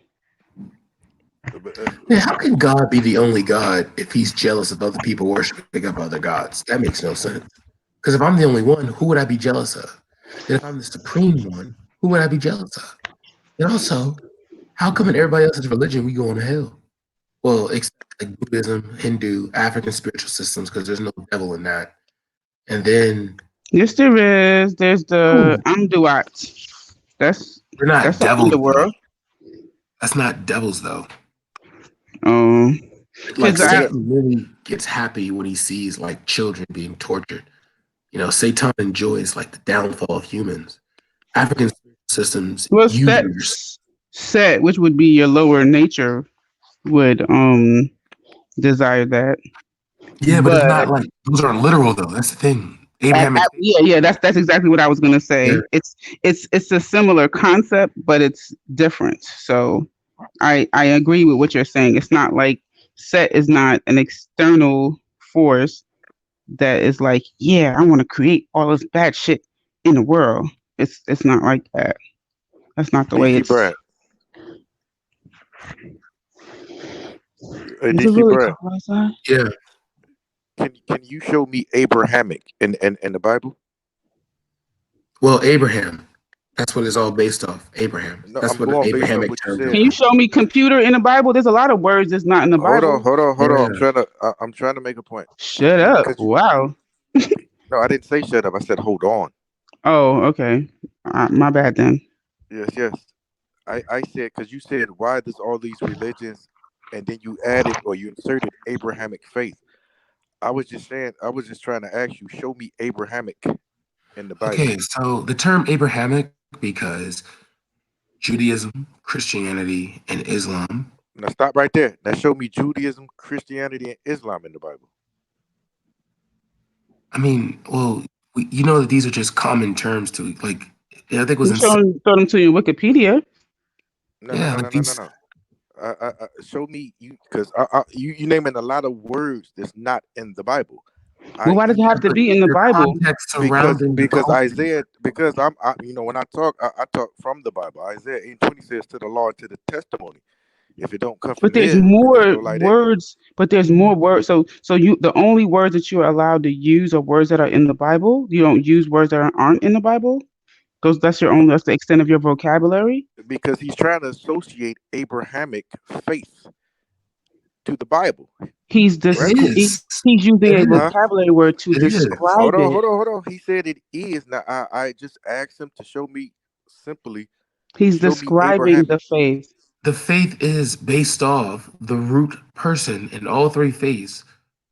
Yeah, how can God be the only God if he's jealous of other people worshiping up other gods? That makes no sense. Because if I'm the only one, who would I be jealous of? And if I'm the supreme one, who would I be jealous of? And also, how come in everybody else's religion we go to hell? Well, except like Buddhism, Hindu, African spiritual systems, because there's no devil in that. And then Yes, there is. There's the Amduat. they're not That's the devils though. underworld. That's not devils though. Like Because Satan really gets happy when he sees like children being tortured. You know, Satan enjoys like the downfall of humans. African systems was use set, which would be your lower nature, would desire that. yeah, but it's not like those aren't literal though. That's the thing. Abrahamic. Yeah, that's exactly what I was gonna say. Yeah. It's a similar concept, but it's different. So I agree with what you're saying. It's not like Set is not an external force that is like, yeah, I want to create all this bad shit in the world. It's not like that. That's not the way DC it's. Brad. Hey, Is it DC really Brad. cold outside? Yeah. Can you show me Abrahamic in the Bible? Well, Abraham. That's what it's all based off. Abraham. No, That's I'm what an going based off Abrahamic what you term said. Can you show me computer in the Bible? There's a lot of words that's not in the Hold Bible. on. Yeah. I'm trying to make a point. Shut up! Wow. No, I didn't say shut up. I said hold on. Oh, okay. My bad then. Yes. I said because you said why does all these religions, and then you added or you inserted Abrahamic faith. I was just trying to ask you, show me Abrahamic in the Bible. Okay, so the term Abrahamic because Judaism, Christianity, and Islam. Now stop right there. Now show me Judaism, Christianity, and Islam in the Bible. I mean, well, you know that these are just common terms to like. I think it was Show them to you in Wikipedia. No. Show me you because you naming a lot of words that's not in the Bible. Well, why does it have to be in the Bible? Because Isaiah, because when I talk, I talk from the Bible. Isaiah 8:20 says to the law and to the testimony. If it don't come from But there's there, more there's no light in it. words. But there's more words. So you the only words that you're allowed to use are words that are in the Bible. You don't use words that aren't in the Bible. That's the extent of your vocabulary. Because he's trying to associate Abrahamic faith to the Bible. He's using a vocabulary word to describe Hold it. on. He said it is. Now I just asked him to show me simply. He's describing the faith. The faith is based off the root person in all three faiths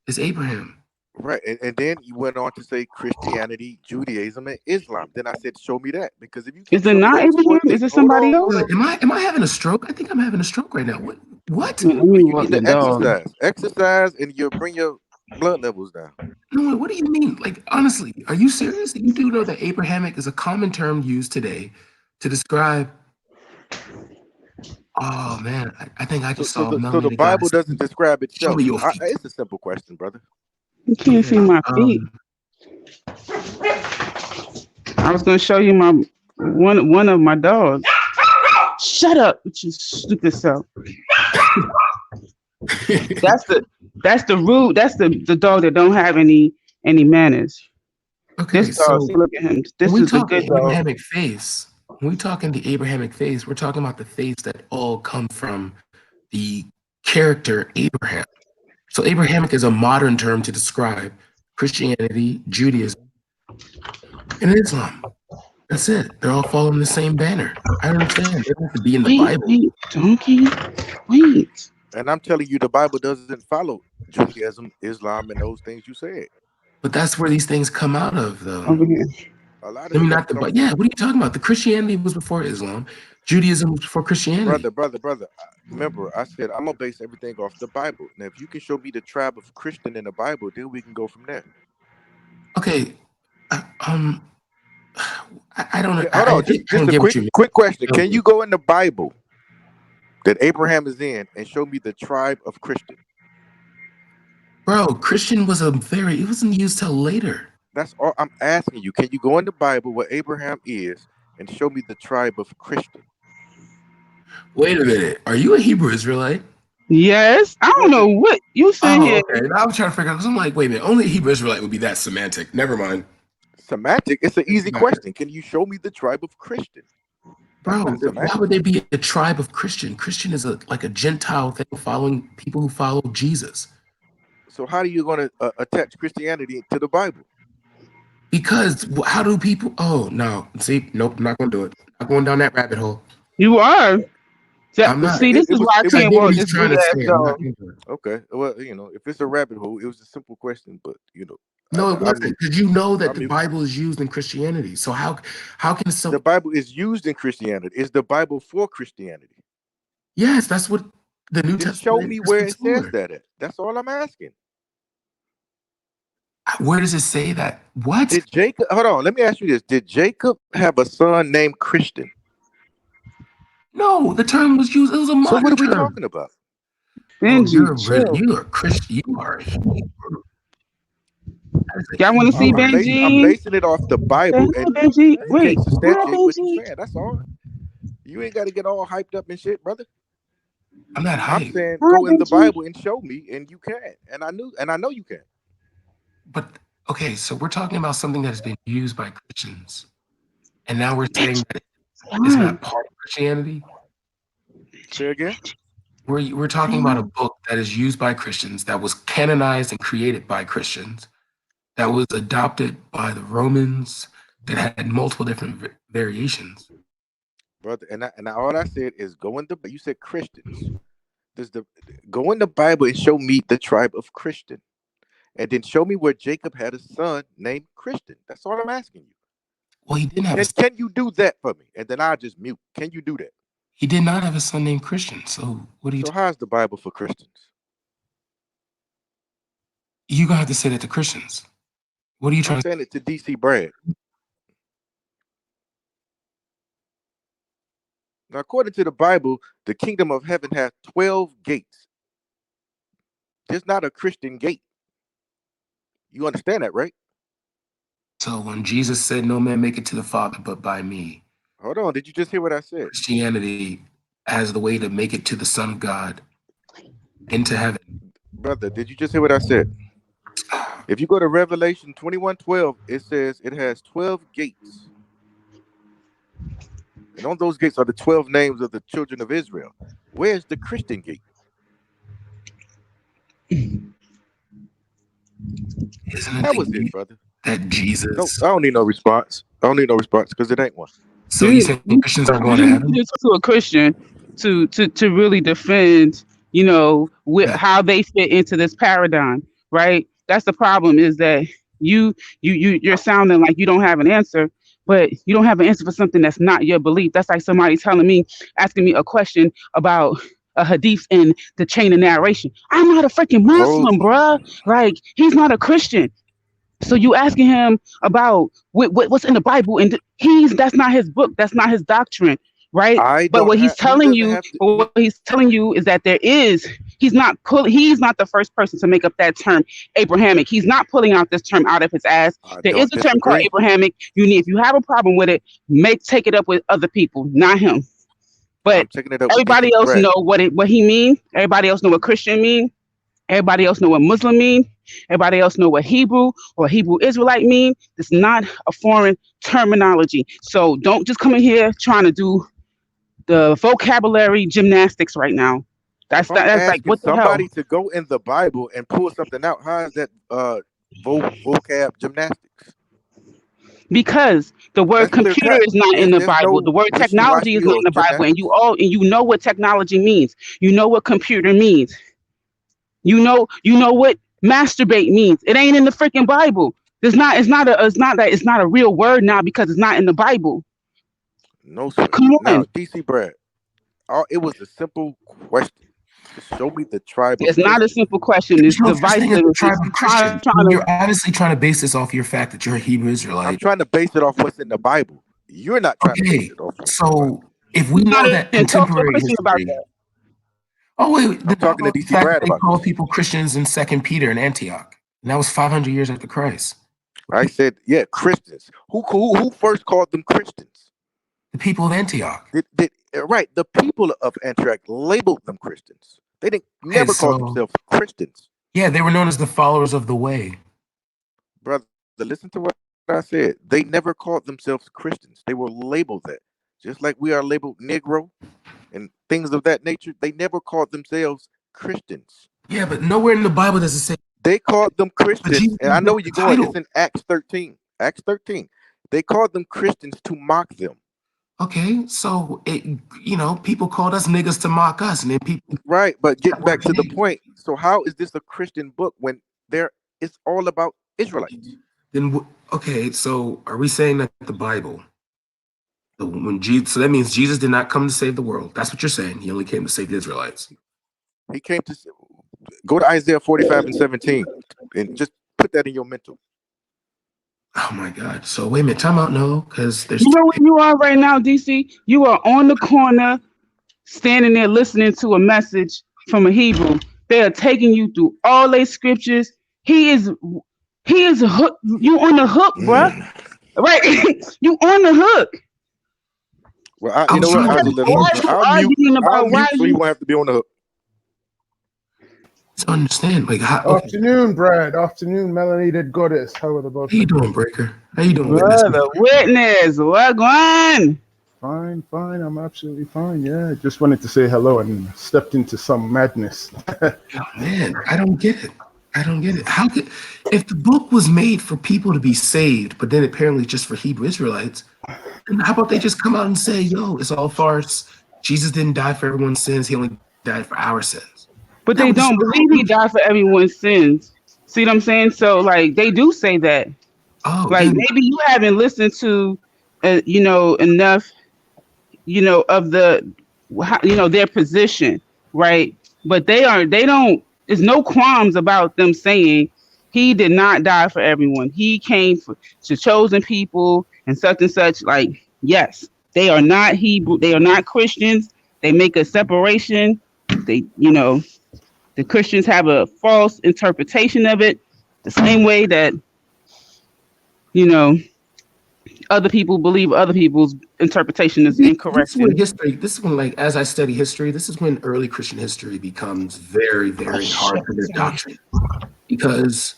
is Abraham. Right, and then you went on to say Christianity, Judaism, and Islam. Then I said, show me that, because if you Is it not Abraham? Is it somebody else? Am I having a stroke? I think I'm having a stroke right now. What? Let me you walk need to the dog. exercise, and you'll bring your blood levels down. No, what do you mean? Like, honestly, are you serious? You do know that Abrahamic is a common term used today to describe. Oh man, I think I just saw. So the Bible doesn't describe itself. me your feet. It's a simple question, brother. You can't see my feet. I was gonna show you my one of my dogs. Shut up, you stupid self. That's the rude. That's the dog that don't have any manners. Okay, this dog, see, look at him. This is the good dog. Abrahamic faith. When we talk in the Abrahamic faith, we're talking about the faiths that all come from the character Abraham. So Abrahamic is a modern term to describe Christianity, Judaism, in Islam. That's it. They're all following the same banner. I understand. They don't have to be in the Bible. Wait, donkey. Wait. And I'm telling you, the Bible doesn't follow Judaism, Islam, and those things you said. But that's where these things come out of, though. Over here. A lot I of mean, stuff not the, comes but from yeah. What are you talking about? The Christianity was before Islam. Judaism was before Christianity. brother. Remember, I said I'm gonna base everything off the Bible. Now, if you can show me the tribe of Christian in the Bible, then we can go from there. Okay. I don't. Hold on, I just don't a get what you mean. quick question. Can you go in the Bible that Abraham is in and show me the tribe of Christian? Bro, Christian was it wasn't used till later. That's all I'm asking you. Can you go in the Bible where Abraham is and show me the tribe of Christian? Wait a minute. Are you a Hebrew Israelite? Yes. I don't know what you saying. Oh, okay. Now I'm trying to figure out because I'm like, wait a minute. Only a Hebrew Israelite would be that semantic. Never mind. Semantic? It's an easy question. Can you show me the tribe of Christian? Bro, why would they be a tribe of Christian? Christian is like a Gentile thing following people who follow Jesus. So how are you going to attach Christianity to the Bible? Because how do people? Oh no! See, nope, I'm not going to do it. Not going down that rabbit hole. You are. I'm not. See, this is why I can't walk this big ass dog. Okay, well, if it's a rabbit hole, it was a simple question, but no, it wasn't. Because you know that the Bible is used in Christianity. So how can some? The Bible is used in Christianity. Is the Bible for Christianity? Yes, that's what the New Testament. Show me where it says that at. That's all I'm asking. Where does it say that? What? Did Jacob? Hold on. Let me ask you this: did Jacob have a son named Christian? No, the term was used. It was a modern term. So what are we talking about? Benji, you are Christian. You are a Hebrew. Y'all want to see Benji? I'm basing it off the Bible, and Benji, wait, can't substantiate what you're saying. That's all. You ain't got to get all hyped up and shit, brother. I'm not hyped. I'm saying go in the Bible and show me, and you can. And I know you can. But okay, so we're talking about something that has been used by Christians, and now we're saying that it's not part of Christianity. Say again. We're talking about a book that is used by Christians, that was canonized and created by Christians, that was adopted by the Romans, that had multiple different variations. Brother, and all I said is go in the. You said Christians. Go in the Bible and show me the tribe of Christian, and then show me where Jacob had a son named Christian. That's all I'm asking you. Well, he didn't have. Can you do that for me? And then I'll just mute. Can you do that? He did not have a son named Christian. So what do you? So how's the Bible for Christians? You gonna have to say that to Christians. What are you trying to say? It to DC Brad. Now, according to the Bible, the kingdom of heaven has 12 gates. There's not a Christian gate. You understand that, right? So when Jesus said, "No man make it to the Father but by me." Hold on. Did you just hear what I said? Christianity as the way to make it to the Son of God into heaven. Brother, did you just hear what I said? If you go to Revelation 21:12, it says it has 12 gates. And on those gates are the 12 names of the children of Israel. Where's the Christian gate? That was it, brother. That Jesus. No, I don't need no response. I don't need no response because it ain't one. So you think Christians are going to heaven? To a Christian to really defend, how they fit into this paradigm, right? That's the problem, is that you're sounding like you don't have an answer, but you don't have an answer for something that's not your belief. That's like somebody asking me a question about a hadith in the chain of narration. I'm not a freaking Muslim, bruh. Like, he's not a Christian. So you asking him about what's in the Bible, and that's not his book, that's not his doctrine, right? But what he's telling you is that he's not the first person to make up that term Abrahamic. He's not pulling out this term out of his ass. There is a term called Abrahamic. If you have a problem with it, take it up with other people, not him. But everybody else know what he means. Everybody else know what Christian means. Everybody else know what Muslim mean. Everybody else know what Hebrew or Hebrew Israelite mean. It's not a foreign terminology. So don't just come in here trying to do the vocabulary gymnastics right now. That's like, what the hell? Somebody to go in the Bible and pull something out. How is that vocab gymnastics? Because the word That's clear computer cut. is not in the There's Bible. The no word technology wishy-washy is not or in the Bible, and gymnastics. you know what technology means. You know what computer means. You know what masturbate means. It ain't in the freaking Bible. It's not a real word now because it's not in the Bible. No, sir. Come Now, on. DC Brad, it was a simple question. Show me the tribe of It's not a Christians. simple question. There's It's no such thing as divisive. a It's tribe of Christians. trying to You're obviously trying to base this off your fact that you're a Hebrew I'm Israelite. trying to base it off what's in the Bible. You're not trying to base Okay, it off what's in the Bible. so if we know that and talk to a contemporary Christian about history. that. Oh wait, I'm then how talking to about the DC fact that Brad they about called this. people Christians in Second Peter in Antioch? And that was 500 years after Christ. I said, yeah, Christians. Who first called them Christians? The people of Antioch. Right, the people of Antioch labeled them Christians. They didn't Okay, never call so themselves Christians. yeah, they were known as the followers of the way. Brother, listen to what I said. They never called themselves Christians. They were labeled that. Just like we are labeled Negro and things of that nature, they never called themselves Christians. Yeah, but nowhere in the Bible does it say. They called them But Christians, Jesus and I gave know them where the you're going. It's title. in Acts 13. Acts 13. They called them Christians to mock them. Okay, so people called us niggas to mock us, and then people. Right, but getting back to the point. So how is this a Christian book when it's all about Israelites? Then okay, so are we saying that the Bible, so that means Jesus did not come to save the world? That's what you're saying. He only came to save the Israelites. He came to go to Isaiah 45 and 17 and just put that in your mental. Oh my God! So wait a minute, time out. No, because there's. You know where you are right now, DC? You are on the corner, standing there listening to a message from a Hebrew. They are taking you through all their scriptures. He is hook. You on the hook, bruh. Right? You on the hook. Well, I you know was what? trying I'll to just let him. Why are you I'll mute. arguing I'll about why mute so he you? won't have to be on the hook. understand. Like, okay. Afternoon, Brad. Afternoon, melanated goddess. How are the both How you of you? doing, Breaker? How you doing, Witness? Brother, witness, what going? Fine, fine. I'm absolutely fine. Yeah, just wanted to say hello and stepped into some madness. Oh, man, I don't get it. I don't get it. If the book was made for people to be saved, but then apparently just for Hebrew Israelites, then how about they just come out and say, yo, it's all farce. Jesus didn't die for everyone's sins. He only died for our sins. But That they would just don't believe he died for everyone's sins. See what I'm saying? So like they do say that. Like then maybe you haven't listened to, enough, of their position, right? But they don't. There's no qualms about them saying he did not die for everyone. He came to chosen people and such. Like yes, they are not Hebrew. They are not Christians. They make a separation. The Christians have a false interpretation of it, the same way that, other people believe other people's interpretation is this incorrect. is when history, this is when, like, as I study history, this is when early Christian history becomes very, very hard for their doctrine. Because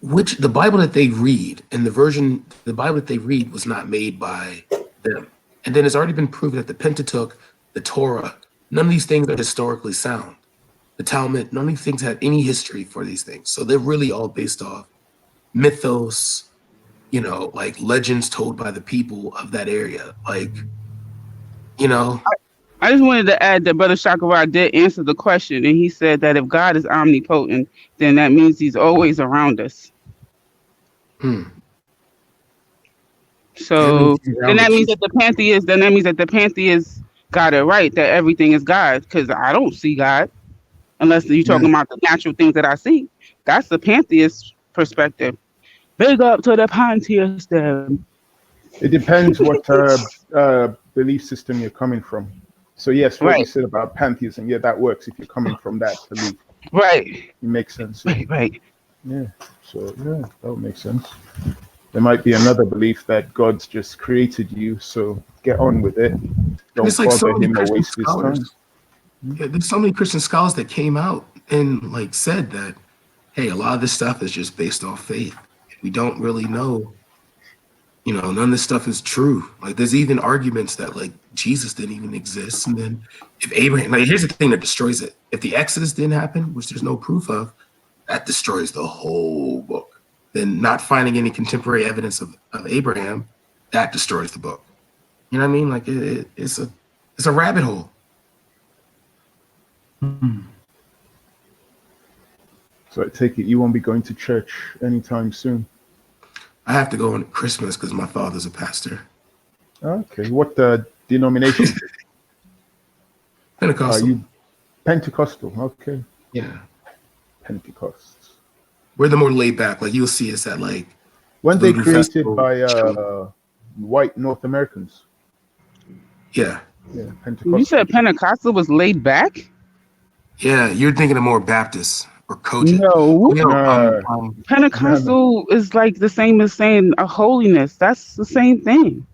the Bible that they read and the Bible that they read was not made by them. And then it's already been proven that the Pentateuch, the Torah, none of these things are historically sound. The Talmud, none of these things have any history for these things. So they're really all based off mythos, like legends told by the people of that area. Like, I just wanted to add that Brother Shakarah did answer the question, and he said that if God is omnipotent, then that means he's always around us. So then that means that the pantheists got it right, that everything is God, because I don't see God unless you're talking about the natural things that I see. That's the pantheist perspective. Big up to the pantheists then. It depends what belief system you're coming from. So yes, what you said about pantheism, yeah, that works if you're coming from that belief. Right. It makes sense. Yeah. Right. Yeah. So yeah, that would make sense. There might be another belief that God's just created you, so get on with it. Don't it's like so bother many him or Christian waste his time. scholars. Yeah, there's so many Christian scholars that came out and like said that, hey, a lot of this stuff is just based off faith. We don't really know. None of this stuff is true. Like there's even arguments that like Jesus didn't even exist. And then if Abraham, like here's the thing that destroys it. If the Exodus didn't happen, which there's no proof of, that destroys the whole book. then not finding any contemporary evidence of Abraham, that destroys the book. You know what I mean? Like it's a rabbit hole. So I take it you won't be going to church anytime soon. I have to go on Christmas because my father's a pastor. Okay. What denomination? Pentecostal. Are you Pentecostal? Okay. Yeah. Pentecost. We're the more laid back. Like you'll see us at like Weren't they Voodoo created Festival. by white North Americans? Yeah. Yeah. You Pentecostal. said Pentecostal was laid back? Yeah, you're thinking of more Baptist or Cogent. No. No. Pentecostal is like the same as saying a holiness. That's the same thing.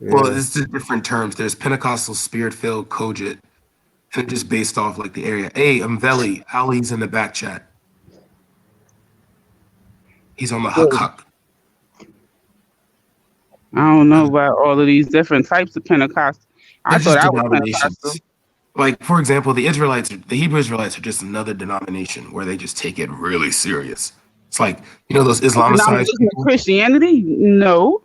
Well, it's just different terms. There's Pentecostal, Spirit-filled, Cogent, and just based off like the area. Hey, Veli. Ali's in the back chat. He's on the huck. I don't know about all of these different types of Pentecost. I They're thought just I was denominations. Pentecostal. Like, for example, the Hebrew Israelites are just another denomination where they just take it really serious. It's like, you know, those Islamicized Denomination of people. Christianity? No.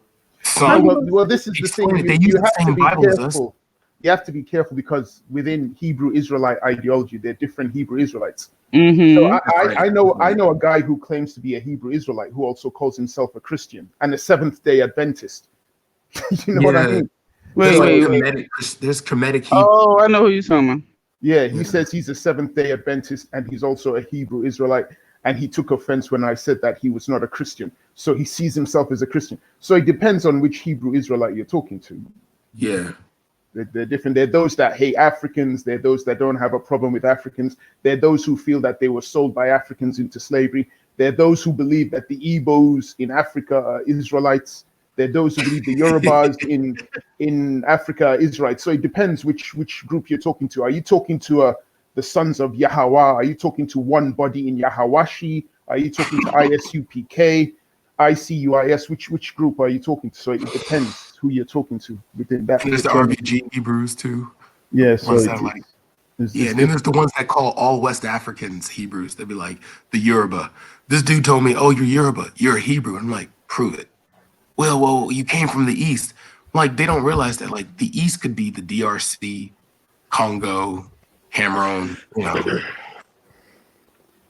No, well, this is the thing. They use You the have to same be Bible as us. careful. You have to be careful because within Hebrew Israelite ideology, there are different Hebrew Israelites. Mm-hmm. So I know a guy who claims to be a Hebrew Israelite who also calls himself a Christian and a Seventh-day Adventist. You know what I mean? Wait. There's Kemetic Hebrew. Oh, I know who you're talking about. Yeah, he says he's a Seventh-day Adventist and he's also a Hebrew Israelite. And he took offense when I said that he was not a Christian. So he sees himself as a Christian. So it depends on which Hebrew Israelite you're talking to. Yeah. They're different. There are those that hate Africans. There are those that don't have a problem with Africans. There are those who feel that they were sold by Africans into slavery. There are those who believe that the Igbos in Africa are Israelites. There are those who believe the Yorubas in Africa are Israelites. So it depends which group you're talking to. Are you talking to the sons of Yahweh? Are you talking to one body in Yahawashi? Are you talking to ISUPK, ICUIS? Which group are you talking to? So it depends who you're talking to within that. And there's the RBG Hebrews too. Yeah, so Ones that like, and then there's the ones that call all West Africans Hebrews. They'd be like the Yoruba. This dude told me, "Oh, you're Yoruba. You're a Hebrew." I'm like, "Prove it." Well, you came from the East. Like they don't realize that like the East could be the DRC, Congo, Cameroon. You know.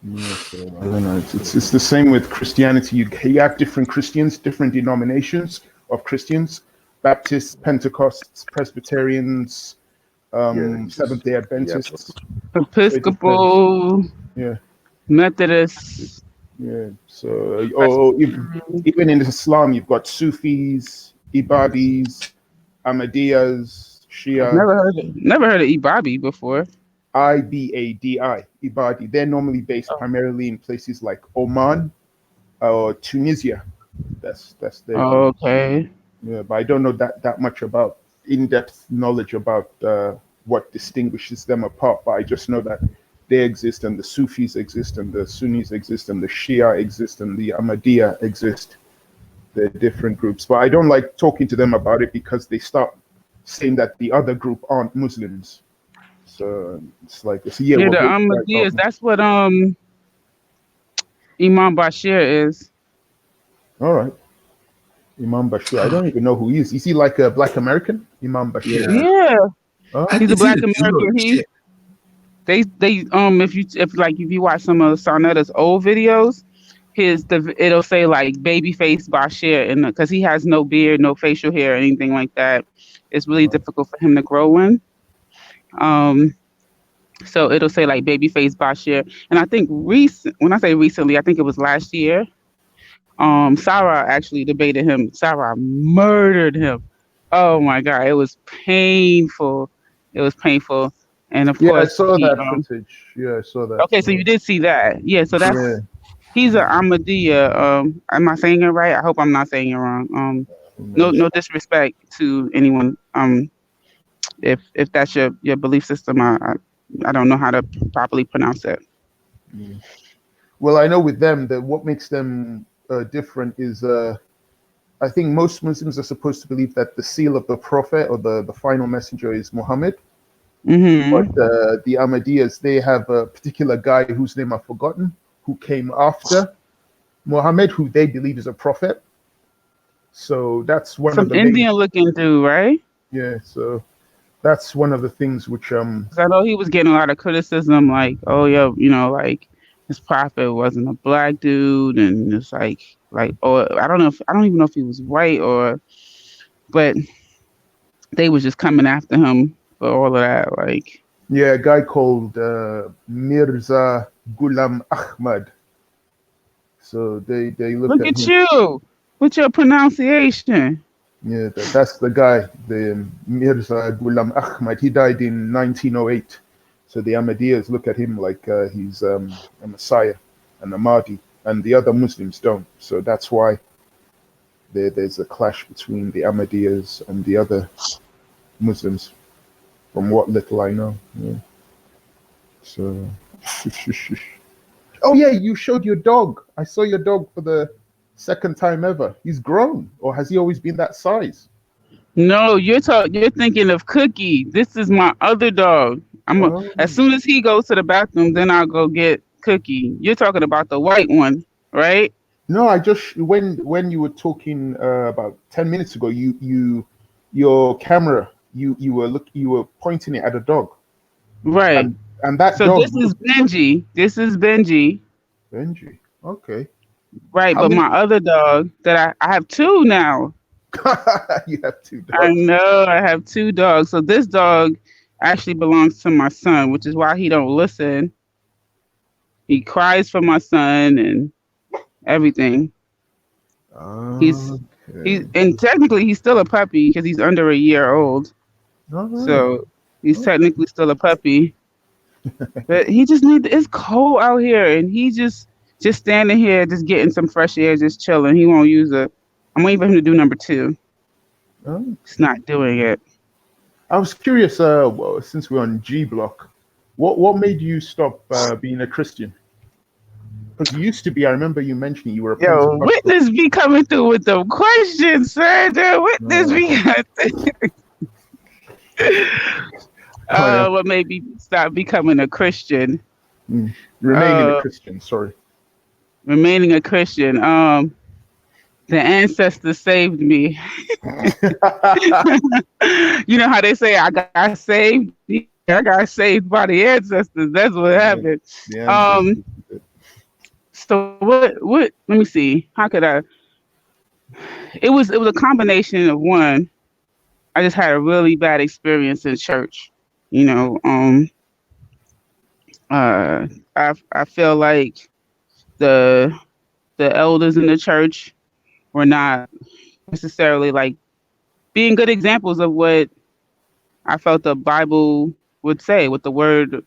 Yeah, so I don't know. It's the same with Christianity. You have different Christians, different denominations of Christians: Baptists, Pentecostals, Presbyterians, Seventh-day Adventists, Episcopal, yeah, Methodist. Yeah. So, even in Islam, you've got Sufis, Ibadis, Ahmadiyas, Shia. Never heard of Ibabi before. Ibadi, Ibadi. They're normally based primarily in places like Oman or Tunisia. That's their group. Okay. Yeah, but I don't know that much about in-depth knowledge about what distinguishes them apart. But I just know that they exist, and the Sufis exist, and the Sunnis exist, and the Shia exist, and the Ahmadiyya exist. They're different groups, but I don't like talking to them about it because they start saying that the other group aren't Muslims. So it's like, The Ahmadiyas. That's what Imam Bashir is. All right. Imam Bashir. I don't even know who he is. Is he like a Black American? Imam Bashir. Yeah. Oh. He's a Black American. They if you watch some of Sarnetta's old videos, it'll say like babyface Bashir, and because he has no beard, no facial hair, or anything like that, it's really difficult for him to grow one. So it'll say like babyface Bashir, and I think when I say recently, I think it was last year. Sarah actually debated him. Sarah murdered him. Oh my God, it was painful. It was painful. And of course, I saw that footage. Yeah, I saw that. Okay, so you did see that. Yeah, so he's an Ahmadiyya. Am I saying it right? I hope I'm not saying it wrong. No disrespect to anyone. If that's your belief system, I don't know how to properly pronounce it. Yeah. Well, I know with them that what makes them different is I think most Muslims are supposed to believe that the seal of the prophet or the final messenger is Muhammad. Mm-hmm. But the Ahmadiyyas, they have a particular guy whose name I've forgotten, who came after, Muhammad, who they believe is a prophet. So that's one of Some the main. Indian looking dude, right? Yeah. So that's one of the things which 'Cause I know he was getting a lot of criticism, like, oh yeah, like his prophet wasn't a black dude, and it's like, or I don't even know if he was white or, but they was just coming after him for all of that, like. Yeah, a guy called Mirza Ghulam Ahmad. So they look Look at at him. you with your pronunciation. Yeah, that's the guy, the Mirza Ghulam Ahmad. He died in 1908. So the Ahmadiyas look at him like he's a messiah and a Mahdi, and the other Muslims don't. So that's why there's a clash between the Ahmadiyas and the other Muslims, from what little I know. Yeah. So, oh yeah, you showed your dog. I saw your dog for the second time ever. He's grown, or has he always been that size? No, you're thinking of Cookie. This is my other dog. Oh. As soon as he goes to the bathroom, then I'll go get Cookie. You're talking about the white one, right? No, I just when you were talking about 10 minutes ago, your camera you were pointing it at a dog, Right. and that So dog this is looked Benji. This is Benji. Benji. Okay. Right, How but many? my other dog that I have two now. You have two I dogs. know I have two dogs. So this dog actually belongs to my son, which is why he don't listen. He cries for my son and everything. He's Okay. and technically he's still a puppy because he's under a year old. All right. So he's technically still a puppy. But he just it's cold out here and he just standing here just getting some fresh air, just chilling. He won't use it. I'm waiting for him to do number 2. Oh. He's not doing it. I was curious. Well, since we're on G Block, what made you stop being a Christian? Because you used to be. I remember you mentioning you were a Yo, Pentecostal. witness be coming through with the questions, sir. The witness be what made me stop becoming a Christian? Remaining a Christian. Sorry. Remaining a Christian. The ancestors saved me. You know how they say I got saved? I got saved by the ancestors. That's what happened. The ancestors. So what let me see. How could I it was a combination of one. I just had a really bad experience in church. You know, I feel like the elders in the church were not necessarily like being good examples of what I felt the Bible would say, what the word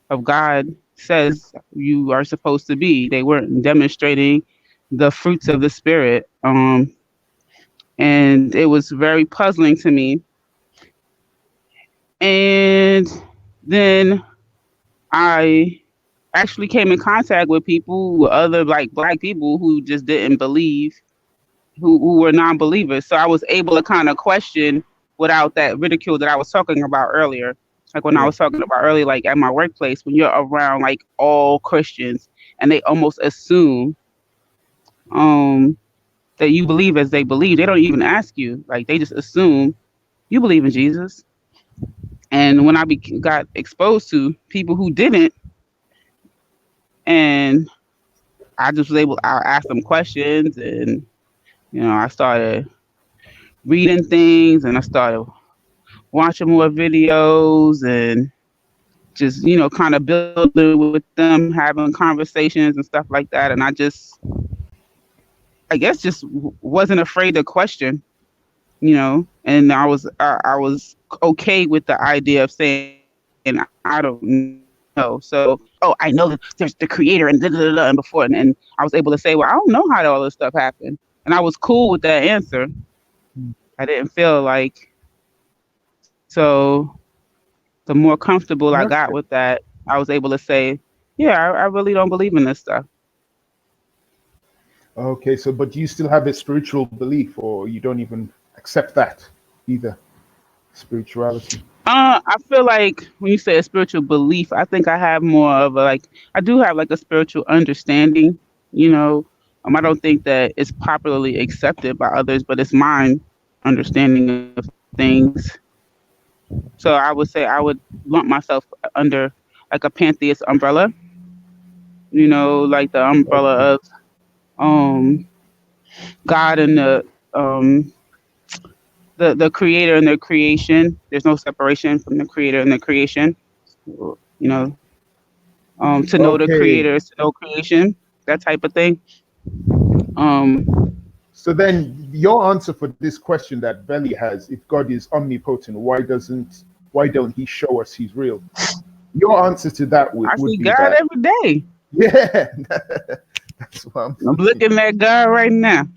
of God says you are supposed to be. They weren't demonstrating the fruits of the spirit. And it was very puzzling to me. And then I actually came in contact with people, other like black people who just didn't believe, who were non-believers. So I was able to kind of question without that ridicule that I was talking about earlier. Like when I was talking about earlier, like at my workplace, when you're around like all Christians and they almost assume that you believe as they believe. They don't even ask you. Like they just assume you believe in Jesus. And when I got exposed to people who didn't, and I just was able, I asked them questions, and I started reading things, and I started watching more videos, and just kind of building with them, having conversations and stuff like that. And I guess just wasn't afraid to question, and I was okay with the idea of saying I don't know. So, oh, I know that there's the creator and and before, and I was able to say, well, I don't know how all this stuff happened, and I was cool with that answer. I didn't feel like so. The more comfortable I got with that, I was able to say, yeah, I really don't believe in this stuff. Okay, so but do you still have a spiritual belief, or you don't even accept that either? Spirituality. I feel like when you say a spiritual belief, I think I have more of I do have like a spiritual understanding, I don't think that it's popularly accepted by others, but it's mine understanding of things. So I would say I would lump myself under like a pantheist umbrella, like the umbrella of um God and um the creator and the creation. There's no separation from the creator and the creation. You know, to know the Okay. creator is to know creation, that type of thing. Um, So then your answer for this question that Belly has, if God is omnipotent, why don't he show us he's real? Your answer to that I would see be God that, every day. yeah, that's what I'm I'm looking at God right now.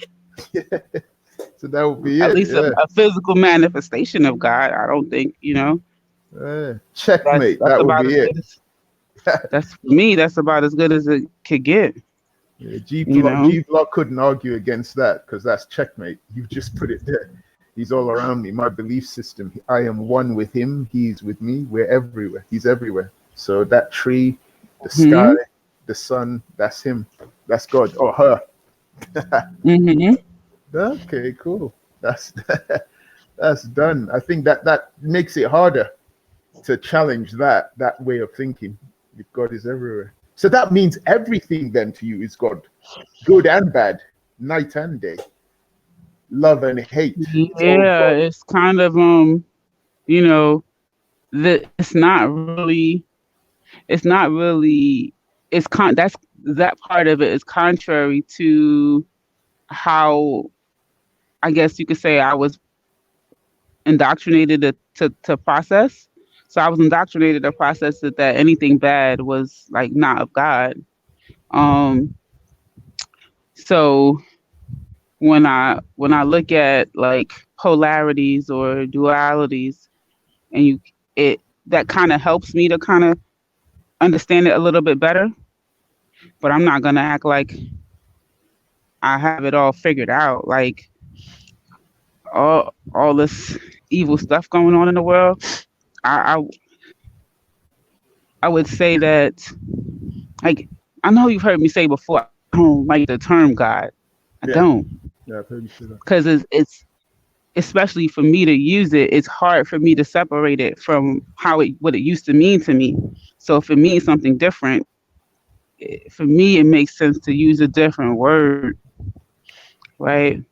So that would be At it, least yeah. a physical manifestation of God. I don't think, Checkmate, that's that would about be as it. good as that's for me. That's about as good as it could get. Yeah, You know. G Block couldn't argue against that because that's checkmate. You just put it there. He's all around me. My belief system. I am one with him. He's with me. We're everywhere. He's everywhere. So that tree, the sky, the sun, that's him. That's God or her. Okay, cool. That's that's done. I think that makes it harder to challenge that way of thinking. If God is everywhere. So that means everything then to you is God. Good and bad, night and day, love and hate. It's all Yeah, God. it's kind of that it's not really that part of it is contrary to how I guess you could say I was indoctrinated to process. So I was indoctrinated to process that anything bad was like not of God. Um, so when I look at like polarities or dualities, and it that kind of helps me to kind of understand it a little bit better. But I'm not gonna act like I have it all figured out. Like all this evil stuff going on in the world. I I would say that, like, I know you've heard me say before, I don't like the term God. I Yeah. don't, Yeah, I've heard you say that. because it's especially for me to use it. It's hard for me to separate it from what it used to mean to me. So if it means something different, for me it makes sense to use a different word, right?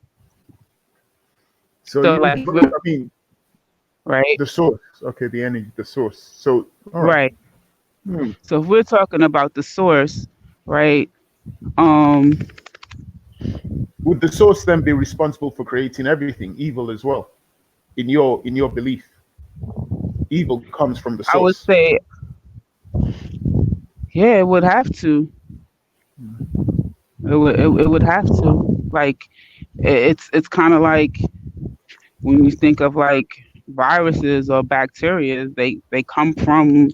So So you, like, I mean, right, the source. Okay, the energy, the source. So all right. right. Hmm. So if we're talking about the source, right? Um, Would the source then be responsible for creating everything, evil as well? In your belief, evil comes from the I would source. say, yeah, it would have to. It would have to. Like, it's kind of like when you think of like viruses or bacteria, they come from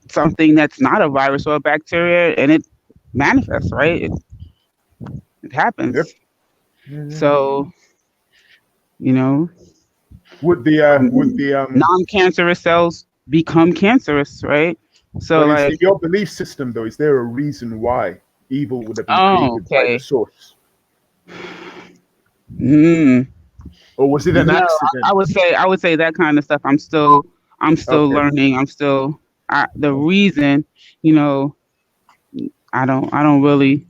something that's not a virus or a bacteria, and it manifests, right? It Yep. happens. Yeah. So, you know, Would the non-cancerous cells become cancerous, right? So but is in like, your belief system though, is there a reason why evil would have been oh, created by the okay. source? Mm. Or was it an No, accident? I would say that kind of stuff. I'm still Okay. learning. The reason, you know, I don't really,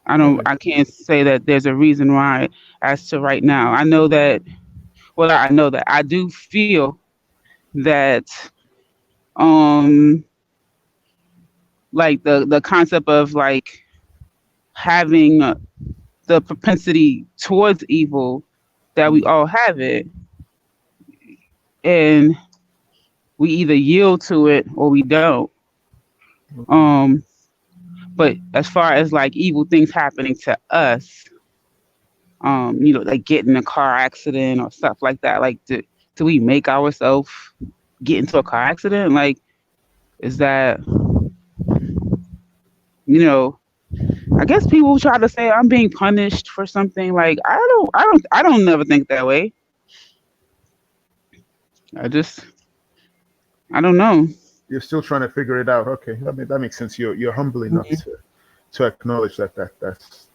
Okay. I can't say that there's a reason why as to right now. I know that, well, I know that I do feel that, um, like the concept of like having the propensity towards evil, that we all have it, and we either yield to it or we don't. Um, but as far as like evil things happening to us, like get in a car accident or stuff like that, like do we make ourselves get into a car accident? Like, is that, you know, I guess people try to say I'm being punished for something. Like, I don't never think that way. I don't know. you're still trying to figure it out. Okay, that makes sense. You're humble enough to acknowledge that's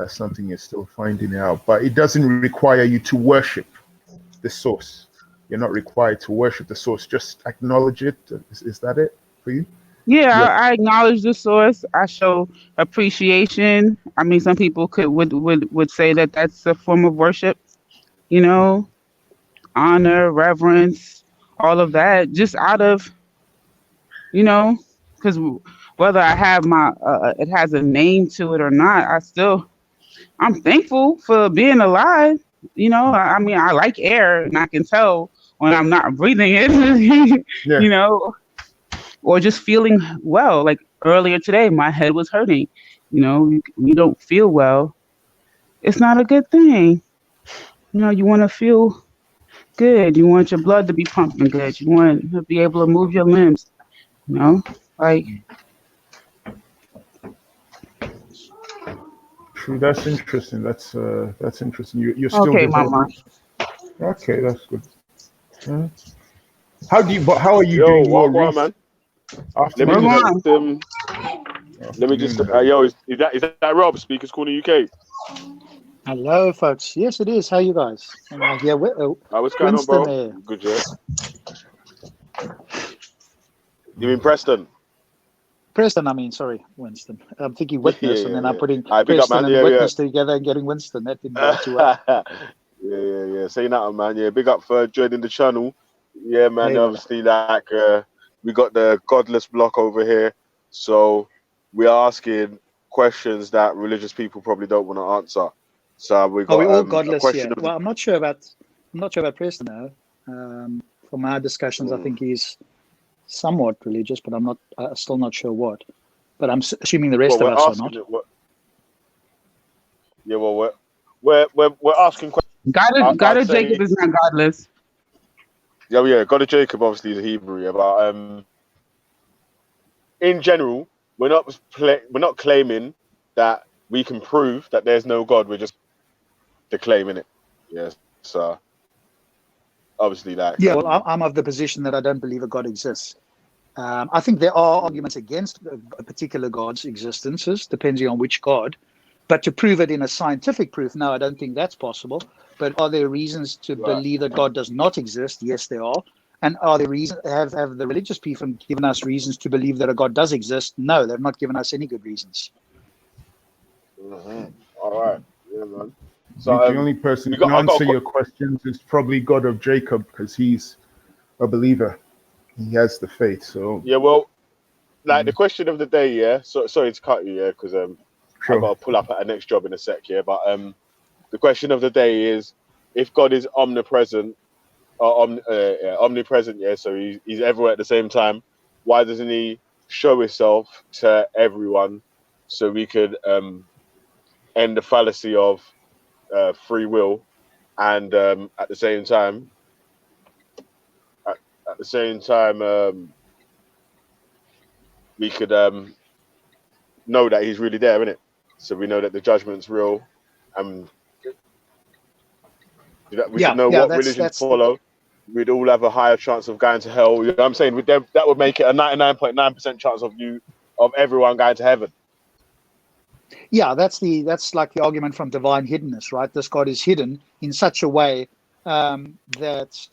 something you're still finding out. But it doesn't require you to worship the source. You're not required to worship the source. Just acknowledge it. Is that it for you? Yeah, You're, I acknowledge the source. I show appreciation. I mean, some people would say that that's a form of worship. You know, honor, reverence, all of that, just out of because whether I have it has a name to it or not, I'm thankful for being alive. I mean, I like air, and I can tell when I'm not breathing it. yeah. you know, or just feeling well. Like earlier today, my head was hurting. You don't feel well. It's not a good thing. You want to feel good. You want your blood to be pumping good. You want to be able to move your limbs. Like True. That's interesting. That's interesting. You're still okay, developing. mama. Okay, that's good. Uh, how are you Yo, doing your Wagwan, research? man. Let me We're Afternoon, just going. let me just afternoon. There. yo, is that Rob, Speakers Corner UK? Hello, folks. Yes, it is. How you guys? And I hear What's going on, Winston bro? here. Good, yeah. You mean Preston? Preston, I mean, sorry, Winston. I'm thinking Yeah, witness, and then I'm yeah. putting All right, big up, Preston man. and Yeah, yeah. witness together and getting Winston. That didn't go too well. Yeah. Say that, man. Yeah, big up for joining the channel. Yeah, man. Later. Obviously, we got the godless block over here, so we're asking questions that religious people probably don't want to answer. So we Are we got all a godless question here? of Well, I'm not sure about Preston though. From our discussions, I think he's somewhat religious, but I'm not. Still not sure what. But I'm assuming the well, rest of we're us are asking not. it. Yeah, well, we're asking questions. God I'd of Jacob say, is not godless. yeah, God of Jacob obviously is a Hebrew, yeah, but in general, we're not claiming that we can prove that there's no God. We're just declaiming it. Yes. So obviously, Yeah, well, I'm of the position that I don't believe a God exists. I think there are arguments against a particular God's existences, depending on which God. But to prove it in a scientific proof, no, I don't think that's possible. But are there reasons to believe that God does not exist? Yes, there are. And are there reasons? Have the religious people given us reasons to believe that a God does exist? No, they've not given us any good reasons. All right, yeah, man. I So think the only person who can answer your questions is probably God of Jacob because he's a believer. He has the faith. So yeah, well, like the question of the day, yeah. So sorry to cut you, yeah, because I sure. got to pull up at a next job in a sec, yeah. But the question of the day is, if God is omnipresent, omnipresent, yeah. So he's everywhere at the same time. Why doesn't he show himself to everyone so we could end the fallacy of free will, and at the same time, we could know that he's really there, innit? So we know that the judgment's real, and we could know what religion to follow. We'd all have a higher chance of going to hell. You know what I'm saying? That would make it a 99.9% chance of everyone going to heaven. Yeah, that's like the argument from divine hiddenness, right? This God is hidden in such a way that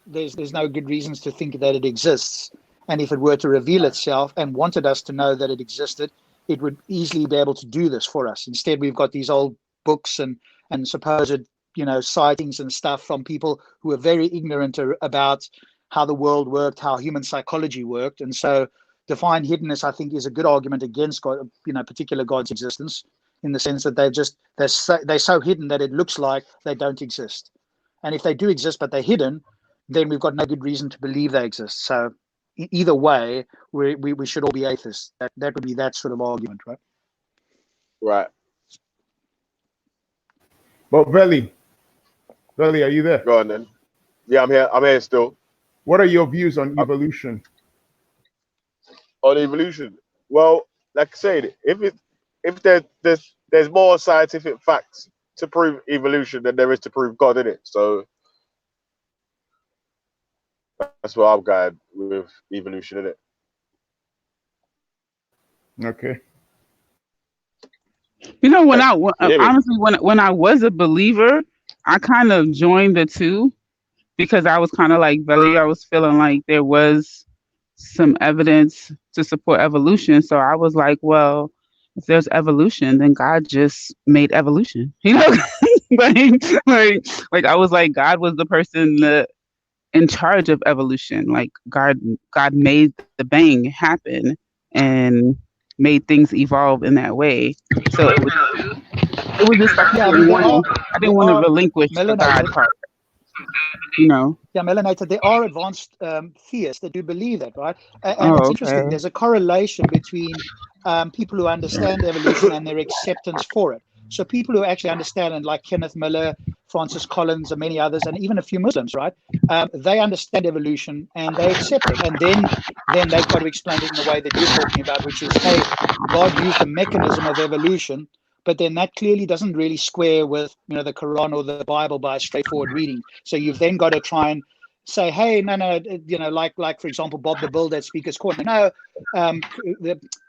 there's no good reasons to think that it exists. And if it were to reveal itself and wanted us to know that it existed, it would easily be able to do this for us. Instead, we've got these old books and supposed sightings and stuff from people who are very ignorant about how the world worked, how human psychology worked, and so divine hiddenness, I think, is a good argument against God, particular God's existence, in the sense that they're so hidden that it looks like they don't exist. And if they do exist but they're hidden, then we've got no good reason to believe they exist. So either way, we should all be atheists. That would be that sort of argument, right? Right. But Veli, are you there? Go on then. Yeah, I'm here. I'm here still. What are your views on evolution? On evolution, well, like I said, if there's more scientific facts to prove evolution than there is to prove God in it, so that's what I'm going with evolution in it. Okay. You know, Yeah, man. honestly, when I was a believer, I kind of joined the two because I was kind of like Belly. I was feeling like there was some evidence to support evolution. So I was like, well, if there's evolution, then God just made evolution. You know, like I was like, God was the person that in charge of evolution. Like God made the bang happen and made things evolve in that way. So it was just like Yeah, I mean, I didn't want to relinquish the God melanated. part, you know. Yeah, melanated. There are advanced theists that do believe that, right? And it's Oh, interesting. okay. There's a correlation between people who understand evolution and their acceptance for it. So people who actually understand, and like Kenneth Miller, Francis Collins, and many others, and even a few Muslims, right? They understand evolution and they accept it. And then they've got to explain it in the way that you're talking about, which is, hey, God used a mechanism of evolution, but then that clearly doesn't really square with the Quran or the Bible by a straightforward reading. So you've then got to try and say, hey, no, like for example, Bob the Builder at Speaker's Corner. No,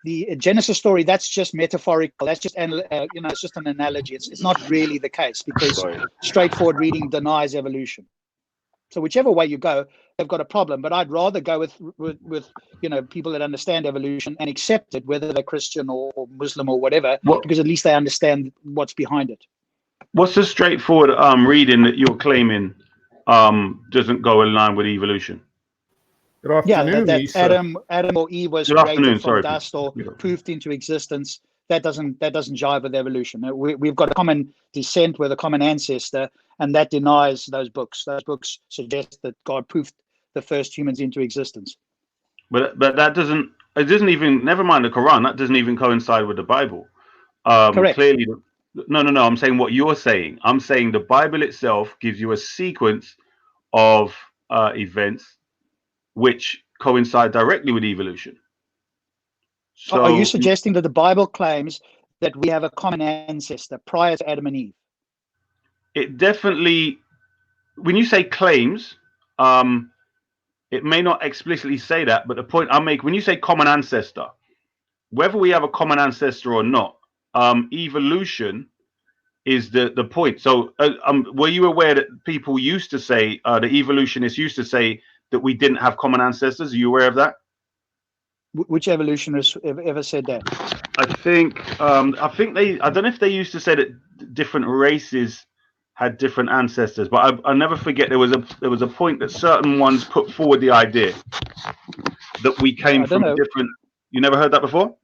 the Genesis story, that's just metaphorical. That's just it's just an analogy. It's not really the case because straightforward reading denies evolution. So whichever way you go, they've got a problem. But I'd rather go with people that understand evolution and accept it, whether they're Christian or Muslim or whatever, because at least they understand what's behind it. What's the straightforward reading that you're claiming doesn't go in line with evolution? Good Yeah, afternoon, that Lisa. Adam or Eve was Good created afternoon, from sorry. dust or poofed into existence. That doesn't jive with evolution. We've got a common descent with a common ancestor, and that denies those books. Those books suggest that God poofed the first humans into existence. But that doesn't. It doesn't even. Never mind the Quran. That doesn't even coincide with the Bible. Correct. Clearly, no. I'm saying what you're saying. I'm saying the Bible itself gives you a sequence of events which coincide directly with evolution. Are you So suggesting that the Bible claims that we have a common ancestor prior to Adam and Eve? it definitely, when you say claims, it may not explicitly say that, but the point I make, when you say common ancestor, whether we have a common ancestor or not, evolution is the point. So were you aware that people used to say, the evolutionists used to say that we didn't have common ancestors? Are you aware of that? Which evolutionists ever said that? I think I don't know if they used to say that different races had different ancestors, but I never forget there was a point that certain ones put forward the idea that we came from different. You never heard that before?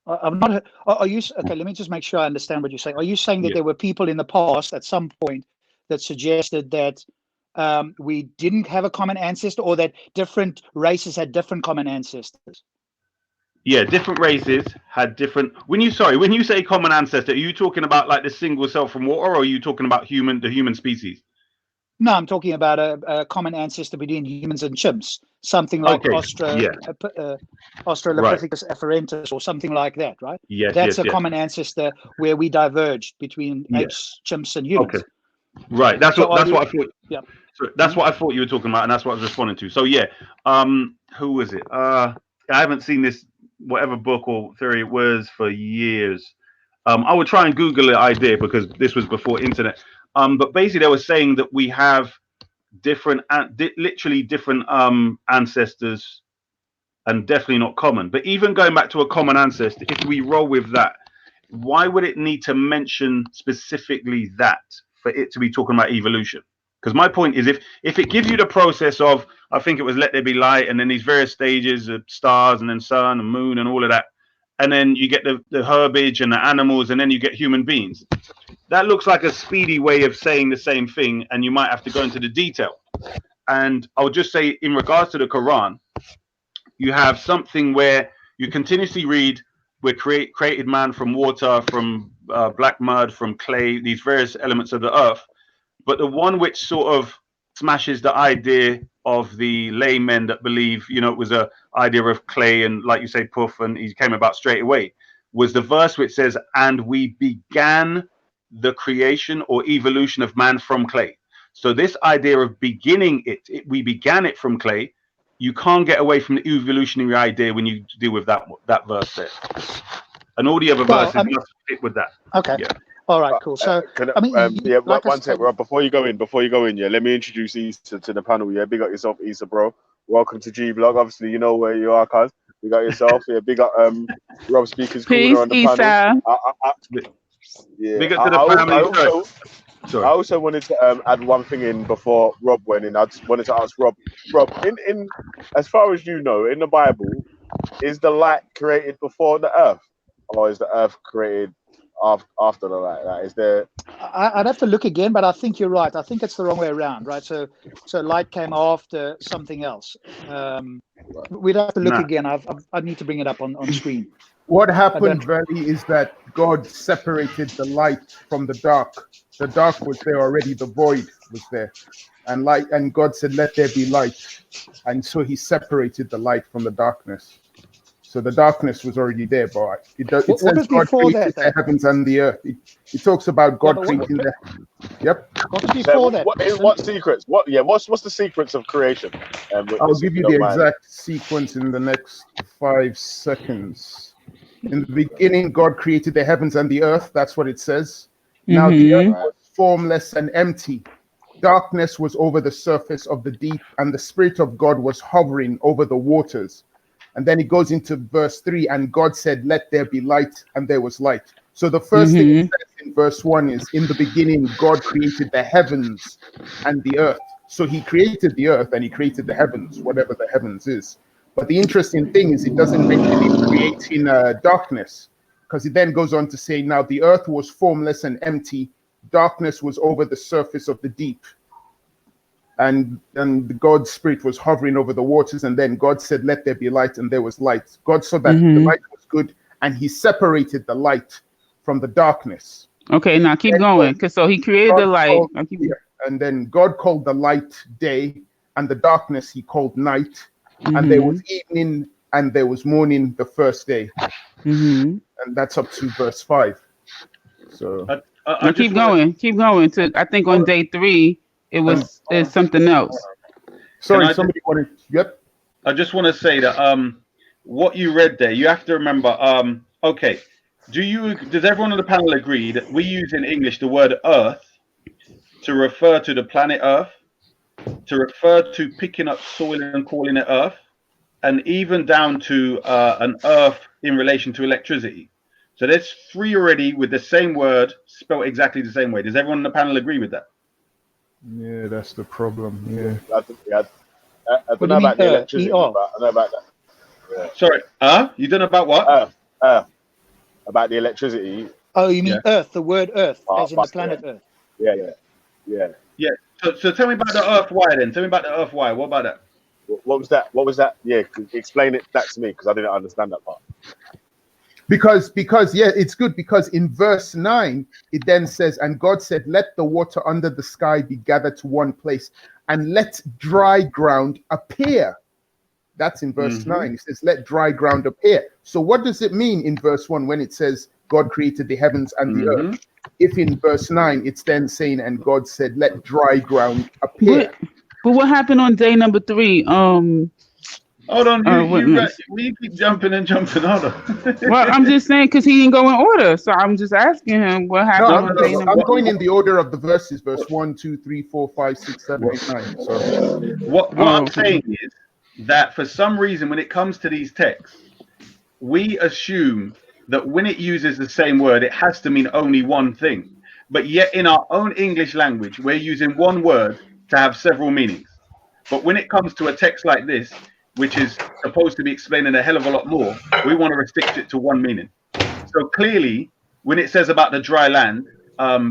I'm not. Are you okay? Let me just make sure I understand what you're saying. Are you saying that there were people in the past at some point that suggested that we didn't have a common ancestor, or that different races had different common ancestors? Yeah, different races had different. When you say common ancestor, are you talking about like the single cell from water, or are you talking about the human species? No, I'm talking about a common ancestor between humans and chimps, something like Australopithecus affarensis or something like that, right? Yes, that's yes, a common ancestor where we diverged between apes, chimps, and humans. Okay, right. That's what I thought. Yeah, so that's what I thought you were talking about, and that's what I was responding to. So yeah, who was it? I haven't seen this whatever book or theory it was for years. I would try and Google the idea because this was before internet. But basically, they were saying that we have literally different ancestors, and definitely not common. But even going back to a common ancestor, if we roll with that, why would it need to mention specifically that for it to be talking about evolution? Because my point is, if it gives you the process of, I think it was let there be light, and then these various stages of stars, and then sun and moon and all of that, and then you get the herbage and the animals, and then you get human beings. That looks like a speedy way of saying the same thing, and you might have to go into the detail. And I'll just say, in regards to the Quran, you have something where you continuously read, we created man from water, from black mud, from clay, these various elements of the earth. But the one which sort of smashes the idea of the laymen that believe, it was a idea of clay and, like you say, puff, and he came about straight away, was the verse which says, and we began the creation or evolution of man from clay. So this idea of beginning we began it from clay, you can't get away from the evolutionary idea when you deal with that verse there. And all the other verses must fit with that. Okay. Yeah. All right, cool. So, Can I mean, yeah, like I one said, sec, Rob. Before you go in, yeah, let me introduce Issa to the panel. Yeah, big up yourself, Issa, bro. Welcome to G Blog. Obviously, you know where you are, cuz. Big up yourself. Yeah, big up Rob Speaker's Corner Peace, on the panel. Issa. Yeah, Big up to the family. I also wanted to add one thing in before Rob went in. I just wanted to ask Rob, in as far as you know, in the Bible, is the light created before the earth, or is the earth created after the light? Like, is there? I'd have to look again, but I think you're right. I think it's the wrong way around, right? So light came after something else. We'd have to look again. I need to bring it up on screen. What happened, Valley, is that God separated the light from the dark. The dark was there already, the void was there. And God said, let there be light. And so he separated the light from the darkness. So the darkness was already there, but it says God created the heavens and the earth. It talks about God creating the. Yep. What was before that? What secrets? What's the secrets of creation? I'll give you the exact sequence in the next 5 seconds. In the beginning, God created the heavens and the earth. That's what it says. Now the earth was formless and empty. Darkness was over the surface of the deep, and the Spirit of God was hovering over the waters. And then it goes into verse 3, and God said, let there be light, and there was light. So the first thing it says in verse 1 is, in the beginning, God created the heavens and the earth. So he created the earth and he created the heavens, whatever the heavens is. But the interesting thing is it doesn't mention him creating darkness, because it then goes on to say, now the earth was formless and empty. Darkness was over the surface of the deep. And God's Spirit was hovering over the waters. And then God said, let there be light, and there was light. God saw that the light was good, and he separated the light from the darkness. Okay, now keep going. Because so he created the light. And then God called the light day, and the darkness he called night. And there was evening and there was morning the first day. And that's up to verse 5. So now keep going. Keep going. To I think on day 3 it's something else. Sorry, somebody wanted. Yep. I just want to say that what you read there, you have to remember. Okay, does everyone on the panel agree that we use in English the word Earth to refer to the planet Earth, to refer to picking up soil and calling it Earth, and even down to an Earth in relation to electricity? So there's 3 already with the same word spelled exactly the same way. Does everyone on the panel agree with that? Yeah, that's the problem. Yeah. I don't know about the electricity, but I know about that. Yeah. Sorry, you don't know about what? About the electricity. Oh, you mean Earth, the word Earth, as in the planet Earth. Yeah. So tell me about the Earth why then. Tell me about the Earth why. What about that? What was that? What was that? Yeah, explain that to me, because I didn't understand that part. Because it's good, because in verse 9 it then says, and God said, let the water under the sky be gathered to one place, and let dry ground appear. That's in verse 9. It says, let dry ground appear. So what does it mean in verse 1 when it says God created the heavens and the earth? If in verse 9 it's then saying, and God said, let dry ground appear. But what happened on day number 3? Hold on, we keep jumping. Hold on. Well, I'm just saying because he didn't go in order, so I'm just asking him what happened on day number 3. I'm going in the order of the verses, verse 1, 2, 3, 4, 5, 6, 7, 8, 9. So what I'm saying is that for some reason, when it comes to these texts, we assume that when it uses the same word, it has to mean only one thing. But yet in our own English language, we're using one word to have several meanings. But when it comes to a text like this, which is supposed to be explaining a hell of a lot more, we want to restrict it to one meaning. So clearly, when it says about the dry land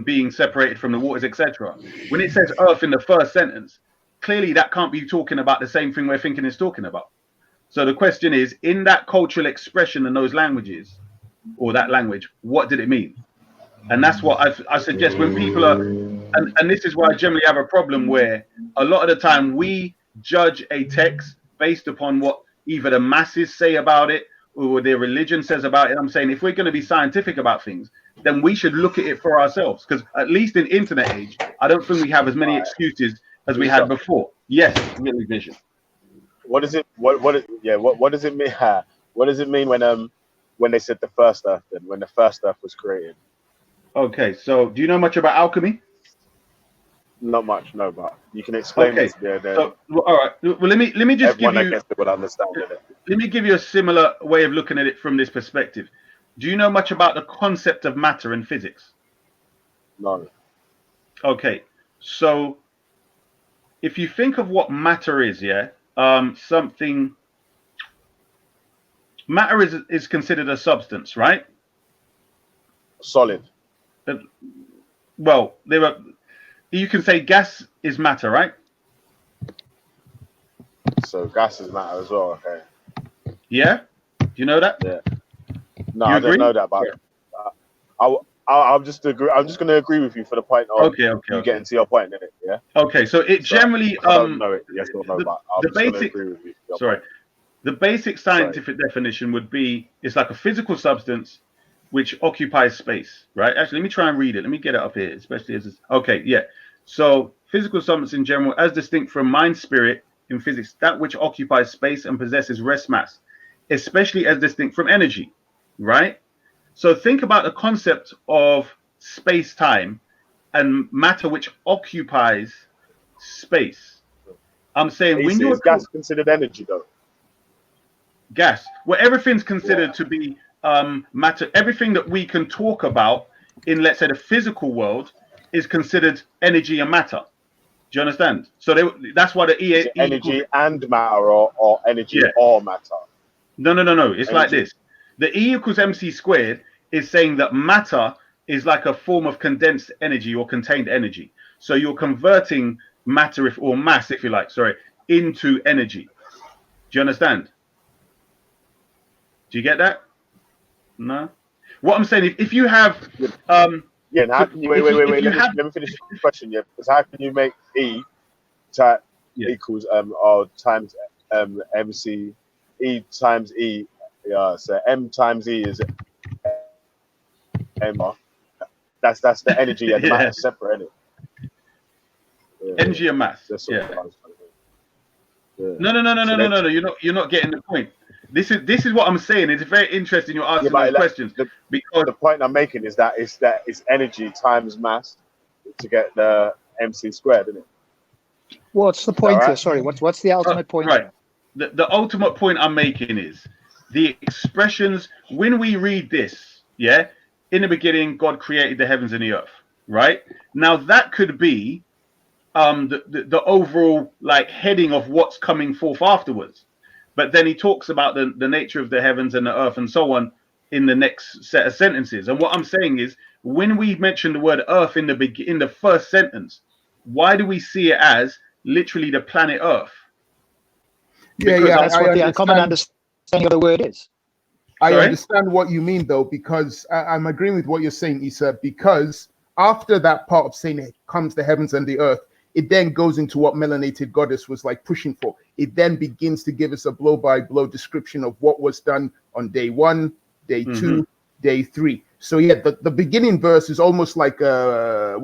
being separated from the waters, etc., when it says earth in the first sentence, clearly that can't be talking about the same thing we're thinking it's talking about. So the question is, in that cultural expression in those languages, or that language, what did it mean? And that's what I suggest when people are, and this is why I generally have a problem where a lot of the time we judge a text based upon what either the masses say about it or their religion says about it. I'm saying if we're going to be scientific about things, then we should look at it for ourselves, because at least in internet age, I don't think we have as many excuses as we had before. Yes, really vision. What does it? What does it mean? What does it mean when they said the first Earth? Then when the first Earth was created? Okay, so do you know much about alchemy? Not much, no, but you can explain Okay, it. Yeah, so all right. Well, let me just give everyone that you gets it will understand it. let me give you a similar way of looking at it from this perspective. Do you know much about the concept of matter in physics? No. Okay, so if you think of what matter is, yeah, something matter is considered a substance, right? Solid. Well, you can say gas is matter, right? So gases matter as well. Okay. Yeah. Do you know that? Yeah. No, You I didn't agree? know that, but I'm just agree. I'm just going to agree with you for the point of you getting to your point, innit? Yeah. Okay, so it generally I don't know it, yes or no, but I'm the just going to basic agree with you. For your sorry point. the basic scientific definition would be it's like a physical substance which occupies space, right? Actually, let me try and read it. Let me get it up here, especially as it's, okay, yeah. So physical substance in general, as distinct from mind spirit in physics, that which occupies space and possesses rest mass, especially as distinct from energy, right? So think about the concept of space time and matter which occupies space. I'm saying when you're Is gas considered energy though? gas, well, everything's considered to be matter. Everything that we can talk about in, let's say, the physical world is considered energy and matter. Do you understand? So that's why the Is it energy and matter or energy or matter? No. It's Energy. like this. The E equals mc squared is saying that matter is like a form of condensed energy or contained energy. So you're converting matter or mass, if you like, sorry, into energy. Do you understand? Do you get that? No. What I'm saying, if you have yeah, now how can you wait? Let me finish the question. Yeah, because how can you make E equals or times MC E times E? Yeah, so M times E is M. That's the energy and the matter separate, isn't it? Yeah, energy and mass. Yeah. No. You're not getting the point. This is what I'm saying. It's very interesting you're asking those questions because the point I'm making is that it's energy times mass to get the MC squared, isn't it? What's the point here? Sorry, what's the ultimate point right. here? The ultimate point I'm making is the expressions when we read this, yeah, in the beginning, God created the heavens and the earth, right? Now that could be the overall like heading of what's coming forth afterwards. But then he talks about the nature of the heavens and the earth and so on in the next set of sentences. And what I'm saying is when we mention the word earth in the first sentence, why do we see it as literally the planet Earth? That's what the common understanding of the word is. I understand what you mean, though, because I'm agreeing with what you're saying, Issa, because after that part of saying it comes the heavens and the earth, it then goes into what Melanated Goddess was like pushing for. It then begins to give us a blow-by-blow description of what was done on day 1, day 2, day 3. So yeah, the beginning verse is almost like a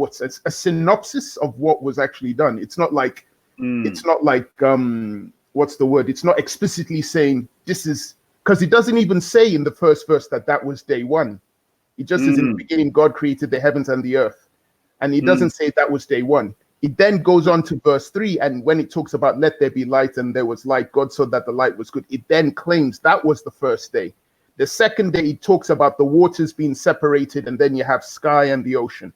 synopsis of what was actually done. It's not like what's the word? It's not explicitly saying this is, because it doesn't even say in the first verse that was day 1. It just says in the beginning God created the heavens and the earth, and it doesn't say that was day 1. It then goes on to verse 3, and when it talks about let there be light and there was light, God saw that the light was good. It then claims that was the first day. The second day, it talks about the waters being separated, and then you have sky and the ocean.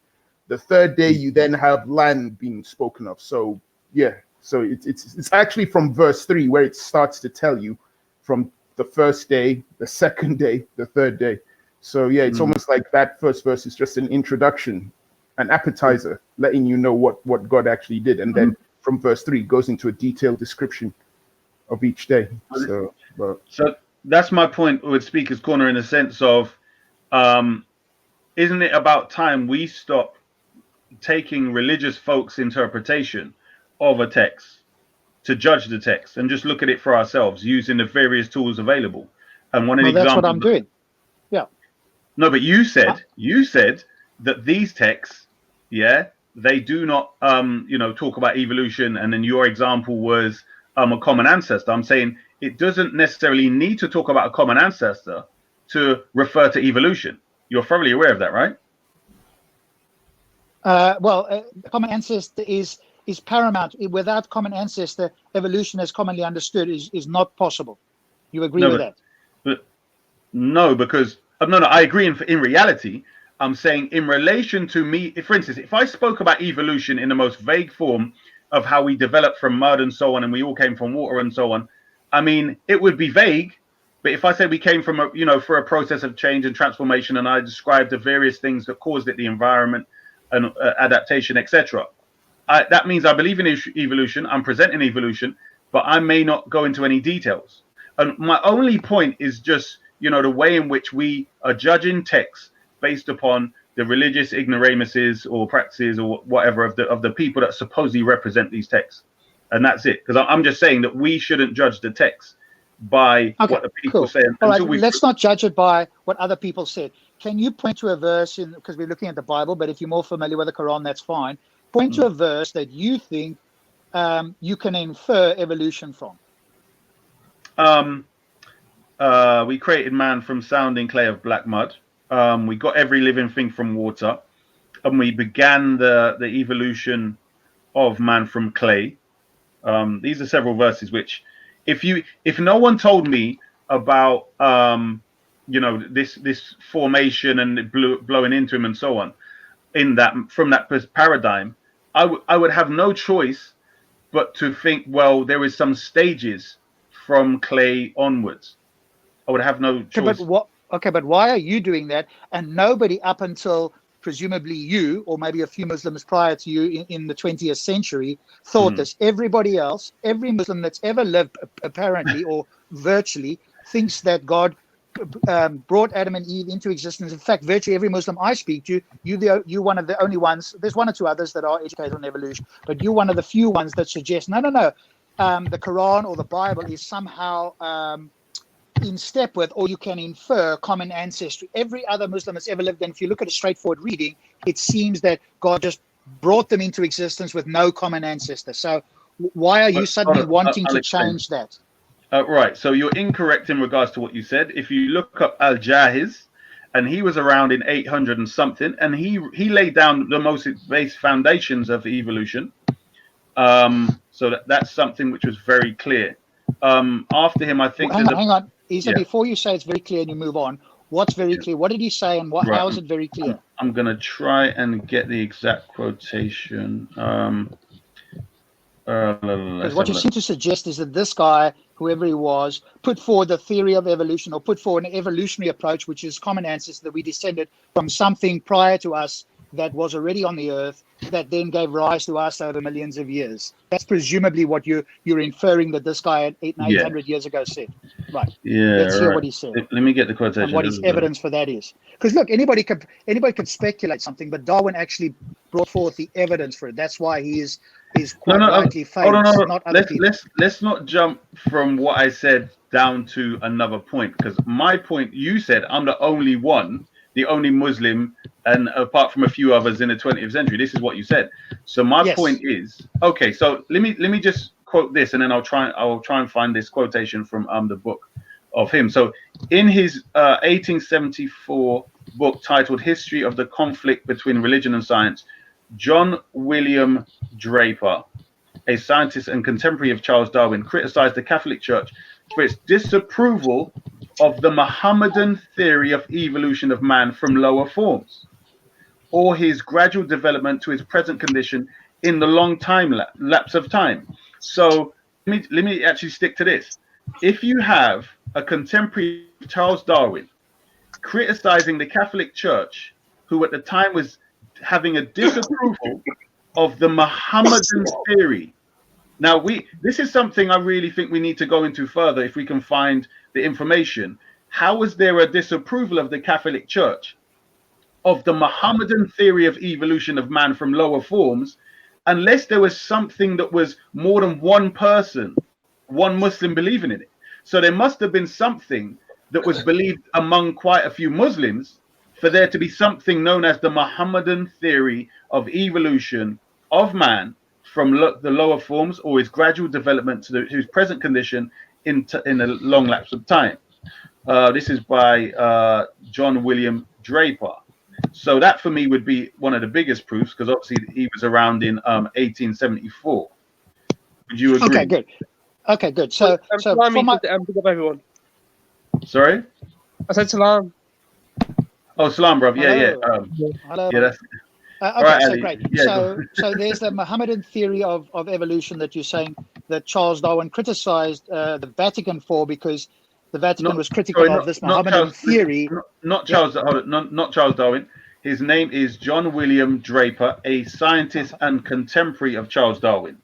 The third day, you then have land being spoken of. So yeah, so it's actually from verse 3 where it starts to tell you from the first day, the second day, the third day. So yeah, it's almost like that first verse is just an introduction, an appetizer, letting you know what God actually did, and then from verse 3 goes into a detailed description of each day. So that's my point with Speaker's Corner in the sense of, isn't it about time we stop taking religious folks' interpretation of a text to judge the text and just look at it for ourselves using the various tools available? And one of the examples. That's what I'm doing. Yeah. No, but you said that these texts, yeah, they do not talk about evolution, and then your example was a common ancestor. I'm saying it doesn't necessarily need to talk about a common ancestor to refer to evolution. You're thoroughly aware of that, right? Common ancestor is paramount. Without common ancestor, evolution as commonly understood is not possible. You agree with that? But no, because no, I agree. In reality, I'm saying in relation to me, for instance, if I spoke about evolution in the most vague form of how we developed from mud and so on, and we all came from water and so on, I mean, it would be vague. But if I say we came from for a process of change and transformation, and I described the various things that caused it, the environment and adaptation, etc., that means I believe in evolution. I'm presenting evolution, but I may not go into any details. And my only point is just, the way in which we are judging texts based upon the religious ignoramuses or practices or whatever of the people that supposedly represent these texts. And that's it. Because I'm just saying that we shouldn't judge the text by what the people say. All right, let's not judge it by what other people said. Can you point to a verse because we're looking at the Bible, but if you're more familiar with the Quran, that's fine. Point to a verse that you think you can infer evolution from. We created man from sounding clay of black mud. We got every living thing from water, and we began the evolution of man from clay. These are several verses which, if no one told me about this formation and blowing into him and so on, from that paradigm, I would have no choice but to think, well, there is some stages from clay onwards. I would have no choice. But why are you doing that? And nobody up until presumably you, or maybe a few Muslims prior to you in the 20th century, thought this. Everybody else, every Muslim that's ever lived, apparently or virtually, thinks that God brought Adam and Eve into existence. In fact, virtually every Muslim I speak to, you're one of the only ones. There's one or two others that are educated on evolution, but you're one of the few ones that suggest no. The Quran or the Bible is somehow in step with, or you can infer common ancestry. Every other Muslim that's ever lived, and if you look at a straightforward reading, it seems that God just brought them into existence with no common ancestor. So why are you suddenly wanting to change that? Right, so you're incorrect in regards to what you said. If you look up Al-Jahiz, and he was around in 800 and something, and he laid down the most base foundations of evolution. So that's something which was very clear. After him, I think. Hang on. Isa, before you say it's very clear and you move on, what's very clear? What did he say, and how is it very clear? I'm going to try and get the exact quotation. Because what you seem to suggest is that this guy, whoever he was, put forward the theory of evolution, or put forward an evolutionary approach, which is common ancestor, that we descended from something prior to us that was already on the earth, that then gave rise to us over millions of years. That's presumably what you're inferring that this guy 800 years ago said. Right. Yeah. Let's hear what he said. Let me get the quotation. And what his evidence for that is. Because look, anybody could speculate something, but Darwin actually brought forth the evidence for it. That's why he is quite rightly famous. Not other people. Let's not jump from what I said down to another point, because my point, you said I'm the only one, the only Muslim, and apart from a few others in the 20th century. This is what you said. So my point is, okay, so let me just quote this, and then I'll try and find this quotation from the book of him. So in his 1874 book titled History of the Conflict Between Religion and Science, John William Draper, a scientist and contemporary of Charles Darwin, criticized the Catholic Church for its disapproval of the Mohammedan theory of evolution of man from lower forms, or his gradual development to his present condition in the long time lapse of time. So let me actually stick to this. If you have a contemporary of Charles Darwin criticizing the Catholic Church, who at the time was having a disapproval of the Mohammedan theory. Now, this is something I really think we need to go into further if we can find the information. How was there a disapproval of the Catholic Church of the Mohammedan theory of evolution of man from lower forms, unless there was something that was more than one person, one Muslim believing in it? So there must have been something that was believed among quite a few Muslims for there to be something known as the Mohammedan theory of evolution of man from the lower forms or his gradual development to his present condition in a long lapse of time. This is by John William Draper. So that for me would be one of the biggest proofs, because obviously he was around in 1874. Would you agree? Okay, good. Okay, good. So Salam, for my pick up everyone. Sorry? I said salam. Oh, salam, bruv. Yeah, yeah. Hello. Yeah, that's Okay, all right, so Ali. great. Yeah, go. So there's the Mohammedan theory of evolution that you're saying that Charles Darwin criticized the Vatican for, because the Vatican was critical of this Mohammedan theory. Not Charles. Hold on, not Charles Darwin. His name is John William Draper, a scientist and contemporary of Charles Darwin.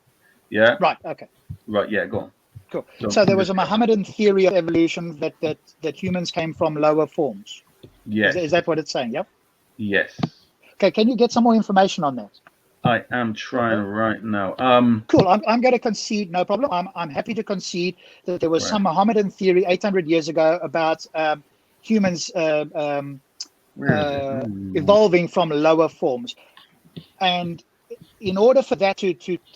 Yeah. Right. Okay. Right. Yeah. Go on. Cool. So there was a Mohammedan theory of evolution that humans came from lower forms. Yes. Is that what it's saying? Yep. Yes. Okay. Can you get some more information on that? I am trying right now. Cool. I'm going to concede. No problem. I'm happy to concede that there was some Mohammedan theory 800 years ago about humans evolving from lower forms, and in order for that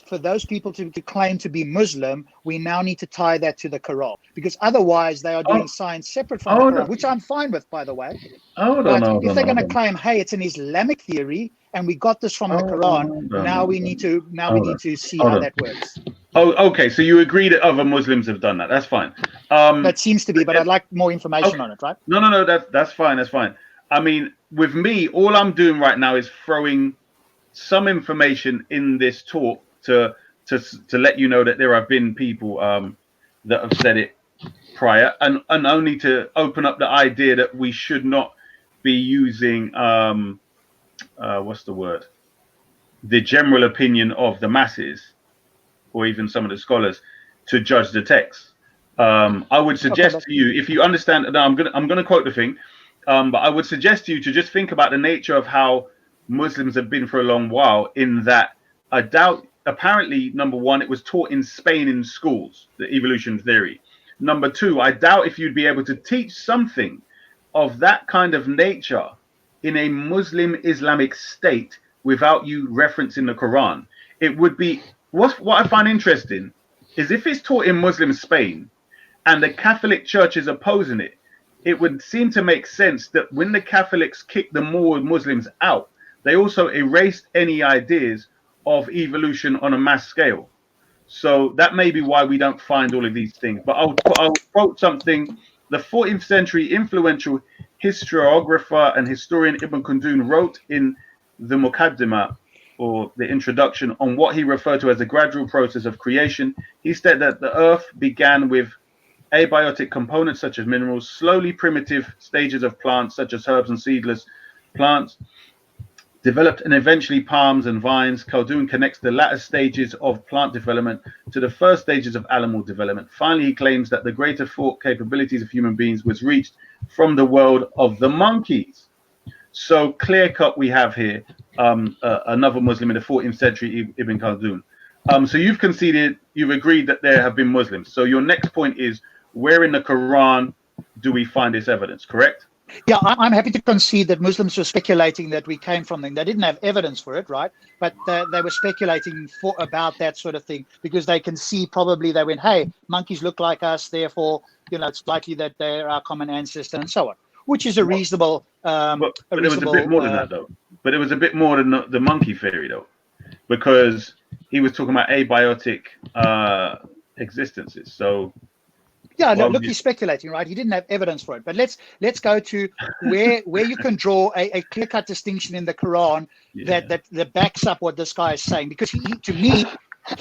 for those people to claim to be Muslim, we now need to tie that to the Quran, because otherwise they are doing science separate from the Quran, which I'm fine with, by the way. But if they're going to claim, hey, it's an Islamic theory and we got this from the Quran, now we need to see how that works. Oh, okay. So you agree that other Muslims have done that? That's fine. That seems to be, but I'd like more information on it, right? No. That's fine. That's fine. I mean, with me, all I'm doing right now is throwing some information in this talk to let you know that there have been people that have said it prior, and only to open up the idea that we should not be using what's the word? The general opinion of the masses, or even some of the scholars, to judge the text. I would suggest to you, if you understand, now I'm gonna quote the thing, but I would suggest to you to just think about the nature of how Muslims have been for a long while, in that I doubt, apparently, number one, it was taught in Spain in schools, the evolution theory. Number two, I doubt if you'd be able to teach something of that kind of nature in a Muslim Islamic state without you referencing the Quran. It would be, what I find interesting is if it's taught in Muslim Spain and the Catholic Church is opposing it, it would seem to make sense that when the Catholics kicked the more Muslims out, they also erased any ideas of evolution on a mass scale. So that may be why we don't find all of these things. But I'll quote something. The 14th century influential historiographer and historian Ibn Khaldun wrote in the Muqaddimah, or the introduction, on what he referred to as the gradual process of creation. He said that the earth began with abiotic components such as minerals, slowly primitive stages of plants such as herbs and seedless plants, developed, and eventually palms and vines. Khaldun connects the latter stages of plant development to the first stages of animal development. Finally, he claims that the greater thought capabilities of human beings was reached from the world of the monkeys. So clear cut, we have here another Muslim in the 14th century, Ibn Khaldun. So you've conceded, you've agreed that there have been Muslims. So your next point is, where in the Quran do we find this evidence, correct? Yeah, I'm happy to concede that Muslims were speculating that we came from them. They didn't have evidence for it, right? But they were speculating about that sort of thing, because they can see, probably they went, hey, monkeys look like us, therefore, it's likely that they're our common ancestor, and so on, which is a reasonable. But it was a bit more than that, though. But it was a bit more than the monkey theory, though, because he was talking about abiotic existences. So. Yeah, no, look, he's speculating, right? He didn't have evidence for it. But let's go to where you can draw a clear-cut distinction in the Quran that backs up what this guy is saying. Because to me,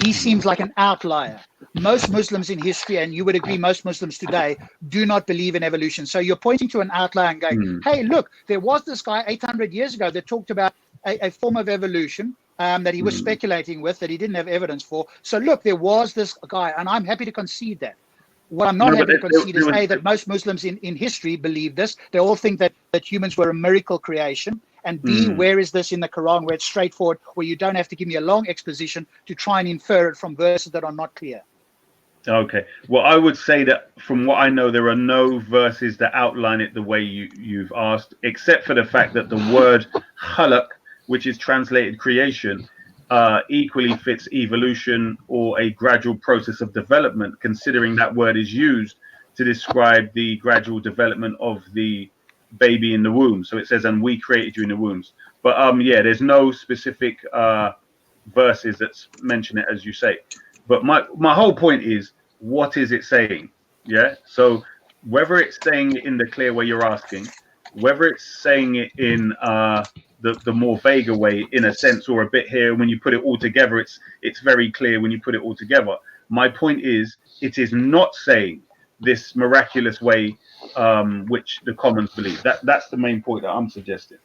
he seems like an outlier. Most Muslims in history, and you would agree, most Muslims today do not believe in evolution. So you're pointing to an outlier and going, hey, look, there was this guy 800 years ago that talked about a form of evolution that he was speculating with, that he didn't have evidence for. So look, there was this guy, and I'm happy to concede that. What I'm not happy to concede is that most Muslims in history believe this. They all think that humans were a miracle creation. And B, where is this in the Quran, where it's straightforward, where you don't have to give me a long exposition to try and infer it from verses that are not clear? Okay. Well, I would say that from what I know, there are no verses that outline it the way you've asked, except for the fact that the word khalaq, which is translated creation, equally fits evolution or a gradual process of development, considering that word is used to describe the gradual development of the baby in the womb. So it says, and we created you in the wombs. But yeah, there's no specific verses that's mention it as you say. But my whole point is, what is it saying? Yeah. So whether it's saying it in the clear way you're asking, whether it's saying it in the more vaguer way, in a sense, or a bit here, when you put it all together, it's very clear when you put it all together. My point is, it is not saying this miraculous way which the commons believe. That's the main point that I'm suggesting.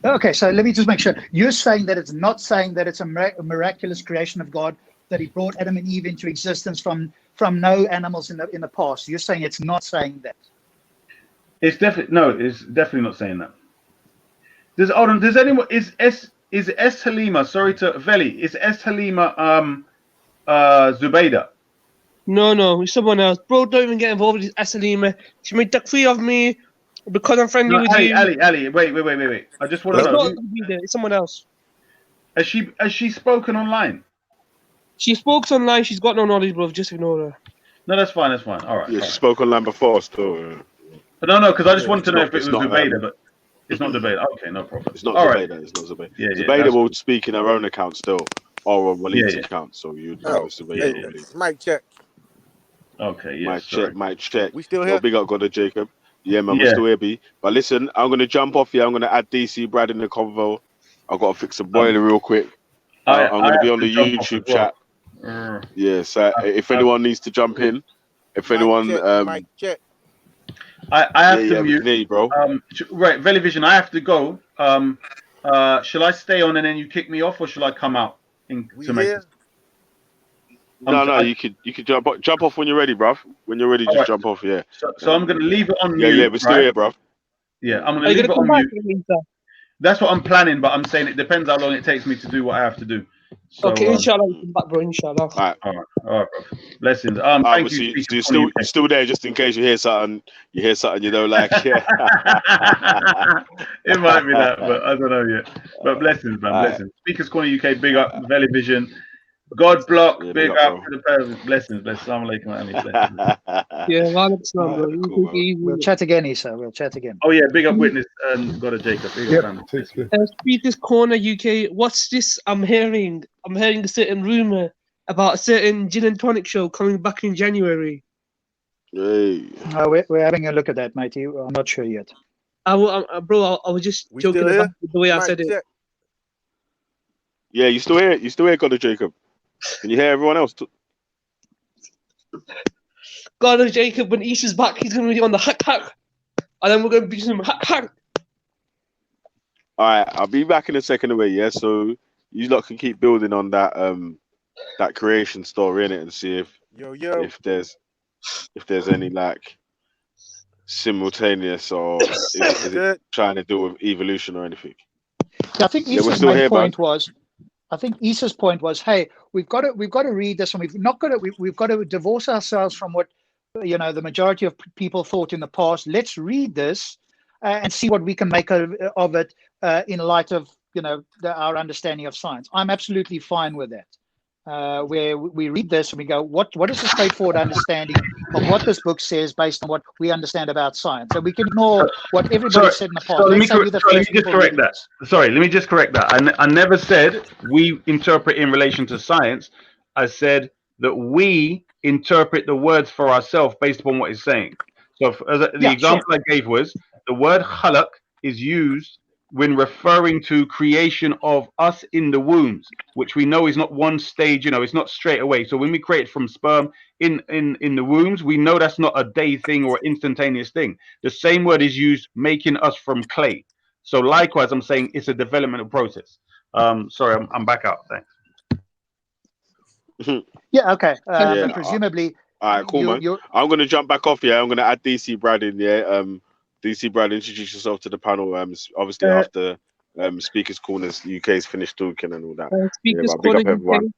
Okay, so let me just make sure. You're saying that it's not saying that it's a miraculous creation of God, that he brought Adam and Eve into existence from no animals in the past. You're saying it's not saying that. It's definitely not saying that. Does anyone is Es Halima, sorry to Veli, is Es Halima Zubaydah? No, it's someone else. Bro, don't even get involved with this Asalima. She made duck free of me because I'm friendly with you. Ali, wait. I just want to It's know. not there. It's someone else. Has she spoken online? She spoke online. She's got no knowledge, bro. Just ignore her. No, that's fine. All right. Yeah, she spoke online before, still. But no, because I just wanted to know if it It's was not, Zubaydah, but it's not Zubaydah. Okay, no problem. It's not All Zubaydah. right. It's not Zubaydah. Yeah, Zubaydah that's will speak in her own account still, or on Walid's Yeah. account. So you'd Oh, know it's Zubaydah. hey, mic check. Okay, yeah. Mic check. We still Yo, here? big up, God of Jacob. Yeah, man, we're Yeah. still here, B. But listen, I'm gonna jump off here. I'm gonna add DC Brad in the convo. I've got to fix the boiler real quick. I'm I gonna be have on to the jump off as YouTube well. chat. Yeah, so if anyone needs to jump in, if Mic anyone, check. Mic check. I have to we mute. can hear you, bro. Right, Velivision, I have to go. Shall I stay on and then you kick me off, or shall I come out to make this? No, you could jump off when you're ready, bruv. When you're ready, just Alright. jump off. Yeah. So I'm gonna leave it on Yeah, mute. we're still right? here, bruv. Yeah, I'm Are gonna you leave gonna it come on back, mute. Lisa? That's what I'm planning, but I'm saying it depends how long it takes me to do what I have to do. So, Okay, inshallah, you come back, bro. Inshallah. All right, bro. Blessings. Thank you. So you're still there, just in case you hear something you don't like. Yeah. It might be that, but I don't know yet. But blessings, man. All right. Blessings. Speakers Corner UK, big up. Velivision. God block, Yeah, big big up up, to the parents. Blessings. Assalamu alaikum, Ali. Yeah, Islam, bro. You Cool, take it easy. We'll chat again, Issa. We'll chat again. Oh yeah, big up witness and God of Jacob. Big up family. Take care. Speakers Corner UK. What's this? I'm hearing a certain rumor about a certain gin and tonic show coming back in January. Hey. We're having a look at that, matey. I'm not sure yet. I was just We joking still about here? the way I Mic said it. check. Yeah, you still here, God of Jacob. Can you hear everyone else? God of Jacob, when Isha's back, he's going to be on the hack, and then we're going to be some hack. All right, I'll be back in a second away. Yeah, so you lot can keep building on that that creation story in it and see if there's any like simultaneous or is it trying to do with evolution or anything. Yeah, I think Yeah, we're Issa's still main here, point bud. was. I think Issa's point was, hey, we've got to read this, and we've got to divorce ourselves from what the majority of people thought in the past. Let's read this and see what we can make of it in light of our understanding of science. I'm absolutely fine with that. Where we read this and we go, what is a straightforward understanding of what this book says based on what we understand about science? So we can ignore what everybody said in the past. Let me people correct reading that. this. Sorry, let me just correct that. I never said we interpret in relation to science. I said that we interpret the words for ourselves based upon what it's saying. So the example I gave was the word khalaq is used when referring to creation of us in the wombs, which we know is not one stage, it's not straight away. So when we create from sperm in the wombs, we know that's not a day thing or instantaneous thing. The same word is used making us from clay. So likewise, I'm saying it's a developmental process. Sorry, I'm back out. Thanks. Yeah, okay. Yeah. Presumably, All right, cool, man. I'm gonna jump back off. Yeah, I'm gonna add DC Brad in. Yeah. DC Brad, introduce yourself to the panel. Obviously after Speakers Corners UK's finished talking and all that. Speakers but big up Corner everyone.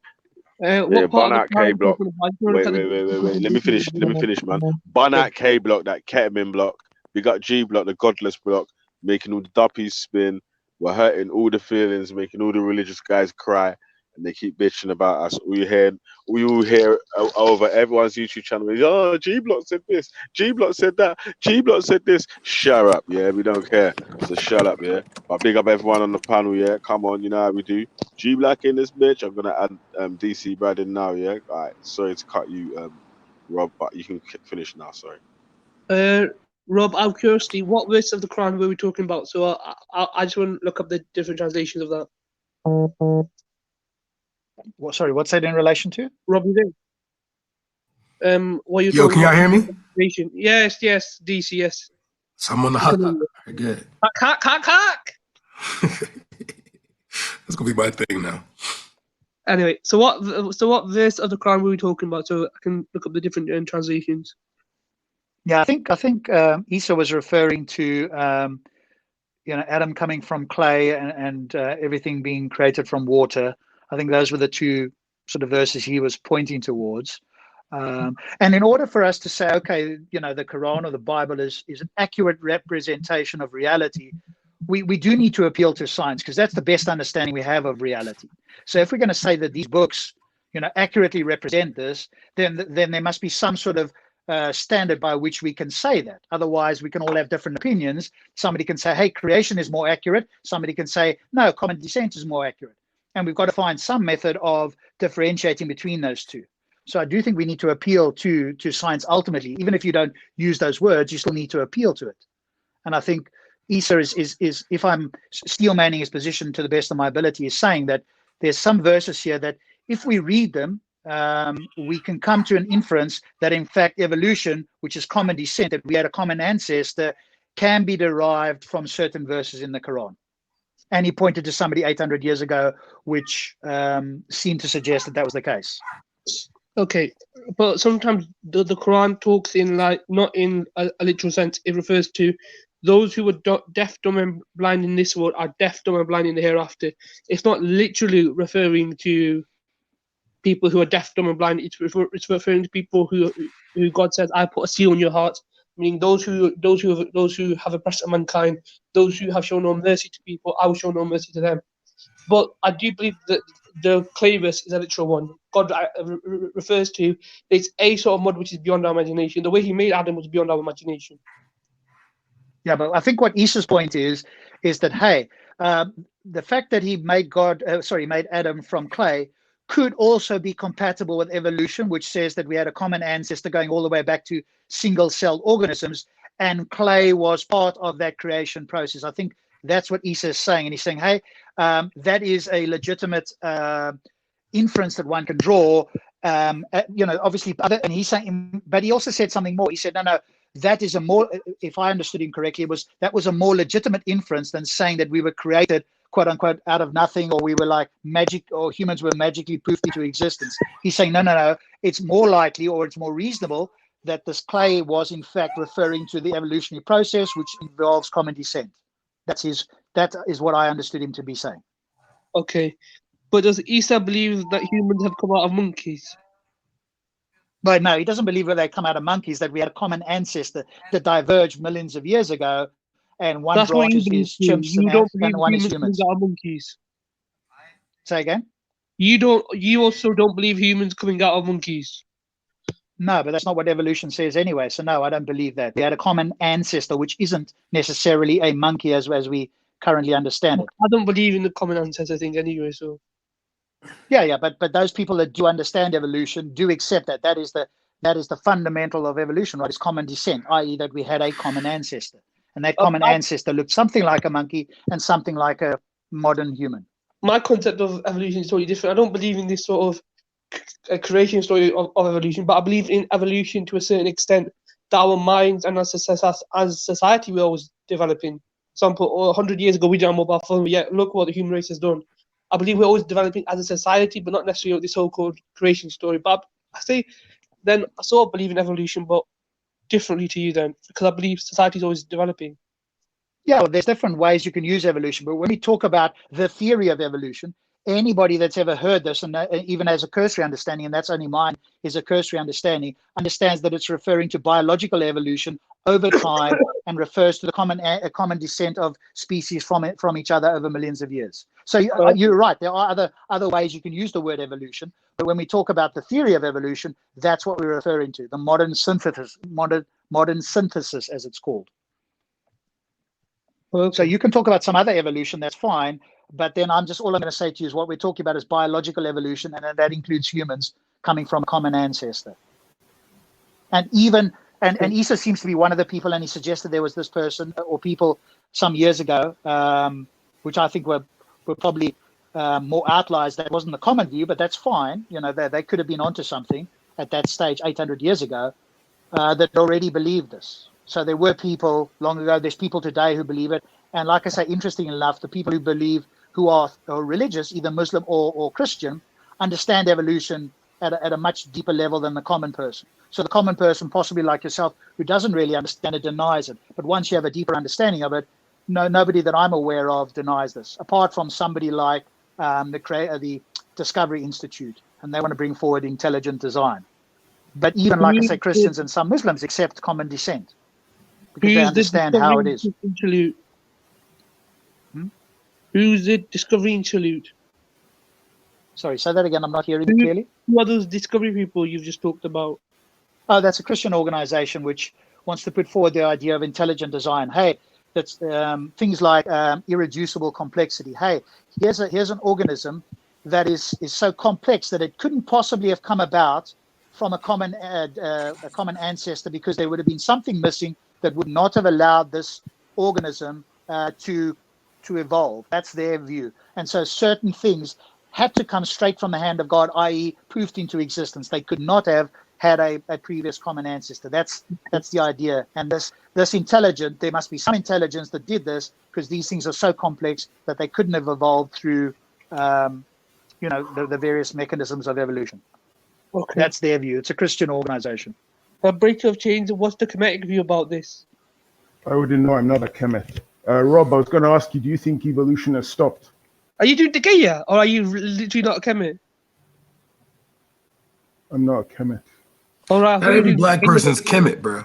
What part of the K Block. talking about? Wait. Let me finish, man. Barnat K Block, that ketamine block. We got G Block, the godless block, making all the duppies spin. We're hurting all the feelings, making all the religious guys cry, and they keep bitching about us. We all hear over everyone's YouTube channel. Oh, G Block said this, G Block said that, G Block said this. Shut up, yeah. We don't care. So shut up, yeah. But big up everyone on the panel, yeah. Come on, you know how we do. G Black in this bitch. I'm gonna add DC Brad in now, yeah. All right. Sorry to cut you, Rob, but you can finish now. Sorry. Rob, out of curiosity, what verse of the Quran were we talking about? So I just want to look up the different translations of that. What, sorry, what's that in relation to? Rob, you there? What you Yo, talking can y'all about? hear me? Yes, DC, yes. So I'm on the hot. Good. Cock. That's gonna be my thing now. Anyway, so what verse of the Quran were we talking about? So I can look up the different translations. Yeah, I think Isa was referring to Adam coming from clay and everything being created from water. I think those were the two sort of verses he was pointing towards. And in order for us to say, okay, the Quran or the Bible is an accurate representation of reality, we do need to appeal to science, because that's the best understanding we have of reality. So if we're going to say that these books, accurately represent this, then there must be some sort of standard by which we can say that. Otherwise, we can all have different opinions. Somebody can say, hey, creation is more accurate. Somebody can say, no, common descent is more accurate. And we've got to find some method of differentiating between those two. So I do think we need to appeal to science ultimately. Even if you don't use those words, you still need to appeal to it. And I think Isa is if I'm steel manning his position to the best of my ability, is saying that there's some verses here that if we read them, we can come to an inference that in fact evolution, which is common descent, that we had a common ancestor, can be derived from certain verses in the Quran. And he pointed to somebody 800 years ago, which seemed to suggest that was the case. Okay, but sometimes the Quran talks in not in a literal sense. It refers to those who were deaf, dumb, and blind in this world are deaf, dumb, and blind in the hereafter. It's not literally referring to people who are deaf, dumb, and blind. It's referring to people who God says, "I put a seal on your heart," meaning those who have oppressed mankind, those who have shown no mercy to people, I will show no mercy to them. But I do believe that the clay verse is a literal one. God refers to it's a sort of mud which is beyond our imagination. The way He made Adam was beyond our imagination. Yeah, but I think what Isa's point is that hey, the fact that He made made Adam from clay could also be compatible with evolution, which says that we had a common ancestor going all the way back to single-celled organisms, and clay was part of that creation process. I think that's what Isa is saying, and he's saying, hey, that is a legitimate inference that one can draw. Obviously, and he's saying, but he also said something more. He said, no, that is a more, if I understood him correctly, that was a more legitimate inference than saying that we were created, quote unquote, out of nothing, or we were like magic, or humans were magically poofed into existence. He's saying, no, it's more likely, or it's more reasonable that this clay was in fact referring to the evolutionary process, which involves common descent. That is what I understood him to be saying. Okay, but does Isa believe that humans have come out of monkeys? But no, he doesn't believe that they come out of monkeys, that we had a common ancestor that diverged millions of years ago, and one branch is chimps and one is humans. Coming out of monkeys. Say again? You also don't believe humans coming out of monkeys? No, but that's not what evolution says anyway. So no, I don't believe that. We had a common ancestor, which isn't necessarily a monkey as we currently understand it. I don't believe in the common ancestor thing anyway, so. Yeah, but those people that do understand evolution do accept that is the fundamental of evolution, right? It's common descent, i.e., that we had a common ancestor, and that common ancestor looked something like a monkey and something like a modern human. My concept of evolution is totally different. I don't believe in this sort of a creation story of evolution, but I believe in evolution to a certain extent, that our minds and as society we're always developing. For example, 100 years ago we didn't have mobile phone, yet look what the human race has done. I believe we're always developing as a society, but not necessarily this so-called creation story. But I say, then I sort of believe in evolution, but differently to you then, because I believe society is always developing. Yeah, well, there's different ways you can use evolution, but when we talk about the theory of evolution, anybody that's ever heard this, and even as a cursory understanding, and that's only mine, is a cursory understanding, understands that it's referring to biological evolution over time and refers to the common descent of species from each other over millions of years. So you're right. There are other ways you can use the word evolution, but when we talk about the theory of evolution, that's what we're referring to, the modern synthesis, as it's called. Okay. So you can talk about some other evolution, that's fine, but then all I'm going to say to you is what we're talking about is biological evolution, and that includes humans coming from a common ancestor. And Issa seems to be one of the people, and he suggested there was this person or people some years ago, which I think were probably more outliers. That wasn't the common view, but that's fine. You know, they could have been onto something at that stage 800 years ago that already believed this. So there were people long ago. There's people today who believe it. And like I say, interestingly enough, the people who believe, who are religious, either Muslim or Christian, understand evolution at a much deeper level than the common person. So the common person, possibly like yourself, who doesn't really understand it, denies it. But once you have a deeper understanding of it, nobody that I'm aware of denies this, apart from somebody like the Discovery Institute, and they want to bring forward intelligent design. But even, like I say, Christians and some Muslims accept common descent because they understand how it is. Who's the Discovery Interlude? Sorry, say that again. I'm not hearing you clearly. Who are those Discovery people you've just talked about? Oh, that's a Christian organization which wants to put forward the idea of intelligent design. Hey, that's things like irreducible complexity. Hey, here's an organism that is so complex that it couldn't possibly have come about from a common ancestor, because there would have been something missing that would not have allowed this organism to evolve. That's their view. And so certain things had to come straight from the hand of God, i.e. poofed into existence. They could not have had a previous common ancestor. That's the idea. And this intelligent, there must be some intelligence that did this, because these things are so complex that they couldn't have evolved through the various mechanisms of evolution. Okay. That's their view. It's a Christian organization. A break of change. What's the Kemetic view about this? I wouldn't know. I'm not a Kemet. Rob, I was going to ask you, do you think evolution has stopped? Are you doing Degeya, or are you literally not a Kemet? I'm not a Kemet. All right. Not every black person's Kemet, bro.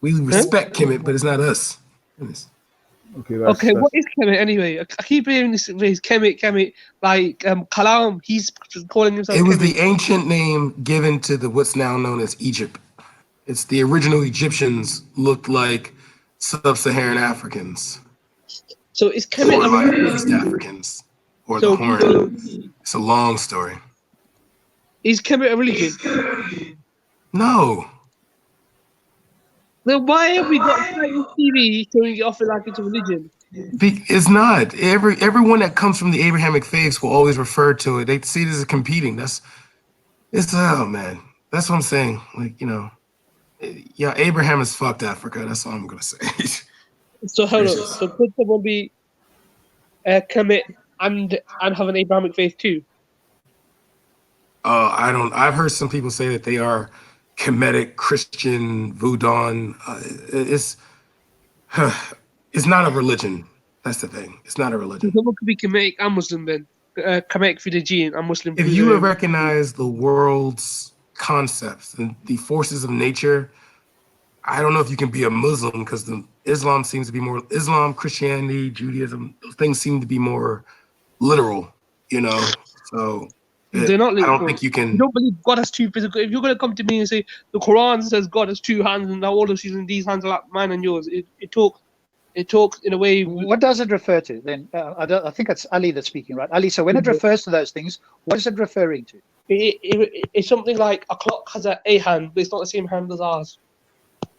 We respect Kemet, but it's not us. Okay, what is Kemet anyway? I keep hearing this phrase Kemet, like Kalam. He's calling himself. It was Kemet. the ancient name given to what's now known as Egypt. It's the original Egyptians looked like sub-Saharan Africans. So is Kemet or like East Africans or the Horn? It's a long story. Is Kemet a religion? No. Then why have we got TV showing it off like it's a religion? It's not. Everyone that comes from the Abrahamic faiths will always refer to it. They see it as competing. Oh man. That's what I'm saying. Like, yeah, Abraham has fucked Africa. That's all I'm gonna say. So hold on. So could someone be Kemet and have an Abrahamic faith too? I've heard some people say that they are Kemetic, Christian, Voodoo. It's not a religion. That's the thing. It's not a religion. Someone could be Kemetic and Muslim then. Kemetic Fijian and Muslim. If you recognize the world's concepts and the forces of nature, I don't know if you can be a Muslim, because Islam seems to be more Christianity, Judaism. Those things seem to be more literal, So they're not literal. I don't think you can. You don't believe God has two physical. If you're going to come to me and say the Quran says God has two hands and now all of these hands are like mine and yours, it talks in a way. What does it refer to then? I think it's Ali that's speaking, right? Ali. So when it refers to those things, what is it referring to? It's something like a clock has a hand, but it's not the same hand as ours.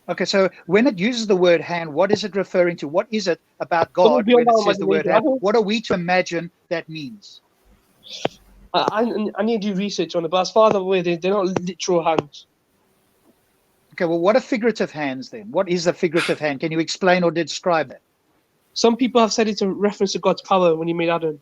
Okay, so when it uses the word hand, what is it referring to? What is it about God when it says the word hand? What are we to imagine that means? I need to do research on it, but as far as I'm aware, they're not literal hands. Okay, well, what are figurative hands then? What is a figurative hand? Can you explain or describe that? Some people have said it's a reference to God's power when he made Adam.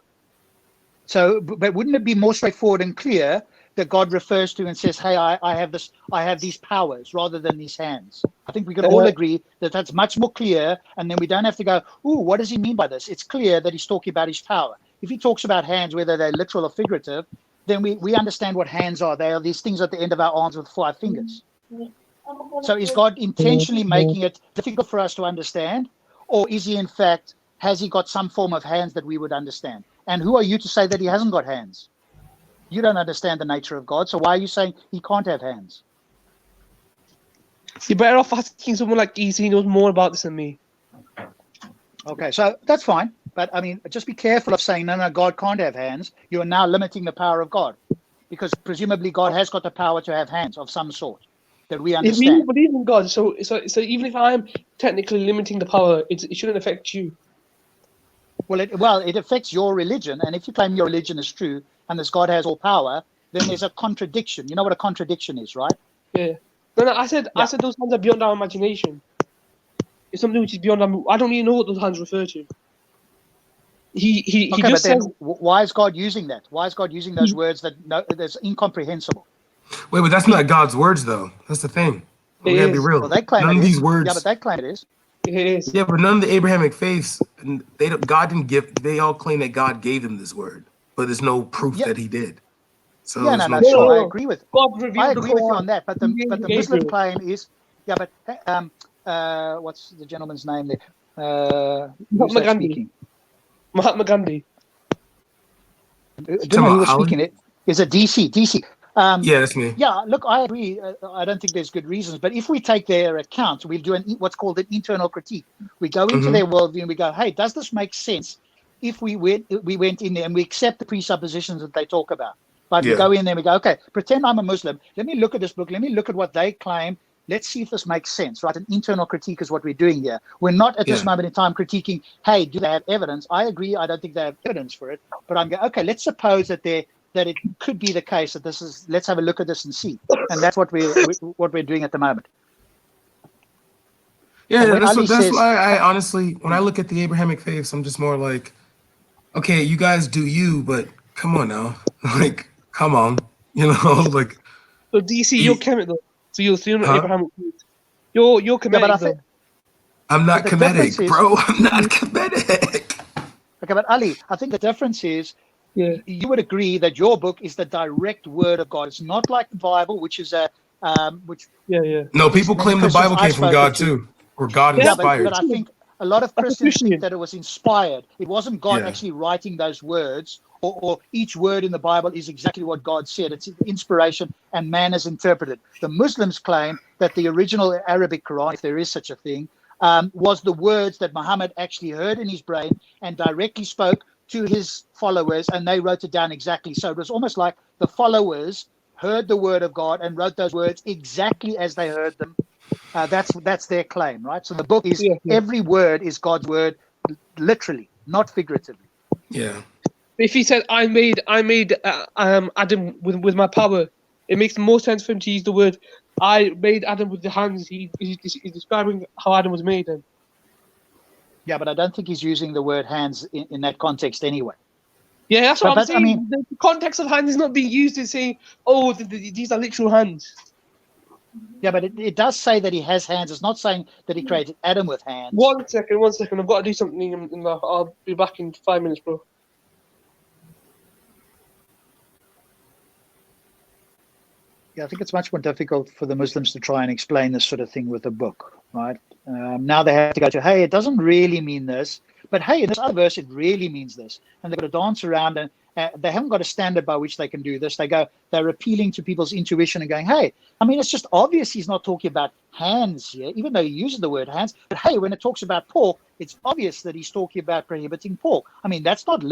So, but wouldn't it be more straightforward and clear that God refers to and says, hey, I have these powers rather than these hands? I think we can all agree that that's much more clear, and then we don't have to go, ooh, what does he mean by this? It's clear that he's talking about his power. If he talks about hands, whether they're literal or figurative, then we understand what hands are. They are these things at the end of our arms with 5 fingers. So is God intentionally making it difficult for us to understand, or is he in fact, has he got some form of hands that we would understand? And who are you to say that he hasn't got hands? You don't understand the nature of God, so why are you saying he can't have hands? You're better off asking someone like Easy, he knows more about this than me. Okay, so that's fine. But I mean, just be careful of saying, no, God can't have hands. You are now limiting the power of God, because presumably God has got the power to have hands of some sort that we If understand. we believe in God, so even if I'm technically limiting the power, it shouldn't affect you. Well, it affects your religion, and if you claim your religion is true and this God has all power, then there's a contradiction. You know what a contradiction is, right? Yeah. No, I said those hands are beyond our imagination. It's something which is beyond our. I don't even know what those hands refer to. He Okay, just but then says. why is God using that? Why is God using those words that's incomprehensible? Wait, but that's not God's words, though. That's the thing. We gotta be real. Well, they claim None it of is. these words. Yeah, but they claim it is. It is. Yeah, but none of the Abrahamic faiths, they don't. God didn't give. They all claim that God gave them this word, but there's no proof that He did. So Yeah, there's no, no. sure, I agree with. God revealed I agree the with you Quran. on that. But the Muslim claim is, yeah, but what's the gentleman's name there? Who's Mahatma that Gandhi. speaking? Mahatma Gandhi. I don't know who was speaking it. Is it DC? DC. Yeah, that's me. Yeah, look, I agree. I don't think there's good reasons, but if we take their account, we'll do what's called an internal critique. We go into their worldview and we go, hey, does this make sense? If we went in there and we accept the presuppositions that they talk about, but we go in there and we go, okay, pretend I'm a Muslim. Let me look at this book. Let me look at what they claim. Let's see if this makes sense, right? An internal critique is what we're doing here. We're not at this moment in time critiquing, hey, do they have evidence? I agree. I don't think they have evidence for it, but I'm going, okay, let's suppose that it could be the case that this is, let's have a look at this and see. And that's what we're doing at the moment. Yeah, that's why I honestly, when I look at the Abrahamic faiths, I'm just more like, okay, you guys do you, but come on now, like, come on, you know, like. So DC, you're Kemet though. So you're not Abrahamic. You're Kemetic though. I'm not Kemetic, bro. I'm not Kemetic. Okay, but Ali, I think the difference is, you would agree that your book is the direct word of God. It's not like the Bible, which is which. No, people claim the Bible came from God too, or God inspired. But I think a lot of Christians think that it was inspired. It wasn't God actually writing those words, or each word in the Bible is exactly what God said. It's inspiration and man has interpreted. The Muslims claim that the original Arabic Quran, if there is such a thing, was the words that Muhammad actually heard in his brain and directly spoke to his followers, and they wrote it down exactly. So it was almost like the followers heard the word of God and wrote those words exactly as they heard them. That's their claim, right? So the book is every word is God's word, literally, not figuratively. Yeah. If he said, "I made Adam with my power," it makes more sense for him to use the word "I made Adam with the hands." He's describing how Adam was made. Then. Yeah, but I don't think he's using the word hands in that context anyway. Yeah, that's what I'm saying. I mean, the context of hands is not being used in saying, "Oh, these are literal hands." Yeah, but it does say that he has hands. It's not saying that he created Adam with hands. One second. I've got to do something. I'll be back in 5 minutes, bro. Yeah, I think it's much more difficult for the Muslims to try and explain this sort of thing with a book, right? Now they have to go to, hey, it doesn't really mean this, but hey, in this other verse, it really means this. And they've got to dance around, and they haven't got a standard by which they can do this. They're appealing to people's intuition and going, hey, I mean, it's just obvious he's not talking about hands here, even though he uses the word hands. But hey, when it talks about pork, it's obvious that he's talking about prohibiting pork. I mean, that's not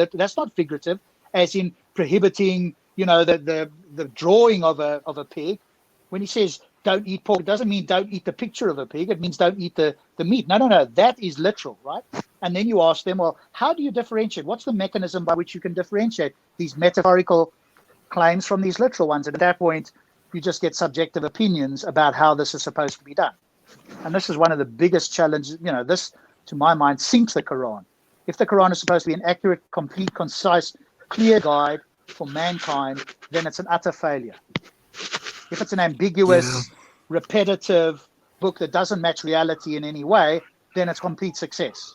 figurative, as in prohibiting, the drawing of a pig. When he says don't eat pork, it doesn't mean don't eat the picture of a pig. It means don't eat the meat. No. That is literal, right? And then you ask them, well, how do you differentiate? What's the mechanism by which you can differentiate these metaphorical claims from these literal ones? And at that point, you just get subjective opinions about how this is supposed to be done. And this is one of the biggest challenges. This, to my mind, sinks the Quran. If the Quran is supposed to be an accurate, complete, concise, clear guide for mankind, then it's an utter failure. If it's an ambiguous, repetitive book that doesn't match reality in any way, then it's complete success.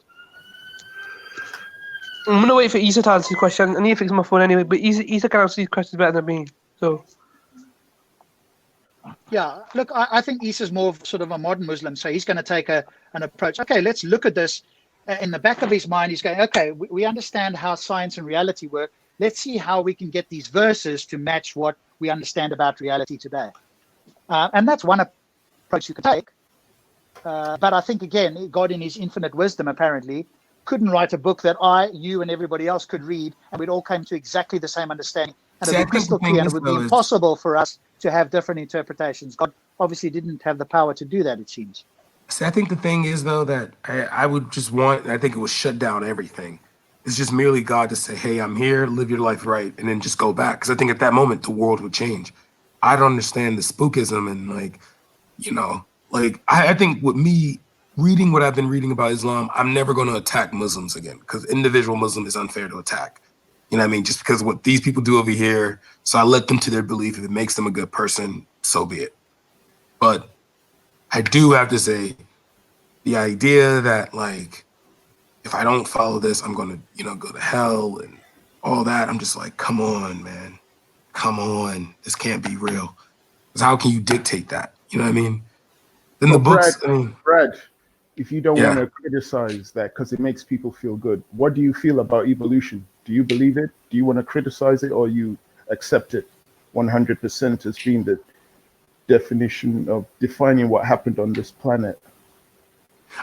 I'm gonna wait for Isa to answer his question. I need to fix my phone anyway, but Isa can answer these questions better than me. So Yeah, look, I think Issa's more of sort of a modern Muslim, so he's going to take an approach. Okay, let's look at this. In the back of his mind, he's going, okay, we understand how science and reality work. Let's see how we can get these verses to match what we understand about reality today. And that's one approach you could take. But I think, again, God in his infinite wisdom, apparently, couldn't write a book that you, and everybody else could read, and we'd all come to exactly the same understanding. And See, it'd I be think the crystal thing clear, and it is, would be though, is impossible for us to have different interpretations. God obviously didn't have the power to do that, it seems. See, I think the thing is though that I would just want. I think it would shut down everything. It's just merely God to say, "Hey, I'm here. Live your life right," and then just go back. Because I think at that moment the world would change. I don't understand the spookism and I think with me reading what I've been reading about Islam, I'm never going to attack Muslims again because individual Muslim is unfair to attack. You know what I mean? Just because what these people do over here, so I let them to their belief. If it makes them a good person, so be it. But I do have to say the idea that like if I don't follow this, I'm gonna, go to hell and all that. I'm just like, come on, man. Come on. This can't be real. Because how can you dictate that? You know what I mean? Then the But books, I mean, Brad, if you don't want yeah. to criticize that because it makes people feel good, what do you feel about evolution? Do you believe it? Do you want to criticize it, or you accept it 100% as being the definition of defining what happened on this planet?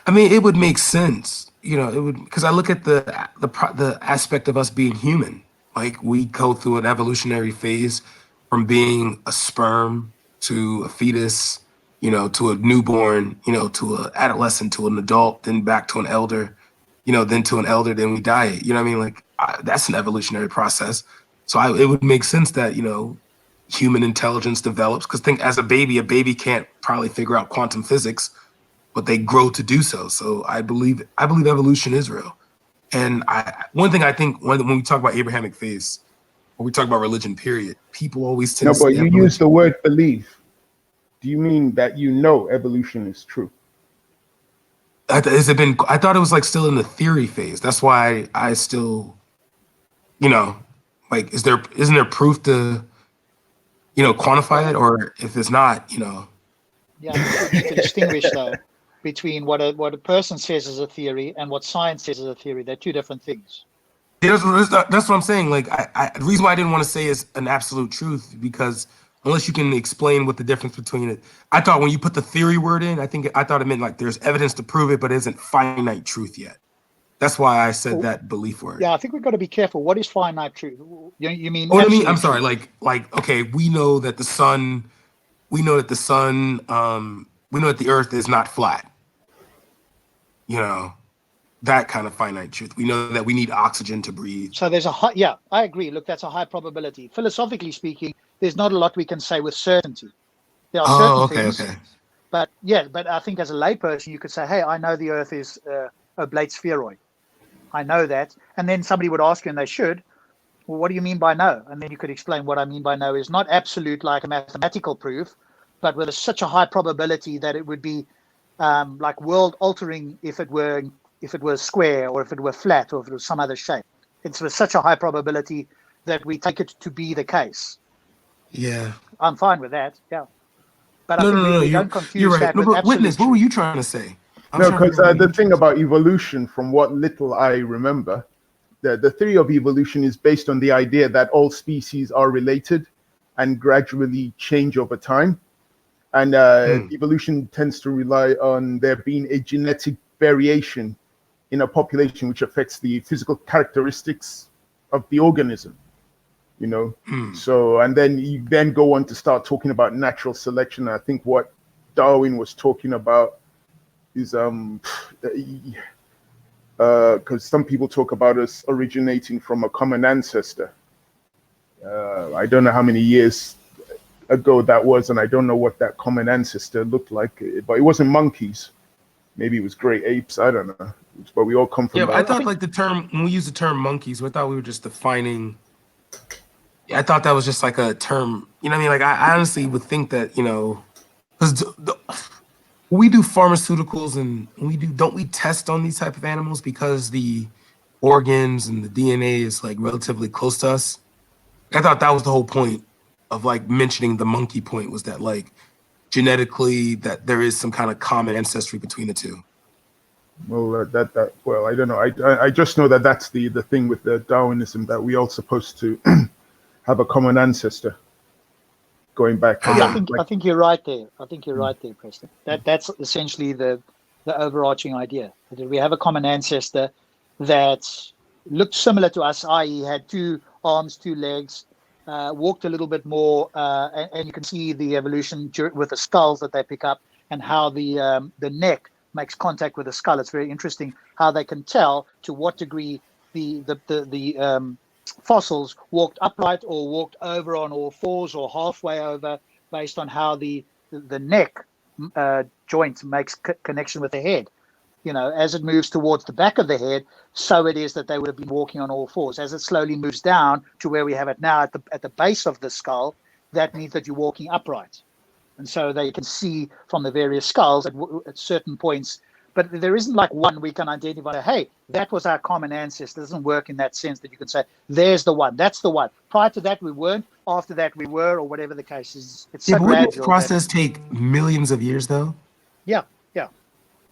I mean, it would make sense, it would because I look at the aspect of us being human. Like we go through an evolutionary phase from being a sperm to a fetus, to a newborn, to an adolescent, to an adult, then back to an elder, then to an elder, then we die. You know what I mean? Like that's an evolutionary process. So it would make sense that human intelligence develops because think as a baby can't probably figure out quantum physics but they grow to do so. So I believe evolution is real. And one thing I think when we talk about Abrahamic faiths, when we talk about religion, period, people always tend No, to say but you use evolution. the word believe. Do you mean that evolution is true? I thought it was like still in the theory phase. That's why I still, like, isn't there proof to, quantify it? Or if it's not, Yeah, I think we need to distinguish, though, between what a person says is a theory and what science says is a theory. They're two different things. That's what I'm saying. Like, the reason why I didn't want to say is an absolute truth because unless you can explain what the difference between it, I thought when you put the theory word in, I thought it meant like there's evidence to prove it, but it isn't finite truth yet. That's why I said that belief word. Yeah, I think we've got to be careful. What is finite truth? You mean? Oh, I mean, I'm absolute sorry. truth? Like, okay, we know that the sun, we know that the Earth is not flat. That kind of finite truth. We know that we need oxygen to breathe. So there's yeah, I agree. Look, that's a high probability. Philosophically speaking, there's not a lot we can say with certainty. There are certain things, okay. but I think as a layperson, you could say, hey, I know the Earth is a oblate spheroid. I know that. And then somebody would ask you, and they should, well, what do you mean by no? And then you could explain what I mean by no is not absolute like a mathematical proof, but with such a high probability that it would be like world altering if it were square or if it were flat or if it was some other shape. It's with such a high probability that we take it to be the case. Yeah. I'm fine with that. Yeah. But I No, think no, no. we You're don't confuse right. that No, with but absolute witness, what truth. were you trying to say? No, because the thing about evolution, from what little I remember, the theory of evolution is based on the idea that all species are related and gradually change over time. And evolution tends to rely on there being a genetic variation in a population which affects the physical characteristics of the organism. So, and then you then go on to start talking about natural selection. I think what Darwin was talking about is because some people talk about us originating from a common ancestor. I don't know how many years ago that was, and I don't know what that common ancestor looked like, but it wasn't monkeys. Maybe it was great apes. I don't know. But we all come from. Yeah, but I thought like the term, when we use the term monkeys, I thought we were just defining. I thought that was just like a term. You know what I mean? Like I honestly would think that, because we do pharmaceuticals and don't we test on these type of animals because the organs and the DNA is like relatively close to us? I thought that was the whole point of like mentioning the monkey point was that like genetically that there is some kind of common ancestry between the two? Well, well, I don't know. I just know that that's the thing with the Darwinism, that we all supposed to have a common ancestor going back. Yeah, I think you're right there. I think you're right there, Preston. That's essentially the overarching idea, that we have a common ancestor that looked similar to us, i.e., had 2 arms, 2 legs, walked a little bit more, and you can see the evolution with the skulls that they pick up, and how the neck makes contact with the skull. It's very interesting how they can tell to what degree the fossils walked upright or walked over on all fours or halfway over, based on how the neck joint makes connection with the head. You know, as it moves towards the back of the head, so it is that they would have been walking on all fours. As it slowly moves down to where we have it now at the base of the skull, that means that you're walking upright. And so they can see from the various skulls at certain points, but there isn't like one we can identify, hey, that was our common ancestor. It doesn't work in that sense that you can say, there's the one, that's the one. Prior to that, we weren't. After that, we were, or whatever the case is. It's so But wouldn't this gradual. process take millions of years, though? Yeah.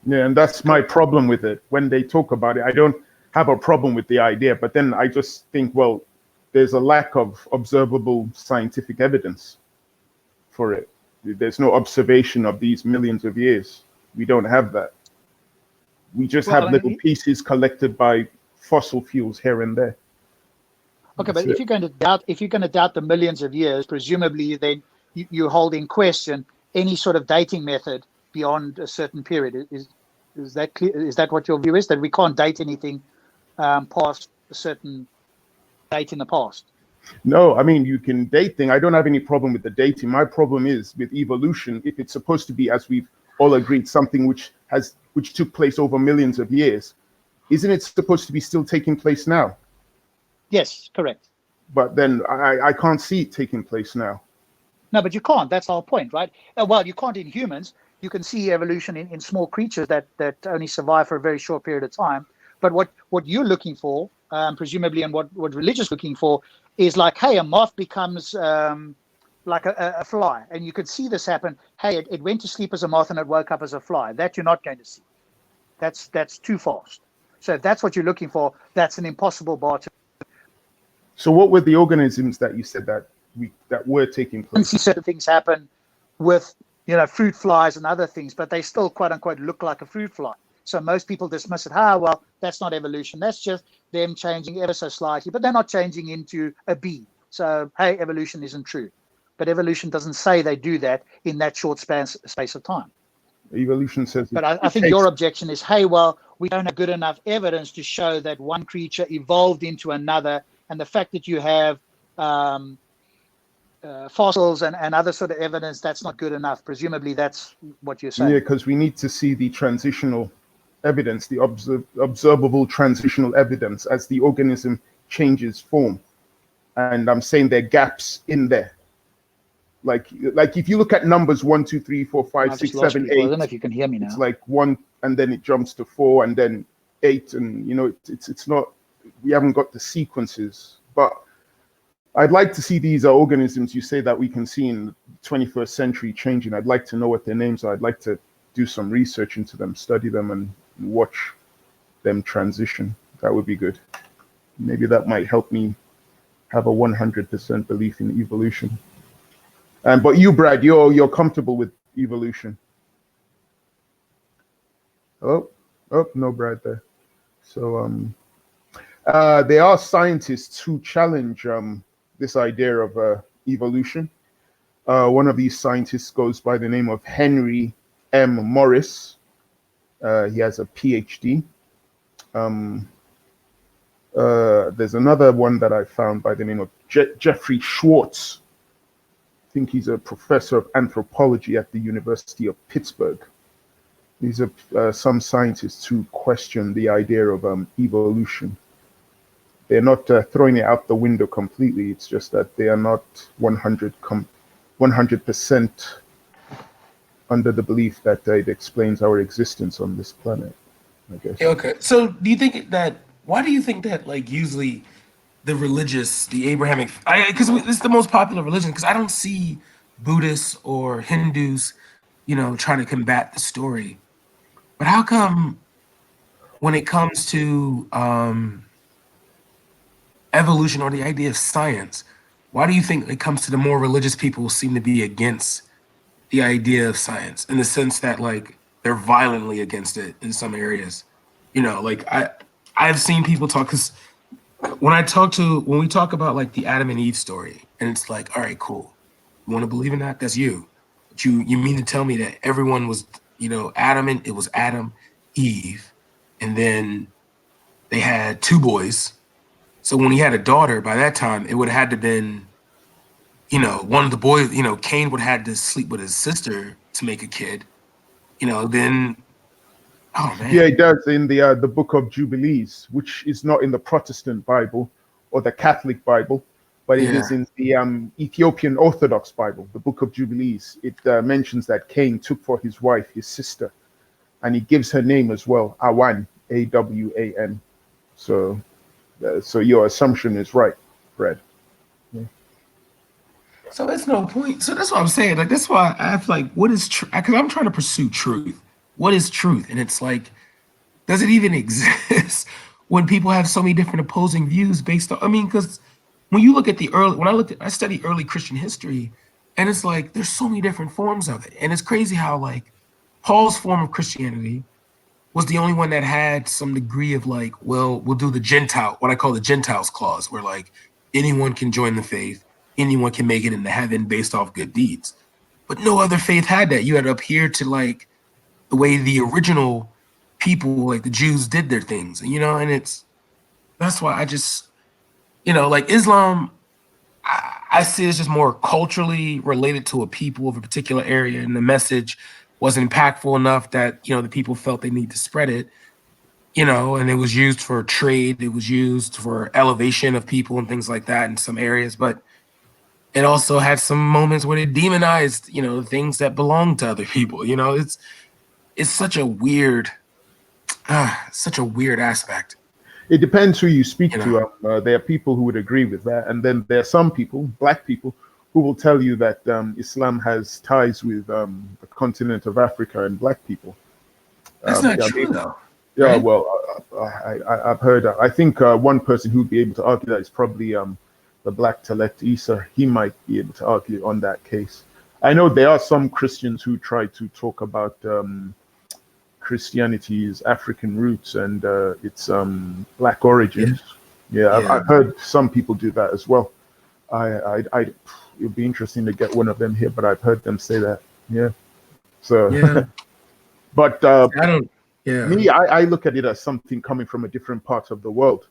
Yeah, and that's my problem with it. When they talk about it, I don't have a problem with the idea, but then I just think, well, there's a lack of observable scientific evidence for it. There's no observation of these millions of years. We don't have that. We just have little pieces collected by fossil fuels here and there. Okay, but if you're going to doubt the millions of years, presumably then you hold in question any sort of dating method beyond a certain period. Is that clear? Is that what your view is, that we can't date anything past a certain date in the past? No, I mean, you can date things. I don't have any problem with the dating. My problem is with evolution. If it's supposed to be, as we've all agreed, something which took place over millions of years, isn't it supposed to be still taking place now? Yes, correct. But then I can't see it taking place now. No, but you can't. That's our point, right? Well, you can't in humans. You can see evolution in small creatures that only survive for a very short period of time. But what you're looking for, presumably, and what religious looking for, is like, hey, a moth becomes like a fly, and you could see this happen. Hey, it went to sleep as a moth and it woke up as a fly. That you're not going to see. That's too fast. So if that's what you're looking for, that's an impossible bar to. So what were the organisms that you said that were taking place? You see certain things happen with, fruit flies and other things, but they still, quote unquote, look like a fruit fly. So most people dismiss it. Well, that's not evolution. That's just them changing ever so slightly, but they're not changing into a bee. So, hey, evolution isn't true. But evolution doesn't say they do that in that short space of time. Evolution says. But I think your objection is, hey, well, we don't have good enough evidence to show that one creature evolved into another, and the fact that you have fossils and other sort of evidence, that's not good enough. Presumably, that's what you're saying. Yeah, because we need to see the transitional evidence, the observable transitional evidence as the organism changes form. And I'm saying there are gaps in there. Like if you look at numbers 1, 2, 3, 4, 5, 6, 7, 8. I don't know if you can hear me now. It's like 1, and then it jumps to 4, and then 8, and it's not. We haven't got the sequences, but I'd like to see these organisms you say that we can see in the 21st century changing. I'd like to know what their names are. I'd like to do some research into them, study them, and watch them transition. That would be good. Maybe that might help me have a 100% belief in evolution. But you, Brad, you're comfortable with evolution. Oh, no, Brad there. So there are scientists who challenge this idea of evolution. One of these scientists goes by the name of Henry M. Morris. He has a PhD. There's another one that I found by the name of Jeffrey Schwartz. I think he's a professor of anthropology at the University of Pittsburgh. These are some scientists who question the idea of evolution. They're not throwing it out the window completely. It's just that they are not 100% under the belief that it explains our existence on this planet, I guess. Okay. So why do you think that, like, usually the religious, the Abrahamic, because it's the most popular religion, because I don't see Buddhists or Hindus trying to combat the story. But how come when it comes to evolution or the idea of science, why do you think it comes to the more religious people seem to be against the idea of science in the sense that like they're violently against it in some areas? Like I've seen people talk, because when we talk about like the Adam and Eve story, and it's like, all right, cool, you want to believe in that? That's you. But you mean to tell me that everyone was, it was Adam, Eve, and then they had two boys. So when he had a daughter, by that time, it would have had to been, one of the boys, Cain would have had to sleep with his sister to make a kid. Then, oh man. Yeah, it does in the Book of Jubilees, which is not in the Protestant Bible or the Catholic Bible, but it is in the Ethiopian Orthodox Bible, the Book of Jubilees. It mentions that Cain took for his wife his sister, and he gives her name as well, Awan, Awan. So your assumption is right, Fred. Yeah. So that's no point. So that's what I'm saying. Like that's why I have like, what is truth? Because I'm trying to pursue truth. What is truth? And it's like, does it even exist when people have so many different opposing views based on? I mean, because when you look at I study early Christian history, and it's like there's so many different forms of it, and it's crazy how like Paul's form of Christianity was the only one that had some degree of like, well, we'll do what I call the Gentiles clause, where like anyone can join the faith, anyone can make it into heaven based off good deeds. But no other faith had that. You had to adhere to like the way the original people, like the Jews, did their things, and that's why I just, like Islam, I see it's just more culturally related to a people of a particular area, and the message was impactful enough that the people felt they need to spread it, and it was used for trade, it was used for elevation of people and things like that in some areas, but it also had some moments when it demonized, things that belong to other people. It's such a weird aspect. It depends who you speak to. There are people who would agree with that, and then there are some people, black people, who will tell you that Islam has ties with the continent of Africa and black people. That's not true, though. Yeah, right? well, I've heard. I think one person who'd be able to argue that is probably the black Talet Isa. He might be able to argue on that case. I know there are some Christians who try to talk about Christianity's African roots and its black origins. Yeah, I've heard some people do that as well. It would be interesting to get one of them here, but I've heard them say that. Yeah. So, but I look at it as something coming from a different part of the world.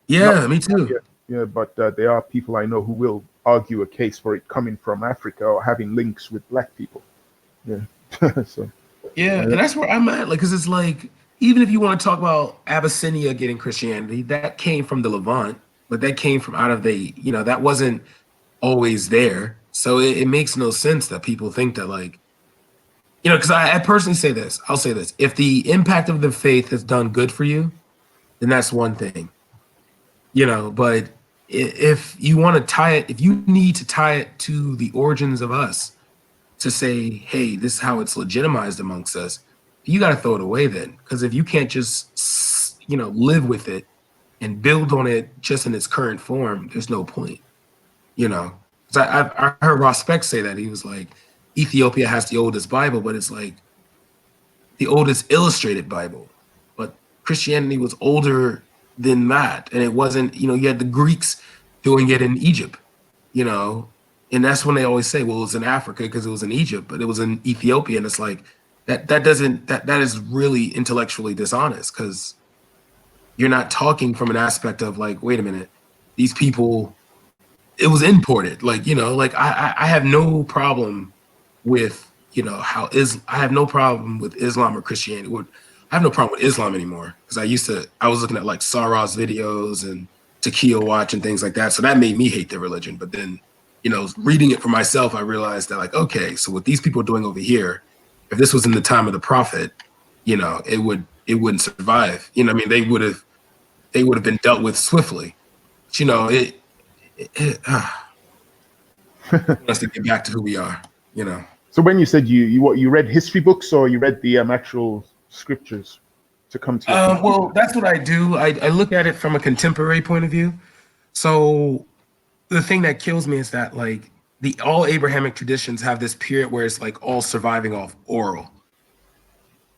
Yeah, me too. Yeah, but there are people I know who will argue a case for it coming from Africa or having links with black people. Yeah. So. Yeah, and that's where I'm at. Like, because it's like, even if you want to talk about Abyssinia getting Christianity, that came from the Levant, but that came from out of that wasn't always there. So it makes no sense that people think that, like, because I personally say this. I'll say this. If the impact of the faith has done good for you, then that's one thing. But if you want to tie it, if you need to tie it to the origins of us, to say, hey, this is how it's legitimized amongst us, you got to throw it away then. Because if you can't just, live with it and build on it just in its current form, there's no point. So I heard Ross Speck say that. He was like, Ethiopia has the oldest Bible, but it's like the oldest illustrated Bible. But Christianity was older than that. And it wasn't, you had the Greeks doing it in Egypt, and that's when they always say, well, it was in Africa because it was in Egypt, but it was in Ethiopia. And it's like, that is really intellectually dishonest, because you're not talking from an aspect of like, wait a minute, these people, it was imported. Like, like I have no problem with, I have no problem with Islam or Christianity. I have no problem with Islam anymore, because I was looking at like Sarah's videos and Takia Watch and things like that. So that made me hate their religion. But then, reading it for myself, I realized that like, okay, so what these people are doing over here, if this was in the time of the Prophet, it wouldn't survive. I mean, they would have been dealt with swiftly. But, let's get back to who we are. So when you said you read history books or you read the actual scriptures to come to your conclusion? Well, that's what I do. I look at it from a contemporary point of view. So the thing that kills me is that like all Abrahamic traditions have this period where it's like all surviving off oral.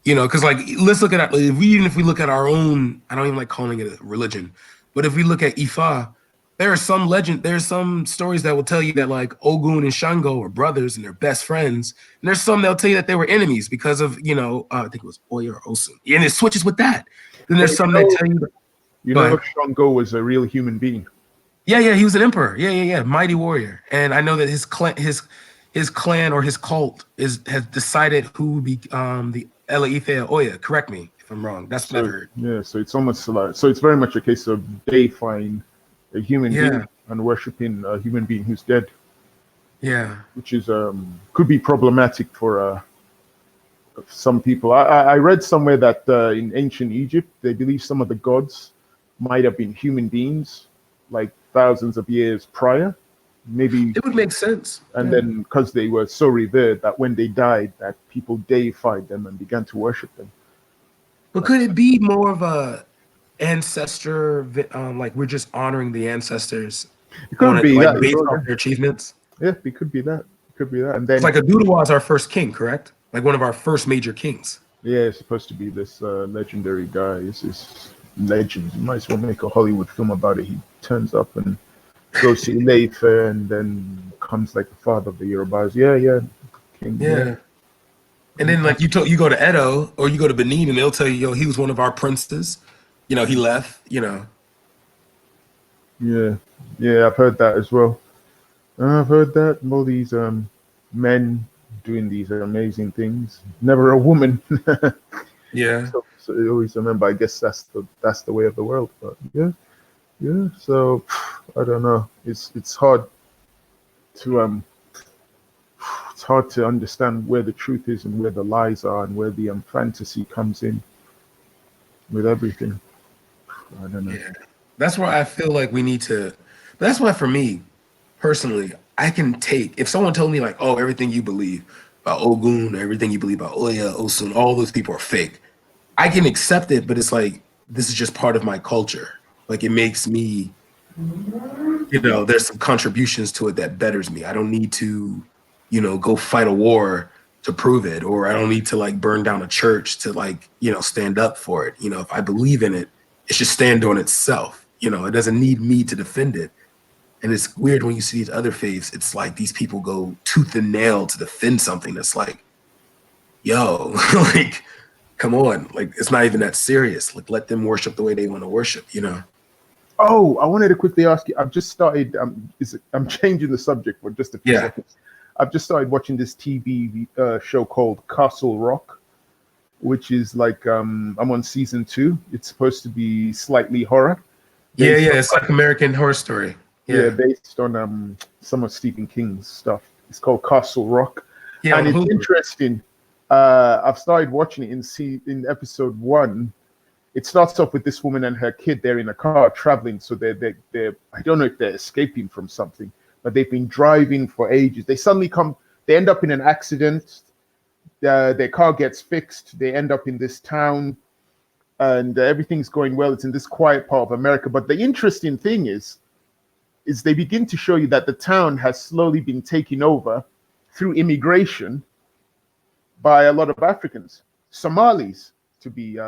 You know, because like let's look at even if we look at our own, I don't even like calling it a religion, but if we look at Ifa, there's some stories that will tell you that like Ogun and Shango are brothers and they're best friends. And there's some that'll tell you that they were enemies because of, I think it was Oya or Osun. And it switches with that. Then there's some that tell you Shango was a real human being. Yeah, he was an emperor. Yeah, mighty warrior. And I know that his clan or his cult has decided who would be the Eleitha Oya. Correct me if I'm wrong. That's what I've heard. Yeah, so it's almost like it's very much a case of deifying a human being and worshiping a human being who's dead. Yeah, which is could be problematic for some people. I read somewhere that in ancient Egypt they believe some of the gods might have been human beings, like thousands of years prior. Maybe it would make sense. And then because they were so revered that when they died, that people deified them and began to worship them. But could it be more of a ancestor, like we're just honoring the ancestors? It could be that based off their achievements. Yeah, it could be that. It could be that. And then it's like Adudawa is our first king, correct? Like one of our first major kings. Yeah, it's supposed to be this legendary guy. This legend. You might as well make a Hollywood film about it. He turns up and goes to Ilefe and then comes like the father of the Yorubas. Yeah. King, yeah. And then like you go to Edo or you go to Benin and they'll tell you, he was one of our princes. He left, Yeah, I've heard that as well. I've heard that all these men doing these amazing things. Never a woman. Yeah. So you always remember. I guess that's the way of the world. But yeah. So I don't know. It's hard to understand where the truth is and where the lies are and where the fantasy comes in with everything. I don't know. Yeah. That's where I feel like we need to. That's why for me, personally, I can take if someone told me like, oh, everything you believe about Ogun, or everything you believe about Oya, Osun, all those people are fake. I can accept it, but it's like this is just part of my culture. Like it makes me, there's some contributions to it that betters me. I don't need to, go fight a war to prove it, or I don't need to like burn down a church to like, stand up for it. If I believe in it, it should stand on itself. It doesn't need me to defend it. And it's weird when you see these other faiths, it's like these people go tooth and nail to defend something that's like, yo, like, come on. Like, it's not even that serious. Like, let them worship the way they want to worship, Oh, I wanted to quickly ask you. I've just started, I'm changing the subject for just a few seconds. I've just started watching this TV show called Castle Rock, which is like, I'm on season 2. It's supposed to be slightly horror. Yeah, it's like American Horror Story. Yeah, based on some of Stephen King's stuff. It's called Castle Rock. Yeah, and it's interesting. I've started watching it in episode 1. It starts off with this woman and her kid. They're in a car traveling. So they're I don't know if they're escaping from something, but they've been driving for ages. They suddenly they end up in an accident. Their car gets fixed. They end up in this town and everything's going well. It's in this quiet part of America. But the interesting thing is they begin to show you that the town has slowly been taken over through immigration by a lot of Africans, Somalis to be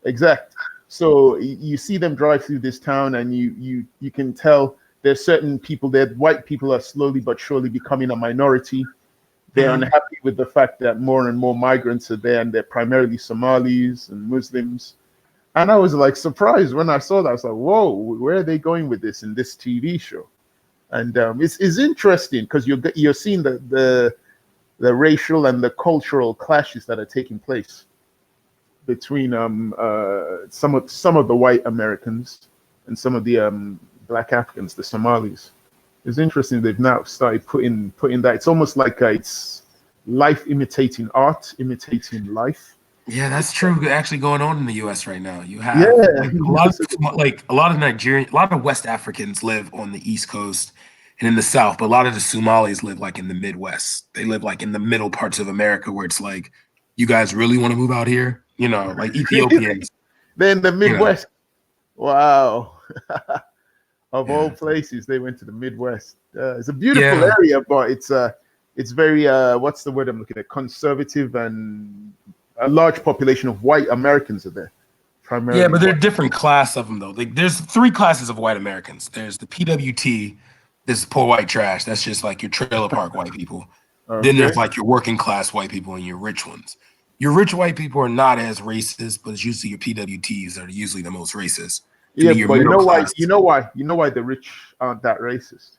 exact. So you see them drive through this town, and you can tell there's certain people there. White people are slowly but surely becoming a minority. They're unhappy with the fact that more and more migrants are there, and they're primarily Somalis and Muslims. And I was like surprised when I saw that. I was like, whoa, where are they going with this in this TV show? And it's interesting because you're seeing the racial and the cultural clashes that are taking place between some of the white Americans and some of the black Africans, the Somalis. It's interesting they've now started putting that. It's almost like it's life imitating art, imitating life. Yeah, that's true. Actually, going on in the U.S. right now, you have a lot of Nigerian, a lot of West Africans live on the East Coast, and in the South, but a lot of the Somalis live like in the Midwest. They live like in the middle parts of America where it's like, you guys really want to move out here? You know, like Ethiopians. They're in the You know. Midwest. Wow. Of all places, they went to the Midwest. It's a beautiful area, but it's very what's the word I'm looking at? Conservative, and a large population of white Americans are there. Primarily. Yeah, but there are different class of them though. Like, there's 3 classes of white Americans. There's the PWT, this is poor white trash. That's just like your trailer park white people. Then there's like your working class white people and your rich ones. Your rich white people are not as racist, but it's usually your PWTs that are usually the most racist. Yeah, but you know why? You know why the rich aren't that racist?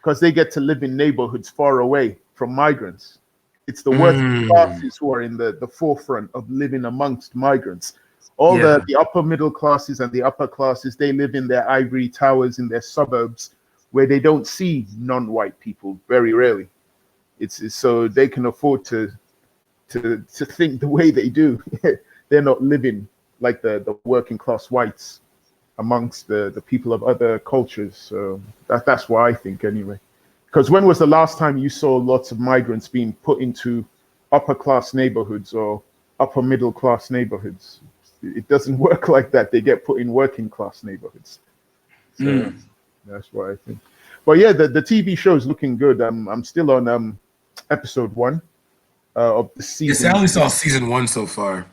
Because they get to live in neighborhoods far away from migrants. It's the working classes who are in the forefront of living amongst migrants. All the upper middle classes and the upper classes, they live in their ivory towers in their suburbs where they don't see non-white people very rarely. It's so they can afford to think the way they do. They're not living like the working class whites amongst the people of other cultures. So that's why I think anyway. Because when was the last time you saw lots of migrants being put into upper class neighborhoods or upper middle class neighborhoods? It doesn't work like that. They get put in working class neighborhoods. So that's what I think. But yeah, the TV show is looking good. I'm still on episode 1 of the season. Yes, I only saw season 1 so far.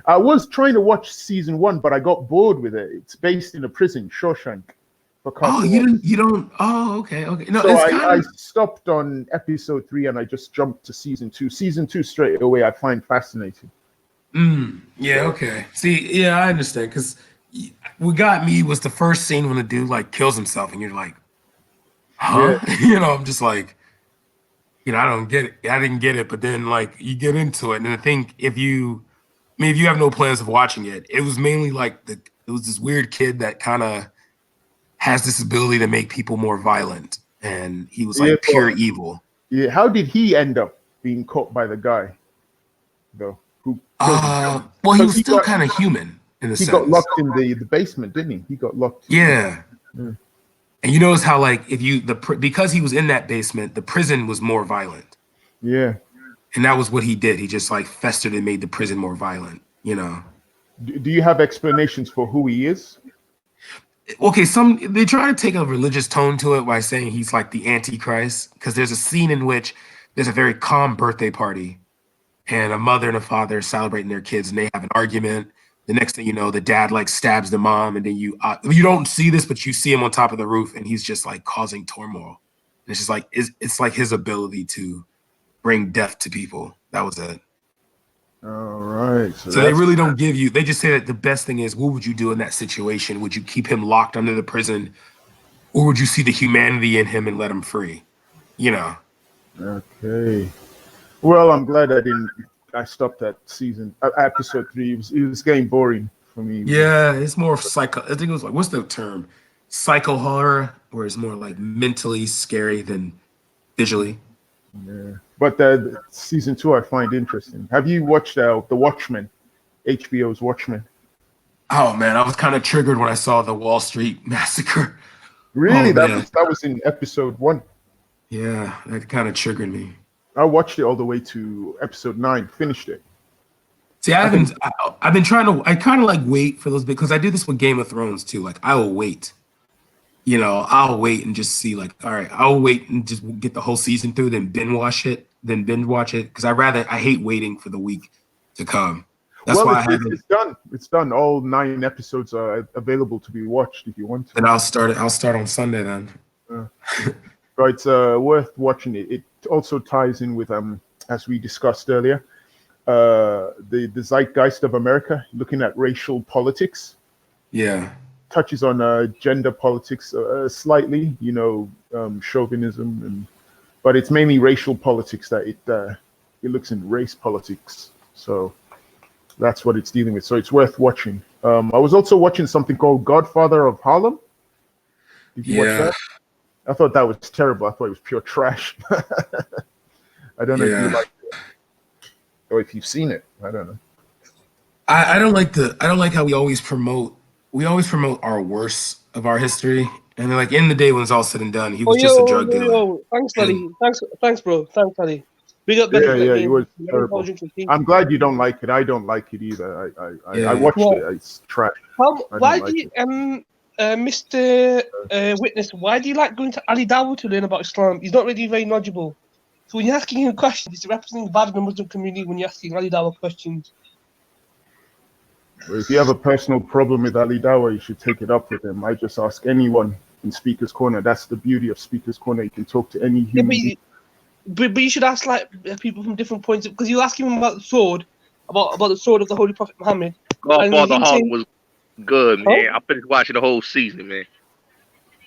I was trying to watch season 1, but I got bored with it. It's based in a prison, Shawshank. Oh, you don't. Oh, okay. No, so it's I stopped on episode 3 and I just jumped to season 2. Season 2 straight away I find fascinating. Yeah. Okay. See, yeah, I understand. Because what got me was the first scene when the dude like kills himself, and you're like, huh? Yeah. You know, I'm just like, I don't get it. I didn't get it. But then like you get into it, and I think if you have no plans of watching it, it was mainly like it was this weird kid that kind of has this ability to make people more violent, and he was like pure evil. Yeah. How did he end up being caught by the guy, though? Who killed him? Well, he was still kind of human in a sense. He got locked in the basement, didn't he? He got locked. Yeah. And you notice how like because he was in that basement, the prison was more violent. Yeah. And that was what he did. He just like festered and made the prison more violent, you know. Do you have explanations for who he is? Okay, they try to take a religious tone to it by saying he's like the Antichrist, because there's a scene in which there's a very calm birthday party and a mother and a father celebrating their kids, and they have an argument. The next thing you know, the dad like stabs the mom, and then you don't see this, but you see him on top of the roof, and he's just like causing turmoil. And it's just like it's like his ability to bring death to people. That was it. All right. So they really don't give you. They just say that the best thing is, what would you do in that situation? Would you keep him locked under the prison, or would you see the humanity in him and let him free? You know. Okay. Well, I'm glad I stopped at episode 3. It was getting boring for me. Yeah, it's more psycho. I think it was like, what's the term? Psycho horror, where it's more like mentally scary than visually. Yeah. But season 2 I find interesting. Have you watched The Watchmen? HBO's Watchmen. Oh man, I was kind of triggered when I saw the Wall Street Massacre. Really? That was in episode 1. Yeah, that kind of triggered me. I watched it all the way to episode 9, finished it. See, I've been trying to. I kind of like wait for those because I do this with Game of Thrones too. Like I will wait. I'll wait and just see. Like, all right, I'll wait and just get the whole season through, then binge watch it, because I hate waiting for the week to come. That's why it's done. It's done. All 9 episodes are available to be watched if you want to. Then I'll start on Sunday then. But it's worth watching it. It also ties in with as we discussed earlier, the zeitgeist of America, looking at racial politics. Yeah. Touches on gender politics slightly, chauvinism, but it's mainly racial politics that it looks in race politics. So that's what it's dealing with. So it's worth watching. I was also watching something called Godfather of Harlem. Did you watch that? I thought that was terrible. I thought it was pure trash. I don't know if you like it or if you've seen it. I don't know. I don't like how we always promote our worst of our history, And then, like, in the day when it's all said and done, he Oh was just a drug dealer. thanks, buddy. Thanks, bro. Thanks, buddy. Big up, Yeah, Benny. yeah, he was terrible. I'm glad you don't like it. I don't like it either. I watched it. It's trash. Why do you, Mr. Witness? Why do you like going to Ali Dawah to learn about Islam? He's not really very knowledgeable. So when you're asking him questions, he's representing bad in the Muslim community when you're asking Ali Dawah questions. If you have a personal problem with Ali Dawah, you should take it up with him. I just ask anyone in Speaker's Corner. That's the beauty of Speaker's Corner. You can talk to any human being. But you should ask like people from different points because you ask him about the sword, about the sword of the Holy Prophet Muhammad. Godfather Hawk was good, man. I finished watching the whole season, man.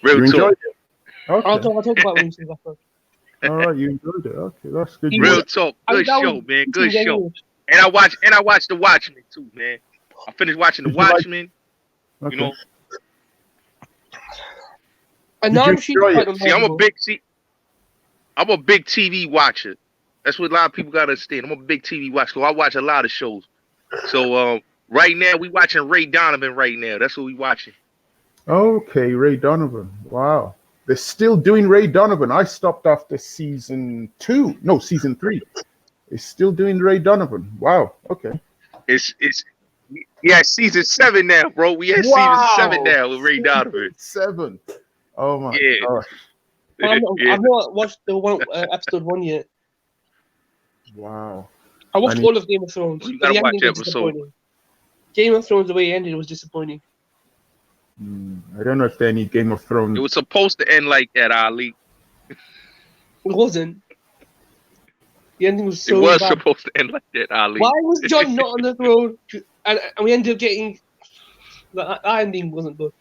Real You enjoyed talk. it? Okay. I'll talk about when you All right, you enjoyed it. Okay, that's good. Real talk. Good show, man. Good show. And I watched The Watchmen too, man. I finished watching The Watchmen. Okay. You know. And now See, I'm a big TV watcher. That's what a lot of people gotta understand. I'm a big TV watcher, so I watch a lot of shows. So right now we watching Ray Donovan right now. That's what we watching. Okay, Ray Donovan. Wow. They're still doing Ray Donovan. I stopped after season 3. They're still doing Ray Donovan. Wow. Okay. It's season 7 now, bro. We at season 7 now with Ray Donovan. 7. Oh my gosh. I've not watched the one episode 1 yet. Wow. I watched all of Game of Thrones. You gotta watch the episode. Game of Thrones, the way it ended, was disappointing. I don't know if there any Game of Thrones. It was supposed to end like that, Ali. It wasn't. The ending was so It was bad. supposed to end like that, Ali. Why was John not on the throne? And we ended up getting that ending wasn't good.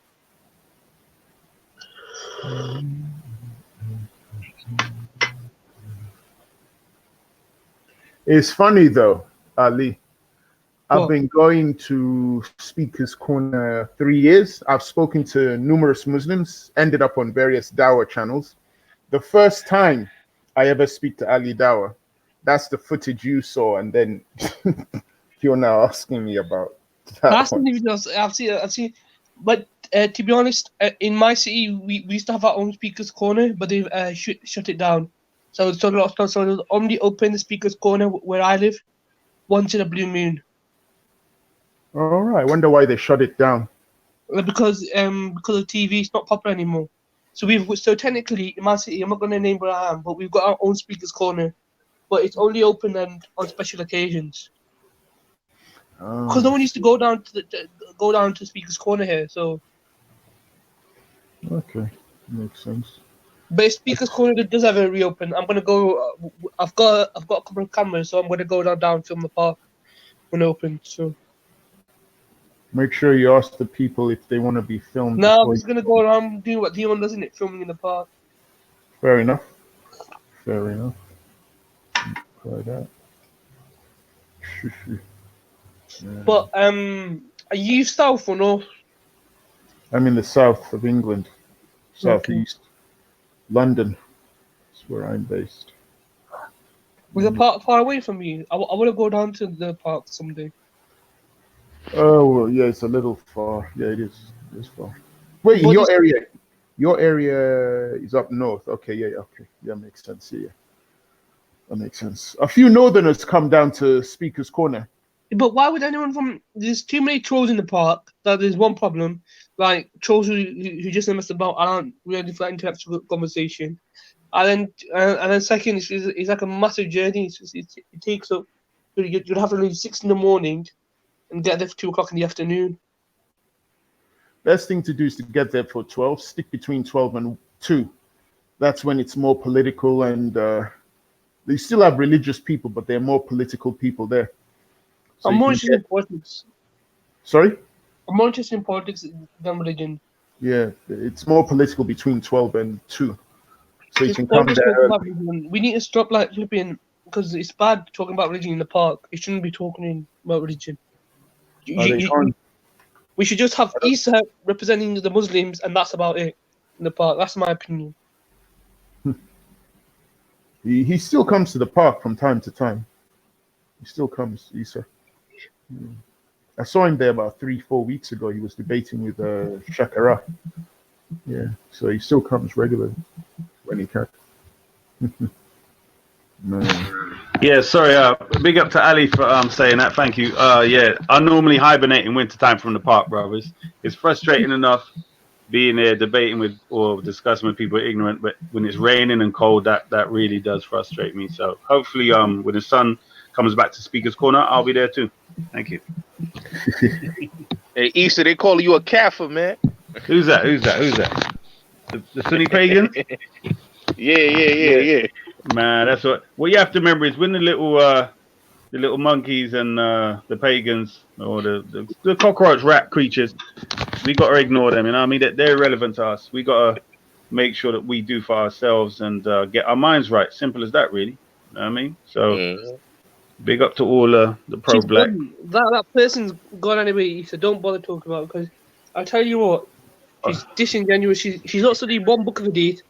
It's funny though, Ali. I've been going to Speaker's Corner 3 years. I've spoken to numerous Muslims, ended up on various Dawah channels. The first time I ever speak to Ali Dawah, that's the footage you saw, and then you're now asking me about that. That's the videos I've seen. But to be honest, in my city, we used to have our own Speaker's Corner, but they've shut it down. So only open the Speaker's Corner where I live once in a blue moon. All right. I wonder why they shut it down. Because of TV, it's not popular anymore. So technically in my city, I'm not going to name where I am, but we've got our own Speaker's Corner, but it's only open on special occasions. Because no one used to go down to Speaker's Corner here, so. Okay, makes sense. But if Speaker's Corner does ever reopen, I'm gonna go. I've got a couple of cameras, so I'm gonna go down film the park when it opens. So. Make sure you ask the people if they want to be filmed. No, I'm just gonna go around doing what Dion does, isn't it? Filming in the park. Fair enough. Fair enough. Try that. Yeah. But are you south or north? I'm in the south of England, southeast. London is where I'm based. Was the park far away from you? I want to go down to the park someday. Oh, well, yeah, it's a little far. Yeah, it is. It's far. Wait, in your area is up north. Okay, yeah, okay. Yeah, makes sense. Yeah, that makes sense. A few northerners come down to Speaker's Corner. But why would anyone from... There's too many trolls in the park. That is one problem. Like, trolls who just mess about and aren't ready for intellectual conversation. And then second, it's like a massive journey. It takes up... You'd have to leave 6 in the morning and get there for 2 o'clock in the afternoon. Best thing to do is to get there for 12. Stick between 12 and 2. That's when it's more political, and they still have religious people, but they're more political people there. So I'm more interested in politics. Sorry? I'm more interested in politics than religion. Yeah, it's more political between 12 and 2. So you can come there. We need to stop like flipping, because it's bad talking about religion in the park. You shouldn't be talking about religion. We should just have Isa representing the Muslims, and that's about it in the park. That's my opinion. He still comes to the park from time to time. He still comes, Isa. I saw him there about 3-4 weeks ago. He was debating with Shakara. Yeah, so he still comes regularly when he can. Man. Yeah, sorry. Big up to Ali for saying that. Thank you. Yeah, I normally hibernate in wintertime from the park, brothers. It's frustrating enough being there debating with or discussing with people ignorant, but when it's raining and cold, that really does frustrate me. So hopefully, when the sun comes back to Speaker's Corner, I'll be there too. Thank you. Hey, Easter, they calling you a Kaffir, man. Who's that? Who's that? Who's that? The Sunni pagans? Yeah. Man, that's what you have to remember is when the little monkeys and the pagans or the cockroach rat creatures, we got to ignore them. You know what I mean? They're irrelevant to us. We got to make sure that we do for ourselves and get our minds right. Simple as that, really. You know what I mean? So big up to all the She's pro-black. gone. That person's gone anyway, so don't bother talking about it because I'll tell you what, she's disingenuous. She's not studied one book of hadith.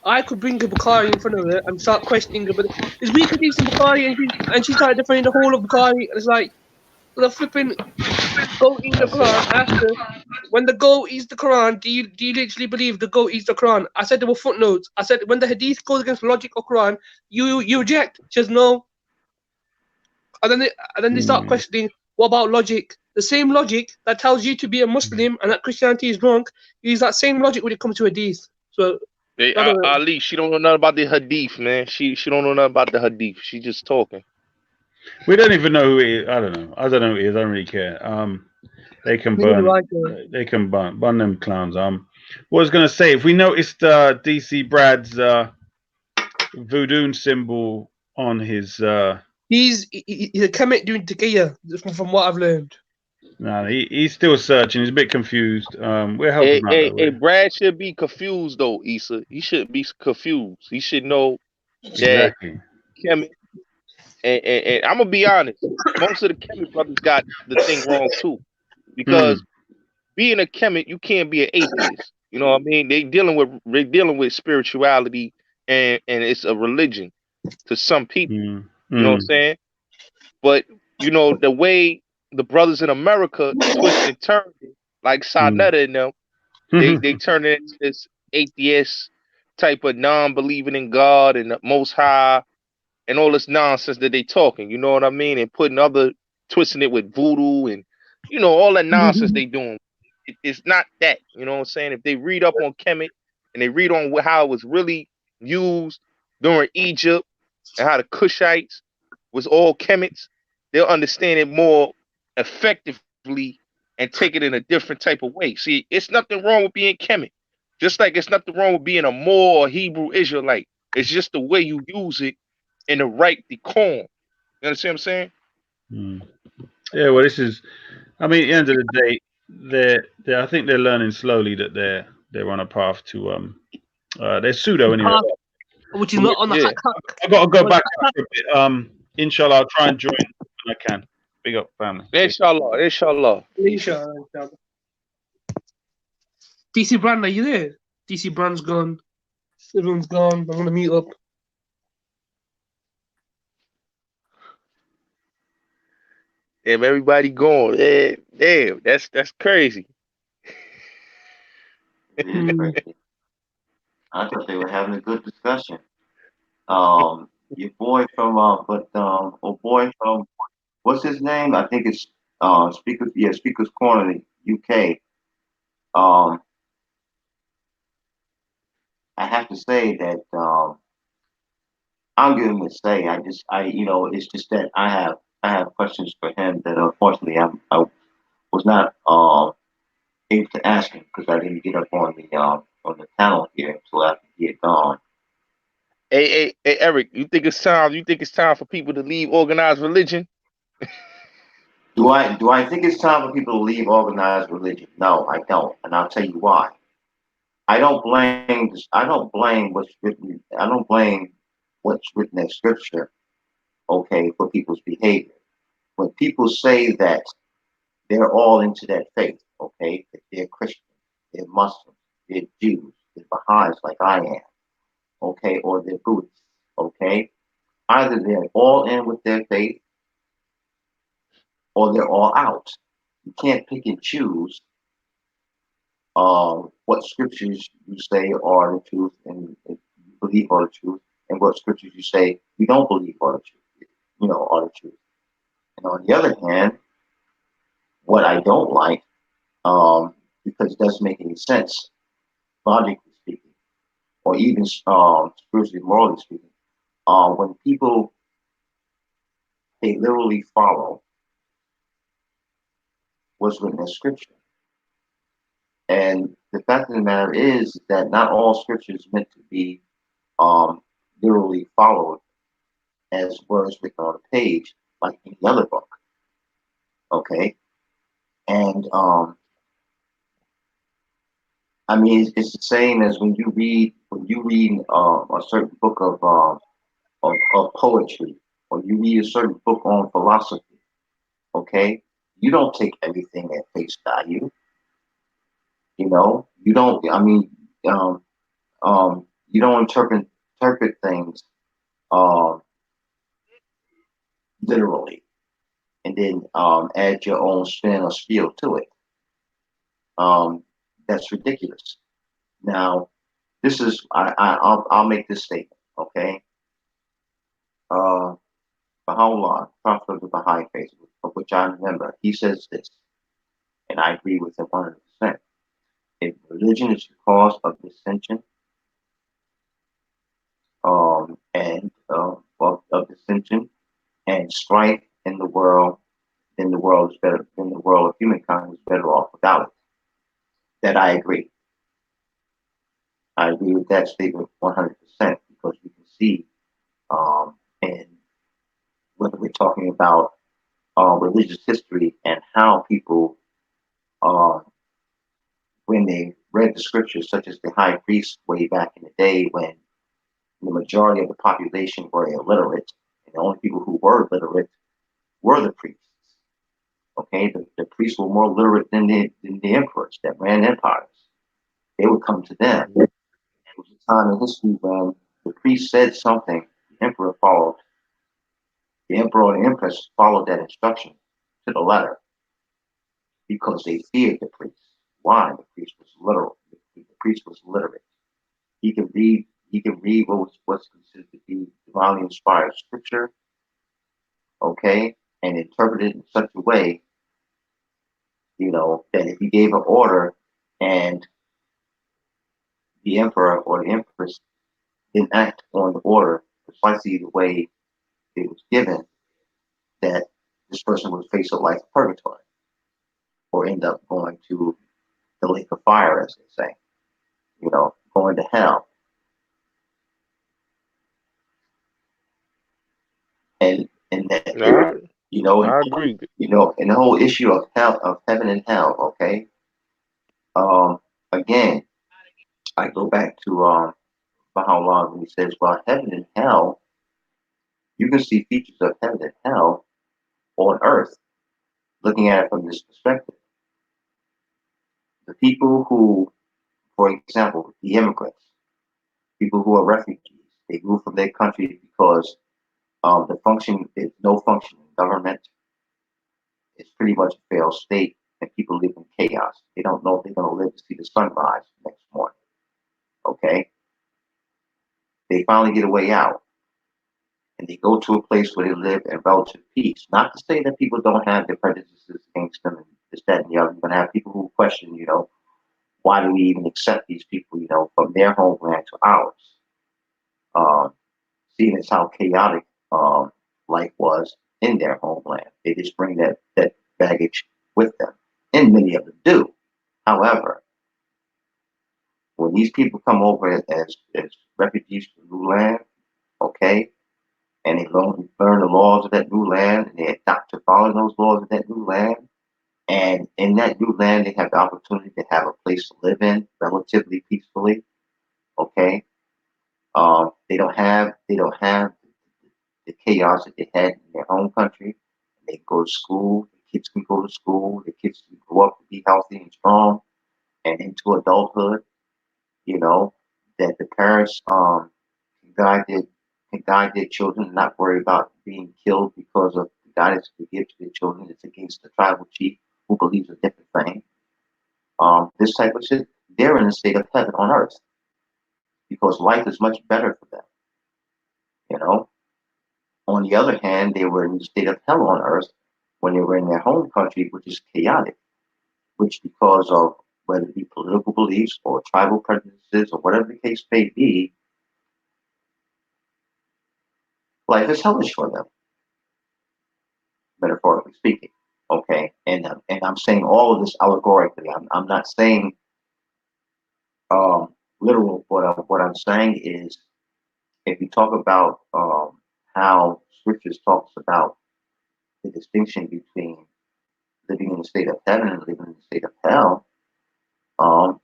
I could bring a Bukhari in front of her and start questioning her, but there's weak hadiths in Bukhari, and she started defending the whole of Bukhari. And it's like the flipping goat eating the Quran. I asked her, when the goat eats the Quran, do you literally believe the goat eats the Quran? I said there were footnotes. I said when the hadith goes against logic or Quran, you reject. She says no. And then they start questioning, what about logic? The same logic that tells you to be a Muslim and that Christianity is wrong, use that same logic when it comes to hadith. So Hey, Ali, she don't know nothing about the hadith, man. She don't know nothing about the hadith. She just talking. We don't even know who it is. I don't know. I don't know who it is. I don't really care. They can burn. They can burn them clowns. What I was gonna say, if we noticed DC Brad's voodoo symbol on his he's a Kemet doing Takiya, from what I've learned. no, he's still searching. He's a bit confused. We're helping him out. Hey, Brad should be confused though, Issa. He shouldn't be confused. He should know that Exactly. Kemet, and I'm gonna be honest, most of the Kemet brothers got the thing wrong too. Because being a Kemet, you can't be an atheist. You know what I mean? They're dealing with spirituality and it's a religion to some people. You know what I'm saying? But you know, the way the brothers in America twist and turn it, like Sarnetta and them, they turn it into this atheist type of non-believing in God and the Most High and all this nonsense that they talking. You know what I mean? And twisting it with voodoo and you know all that nonsense they doing. It's not that. You know what I'm saying? If they read up on Kemet and they read on how it was really used during Egypt and how the Cushites was all Kemets, they'll understand it more effectively and take it in a different type of way. See, it's nothing wrong with being Kemet. Just like it's nothing wrong with being a Moor or Hebrew Israelite. It's just the way you use it in the right decorum. You understand what I'm saying? Yeah, well, this is. I mean, at the end of the day, they're. I think they're learning slowly that they're on a path to they're pseudo anyway. Which is not on the hack. I got to go back for a bit. Inshallah, I'll try and join when I can. Big up, family. Inshallah. Inshallah. DC Brand, are you there? DC Brand's gone. Everyone's gone. I'm gonna meet up. Damn, everybody gone. Damn, that's crazy. I thought they were having a good discussion. Your boy from what's his name? I think it's Speaker's Corner, UK. I have to say that I'll give him a say. It's just that I have questions for him that unfortunately I was not able to ask him because I didn't get up on the panel here until after he had gone. Hey, Eric, you think it's time for people to leave organized religion? Do I think it's time for people to leave organized religion? No, I don't, and I'll tell you why. I don't blame what's written. I don't blame what's written in scripture, okay, for people's behavior. When people say that they're all into that faith, okay, that they're Christian, they're Muslims, they're Jews, they're Baha'is like I am, okay, or they're Buddhists, okay. Either they're all in with their faith or they're all out. You can't pick and choose what scriptures you say are the truth and you believe are the truth, and what scriptures you say you don't believe are the truth, are the truth. And on the other hand, what I don't like, because it doesn't make any sense, logically speaking, or even spiritually, morally speaking, when people they literally follow what's written in scripture. And the fact of the matter is that not all scripture is meant to be literally followed as words written on a page like any other book. Okay, and I mean it's the same as when you read a certain book of poetry, or you read a certain book on philosophy. Okay, you don't take everything at face value. You don't. I mean, you don't interpret things um, literally, and then add your own spin or spiel to it. That's ridiculous. Now, this is I'll make this statement, okay? Baha'u'llah, Prophet of the Baha'i Faith, of which I'm a member, he says this, and I agree with him 100%. If religion is the cause of dissension, of dissension and strife in the world, then the world is better. Then the world of humankind is better off without it. That I agree. I agree with that statement 100% because we can see, and whether we're talking about religious history and how people, uh, when they read the scriptures, such as the high priest way back in the day when the majority of the population were illiterate, and the only people who were literate were the priests. Okay, the priests were more literate than the emperors that ran empires. They would come to them. There was a time in history when the priest said something, the emperor followed. The emperor and the empress followed that instruction to the letter because they feared the priest. Why? The priest was literal. The priest was literate. He could read. He could read what's considered to be divinely inspired scripture. Okay, and interpret it in such a way, that if he gave an order and the emperor or the empress didn't act on the order precisely the way it was given, that this person would face a life of purgatory or end up going to the lake of fire, as they say, going to hell. And that, No, I agree. and the whole issue of hell, of heaven and hell. Okay, again, I go back to Baha'u'llah when he says, well, heaven and hell, you can see features of heaven and hell on earth, looking at it from this perspective. The people who, for example, the immigrants, people who are refugees, they move from their country because there's no functioning government. It's pretty much a failed state, and people live in chaos. They don't know if they're going to live to see the sunrise next morning. Okay, they finally get a way out, and they go to a place where they live in relative peace. Not to say that people don't have their prejudices against them and this, that, and the other. You're going to have people who question, why do we even accept these people, from their homeland to ours? Seeing as how chaotic life was in their homeland, they just bring that baggage with them, and many of them do. However, when these people come over as refugees from new land, okay, and they learn the laws of that new land, and they adopt to follow those laws of that new land, and in that new land, they have the opportunity to have a place to live in relatively peacefully, okay. They don't have the chaos that they had in their home country. They go to school. The kids can go to school. The kids can grow up to be healthy and strong and into adulthood. That the parents can guide their children and not worry about being killed because of the guidance they give to their children. It's against the tribal chief who believes a different thing. this type of shit, they're in a state of heaven on earth because life is much better for them. You know. On the other hand, they were in the state of hell on earth when they were in their home country, which is chaotic, which because of whether it be political beliefs or tribal prejudices or whatever the case may be, life is hellish for them, metaphorically speaking. Okay, and I'm saying all of this allegorically. I'm not saying literal. What I'm saying is, if you talk about how scriptures talks about the distinction between living in the state of heaven and living in the state of hell, um,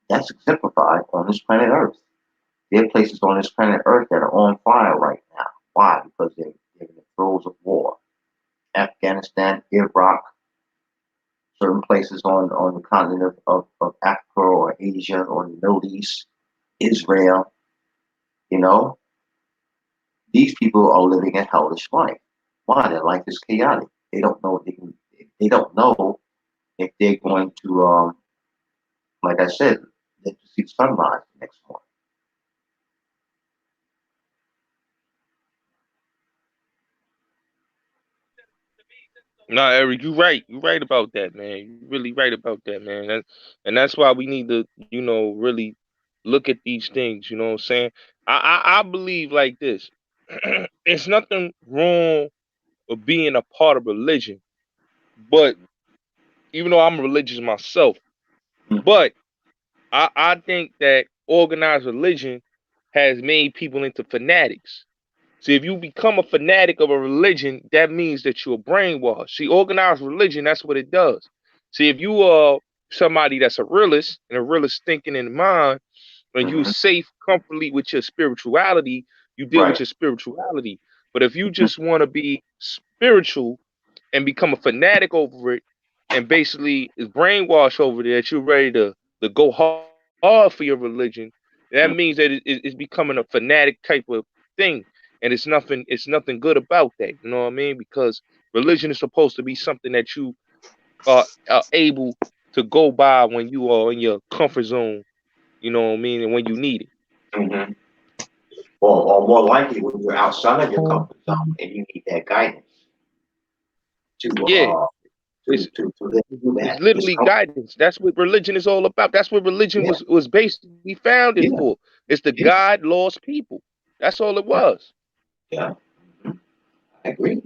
that's exemplified on this planet Earth. There are places on this planet Earth that are on fire right now. Why? Because they're in the throes of war. Afghanistan, Iraq, certain places on the continent of Africa or Asia or the Middle East, Israel, you know, these people are living a hellish life. Why? Their life is chaotic. They don't know they don't know if they're going to like I said, live to see sunrise the next morning. Nah, Eric, you right. You right about that, man. You really right about that, man. And that's why we need to, really look at these things. You know what I'm saying? I believe like this. There's nothing wrong with being a part of religion, but even though I'm religious myself, but I think that organized religion has made people into fanatics. See, if you become a fanatic of a religion, that means that you're brainwashed. See, organized religion, that's what it does. See, if you are somebody that's a realist and a realist thinking in mind, and you safe comfortably with your spirituality, you deal with Right. your spirituality. But if you just want to be spiritual and become a fanatic over it, and basically is brainwashed over it, that you're ready to go hard for your religion, that means that it's becoming a fanatic type of thing, and it's nothing good about that. You know what I mean? Because religion is supposed to be something that you are able to go by when you are in your comfort zone. You know what I mean, and when you need it. Mm-hmm. Or more likely when you're outside of your comfort zone and you need that guidance to Yeah, to it's to to live through it's that literally discomfort. guidance. That's what religion is all about. That's what religion Yeah, was basically founded yeah, for. It's to yeah, guide lost people. That's all it yeah, was. yeah. Mhm. I agree.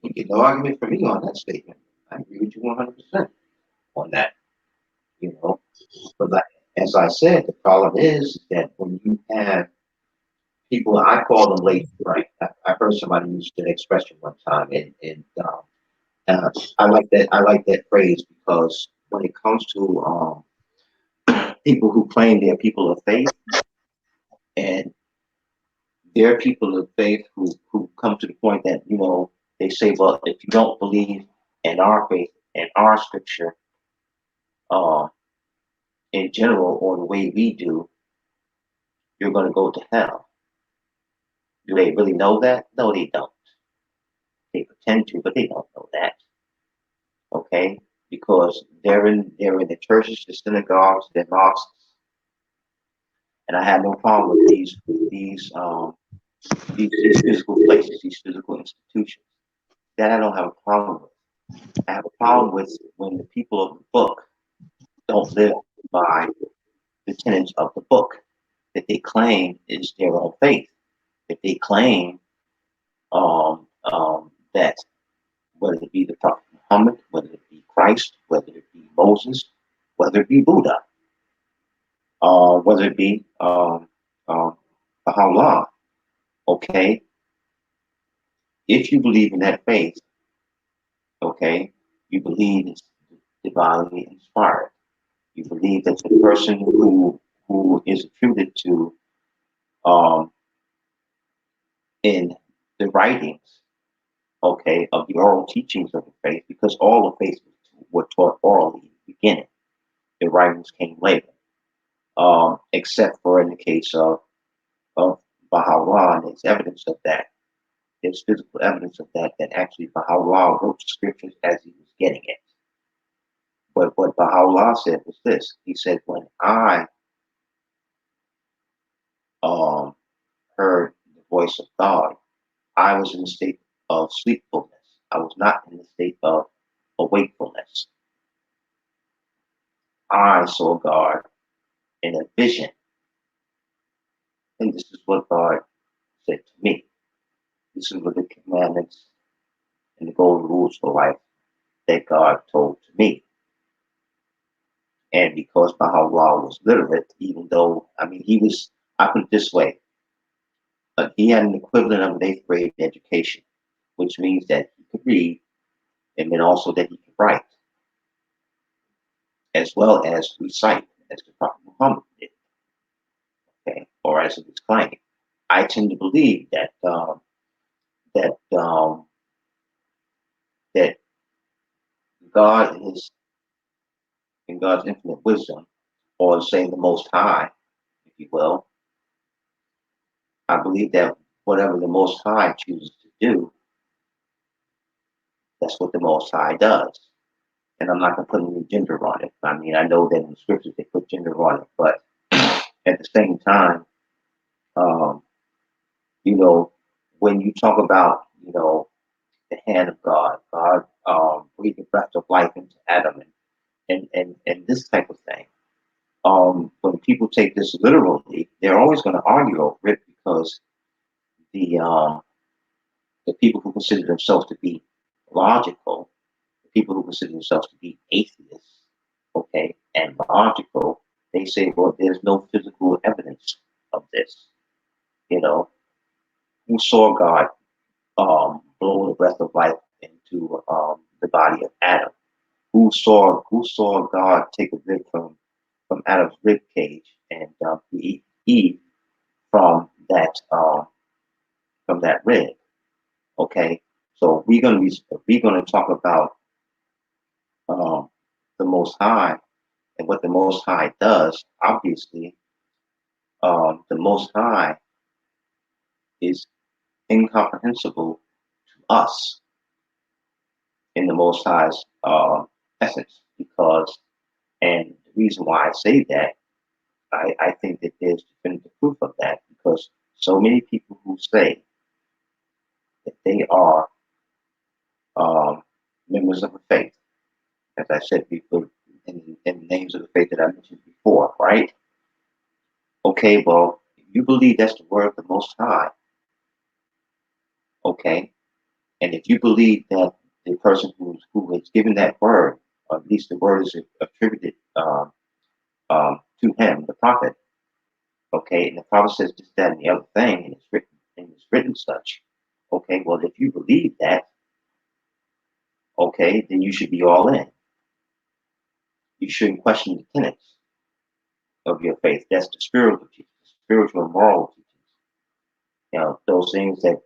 You get no argument from me on that statement. I agree with you 100% on that. You know, but like, as I said, the problem is that when you have people, I call them lazy, right? I heard somebody use that expression one time, and I like that. I like that phrase because when it comes to people who claim they're people of faith, and they're people of faith who come to the point that they say, well, if you don't believe in our faith and our scripture, uh, in general, or the way we do, you're going to go to hell. Do they really know that? No, they don't. They pretend to, but they don't know that. Okay, because they're in the churches, the synagogues, the mosques, and I have no problem with these physical places, these physical institutions. That I don't have a problem with. I have a problem with when the people of the book don't live by the tenets of the book that they claim is their own faith. That they claim that whether it be the Prophet Muhammad, whether it be Christ, whether it be Moses, whether it be Buddha, whether it be Baha'u'llah, okay? If you believe in that faith, okay, you believe it's divinely inspired. You believe that the person who is attributed to um, in the writings, okay, of the oral teachings of the faith, because all the faiths were taught orally in the beginning. The writings came later, except for in the case of Baha'u'llah, and there's evidence of that. There's physical evidence of that actually Baha'u'llah wrote the scriptures as he was getting it. But what Baha'u'llah said was this. He said, when I heard the voice of God, I was in a state of sleepfulness. I was not in the state of awakefulness. I saw God in a vision. And this is what God said to me. This is what the commandments and the golden rules for life that God told to me. And because Baha'u'llah was literate, even though, I mean, I put it this way, he had an equivalent of an 8th grade education, which means that he could read and then also that he could write, as well as recite, as the Prophet Muhammad did, okay, or as it was claimed. I tend to believe that that God in God's infinite wisdom, or say the Most High, if you will, I believe that whatever the Most High chooses to do, that's what the Most High does. And I'm not going to put any gender on it. I mean, I know that in the scriptures they put gender on it, but at the same time, you know, when you talk about, you know, the hand of God, God breathed the breath of life into Adam, and this type of thing. When people take this literally, they're always going to argue over it because the people who consider themselves to be logical, the people who consider themselves to be atheists, okay, and logical, they say, well, there's no physical evidence of this. You know, who saw God blow the breath of life into the body of Adam? Who saw God take a rib from Adam's rib cage and eat from that rib? Okay, so we're gonna talk about the Most High and what the Most High does. Obviously, the Most High is incomprehensible to us in the Most High's essence, because, and the reason why I say that, I think that there's definitive proof of that, because so many people who say that they are members of a faith, as I said before, in the names of the faith that I mentioned before, right? Okay, well, you believe that's the word of the Most High, okay? And if you believe that the person who has given that word, or at least the word is attributed to him, the prophet, okay, and the prophet says this, that, and the other thing, and it's written such, okay, well, if you believe that, okay, then you should be all in. You shouldn't question the tenets of your faith. That's the spiritual teachings, spiritual and moral teachings. You know, those things that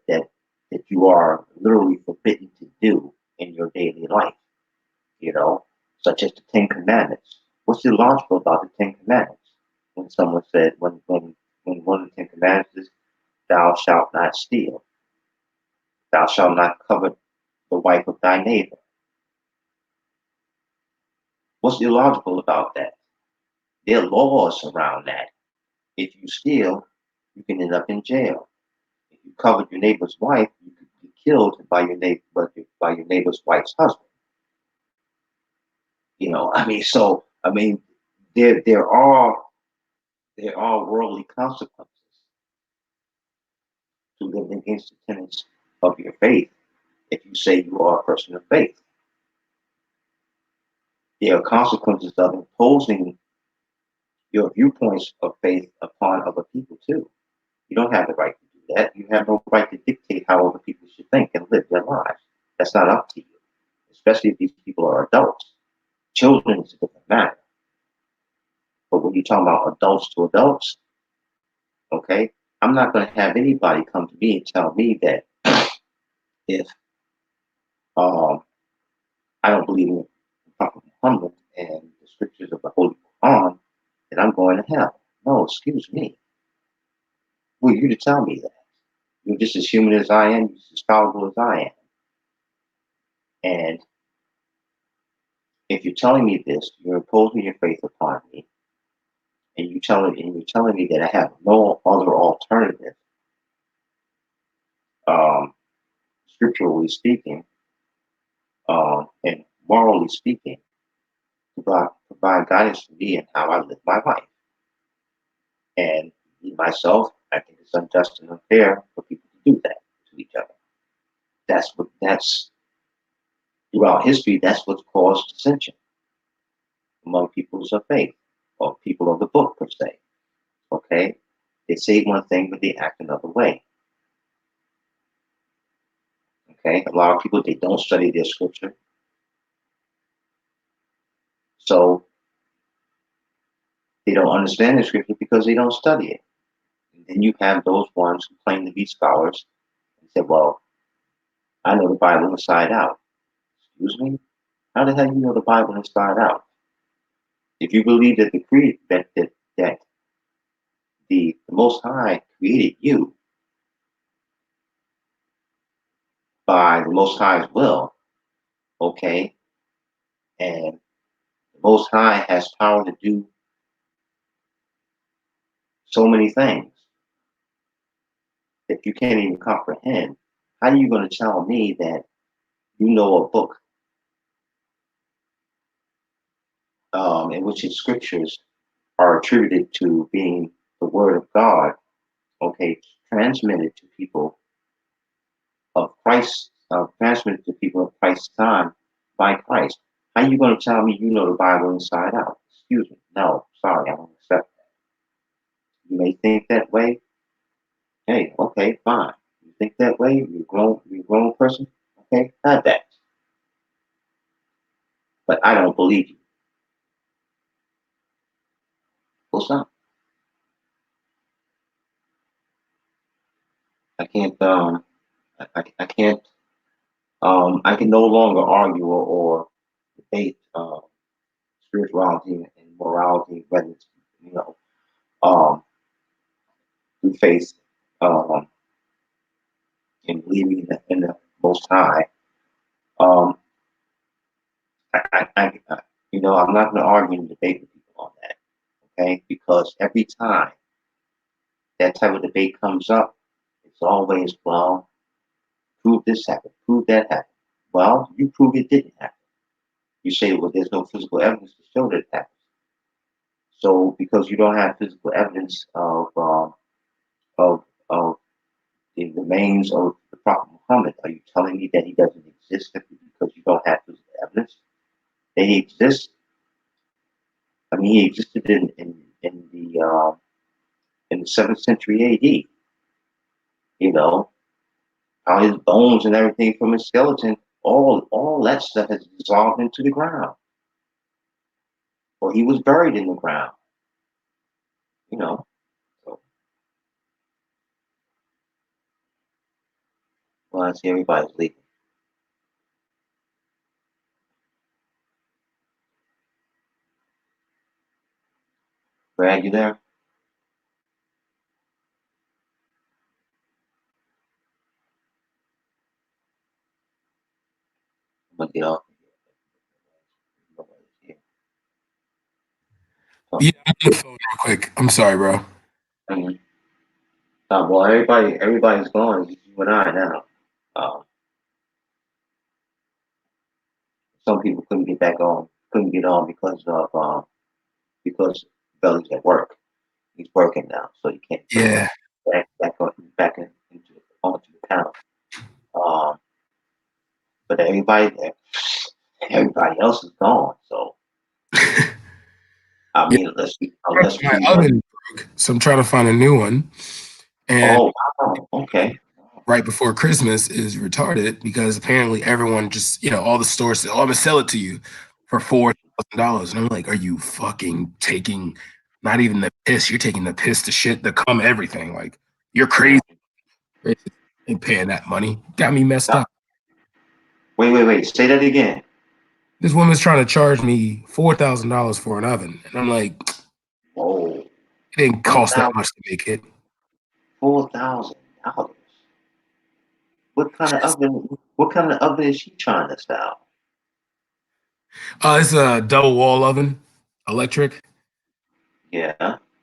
you are literally forbidden to do in your daily life, you know, such as the Ten Commandments. What's illogical about the Ten Commandments? When someone said, when one of the Ten Commandments is, thou shalt not steal, thou shalt not covet the wife of thy neighbor. What's illogical about that? There are laws around that. If you steal, you can end up in jail. If you covet your neighbor's wife, you could be killed by your neighbor's wife's husband. You know, I mean, so I mean, there are worldly consequences to living against the tenets of your faith if you say you are a person of faith. There are consequences of imposing your viewpoints of faith upon other people too. You don't have the right to do that. You have no right to dictate how other people should think and live their lives. That's not up to you, especially if these people are adults. Children is a different matter. But when you're talking about adults to adults, okay, I'm not going to have anybody come to me and tell me that if I don't believe in Prophet Muhammad and the scriptures of the Holy Quran, that I'm going to hell. No, excuse me. Who are you to tell me that? You're just as human as I am, just as powerful as I am. And if you're telling me this, you're imposing your faith upon me, and you're telling me that I have no other alternative, scripturally speaking, and morally speaking, to provide guidance for me and how I live my life. And me, myself, I think it's unjust and unfair for people to do that to each other. That's throughout history, that's what's caused dissension among peoples of faith, or people of the book per se. Okay? They say one thing, but they act another way. Okay? A lot of people, they don't study their scripture. So they don't understand the scripture because they don't study it. And then you have those ones who claim to be scholars and say, well, I know the Bible inside out. Excuse me? How the hell do you know the Bible inside out? If you believe that that the Most High created you by the Most High's will, okay, and the Most High has power to do so many things that you can't even comprehend, how are you going to tell me that you know a book in which its scriptures are attributed to being the Word of God, okay, transmitted to people of Christ, transmitted to people of Christ's time by Christ? How are you going to tell me you know the Bible inside out? Excuse me. No, sorry, I don't accept that. You may think that way. Hey, okay, fine. You think that way? You're a grown person. Okay, have that. But I don't believe you. Full stop. I can't. I can't. I can no longer argue or debate spirituality and morality, whether it's um, through faith, um, and believing in the Most High. Um, I'm not going to argue and debate with people on that, okay? Because every time that type of debate comes up, it's always, well, prove this happened, prove that happened. Well, you prove it didn't happen. You say, well, there's no physical evidence to show that it happened. So, because you don't have physical evidence of the remains of the Prophet Muhammad, are you telling me that he doesn't exist simply because you don't have physical evidence that he exists? I mean, he existed in the 7th century AD. You know, how his bones and everything from his skeleton, all that stuff has dissolved into the ground, or he was buried in the ground. You know, so well, I see everybody's leaving. Brad, you there? I'm gonna get off. Yeah, I'm on the phone real quick. I'm sorry, bro. Well, everybody's gone. It's you and I now. Um, some people couldn't get back on, couldn't get on because Belly's at work. He's working now, so he can't Yeah. back into onto the panel. But everybody else is gone. So I mean, unless My we want. oven broke, so I'm trying to find a new one. And Oh, wow. Okay. Right before Christmas is retarded because apparently everyone just, all the stores say, "Oh, I'm gonna sell it to you for $4,000." And I'm like, "Are you fucking taking not even the piss? You're taking the piss, the shit, the cum, everything. Like you're crazy. Ain't paying that money. Got me messed up." Wait. Say that again. This woman's trying to charge me $4,000 for an oven, and I'm like, "Oh, it didn't cost that much to make it." $4,000. What kind of oven? What kind of oven is she trying to sell? It's a double wall oven, electric. Yeah.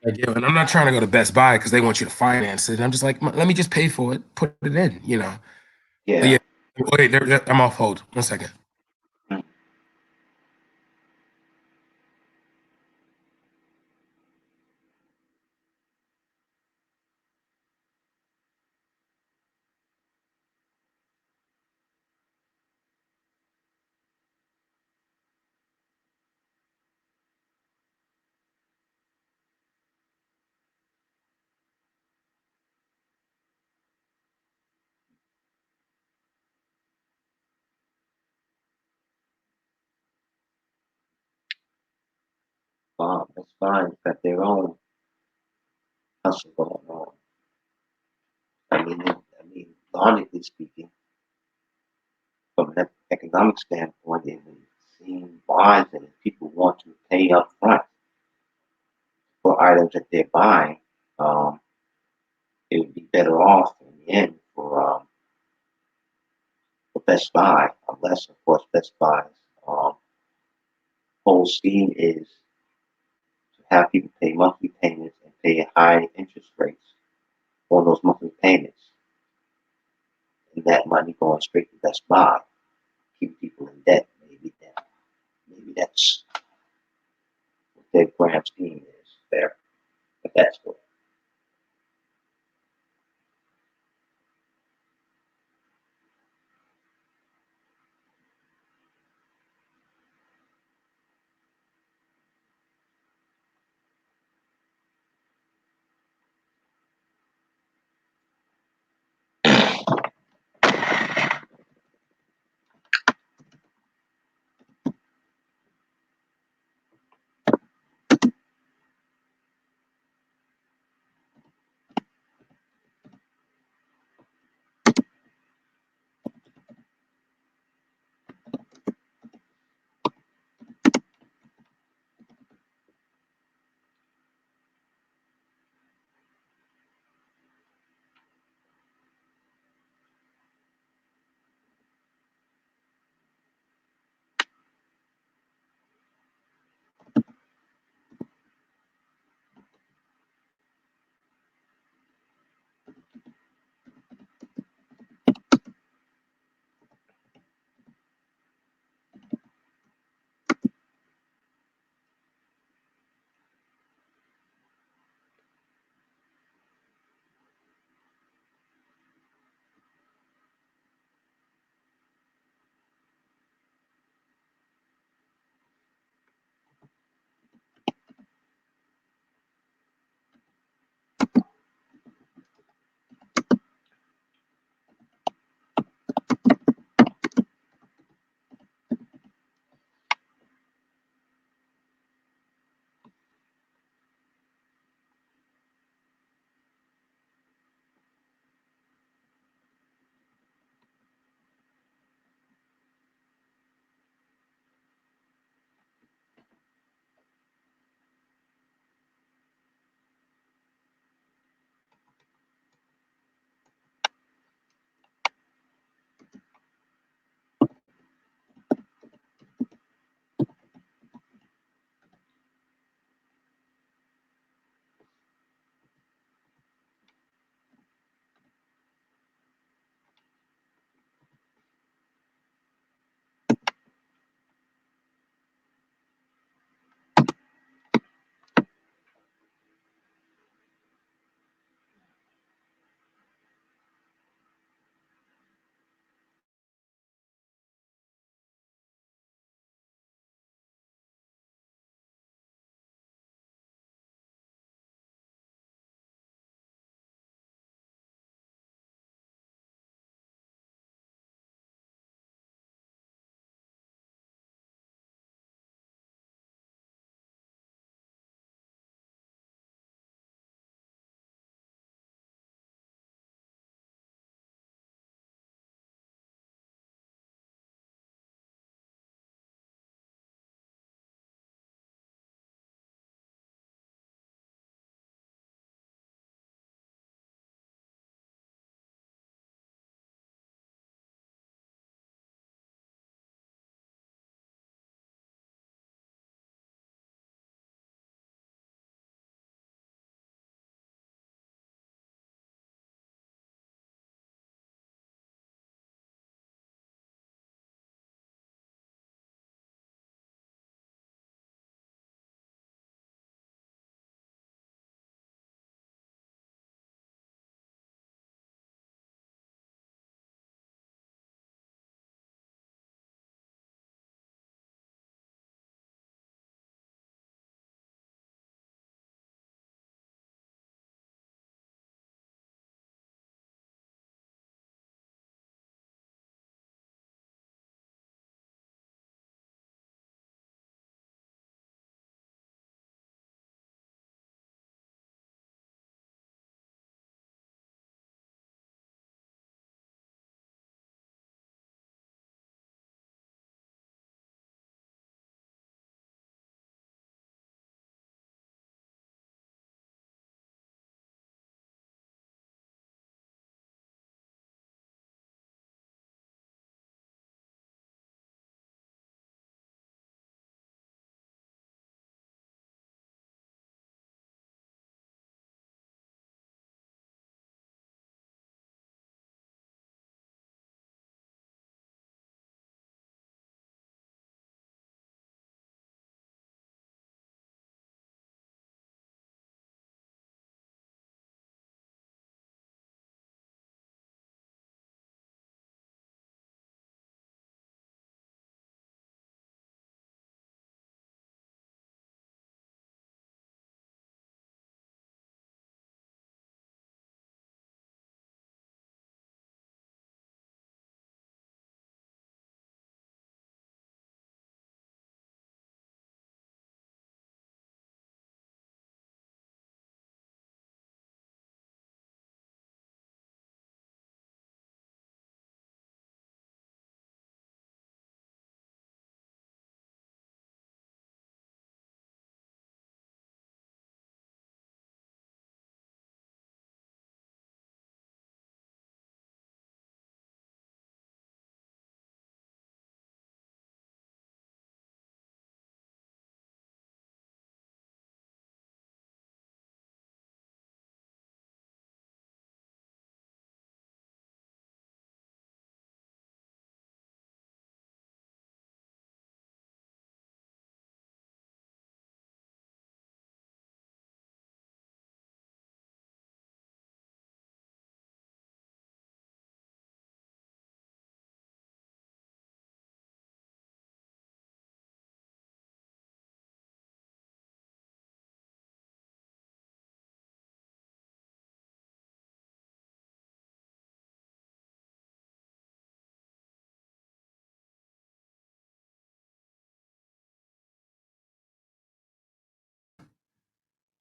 And I'm not trying to go to Best Buy because they want you to finance it. I'm just like, let me just pay for it, put it in, you know. Yeah. But yeah. Wait, I'm off hold. 1 second. That's fine. Got their own hustle going on. Logically speaking, from an economic standpoint, it would seem wise that if people want to pay up front for items that they're buying, um, it would be better off in the end for Best Buy, unless, of course, Best Buy's um, whole scheme is to have people pay monthly payments and pay high interest rates on those monthly payments, and that money going straight to Best Buy, keep people in debt. Maybe that's what their grand scheme is there. But that's what.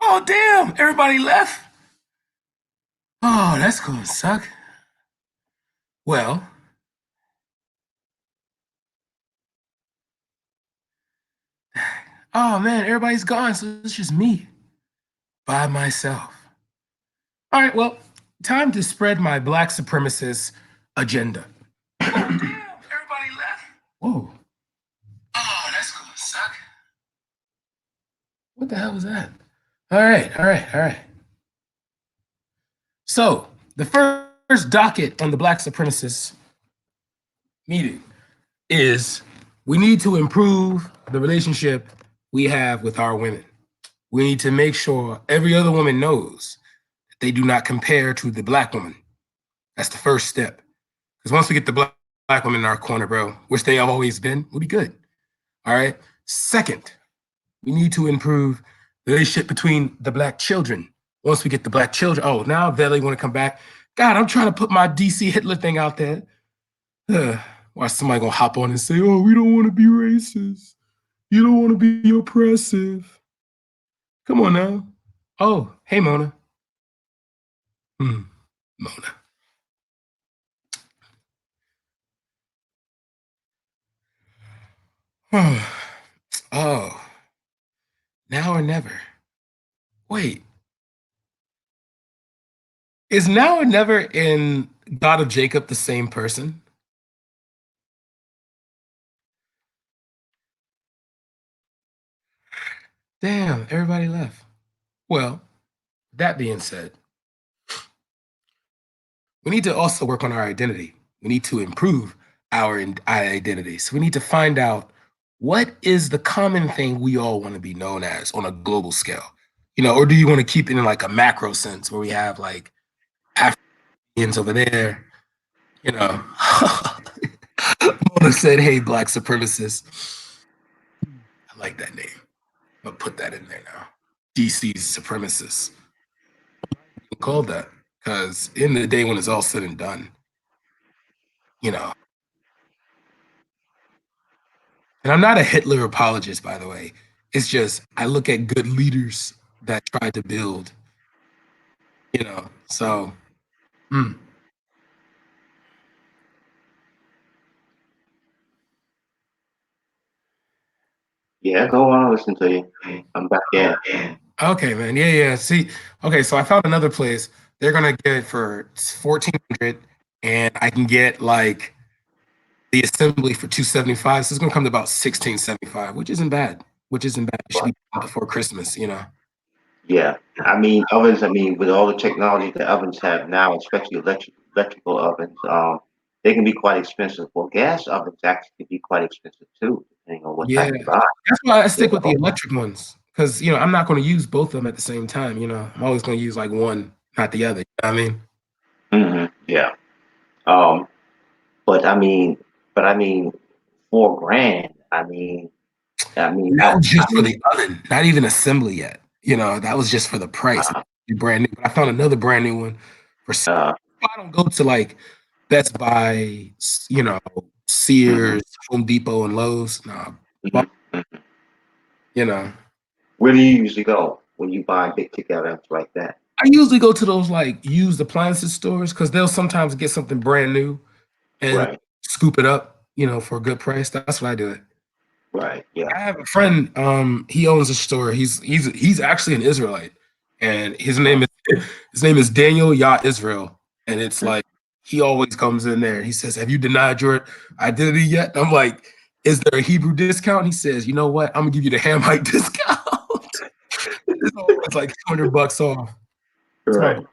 Oh, damn. Everybody left? Oh, that's gonna suck. Well, oh man, everybody's gone, so it's just me by myself. All right, well, time to spread my black supremacist agenda. Everybody left? Whoa. Oh, that's gonna suck. What the hell was that? All right. So, the first docket on the black supremacist meeting is we need to improve the relationship we have with our women. We need to make sure every other woman knows that they do not compare to the black woman. That's the first step. Because once we get the black women in our corner, bro, which they have always been, we'll be good. All right. Second, we need to improve the relationship between the black children. Once we get the black children, oh, now they want to come back. God, I'm trying to put my DC Hitler thing out there. Why somebody gonna hop on and say, oh, we don't want to be racist. You don't want to be oppressive. Come on now. Oh, hey, Mona. Mona. Oh, now or never. Wait, is now or never in God of Jacob the same person? Damn, everybody left. Well, that being said, we need to also work on our identity. We need to improve our identity. So we need to find out what is the common thing we all want to be known as on a global scale. Or do you want to keep it in like a macro sense where we have like Africans over there? Mona said, hey, black supremacists. I like that name. I'll put that in there now. DC's supremacists. Called that because in the day when it's all said and done, and I'm not a Hitler apologist, by the way. It's just I look at good leaders that tried to build, So, Yeah, go on, listen to you. I'm back in. Okay, man. Yeah. See, okay, so I found another place. They're gonna get it for 1,400, and I can get like the assembly for 275. So it's gonna come to about 1,675, which isn't bad. It should be before Christmas. Yeah, I mean ovens. I mean, with all the technology that ovens have now, especially electrical ovens, they can be quite expensive. Well, gas ovens actually can be quite expensive too, depending on what Yeah, type you buy. that's why I You stick with the know? electric ones because I'm not going to use both of them at the same time. I'm always going to use like one, not the other. You know what I mean? Yeah. Um, but I mean, 4 grand. That was just for the oven, not even assembly yet. That was just for the price. It's brand new. But I found another brand new one for. I don't go to like Best Buy, Sears, Home Depot, and Lowe's. Nah, but, Where do you usually go when you buy big ticket items like that? I usually go to those like used appliances stores because they'll sometimes get something brand new and Right. scoop it up, for a good price. That's what I do it. Right. Yeah. I have a friend. He owns a store. He's actually an Israelite, and his name is Daniel Yah Israel, and it's like he always comes in there. He says, "Have you denied your identity yet?" I'm like, "Is there a Hebrew discount?" He says, "You know what? I'm gonna give you the Hamite discount. It's like $200 off." Right.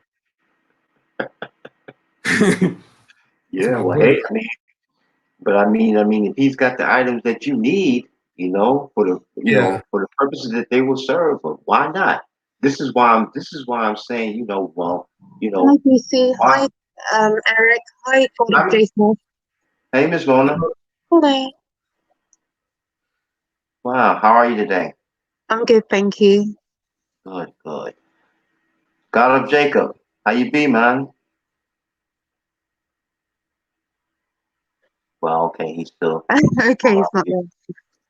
Yeah. My Well, boy. hey, I mean, if he's got the items that you need, Yeah. for the purposes that they will serve, well, why not? This is why I'm saying, well, Hi, DC. why? Hi, Eric. Hi, Hi, Jason. hey, Miss Mona. Hello. Wow, how are you today? I'm good, thank you. Good, good. God of Jacob, how you be, man? Well, okay, he's still. Okay, it's not there.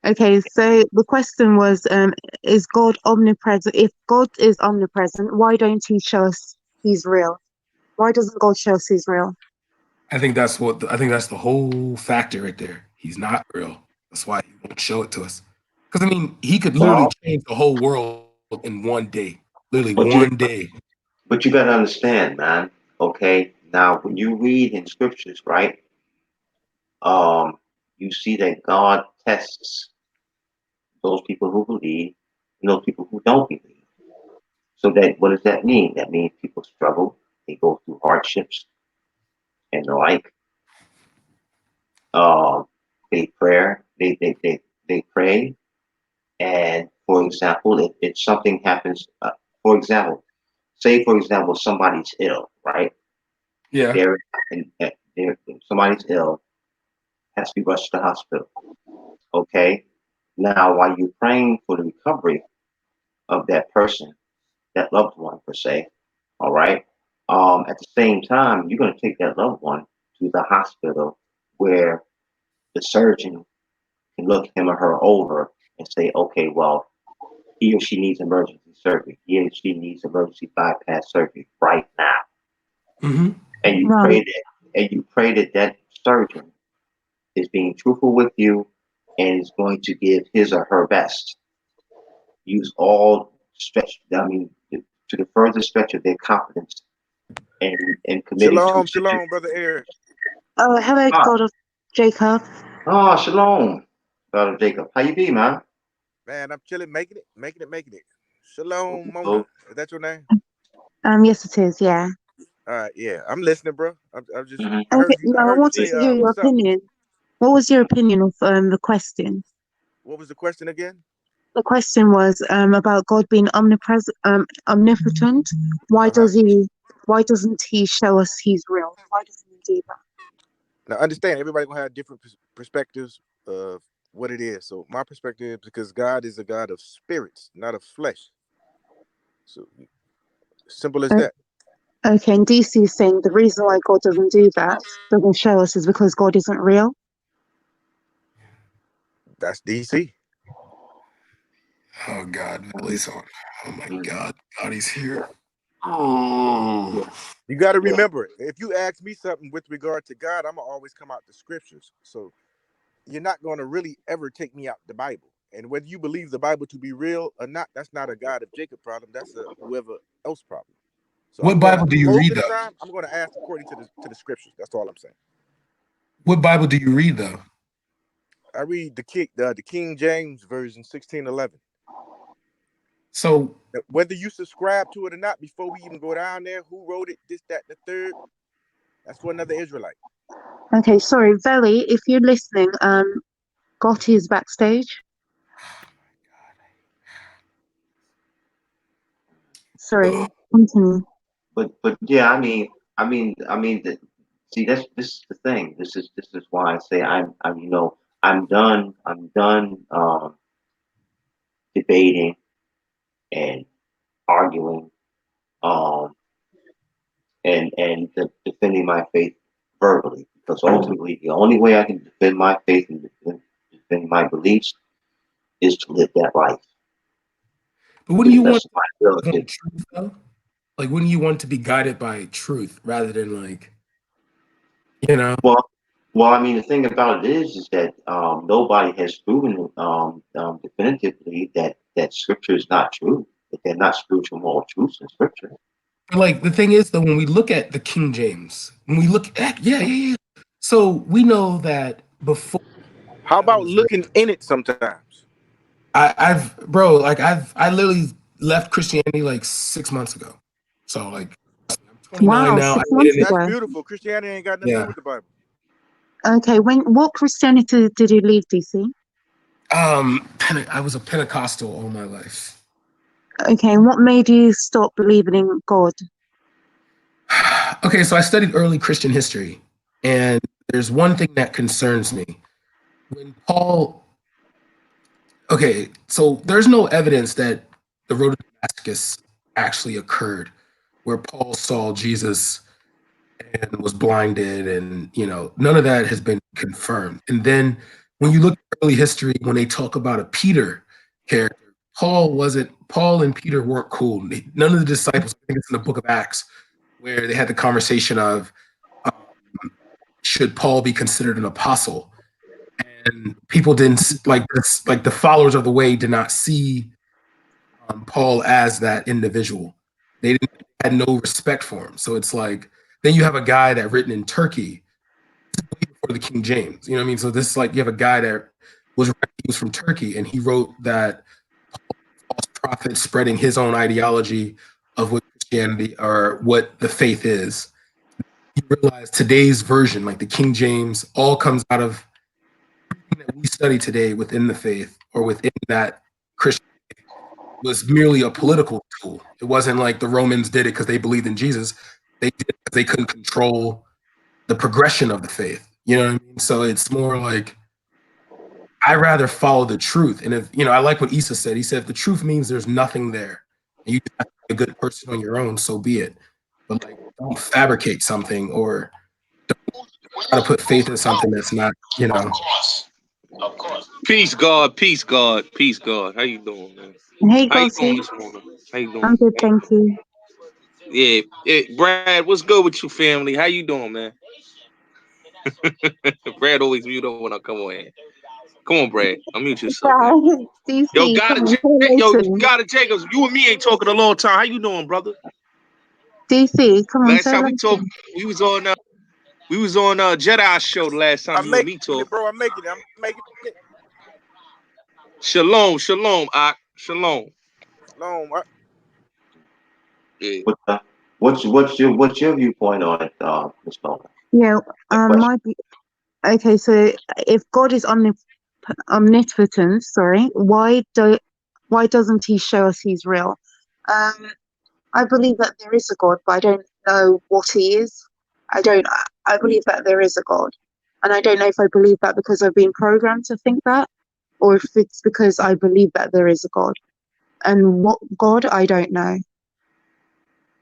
Okay, so the question was, is God omnipresent? If God is omnipresent, why don't he show us he's real? Why doesn't God show us he's real? I think that's the whole factor right there. He's not real. That's why he won't show it to us. Because I mean, he could literally Well, change the whole world in one day. Literally but you one day. but you gotta understand, man. Okay, now when you read in scriptures, right? You see that God tests those people who believe and those people who don't believe. So that what does that mean? That means people struggle, they go through hardships and the like. Um, they prayer, they pray, and for example, if something happens, for example, say for example somebody's ill, right? Yeah. They're somebody's ill, has to be rushed to the hospital. Okay, now while you're praying for the recovery of that person, that loved one per se, all right. At the same time, you're going to take that loved one to the hospital where the surgeon can look him or her over and say, okay, well, he or she needs emergency surgery. He or she needs emergency bypass surgery right now. Mm-hmm. And you Right. pray that, that surgeon is being truthful with you and is going to give his or her best. Use all stretch. I mean, to the further stretch of their confidence and committing to Shalom, such a shalom, brother Eric. Oh, hello, ah, God of Jacob. shalom, brother Jacob. How you be, man? Man, I'm chilling, making it. Shalom, Mona. Oh, Is that your name? Yes, it is. Yeah. All right, yeah. I'm listening, bro. I'm just. mhm. Okay. I No, I heard you wanted say, to hear your what's up? opinion. What was your opinion of the question? What was the question again? The question was about God being omnipresent, omnipotent. Why Uh huh. does he? Why doesn't he show us he's real? Why doesn't he do that? Now, understand, everybody gonna have different perspectives of what it is. So my perspective, because God is a God of spirits, not of flesh. So simple as that. Okay, and DC is saying the reason why God doesn't do that, doesn't show us, is because God isn't real. That's DC. Oh God, Valley's on. Oh my Mhm. God, God, he's here. Oh. Yeah. You got to remember, if you ask me something with regard to God, I'm gonna always come out the scriptures. So you're not going to really ever take me out the Bible. And whether you believe the Bible to be real or not, that's not a God of Jacob problem. That's a whoever else problem. So What I'm going to Bible do you most read of the though? time I'm going to ask according to the scriptures. That's all I'm saying. What Bible do you read though? I read the King James version 1611. So Whether you subscribe to it or not, before we even go down there, who wrote it, this, that, and the third, that's for another Israelite. Okay, sorry, Veli, if you're listening, Gotti is backstage. Sorry, continue. But yeah, that. See, this is the thing. This is why I say I'm I'm done debating and arguing um defending my faith verbally because ultimately the only way I can defend my faith and defend my beliefs is to live that life but wouldn't to you the want best of my ability. truth though? Like, wouldn't you want to be guided by truth rather than like, you know? Well, I mean, the thing about it is that nobody has proven definitively that Scripture is not true, that they're not spiritual moral truths in Scripture. But like the thing is though, when we look at the King James, when we look at yeah. So we know that before How Bible about was written, looking in it sometimes? I literally left Christianity like 6 months ago. So like I'm 29 Wow, now. I six made months it. That's ago. beautiful. Christianity ain't got nothing to do Yeah. with the Bible. Okay, what Christianity did you leave, DC? I was a Pentecostal all my life. Okay, and what made you stop believing in God? Okay, so I studied early Christian history, and there's one thing that concerns me. When Paul, okay, so there's no evidence that the road to Damascus actually occurred, where Paul saw Jesus and was blinded, and none of that has been confirmed. And then when you look at early history, when they talk about a Peter character, Paul and Peter weren't cool. None of the disciples, I think it's in the book of Acts, where they had the conversation of should Paul be considered an apostle? And people didn't like this, like the followers of the way did not see Paul as that individual. They had no respect for him. So it's like, then you have a guy that written in Turkey before the King James. You know what I mean? So this is like, you have a guy that he was from Turkey, and he wrote that false prophet spreading his own ideology of what Christianity or what the faith is. You realize today's version, like the King James, all comes out of everything that we study today within the faith or within that Christian was merely a political tool. It wasn't like the Romans did it because they believed in Jesus. They did it because they couldn't control the progression of the faith. You know what I mean? So it's more like I rather follow the truth. And if I like what Issa said. He said if the truth means there's nothing there, and you have to be a good person on your own, so be it. But like, don't fabricate something or don't try to put faith in something that's not. Of course. Peace, God. Peace, God. Peace, God. How you doing, man? Hey, How you Gossip. doing this morning? How you doing? I'm good, thank you. Yeah, Brad, what's good with you, family? How you doing, man? Brad always mute up when I come on here. Come on, Brad. Unmute yourself, man. Right. Yo, DC, come on, Gotta Jacobs. You and me ain't talking a long time. How you doing, brother? DC, come on, Last say time we talked, listen. we was on Jedi show the last time I'm you and making me talked. it, bro. I'm making it. Shalom, Ak. Shalom. Long. Yeah. What's your viewpoint on it, Ms. Nolan? Yeah, That question. okay, so if God is omnipotent, sorry, why doesn't he show us he's real? I believe that there is a God, but I don't know what he is. I believe that there is a God. And I don't know if I believe that because I've been programmed to think that, or if it's because I believe that there is a God. And what God, I don't know.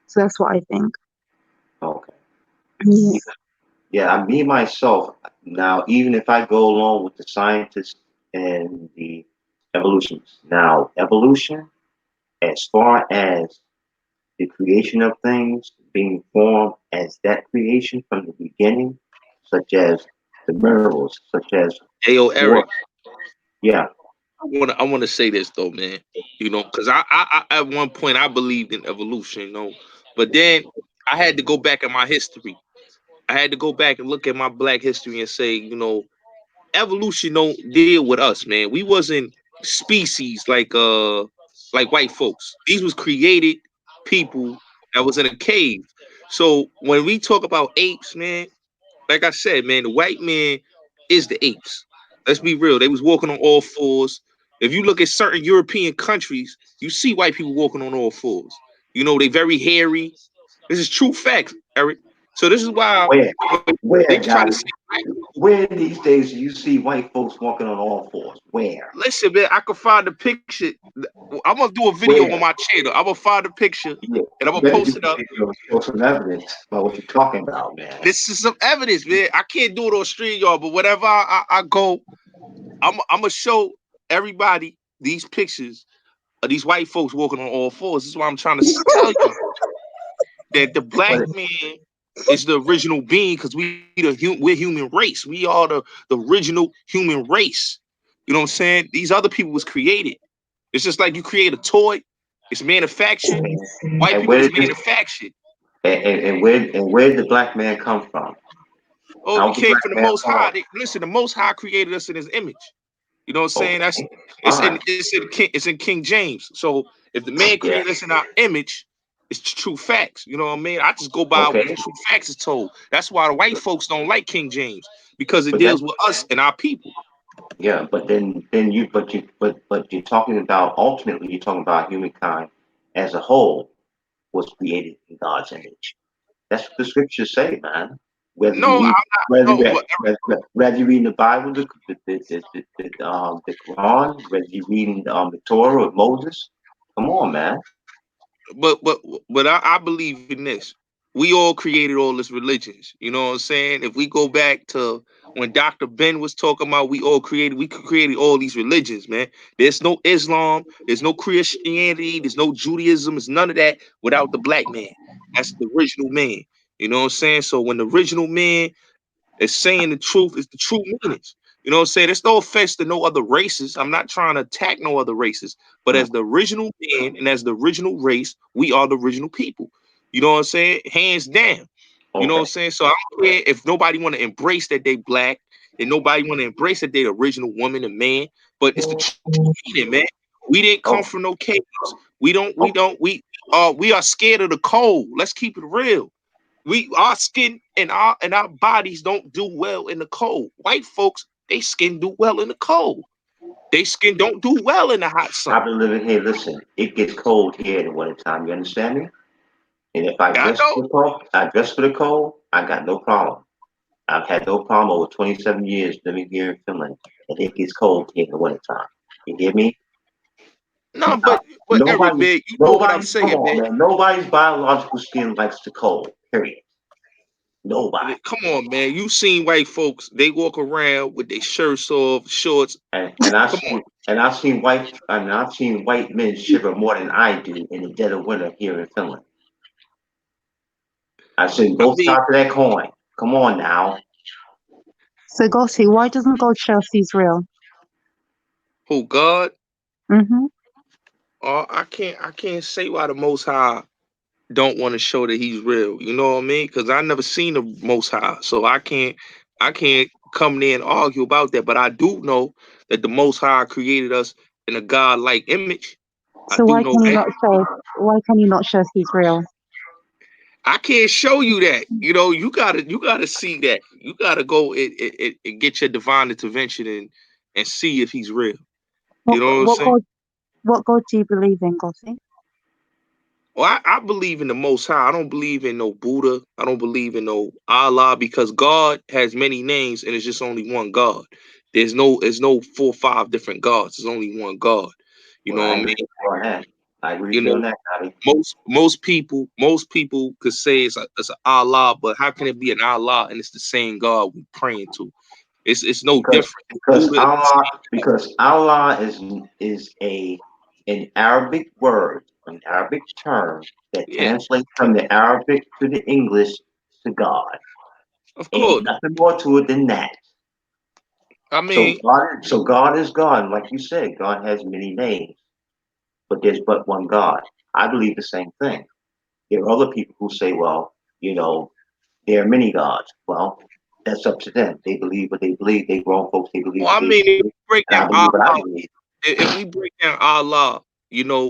So that's what I think. Okay. Yeah. Yeah, me myself. Now, even if I go along with the scientists and the evolutionists, now evolution, as far as the creation of things being formed as that creation from the beginning, such as the minerals, such as Hey, Eric. water. Yeah. I wanna say this though, man. Because I at one point I believed in evolution, but then I had to go back in my history. I had to go back and look at my Black history and say, evolution don't deal with us, man. We wasn't species like white folks. These was created people that was in a cave. So when we talk about apes, man, like I said, man, the white man is the apes. Let's be real. They was walking on all fours. If you look at certain European countries, you see white people walking on all fours. They very hairy. This is true fact, Eric. So this is why they Where, try to guys? say, Where these days do you see white folks walking on all fours? Where? listen, man, I can find the picture. I'm gonna do a video Where? on my channel. I'm gonna find a picture Yeah. and I'm You gonna better post give it up. some evidence about what you're talking about, man. This is some evidence, man. I can't do it on stream, y'all, but whenever I go, I'm gonna show everybody these pictures of these white folks walking on all fours. This is why I'm trying to tell you that the black man is the original being because we're human race. We are the original human race. You know what I'm saying? These other people was created. It's just like you create a toy, it's manufactured. White And people where was did this, manufactured. and where did the black man come from? Oh, How we was the came black from the man Most formed? High. Listen, the Most High created us in His image. You know what I'm saying? Okay, fine. It's in King James. So if the man Yeah. created us in our image, it's true facts. You know what I mean? I just go by what Okay. true facts is told. That's why the white folks don't like King James because it But deals that, with us and our people. yeah, but but you're talking about ultimately you're talking about humankind as a whole was created in God's image. That's what the scriptures say, man. Whether No, you I'm read not. whether No, you read, but whether you read in the Bible, the Quran, whether you read in the Torah of Moses. Come on, man. but but but I believe in this. We all created all this religions. You know what I'm saying? If we go back to when Dr. Ben was talking about we created all these religions, man. There's no Islam, there's no Christianity, there's no Judaism, there's none of that without the black man. That's the original man. You know what I'm saying? So when the original man is saying the truth, is the true meanings. You know what I'm saying? There's no offense to no other races. I'm not trying to attack no other races, but as the original man and as the original race, we are the original people. You know what I'm saying? Hands down. You know what I'm saying? So I don't care if nobody want to embrace that they black and nobody want to embrace that they the original woman and man, but it's the true meaning, man. We didn't come from no caves. We are scared of the cold. Let's keep it real. Our skin and our bodies don't do well in the cold. White folks, they skin do well in the cold. They skin don't do well in the hot sun. I've been living here. Listen, it gets cold here in the wintertime. You understand me? And if I dress for the cold, I got no problem. I've had no problem over 27 years living here in Finland, and it gets cold here in the wintertime. You hear me? No, but Eric, man, you know what I'm Nobody's, come saying, on, man. man. Nobody's biological skin likes the cold, period. Nobody. Come on, man. You seen white folks, they walk around with their shirts off, shorts. And I've seen white men shiver more than I do in the dead of winter here in Finland. I've seen both sides of that coin. Come on now. So, Gotti, why doesn't God show us he's real? Who, God? Mm-hmm. I can't say why the Most High don't want to show that he's real. You know what I mean? Because I never seen the Most High, so I can't come there and argue about that. But I do know that the Most High created us in a God-like image. I So do why know can he that. not show us? Why can he not show us he's real? I can't show you that. You know, you gotta see that. You gotta go and get your divine intervention and see if he's real. You know what I'm saying? What God do you believe in, Gotti? Well, I believe in the Most High. I don't believe in no Buddha. I don't believe in no Allah because God has many names and it's just only one God. There's no 4 or 5 different gods. There's only one God. You know what I mean? I agree You with you know, on that, Gotti. most people could say it's an Allah, but how can it be an Allah and it's the same God we praying to? It's no different. Because Allah is an Arabic word, an Arabic term that Yeah, translates from the Arabic to the English to God. of Ain't course. nothing more to it than that. I mean, So God is God. Like you said, God has many names, but there's but one God. I believe the same thing. There are other people who say, well, there are many gods. Well, that's up to them. They believe what they believe. They grown folks, they believe well, what I they mean, if believe. we break And down I believe what I Allah, believe. if we break down Allah,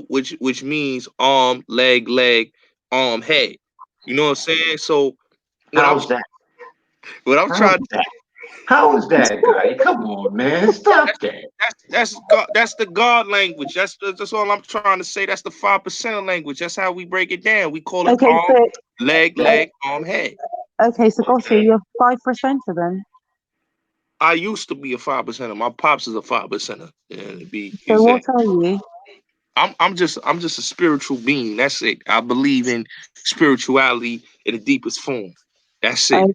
which means arm, leg, head. You know what I'm saying? So what I'm How's that? what I'm How's trying to that? How is that, guy? Come on, man. Stop that. that's God, that's the God language. That's all I'm trying to say. That's the 5% language. That's how we break it down. We call it Okay, arm, so leg, arm, head. Gotti, you're 5% of them. I used to be a 5%er. My pops is a 5%er. And to be So what exact. are you? I'm just a spiritual being. That's it. I believe in spirituality in the deepest form. That's it.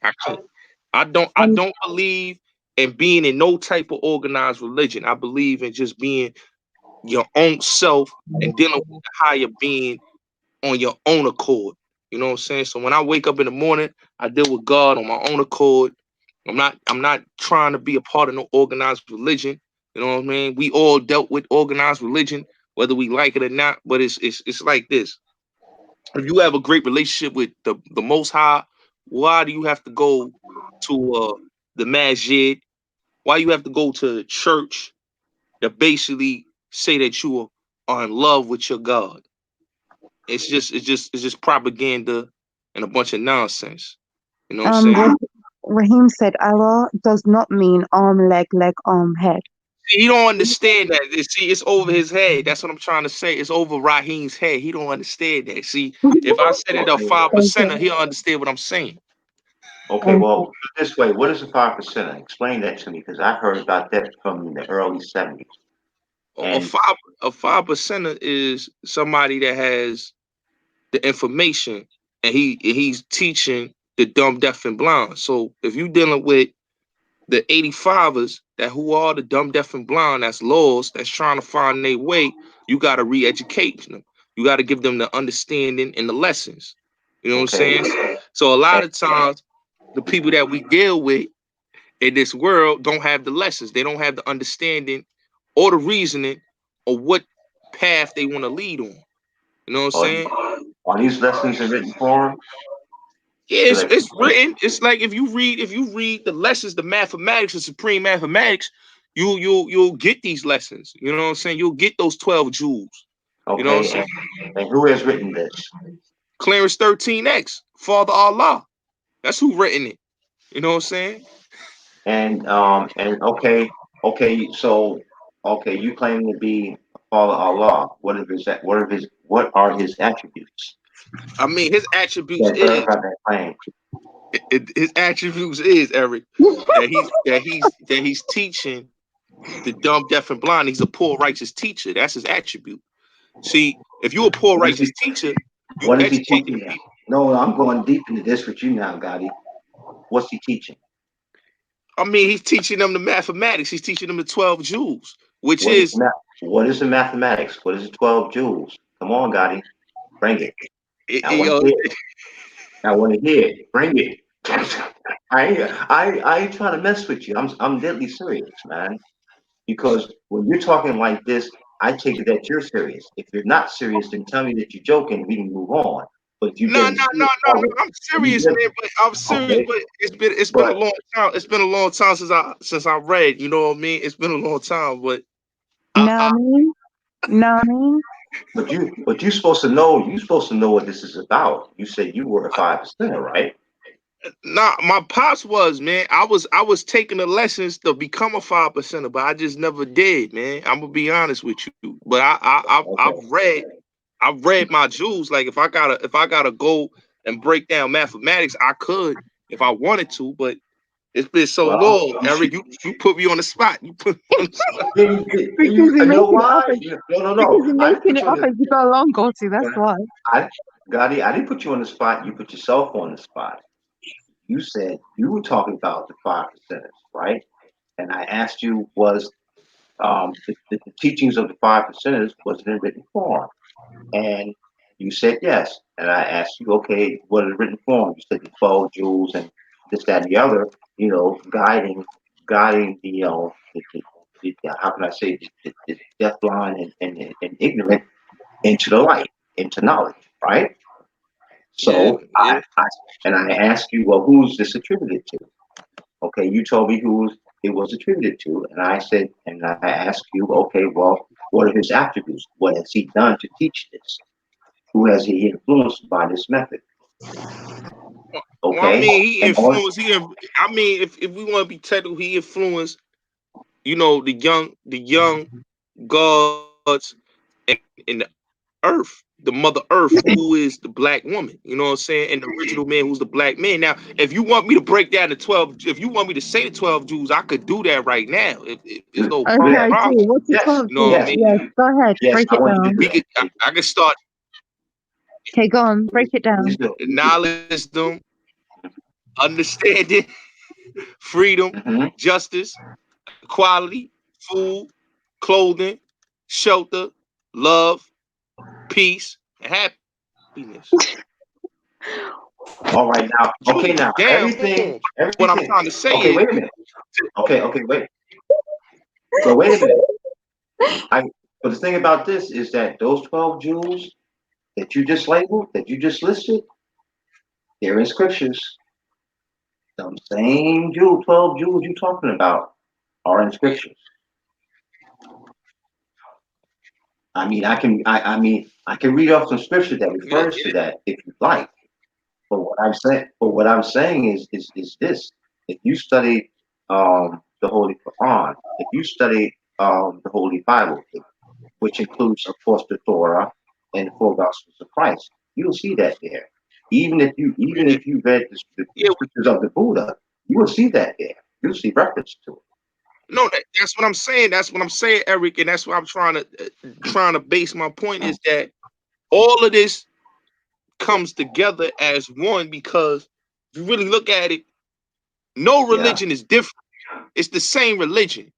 I don't believe in being in no type of organized religion. I believe in just being your own self and dealing with the higher being on your own accord. You know what I'm saying? So when I wake up in the morning, I deal with God on my own accord. I'm not trying to be a part of no organized religion. You know what I mean? We all dealt with organized religion, whether we like it or not. But it's like this. If you have a great relationship with the Most High, why do you have to go to the masjid? Why you have to go to church that basically say that you are in love with your God? It's just propaganda and a bunch of nonsense. You know what I'm saying? Raheem said Allah does not mean arm, leg, arm, head. See, he don't understand that. See, it's over his head. That's what I'm trying to say. It's over Raheem's head. He don't understand that. See, if I said it a 5%er, he'll understand what I'm saying. Okay, well, this way, what is a 5%? Explain that to me, because I heard about that from the early 70s. And A 5%er is somebody that has the information and he's teaching the dumb, deaf, and blind. So if you dealing with the 85ers that who are the dumb, deaf, and blind, that's lost, that's trying to find their way, you got to re-educate them. You got to give them the understanding and the lessons. You know what I'm saying? So a lot of times, the people that we deal with in this world don't have the lessons. They don't have the understanding or the reasoning of what path they want to lead on. You know what I'm saying? Are these lessons in written form? Yeah, it's written. It's like if you read the lessons, the mathematics, the supreme mathematics, you'll get these lessons. You know what I'm saying? You'll get those 12 jewels. You know what I'm Okay, saying? and who has written this? Clarence 13X, Father Allah. That's who written it. You know what I'm saying? And okay, so you claim to be Father Allah. What are his attributes? I mean, his attributes That is verify that claim. his attributes is, Eric, that he's teaching the dumb, deaf, and blind. He's a poor, righteous teacher. That's his attribute. See, if you're a poor, What is righteous he? teacher, you What is he educate the teaching now? people. No, I'm going deep into this with you now, Gotti. What's he teaching? I mean, he's teaching them the mathematics. He's teaching them the 12 jewels, which What is is what is the mathematics? What is the 12 joules? Come on, Gotti, bring it. I want to hear it. I want to hear it. Bring it. I ain't trying to mess with you. I'm deadly serious, man. Because when you're talking like this, I take it that you're serious. If you're not serious, then tell me that you're joking. We can move on. But if you're no, getting no, no, serious, no, no. I'm serious, man. But I'm serious. okay. But it's been a long time. It's been a long time since I read. You know what I mean? It's been a long time. But Nani? Nani? But you're supposed to know. You're supposed to know what this is about. You said you were a 5%, right? nah, my pops was, man. I was taking the lessons to become a 5%er, but I just never did, man. I'm gonna be honest with you. But I've read my jewels. Like if I gotta go and break down mathematics, I could if I wanted to, but it's been so Well, long, Eric. You put me on the spot. You put me on the spot. Because you're know making it up why? as No. because you're I didn't making put it you on up as you go along, Gotti. That's why. I Gotti, I didn't put you on the spot. You put yourself on the spot. You said you were talking about the 5%ers, right? And I asked you, was the teachings of the 5%ers was it in written form? And you said yes. And I asked you, okay, what is written form? You said the 12 jewels and this, that, and the other. Guiding how can I say the deaf, blind, and ignorant into the light, into knowledge, right? Yeah, So yeah. I asked you, well, who's this attributed to? Okay, you told me who it was attributed to, and I said, and I asked you, okay, well, what are his attributes? What has he done to teach this? Who has he influenced by this method? Well, I Okay, mean, he and all, influenced. I mean, if we want to be technical, he influenced. The young gods in the earth, the mother earth, who is the black woman. You know what I'm saying? And the original man, who's the black man. Now, if you want me to break down the 12, if you want me to say the 12 Jews, I could do that right now. If there's no Okay, I do. problem. What's the yes, 12 You know what I jewels? yes, mean? Yes, go ahead. yes, Break I it want you to down. do that. I can start Okay, go on. Break it Please down. do. knowledge, them, understanding, freedom, Mm-hmm. justice, equality, food, clothing, shelter, love, peace, and happiness. All right, now, okay, Jews now, down. What I'm everything. trying to say Okay, is, wait a minute. Okay, wait. But wait a minute. But the thing about this is that those 12 jewels that you just labeled, that you just listed, they're in scriptures. Some same 12 jewels you're talking about are in scriptures. I can read off some scripture that yeah, refers to that if you'd like. But what I'm saying is this: if you study the Holy Quran, if you study the Holy Bible, which includes, of course, the Torah and the four Gospels of Christ, you'll see that there. Even yeah, if you read the yeah. scriptures of the Buddha, you will see that there. You'll see reference to it. No, that's what I'm saying. That's what I'm saying, Eric, and that's what I'm trying to base my point is that all of this comes together as one because if you really look at it, no Yeah. religion is different. It's the same religion.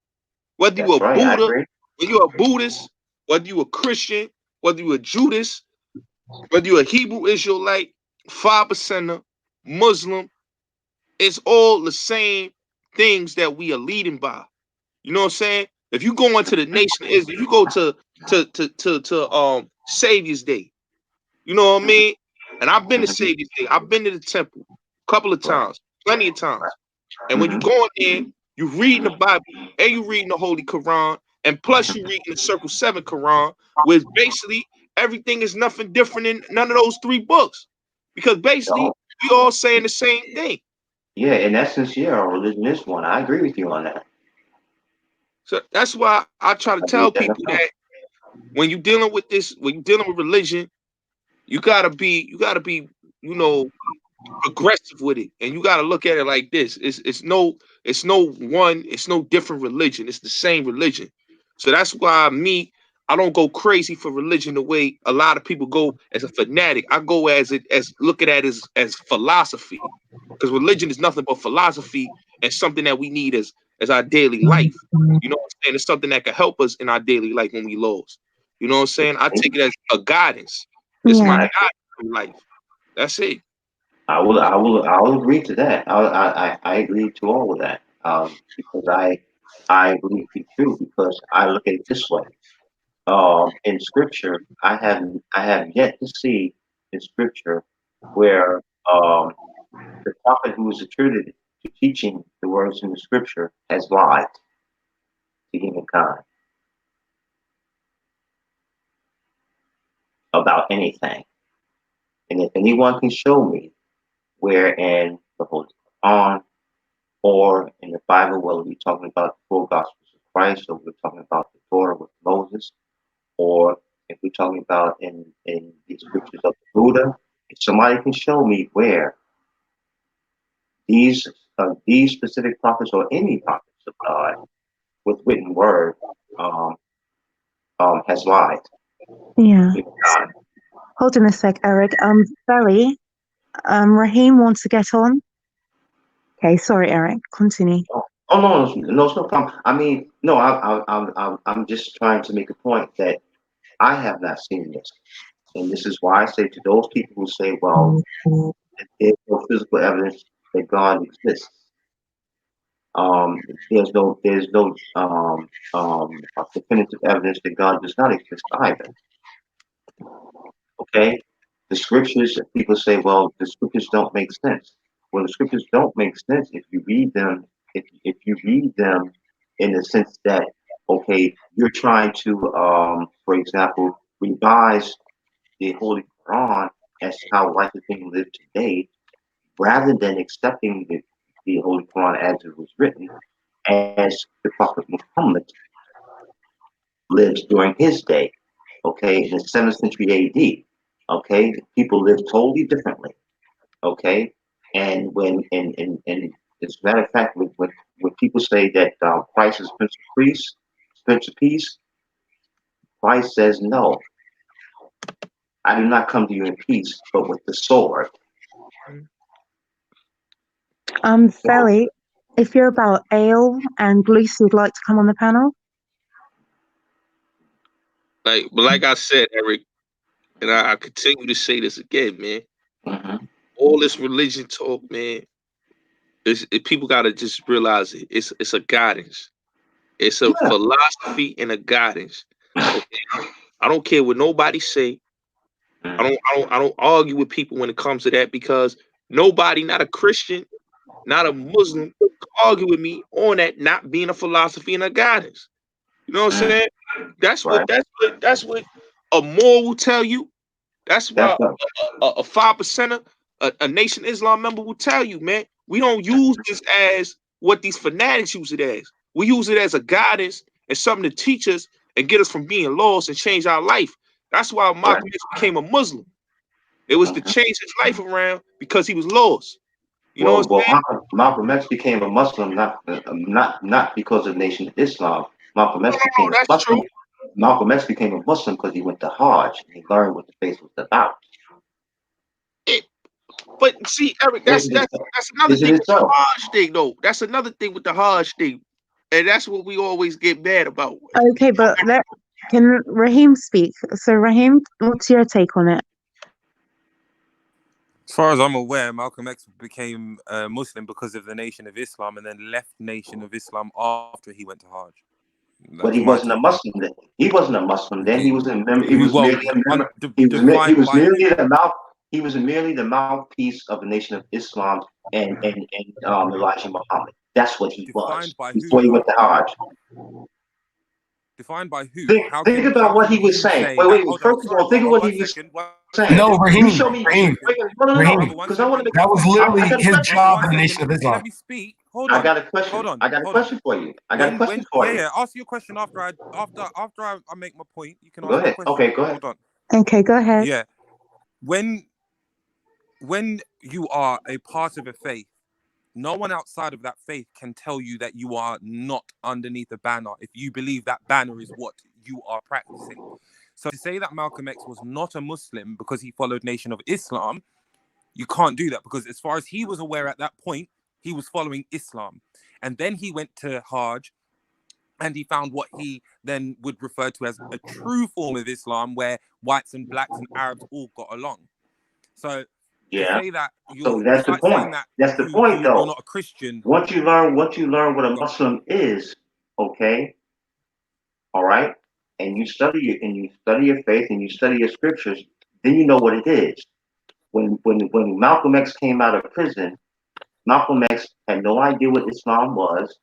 Whether That's you're a right. I Buddha, agree. whether you're a Buddhist, whether you're a Christian, whether you're a Judas, whether you're a Hebrew Israelite, 5%er, Muslim, it's all the same things that we are leading by. You know what I'm saying? If you go into the nation of Israel, if you go to Savior's Day, you know what I mean? And I've been to Savior's Day. I've been to the temple a couple of times, plenty of times. And when you go in there, you reading the Bible and you reading the Holy Quran, and plus you reading the Circle 7 Quran, where basically everything is nothing different in none of those three books. Because basically No. we all saying the same thing. Yeah, in essence, yeah, our religion is one. I agree with you on that. So that's why I try to I agree tell with that. people that when you're dealing with this, when you're dealing with religion, you gotta be, you know, progressive with it, and you got to look at it like this: it's no different religion. It's the same religion. So that's why I don't go crazy for religion the way a lot of people go as a fanatic. I go as looking at it as philosophy, because religion is nothing but philosophy and something that we need as our daily life. You know what I'm saying? It's something that can help us in our daily life when we lost. You know what I'm saying? I take it as a guidance. It's my Yeah. guidance in life. That's it. I'll agree to that. I agree to all of that. Because I agree with you too. Because I look at it this way. In Scripture, I have yet to see in Scripture where the prophet who is attributed to teaching the words in the Scripture has lied to humankind about anything. And if anyone can show me where in the Holy Quran or in the Bible, whether we're talking about the four Gospels of Christ, or we're talking about the Torah with Moses, or if we're talking about in the scriptures of the Buddha, if somebody can show me where these specific prophets or any prophets of God with written word um, has lied. Yeah. With God. Hold on a sec, Eric. Belly, Raheem wants to get on. Okay, sorry, Eric. Continue. Oh no, it's no problem. I mean, no, I'm just trying to make a point that I have not seen this, and this is why I say to those people who say, "Well, there's no physical evidence that God exists." There's no definitive evidence that God does not exist either. Okay, the scriptures. People say, "Well, the scriptures don't make sense." Well, the scriptures don't make sense if you read them. If you read them in the sense that, okay, you're trying to, for example, revise the Holy Quran as to how righteous people live today, rather than accepting the Holy Quran as it was written, as the Prophet Muhammad lives during his day, okay, in the 7th century AD. Okay, people live totally differently. Okay, and and as a matter of fact, when people say that Christ is Prince of Peace, Christ says, "No, I do not come to you in peace, but with the sword." Belly, if you're about ale and Lucy would like to come on the panel. Like I said, Eric, and I continue to say this again, man. Mm-hmm. All this religion talk, man, people gotta just realize it. It's a guidance. It's a philosophy and a guidance. Okay, I don't care what nobody say. I don't argue with people when it comes to that, because nobody, not a Christian, not a Muslim, can argue with me on that not being a philosophy and a guidance. You know what I'm saying? That's what a moral will tell you. That's why a 5%er, a Nation Islam member will tell you, man. We don't use this as what these fanatics use it as. We use it as a guidance and something to teach us and get us from being lost and change our life. That's why Malcolm X became a Muslim. It was to change his life around because he was lost. You know what I'm saying? Malcolm X became a Muslim not because of Nation of Islam. Malcolm X No, became a that's Muslim. true. Malcolm X became a Muslim because he went to Hajj and he learned what the faith was about. But see, Eric, that's Isn't it another isn't thing it with the so? Hajj thing, though. That's another thing with the Hajj thing, and that's what we always get mad about. Okay, but can Raheem speak? So Raheem, what's your take on it? As far as I'm aware, Malcolm X became Muslim because of the Nation of Islam, and then left Nation of Islam after he went to Hajj. But he wasn't a Muslim then. He wasn't a Muslim then. He was a member. He was merely a member. He was merely the mouth. He was merely the mouthpiece of the Nation of Islam and Elijah Muhammad. That's what he was before he went to Hajj. Defined by who? Think about what he was saying. Wait. First of all, think of what he was saying. No, You Raheem. show me. Raheem. No. Because I want to make. That was literally his job in the Nation of Islam. Let me speak. Hold I on. got a question. Hold on. I got a question for you. I got a question for you. Yeah. Ask your question after I make my point. You can ask Go ahead. your question. Okay, go ahead. Hold on. Okay, go ahead. Yeah. When you are a part of a faith, no one outside of that faith can tell you that you are not underneath a banner if you believe that banner is what you are practicing. So to say that Malcolm X was not a Muslim because he followed Nation of Islam, you can't do that, because as far as he was aware at that point, he was following Islam. And then he went to Hajj and he found what he then would refer to as a true form of Islam, where whites and blacks and Arabs all got along. So to say that So that's the point. That's the point, though. you're not a Christian. Once you learn what a Muslim is, okay, all right, and you study your faith and you study your scriptures, then you know what it is. When Malcolm X came out of prison, Malcolm X had no idea what Islam was.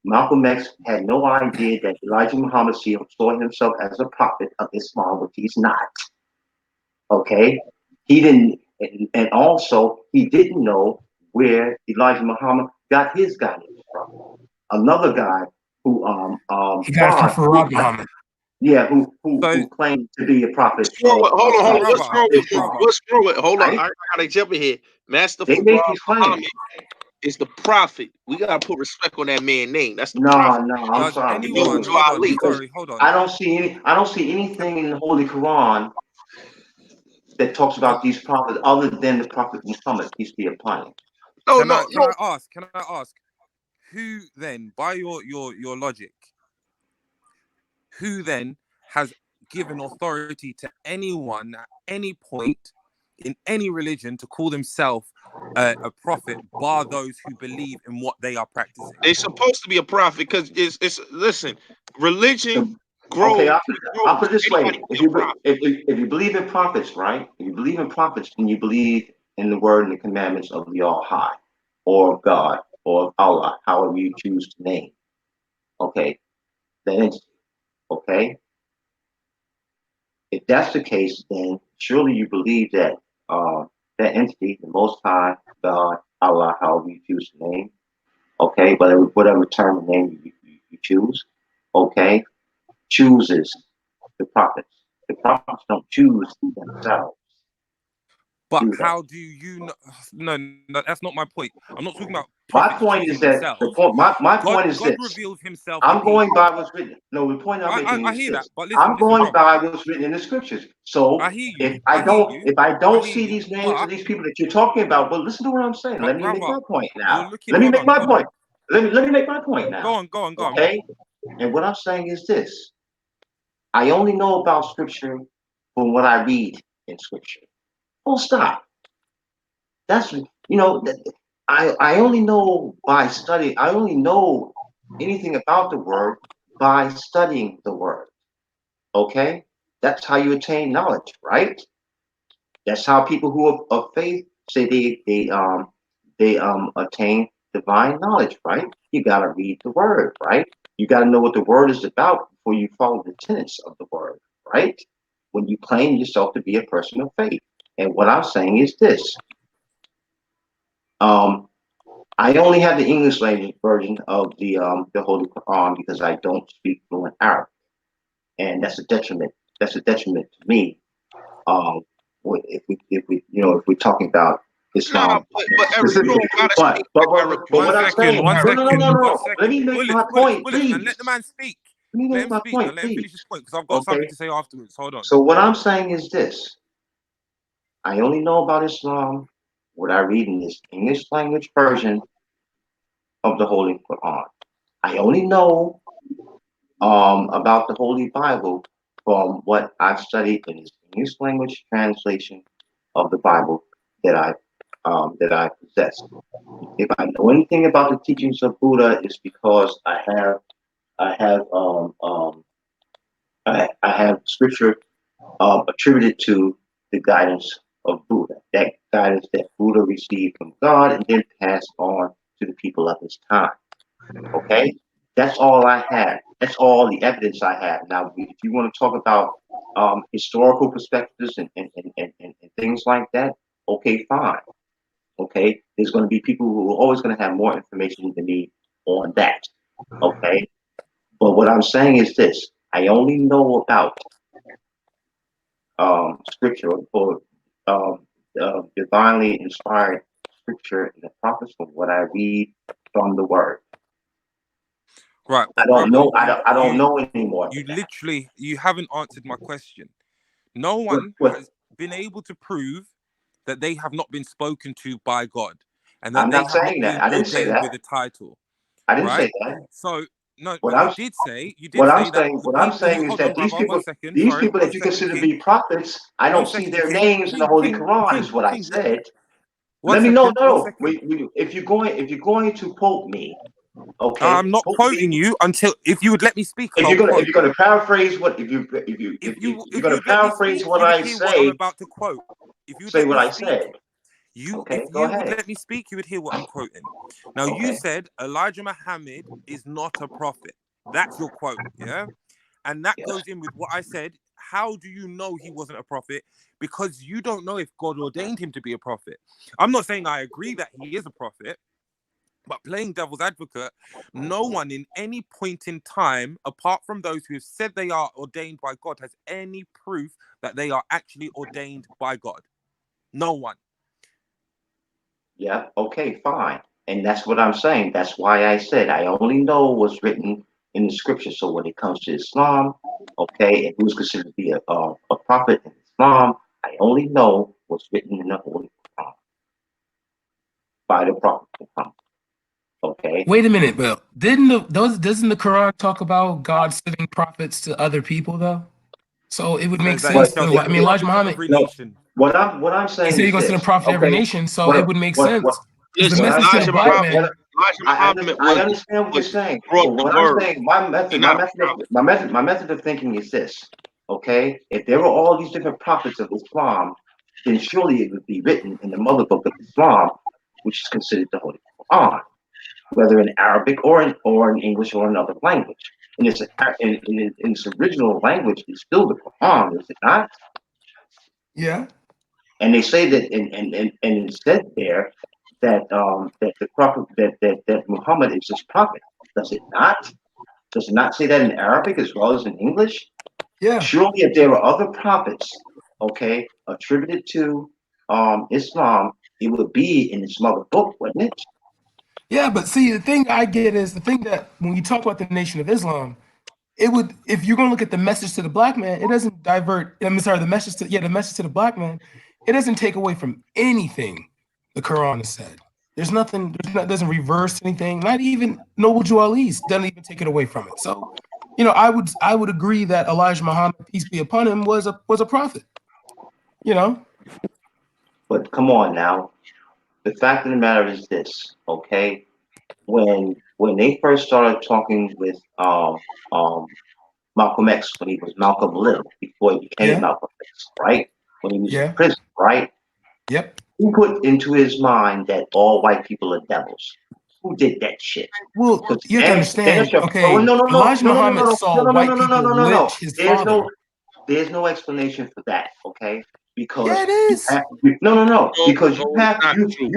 Malcolm X had no idea that Elijah Muhammad saw himself as a prophet of Islam, which he's not. Okay, he didn't, and also he didn't know where Elijah Muhammad got his guidance from. Another guy who he got it from Farad Muhammad. Yeah, who claimed to be a prophet. Hold on. What's wrong with? Hold on. I gotta jump in here. Master Farad Muhammad is the prophet. We gotta put respect on that man's name. That's the prophet. No, I'm sorry. Hold on. I don't see anything in the Holy Quran that talks about these prophets other than the Prophet Muhammad, peace be upon him. Can I ask? Who then, by your logic, who then has given authority to anyone at any point in any religion to call themselves a prophet, bar those who believe in what they are practicing? They're supposed to be a prophet because it's listen, religion grows. Okay, I'll put it this way: if you believe in prophets, right? If you believe in prophets, then you believe in the word and the commandments of the All High, or of God, or of Allah, however you choose to name. Okay, okay. If that's the case, then surely you believe that that entity, the Most High, God, Allah, however you choose to name, okay, whatever term and name you choose, okay, chooses the prophets. The prophets don't choose themselves. But how do you know? No, that's not my point. I'm not talking about my prophets point is choosing that themselves. my point is God this. reveals himself. I'm going by what's written. No, the point I'm making I is hear this. that, but listen, I'm going by what's written in the scriptures. So I hear you. if I don't see these names of these people that you're talking about, but listen to what I'm saying. Let me make my point now. Let me make my point. Let me make my point now. Go on. Okay? And what I'm saying is this. I only know about scripture from what I read in scripture. Full stop. That's I only know by studying. I only know anything about the word by studying the word. Okay, that's how you attain knowledge, right? That's how people who are of faith say they attain divine knowledge, right? You gotta read the word, right? You gotta know what the word is about before you follow the tenets of the word, right? When you claim yourself to be a person of faith. And what I'm saying is this. I only have the English language version of the Holy Quran because I don't speak fluent Arabic, and that's a detriment. That's a detriment to me. If we're talking about Islam, but Eric, you don't gotta speak Arabic. What I'm saying, no. Let me make my point, please. And let the man speak. Let me make my point, and let him please. finish his point, because I've got something to say afterwards. Hold on. So what I'm saying is this. I only know about Islam what I read in this English language version of the Holy Quran. I only know about the Holy Bible from what I've studied in this English language translation of the Bible that I possess. If I know anything about the teachings of Buddha, it's because I have scripture attributed to the guidance of Buddha, that guidance that Buddha received from God and then passed on to the people of his time. Okay, that's all I have. That's all the evidence I have. Now, if you want to talk about historical perspectives and things like that, okay, fine. Okay, there's going to be people who are always going to have more information than me on that. Okay, but what I'm saying is this: I only know about scripture or divinely inspired scripture and the prophets from what I read from the Word. Right, I but don't brother, know. I don't know anymore. you haven't answered my question. No one has been able to prove that they have not been spoken to by God and that I'm they not have not saying been that. I didn't say ordained that. with a title. I didn't Right? say that. So no, What but I'm you did say that the what I'm people who saying is hold on, that these brother, one people second, these sorry, people one that you second, consider to King. be prophets, I One don't see second, their King. names in the Holy Quran. Is what I King, said. one Let me know. second, one No, second. if you're going to quote me, okay, I'm not quote quoting me. you until if you would let me speak, If I'll you're gonna quote. paraphrase what if you're If you gonna would let me paraphrase speak, what you would I hear what I'm say, about to quote. If you would say let what me I speak, said. if Okay, go you would ahead. let me speak, you would hear what I'm quoting. Now you Okay. said Elijah Muhammad is not a prophet. That's your quote, yeah? And that Yes. goes in with what I said. How do you know he wasn't a prophet? Because you don't know if God ordained him to be a prophet. I'm not saying I agree that he is a prophet, but playing devil's advocate, no one in any point in time, apart from those who have said they are ordained by God, has any proof that they are actually ordained by God. No one. Yeah. Okay. Fine. And that's what I'm saying. That's why I said I only know what's written in the scripture. So when it comes to Islam, okay, and who's considered to be a prophet in Islam, I only know what's written in the Holy Quran by the prophet Muhammad. Okay. Wait a minute, Bill. Doesn't the Quran talk about God sending prophets to other people though? So it would make Says that he sense. shall I send a mean, Elijah prophet to Muhammad, every No. nation. What I'm he saying said he's is going to send a this. prophet to every Okay. nation. So it would make What sense because the Listen, message to the Elijah black Muhammad, man. I understand what you're saying, brought but the what I'm word. saying, He not a prophet. my method of thinking is this. Okay, if there were all these different prophets of Islam, then surely it would be written in the mother book of Islam, which is considered the Holy Quran, whether in Arabic or in English or another language. And in its original language, it's still the Quran, is it not? Yeah. And they say that, and it said there that the prophet that Muhammad is his prophet. Does it not? Does it not say that in Arabic as well as in English? Yeah. Surely, if there were other prophets, okay, attributed to Islam, it would be in its mother book, wouldn't it? Yeah, but see, the thing I get is the thing that when you talk about the Nation of Islam, it would, if you're going to look at the message to the black man, it doesn't divert. I'm sorry, the message to the black man, it doesn't take away from anything the Quran has said. There's nothing. Doesn't reverse anything. Not even Noble Jew Ali's doesn't even take it away from it. So, I would agree that Elijah Muhammad, peace be upon him, was a prophet. But come on now. The fact of the matter is this, okay? When they first started talking with Malcolm X, when he was Malcolm Little, before he became Yeah. Malcolm X, right? When he was in Yeah. prison, right? Yep. Who put into his mind that all white people are devils? Who did that shit? Well, you have to understand. Oh, Okay, Elijah Muhammad saw white people no. lynch his father. There's no explanation for that, okay? Yeah, Because it is. no. No, Because no, it's not true.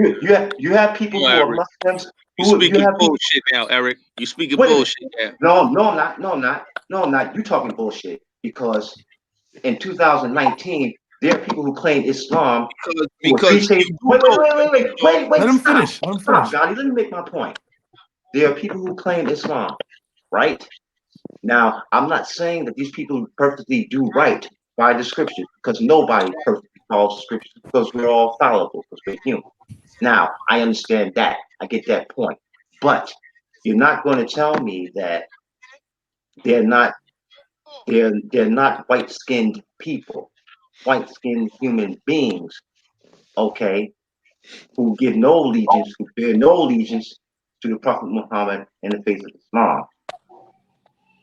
you have people No, who are Eric. Muslims You who you speaking have people. bullshit now, Eric. You speaking Wait a minute. bullshit now. No, I'm not. You talking bullshit because in 2019 there are people who claim Islam who Because appreciate. you do know. Let him Stop, finish. Let him finish. Johnny. Let me make my point. There are people who claim Islam, right? Now, I'm not saying that these people perfectly do right by the scriptures because nobody perfectly false scriptures because we're all fallible, because we're human. Now, I understand that. I get that point. But you're not going to tell me that they're not white-skinned people, white-skinned human beings, okay, who give no allegiance, who bear no allegiance to the Prophet Muhammad in the face of Islam.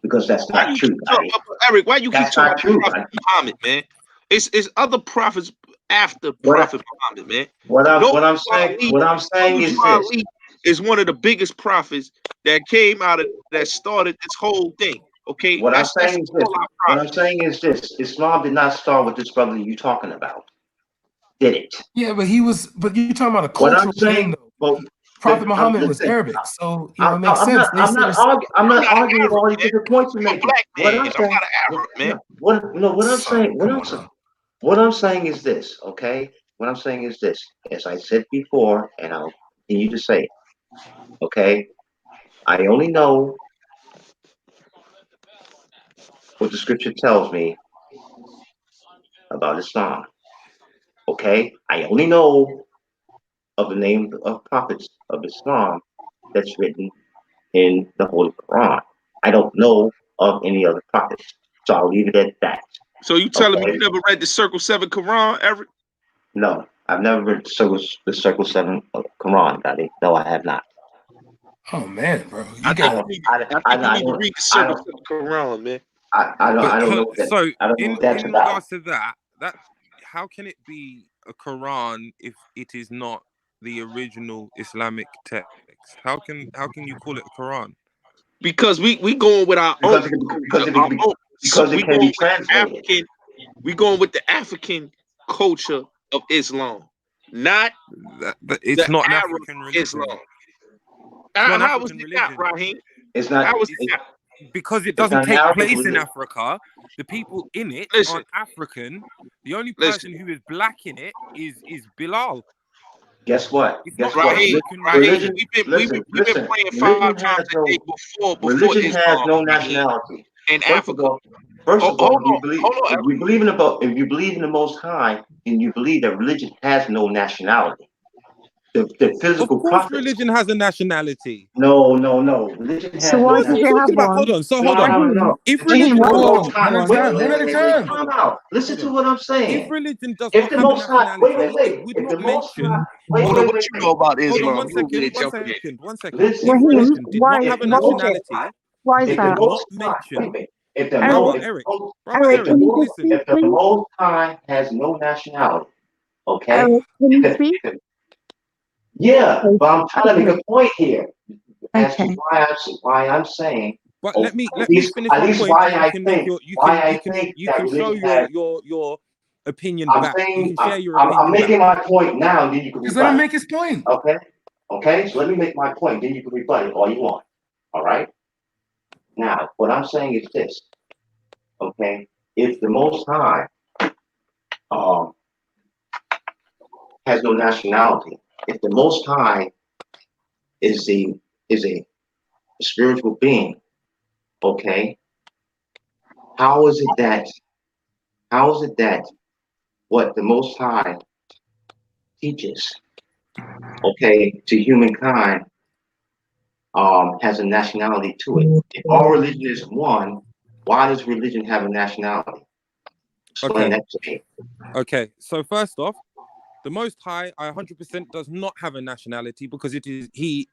Because that's Why not you true, keep buddy. Eric, why you keep That's talking not true, about buddy. Prophet Muhammad, man? It's other prophets after What I- Prophet Muhammad, man. What I'm Noble saying is this. Ali is one of the biggest prophets that came out of that started this whole thing. Okay, What I'm that's saying is this. all our What I'm prophets. saying is this. Islam did not start with this brother you talking about. Did it? Yeah, but you're talking about a What I'm cultural thing, saying, though. well, Prophet Muhammad was listen, Arabic, so you know it makes I'm sense. not. I'm not arguing. I'm not an arguing with Arab, all these man. different points you're I'm a making. black What man. I'm I'm saying. not an Arab, man. What I'm Son, saying. come on now. What I'm saying is this. Okay. What I'm saying is this. As I said before, and I'll continue to say it. Okay. I only know what the scripture tells me about Islam. Okay. I only know of the name of prophets of Islam that's written in the Holy Quran. I don't know of any other prophets. So I'll leave it at that. So you telling me Okay? you never read the Circle 7 Quran, Eric? No, I've never read the Circle 7 Quran, Daddy. No, I have not. Oh man, bro, I think you need to read the Circle 7 Quran, man. I don't know that. So I don't know in what that's about. regards to that how can it be a Quran if it is not the original Islamic text? How can you call it a Quran? Because we going with our Because own it can be translated. We going with the African culture of Islam, not it's the not an Arab African religion. Islam. It's not an How was African it religion. not, Raheem? It's not. How was it not? Because it It's doesn't not an take Arabic place in religion. Africa. The people in it Listen. aren't African. The only person who is black in it is Bilal. Guess what? It's Guess not what? an Religion. We've been playing Religion 5 has times a no. day before Religion has Islam, no Raheem, nationality. in First Africa. of all, if you Eric. believe in the Most High, then you believe that religion has no nationality. The physical Of course, prophets. religion has a nationality. No. Religion has So no why What are does you it have talking nationality. about? one? Hold on. No. If Raheem, religion why does does not it have a have one? nationality, Time out. Listen to what I'm saying. if religion does If not the have a Most High, nationality, it would if not the Most mention. High, wait. What you know about Hold on Islam? one You over there second. jumping in. One second. Listen. If Raheem, religion did not why have a is it? nationality, Why is it If the would that? Most not High, wait a mention. minute. If the Eric, Most, Eric, can you just listen. speak, if the please? Most High has no nationality, okay? Eric, can you speak? Yeah, but I'm trying to make Okay. a point here as to Okay. why I'm saying. But Oh, let me at finish my least point, why and you I can make think your you that can show religion has. your opinion I'm back. You saying can share your I'm opinion making back. my point now, and then you can Just let him rebut make his point. it. Okay. So let me make my point, then you can rebut it all you want. All right. Now, what I'm saying is this. Okay, if the Most High has no nationality, if the Most High is a spiritual being, okay, how is it that what the Most High teaches, okay, to humankind has a nationality to it? If all religion is one, why does religion have a nationality? Explain that to me. Okay. So first off, the Most High, 100% does not have a nationality because it is he.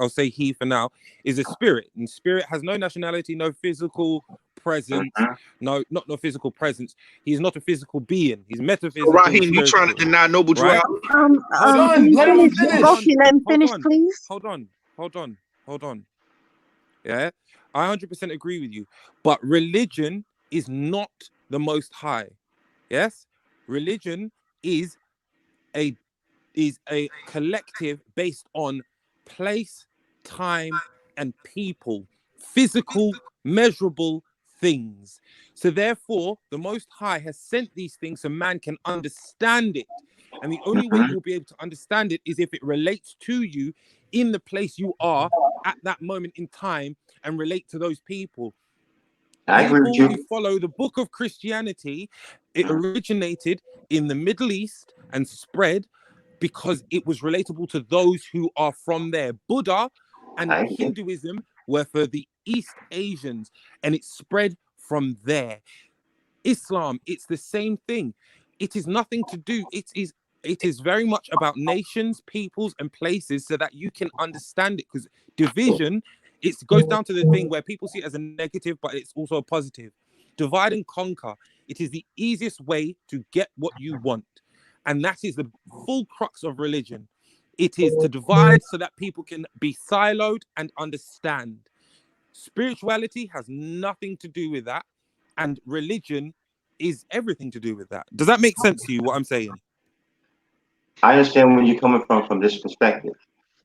I'll say he for now is a spirit, and spirit has no nationality, no physical presence, no physical presence. He's not a physical being. He's metaphysical. So Raheem, you trying to spiritual, deny noble right? duality? Can you finish? Rocky, let him finish, please. Hold on. Yeah, I 100% agree with you. But religion is not the Most High. Yes, religion is a collective based on place, time, and people, physical, measurable things. So therefore, the Most High has sent these things so man can understand it. And the only way you will be able to understand it is if it relates to you in the place you are at that moment in time and relate to those people. I agree with People you. who follow the book of Christianity It originated in the Middle East and spread because it was relatable to those who are from there. Buddha and Hinduism were for the East Asians, and it spread from there. Islam, it's the same thing. It is nothing to do. It is very much about nations, peoples, and places so that you can understand it. Because division, it goes down to the thing where people see it as a negative, but it's also a positive. Divide and conquer. It is the easiest way to get what you want. And that is the full crux of religion. It is to divide so that people can be siloed and understand. Spirituality has nothing to do with that. And religion is everything to do with that. Does that make sense to you, what I'm saying? I understand where you're coming from this perspective.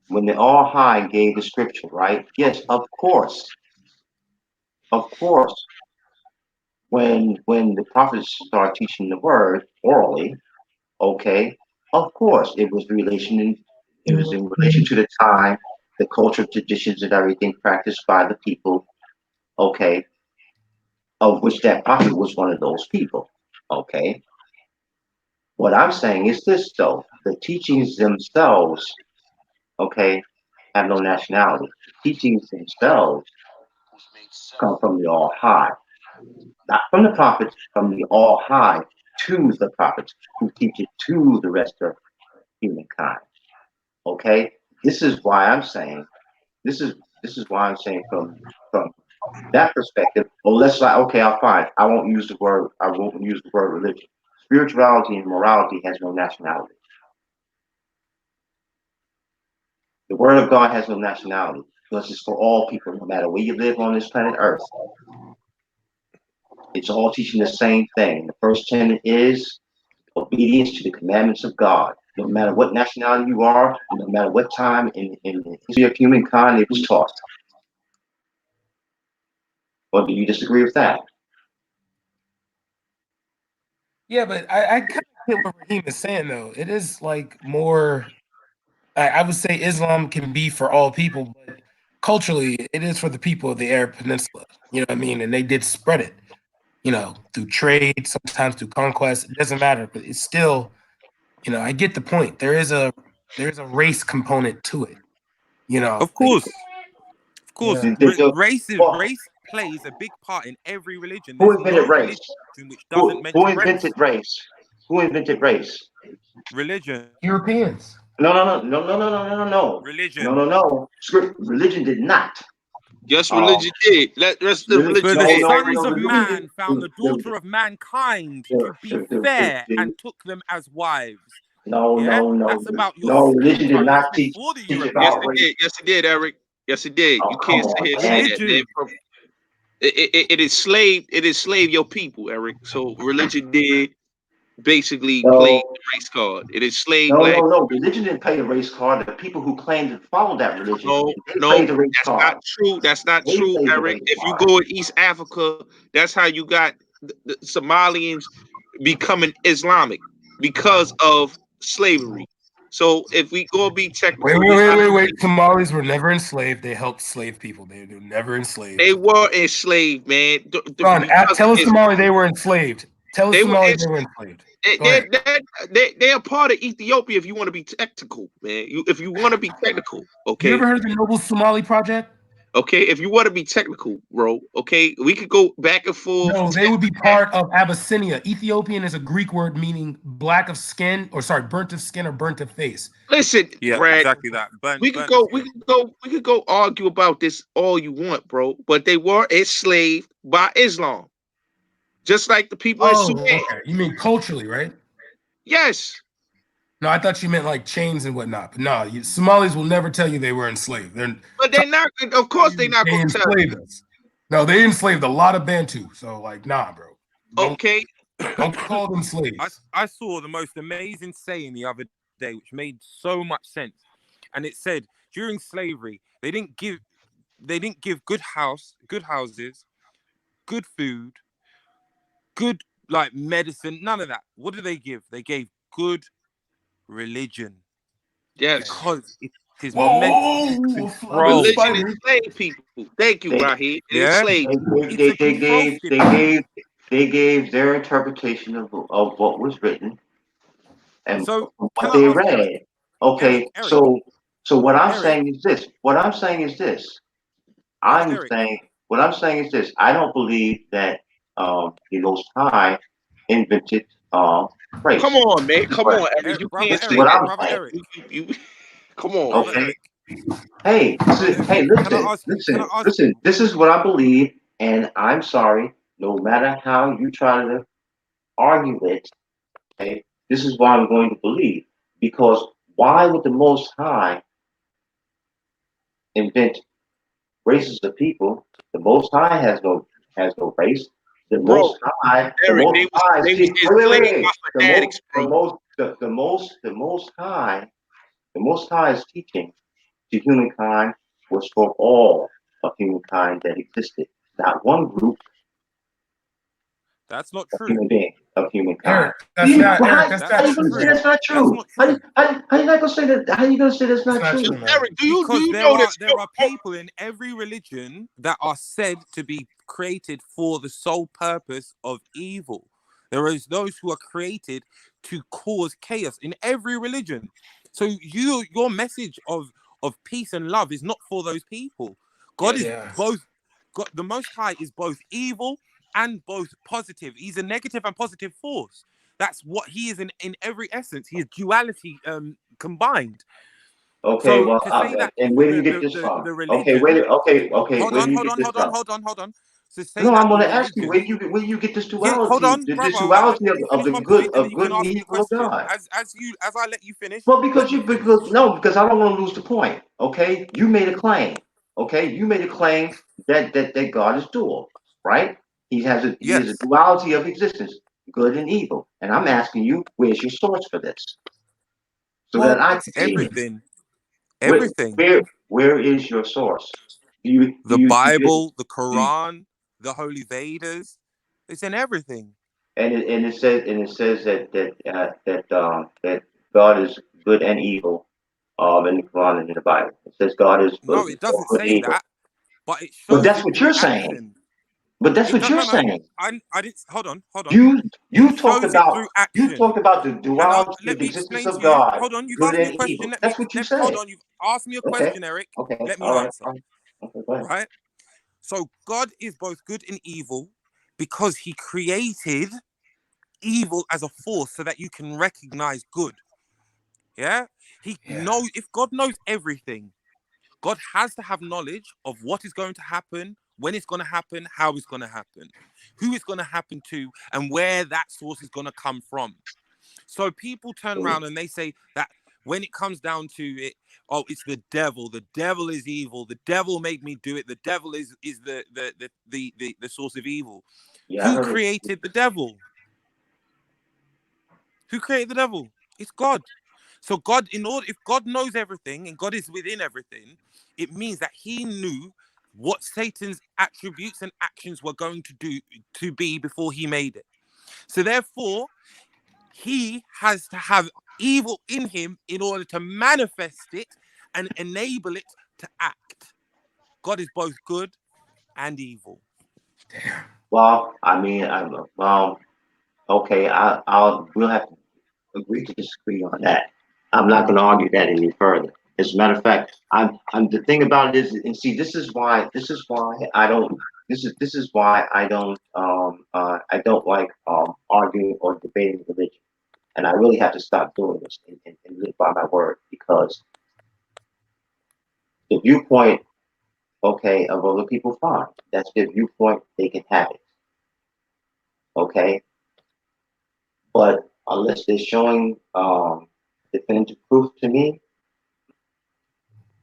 When the All High gave the scripture, right? Yes, of course. Of course. When the prophets started teaching the word orally, okay, of course it was in relation to the time, the cultural traditions and everything practiced by the people, okay, of which that prophet was one of those people. Okay. What I'm saying is this though, the teachings themselves, okay, have no nationality. The teachings themselves come from the All High. Not from the prophets, from the All High to the prophets who teach it to the rest of humankind. Okay? This is why I'm saying, from that perspective, well, let's like, okay, I'll fine. I won't use the word religion. Spirituality and morality has no nationality. The word of God has no nationality because it's for all people, no matter where you live on this planet Earth. It's all teaching the same thing. The first tenet is obedience to the commandments of God. No matter what nationality you are, no matter what time in the history of humankind it was taught. Or do you disagree with that? Yeah, but I kind of get what Raheem is saying though. It is like more. I would say Islam can be for all people, but culturally, it is for the people of the Arab Peninsula. You know what I mean? And they did spread it, through trade, sometimes through conquest. It doesn't matter, but it's still, I get the point. There's a race component to it. Of course. Of course. Race plays a big part in every religion. Who There's no invented race? religion which doesn't Who mention invented race? Who invented race? Religion. Europeans. No. Religion. No. Religion did not. Yes, religion did. Let's the religion For the did. sons of man found the daughter of mankind to be fair and took them as wives. No. That's about your Religion skin did color not teach before the about Europeans. race. Yes, it did, Eric. Yes, it did. Oh, You come can't on, say man. that. It enslaved your people, Eric. So religion did basically play the race card. It enslaved black. No. Religion didn't play the race card. The people who claimed to follow that religion, they played the race That's card. not true. That's not They true, played the Eric. race If you card. go in East Africa, that's how you got the Somalians becoming Islamic because of slavery. So if we go be technical, Wait. Somalis were never enslaved. They helped slave people. They were never enslaved. They were enslaved, man. Tell a Somali they were enslaved. Tell a They Somali were they were enslaved. They're part of Ethiopia if you want to be technical, man. If you want to be technical, okay. You ever heard of the Noble Somali Project? Okay, if you want to be technical, bro, okay, we could go back and forth. No, they would be part of Abyssinia. Ethiopian is a Greek word meaning burnt of skin or burnt of face. Listen, Yeah, Brad, exactly that. we could go argue about this all you want, bro. But they were enslaved by Islam, just like the people in Sudan. Okay. You mean culturally, right? Yes. No, I thought you meant like chains and whatnot. But no, Somalis will never tell you they were enslaved. But they're not. Of course, they're not They going to tell. enslaved us. No, they enslaved a lot of Bantu. So, nah, bro. Don't call them slaves. I saw the most amazing saying the other day, which made so much sense. And it said during slavery, they didn't give good houses, good food, good medicine, none of that. What did they give? They gave good religion. Yes. Because it is meant to control. Religion enslaved people. Thank you, Raheem. It enslaved. It's a control stick. they gave their interpretation of what was written and So what can I they ask Eric? read. Okay, Eric, so what I'm Eric, saying is this. What I'm saying is this. brother Eric. What I'm saying is this. I don't believe that the Most High invented Come race. on, man. Come But on, Eric. You Brother can't this is say what Eric, that. I'm brother saying. Eric, Come on, brother man. Okay. Eric, Hey, brother Eric. hey, Can I listen, ask? Can I listen, ask listen. you? This is what I believe, and I'm sorry. No matter how you try to argue it, okay, this is what I'm going to believe. Because why would the Most High invent races of people? The Most High has no race. The Bro, Most High, the Eric, Most High. they was See, enslaved wait. by fanatics, bro. The Most High's teaching to humankind was for all of humankind that existed, not one group That's not of true. human being of humankind. Eric, that's not Well, Eric. That's That's how not you not gonna true, say true. man. that's not That's true? not true. How you not gonna say that? How you gonna say that's That's not not true? true, man. Eric, do Because you there know are this? there are people in every religion that are said to be created for the sole purpose of evil. There is those who are created to cause chaos in every religion. So your message of peace and love is not for those people. God is Yeah. both. God, the Most High is both evil and both positive. He's a negative and positive force. That's what he is in every essence. He is duality combined. Okay, So well, to say that and where do you the get the this the, from? the Okay, religion, okay. hold Where on, do you hold get on, this hold on, from? hold on, hold on. To say No, that I'm the gonna ask you religion, where you get this yeah, hold duality, on, the brother. duality Let me of finish the my point, and then you good can and ask me a evil of question. God. As I let you finish, Well, let me finish. because I don't want to lose the point. Okay, you made a claim. Okay, you made a claim that God is dual, right? He has a Yes. duality of existence, good and evil. And I'm asking you, where's your source for this, so that Well, I can see it. everything, Where everything. where is your source? The Do you Bible, the do Quran, the Holy Vedas. It's in everything. and it says that God is good and evil, in the Quran and in the Bible. It says God is No, both it doesn't good and say evil. that, but it But shows that's it what through you're saying. action. But that's It what does you're no no. saying. I didn't hold on. You It you talked shows it about through action. the And duality let of the me existence explain of to you. God, Hold on, you've good asked me a and question. evil. That's what you Hold said. on, you've asked me a Okay. question, Eric. Okay. Let me All right. answer. All right. Okay. Go ahead. Right? So God is both good and evil because he created evil as a force so that you can recognize good. Yeah? He knows if God knows everything, God has to have knowledge of what is going to happen, when it's going to happen, how it's going to happen, who it's going to happen to, and where that source is going to come from. So people turn around and they say that when it comes down to it, oh, it's the devil. The devil is evil. The devil made me do it. The devil is the source of evil. Yeah, I Who heard it. created the devil? Who created the devil? It's God. So God, if God knows everything and God is within everything, it means that he knew what Satan's attributes and actions were going to be before he made it. So therefore, he has to have evil in him in order to manifest it and enable it to act. God is both good and evil. Well, I mean, okay. We'll have to agree to disagree on that. I'm not going to argue that any further. As a matter of fact, I'm the thing about it is, and see, this is why I don't. This is why I don't like arguing or debating religion, and I really have to stop doing this and live by my word, because the viewpoint, okay, of other people, fine. That's their viewpoint. They can have it, okay. But unless they're showing definitive proof to me,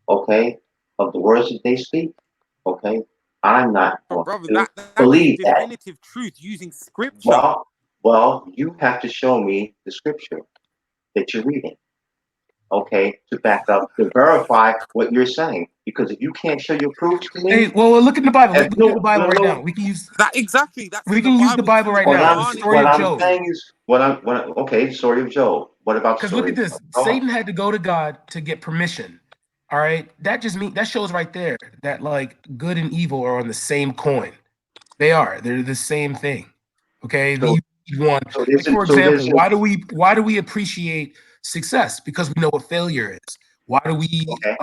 okay, of the words that they speak, okay, I'm not But going brother, to that is believe that. definitive truth using scripture. Well, you have to show me the scripture that you're reading, okay, to back up, to verify what you're saying. Because if you can't show your proofs to Hey, me, well, look in the Bible. and Look in the no, Bible no, right now. no. We can use That exactly. That's we in the can use the Bible. It's Bible in the right now. The Quran. It's story in What of I'm Job. everything. saying is, okay, story of Job. What about Because look story at of this. Job? Go on. Satan had to go to God to get permission. All right. That shows right there that like good and evil are on the same coin. They are. They're the same thing. Okay, So, you need one. so Like for so there's example, why do we appreciate success? Because we know what failure is. Why do we okay.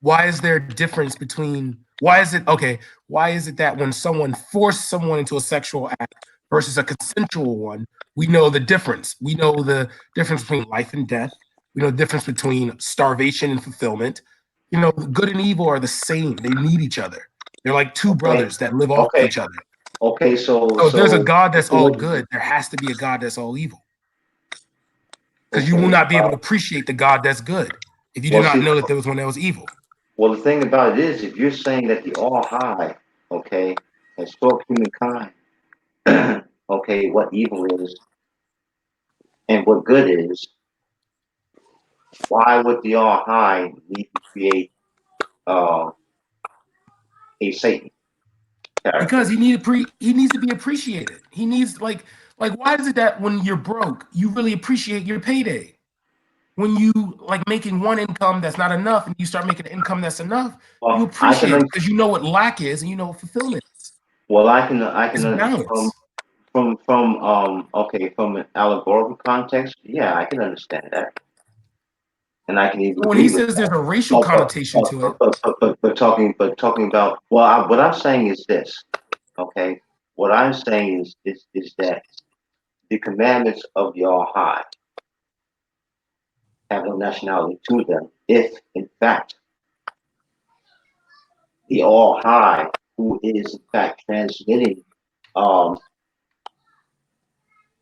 why is there a difference between why is it that when someone forced someone into a sexual act versus a consensual one, we know the difference. We know the difference between life and death. We know the difference between starvation and fulfillment. You know, good and evil are the same. They need each other. They're like two Okay. brothers that live off of Okay. each other. Okay. So if there's a God that's all good, there has to be a God that's all evil. Because you will not be able to appreciate the God that's good if you do not know that there was one that was evil. Well, the thing about it is, if you're saying that the All High, okay, has taught humankind, okay, what evil is and what good is, why would the All High need to create a Satan character? Because he needs to be appreciated. He needs like why is it that when you're broke, you really appreciate your payday? When you like making one income that's not enough and you start making an income that's enough, you appreciate it because you know what lack is and you know what fulfillment is. Well, I can It's balance. from an allegorical context, yeah, I can understand that, and I can even When he agree with says there's that. a racial connotation to it, Talking about, well, what I'm saying is this, okay? What I'm saying is that the commandments of the All High have no nationality to them, if in fact the All High, who is in fact transmitting, um,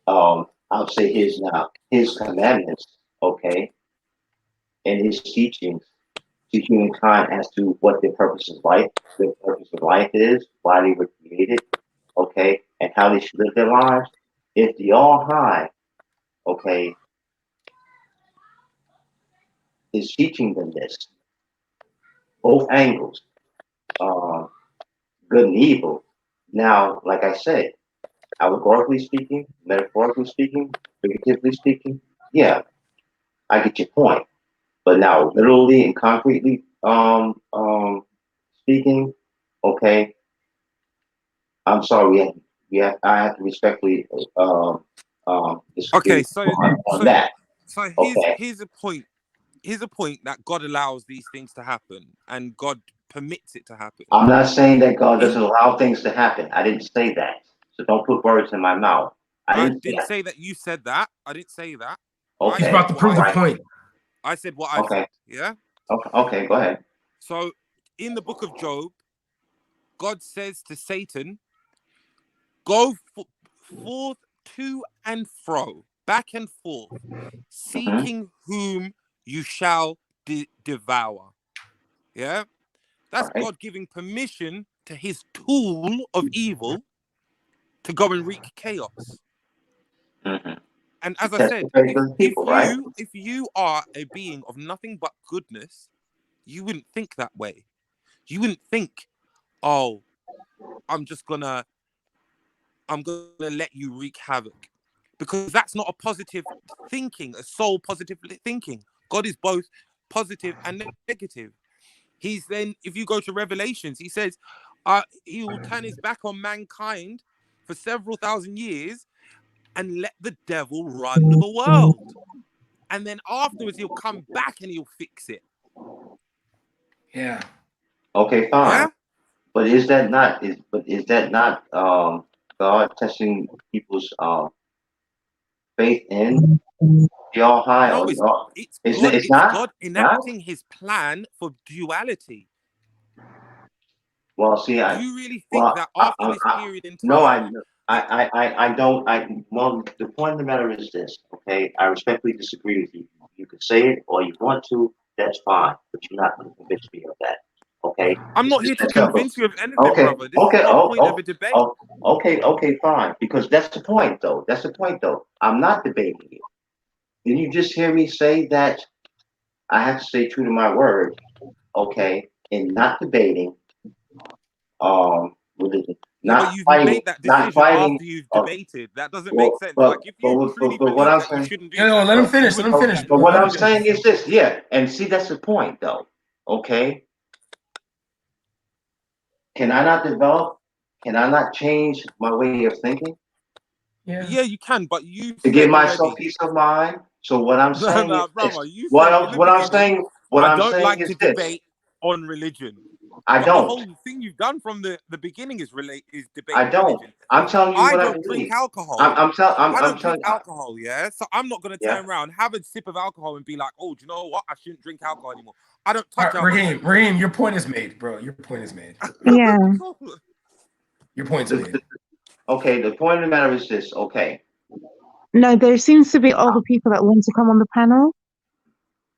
I'll say his commandments, okay, and his teachings to humankind as to what their purpose of life is, why they were created, okay, and how they should live their lives. If the All High, okay, is teaching them this, both angles, uh, good and evil. Now, like I said, allegorically speaking, metaphorically speaking, figuratively speaking, yeah, I get your point. But now, literally and concretely speaking, okay, I'm sorry, I have to respectfully Okay, disagree on that. so Okay, here's a point. Here's a point that God allows these things to happen and God permits it to happen. I'm not saying that God doesn't allow things to happen. I didn't say that. So don't put words in my mouth. I didn't say that you said that. I didn't say that. Okay. he's about to prove the point. I said what I said. Yeah. Okay. Go ahead. So, in the book of Job, God says to Satan, "Go forth to and fro, back and forth, seeking whom you shall devour." Yeah. That's God giving permission to his tool of evil to go and wreak chaos. And as I said, if you are a being of nothing but goodness, you wouldn't think that way. You wouldn't think, oh, I'm gonna let you wreak havoc. Because that's not a positive thinking, a soul positive thinking. God is both positive and negative. He's then, if you go to Revelations, he says he will turn his back on mankind for several thousand years and let the devil run the world. And then afterwards, he'll come back and he'll fix it. Yeah. Okay, fine. Yeah? But is that not God testing people's faith in the All High? No, Or it's not? God enacting his plan for duality. Well, see, Do you really think that after this period in no, time? I don't. Well, the point of the matter is this. Okay, I respectfully disagree with you. You can say it or you want to. That's fine, but you're not going to convince me of that. Okay. I'm not here to convince you of anything, brother. This is not point of a debate. Okay, fine. Because that's the point, though. That's the point, though. I'm not debating you. Did you just hear me say that I have to stay true to my word? Okay, and not debating religion, Yeah, but not you've fighting, made that decision after you've debated. That doesn't make sense. Like if you truly but what believe I'm that you saying, shouldn't do No, let him sex, finish. you Let him wouldn't do finish. that. but Bro. what Let him I'm finish. saying is this, yeah, and see that's the point, though. Okay, can I not develop? Can I not change my way of thinking? Yeah, you can, but you To give said myself already. peace of mind. So what I'm No, saying is no, this. brother, you What said in I'm the what I'm beginning, saying what I I'm don't saying like is to this. debate on religion. I But the don't. whole thing you've done from the beginning is I debating don't. religion. I'm telling you I what I don't drink believe. alcohol. I I'm don't drink telling. alcohol, yeah. So I'm not gonna Yeah. turn around, have a sip of alcohol, and be like, "Oh, do you know what? I shouldn't drink alcohol anymore." I don't touch alcohol. Raheem, your point is made, bro. Your point is made. Yeah. Your point's made. Okay. The point of the matter is this. Okay. No, there seems to be other people that want to come on the panel.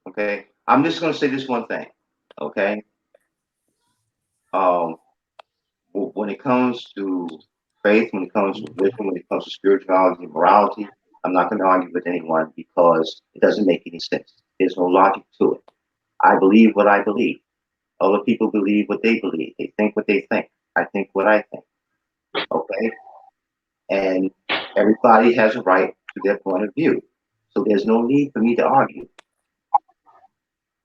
Okay. I'm just gonna say this one thing. Okay. When it comes to faith, when it comes to religion, when it comes to spirituality and morality, I'm not going to argue with anyone because it doesn't make any sense. There's no logic to it. I believe what I believe. Other people believe what they believe. They think what they think. I think what I think. Okay? And everybody has a right to their point of view. So there's no need for me to argue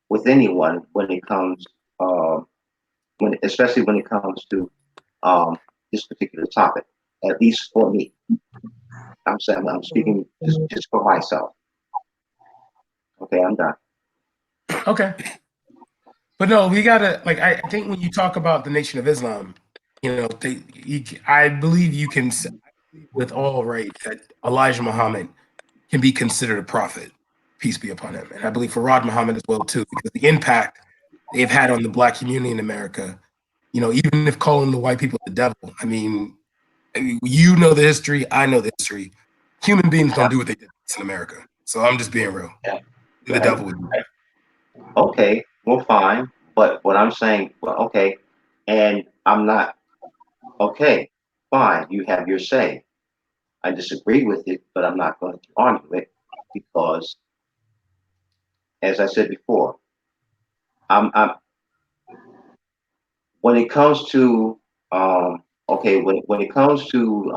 with anyone when it comes, especially when it comes to this particular topic, at least for me. I'm saying I'm speaking just for myself. Okay, I'm done. Okay. But no, we gotta I think when you talk about the Nation of Islam, I believe you can say with all right that Elijah Muhammad can be considered a prophet, peace be upon him, and I believe Farad Muhammad as well too, because the impact they've had on the Black community in America. Even if calling the white people the devil, I mean, you know the history, I know the history. Human beings don't do what they did in America, so I'm just being real. Yeah. The Right. devil would do that. Okay, well, fine. But what I'm saying, well, okay, and I'm not, okay, fine, you have your say. I disagree with it, but I'm not going to argue it because, as I said before, I'm when it comes to, okay, when it comes to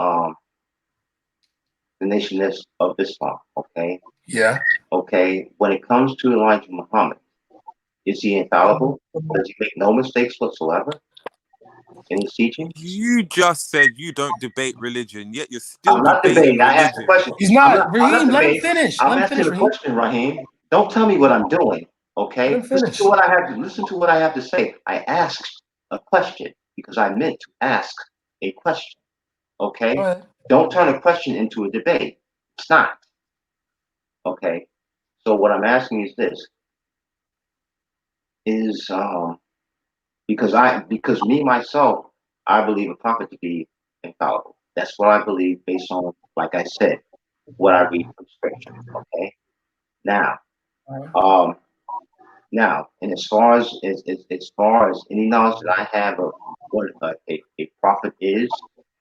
the Nation of Islam, okay, Yeah. okay, when it comes to Elijah Muhammad, is he infallible? Does he make no mistakes whatsoever in his teaching? You just said you don't debate religion, yet you're still I'm not debating debating. I asked the religion. question. He's I'm not. not. I'm not Raheem, let him debating. finish. I'm Let him asking finish, a Raheem. question, Raheem. Don't tell me what I'm doing. Okay. Let him Listen to finish. what I have to listen to. What I have to say. I asked a question because I meant to ask a question. Okay. Go ahead. Don't turn a question into a debate. It's not. Okay. So what I'm asking is this: is because me myself, I believe a prophet to be infallible. That's what I believe based on, like I said, what I read from scripture. Okay. Now, um, and as far as any knowledge that I have of what a prophet is,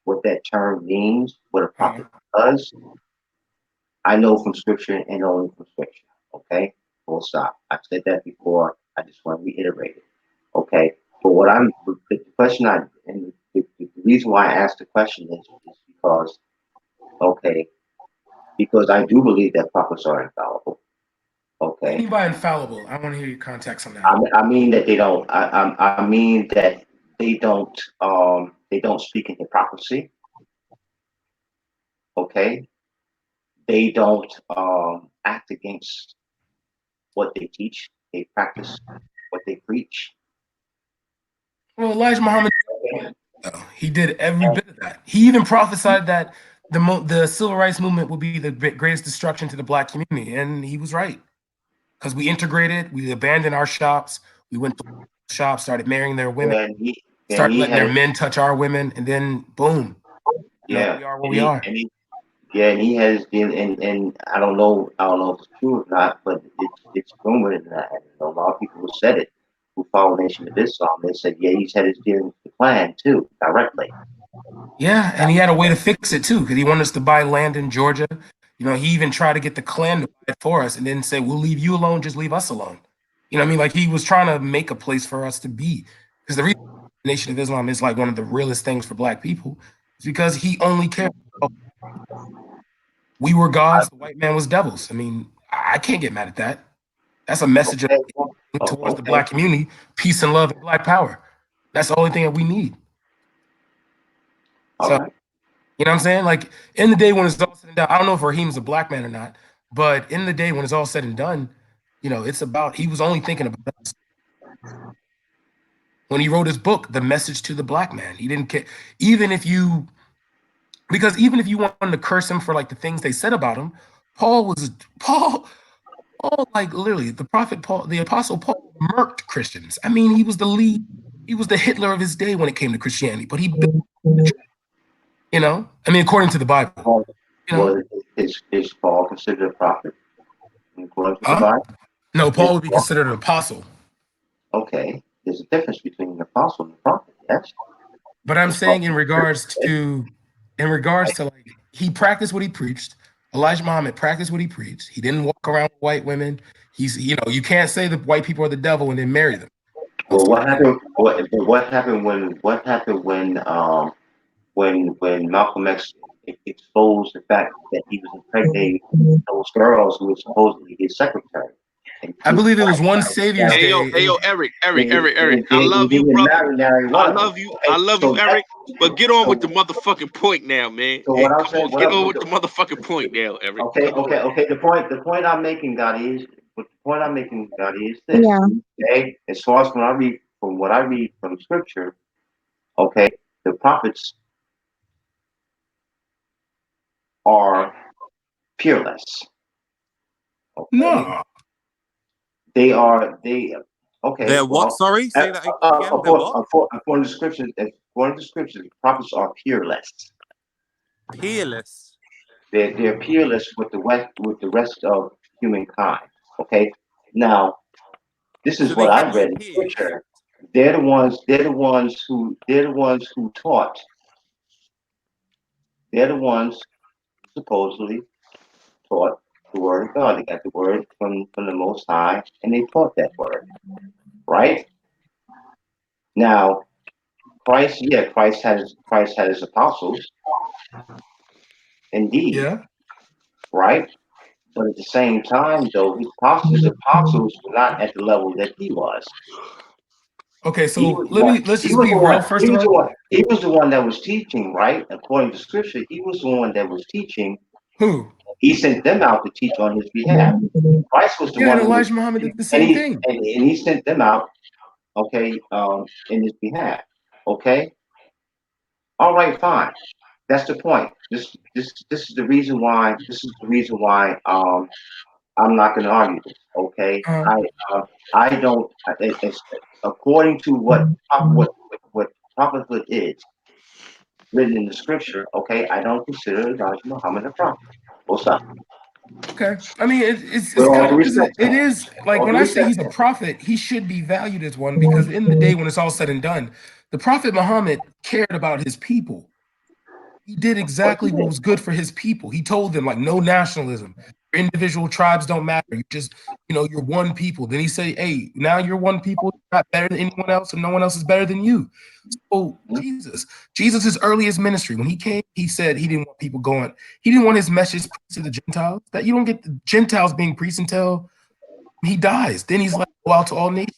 what that term means, what a prophet does, I know from scripture and only from scripture. Okay, full stop. I've said that before. I just want to reiterate it. Okay, but the question and the reason why I asked the question is because okay, because I do believe that prophets are infallible. What do you Okay. mean by infallible? I want to hear your context on that. I mean that they don't. I mean that they don't. They don't speak in hypocrisy. Okay. They don't act against what they teach. They practice what they preach. Well, Elijah Muhammad, he did every bit of that. He even prophesied that the civil rights movement would be the greatest destruction to the Black community, and he was right. Because we integrated, we abandoned our shops, we went to shops, started marrying their women, started letting their men touch our women, and then boom, Yeah. we are where we are. And he has been, and I don't know if it's true or not, but it's rumored, and a lot of people who said it, who follow Nation of Islam, they said, yeah, he's had his dealings with the Klan too, directly. Yeah, and he had a way to fix it too, because he wanted us to buy land in Georgia. He even tried to get the Klan to buy it for us, and then say, "We'll leave you alone, just leave us alone." What I mean? Like he was trying to make a place for us to be. Because the reason the Nation of Islam is like one of the realest things for Black people is because he only cared. We were gods, the white man was devils. I mean, I can't get mad at that. That's a message towards the Black community: peace and love and Black power. That's the only thing that we need. All So, right. You know what I'm saying? Like in the day when it's all said and done, I don't know if Raheem's a black man or not, but in the day when it's all said and done, you know, it's about he was only thinking about us. When he wrote his book, The Message to the Black Man, he didn't care. Even if you wanted to curse him for like the things they said about him, Paul, like literally the prophet Paul, the apostle Paul murked Christians. I mean, he was the Hitler of his day when it came to Christianity, but he built the church, you know? I mean, according to the Bible. You know? Is Paul considered a prophet according to the Huh? Bible? No, Paul would be considered an apostle. Okay, there's a difference between an apostle and a prophet. Yes. But I'm saying in regards to like he practiced what he preached. Elijah Muhammad practiced what he preached. He didn't walk around with white women. He's you can't say that white people are the devil and then marry them. Well, what happened? What happened when Malcolm X exposed the fact that he was impregnating those girls who were supposedly his secretary? I believe it was one Savior's Hey Day. yo, Eric. I love you, brother. I love you, Eric. But get on with the motherfucking point now, man. So Hey, what I'm come saying, on, get on with the motherfucking point now, Eric. Okay. The point I'm making, Gotti, is this. Yeah. Okay, as far as what I read from scripture, okay, the prophets are peerless. Okay. No. They okay. They're what? Well, Sorry, say that again. They're what? according to scripture, the prophets are peerless. Peerless. They're peerless with the rest of humankind. Okay. Now, this is So what they I have no read in peers. scripture. They're the ones who taught. They're the ones supposedly taught the word of God. They got the word from the Most High, and they taught that word. Right? Now, Christ had his apostles, indeed. Yeah. Right? But at the same time, though, his apostles were not at the level that he was. Okay, He so was let's just be the real. one. First of all, He was the one that was teaching, right? According to scripture, he was the one that was teaching. Who? He sent them out to teach on his behalf. Christ was the Yeah, one and who was, Elijah Muhammad did the and same thing. he sent them out, okay, in his behalf. Okay. All right, fine. That's the point. This is the reason why. I'm not going to argue this. Okay. I don't. It's according to what prophethood is written in the scripture. Okay. I don't consider Elijah Muhammad a prophet. What's up? Okay. I mean, it's With all kind due of because respect. it is like All when due I say respect. he's a prophet, he should be valued as one because in the day when it's all said and done, the prophet Muhammad cared about his people. He did exactly what was good for his people. He told them like no nationalism. Your individual tribes don't matter. You just, you're one people. Then he said, hey, now you're one people, you're not better than anyone else, and no one else is better than you. So Jesus' earliest ministry, when he came, he said he didn't want people going, he didn't want his message preached to the Gentiles, that you don't get the Gentiles being preached until he dies. Then he's like, go out to all nations.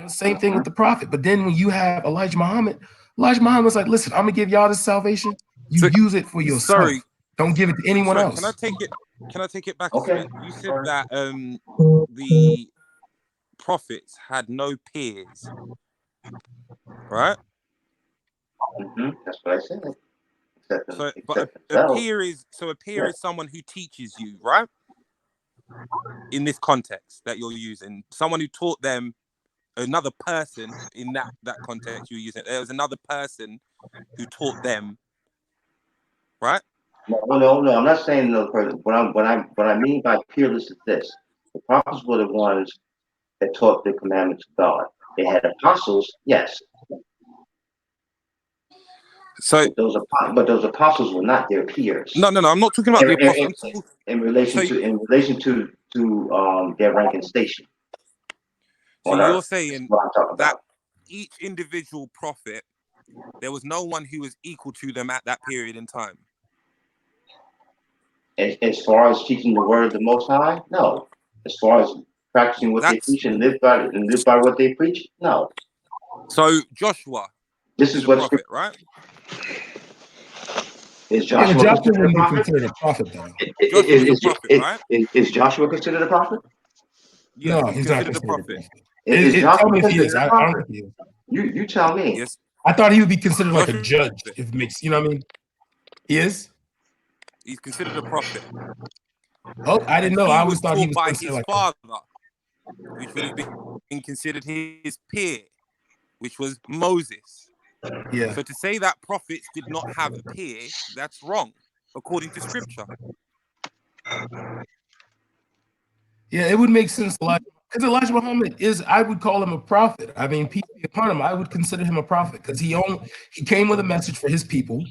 Same thing with the prophet. But then when you have Elijah Muhammad was like, listen, I'm gonna give y'all this salvation. You use it for yourself. Sorry. Don't give it to anyone else. Can I take it back a bit? You said that the prophets had no peers, right? That's what I said. So, but a peer is someone who teaches you, right? In this context that you're using, someone who taught them, another person in that context you're using. There was another person who taught them, right? No. I'm not saying another person. What I mean by peerless is this: the prophets were the ones that taught the commandments of God. They had apostles, yes. So, but those apostles were not their peers. No. I'm not talking about the apostles. In relation to their rank and station. So you're saying that each individual prophet, there was no one who was equal to them at that period in time. As far as teaching the word of the Most High, no. As far as practicing what they teach and live by what they preach, no. So Joshua, this is what prophet, right? Is Yeah, but Joshua Joshua considered a wouldn't be prophet? considered a prophet though. Joshua's a prophet, right? Is Joshua considered a prophet? Yes, No, he's he's not considered a considered a prophet. prophet. Is Tell Joshua me if he is. considered a I don't prophet? think he is. You tell me. Yes, I thought he would be considered like a Joshua, judge if it makes, you know what I mean? He is? he's considered a prophet, Oh, I and didn't know. I he always was thought he taught was by considered his like father, which would have been considered his peer, which was Moses. Yeah. So to say that prophets did not have a peer, that's wrong, according to scripture. Yeah, it would make sense because Elijah Muhammad is, I would call him a prophet. I mean, peace be upon him. I would consider him a prophet because he came with a message for his people.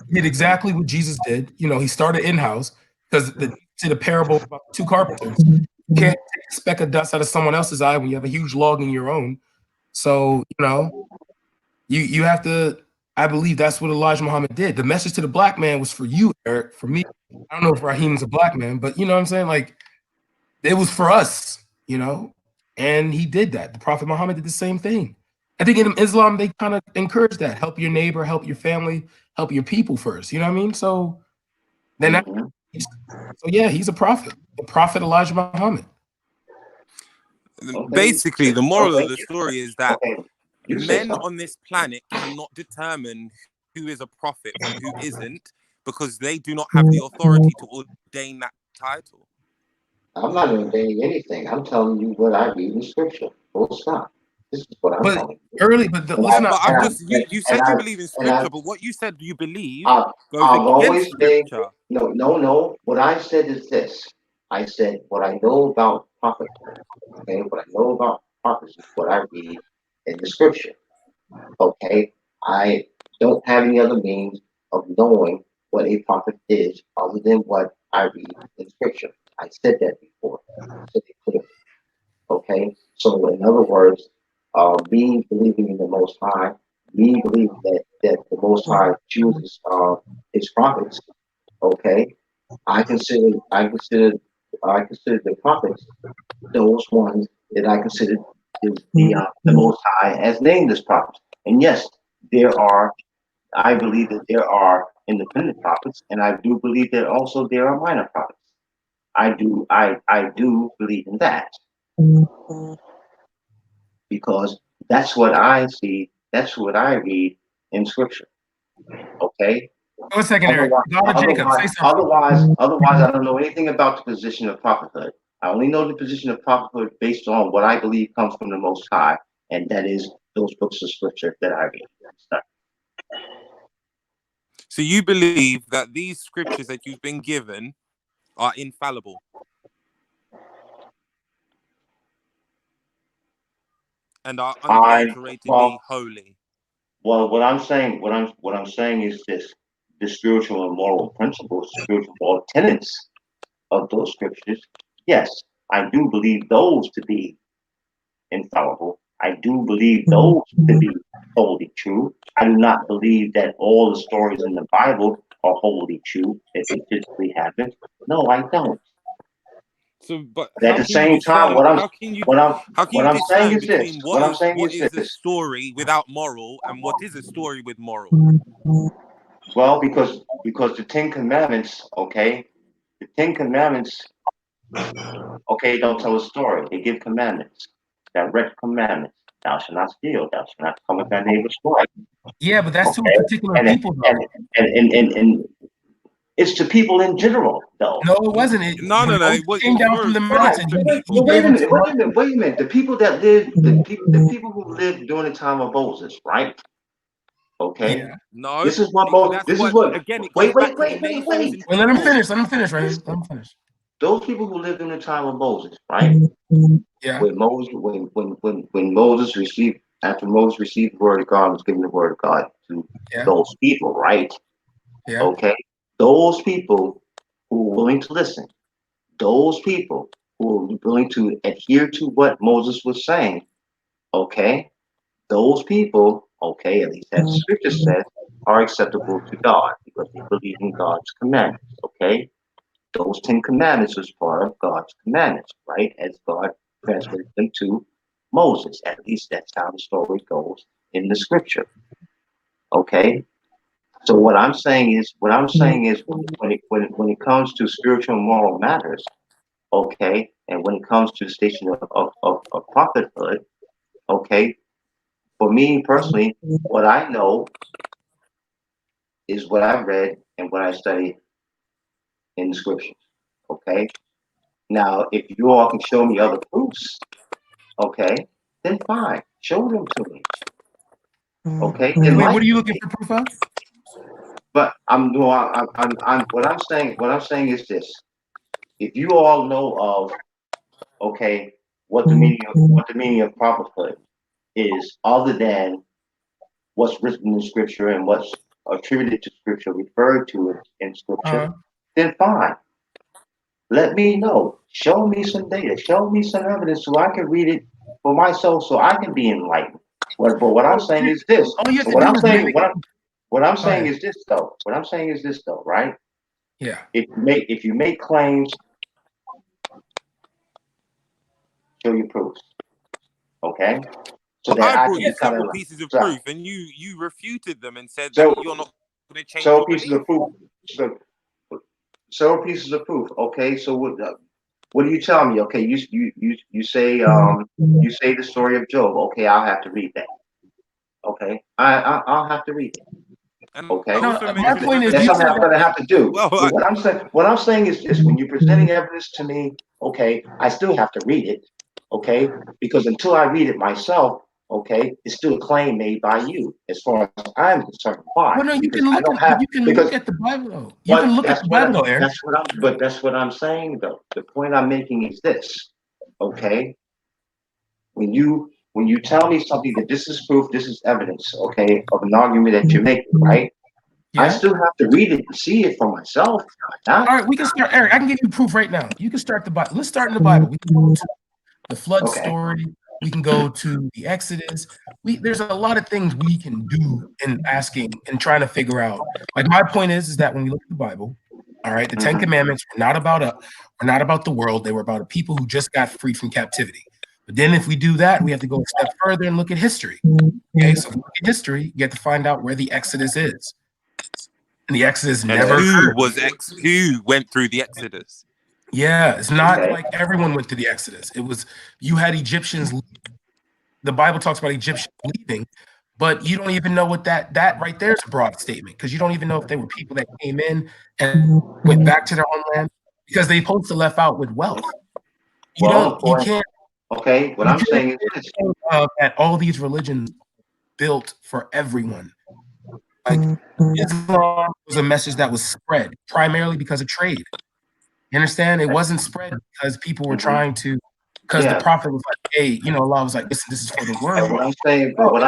He did exactly what Jesus did. You know, he started in-house because the parable about the two carpenters. You can't take a speck of dust out of someone else's eye when you have a huge log in your own. So, you know, you have to, I believe that's what Elijah Muhammad did. The message to the black man was for you, Eric, for me. I don't know if Raheem's a black man, but you know what I'm saying? Like, it was for us, you know, and he did that. The Prophet Muhammad did the same thing. I think in Islam, they kind of encourage that. Help your neighbor, help your family, help your people first. You know what I mean? So then, so yeah, he's a prophet, the Prophet Elijah Muhammad. Basically, the moral of the you story is that say men something. on this planet cannot determine who is a prophet from who isn't because they do not have the authority to ordain that title. I'm not ordaining anything. I'm telling you what I read in scripture. Full stop. This is what I'm But telling you. Yeah, but I've just And you said you believe in scripture, but what you said you believe goes against always been scripture. no. What I said is this. I said what I know about prophethood. Okay, what I know about prophets is what I read in the scripture. Okay, I don't have any other means of knowing what a prophet is other than what I read in scripture. I said that before. I said it clearly. Okay, so in other words, me believing in the Most High, me believing that the Most High chooses his prophets. Okay, I consider the prophets those ones that I consider the Most High as named as prophets. And yes, I believe that there are independent prophets, and I do believe that also there are minor prophets. I do believe in that because that's what I see. That's what I read in Scripture. Okay. One second, Eric. Daughter Jacob, say something. Otherwise, I don't know anything about the position of prophethood. I only know the position of prophethood based on what I believe comes from the Most High, and that is those books of Scripture that I read. So you believe that these scriptures that you've been given are infallible and are unadulteratedly holy. Well, what I'm saying is this: the spiritual and moral principles, spiritual moral tenets of those scriptures. Yes, I do believe those to be infallible. I do believe those to be wholly true. I do not believe that all the stories in the Bible are wholly true, that they physically happened. No, I don't. So, but But at how the can you same time, discern? How can what you I'm saying discern is this. between What I'm saying what is is a this. story without moral and what is a story with moral? Well, because the Ten Commandments, okay, the Ten Commandments, okay, don't tell a story. They give commandments, direct commandments. Thou shalt not steal. Thou shalt not commit thy neighbor's wife. Yeah, but that's to a particular And people, though. and it's to people in general, though. No, it wasn't. No. Moses came down from the Right. mountain. Well, wait a minute. The people that lived, the people who lived during the time of Moses, right? Okay. Yeah. No, This is what that's This is what what. again. It Wait, goes wait, back to the wait, wait, nations wait. in Well, let him plural. finish. Let him finish, Ryan. Let him finish. Those people who lived during the time of Moses, right? Yeah. When Moses received, after Moses received the word of God, and was given the word of God to Yeah. those people, right? Yeah. Okay. Those people who were willing to listen, those people who were willing to adhere to what Moses was saying, okay, those people, okay, at least as the scripture says, are acceptable to God because they believe in God's commandments, okay? Those 10 commandments was part of God's commandments, right? As God transmitted them to Moses. At least that's how the story goes in the scripture, okay? So what I'm saying is, when it comes to spiritual and moral matters, okay, and when it comes to the station of prophethood, okay, for me personally, what I know is what I've read and what I studied in the scriptures. Okay. Now, if you all can show me other proofs, okay, then fine, show them to me. Okay, Wait, enlighten what are you me. looking for proof of? But what I'm saying is this: if you all know of, okay, what the meaning of prophethood is, other than what's written in scripture and what's attributed to scripture, referred to in scripture, then fine. Let me know. Show me some data. Show me some evidence so I can read it for myself, so I can be enlightened. But what I'm saying is this. All you have to What do I'm is saying, mimic. what I'm Go saying ahead. is this though. What I'm saying is this though, right? Yeah. If you make claims, show your proofs. Okay? So But that I I brought can you be kind several of pieces of so, proof, and you refuted them and said that so you're not going to change several your pieces belief. of proof. So, several pieces of proof. Okay, so what do you tell me? Okay, you say you say the story of Job. Okay, I'll have to read that. Okay, I'll have to read it. And Okay, I No, also my mentioned point is, that's you something said I'm that. gonna have to do. well, But what I'm saying is this: when you're presenting evidence to me, okay, I still have to read it. Okay, because until I read it myself, okay, it's still a claim made by you, as far as I'm concerned. Why? Well, no, you Because can I look don't at have you can look because at the Bible though. You can look at the Bible though, Aaron. that's what I'm saying though. The point I'm making is this. Okay, when you tell me something that this is proof, this is evidence, okay, of an argument that you're making, right? I Yeah. still have to read it and see it for myself. All right, we can start, Eric. I can give you proof right now. You can start the Bible. Let's start in the Bible. We can go to the flood Okay. story. We can go to the Exodus. There's a lot of things we can do in asking and trying to figure out. Like my point is that when we look at the Bible, all right, the Ten Commandments were not about the world. They were about a people who just got freed from captivity. But then if we do that, we have to go a step further and look at history. Okay, so if you look at history, you get to find out where the Exodus is. And the Exodus and never who occurred. who went through the Exodus? Yeah, it's not like everyone went to the Exodus. It was you had Egyptians. The Bible talks about Egyptians leaving, but you don't even know what that right there is a broad statement because you don't even know if they were people that came in and went back to their homeland because they supposed to left out with wealth. You Well, don't. You can't. okay. What You I'm can't saying is this. think of that all these religions built for everyone. Like Islam was a message that was spread primarily because of trade. You understand? It wasn't spread because people were trying to, because the Yeah. prophet was like, hey, Allah was like, listen, this is for the And world. what I'm saying, Oh, what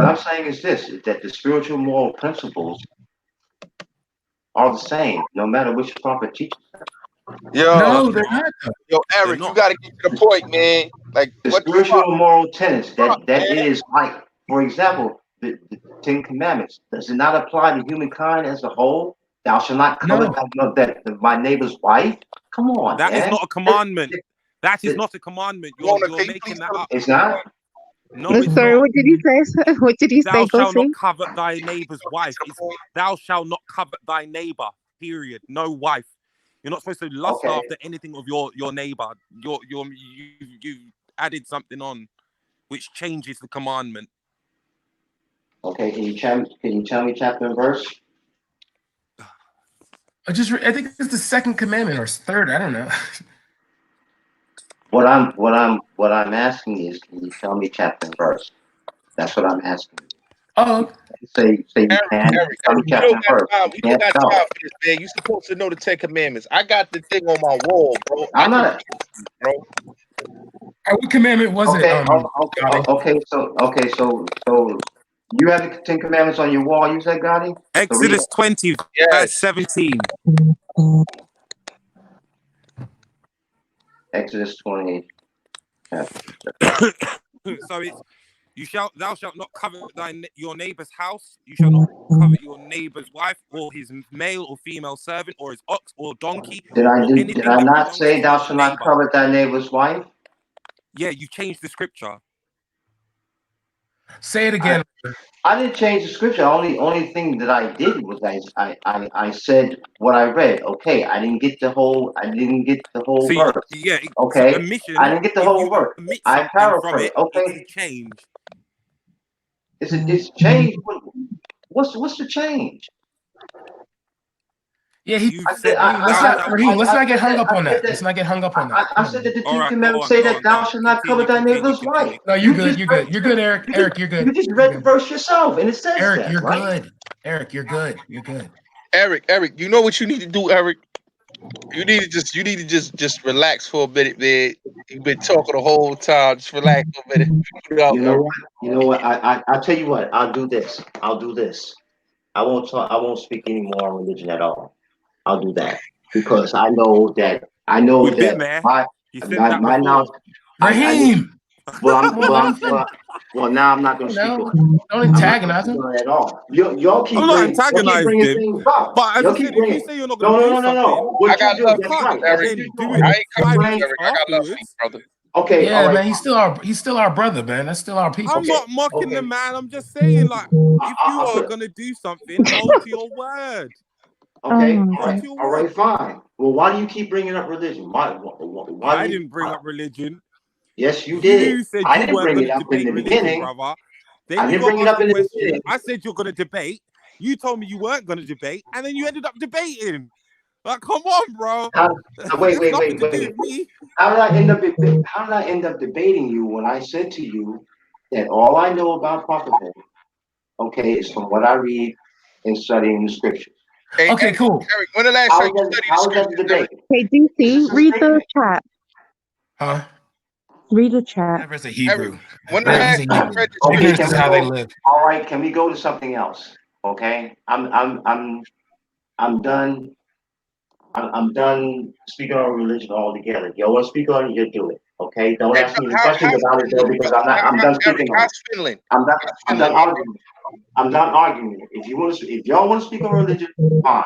I'm saying is this: is that the spiritual moral principles are the same, no matter which prophet teaches them. Yo, no, they're not. yo, They're Eric, you not. got to get to the point, man. Like, The what the fuck? spiritual moral tenets Fuck, that man. is like, for example, the Ten Commandments. Does it not apply to humankind as a whole? Thou shalt not covet my neighbor's wife. Come on, That is man. not a commandment. That is not a commandment. Mona, You're can you making please that tell us? up. It's not. No, it's Sorry, not. what did you say? What did you say, Thou shalt not Gosling? covet thy neighbor's wife. It's thou shalt not covet thy neighbor. Period. No wife. You're not supposed to lust Okay. after anything of your neighbor. You added something on, which changes the commandment. Okay. Can you tell me chapter and verse? I think it's the second commandment or third. I don't know. What I'm asking is, can you tell me chapter and verse? That's what I'm asking. Oh, Say you can. Eric, Tell me you chapter don't and got verse. time. You You don't can't got tell. time for this, man. You supposed to know the Ten Commandments. I got the thing on my wall, bro. I I'm can not. read it, bro. what commandment was it? Okay. Gotti? So you have the Ten Commandments on your wall. You said, Gotti. So read Exodus it. 20, verse Yes. 17. Exodus 20. So it's thou shalt not covet your neighbor's house. You shall not covet your neighbor's wife, or his male or female servant, or his ox or donkey, Did or anything I that not belongs say to thou your shalt not neighbor. covet thy neighbor's wife? Yeah, you changed the scripture. Say it again. I didn't change the scripture. Only thing that I did was I said what I read. Okay, I didn't get the whole See, verse. yeah, so Okay, I admission, didn't get the if whole you verse. omit I something from paraphrase. it, it's Okay, changed. it's changed. What's the change? Yeah, You I said said Raheem, let's thou not shalt Raheem, keep. let's not get said hung that up I on said that. that Let's not get hung up on that. I Come on, said man. that the All two right, commandments say go that on, thou go on. shalt not covet Continue, thy continue, neighbor's continue. wife. No, you You good. just You read good. You're good, Eric. Eric, you're you good. just You're read the good. verse yourself, and it says Eric, that, you're right? good. Eric, you're good. You're good. Eric, you know what you need to do, Eric? You need to just relax for a minute, man. You've been talking the whole time. Just relax for a minute. Put it out, You know Eric. what? You know what? I'll tell you what. I'll do this. I'll do this. I won't talk. I won't speak any more on religion at all. I'll do that because I know that. We've been there. My You said that my knowledge. before. I need. Raheem, come on, let him finish. Well, now I'm not Come going on to speak now. on it. Don't I'm not going to antagonize speak him. on it at all. Y'all I'm keep not bringing antagonized him, things up. but as I Y'all keep said, if you bringing. say you're not gonna No, do no, no, no, no. something, I What got you do? love you for That's you, can't right. That's Eric. what then you're do doing. it I ain't You 5 coming for you, bring. minutes Eric. I got love for you, afterwards. brother. Okay. All Yeah, right. man, he's still our brother, man. That's still our people. I'm Okay. not mocking the Okay. man. I'm just saying, like, if you I'll are put. gonna do something, hold to your word. Okay. Oh, All Hold right. to your All word. right. Fine. Well, why do you keep bringing up religion? Why do I you? didn't bring up religion. Yes, you did. You said I you didn't weren't bring it gonna up in debate the religion, beginning. brother. Then I you didn't got bring it asked up a in the question. beginning. I said you're gonna debate. You told me you weren't gonna debate, and then you ended up debating. Like, come on, bro. Wait, That's wait, nothing wait, to do wait. with me. How did I end up debating you when I said to you that all I know about prophethood, okay, is from what I read and studying the scriptures? Hey, Okay, cool. Eric, when the last time you studied the How is that scriptures, the debate? Eric? okay, It's DC, just a read the statement. chat. Huh? Read the chat. That verse a Eric, Hebrew. when the He's last a time you Hebrew. read the Okay, scriptures, Ignorance can is we how they go? live. All right, can we go to something else? Okay, I'm done. I'm done speaking on religion altogether. You want to speak on it, you do it. Okay, don't hey, ask me brother, any questions how's about it though, Finland, because brother? I'm done Eric, speaking on how's it. Finland? I'm done. How's I'm done Finland, my brother? arguing. I'm done arguing. If y'all want to speak on religion, fine.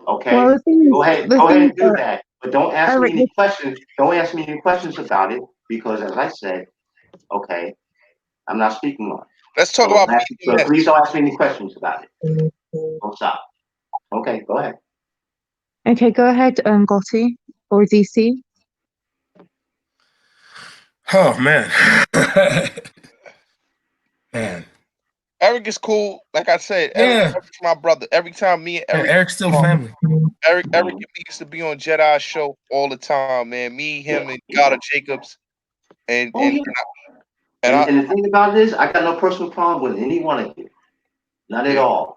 Well, Okay, the go ahead thing and is do that that. But don't ask me Eric, any questions. Don't ask me any questions about it because, as I said, okay, I'm not speaking on it. Let's talk So, about peace and so please mess. don't ask me any questions about it. Don't stop. Okay, go ahead. okay, go ahead, Gotti or DC. Oh man. Man. Eric is cool. Like I said, Yeah. Eric's my brother. Every time me and Yeah, Eric Eric's still talk, family. Eric and me used to be on Jedi's show all the time, man. Me, him, and God of Jacobs, and Oh and yeah. and I. And the thing about it is, I got no personal problem with any one of you, not at all.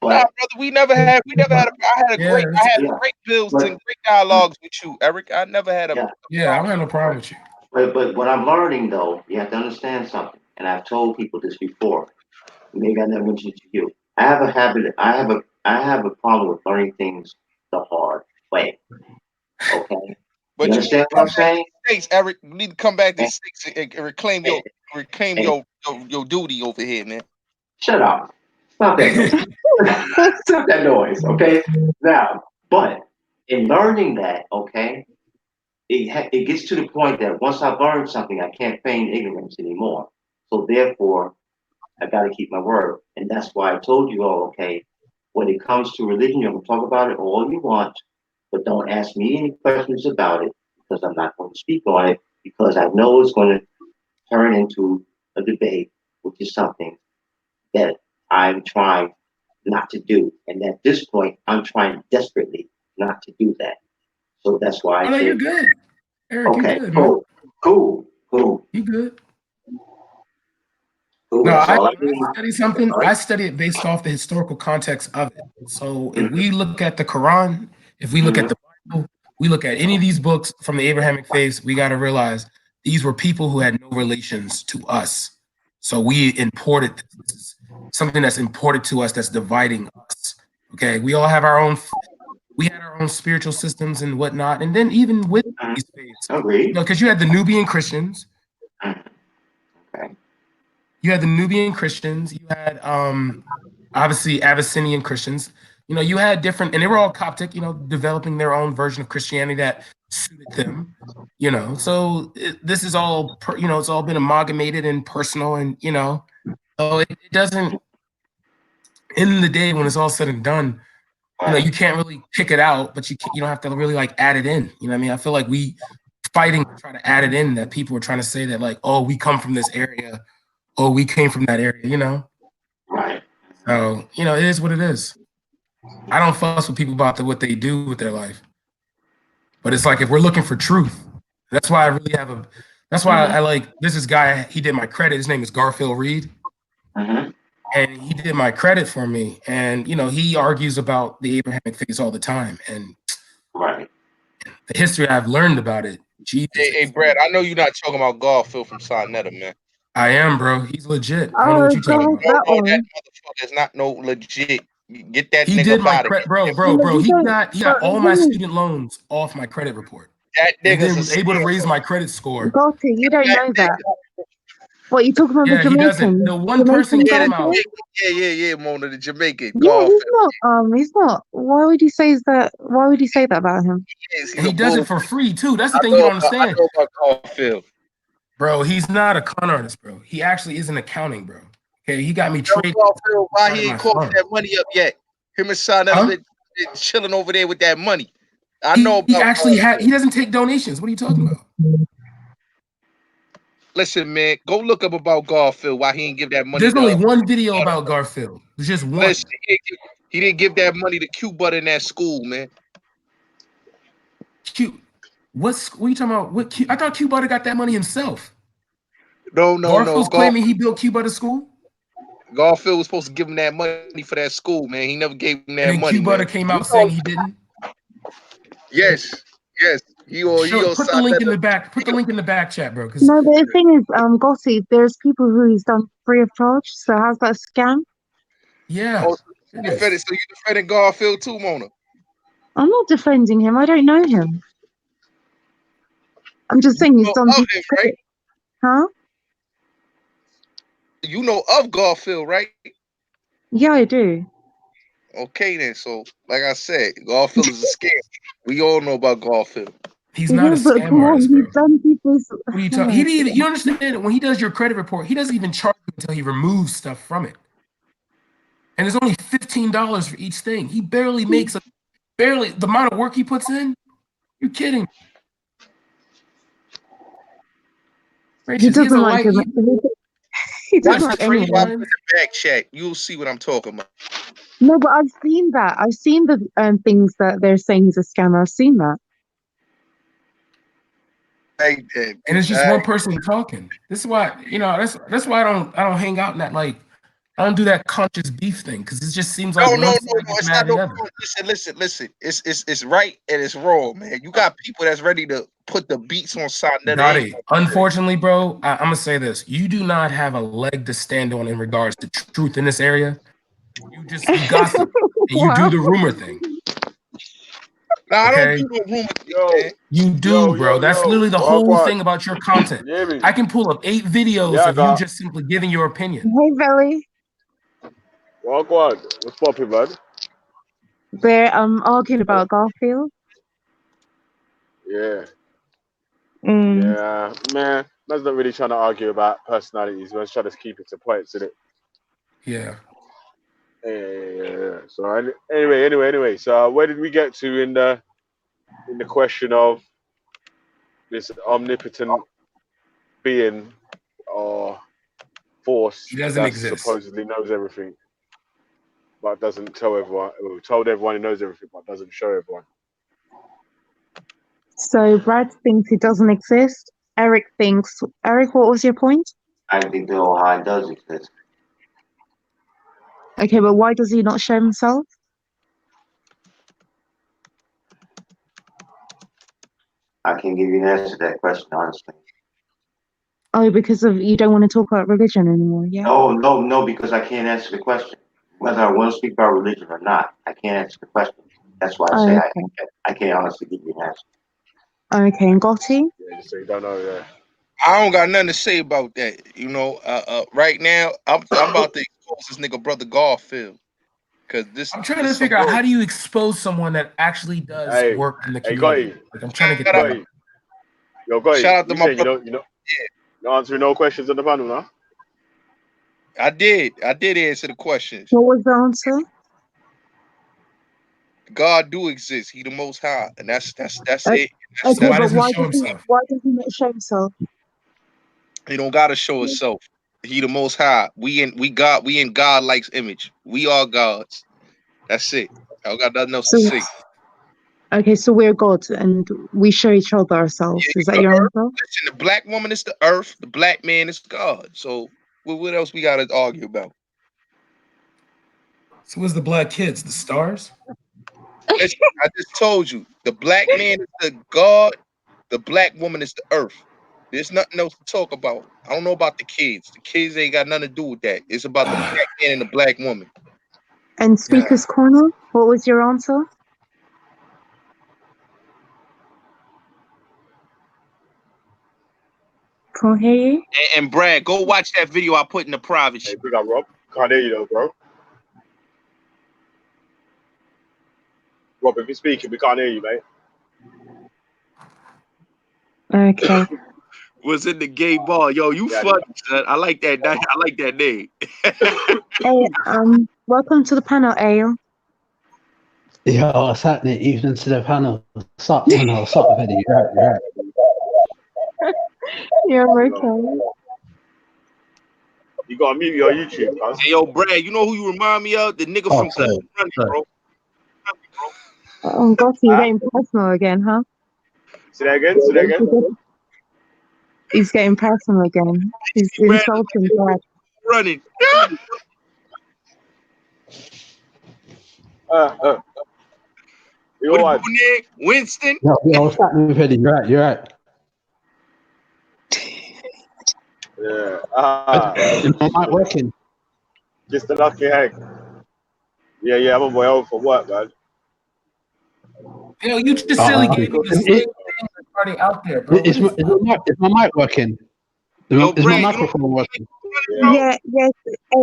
Nah, But brother, I had Yeah. great bills but and great dialogues with you, Eric. I never had a yeah. Yeah, I don't have no problem with you. But what I'm learning though, you have to understand something, and I've told people this before. Maybe I never mentioned it to you. I have a habit. I have a problem with learning things the hard way. Okay, you But you need to understand what come I'm back to saying? the States, Eric. You need to come back to the And, States and reclaim and, and your duty over here, man. shut up. Stop that noise. Stop that noise. Okay. Now, but in learning that, okay, it gets to the point that once I've learned something, I can't feign ignorance anymore. So therefore, I got to keep my word, and that's why I told you all, okay, when it comes to religion, you can talk about it all you want, but don't ask me any questions about it because I'm not going to speak on it because I know it's going to turn into a debate, which is something that I'm trying not to do. And at this point, I'm trying desperately not to do that. So that's why Oh I no, you're said, good. Eric, you okay, good, man. cool. You good. Cool. No, That's all I when I need. study That's something, all right. I study it based off the historical context of it. So if we look at the Quran, if we look at the Bible, we look at any of these books from the Abrahamic faiths, we got to realize these were people who had no relations to us. So we imported this is something that's imported to us that's dividing us. Okay, we all have our own. We had our own spiritual systems and whatnot, and then even with these faiths, because you had the Nubian Christians, you had the Nubian Christians, you had obviously Abyssinian Christians. You know, you had different, and they were all Coptic. You know, developing their own version of Christianity that suited them, you know. So this is all, you know, it's all been amalgamated and personal, and you know, so it doesn't. In the day when it's all said and done, you know, you can't really pick it out, but you don't have to really like add it in. You know what I mean? I feel like we fighting to try to add it in, that people are trying to say that like, oh, we come from this area, oh, we came from that area, you know. So you know, it is what it is. I don't fuss with people about what they do with their life, but it's like if we're looking for truth, that's why I really have a. That's why I like this guy. He did my credit. His name is Garfield Reed. And he did my credit for me. And, you know, he argues about the Abrahamic faith all the time. And the history I've learned about it, Jesus. Hey, Brad, I know you're not talking about Garfield from Sonetta, man. I am, bro. He's legit. I don't know Oh, what you're talking God, about. that No, that one. motherfucker is not no legit. Get that He nigga did up my out of credit, here. bro. He don't. got But all the my thing is, student loans off my credit report. That And nigga's then a was able to scammer. raise my credit score. Gotti, you don't That know that. nigga. What, you talking about the Yeah, he doesn't. Jamaican? The one person Jamaican Yeah, the came out. Garfield? yeah, Mona, the Jamaican Yeah, Garfield. he's not. Why would you say that? Why would you say that about him? Yes, he's And a he does it bull. for free, too. That's the I thing you don't I understand. know about Garfield. Bro, he's not a con artist, bro. He actually is in accounting, bro. Okay, he got me Yo, trading Garfield, why out of he my ain't called farm. that money up yet? Him and Sonetta Huh? been chilling over there with that money. I He know about actually Garfield. he doesn't take donations. What are you talking about? Listen, man, go look up about Garfield. Why he ain't give that money There's only to? one video about Garfield. There's just one. Listen, he didn't give that money to Q Butter in that school, man. Q, what are you talking about? What Q? I thought Q Butter got that money himself. No. Garfield's claiming he built Q Butter school, Garfield was supposed to give him that money for that school, man. He never gave him and that then money, Q Butter man. came out saying he didn't. Yes. He or Put the link in Sonetta. the back. Put the link in the back chat, bro. Because No, but the thing is, Gotti, there's people who he's done free of charge. So how's that a scam? yeah, Oh, so you defending Garfield too, Mona? I'm not defending him. I don't know him. I'm just saying he's You know done of people him, right? credit. Huh? You know of Garfield, right? Yeah, I do. Okay, then. So, like I said, Garfield is a scam. We all know about Garfield. he's not a Yeah, but scam come on, artist, bro. he's done people's. What are you talking? He didn't even. You understand? When he does your credit report, he doesn't even charge you until he removes stuff from it. And there's only $15 for each thing. He barely makes barely the amount of work he puts in. You're kidding. He Gracious, he has a doesn't like light. him. He Watch doesn't the like any of video I them. put in the back chat. You'll see what I'm talking about. No, but I've seen that. I've seen the things that they're saying he's a scammer. I've seen that. Hey, And it's just one person talking. This is why, you know, that's why I don't hang out in that, like, I don't do that conscious beef thing, because it just seems like No. one side gets It's mad not at the no. other. Listen. It's right and it's wrong, man. You got people that's ready to put the beats on Sonetta. Gotti, unfortunately, bro, I'm gonna say this: you do not have a leg to stand on in regards to truth in this area. You gossip and you do the rumor thing. No, I don't Okay, do no rumor thing, man. you do, bro. That's literally the whole thing about your content. You hear me? I can pull up 8 videos Yeah, I of you got. just simply giving your opinion. Hey, Belly. Walk on. What's popping, man? They're arguing about Garfield. Yeah. Mm. Yeah, man. Man's not really trying to argue about personalities. Man's trying to keep it to points, innit? Yeah. Yeah. So anyway. So where did we get to in the question of this omnipotent being or force He doesn't that exist. supposedly knows everything, but doesn't tell everyone? Or told everyone he knows everything, but doesn't show everyone. So Brad thinks he doesn't exist. Eric, what was your point? I think the Ohio does exist. Okay, but why does he not show himself? I can't give you an answer to that question, honestly. Oh, because of you don't want to talk about religion anymore, yeah? No, because I can't answer the question. Whether I want to speak about religion or not, I can't answer the question. That's why I say I can't honestly give you an answer. Okay, and Gotti? Yeah, just so you don't know, yeah. I don't got nothing to say about that. You know, right now I'm about to expose this nigga brother Garfield. because this I'm trying to is some figure out work. how do you expose someone that actually does Hey, work in the hey, community. Gotti, Like I'm trying to get Shout out, that. Gotti, yo, Gotti. shout out to You my saying brother. you not answering no questions on the panel now? I did answer the questions. What was the answer? God do exist. He the Most High, and that's Uh, it. So okay, why but doesn't he show himself? why does he not show himself? He don't gotta show himself. He the Most High. We in God likes image. We are gods. That's it. I don't got nothing else to So say. okay, so we're God and we show each other ourselves. Is that The your earth. answer? Listen, the black woman is the earth. The black man is God. So what else we gotta argue about? So what's the black kids? The stars? Listen, I just told you. The black man is the God. The black woman is the earth. There's nothing else to talk about. I don't know about the kids. The kids ain't got nothing to do with that. It's about the black man and the black woman. And Speaker's Corner, what was your answer? Can't hear you. And Brad, go watch that video I put in the private. Hey, big up, Rob. Can't hear you though, bro. Rob, if you're speaking, we can't hear you, mate. Okay. Was in the gay bar. Yo, you Yeah, funny, son. I like that. I like that name. Hey, welcome to the panel, Ale. Yo, what's happening? Evening to the panel. What's up, man? What's up, Eddie? Right. You're okay. You gotta mute your YouTube, cuz. Hey, yo, Brad, you know who you remind me of? The nigga Oh, from sorry. Keep Running, bro. Oh, gosh, you're getting personal again, huh? Say that again. Say that again. He's getting personal again. He's Brad, insulting Brad. running. You What all a right? good name? Winston. Yo, what's happening with Eddie? You're right. Yeah. Is my mic working? Just a lucky egg. Yeah, I'm on my own for work, man. Yo, you just silly gave me the same thing that's already out there, bro. Is my mic working? Is my microphone working? Yeah, yes,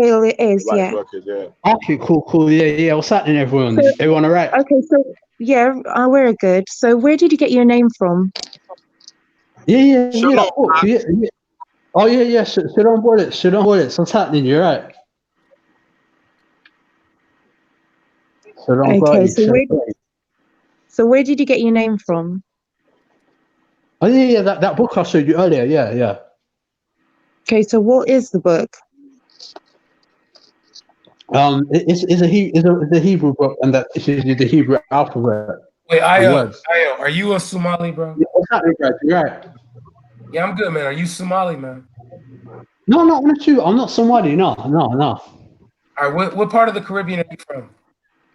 Ale, it is, Right, yeah. working, yeah. Okay, cool. Yeah. What's happening, everyone? So, Everyone all right? okay, so, yeah, we're good. So where did you get your name from? Yeah. That book. Yeah. Oh, yeah. Sit on board it. What's happening? You're right. Okay, so where did you get your name from? Oh, yeah. That book I showed you earlier. Yeah. Okay, so what is the book? It's a Hebrew book, and that teaches you the Hebrew alphabet. Wait, the Ayo, words. are you a Somali, bro? Yeah, what's happening, guys? You're right. Yeah, I'm good, man. Are you Somali, man? No, I'm not you. I'm not somebody. No. All right, what part of the Caribbean are you from?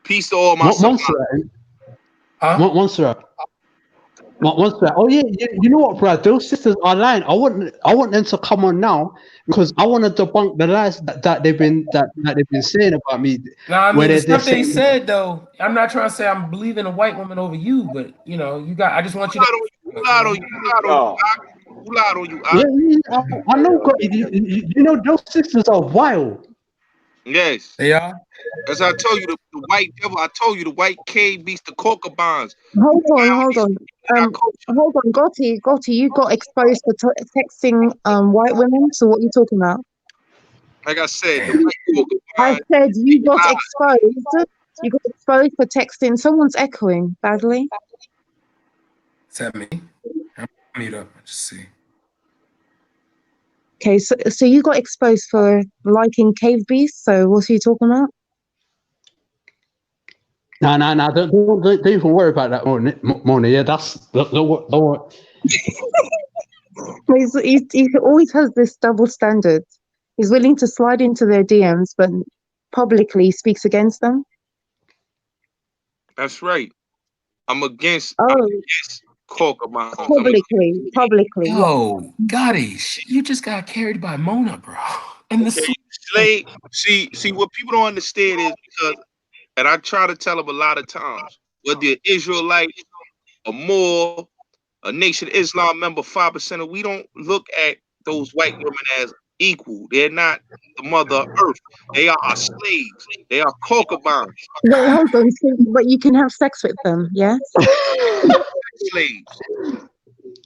Peace to all my Montserrat. Huh? Montserrat. Oh yeah, you know what, Brad? Those sisters are lying. I want them to come on now because I want to debunk the lies that they've been saying about me. No, I where mean the they're stuff they saying, said though. I'm not trying to say I'm believing a white woman over you, but you know, I just want you to. You lied on you. yeah, I know. You know those sisters are wild. Yes. They are. As I told you, the white devil. I told you the white cave beats the coca bonds. Hold on. Hold on, Gotti, you got exposed for texting white women. So what are you talking about? Like I said, the white coca I bonds. said you got exposed. You got exposed for texting. Someone's echoing badly. Is that me? I'm mute up. Just see. Okay, so you got exposed for liking cave beasts. So what are you talking about? No. Don't even worry about that, Mona. Yeah, don't worry. He always has this double standard. He's willing to slide into their DMs, but publicly speaks against them. That's right. I'm against coca bonds. Publicly. Yo, Gotti, you just got carried by Mona, bro. And the slave. See what people don't understand is because, and I try to tell them a lot of times, whether you're Israelite, a Moor, a Nation of Islam member, 5%, we don't look at those white women as equal. They're not the mother earth. They are our slaves. They are concubines. Wait, hold on. But you can have sex with them, yes? Slaves.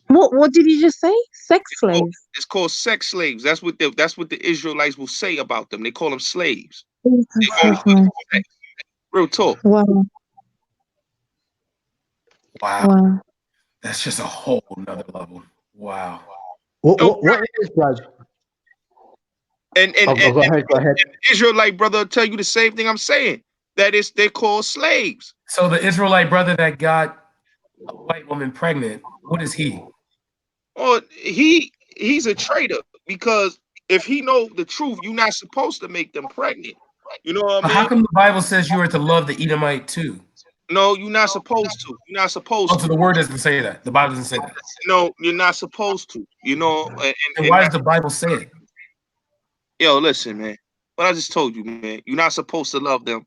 What did you just say? Sex slaves. It's called sex slaves. That's what the Israelites will say about them. They call them slaves. Real talk. Wow. Wow. Wow. That's just a whole nother level. Wow. What is Brad? And Go ahead. Israelite brother will tell you the same thing I'm saying. That is, they're called slaves. So the Israelite brother that got a white woman pregnant, what is he? Or he's a traitor, because if he know the truth, you're not supposed to make them pregnant. You know what I But mean? how come the Bible says you are to love the Edomite too? No, you're not supposed to. You're not supposed Oh, so the word doesn't say that. The Bible doesn't say that. No, you're not supposed to. You know, And why does the Bible say it? Yo, listen, man. What I just told you, man. You're not supposed to love them.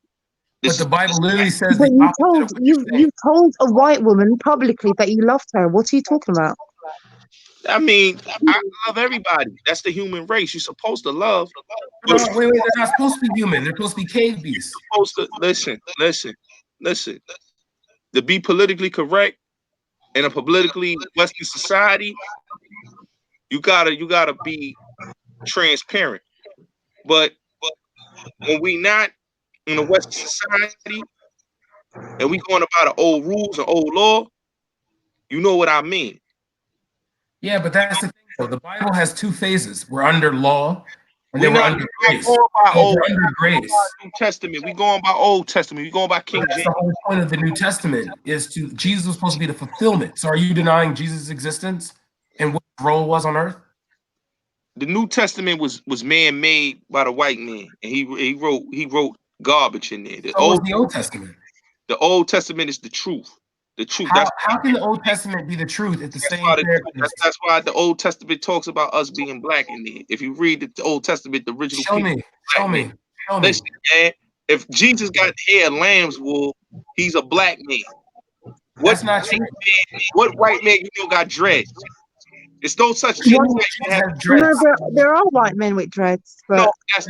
But the Bible literally says But the you opposite told of what you're saying. you told a white woman publicly that you loved her. What are you talking about? I mean, I love everybody. That's the human race. You're supposed to love. No, wait, they're not supposed to be human. They're supposed to be cave beasts. You're supposed to listen. To be politically correct in a politically Western society, you gotta be transparent. But when we not in a Western society and we going about the old rules and old law, you know what I mean. Yeah, but that's the thing, though. The Bible has two phases. We're under law, and then we're under grace. Going by So we're under grace. New Testament. We going by Old Testament. We going by King That's James. the whole point of the New Testament is to Jesus was supposed to be the fulfillment. So are you denying Jesus' existence and what his role was on earth? The New Testament was man made by the white man, and he wrote garbage in there. So was the Old Testament. The Old Testament is the truth. The truth. How can the Old Testament be the truth if the same characters? That's why the Old Testament talks about us being black in there. If you read the Old Testament, the original Show me. Listen, man, if Jesus got hair lamb's wool, he's a black man. That's not true. What white man you know got dreads? It's no such thing as have dreads. No, there are white men with dreads, but No, that's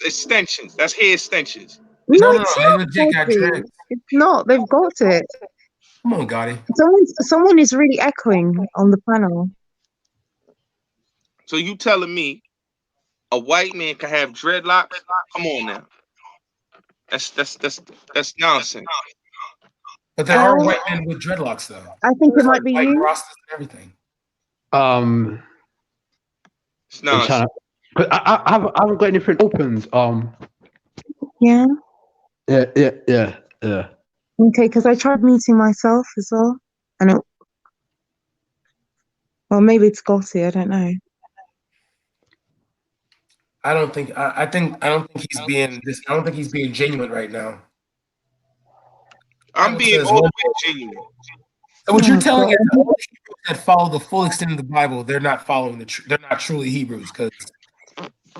extensions. That's hair extensions. no, No, it's they not. legit got Gotti. dreads. It's not. They've got it. Come on, Gotti. Someone is really echoing on the panel. So you telling me a white man can have dreadlocks? Come on now. That's nonsense. But there are white men with dreadlocks, though. I think it might be white you. Rastas and everything. It's nonsense. I haven't got anything opens. Yeah. Yeah. Okay, because I tried muting myself as well, and well, maybe it's Gotti. I don't know. I don't think he's being this. I don't think he's being genuine right now. I'm being all the way genuine. So what you're telling is that all the Hebrews that follow the full extent of the Bible, they're not following they're not truly Hebrews, because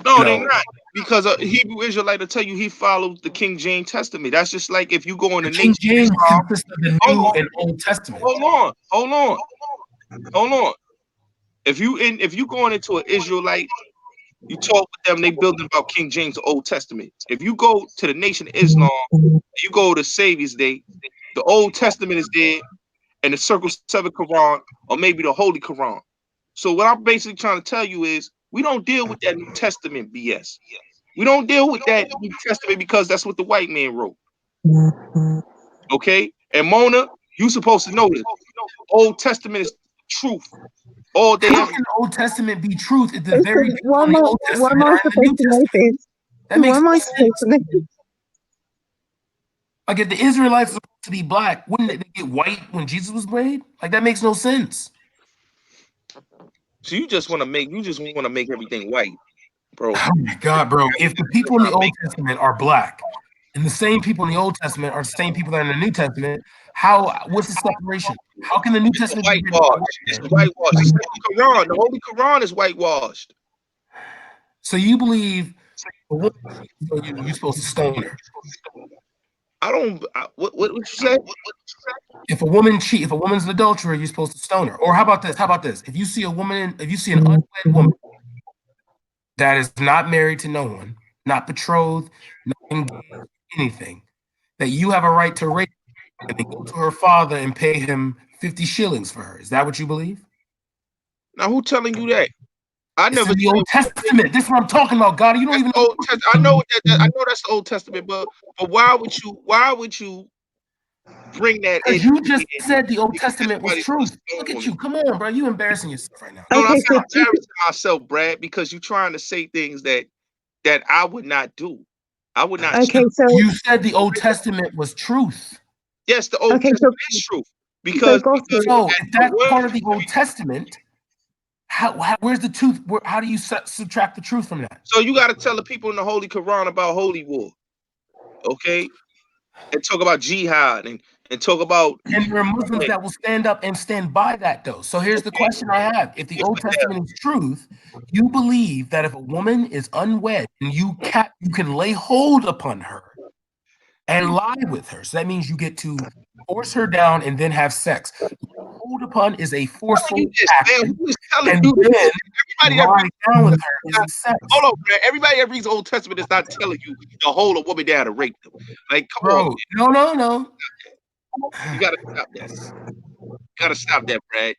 they're not, because a Hebrew Israelite will tell you he follows the King James Testament. That's just like if you go in the King James consists of the New and Old Testament. Hold on. If you going into an Israelite, you talk with them, they building about King James, the Old Testament. If you go to the Nation of Islam, you go to Savior's Day, the Old Testament is there, and the Circle 7 Quran, or maybe the Holy Quran. So what I'm basically trying to tell you is, we don't deal with that New Testament BS. We don't deal with that New Testament because that's what the white man wrote. Okay? And Mona, you supposed to know this. Old Testament is truth. All day. How can the Old Testament be truth if the very people Why in the Old Testament are in the New Testament? That makes no sense. Like if the Israelites are supposed to be black, wouldn't they get white when Jesus was made? Like that makes no sense. So you just want to make everything white, bro. Oh my God, bro. If the people in the Old Testament are black and the same people in the Old Testament are the same people that are in the New Testament, what's the separation? How can the New Testament be whitewashed? It's whitewashed. It's like the Quran. The Holy Quran is whitewashed. So you believe you're supposed to stone her? What you say? If a woman's an adulterer, you're supposed to stone her. Or how about this? If you see an unwed woman that is not married to no one, not betrothed, not engaged, anything, that you have a right to rape and then go to her father and pay him 50 shillings for her. Is that what you believe? Now, who telling you that? I It's never in the said Old Testament. This is what I'm talking about, God. You don't even know. Old Testament. I know I know that's the Old Testament, but why would you bring that in? Because you just said the Old Because Testament was everybody put a truth. stone Look on at it. you. Come on, bro. You embarrassing yourself right now. No, I'm Okay, so not embarrassing myself, Brad, because you're trying to say things that I would not do. I would not. okay, so You said the Old Testament was truth. Yes, the Old okay, so Testament is truth because So at if the that's word, part of the Old Testament, where's the truth? How do you subtract the truth from that? so you got to tell the people in the Holy Quran about holy war, okay? And talk about jihad and talk about. And there are Muslims that will stand up and stand by that, though. So here's the question I have: if the Old Testament is truth, you believe that if a woman is unwed and you can lay hold upon her and lie with her. So that means you get to force her down and then have sex. Hold upon is a forceful action, telling and you then everybody that lie reads down with her is a sex. hold on, man. Everybody that reads the Old Testament is not telling you to hold a woman down and rape them. Like, come on, Bro, no. You gotta stop this. You gotta stop that, Brad.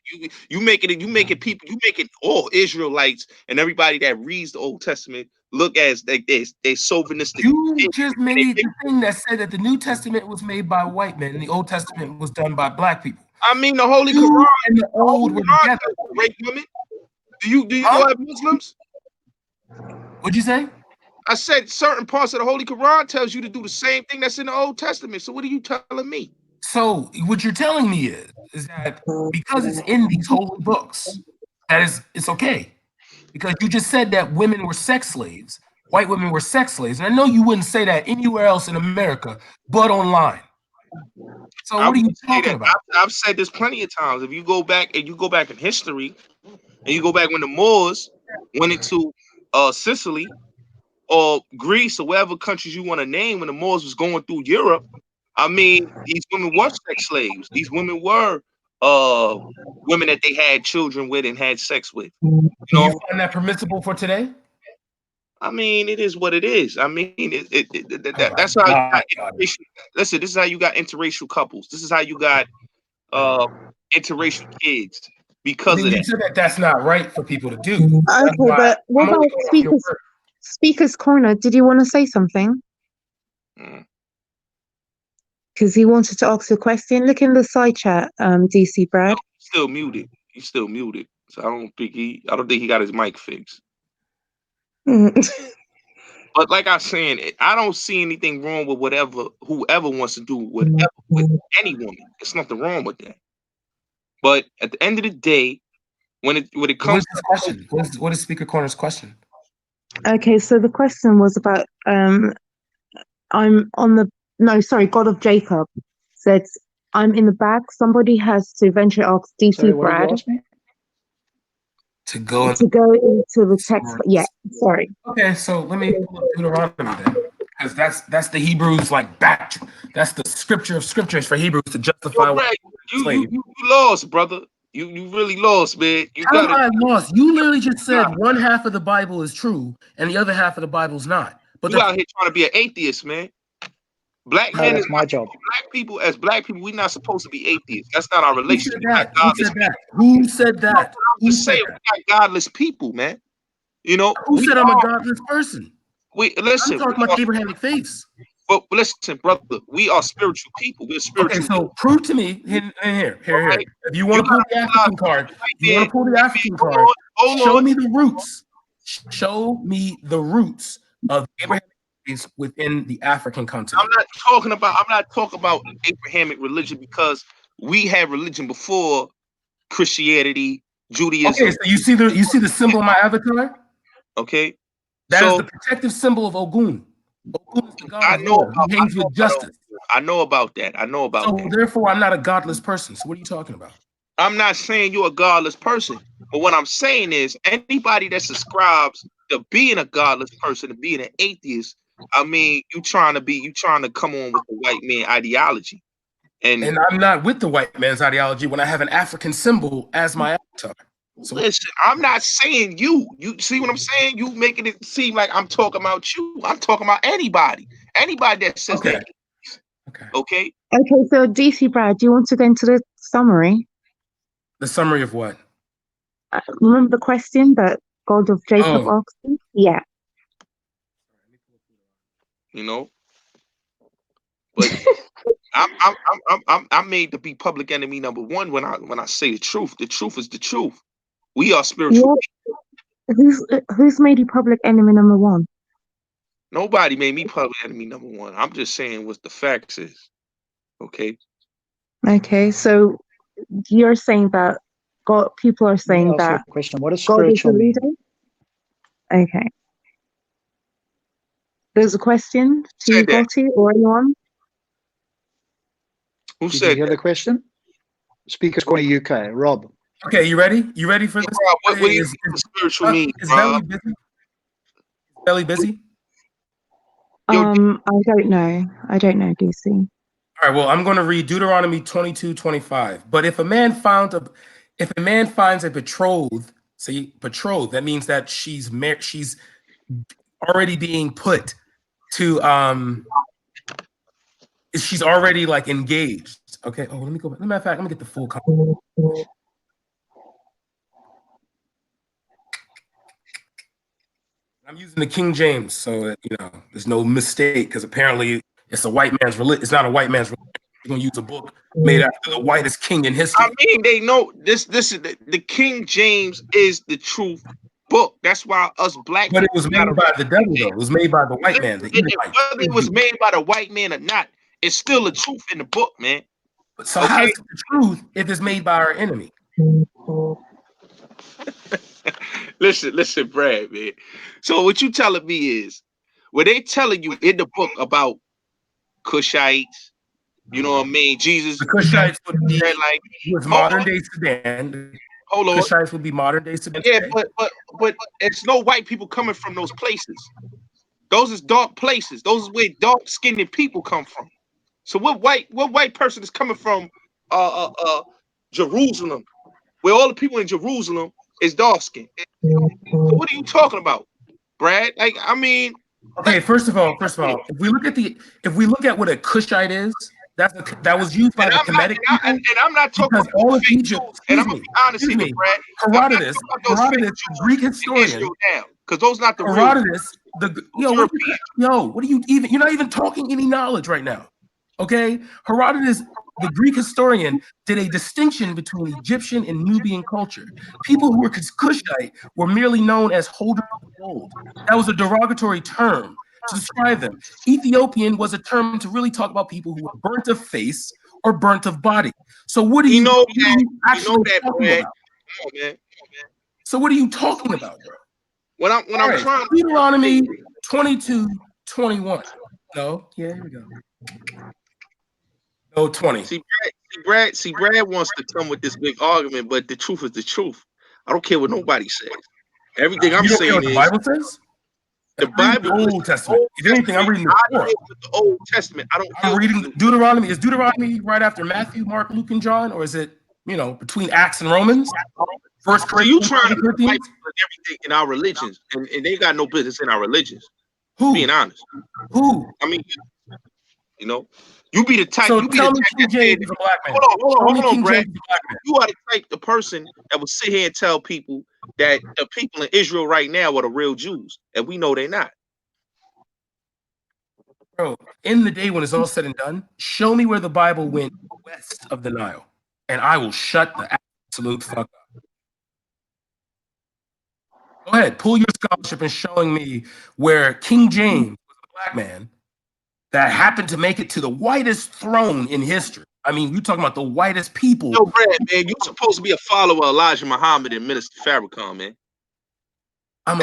You making people, you making all Israelites and everybody that reads the Old Testament look as like they chauvinistic. You just made the thing that said that the New Testament was made by white men and the Old Testament was done by black people. I mean, the Holy You Quran and the Old were together. Rape women. Do you know as Muslims? What'd you say? I said certain parts of the Holy Quran tells you to do the same thing that's in the Old Testament. So what are you telling me? So what you're telling me is that because it's in these holy books, it's okay. Because you just said that women were sex slaves, white women were sex slaves, and I know you wouldn't say that anywhere else in America, but online. So what are you talking about? I've said this plenty of times. If you go back in history, and you go back when the Moors went into Sicily or Greece or whatever countries you want to name, when the Moors was going through Europe, I mean, these women were sex slaves. These women were women that they had children with and had sex with. Do you find that permissible for today? I mean, it is what it is. I mean, that's how you got interracial. Listen, this is how you got interracial couples. This is how you got interracial kids because of You that. said that that's not right for people to do. okay, but what about speakers corner? Did you want to say something? Because he wanted to ask a question. Look in the side chat, DC Brad. He's still muted. He's still muted. So I don't think he got his mic fixed. But like I was saying, I don't see anything wrong with whoever wants to do whatever with any woman. There's nothing wrong with that. But at the end of the day, when it comes What's his question? What is Speaker Corner's question? Okay, so the question was about I'm on the God of Jacob said I'm in the back. Somebody has to eventually ask DC Sorry, what did you Brad ask me? To go into the text. Yeah, sorry. Okay, so let me pull up Deuteronomy then, because that's the Hebrews that's the scripture of scriptures for Hebrews to justify. Yo, Brad, you lost, brother. You really lost, man. How am I lost? You literally just said one half of the Bible is true and the other half of the Bible's not. But you out here trying to be an atheist, man. Black men that's my job. As black people, we're not supposed to be atheists. That's not our relationship. Who said that? I'm just saying, we're not godless people, man. You know, Who said I'm a godless person? Listen. I'm talking about Abrahamic faiths. But listen, brother, we are spiritual people. We're spiritual. Okay, so prove to me here. If you want to pull the African card, show me the roots. Show me the roots of Abrahamic faiths within the African continent. I'm not talking about Abrahamic religion because we had religion before Christianity, Judaism. Okay, so you see the symbol of my avatar? Okay. That is the protective symbol of Ogun. Ogun is the god of war. He hangs with justice. I know about that. So therefore, I'm not a godless person. So what are you talking about? I'm not saying you're a godless person, but what I'm saying is anybody that subscribes to being a godless person and being an atheist, I mean, you trying to come on with the white man ideology. And I'm not with the white man's ideology when I have an African symbol as my avatar. So Listen, I'm not saying you. You see what I'm saying? You making it seem like I'm talking about you. I'm talking about anybody. Anybody that says okay, that. Okay. Okay, so DC Brad, do you want to go into the summary? the summary of what? Remember the question that God of Jacob Oh, asked you? Yeah. You know, but I'm made to be public enemy number one when I say the truth. The truth is the truth. We are spiritual. Who's made you public enemy number one? Nobody made me public enemy number one. I'm just saying what the facts is. Okay. Okay, so you're saying that God, people are Let me saying ask you that a question. What does God is the spiritual mean? leader? Okay. There's a question to Said that. Gotti or anyone? Who Did you said hear that? the question? Speakers Corner UK, Rob. okay. You ready? You ready for this? What do you think the spiritual mean, Is bro? Belly busy? Is Belly busy? I don't know. I don't know, DC. All right. Well, I'm going to read Deuteronomy 22:25. But if a man finds a betrothed, see betrothed, that means that she's already being put to she's already like engaged. Okay. Oh, let me go back. Matter of fact, let me get the full comment. I'm using the King James, so that, there's no mistake, because apparently it's a white man's religion. It's not a white man's religion. You're gonna use a book made after the whitest king in history. I mean, they know this. This is the King James is the truth book. That's why us black But it people was gotta made by read the the devil, King though. James. It was made by the white man, the Edomite. Whether it was made by the white man or not, it's still the truth in the book, man. So how is it the truth if it's made by our enemy? Listen, Brad, man. So what you telling me is, what they telling you in the book about Cushites, you know what I mean? Jesus, The Cushites would be like, modern day Sudan. Hold on. Cushites would be modern day Sudan. Yeah, but it's no white people coming from those places. Those is dark places. Those is where dark skinned people come from. So what white person is coming from Jerusalem, where all the people in Jerusalem is dark skinned? So what are you talking about, Brad? Like, I mean, Okay, first of all, if we look at what a Cushite is, that was used by the Kemetic people. and I'm not talking Because about all those of fake Egypt, Jews. And I'm gonna be honest here, Brad. I'm not talking about those fake Herodotus, Jews Greek in historian, Israel now, because those not the real. Herodotus, what are you even? You're not even talking any knowledge right now. Okay, Herodotus, the Greek historian, did a distinction between Egyptian and Nubian culture. People who were Cushite were merely known as holders of gold. That was a derogatory term to describe them. Ethiopian was a term to really talk about people who were burnt of face or burnt of body. So what are you actually talking Brad. about? Come on, man. So what are you talking about, bro? When I'm trying Deuteronomy 22:21. No, yeah, here we go. No, 20. See, Brad wants to come with this big argument, but the truth is the truth. I don't care what nobody says. Everything I'm You don't care saying what the is Bible says? the Bible, the Old Testament. If anything, I'm reading the Torah. with the Old Testament. I don't. I'm reading Deuteronomy. Is Deuteronomy right after Matthew, Mark, Luke, and John, or is it between Acts and Romans? First So you Corinthians, trying to Second put white Corinthians? people in everything in our religions, and they got no business in our religions. Who? Being honest. Who? I mean, you be the type. So You be tell the me type King that said, James is a black man. Hold on, King Brad. James is a black man. You are the type, the person that will sit here and tell people that the people in Israel right now are the real Jews, and we know they're not. Bro, in the day when it's all said and done, show me where the Bible went west of the Nile, and I will shut the absolute fuck up. Go ahead, pull your scholarship and showing me where King James was a black man that happened to make it to the whitest throne in history. I mean, you talking about the whitest people. Yo, Brad, man, you supposed to be a follower of Elijah Muhammad and Minister Farrakhan, man.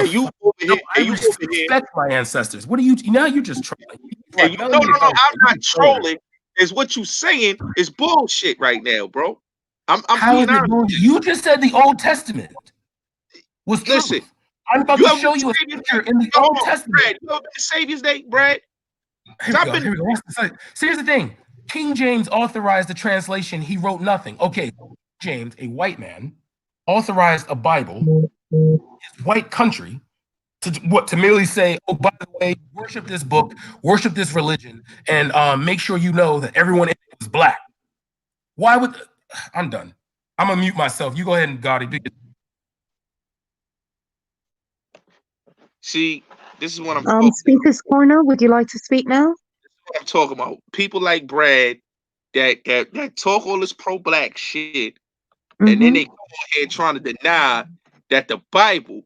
You over here. I respect my ancestors. What are you? Now you're just trolling. Hey, no, I'm not trolling. Is what you saying is bullshit right now, bro. I'm How being is it honest. bullshit? You just said the Old Testament was true. Listen, I'm about to show you a scripture in the Old Testament. Brad, you ever been to Savior's Day, Brad? Here we go. So here's the thing. King James authorized the translation. He wrote nothing. Okay, James, a white man, authorized a Bible, his white country, to merely say, oh, by the way, worship this book, worship this religion, and make sure you know that everyone in it was black. Why would I'm done? I'm gonna mute myself. You go ahead and Gotti. See, this is what I'm talking Speaker's Corner, would you like to speak now? I'm talking about. People like Brad that talk all this pro-black shit, and then they go ahead trying to deny that the Bible,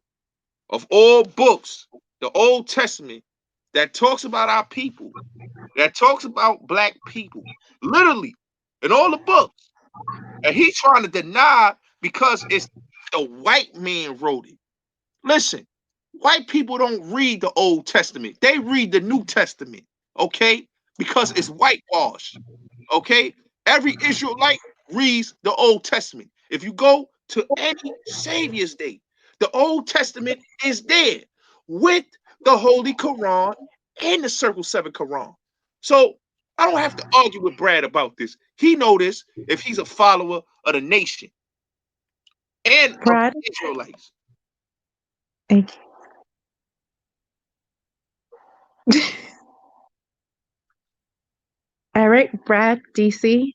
of all books, the Old Testament, that talks about our people, that talks about black people, literally, in all the books, and he's trying to deny because it's the white man wrote it. Listen, white people don't read the Old Testament. They read the New Testament, okay? Because it's whitewashed, okay? Every Israelite reads the Old Testament. If you go to any Savior's Day, the Old Testament is there with the Holy Quran and the Circle 7 Quran. So I don't have to argue with Brad about this. He knows this if he's a follower of the nation and Brad? of Israelites. Okay. Eric, Brad, DC,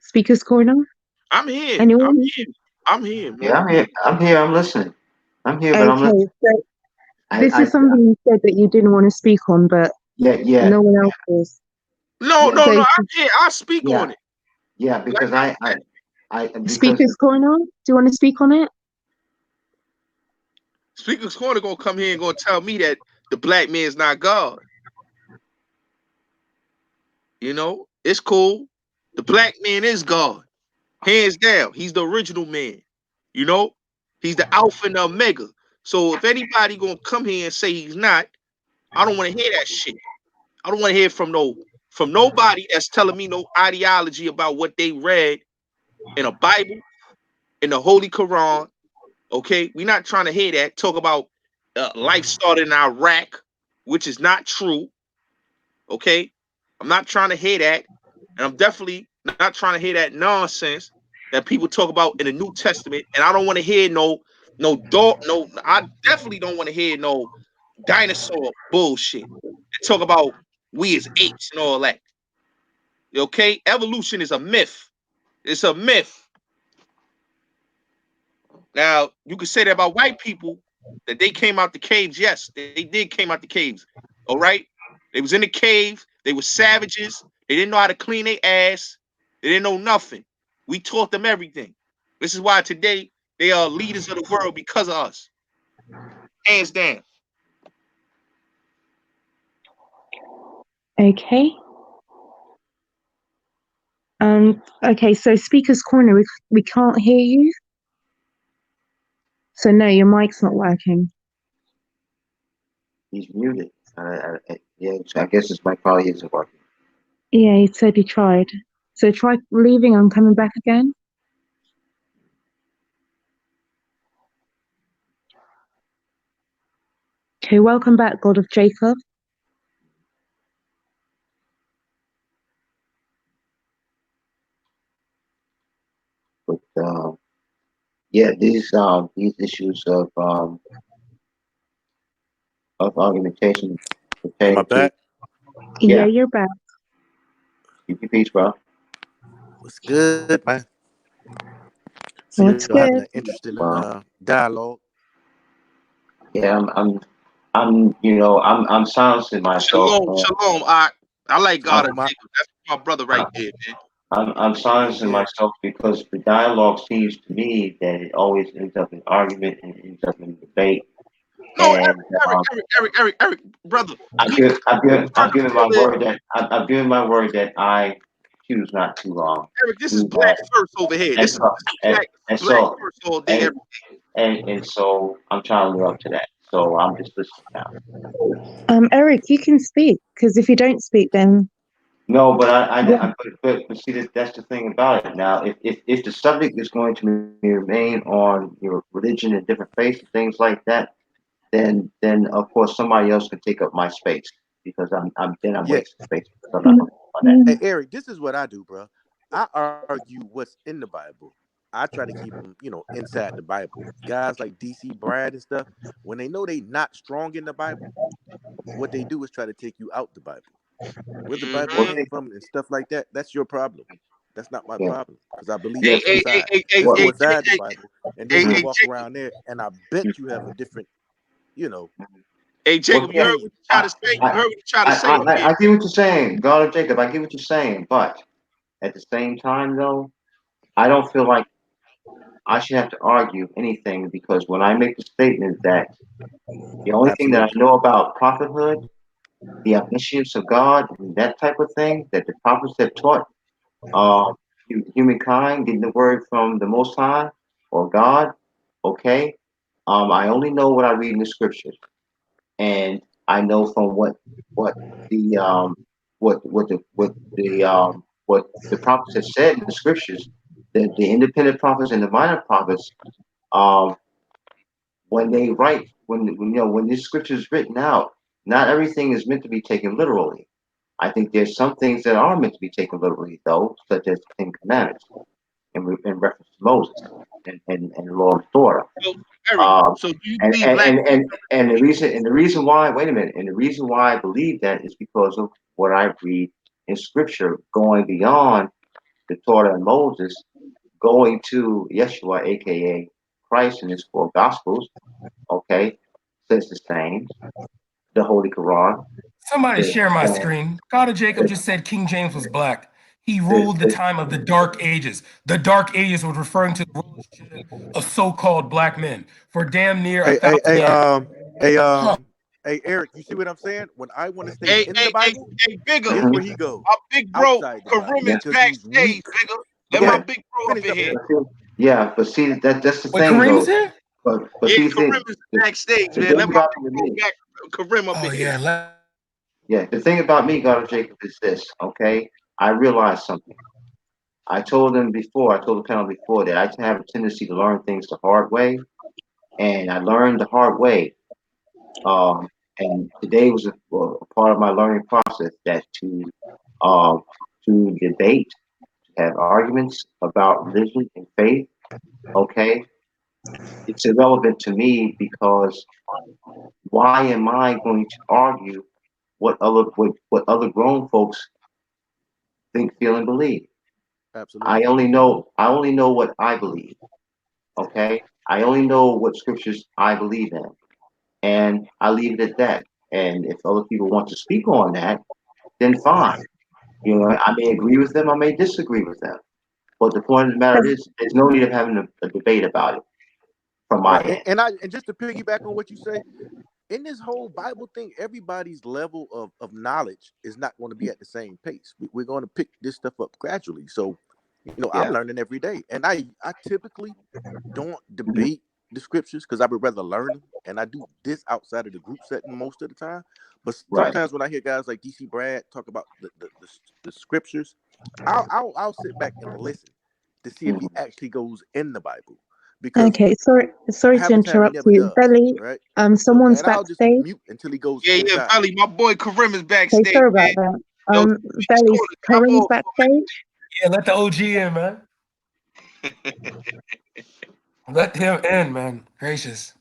Speaker's Corner. I'm here. Anyone? I'm here. Man. Yeah, I'm here. I'm here. I'm listening. I'm here, but I'm Okay, listening. so this is something you said that you didn't want to speak on, but no one else is. No, So, I'm here. I'll speak on it. Yeah, because because Speaker's Corner, do you want to speak on it? Speaker's Corner gonna come here and gonna tell me that the black man is not God. You know, it's cool. The black man is God, hands down. He's the original man. You know, he's the Alpha and the Omega. So if anybody gonna come here and say he's not, I don't want to hear that shit. I don't want to hear from nobody that's telling me no ideology about what they read in a Bible, in the Holy Quran. Okay, we're not trying to hear that. Talk about life started in Iraq, which is not true. Okay, I'm not trying to hear that, and I'm definitely not trying to hear that nonsense that people talk about in the New Testament. And I don't want to hear no dog. No, I definitely don't want to hear no dinosaur bullshit. They talk about we as apes and all that. Okay, evolution is a myth. It's a myth. Now, you could say that about white people, that they came out the caves. Yes, they did came out the caves. All right. They was in the cave. They were savages. They didn't know how to clean their ass. They didn't know nothing. We taught them everything. This is why today they are leaders of the world because of us. Hands down. Okay. Okay, so Speaker's Corner, we can't hear you. So no, your mic's not working. he's muted. Yeah, so I guess his mic probably isn't working. Yeah, he said he tried. So try leaving and coming back again. Okay, welcome back, God of Jacob. But yeah, these issues of argumentation Am I pertaining to back? Yeah, you're back. keep your peace, bro. What's good, man? So What's you're having good? an interesting Well, dialogue. yeah, I'm silencing myself. Shalom, shalom. I like God Oh of my, Jacob. That's my brother right there, man. I'm yeah, silencing yeah. myself because the dialogue seems to me that it always ends up in argument and ends up in debate. No, And Eric, brother. I've Please, given, I've given, trying I've to given my fill in. word that I've given my word that I choose not to Eric, this is do black that. first over here. And This is so, and, black and black so, first all day, and, every and so I'm trying to live up to that. So I'm just listening now. Eric, you can speak because if you don't speak, then No, but yeah. but see, that's the thing about it. Now, if the subject is going to remain on your religion and different faiths and things like that, then of course somebody else can take up my space because I'm Yeah. wasting space because I'm not going to do all that. Hey, Eric, this is what I do, bro. I argue what's in the Bible. I try to keep them, inside the Bible. Guys like DC Brad and stuff, when they know they not strong in the Bible, what they do is try to take you out the Bible. Where the Bible Mhm. came from and stuff like that, that's your problem. That's not my Yeah. problem because I believe Hey, that's hey, hey, inside. hey, hey, Let's go hey, inside the hey, Bible, and then hey, we'll hey, walk Jacob. around there, and I bet you have a different, you know, Hey, Jacob, you yeah, heard what you try to say? You heard what you try to say, man. I get what you're saying, God of Jacob. I get what you're saying, but at the same time, though, I don't feel like I should have to argue anything because when I make the statement that the only thing that I absolutely. know about prophethood, the omniscience of God, and that type of thing that the prophets have taught uh, humankind, getting the word from the Most High or God, okay. I only know what I read in the scriptures, and I know from what the what the prophets have said in the scriptures, the independent prophets and the minor prophets, um, when they write, when this scripture is written out, not everything is meant to be taken literally. I think there's some things that are meant to be taken literally, though, such as the Ten Commandments in reference to Moses and the law of Torah. So, Eric, Um, so do you and, believe and, black and, and, and the reason why, wait a minute, and the reason why I believe that is because of what I read in scripture, going beyond the Torah and Moses, going to Yeshua, aka Christ, in his four gospels, okay, says the same. The Holy Quran Somebody says share my the same. screen. God of Jacob Says, just said King James was black. He says, ruled the says, time of the Dark Ages. The Dark Ages was referring to the rulership of so-called black men for damn near Hey, 1,000 years. hey, Huh. hey, Eric, you see what I'm saying? When I want to stay Hey, in the hey, hey, Bible, hey, bigger. guess Mhm. where he goes? Our big bro Outside the Karim Bible Yeah, is because he's backstage, weak. bigger. But Let go my yeah, ahead, big bro up finish in up, here. Eric. but see that's the Wait, thing Kareem is though. here? But Yeah, see Karim is the, backstage, the man. thing Let my about big it with bro me, back Karim up Oh in here. yeah. yeah, the thing about me, God of Jacob, is this. Okay, I realized something. I told them before. I told the panel before that I have a tendency to learn things the hard way, and I learned the hard way. Um, and today was a part of my learning process that um, to debate, to have arguments about religion and faith. Okay, it's irrelevant to me because why am I going to argue what other grown folks think, feel, and believe? Absolutely. I only know what I believe. Okay, I only know what scriptures I believe in, and I leave it at that. And if other people want to speak on that, then fine. I may agree with them, I may disagree with them. But the point of the matter is, there's no need of having a debate about it from my Right. end. And just to piggyback on what you say, in this whole Bible thing, everybody's level of knowledge is not going to be at the same pace. We're going to pick this stuff up gradually. So, I'm Yeah. learning every day. And I typically don't Mhm. debate the scriptures because I would rather learn them. And I do this outside of the group setting most of the time. But Right. sometimes when I hear guys like DC Brad talk about the scriptures, I'll sit back and listen to see if he Mhm. actually goes in the Bible. Because Okay, sorry to half the time he interrupt never you. does, Belly, right? So someone's and I'll just backstage. mute until he goes Yeah, yeah, inside. Belly, my boy Karim is Okay, backstage, sorry man. about that. Yo, his Belly's corner, drop Kareem's off. backstage. Yeah, let the OG in, man. Let him in, man. Gracious.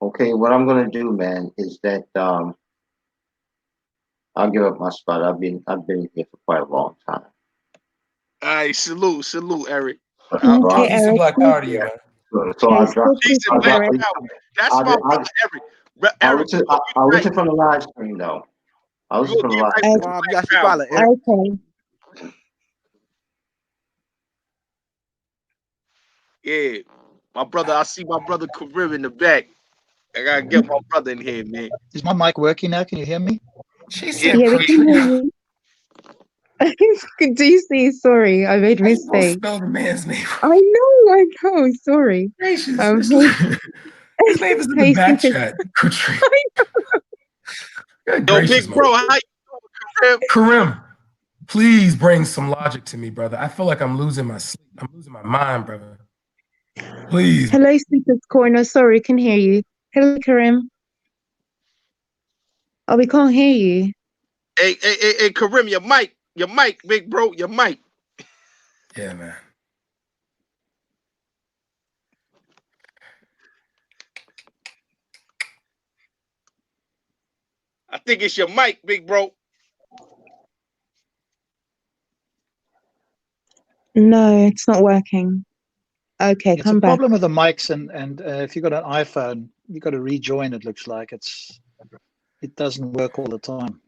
Okay, what I'm gonna do, man, is that I'll give up my spot. I've been here for quite a long time. All right, salute, Eric. So Okay, Peace and Eric. black power to you, yeah. man. So Okay, I drop. still Peace keep and I it, black drop. Eric. power. That's I, my I, brother, Eric. I'll Eric, listen. you know I'll you're right. listen from the live stream though. I'll listen You'll from the get live right with stream. the Kwam black power, Yashibala, bro. Eric. Okay. Yeah, my brother. I see my brother Karim in the back. I gotta get my brother in here, man. Is my mic working now? Can you hear me? She Yeah, said Yeah, we can hear Katrina. you. Do you see? Sorry, I made a How you gonna mistake. spell the man's name? I know. Sorry. Gracious. Hey, His name is in the hey, back Secret. chat. Katrina. Good yo, gracious, big man. bro, how you doing, Karim? Karim, please bring some logic to me, brother. I feel like I'm losing my sleep. I'm losing my mind, brother. Please. Hello, Secret's Corner. Sorry, can hear you. Hello, Karim. Oh, we can't hear you. Hey, Karim, your mic, big bro, your mic. Yeah, man. I think it's your mic, big bro. No, it's not working. Okay, It's a come back. problem with the mics, and if you've got an iPhone, you've got to rejoin. It looks like it doesn't work all the time.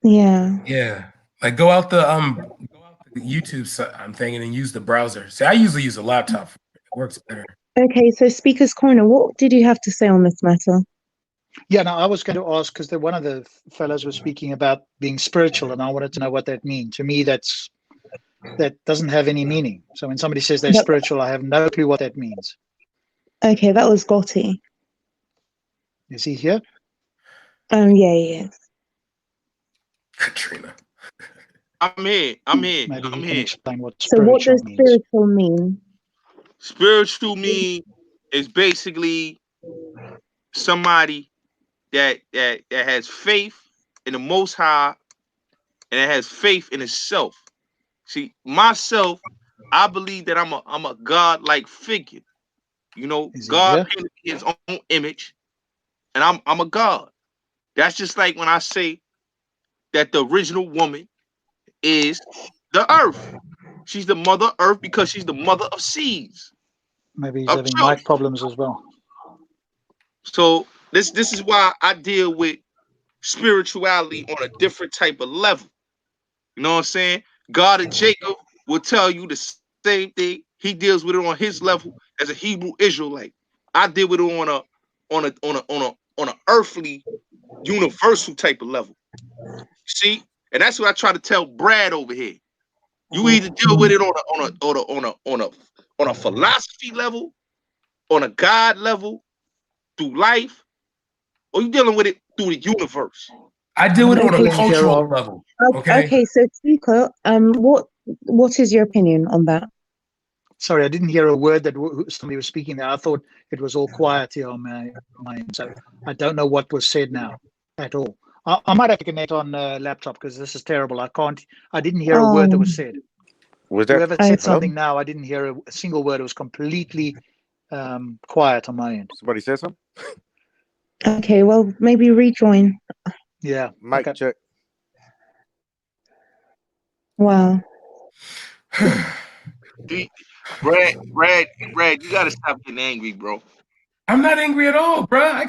Yeah. Yeah. Like go out the YouTube thing and then use the browser. See, I usually use a laptop. It works better. Okay, so Speaker's Corner, what did you have to say on this matter? Yeah, no, I was going to ask because one of the fellows was speaking about being spiritual, and I wanted to know what that means. To me, that doesn't have any meaning. So when somebody says they're Yep. spiritual, I have no clue what that means. Okay, that was Gotti. Is he here? Yeah, he is. Katrina. I'm here. Maybe he can here. explain what So what spiritual does means. spiritual mean? Spiritual mean is basically somebody that has faith in the Most High and that has faith in itself. See, myself, I believe that I'm a God-like figure. You know, Is he God here? painted me His own image, and I'm a God. That's just like when I say that the original woman is the earth. She's the mother earth because she's the mother of seeds, Maybe he's of having children. mic problems as well. So this is why I deal with spirituality on a different type of level. You know what I'm saying? God and Jacob will tell you the same thing. He deals with it on his level as a Hebrew Israelite. I deal with it on a earthly, universal type of level. See, and that's what I try to tell Brad over here. You either deal with it on a philosophy level, on a God level, through life, or you dealing with it through the universe. I deal with it on a People in here cultural are level. Okay. Okay, so Speaker, what is your opinion on that? sorry, I didn't hear a word that somebody was speaking there. I thought it was all quiet here on my end, so I don't know what was said now at all. I might have to connect on laptop because this is terrible. I didn't hear a word that was said. Was that Whoever I said see. something now, I didn't hear a single word. It was completely quiet on my end. somebody said something? Okay, well, maybe rejoin. Yeah. Mic Okay. check. Wow. Brad, you gotta stop getting angry, bro. I'm not angry at all, bro.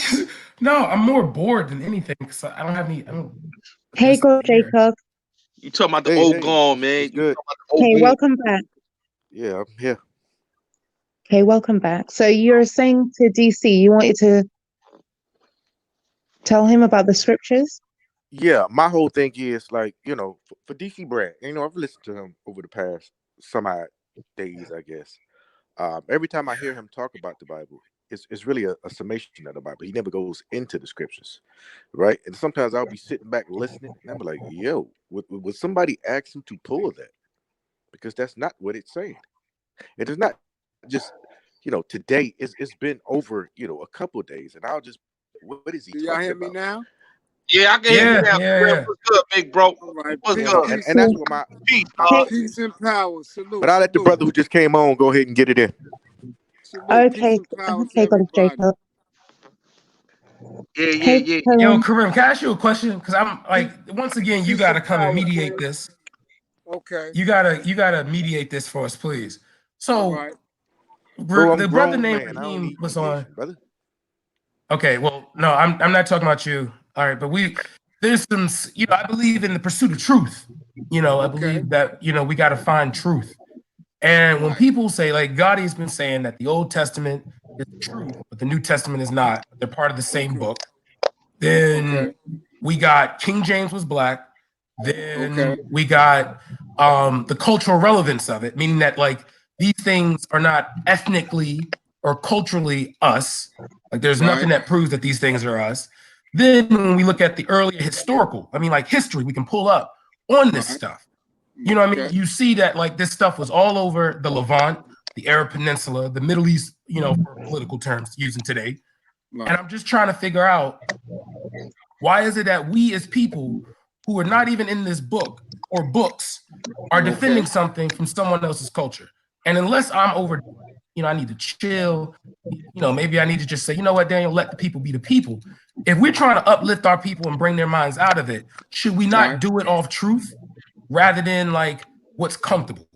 No, I'm more bored than anything because I don't have any. I don't. Hey, God, Jacob. You talking about the Hey, old gone, what's man. You good? talking about the old Hey, gone. welcome back. Yeah, I'm here. Okay, welcome back. So you're saying to DC, you wanted to tell him about the scriptures? Yeah, my whole thing is like, for DC Brad, I've listened to him over the past some odd days, I guess. Every time I hear him talk about the Bible, it's really a summation of the Bible. He never goes into the scriptures, right? And sometimes I'll be sitting back listening, and I'm like, yo, would somebody ask him to pull that? Because that's not what it's saying. It is not just, today. It's been over, a couple of days, and I'll just, what is he Do y'all talking hear me about? now? Yeah, I can hear you now. Yeah. What's good, big bro? All right, What's peace, good? And that's what my Peace, peace and power. but Salute, I'll let the salute, brother who just came on go ahead and get it in. salute. Peace Okay, and power to okay, God, everybody. Jacob. Yeah, Hey, Yo, Karim. Karim, can I ask you a question? Because I'm like, once again, you Peace got to and come and power, mediate Queen. this. Okay, You gotta mediate this for us, please. all So, right. Bro, I'm the brother grown named man. I don't Raheem need was on. mediation, brother. Okay, well, no, I'm not talking about you. All right, but there's some, I believe in the pursuit of truth. I Okay, believe that we got to find truth. And when right. people say, like, Gotti has been saying that the Old Testament is the truth, but the New Testament is not, they're part of the same Okay, book. okay, Then we got King James was black. okay. Then we got the cultural relevance of it, meaning that like these things are not ethnically or culturally us. Like there's nothing Right, that proves that these things are us. Then when we look at the earlier historical, I mean, like history, we can pull up on this right. stuff. You know what I mean? Okay, You see that like this stuff was all over the Levant, the Arab Peninsula, the Middle East, for political terms using today. And right. I'm just trying to figure out why is it that we as people who are not even in this book or books are defending something from someone else's culture. And unless I'm over, I need to chill. Maybe I need to just say, you know what, Daniel, let the people be the people. If we're trying to uplift our people and bring their minds out of it, should we not do it off truth rather than like what's comfortable?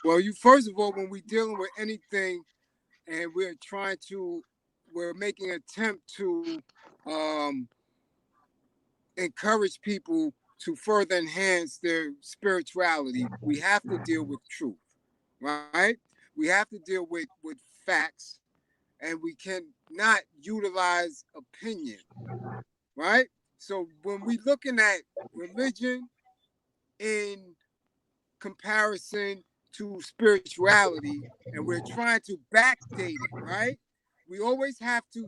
Well, first of all, when we're dealing with anything and we're making an attempt to encourage people to further enhance their spirituality, we have to deal with truth, right? We have to deal with facts, and we cannot utilize opinion, right? So when we're looking at religion in comparison to spirituality, and we're trying to backdate it, right? We always have to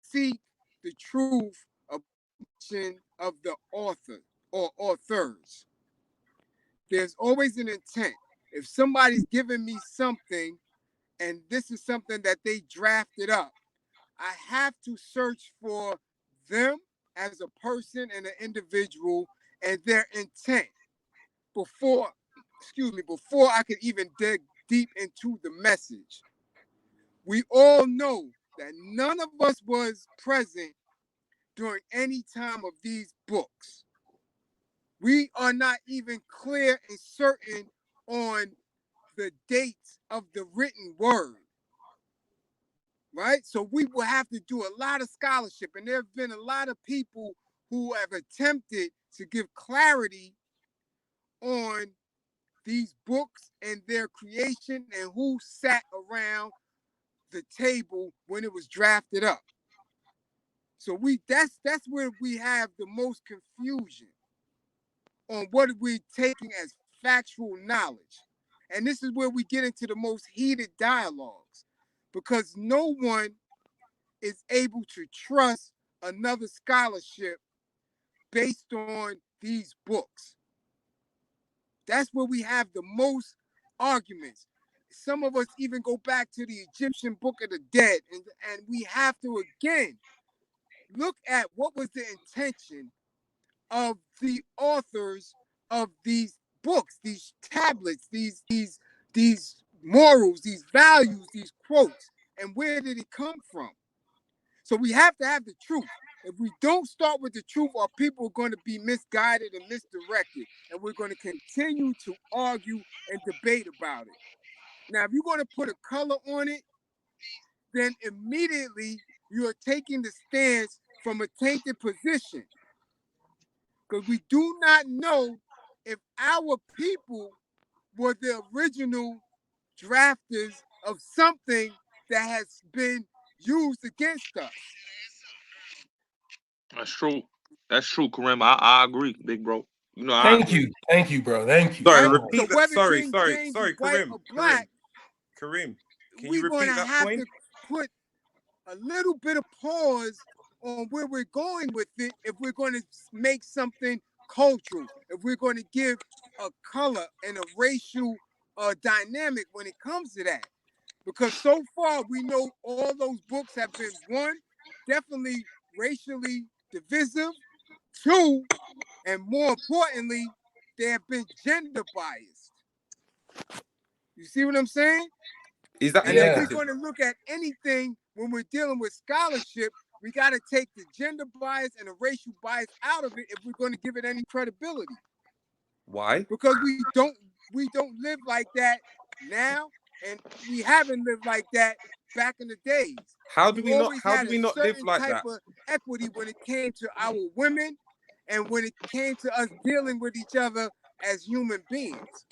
seek the truth of the author or authors. There's always an intent. If somebody's giving me something and this is something that they drafted up, I have to search for them as a person and an individual and their intent before I could even dig deep into the message. We all know that none of us was present during any time of these books. We are not even clear and certain on the dates of the written word, right? So we will have to do a lot of scholarship, and there have been a lot of people who have attempted to give clarity on these books and their creation and who sat around the table when it was drafted up. So that's where we have the most confusion on what we're taking as factual knowledge. And this is where we get into the most heated dialogues, because no one is able to trust another scholarship based on these books. That's where we have the most arguments. Some of us even go back to the Egyptian Book of the Dead, and we have to again look at what was the intention of the authors of these books, these tablets, these morals, these values, these quotes, and where did it come from? So we have to have the truth. If we don't start with the truth, our people are going to be misguided and misdirected, and we're going to continue to argue and debate about it. Now, if you're going to put a color on it, then immediately you are taking the stance from a tainted position, because we do not know if our people were the original drafters of something that has been used against us. That's true. That's true, Kareem. I agree, big bro. I Thank agree. you. Thank you, bro. Thank you. Sorry, Right? So much. So repeat that. whether Sorry, King sorry, James sorry, is white Karim, or black, Karim. Can you we're going repeat to that have point? to put a little bit of pause on where we're going with it if we're going to make something cultural, if we're going to give a color and a racial dynamic when it comes to that. Because so far we know all those books have been, one, definitely racially divisive, two, and more importantly, they have been gender biased. You see what I'm saying? Is that a And if we're negative? going to look at anything when we're dealing with scholarship, we got to take the gender bias and the racial bias out of it if we're going to give it any credibility. Why? Because we don't live like that now, and we haven't lived like that back in the days. How do We we not? always How had do a we not live certain like type that? of equity when it came to our women and when it came to us dealing with each other as human beings.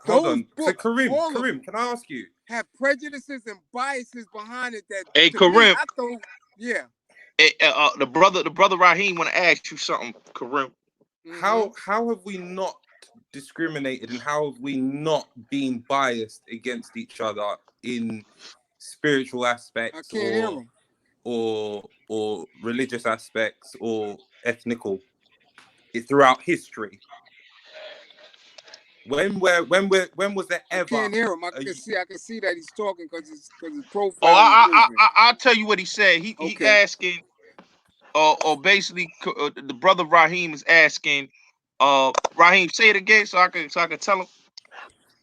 Hold Those on. So books, Karim, all of them, can I ask you? have prejudices and biases behind it that, Hey, to me, Kareem. I thought, yeah. The brother Raheem want to ask you something, Kareem. How have we not discriminated, and how have we not been biased against each other in spiritual aspects I can't hear him. or religious aspects or ethnical throughout history? When was there I ever? can't hear him. I can see that he's talking because his Oh, profile is moving. I'll tell you what he said. He asking, or basically the brother Raheem is asking. Raheem, say it again so I can tell him.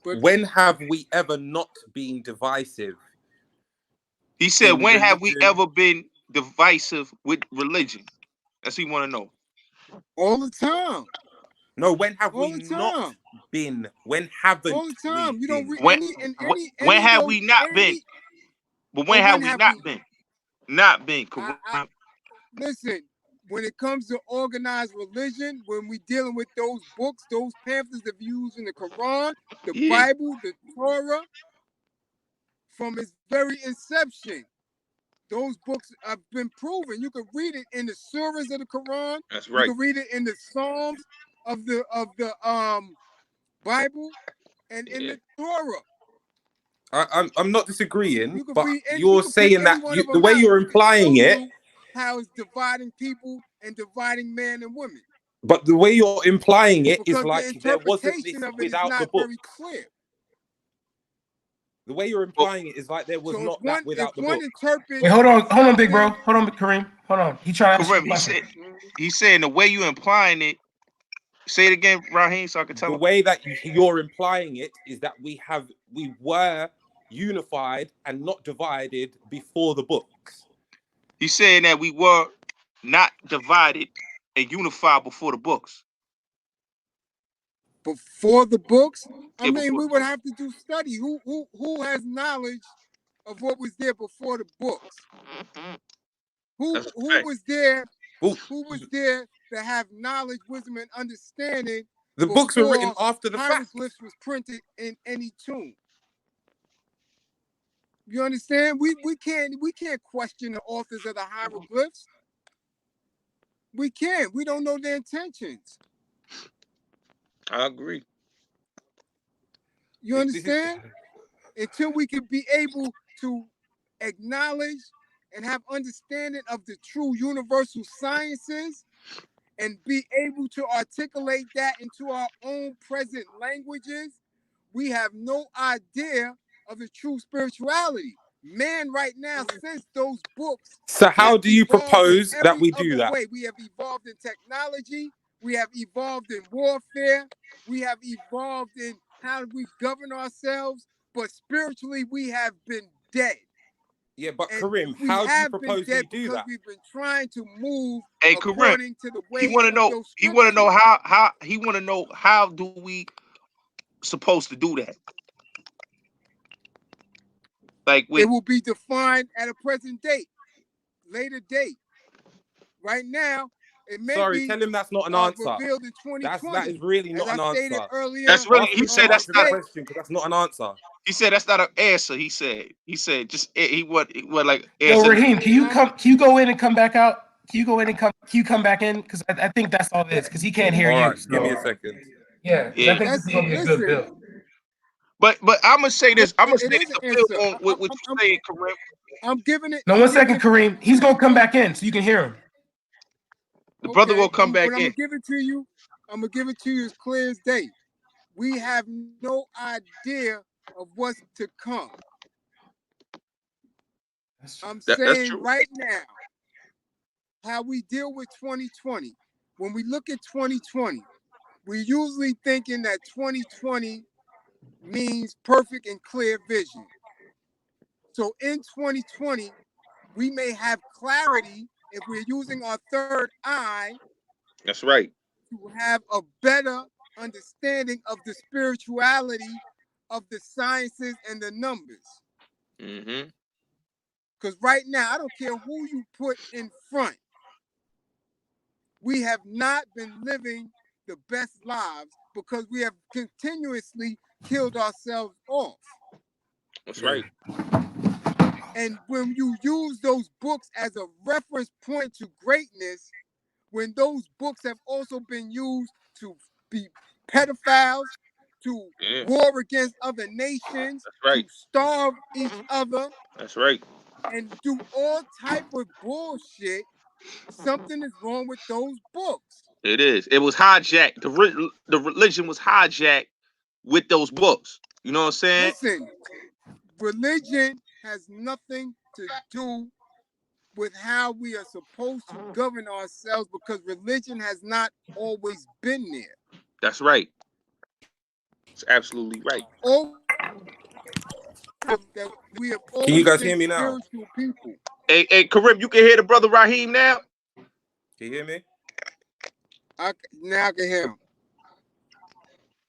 When have we ever not been divisive? He said, in when have we religion? ever been divisive with religion? That's what he want to know. All the time. No, when have All we the not time. been? When haven't All the time. we You don't been? read When when any of have those we not been? any But or when when have we have not we been? Not been. I listen, when it comes to organized religion, when we dealing with those books, those pamphlets that we use in the Quran, the Yeah. Bible, the Torah, from its very inception, those books have been proven. You can read it in the surahs of the Quran. That's You right. can read it in the Psalms of the Bible and in Yeah. the Torah. I'm not disagreeing, You can but read any. You you're can pick saying any that one of the them way out. you're It implying show it, you how it's dividing people and dividing man and women. but the way you're implying it is Because the like there wasn't interpretation this of it is without the not very books. clear. The way you're implying it is like there was So if not that without the one book. interprets Wait, hold on, big bro. something, Hold on, Kareem. Hold on. He trying to ask you a Kareem, question. he's saying the way you implying it. Say it again, Raheem, so I can tell The him. way that you're implying it is that we were unified and not divided before the books. He's saying that we were not divided and unified before the books. before the books, I Yeah, mean, before we the would books. have to do study. Who has knowledge of what was there before the books? That's a Who fact. was there? Well, Who was there to have knowledge, wisdom, and understanding the books were written before after the fact. hieroglyphs was printed in any tomb? You understand? We can't question the authors of the hieroglyphs. We can't. We don't know their intentions. I agree. You understand? Until we can be able to acknowledge and have understanding of the true universal sciences and be able to articulate that into our own present languages, we have no idea of the true spirituality. Man, right now, since those books, So how have do you evolved in propose that every we do other that? way. We have evolved in technology. We have evolved in warfare. We have evolved in how we govern ourselves. But spiritually, we have been dead. Yeah, but And Karim, we how do you have been propose we dead do because that? we've been trying to move Hey, Kareem, according to the he way want to of know. those He want to know scriptures. how he want to know how do we supposed to do that? Like It with will be defined at a present date, later date. Right now, it may Sorry, be tell him that's not an answer. revealed in That 2020. is really As not I an stated answer. earlier, that's really Ask he him to said that's answer the not a, question because that's not an answer. he said that's not an answer. He said just he what like Yo, answer. Raheem, can you go in and come back out? Can you go in and can you come back in? Because I think that's all it is. Because he can't hear All you. right, give me a So second. yeah, because I Yeah, think this is gonna be a good listen, build. but I'm gonna say this. I'm gonna say it is this an to answer. build on what you saying, Kareem. I'm giving it. No, I'm one giving second, it. Kareem. He's gonna come back in so you can hear him. The brother Okay, will come but back I'm gonna in. give it to you. I'm gonna give it to you as clear as day. We have no idea of what's to come. I'm That's saying true. right now how we deal with 2020. When we look at 2020, we're usually thinking that 2020 means perfect and clear vision. So in 2020, we may have clarity if we're using our third eye That's right. to have a better understanding of the spirituality of the sciences and the numbers. Mm-hmm. Because right now, I don't care who you put in front, we have not been living the best lives because we have continuously killed ourselves off. That's right. And when you use those books as a reference point to greatness, when those books have also been used to be pedophiles, to Yeah. war against other nations, That's right. to starve each other, That's right. and do all type of bullshit, something is wrong with those books. It is. It was hijacked. The religion was hijacked with those books. You know what I'm saying? Listen, religion has nothing to do with how we are supposed to govern ourselves, because religion has not always been there. That's right. It's absolutely right. That we have Can you always guys been hear me now? spiritual people. Hey, Karim, you can hear the brother Raheem now? Can you hear me? Now I can hear him.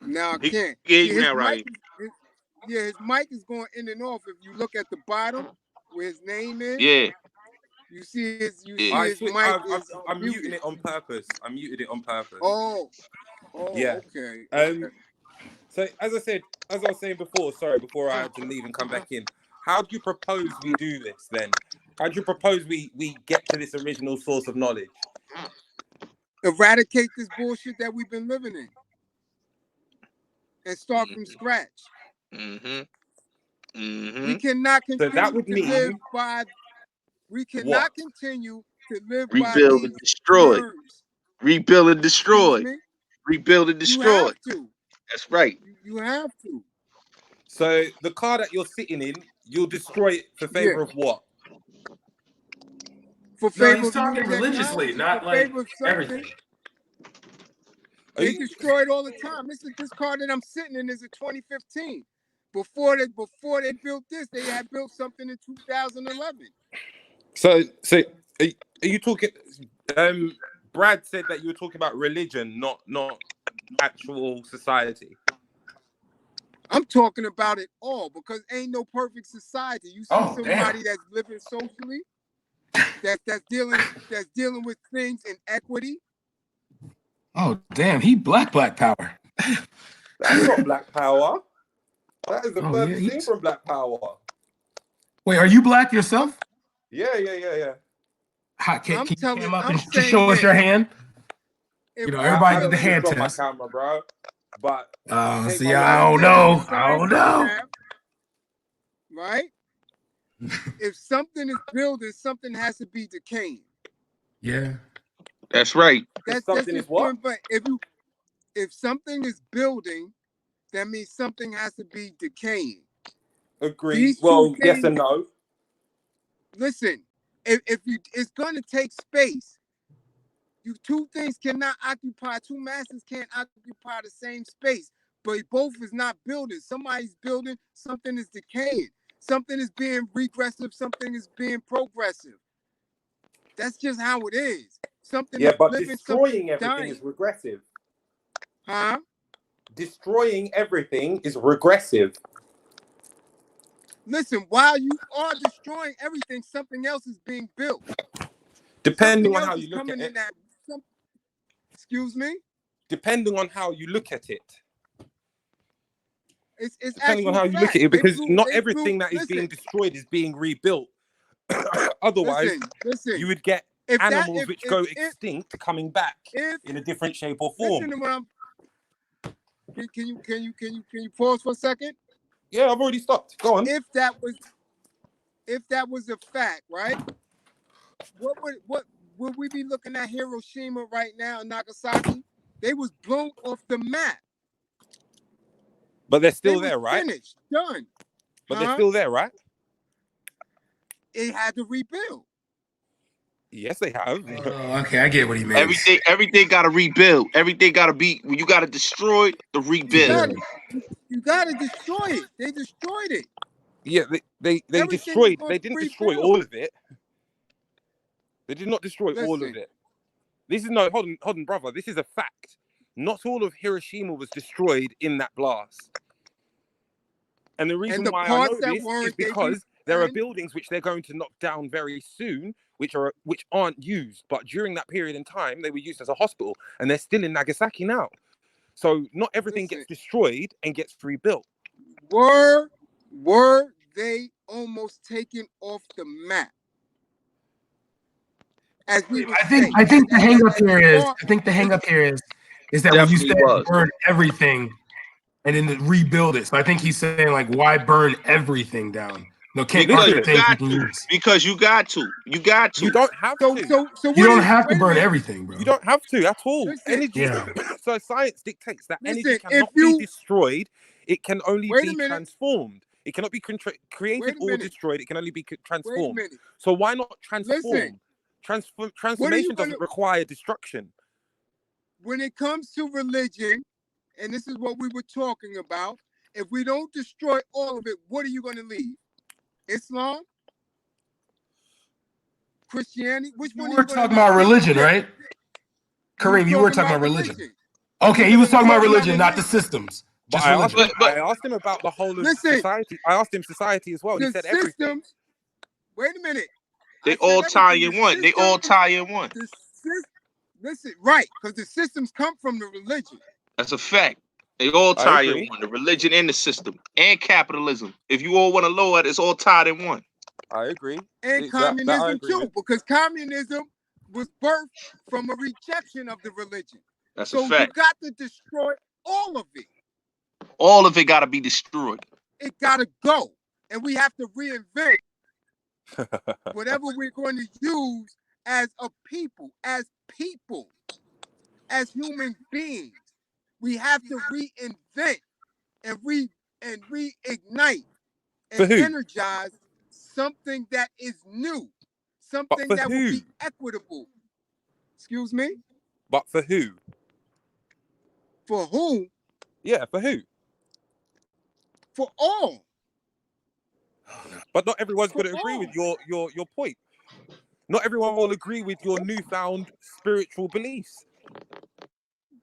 Now I He can't. can hear See, you his now, mic, Raheem. his mic is going in and off. If you look at the bottom where his name is, Yeah. you see his mic I'm muted. muting it on purpose. I muted it on purpose. Okay. So as I was saying before, before I had to leave and come back in, how do you propose we do this then? How do you propose we get to this original source of knowledge? Eradicate this bullshit that we've been living in and start from scratch. Mm-hmm. We cannot continue that would to mean live by. We cannot continue to live by Rebuild these and destroy. terms. Rebuild and destroy. Excuse me? Rebuild and You destroy. have to. That's right. You have to. So the car that you're sitting in, you'll destroy it for favor of what? For No, favor he's of new talking religiously, technology, not for like favor of something. everything. They destroy it all the time. This car that I'm sitting in is a 2015. Before they built this, they had built something in 2011. So are you talking? Brad said that you were talking about religion, not actual society. I'm talking about it all, because ain't no perfect society. You see somebody that's living socially, that's dealing with things in equity. Oh damn, he black power. That's not black power. That is the Oh, furthest yeah, thing from black power. Wait, are you black yourself? Yeah. Can you come up I'm and just show us your hand? You know, everybody did the hand drop test. my camera, bro. But see, I don't know. Right? If something is building, something has to be decaying. Yeah. That's right. That's just point blank. If something is building, that means something has to be decaying. Agreed. Well, yes and no. Listen, it's going to take space. Two things cannot occupy, two masses can't occupy the same space, but both is not building. Somebody's building, something is decaying. Something is being regressive, something is being progressive. That's just how it is. Something is but living, destroying everything dying. is regressive. Huh? Destroying everything is regressive. Listen, while you are destroying everything, something else is being built. Depending on how you look at it. Excuse me? Depending on how you look at it. It's depending on how you look at it, because not everything that is being destroyed is being rebuilt. Otherwise, listen, you would get animals which go extinct coming back in a different shape or form. Listen to what can you pause for a second? Yeah, I've already stopped. Go on. If that was a fact, right? What would we be looking at Hiroshima right now and Nagasaki? They was blown off the map. But they're still there, right? Finished, done. But they're still there, right? It had to rebuild. Yes, they have. Okay, I get what he means. Everything got to rebuild. Everything got to be. You got to destroy the rebuild. You got to destroy it. They destroyed it. Yeah, they destroyed. They didn't destroy all of it. They did not destroy all of it. This is hold on, brother. This is a fact. Not all of Hiroshima was destroyed in that blast. And the reason why I know this is because there are buildings which they're going to knock down very soon, which aren't used. But during that period in time, they were used as a hospital, and they're still in Nagasaki now. So not everything gets destroyed and gets rebuilt. Were they almost taken off the map? As we I think the hang up here is that when you said burn everything and then rebuild it. So I think he's saying, like, why burn everything down? No, can't because you got to. You don't have to. So you don't have to burn everything, bro. You don't have to at all. Listen, energy. Yeah. So science dictates that energy cannot be destroyed. It can only be transformed. It cannot be created Wait a or minute. destroyed. It can only be Wait a transformed. minute. So why not Listen. transform? What are you Transformation gonna? doesn't require destruction. When it comes to religion, and this is what we were talking about, if we don't destroy all of it, what are you going to leave? Islam? Christianity? Which one are We're you going to talking leave? about religion, right? Kareem, you were talking about religion. religion. Okay, he Because was I'm talking about talking about religion, not the religion. systems. But Just I asked religion. him. I asked him about the whole of Listen. society. I asked him society as well, and he The said everything. systems. Wait a minute. They I all said tie everything. in one. They all tie in one. Listen, right? Because the systems come from the religion. That's a fact. They all I tie in agree. one. The religion and the system and capitalism. If you all want to lower it, it's all tied in one. I agree. And That I communism agree too, with. because communism was birthed from a rejection of the religion. That's a So you fact. got to destroy all of it. All of it got to be destroyed. It got to go. And we have to reinvent whatever we're going to use as a people, as human beings. We have to reinvent and reignite For and who? energize something that is new, something for that who? will be equitable. Excuse me? But for who? For who? Yeah, for who? For all. But not everyone's For going to agree all. with your point. Not everyone will agree with your newfound spiritual beliefs.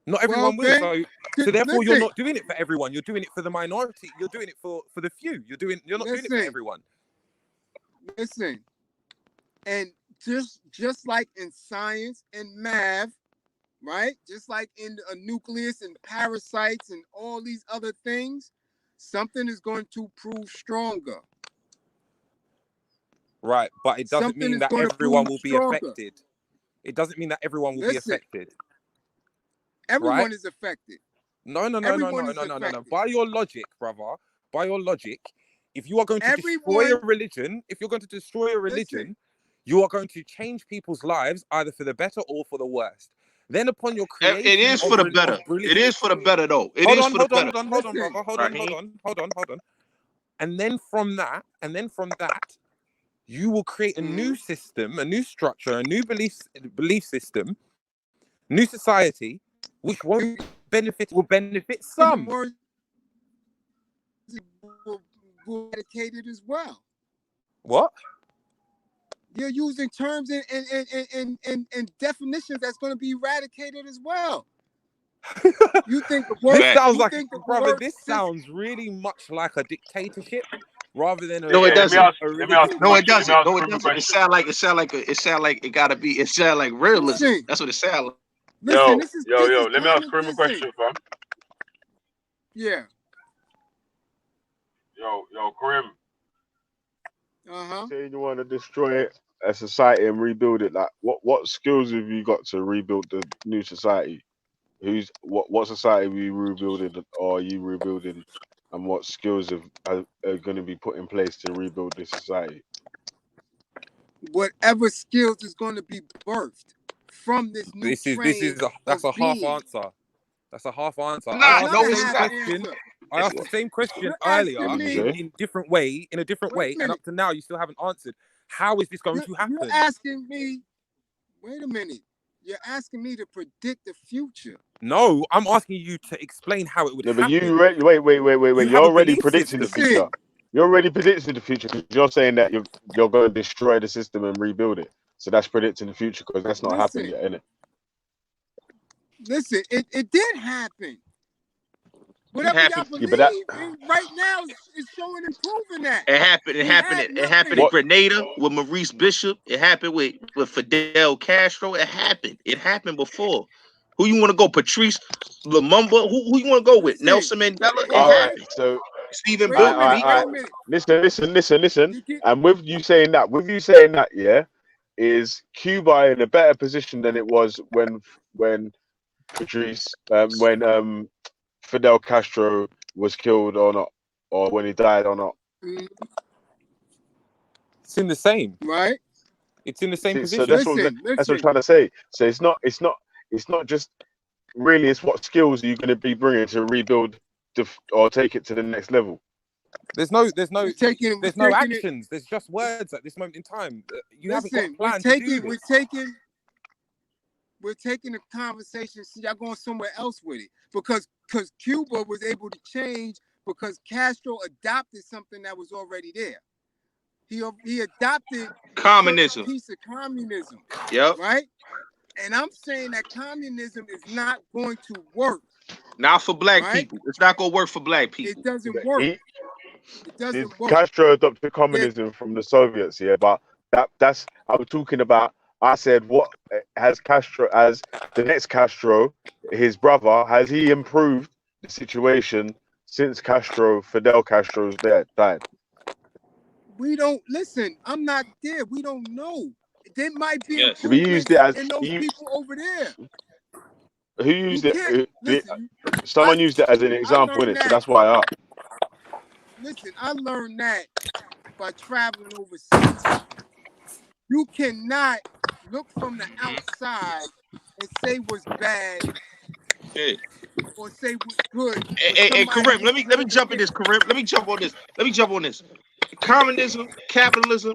Not everyone will. then, So therefore, you're listen. not doing it for everyone. You're doing it for the minority. You're doing it for the few. You're not doing it for everyone. Listen. And just like in science and math, right? Just like in a nucleus and parasites and all these other things, something is going to prove stronger. Right, but it doesn't Something mean is that going to everyone prove will be stronger. affected. It doesn't mean that everyone will be Listen. affected. Everyone Right? is affected. No. Everyone is affected. By your logic, brother, by your logic, if you are going to destroy a religion, Listen. you are going to change people's lives either for the better or for the worst. Then upon your creation, It is for the better. It is for the better, though. Hold on, brother. Hold on. And then from that, you will create a new system, a new structure, a new belief system, new society, which will benefit some. Will eradicated as well. What? You're using terms and definitions that's going to be eradicated as well. You think the word? This sounds like, think the brother. word This sounds really much like a dictatorship, rather than a. No, it doesn't. No, it Let me doesn't. ask No, it Karim a doesn't. question. It sound like it gotta be. It sound like realism. Listen. That's what it sound like. Yo, this is let me ask Karim a question, fam. Yeah. Yo, Karim. Uh-huh. Saying you want to destroy a society and rebuild it, like what skills have you got to rebuild the new society? What society are you rebuilding, or are you rebuilding, and what skills are going to be put in place to rebuild this society? Whatever skills is going to be birthed from this new that's a half being. answer. That's a half answer. Nah, no, it's not. I asked the same question earlier in a different way, and up to now you still haven't answered. How is this going to happen? You're asking me. Wait a minute. You're asking me to predict the future. No, I'm asking you to explain how it would happen. But wait. You're already predicting the future. You're already predicting the future because you're saying that you're going to destroy the system and rebuild it. So that's predicting the future because that's not happened yet, innit? Listen, it did happen. Whatever y'all believe, right now is showing and proving that. It happened. It happened in Grenada with Maurice Bishop. It happened with Fidel Castro. It happened. It happened before. Who you want to go? Patrice Lumumba? Who you want to go with? Nelson Mandela? It happened. So Stephen all right. Listen. And with you saying that, yeah, is Cuba in a better position than it was when Fidel Castro was killed or not, or when he died or not? It's in the same, right? It's in the same position. So that's what I'm trying to say. So it's not just really. It's what skills are you going to be bringing to rebuild or take it to the next level? There's no We're taking it. actions. There's just words at this moment in time. You haven't got a Listen, plan to do this. we're taking the conversation. See, y'all going somewhere else with it because Cuba was able to change because Castro adopted something that was already there. He adopted Communism. a piece of communism. Yep. Right. And I'm saying that communism is not going to work. Not for black people. It's not gonna work for black people. It doesn't work. It doesn't work. Castro adopted communism from the Soviets, yeah, but that's I'm talking about. I said, what has Castro, as the next Castro, his brother, has he improved the situation since Fidel Castro's died? We don't listen. I'm not there. We don't know. There might be Yes. He used it as in those people over there. Who used it? Someone used it as an example in it, so that's why I asked. Listen, I learned that by traveling overseas. You cannot look from the outside and say what's bad or say what's good. Hey, Karim, let me jump in this, Karim. Let me jump on this. Communism, capitalism,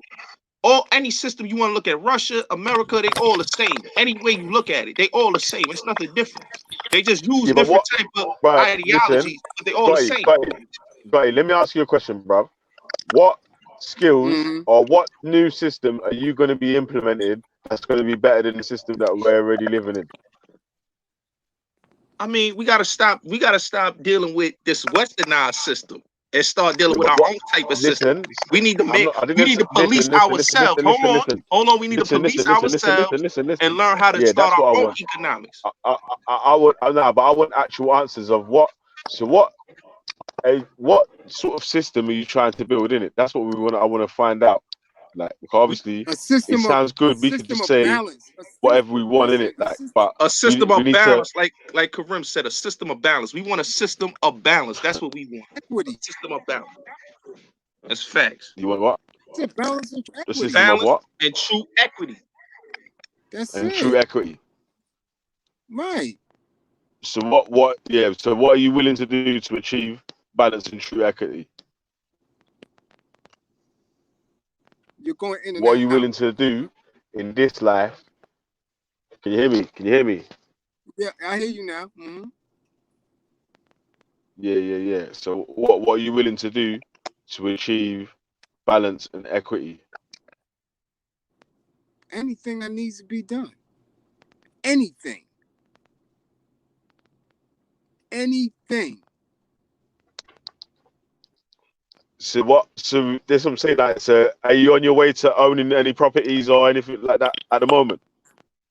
any system you want to look at, Russia, America, they all the same. Any way you look at it, they all the same. It's nothing different. They just use different type of ideologies, but they all the same. Let me ask you a question, bro. What skills or what new system are you going to be implemented that's going to be better than the system that we're already living in? I mean, we gotta stop dealing with this westernized system and start dealing with our own type of system. We need to police ourselves. Hold on. We need to police ourselves and learn how to start our own economics. I want actual answers of what. So what sort of system are you trying to build in it? That's what we want. I want to find out. Like, obviously, it sounds good. We can just say whatever we want in it. Like, but a system of balance, like Karim said, a system of balance. We want a system of balance. That's what we want. Equity. A system of balance. That's facts. You want what? It's a balance and equity. A system of what? And true equity. That's and it. True equity. Right. So what? Yeah. So what are you willing to do to achieve balance and true equity? You're going in and what are you willing to do in this life? Can you hear me? Can you hear me? Yeah, I hear you now. Yeah. So what are you willing to do to achieve balance and equity? Anything that needs to be done. Anything. So this I'm saying, like, so are you on your way to owning any properties or anything like that at the moment?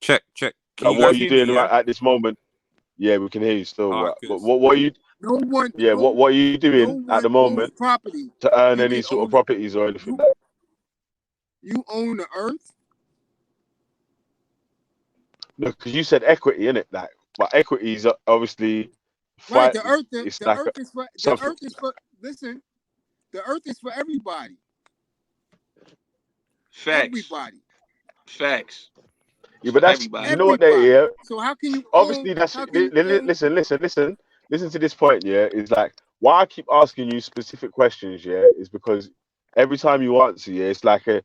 Check. Like, what are you doing right at this moment? Yeah, we can hear you still. Right. But what are you? No one. Yeah. What are you doing at the moment to earn any sort of properties or anything? You own the earth. No, because you said equity, innit? Like, but equity is obviously right. The earth is for. Listen, the earth is for everybody. Facts. Everybody. Facts. Yeah, but that's everybody. You know what they hear. So how can you? Obviously, that's listen to this point. Yeah, is like why I keep asking you specific questions. Yeah, is because every time you answer, yeah, it's like a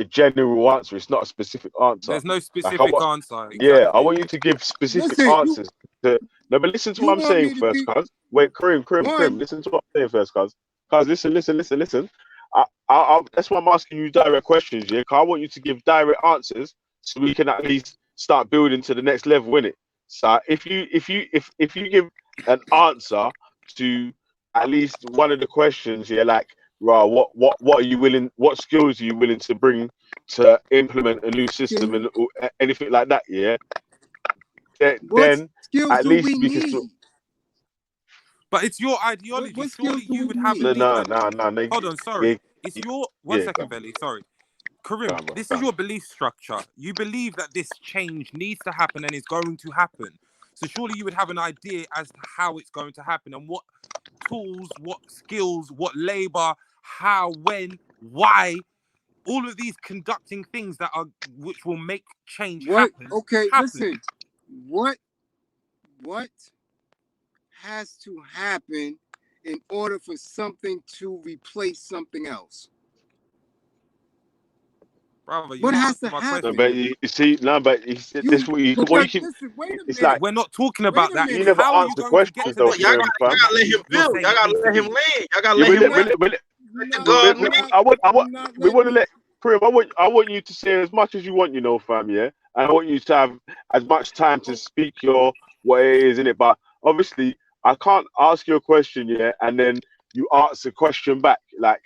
general answer. It's not a specific answer. There's no specific answer. Exactly. Yeah, I want you to give specific answers. No, but listen to what I'm saying first, cuz. Wait, Karim. Listen to what I'm saying first, cuz. Cuz, listen. I that's why I'm asking you direct questions, yeah. Cuz I want you to give direct answers so we can at least start building to the next level, innit? So if you give an answer to at least one of the questions, yeah, like, right, what are you willing? What skills are you willing to bring to implement a new system and anything like that? Yeah. Then at least we can. But it's your ideology. Surely you would have. No. Hold on, sorry. It's your 1 second, Belly. Sorry, Karim. This is your belief structure. You believe that this change needs to happen and is going to happen. So surely you would have an idea as to how it's going to happen and what tools, what skills, what labor, how, when, why, all of these conducting things which will make change happen. Okay, listen. What has to happen in order for something to replace something else? Brother, you What didn't has answer to my No, happen? but you see, no, but you see, this what you Because keep. listen, wait a It's minute. like We're not talking Wait about a that. you minute. never How are you answer going to get questions to the though, But y'all Krim, conclusion gotta fam. that let him you're build. saying Y'all it gotta needs to let him be? land. Y'all gotta Yeah, let him land. You're Let not, God you're land. not, we letting want to me. let Krim. I want you to say as much as you want, you know, fam. Yeah, and I want you to have as much time to speak your what it is in it. But obviously, I can't ask you a question, yeah, and then you answer the question back. Like,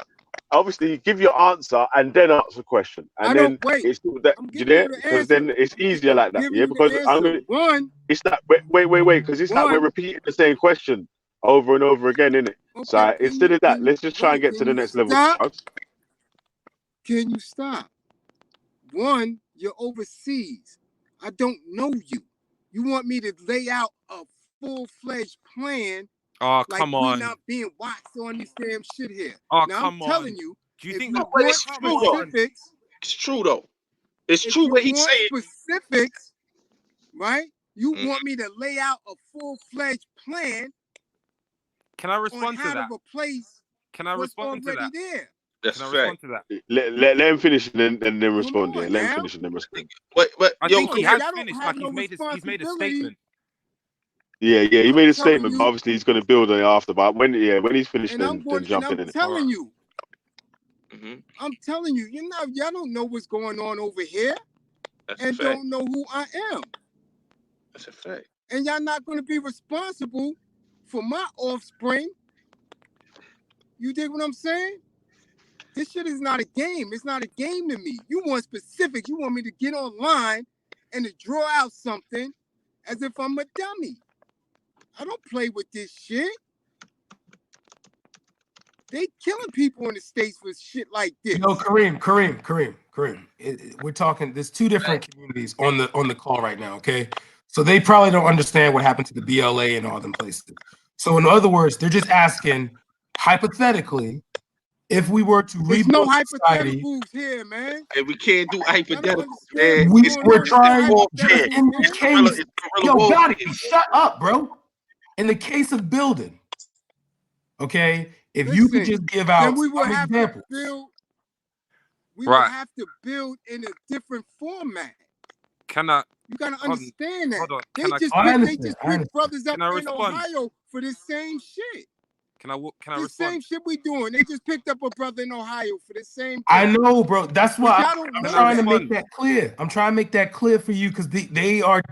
obviously, give your answer and then answer a question, I and don't then wait. it's that I'm you giving there you the because answer. then it's easier I'm like that, giving yeah. you the Because I'm answer. gonna. One, It's that wait, because it's like we're one. repeating the same question over and over again, innit? So Okay, instead of that, let's just try and get to can the you next level. stop? Charles. Can you stop? One, you're overseas. I don't know you. You want me to lay out a full-fledged plan Oh, like come we on. not being watched on this damn shit here. Oh, Now I'm come telling on. you, Do you if think you that? No, but want it's Come true though. on. specifics, It's true though. It's if true you what he's want saying. specifics, right? You Mhm. want me to lay out a full-fledged plan Can I on respond to how to that? replace Can I what's respond to already that? there. That's Can a I fact. respond to that? Let him finish and then Come respond. Yeah, on let him now. finish and then respond. But I yo, think Come he on now. has Y'all don't finished. have Like no he's made a responsibility. statement. Yeah, he I'm made a telling statement, but you, obviously he's going to build on it after. But when he's finished, and I'm then going, and jump I'm in it. All right. telling you, hmm I'm telling you, y'all don't know what's going on over here, that's a and fact. don't know who I am, That's a fact. and y'all not going to be responsible for my offspring. You dig what I'm saying? This shit is not a game. It's not a game to me. You want specifics. You want me to get online and to draw out something as if I'm a dummy. I don't play with this shit. They killing people in the States for shit like this. You know, Kareem. We're talking. There's two different communities on the call right now. Okay, so they probably don't understand what happened to the BLA and all them places. So in other words, they're just asking hypothetically, if we were to It's no rebuild society, hypotheticals here, man. And we can't do Y'all don't hypotheticals, understand man. what's It's going we're on. It's no trying war, just man. hypotheticals in the here. case. It's gorilla Yo, war. Gotti, shut up, bro. In the case of building, okay, if you could Listen, just give then out we will some have to examples. build. We would Right. have to build in a different format. Can I? You gotta Hold on. understand that. Hold on. They Can I? just I picked understand. brothers up Can I in respond? Ohio for this same shit. Can I This respond? same shit we doing. They just picked up a brother in Ohio for the same I thing. know, bro. That's But why y'all don't I'm know trying to that. make that clear. I'm trying to make that clear for you because they are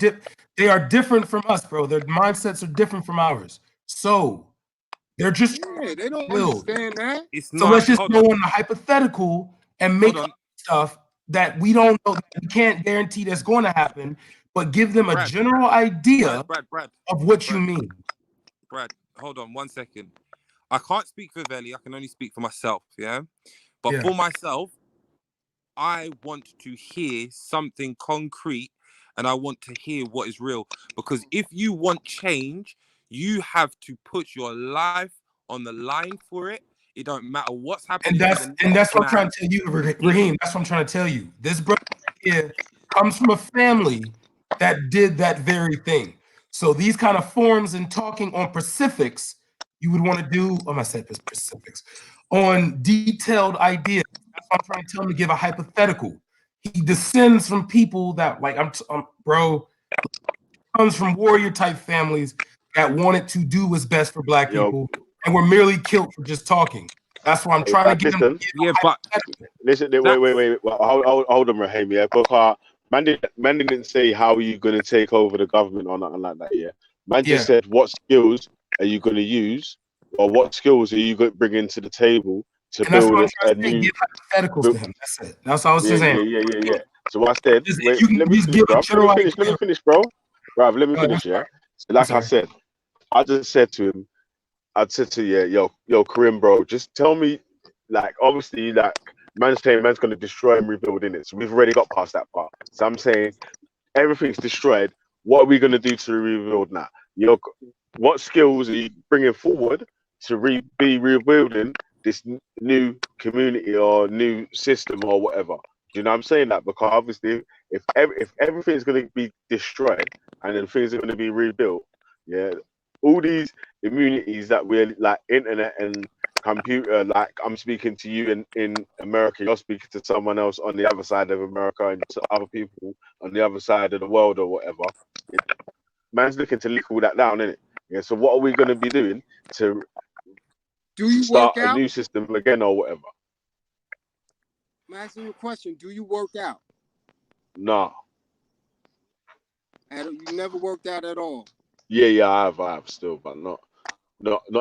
different from us, bro. Their mindsets are different from ours. So they're just Yeah, they don't build. understand that. It's So not. let's just Hold go on. on the hypothetical and make Hold up on. stuff that we don't know, that we can't guarantee that's going to happen, but give them a Brad. general idea Brad. of what you Brad. mean. Brad. Hold on 1 second. I can't speak for Veli. I can only speak for myself. Yeah. But Yeah. for myself, I want to hear something concrete and I want to hear what is real. Because if you want change, you have to put your life on the line for it. It don't matter what's happening to the And next that's what I'm trying man. to tell you, Raheem. That's what I'm trying to tell you. This brother here comes from a family that did that very thing. So these kind of forms and talking on specifics, you would want to do. I said specifics on detailed ideas. That's why I'm trying to tell him to give a hypothetical. He descends from people that, like, bro, comes from warrior type families that wanted to do what's best for black Yo, people and were merely killed for just talking. That's why I'm hey, trying to but get him to listen, give Yeah, a but hypothetical. listen. Wait. Well, hold on, Raheem. Yeah, because man didn't say how are you going to take over the government or nothing like that. Yeah, man just Yeah. said what skills are you going to use or what skills are you going to bring into the table to And that's what build I'm a trying to say. new. Give hypotheticals to him. That's it. That's all I was Yeah, saying. yeah. So I said, If wait, you can let me just finish, give a bro. general idea. Let me finish, bro. Bruv, let me I'm finish, yeah. sorry. So I'm like I sorry. said, I just said to him, I said to yo, Karim, bro, just tell me, like, obviously, like, man's saying man's gonna destroy and rebuild in it. So we've already got past that part. So I'm saying everything's destroyed. What are we gonna do to rebuild now? What skills are you bringing forward to be rebuilding this new community or new system or whatever? Do you know what I'm saying that? Because obviously, if everything's going to be destroyed and then things are going to be rebuilt, yeah, all these immunities that we're like internet and computer. Like I'm speaking to you in America, you're speaking to someone else on the other side of America and to other people on the other side of the world or whatever. Man's looking to lick all that down, isn't it? Yeah. So what are we going to be doing to Do you start work a out? new system again or whatever? I'm asking you a question. Do you work out? Nah. You never worked out at all. Yeah, I have still, but not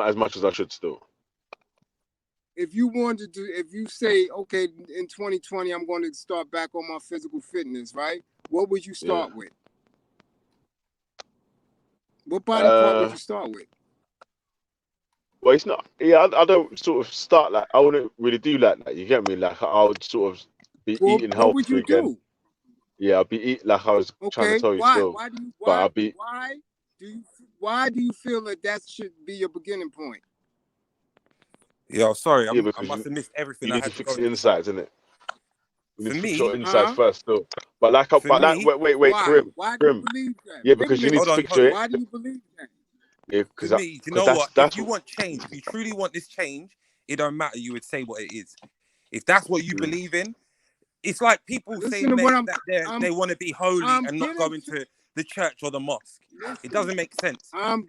as much as I should still. If you wanted to, if you say, okay, in 2020, I'm going to start back on my physical fitness, right? What would you start with? What body part would you start with? Well, it's not. Yeah, I don't sort of start like I wouldn't really do like that. You get me? Like I would sort of be eating What would healthy you again. do? Yeah, I'll be eating like I was trying to Okay, tell you why? still. Why do you? But I'll be. Why do you feel that should be your beginning point? Yeah, sorry, Yeah, I because must have missed everything. you I need to had to fix go the to the site. insides, innit? You need For to fix your me, insides first, still. But like, for me, wait, Why? Krim, Why do you believe that? Yeah, Wait a because you minute. need to hold on, fix hold your. on. Why do you believe that? Yeah, For me, you know what? If you want change, if you truly want this change, it don't matter. You would say what it is. If that's what you believe in, it's like people say, Listen to what mate, that they want to be holy I'm and not getting go into the church or the mosque. It doesn't make sense. I'm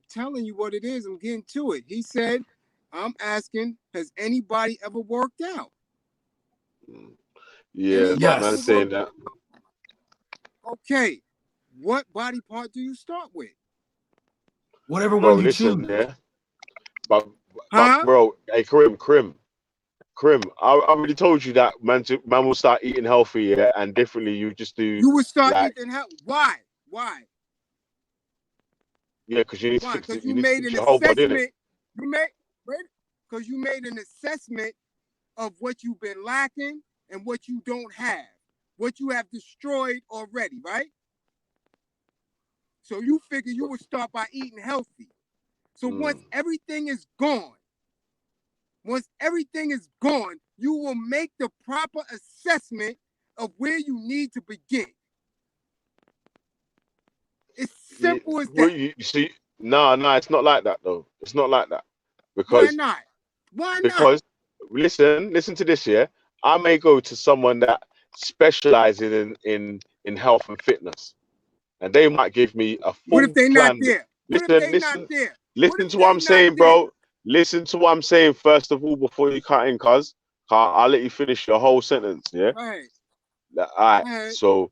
telling you what it is. I'm getting to it. He said, I'm asking, has anybody ever worked out? Yeah, but man's saying that. Okay. What body part do you start with? Whatever Bro, one you listen, choose. yeah. But bro, hey, Krim. I already told you that man will start eating healthy, yeah, and differently. You just do. You would start like, eating healthy. Why? Yeah, because you need to Why? fix Because it. you You need to made fix an your whole body, innit? assessment. Because you made an assessment of what you've been lacking and what you don't have, what you have destroyed already, right? So you figure you would start by eating healthy. So once everything is gone, you will make the proper assessment of where you need to begin. It's simple as that. You see, no, it's not like that though. It's not like that Why because not? because listen to this, yeah. I may go to someone that specializes in health and fitness, and they might give me a What if full they not plan. there? Listen to what I'm saying, bro. Listen to what I'm saying first of all before you cut in, cuz I'll let you finish your whole sentence, yeah. Right. All right. So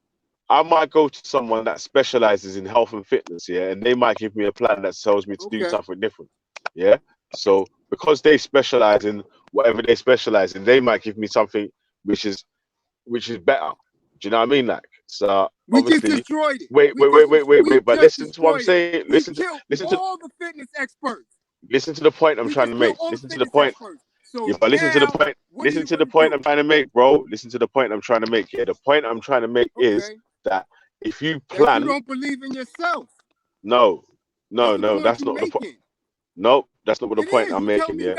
I might go to someone that specializes in health and fitness, yeah, and they might give me a plan that tells me to do something different, yeah. So because they specialize in whatever they specialize in, they might give me something which is better. Do you know what I mean? Like, so We obviously, just destroyed it. wait. But listen to what I'm saying. Listen to all the fitness experts. Listen to the point I'm trying to make. Listen to the point. So yeah, but listen to the point. Listen to the point I'm trying to make, bro. Listen to the point I'm trying to make. Yeah, the point I'm trying to make is that if you plan, you don't believe in yourself. No, that's not the point. Nope, that's not what the point I'm making. Yeah,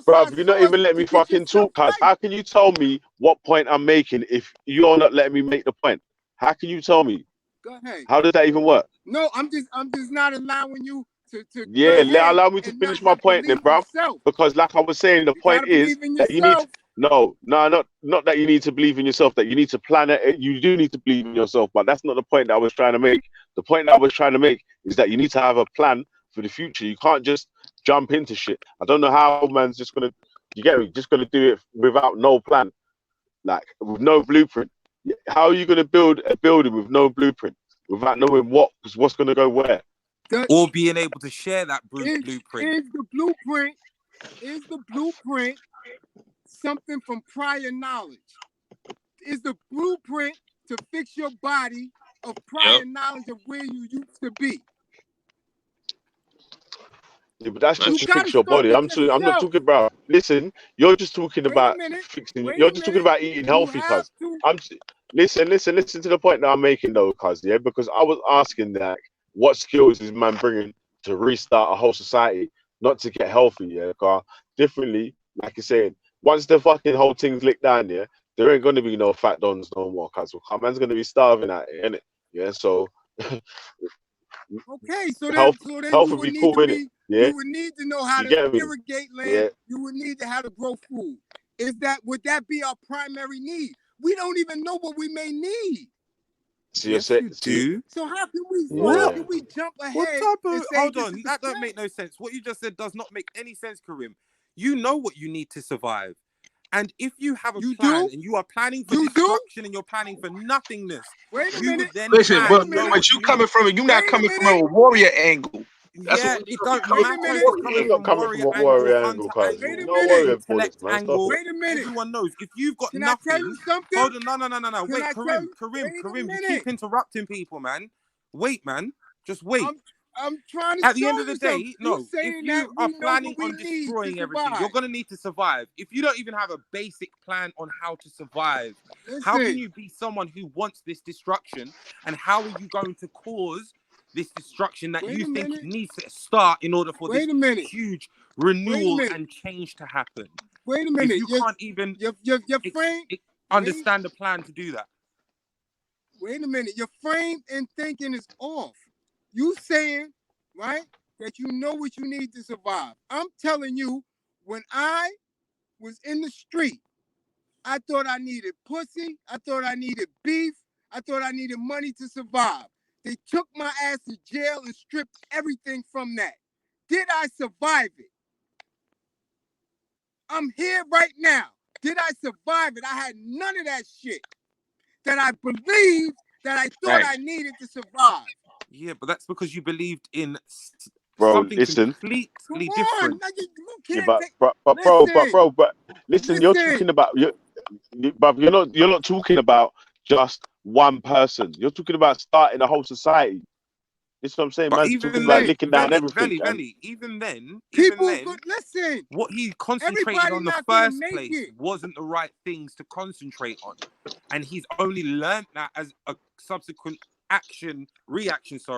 bro, you're not even letting me fucking talk. Cause how can you tell me what point I'm making if you're not letting me make the point? How can you tell me? Go ahead. How does that even work? No, I'm just not allowing you to Yeah, allow me to finish my point then, bro. Because like I was saying, the point is that you need not that you need to believe in yourself, that you need to plan it. You do need to believe in yourself, but that's not the point that I was trying to make. The point that I was trying to make is that you need to have a plan for the future. You can't just jump into shit. I don't know how man's just gonna, you get me, just gonna do it without no plan, like with no blueprint. How are you gonna build a building with no blueprint, without knowing what's gonna go where? Or being able to share that blueprint. Is the blueprint something from prior knowledge? Is the blueprint to fix your body of prior knowledge of where you used to be? Yeah, but that's just to fix your body. I'm not talking about. Listen, you're just talking about fixing. You're just talking about eating healthy, cuz. Listen to the point that I'm making though, cuz. Yeah, because I was asking that what skills is man bringing to restart a whole society, not to get healthy. Yeah, cuz differently, like you said, once the fucking whole thing's licked down, yeah, there ain't gonna be no fat dons no more, cuz man's gonna be starving at it, innit? Yeah, so. Okay, so health then health you would would be need cool, to innit? be, Yeah, you would need to know how you to get me? irrigate land. Yeah. You would need to how to grow food. Would that be our primary need? We don't even know what we may need. So you're Yes, saying, you do. So how can we yeah. jump What ahead type and of? say Hold this on, is the that don't plan? make no sense. What you just said does not make any sense, Karim. You know what you need to survive, and if you have a plan and you are planning for destruction and you're planning for nothingness, Wait a you minute. would then Listen, plan. but You know but what you you coming need. from it. You're not Wait a coming from minute. a warrior angle. That's Yeah, what it you're don't. coming Man from. says A it's warrior coming He's angle. not from coming from warrior a angle, warrior angle, hunter cuz. Wait angle, a No minute. warrior bullets, intellect man. Stop angle. it. Wait a minute. Everyone knows if you've got Can I tell you nothing. something? Hold on, no. Can Wait, I tell you? Karim. Wait a You minute. keep interrupting people, man. Wait, man. Just wait. I'm trying to At the show end of the you something. day, You no. If saying that you we are know what planning we on need to destroying everything, survive. you're gonna need to survive. If you don't even have a basic plan on how to survive, how can Listen. you be someone who wants this destruction? And how are you going to cause this destruction that Wait you a think minute. needs to start in order for this Wait a minute. huge Wait a renewal minute. and change to happen? Wait a If minute. you can't even Your frame. understand the plan to do that. Wait a minute. Your frame and thinking is off. You saying, right, that you know what you need to survive. I'm telling you, when I was in the street, I thought I needed pussy. I thought I needed beef. I thought I needed money to survive. They took my ass to jail and stripped everything from that. Did I survive it? I'm here right now. Did I survive it? I had none of that shit that I believed that I thought I needed to survive. Yeah, but that's because you believed in Bro, something listen. completely different. You Yeah, can't but listen, you're talking about but you're not talking about just one person. You're talking about starting a whole society. This is what I'm saying, But man's talking even about then, licking down everything. Veli, even then, listen. what he concentrated Everybody on the not gonna first make place it. wasn't the right things to concentrate on. And he's only learned that as a subsequent reaction,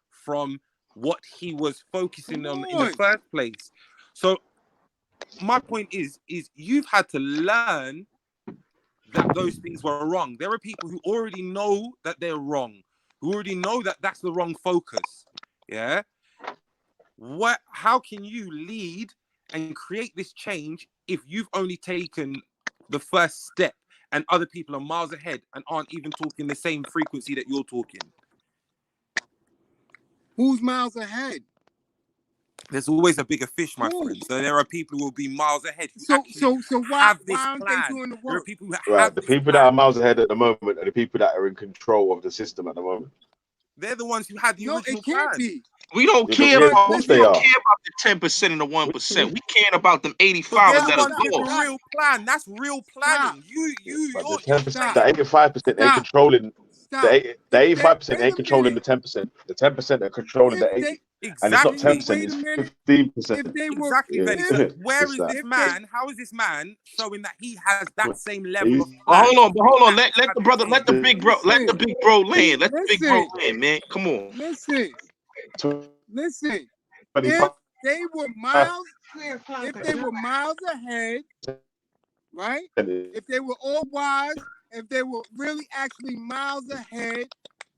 from what he was focusing on in the first place. So my point is you've had to learn that those things were wrong. There are people who already know that they're wrong, who already know that that's the wrong focus. Yeah. How can you lead and create this change if you've only taken the first step and other people are miles ahead and aren't even talking the same frequency that you're talking? Who's miles ahead? There's always a bigger fish, my friend. So there are people who will be miles ahead who So why have this aren't plan. they doing the work? There are people who Right, have the this people that plan. are miles ahead at the moment are the people that are in control of the system at the moment. They're the ones who had the original plan. Be. We don't Yeah, care of about course they are. about the 10% and the 1%. We care about them 85ers They're the that ones are with the lost. real plan. That's real planning. But the You're 10%, saying the 85% ain't controlling. The 85% ain't controlling the 10%. The 10% are controlling the 80. And it's not 10%, it's 15%. Exactly, Benny. Yeah. So where It's is that. this man? How is this man showing that he has that same level He's- of plan? But hold on. Let the brother, let the big bro land. Let the big bro land, man. Come on. Listen. 25. If they were miles ahead, right? If they were all wise, if they were really actually miles ahead,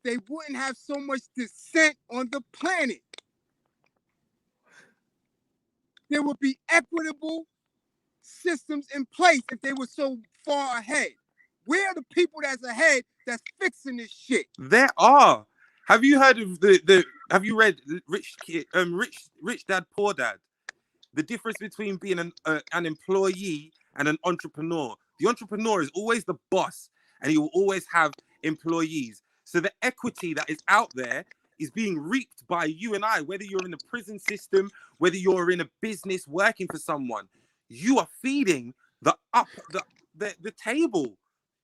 they wouldn't have so much dissent on the planet. There would be equitable systems in place if they were so far ahead. Where are the people that's ahead that's fixing this shit? There are. Have you heard of have you read Rich Dad Poor Dad? The difference between being an employee and an entrepreneur. The entrepreneur is always the boss and he will always have employees. So the equity that is out there is being reaped by you and I, whether you're in the prison system, whether you're in a business working for someone. You are feeding the table.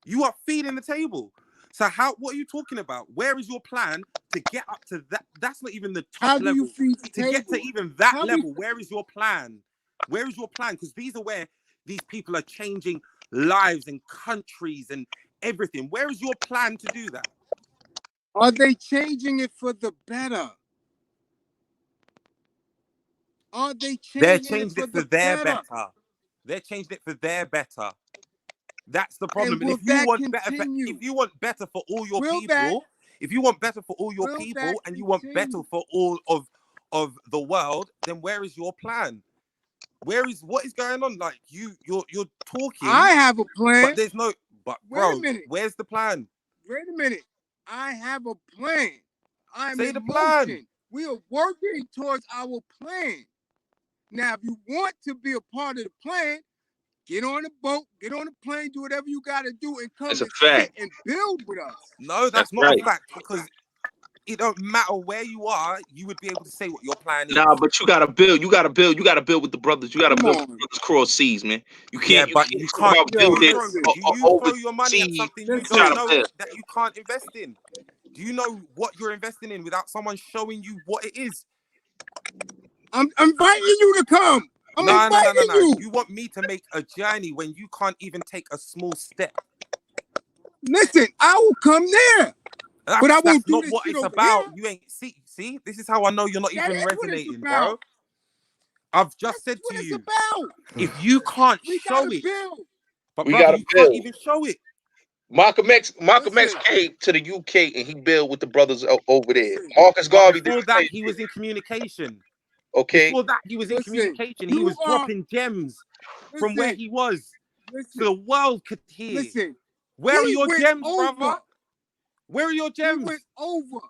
You are feeding the table. So what are you talking about? Where is your plan to get up to that? That's not even the top level. You feed the to get to table? even that level, where is your plan? Where is your plan? Because these are where these people are changing lives and countries and everything. Where is your plan to do that? Are they changing it for the better? Are they changing They're changing it for their better? They're changing it for their better. That's the problem. And if you want better for all your people, If you want better for all your Will people that and you want better continue? for all of the world, then where is your plan? What is going on? Like you're talking. I have a plan. But there's no. But Wait bro, a minute. where's the plan? Wait a minute. I have a plan. I'm Say in the plan. motion. We are working towards our plan. Now, if you want to be a part of the plan, get on the boat, get on the plane, do whatever you got to do, and come That's a and fact. sit and build with us. No, that's not a fact, because it don't matter where you are, you would be able to say what your plan is. Nah, but you gotta build. You gotta build with the brothers. You gotta build with the brothers cross seas, man. You can't. Yeah, but you can't. About Do you building throw your money at overseas. something you Try don't to know build. that you can't invest in? Do you know what you're investing in without someone showing you what it is? I'm inviting you to come. No. You want me to make a journey when you can't even take a small step. Listen, I will come there. But I won't do not this what shit it's over about. here. You ain't see. This is how I know you're not That even is what it's resonating, about. bro. I've just said What to it's you, about. if you can't We show gotta it, build. but We brother, gotta you build. can't even show it. Malcolm X came to the UK and he built with the brothers over there. Marcus But Garvey did before the that, same he was in communication. Okay. Before that, he was in communication. He was dropping gems from where he was, so the world could hear. Listen, where are he your went gems, over. brother? Where are your gems? He went over.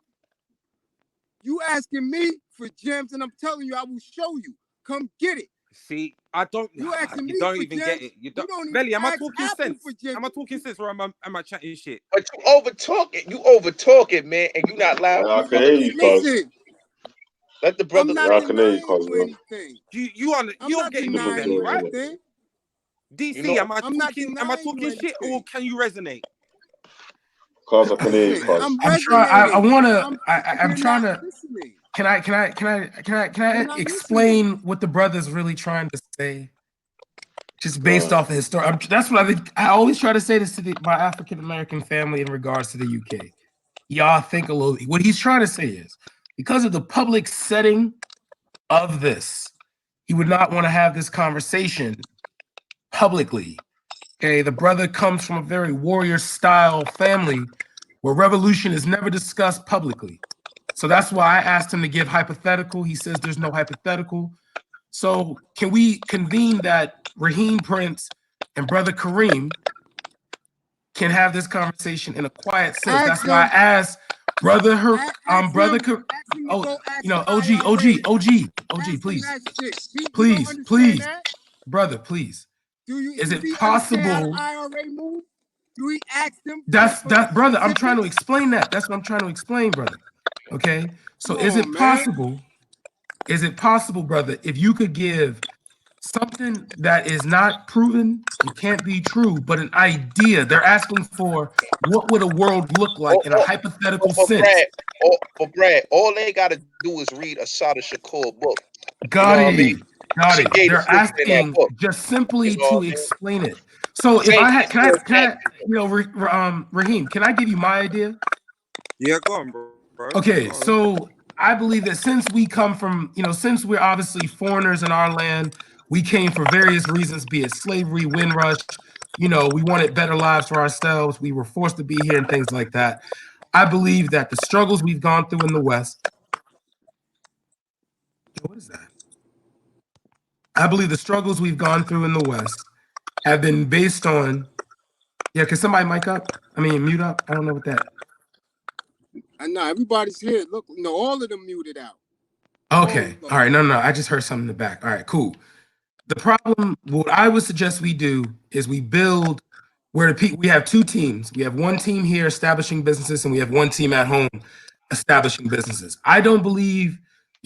You asking me for gems, and I'm telling you, I will show you. Come get it. See, I don't. You asking me You don't for even gems? get it. You don't. even Belly, am I ask talking Apple sense? for gems. Am I talking sense, or am I chatting shit? But you overtalk it, man, and you not loud. I can hear you, cuz. Listen, let the brother. I can hear you, cuz, bro. anything. You're getting me, Belly, right? Anything. DC, You know, am I talking shit, or can you resonate? Cuz, I can hear you, cuz. I'm trying. I want to. I'm trying to. Can I explain what the brother's really trying to say? Just based off of his story. That's what I think. I always try to say this to my African American family in regards to the UK. Y'all think a little. What he's trying to say is because of the public setting of this, he would not want to have this conversation publicly. Okay, the brother comes from a very warrior style family where revolution is never discussed publicly. So that's why I asked him to give hypothetical. He says there's no hypothetical. So can we convene that Raheem Prince and brother Kareem can have this conversation in a quiet sense? That's why I asked brother OG, please, brother, please. Is it possible? IRA move? Do we ask them? That's brother. I'm trying to explain that. That's what I'm trying to explain, brother. Okay. So is it possible? Is it possible, brother, if you could give something that is not proven and can't be true, but an idea? They're asking for what would a world look like in a hypothetical sense. Brad, all they got to do is read a Sada Shakur book. Got it. I mean? Got it. They're asking just simply to explain it. So if I had, can I, Raheem, can I give you my idea? Yeah, go on, bro. Okay, so I believe that since we come from, since we're obviously foreigners in our land, we came for various reasons, be it slavery, Windrush, we wanted better lives for ourselves. We were forced to be here and things like that. I believe that the struggles we've gone through in the West. What is that? I believe the struggles we've gone through in the West have been based on. Yeah, can somebody mic up? Mute up. I don't know what that. I know everybody's here. Look, no, all of them muted out. Okay. All right. No. I just heard something in the back. All right, cool. The problem, what I would suggest we do is we build where we have two teams. We have one team here establishing businesses, and we have one team at home establishing businesses. I don't believe,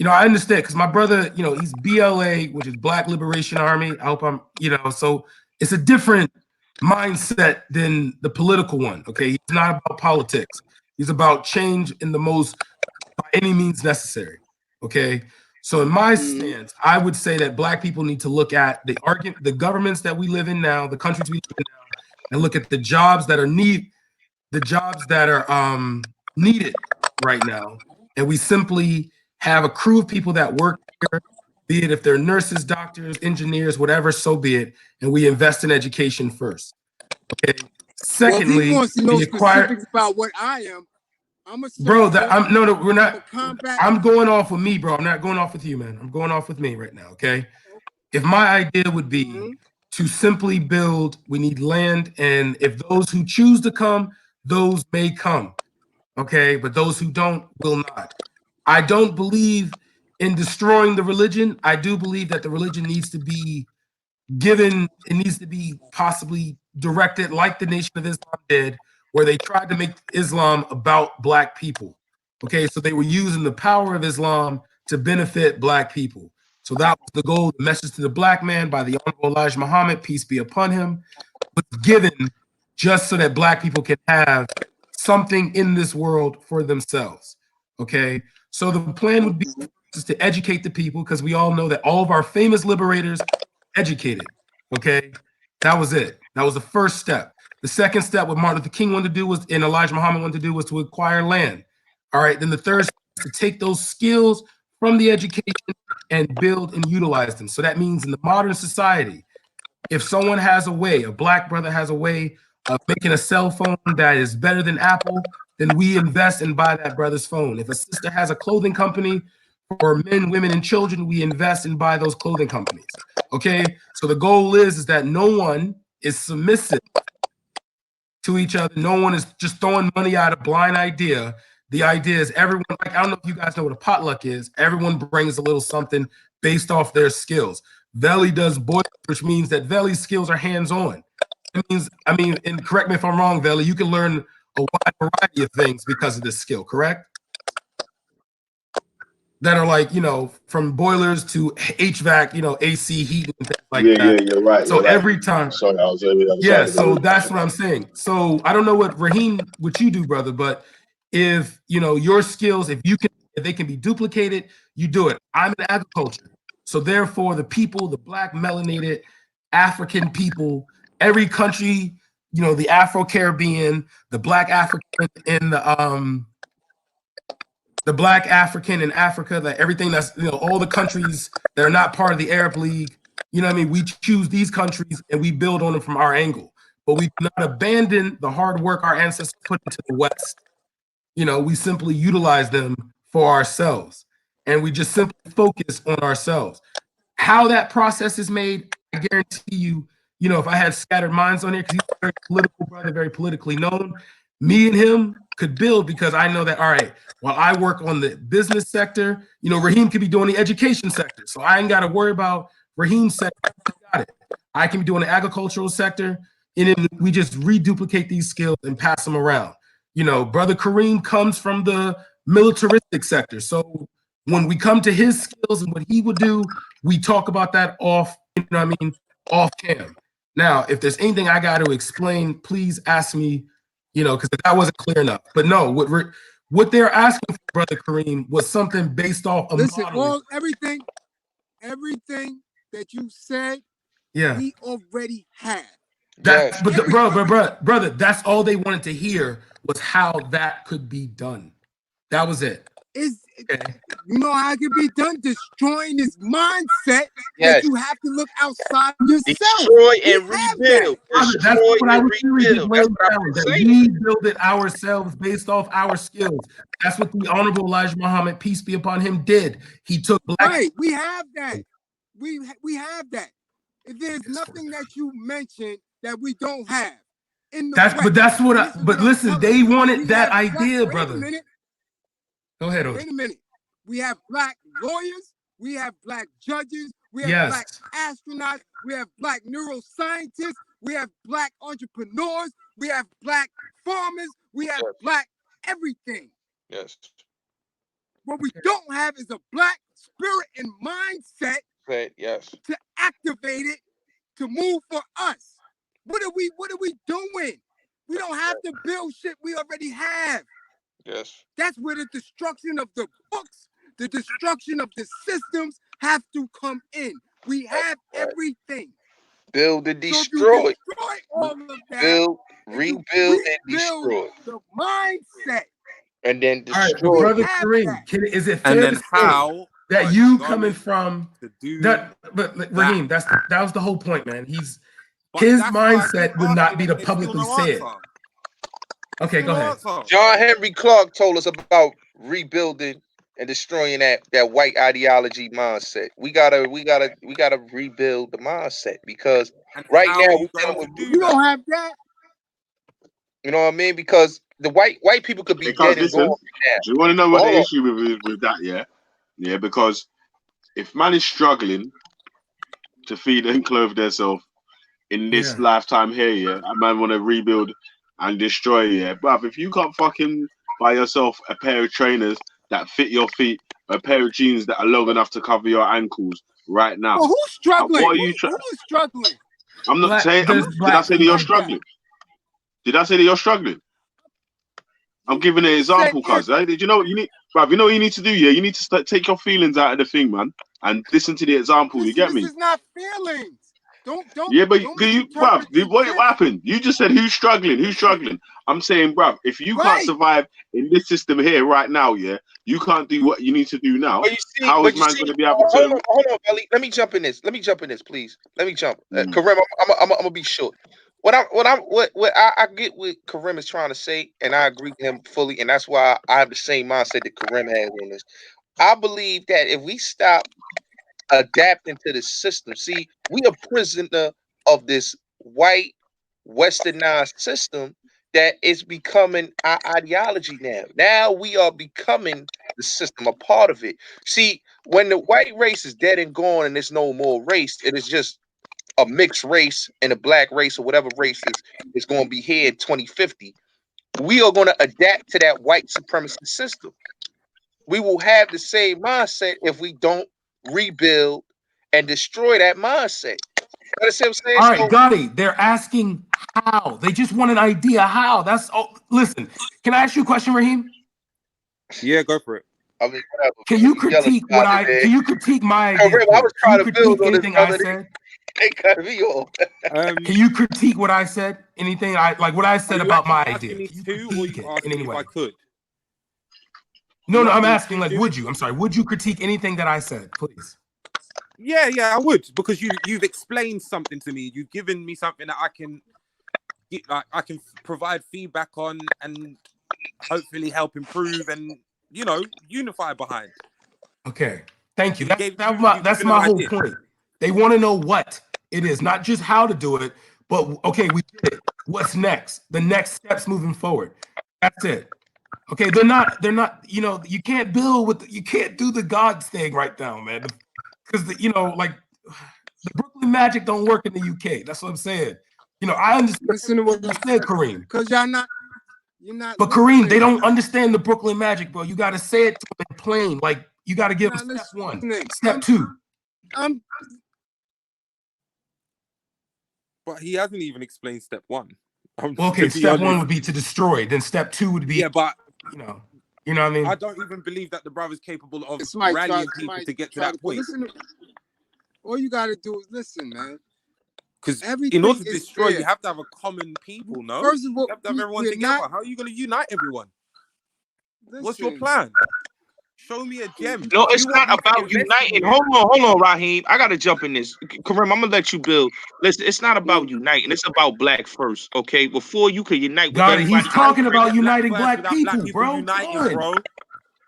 I understand because my brother, he's BLA, which is Black Liberation Army. I hope I'm, so it's a different mindset than the political one. Okay. He's not about politics. He's about change in the most, by any means necessary. Okay. So in my stance, I would say that Black people need to look at the governments that we live in now, the countries we live in now, and look at the jobs that are needed right now. And we simply have a crew of people that work here, be it if they're nurses, doctors, engineers, whatever, so be it. And we invest in education first. Okay. Secondly, well, if he wants to know specifics about what I am, Bro, we're not. combat. I'm going off with me, bro. I'm not going off with you, man. I'm going off with me right now, okay? If my idea would be to simply build, we need land, and if those who choose to come, those may come, okay? But those who don't will not. I don't believe in destroying the religion. I do believe that the religion needs to be given, it needs to be possibly directed like the Nation of Islam did, where they tried to make Islam about Black people. Okay, so they were using the power of Islam to benefit Black people. So that was the goal. The message to the Black man by the Honorable Elijah Muhammad, peace be upon him, was given just so that Black people can have something in this world for themselves. Okay, so the plan would be is to educate the people, because we all know that all of our famous liberators educated. Okay, that was it. That was the first step. The second step, what Martin Luther King wanted to do was, and Elijah Muhammad wanted to do, was to acquire land. All right, then the third step is to take those skills from the education and build and utilize them. So that means in the modern society, if someone has a way, a Black brother has a way of making a cell phone that is better than Apple, then we invest and buy that brother's phone. If a sister has a clothing company for men, women, and children, we invest and buy those clothing companies. Okay, so the goal is that no one is submissive to each other. No one is just throwing money out of blind idea. The idea is everyone, like, I don't know if you guys know what a potluck is. Everyone brings a little something based off their skills. Veli does boilers, which means that Veli's skills are hands-on. It means, and correct me if I'm wrong, Veli, you can learn a wide variety of things because of this skill, correct? That are like, from boilers to HVAC, AC heat and things like that. Yeah, you're right. So You're right. every time. Sorry, I was on the other Yeah, side of the so room. that's what I'm saying. So I don't know what Raheem, what you do, brother, but if your skills, if they can be duplicated, you do it. I'm in agriculture. So therefore the people, the Black melanated African people, every country, the Afro-Caribbean, the Black African in the Black African in Africa, that everything that's, all the countries that are not part of the Arab League, we choose these countries and we build on them from our angle. But we do not abandon the hard work our ancestors put into the West. We simply utilize them for ourselves. And we just simply focus on ourselves. How that process is made, I guarantee you, if I had Scattered Minds on here, because he's a very political brother, very politically known, me and him could build, because I know that, all right, while I work on the business sector, Raheem could be doing the education sector. So I ain't got to worry about Raheem's sector. I got it. I can be doing the agricultural sector, and then we just reduplicate these skills and pass them around. Brother Kareem comes from the militaristic sector. So when we come to his skills and what he would do, we talk about that off cam. Now, if there's anything I got to explain, please ask me, because that wasn't clear enough. But no, what they're asking for, Brother Kareem, was something based off of modeling. Everything that you said, we already have. Brother, that's all they wanted to hear, was how that could be done. That was it. You know how it can be done? Destroying this mindset that you have to look outside of yourself. Destroy and rebuild. That's what I was doing. We build it ourselves based off our skills. That's what the Honorable Elijah Muhammad, peace be upon him, did. He took Black. Right, we have that. We have that. If there's nothing that you mentioned that we don't have. But listen, they wanted that idea, brother. Go ahead, Wait a minute. We have Black lawyers. We have Black judges. We have Black astronauts. We have Black neuroscientists. We have Black entrepreneurs. We have Black farmers. We have Black everything. Yes. What we don't have is a Black spirit and mindset to activate it to move for us. What are we doing? We don't have to build shit we already have. Yes. That's where the destruction of the books, the destruction of the systems have to come in. We have everything. Build and destroy. So if you destroy all of that, build, rebuild, and destroy. The mindset. And then destroy. All right, but Brother Kareem, is it fair to say that you coming from that? But Raheem, that was the whole point, man. His mindset would not be to publicly say it. Okay, go ahead. John Henry Clark told us about rebuilding and destroying that white ideology mindset. We gotta rebuild the mindset because right How now are we're you going dealing to with, do You that? don't have that. you know what I mean? Because the white people could be Because dead and gone listen, right now. do you want to know But what hold the on. issue with that? Yeah. Because if man is struggling to feed and clothe themselves in this Yeah. lifetime here, yeah, and man want to rebuild and destroy, yeah, bruv, if you can't fucking buy yourself a pair of trainers that fit your feet, a pair of jeans that are long enough to cover your ankles right now, Well, who's struggling? what are you Who is struggling? I'm not saying. There's Did I black say that you're people. struggling? Did I say that you're struggling? I'm giving an You said example, if. cuz. Did you know what you need, bruv? You know what you need to do? Yeah, you need to take your feelings out of the thing, man, and listen to the example. You Listen, get this me? is not feelings. Don't Yeah, but bruv, misinterpret the what happened? You just said who's struggling? Who's struggling? I'm saying, bruv, if you can't right. survive in this system here right now, yeah, you can't do what you need to do now. How is man going to be able to? Hold on, Belly. Let me jump in this. Please. Let me jump. Kareem, I'm gonna be short. What I get what Kareem is trying to say, and I agree with him fully, and that's why I have the same mindset that Kareem has on this. I believe that if we stop adapting to the system, see, we are prisoner of this white westernized system that is becoming our ideology now. Now we are becoming the system, a part of it. See, when the white race is dead and gone and there's no more race, it is just a mixed race and a black race or whatever race is going to be here in 2050. We are going to adapt to that white supremacy system. We will have the same mindset if we don't rebuild and destroy that mindset. You understand what I'm saying? All right, Gotti, they're asking how. They just want an idea how. That's all. Listen, can I ask you a question, Raheem? Yeah, go for it. I mean, whatever. Can you critique what I? Can you critique my idea? Kareem, I was Can you trying to build critique on this anything I brother. said? They cut me off. Can you critique what I said? Anything I like? What I Are said you about my actually idea? asking me Can you to, or critique you it in asking any if I way? could? No, You I'm asking me asking to like, do would it? you? I'm sorry. Would you critique anything that I said, please? Yeah, I would, because you've explained something to me. You've given me something that I can provide feedback on and hopefully help improve and unify behind. Okay, thank you. So you've That's given an my whole idea. point. They want to know what it is, not just how to do it, but okay, we did it. What's next? The next steps moving forward. That's it. Okay, they're not. You can't you can't do the gods thing right now, man. Because like the Brooklyn Magic don't work in the UK. That's what I'm saying. I understand Listen to what you said, Kareem. Because you're not But listening. Kareem, they don't understand the Brooklyn Magic, bro. You got to say it to them plain. Like you got to give them You're step not one, listening. step two. But he hasn't even explained step one. Well, okay, step one would be to destroy. Then step two would be, yeah, but you know what I mean. I don't even believe that the brother's capable of Somebody rallying people to get to that point. All you got to do is listen, man. Because everything in order to is destroy, fair. you have to have a common people, no? First of all, you have to have everyone we're together. not- How are you going to unite everyone? What's your Listen. plan? Show me a gem. No, If it's you want not me to about invest in uniting. you, Hold on, Raheem. I gotta jump in this. Kareem, I'm gonna let you build. Listen, it's not about uniting. It's about black first. Okay, before you can unite with God, he's everybody, talking bring about it black uniting first black without black people, people bro. uniting, Come on. bro.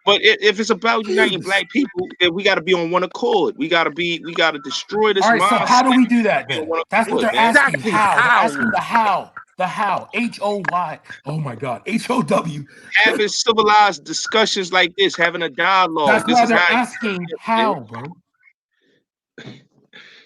But if it's about uniting black people, then we gotta be on one accord. We gotta destroy this All right, so mindset. how do we do that Be on then? one That's what accord, they're man. asking. Exactly. How? They're How? asking the how. The how. HOY. Oh my God. HOW. Having civilized discussions like this, having a dialogue. That's This why is they're how. asking how, bro.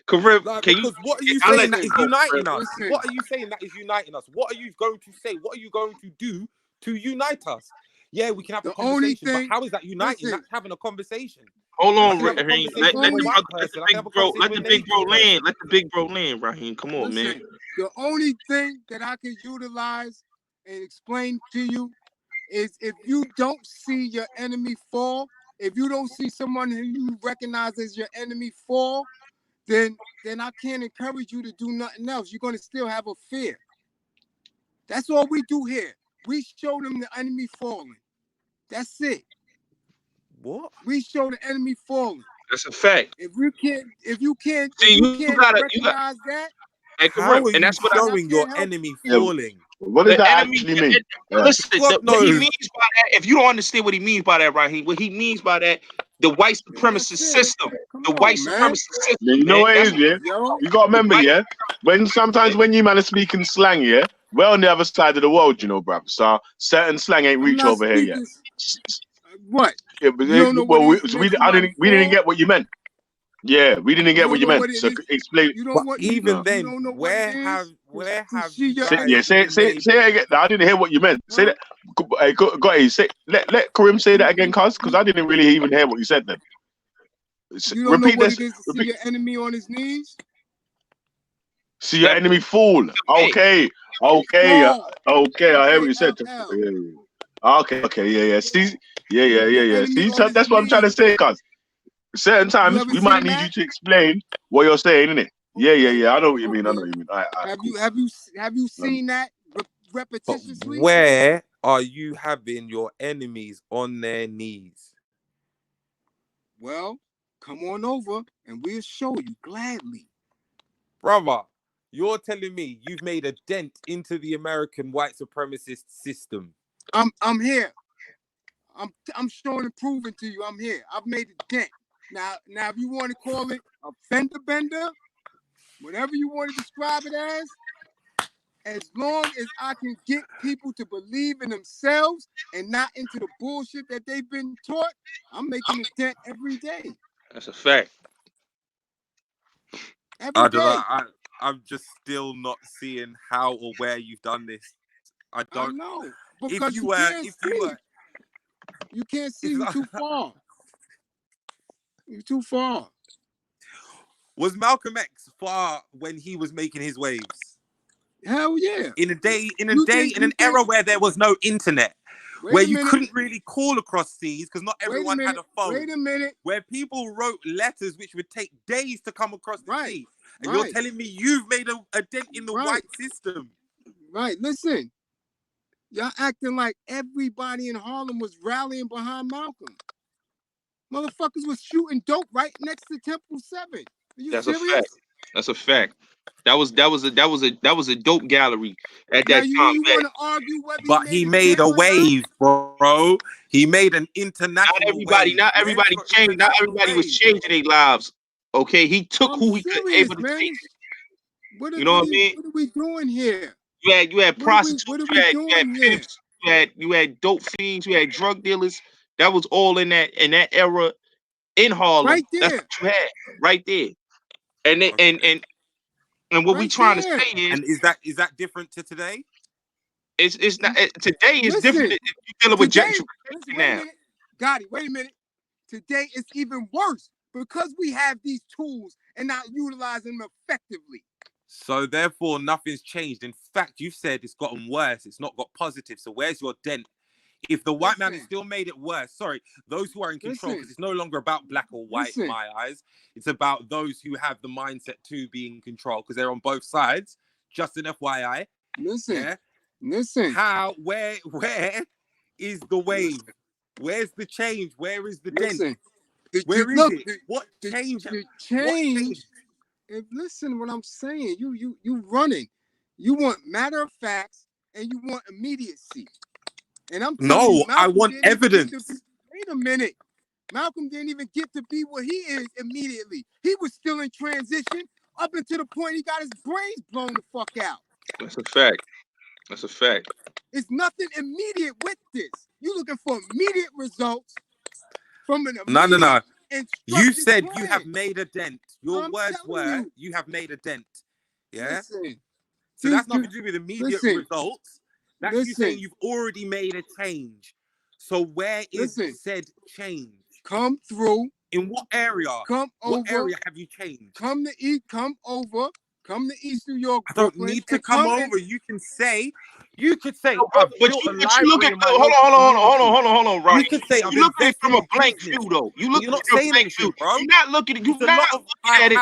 Kareem, Like, can you? because what are you I'll saying let that you is go, uniting Kareem. us? What are you saying that is uniting us? What are you going to say? What are you going to do to unite us? Yeah, we can have a The only conversation, but thing- how is that uniting? listen. That's having a conversation. Hold I on, can have a Raheem. conversation Let with the one brother, let the person. I can have big a bro, conversation with an Asian person. land. Let the big bro land, Raheem. Come on, man. Listen, the only thing that I can utilize and explain to you is if you don't see your enemy fall, if you don't see someone who you recognize as your enemy fall, then I can't encourage you to do nothing else. You're going to still have a fear. That's all we do here. We show them the enemy falling. That's it. What? We show the enemy falling. That's a fact. If you can't See, you gotta- recognize that, And How Kareem, are and you that's what showing your enemy falling? What does The that enemy. actually mean? Listen, God what he knows. means by that, if you don't understand what he means by that, Raheem, what he means by that, the white supremacist system. The white supremacist system, You know man. what it That's is, yeah? Yo, You gotta remember, yeah? Sometimes when you man are speaking slang, yeah, we're on the other side of the world, you know, bruv. So certain slang ain't I'm reach not over here yet. speaking. What? Yeah, but You don't know what is so makes somebody we didn't fall? get what you meant. Yeah, we didn't You get what don't you know meant. what it So is. explain. You But don't what you even you then, don't know what it is. where To have see you your Say, guys yeah, say been made? it again. I didn't hear what you meant. Say that. Hey, got it. Say let Karim say that again, because I didn't really even hear what you said then. You don't know Repeat what this. it is to see Repeat. your enemy on his knees. See your enemy fall. Okay. Fall. I hear what you said. F-A-L-L. Okay. Yeah. See. Yeah. Your enemy See, on so his that's what I'm trying to knees. say, cuz certain You times ever we might seen need you that? to explain what you're saying, innit? Yeah. I know what you mean. All Okay. right, Have cool. you seen that repetitiously? Where are you having your enemies on their knees? Well, come on over and we'll show you gladly. Brother, you're telling me you've made a dent into the American white supremacist system. I'm here. I'm showing and proving to you I'm here. I've made a dent. Now if you want to call it a fender bender, whatever you want to describe it as long as I can get people to believe in themselves and not into the bullshit that they've been taught, I'm making a dent every day. That's a fact. Every day. I'm just still not seeing how or where you've done this. I don't know. If Because you were, you can't see, you too far. You're too far. Was Malcolm X far when he was making his waves? Hell yeah. In an era where there was no internet, where you couldn't really call across seas because not everyone had a phone. Wait a minute. Where people wrote letters which would take days to come across the sea. And you're telling me you've made a dent in the white system. Right. Listen. Y'all acting like everybody in Harlem was rallying behind Malcolm. Motherfuckers was shooting dope right next to Temple 7. Are you That's serious? a fact. That's a fact. That was a dope gallery at Now that you time. want to argue whether But he made a wave, bro. He made an international wave. Not everybody changed. Not everybody was changing their lives. Okay, he took I'm who he could serious, able to man. take. What You know what I mean? What are we doing here? You had prostitutes. What are You we had doing here? pimps. You had dope fiends. You had drug dealers. That was all in that era in Harlem. Right That's there. what you had right there. And what we trying to say is, and is that different to today? It's not today is Listen, different. You're dealing with gentrification wait now. a minute. Gotti, wait a minute. Today it's even worse because we have these tools and not utilizing them effectively. So therefore, nothing's changed. In fact, you've said it's gotten worse. It's not got positive. So where's your dent? If the white man has still made it worse, sorry, those who are in control, because it's no longer about black or white in my eyes. It's about those who have the mindset to be in control, because they're on both sides. Just an FYI. Listen. Where is the wave? Where's the change? Where is the dent? Where is it? What changed? The change. Listen, what I'm saying, you running. You want matter of facts and you want immediacy. And I'm telling you, I want evidence. Wait a minute. Malcolm didn't even get to be what he is immediately. He was still in transition up until the point he got his brains blown the fuck out. That's a fact. That's a fact. It's nothing immediate with this. You're looking for immediate results from an immediate No. You instructed said plan. you have made a dent. Your words were you have made a dent. Yeah. Listen, so that's nothing to do with immediate results. That's you saying you've already made a change. So where is said change? Come through. In what area? Come over. What area have you changed? Come over. Come to East New York. I don't Brooklyn, need to come over. You could say, but you look at hold on, right? You could say you look at it from a blank view, though. You look at it from a blank view, bro. You're not looking at it.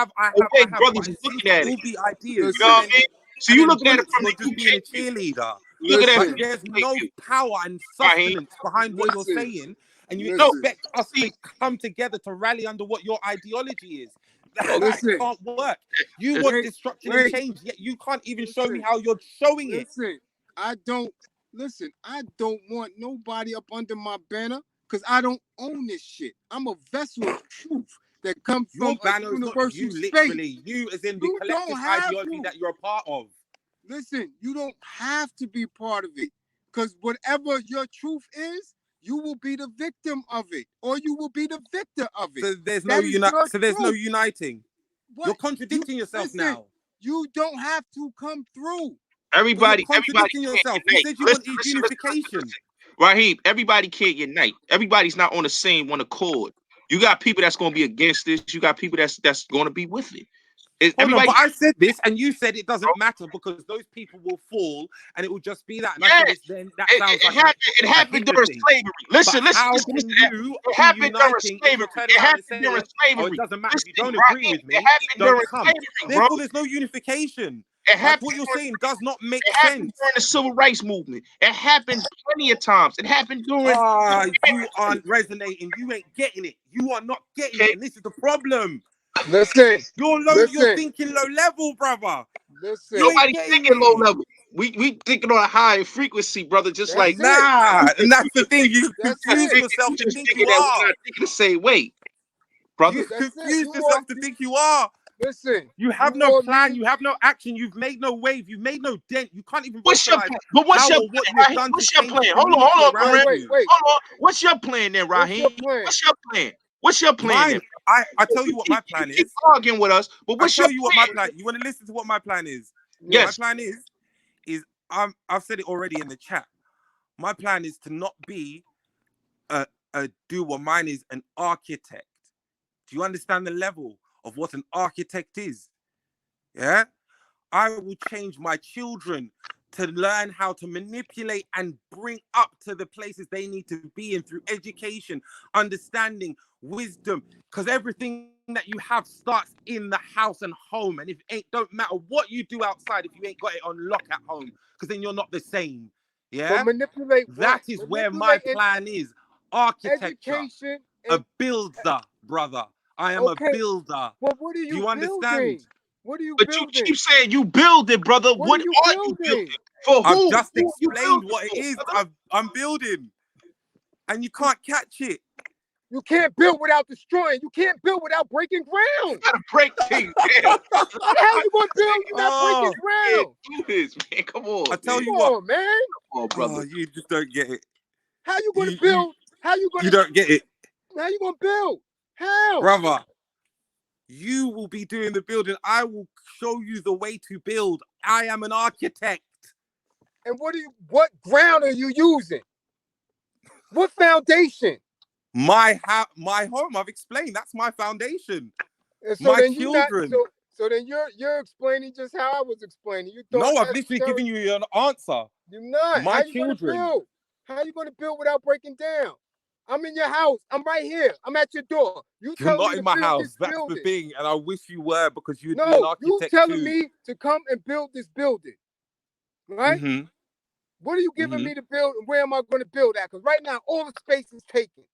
Brothers is looking at it. Ideas. You know what I mean? So you looking at it from just being a cheerleader. Look at But there's no power and sustenance behind what you're saying, and you expect us to come together to rally under what your ideology is. That can't work. You want destruction and change, yet you can't even show me how you're showing it. I don't want nobody up under my banner because I don't own this shit. I'm a vessel of truth that comes Your from a banner is not universal you, space. literally. You as in the You collective don't have ideology to. that you're a part of. Listen, you don't have to be part of it because whatever your truth is, you will be the victim of it, or you will be the victor of it. So there's no That is your so there's no truth. uniting. What? You're contradicting yourself Listen, now. you don't have to come through. Everybody can't can't yourself. You unite. said you Listen, wanted listen, unification. Raheem, everybody can't unite. Everybody's not on the same one accord. You got people that's going to be against this. You got people that's going to be with it. Hold on, Everybody. but I said this, and you said it doesn't matter because those people will fall, and it will just be that. And I said Yes, it's then that it, sounds it, like happened, it a happened Hitler during thing. slavery. Listen, But listen, how listen, can listen. you It be happened during uniting if you slavery. turn It around and happened say, during "Oh, it slavery. doesn't matter if you Listen, don't agree Raheem, with it me, happened don't during come." slavery, bro. Therefore, there's no unification. It Like happened what you're saying does not make It happened sense. during the civil rights movement. It happened plenty of times. It happened during. You aren't resonating. You ain't getting it. You are not getting it, and this is the problem. Listen, You're thinking low level, brother. Listen. You ain't Nobody getting thinking low it. level. We thinking on a higher frequency, brother. Just like and that's the thing. You confuse yourself You to just think thinking you that are. we're not thinking the same way, brother. You've confused yourself to think you are. Listen, you have no plan. You have no action. You've made no wave. You've made no dent. You can't even What's your vocalize plan? But what's how your or what plan, you have Raheem? done to What's your change the plan? community Hold on, around Brent. you. Hold on. What's your plan then, Raheem? What's your plan? What's your plan then? I tell you what my plan You keep is. arguing with us, but what's your plan? You want to listen to what my plan is? Yes. My plan is I've said it already in the chat. My plan is to not be a doer. Mine is an architect. Do you understand the level of what an architect is? Yeah? I will change my children to learn how to manipulate and bring up to the places they need to be in through education, understanding, wisdom, because everything that you have starts in the house and home. And if it ain't, don't matter what you do outside if you ain't got it on lock at home, because then you're not the same. Yeah? But manipulate That is where my plan is. Architecture. Education. A builder, brother. I am a builder. Well, what are Do you understand? building? What are you But building? you keep saying you build it, brother. What are you are you building? For I've who? just Who you explained building what it for, is brother? I'm building. And you can't catch it. You can't build without destroying. You can't build without breaking ground. You gotta break things down. How the hell you gonna build? You're not breaking ground. Do this, man. Come on. I tell man. you what. Come on, man. Come on, brother. You just don't get it. How you gonna build? How you gonna? You don't get it. How you gonna build? How? Brother, you will be doing the building. I will show you the way to build. I am an architect. And what ground are you using? What foundation? My home. I've explained. That's my foundation. And so my then children. So then you're explaining just how I was explaining. You No, I've literally given you an answer. You're not. My how you children. Gonna build? How you gonna build without breaking down? I'm in your house. I'm right here. I'm at your door. You're telling not me in to my build house. this That's building. the thing. And I wish you were because you'd be an No, you architect telling too. me to come and build this building. Right? Mm-hmm. What are you giving me to build and where am I going to build at? Because right now all the space is taken.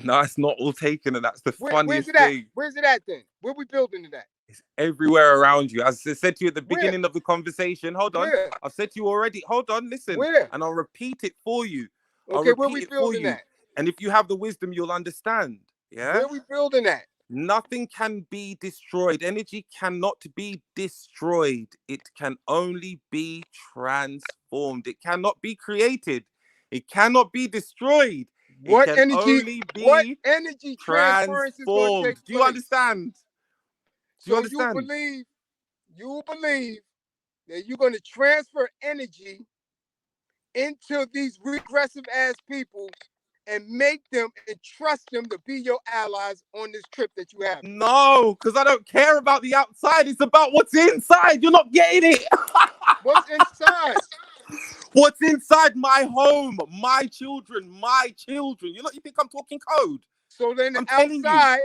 No, it's not all taken, and that's the Where's funniest it at? thing. Where's it at then? Where we building it at? It's everywhere around you. As I said to you at the beginning of the conversation, hold on. Where? I've said to you already. Hold on, listen. Where? And I'll repeat it for you. Okay, where we building at? And if you have the wisdom, you'll understand. Yeah. Where we building at? Nothing can be destroyed. Energy cannot be destroyed. It can only be transformed. It cannot be created. It cannot be destroyed. What it can only be what energy transference is going to take place? Do you understand? Do you understand? You believe that you're going to transfer energy into these regressive ass people and make them and trust them to be your allies on this trip that you have. No, because I don't care about the outside. It's about what's inside. You're not getting it. What's inside? What's inside my home, my children, You think I'm talking code? So then the my outside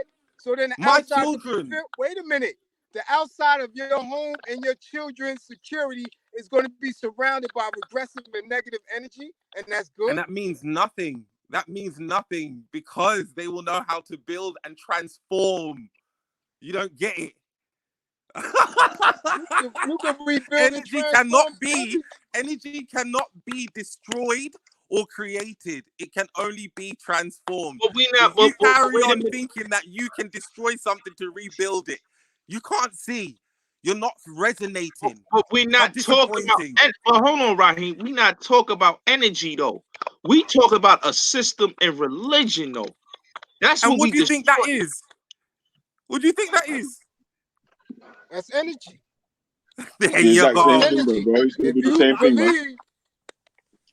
children. Wait a minute. The outside of your home and your children's security is going to be surrounded by regressive and negative energy, and that's good. And that means nothing. That means nothing because they will know how to build and transform. You don't get it. You can rebuild and Energy transform energy cannot be destroyed or created. It can only be transformed. But we not. If you But carry wait a on minute. thinking that you can destroy something to rebuild it, you can't see. You're not resonating. But we How not talking about. disappointing. But hold on, Raheem. We not talk about energy though. We talk about a system and religion though. That's And what what we do you think that destroy. is? What do you think that is? That's energy. There The you exact same go. thing, bro. It's gonna If be the you same thing, man. believe,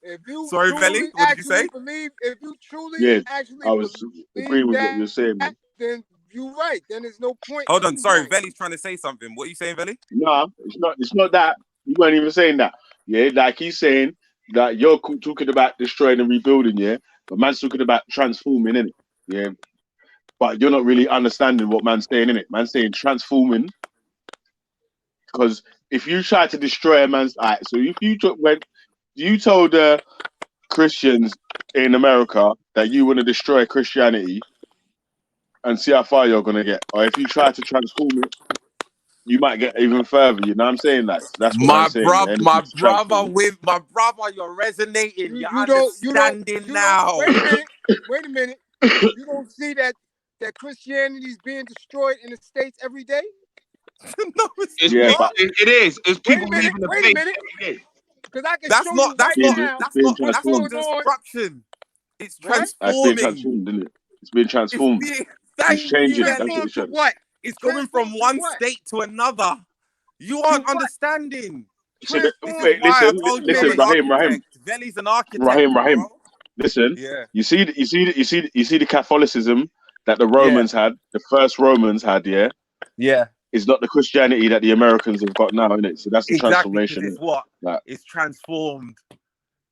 if you Sorry, Veli, truly what did you say? actually believe, if you truly Yeah, actually I was believe agreeing with what that, you're saying, man. then you're right. Then there's no point Hold in on, you sorry, going. Veli's trying to say something. What are you saying, Veli? Nah, it's not. It's not that. You weren't even saying that. Yeah, like he's saying that you're talking about destroying and rebuilding. Yeah, but man's talking about transforming, innit? Yeah, but you're not really understanding what man's saying, innit? Man's saying transforming because if you try to destroy a man's, alright, so if you when you told Christians in America that you want to destroy Christianity and see how far you're gonna get, or if you try to transform it, you might get even further. You know what I'm saying? Like that's what My man's saying. Yeah, brother, energy's transforming. you're resonating. You're You don't. understanding now. Wait a minute. Wait a minute. You don't see that Christianity is being destroyed in the States every day? No, It's Yeah, people, but it is. It's Wait people a minute. leaving the Wait a faith minute. every day. Because I can That's show not you that's right not now it's being what's that's not going transformed. on. destruction. It's What? That's being transforming. transformed, isn't it? It's being It's transformed. being It's thank you, changing. That's Veli. what it's Transform to trying. what? It's going from Transform to one what? state to another. You To aren't what? understanding. So This Transform is wait, to why I listen, what? told Wait a you I'm listen, an minute. Rahim, architect. Veli's an architect, bro. listen. Yeah. You see the Catholicism that the Yeah. Romans had, the first Romans had, yeah, Yeah. is not the Christianity that the Americans have got now, innit? So that's the Exactly, because transformation, it's innit? what? Like, It's transformed.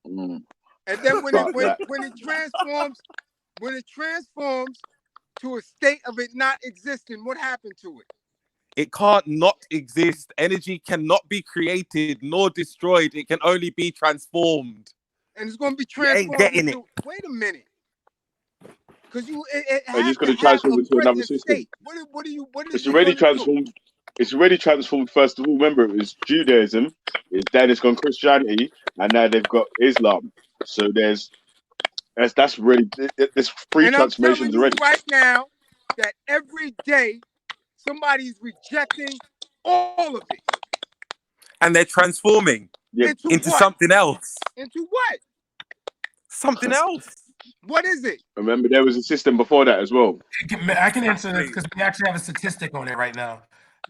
And then when but like, it transforms to a state of it not existing, what happened to it? It can't not exist. Energy cannot be created nor destroyed. It can only be transformed. And it's going to be You ain't transformed getting it. into. Wait a minute. Because it they're has just to going to have transform a into another present system. state. What is It's it already going to do? transformed. It's already transformed. First of all, remember it was Judaism. Then it's gone Christianity, and now they've got Islam. So that's really there's three And I'm telling transformations you already. right now that every day somebody's rejecting all of it. And they're transforming into what? something else. Into what? Something else. What is it? Remember, there was a system before that as well. I can answer this because we actually have a statistic on it right now.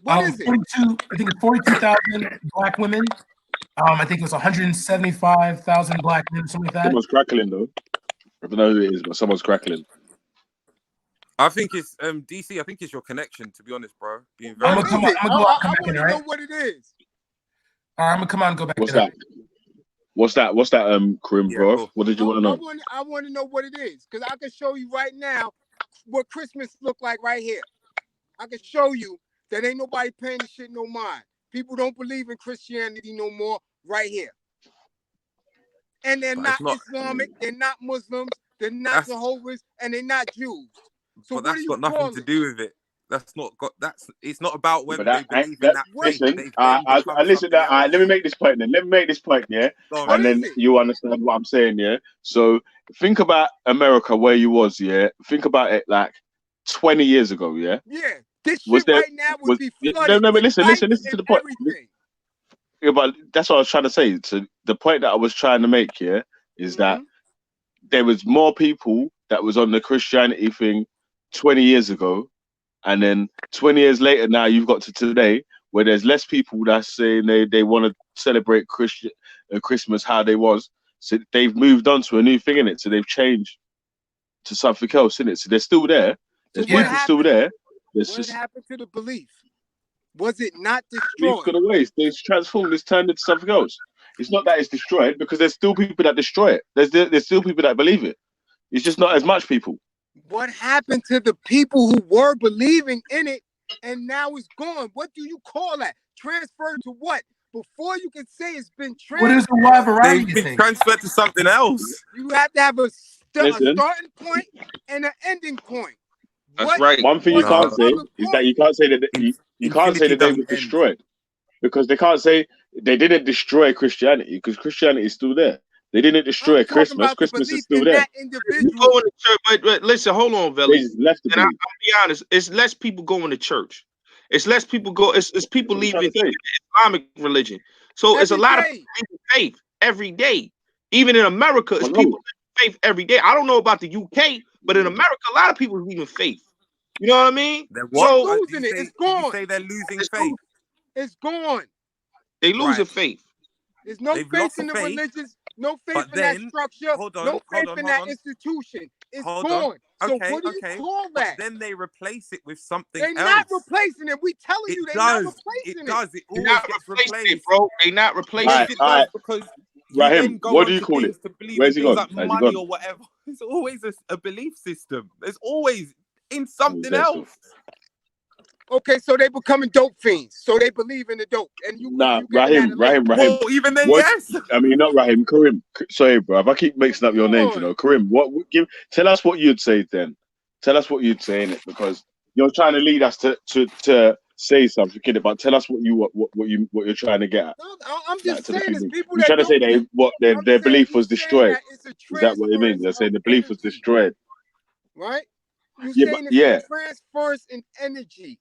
What is it? 42, I think it's 42,000 black women. I think it was 175,000 black men, something like that. Someone's crackling though. I don't know who it is, but someone's crackling. I think it's DC. I think it's your connection. To be honest, bro. Being I'm very. gonna come out. I'm gonna go out and come I back want in. to All know right. what it is. All right. I'm gonna come out and go back What's in. that? What's that? Karim, bro. Cool. What did you want to know? I want to know what it is because I can show you right now what Christmas look like right here. I can show you that ain't nobody paying this shit no mind. People don't believe in Christianity no more right here. And they're not Islamic, they're not Muslims, they're not Jehovah's, and they're not Jews. So But what do that's you got nothing call to it? do with it. That's not got. It's not about whether But they believe in that faith. listen, They've I then become listen. something else. Let me make this point then. Let me make this point, yeah, What and is then it? you understand what I'm saying, yeah. So think about America where you was, yeah. Think about it like 20 years ago, yeah. Yeah, this Was shit there? right now would be No, flooded but with listen light to and the point. everything. Yeah, but that's what I was trying to say. So the point that I was trying to make here is that there was more people that was on the Christianity thing 20 years ago, and then 20 years later now you've got to today where there's less people that's saying they want to celebrate Christmas how they was. So they've moved on to a new thing in it. So they've changed to something else in it. So they're still there. There's people still there. What happened to the belief? Was it not Belief destroyed? gone away. It's transformed. It's turned into something else. It's not that it's destroyed because there's still people that destroy it. There's still people that believe it. It's just not as much people. What happened to the people who were believing in it and now it's gone? What do you call that? Transferred to what? Before you can say it's been transferred. What is the wide variety? They've been transferred to something else. You have to have a Listen. starting point and an ending point. That's right. One thing you can't say is that you can't say that you can't say Infinity that they doesn't were end. destroyed, because they can't say they didn't destroy Christianity, because Christianity is still there. They didn't destroy Christmas. Christmas is still there. You go to church, but listen, hold on, They Velly. just left the And I'll belief. be honest, it's less people going to church. It's less people go. It's people That's what I'm leaving trying to even the Islamic religion. So it's a lot of people leaving faith every day. Even in America, it's people leaving faith every day. I don't know about the UK, but in America, a lot of people are leaving faith. You know what I mean? They're what? So losing it. It's Did you gone. say they're losing it's faith? It's gone. they losing Right. faith. There's no They've faith lost in the faith, religions, no faith but in that then structure, hold on, no faith hold on, in hold that on. institution. It's Hold on. gone. So Okay, what do you okay. call But that? then they replace it with something They're not else. replacing it. We telling It you they're not does. It replacing it. does. It They're always not gets replacing it, replaced. bro. They not replacing Yes, it. it does, because you Raheem, then go what do on you to call things it? to believe Where's in he things gone? like Has he money gone? or whatever. It's always a belief system. There's always in He's something there still. else. Okay, so they becoming dope fiends. So they believe in the dope, and you Nah, getting that Raheem. Well, even then, What? yes. I mean, not Raheem. Karim. Sorry, bro. If I keep mixing up your names, you know, Karim. Tell us what you'd say then. Tell us what you'd say in it, because you're trying to lead us to say something, kid. But tell us what you're trying to get at. I'm just To the saying it's people. people You're that trying to say don't. their belief was You saying destroyed. that it's a Is that what it means? transference They're of saying the belief was energy, destroyed. right? You Yeah, but saying it's yeah, a transference in energy.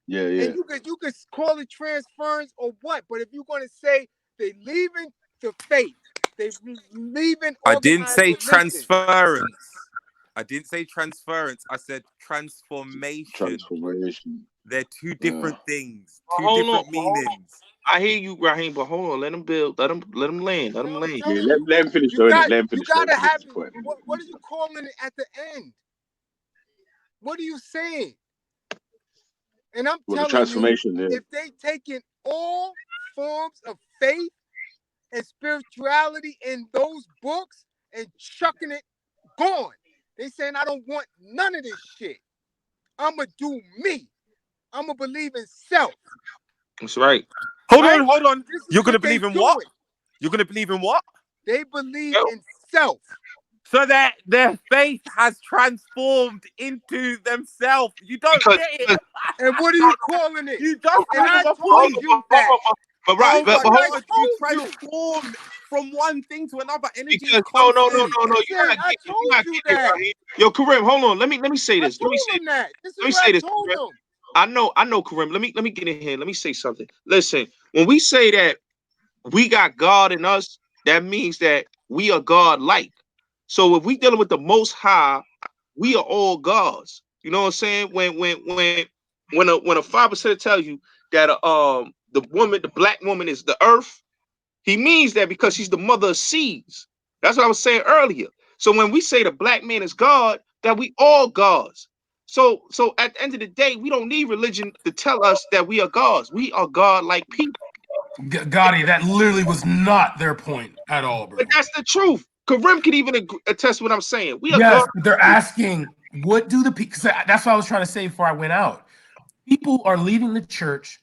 yeah, yeah. And you could call it transference or what, but if you're gonna say they leaving the faith, they leaving I didn't organized say religion. transference. I didn't say transference. I said transformation. Transformation. They're two different things, two Hold on, different meanings. I hear you, Raheem, but hold on. Let him build. Let him land. Let him land. Yeah, let him finish You though, innit? got Let him you finish. Let him gotta finish have his point. what are you calling it at the end? What are you saying? And I'm Well, the telling you, transformation, yeah. if they taking all forms of faith and spirituality in those books and chucking it, gone. They saying I don't want none of this shit. I'ma do me. I'ma believe in self. That's right. Hold Right? on. This is You're gonna what they believe in what? doing. You're gonna believe in what? They believe in self. So that their faith has transformed into themselves. You don't Because, get it. And what are you calling it? You just And I proved my told point. you that. But right, Oh but my hold I God, you told you. transformed from one thing to another. Energy is because no. constant. You're Listen, not I getting. You're told not you getting it, that. Raheem. Yo, Kareem, hold on. Let me say I this. told him that. This is Let me what say I this, told Kareem. him. I know, Kareem. Let me get in here. Let me say something. Listen, when we say that we got God in us, that means that we are God-like. So if we dealing with the Most High, we are all gods. You know what I'm saying? When a father said tells you that the black woman is the earth, he means that because she's the mother of seeds. That's what I was saying earlier. So when we say the black man is God, that we all gods. So at the end of the day, we don't need religion to tell us that we are gods. We are God-like people. Gotti, that literally was not their point at all, bro. But that's the truth. Karim could even attest what I'm saying. We are Yes, God. but they're asking, what do the people? That's what I was trying to say before I went out. People are leaving the church.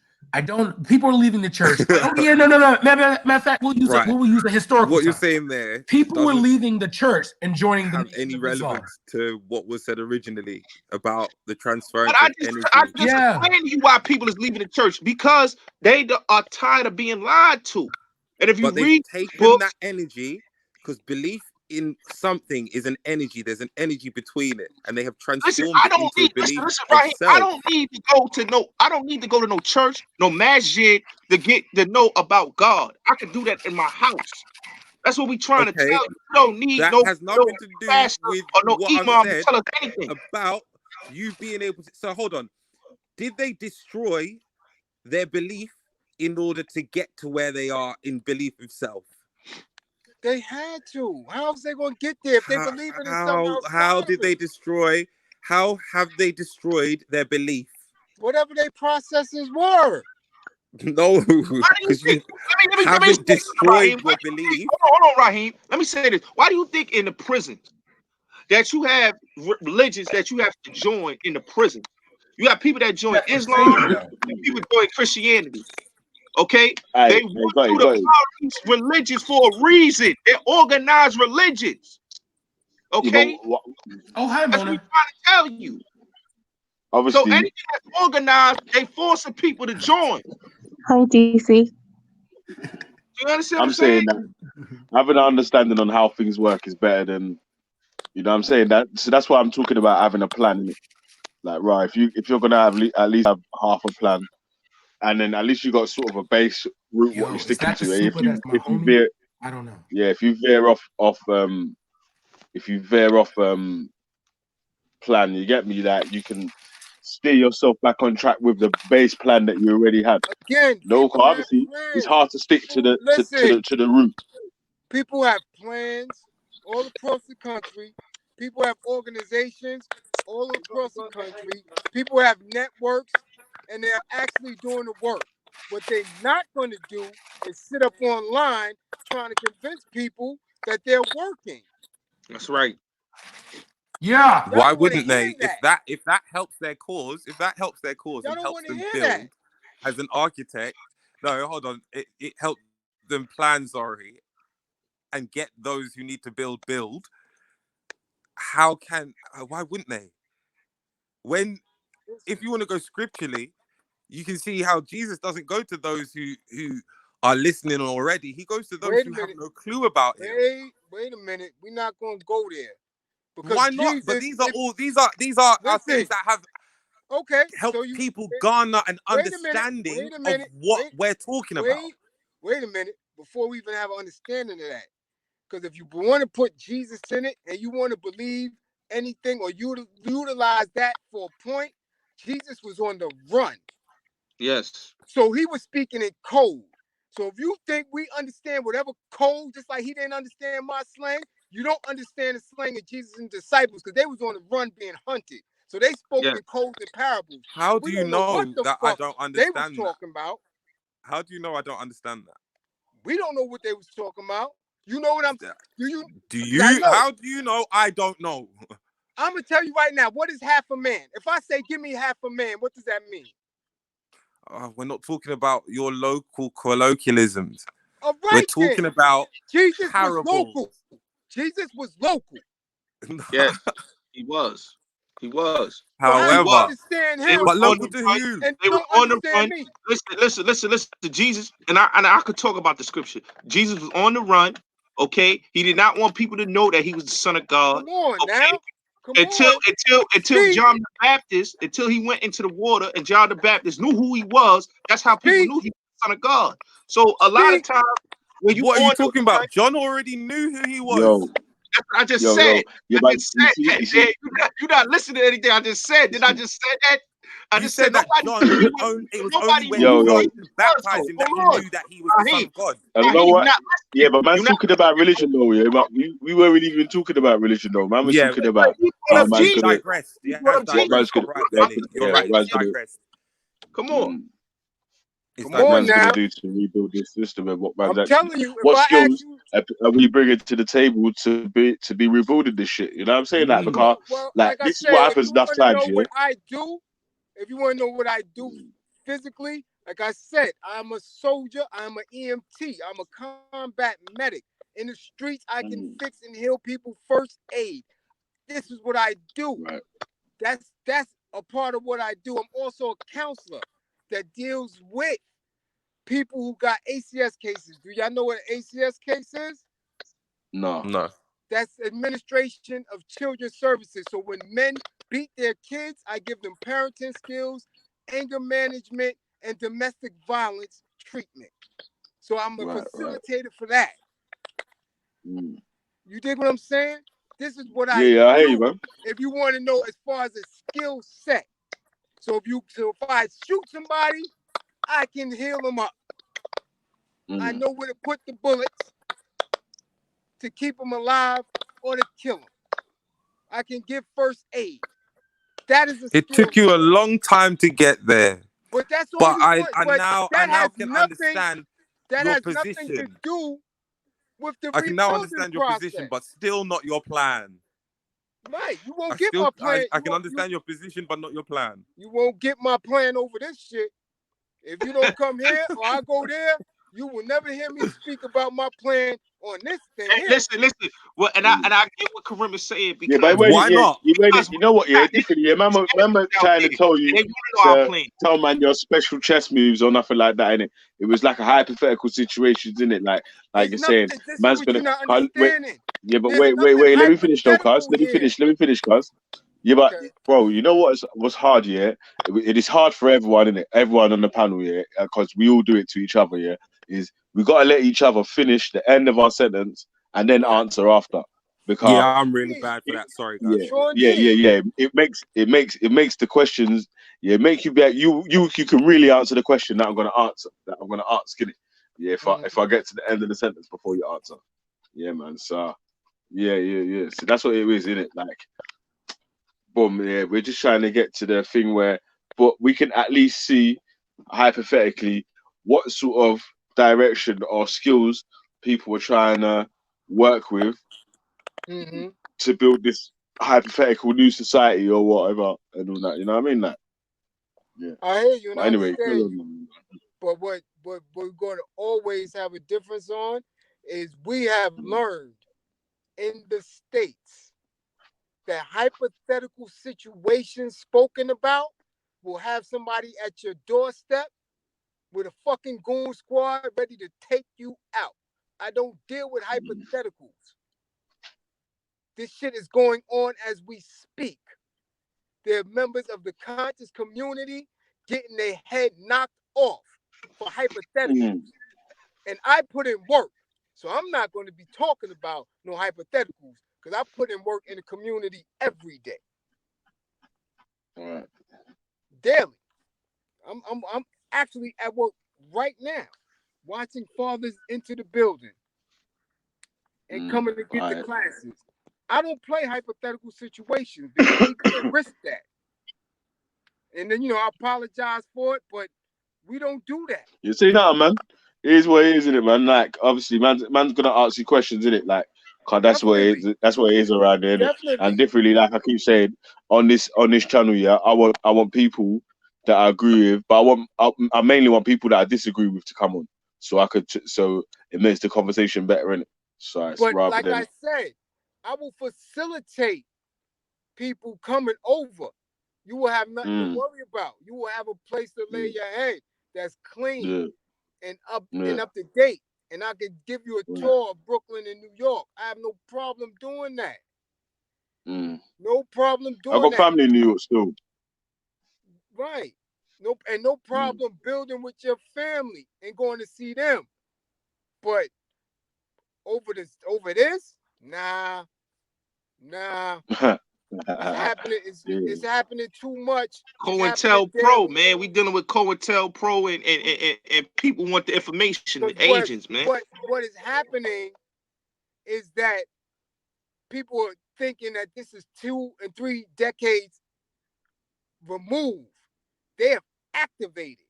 People are leaving the church. Oh yeah, no. Matter of fact, we'll use a historical What you're time. saying there People were doesn't leaving the church and joining the have Nation any of Islam. relevance to what was said originally about the But transference I of just energy. explained to you why people is leaving the church, because they are tired of being lied to. And if you But they've read taken books, that energy, because belief in something is an energy. There's an energy between it, and they have listen, transformed it into a belief listen, of Raheem, I self. don't need to go to no church, no masjid to know about God. I can do that in my house. That's what we trying to tell Okay, you. You don't need that no has nothing to do pastor with or no what I've imam to said tell us anything. about you being able to. So hold on. Did they destroy their belief in order to get to where they are in belief of self? They had to. How's they gonna get there if they believe in something How outside did of they it? destroy? How have they destroyed their belief? Whatever their processes were. No, Why do you because think? you Let me say haven't this, destroyed Raheem. Why your do you think? belief. Hold on, Raheem. Let me say this. Why do you think in the prisons that you have religions that you have to join in the prison? You have people that join Islam, and people join Christianity. Okay, they went through the these religions for a reason. They're organized religions. Okay, Oh, hi, that's what we're Mona. trying to tell you. So obviously, anything that's organized, they forcing people to join. Hi, DC. You understand what I'm I'm saying? saying that having an understanding on how things work is better than, you know what I'm saying? That's why I'm talking about having a plan, innit? Like, right, if you're gonna have at least have half a plan, and then at least you got sort of a base route what you're Yo, is sticking that the to. Eh? super that's my If you homie? veer, I don't know. yeah, if you veer off if you veer off plan, you get me, that you can steer yourself back on track with the base plan that you already had. Again, No, people have obviously it's plans. hard to stick to People, the listen, to the route. people have plans all across the country. People have organizations all across the country. People have networks, and they're actually doing the work. What they're not going to do is sit up online trying to convince people that they're working. That's right. Yeah. Y'all Why don't want to wouldn't hear they? that. If that helps their cause, Y'all and don't helps want to them hear that. build as an architect, no, hold on, it helps them plan, sorry, and get those who need to build. Why wouldn't they? If you want to go scripturally, you can see how Jesus doesn't go to those who are listening already. He goes to those Wait a who have minute. no clue about him. Wait a minute. We're not going to go there because Why not? Jesus. But these are things Listen. that have Okay, helped so you people garner an wait a minute. understanding Wait a of minute. what we're talking about. Wait a minute before we even have an understanding of that. Because if you want to put Jesus in it and you want to believe anything or you utilize that for a point, Jesus was on the run. Yes. So he was speaking in code. So if you think we understand whatever code, just like he didn't understand my slang, you don't understand the slang of Jesus and disciples because they was on the run being hunted. So they spoke in codes and parables. How So do we you don't know what know the that I fuck don't they was understand that? talking about. How do you know I don't understand that? We don't know what they was talking about. You know what I'm saying? Do I you? know. How do you know I don't know? I'm gonna tell you right now, what is half a man? If I say give me half a man, what does that mean? We're not talking about your local colloquialisms. All right, We're talking then. about Jesus parables. was local. Jesus was local. Yes, he was. He was. So how you However, understand They him was on the run. and They was don't on the understand run. me? Listen to Jesus, and I could talk about the scripture. Jesus was on the run. Okay, he did not want people to know that he was the Son of God. Come on Okay, now. Come on. until John the Baptist, until he went into the water, and John the Baptist knew who he was. That's how people knew he was the Son of God. So a lot of times when you what are you on the talking run, about? John already knew who he was. Yo, that's what I just yo, said. yeah, I but just said that. you see, Man. You're not listening to anything I just said. Did I just say that? I You just said said that nobody John knew it was only nobody when knew who yo, he John was. baptized Though. him that he Hold on, knew that he was the Son Raheem. of God. and you know Raheem, you're what? not Yeah, listening. but man's You're not talking about religion though. Yeah, but we weren't even talking about religion though. Man was Yeah, talking about He brought how up man's he's Jesus. gonna, digressed. He He brought has up what Jesus. man's digressed. gonna, Rightfully. You're right. what It's man's gonna, digressed. Come on. It's Come what on man's digressed. gonna now. do to rebuild this system, and what man's I'm actually, telling you, if what I ask skills you, are we bringing to the table to be rebuilding this shit? You know what I'm saying? That because well, like like I this is said, what if happens you enough want to times. know Yeah, what I do, if you want to know what I do physically, like I said, I'm a soldier, I'm an EMT, I'm a combat medic. In the streets, I can fix and heal people first aid. This is what I do. right. That's a part of what I do. I'm also a counselor that deals with people who got ACS cases. Do y'all know what an ACS case is? No. No. That's administration of children's services. So when men beat their kids, I give them parenting skills, anger management, and domestic violence treatment. So I'm a facilitator for that. You dig what I'm saying? This is what I Yeah, I hear you, do. man. If you want to know as far as a skill set. So if I shoot somebody, I can heal them up. I know where to put the bullets to keep them alive or to kill them. I can give first aid. That is a It skill took you a set. long time to get there. But that's But only I one. But now that has can nothing. understand That your has nothing to position. do with the I can now rebuilding understand your position, process. but still not your plan. Right? You won't get my I plan. can understand your position, but not your plan. You won't get my plan over this shit. If you don't come here or I go there, you will never hear me speak about my plan on this than Hey, him. listen. Well, and I get what Karim is saying Yeah, because but when Why not? you know what? Yeah, different. Yeah, remember out trying there to tell and you they want to know our to plan. tell man your special chess moves or nothing like that. Innit? It was like a hypothetical situations in it, like It's you're saying, nothing. This is man's what gonna you're not wait. understanding. Yeah, but There's wait. nothing Let me finish though, cuz. hypothetical here. Let me finish, cuz. Yeah, but Okay. bro, you know what's hard, yeah? It is hard for everyone, innit? Everyone on the panel, yeah, because we all do it to each other, yeah. Is we gotta let each other finish the end of our sentence and then Right. answer after. Because Yeah, I'm really bad for that. Sorry, guys. yeah. It makes the questions, yeah, make you be you can really answer the question that I'm gonna answer, that I'm gonna ask, innit? Yeah, if I get to the end of the sentence before you answer. Yeah, man. So yeah. So that's what it is, innit? Like boom, yeah, we're just trying to get to the thing where, but we can at least see hypothetically what sort of direction or skills people were trying to work with Mm-hmm. to build this hypothetical new society or whatever and all that. You know what I mean? Like, yeah. I hear you and But I anyway, carry understand you. on. But what we're going to always have a difference on is we have learned in the States that hypothetical situations spoken about will have somebody at your doorstep with a fucking goon squad ready to take you out. I don't deal with hypotheticals. This shit is going on as we speak. There are members of the conscious community getting their head knocked off for hypotheticals. And I put in work. So I'm not going to be talking about no hypotheticals because I put in work in the community every day. Right. Daily. I'm actually at work right now, watching fathers enter the building and coming to get the classes. I don't play hypothetical situations because we can't risk that. And then I apologize for it, but we don't do that. You see now, man. It is what it is, isn't it, man? Like, obviously, man's gonna ask you questions, isn't it? Like, cause that's what it Definitely. is. That's what it is around here, innit? And Definitely. differently, like I keep saying on this channel, yeah, I want people that I agree with, but I mainly want people that I disagree with to come on, so so it makes the conversation better, innit? So it's But rather like I than said, I will facilitate people coming over. You will have nothing to worry about. You will have a place to lay your head that's clean yeah, and up yeah, to date. And I can give you a yeah. tour of Brooklyn and New York. I have no problem doing that. Mm. No problem I doing got that. family in New York still. Right. No problem building with your family and going to see them. But over this, nah. It's happening. It's happening too much. It's happening COINTELPRO, daily. man. We dealing with COINTELPRO and people want the information, the Because agents, man. what is happening is that people are thinking that this is 2 and 3 decades removed. They have activated.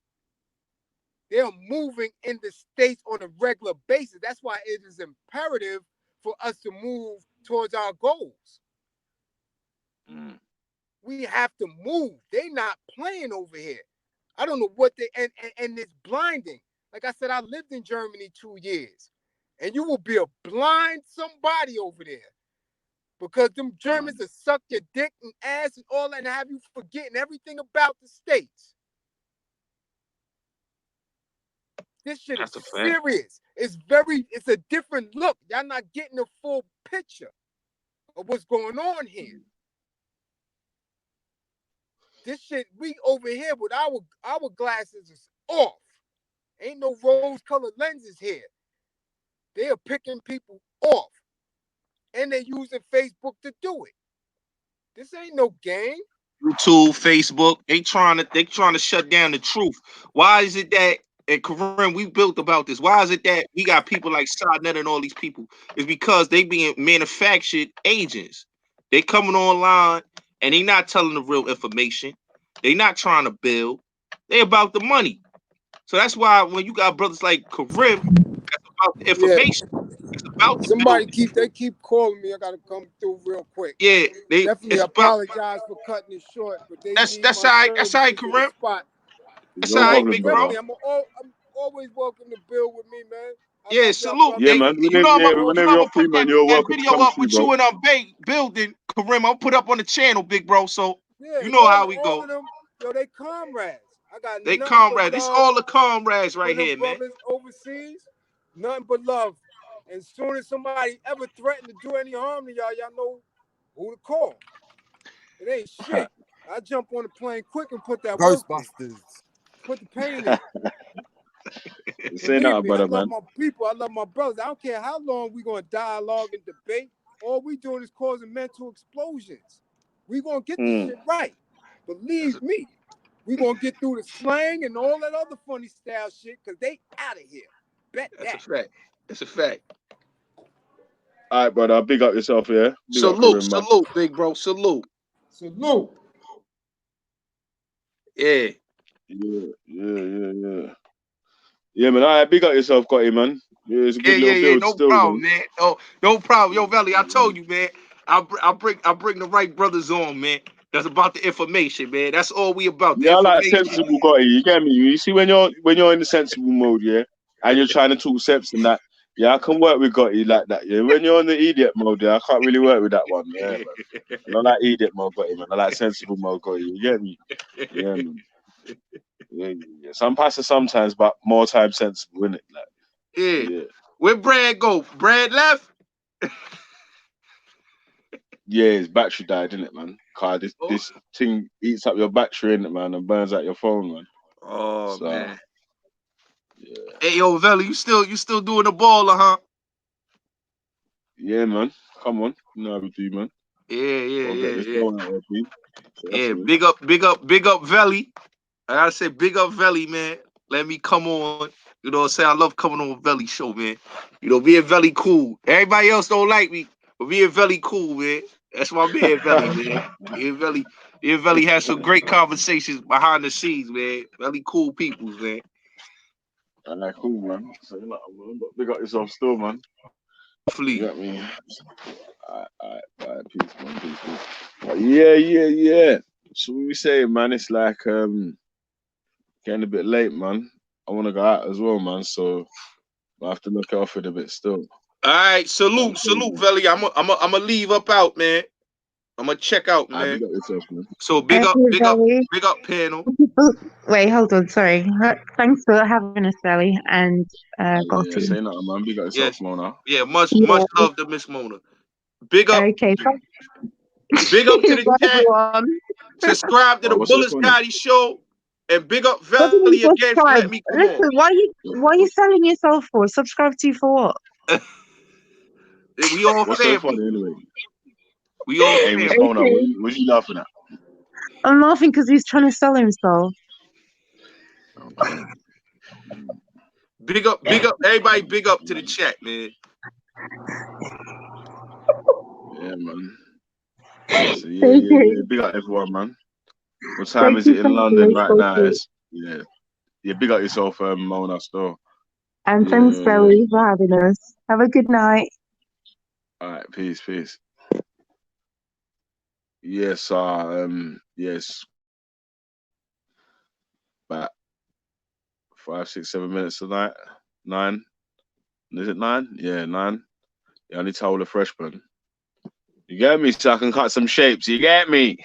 They are moving in the states on a regular basis. That's why it is imperative for us to move towards our goals. We have to move. They're not playing over here. I don't know what they and it's blinding. Like I said, I lived in Germany 2 years, and you will be a blind somebody over there because them Germans will suck your dick and ass and all that and have you forgetting everything about the States. This shit is serious. It's a different look. Y'all not getting a full picture of what's going on here. This shit, we over here with our glasses is off. Ain't no rose-colored lenses here. They are picking people off. And they're using Facebook to do it. This ain't no game. YouTube, Facebook, they trying to shut down the truth. Why is it that and Kareem, we built about this? Why is it that we got people like Sidnet and all these people? It's because they being manufactured agents. They coming online and they not telling the real information. They not trying to build. They about the money. So that's why when you got brothers like Kareem, that's about the information. It's about the building. They keep calling me. I gotta come through real quick. Yeah, Definitely it's about apologize for cutting it short, but they that's need that's my all right. That's all right, services in the Kareem. spot. That's all right, big bro. Definitely, I'm always welcome to build with me, man. Yeah, salute. Yeah, Hey, man. you know Whenever I'm you're gonna free, put man, you're that welcome to video come up through, with bro. you in our building, Karim. I'll put up on the channel, big bro. So Yeah, you know how we all go. of them, yo, they comrades. I got They nothing but comrades. It's love all the comrades for right them here, man. brothers overseas. Nothing but love. And as soon as somebody ever threatened to do any harm to y'all know who to call. It ain't shit. I jump on the plane quick and put that work in. Ghostbusters. Put the pain in. Say Believe nothing, me, I brother, love man. my people. I love my brothers. I don't care how long we gonna dialogue and debate. All we doing is causing mental explosions. We gonna get this shit right. Believe me. We gonna get through the slang and all that other funny style shit because they out of here. Bet That's that. a fact. That's a fact. All right, brother. Big up yourself, yeah. Big up Salute, Karim, man. salute, big bro. Salute. Salute. Yeah. Yeah. Yeah, man. All right, big up yourself, Cotty, man. Yeah, it's a good little Yeah. build No still, problem, man. man. Oh, no problem. Yo, Valley, I told you, man. I bring the right brothers on, man. That's about the information, man. That's all we about. The Yeah, I like information. sensible, Cotty. You get me? You see, when you're in the sensible mode, yeah, and you're trying to talk sense and that, yeah, I can work with Cotty like that. Yeah, when you're in the idiot mode, yeah, I can't really work with that one. Yeah, man. I don't like idiot mode, Cotty, man. I like sensible mode, Cotty. You get me? Yeah, man. Yeah. Some passes sometimes, but more time sensible, innit? Like, Yeah. Where Brad go? Brad left? yeah, his battery died, innit, man? Car, this thing eats up your battery, innit, man, and burns out your phone, man. Oh, So, man. yeah. Hey, yo, Valley, you still doing the baller, huh? Yeah, man. Come on. You know how we do, man. Gotta get this Yeah. going out there, P. Yeah, Trust me. big up Valley. I gotta say, big up Valley, man. Let me come on. You know what I'm saying? I love coming on Valley show, man. You know, me and Valley cool. Everybody else don't like me, but me and Valley cool, man. That's my man, Valley, man. Me and Valley had some great conversations behind the scenes, man. Valley cool peoples, man. Alright, cool, man. So, you know, man, but big up yourself still, man. You got me. Alright, peace, man. Peace. But yeah. So what we saying, man? It's like getting a bit late, man. I want to go out as well, man. So I have to look off it a bit still. All right, salute, Valley. I'm a leave up out, man. I'm gonna check out, man. Big up yourself, man. So Hey, Valley. big up, panel. Oh, wait, hold on. Sorry. Thanks for having us, Valley, and Yeah, Gotti. say nothing, man. Big up yourself, Yes. Mona. Yeah, much Yeah. love to Miss Mona. Big up Okay. Big up to the Bye, chat. everyone. Subscribe to the What's so Bullet funny? Scotty Show. And big up What do you Valley mean again for subscribe? letting me come on. Listen, why are you selling yourself for? Subscribe to you for what? We all What's so family. funny anyway? We all Hey, Miss family. Mona, Okay. what you laughing at? I'm laughing because he's trying to sell himself. Okay. Big up, everybody big up to the chat, man. Yeah, man. So Okay. yeah. Big up everyone, man. What time Thank is you it so in much, London right now? Gotti. Yeah. Big up yourself, Mona still. And thanks, Yeah. Valley, for having us. Have a good night. All right, peace. Yes, yes. About 5, 6, 7 minutes tonight. 9. Is it 9? Yeah, 9. Yeah, I need to hold a freshman. You get me? So I can cut some shapes. You get me?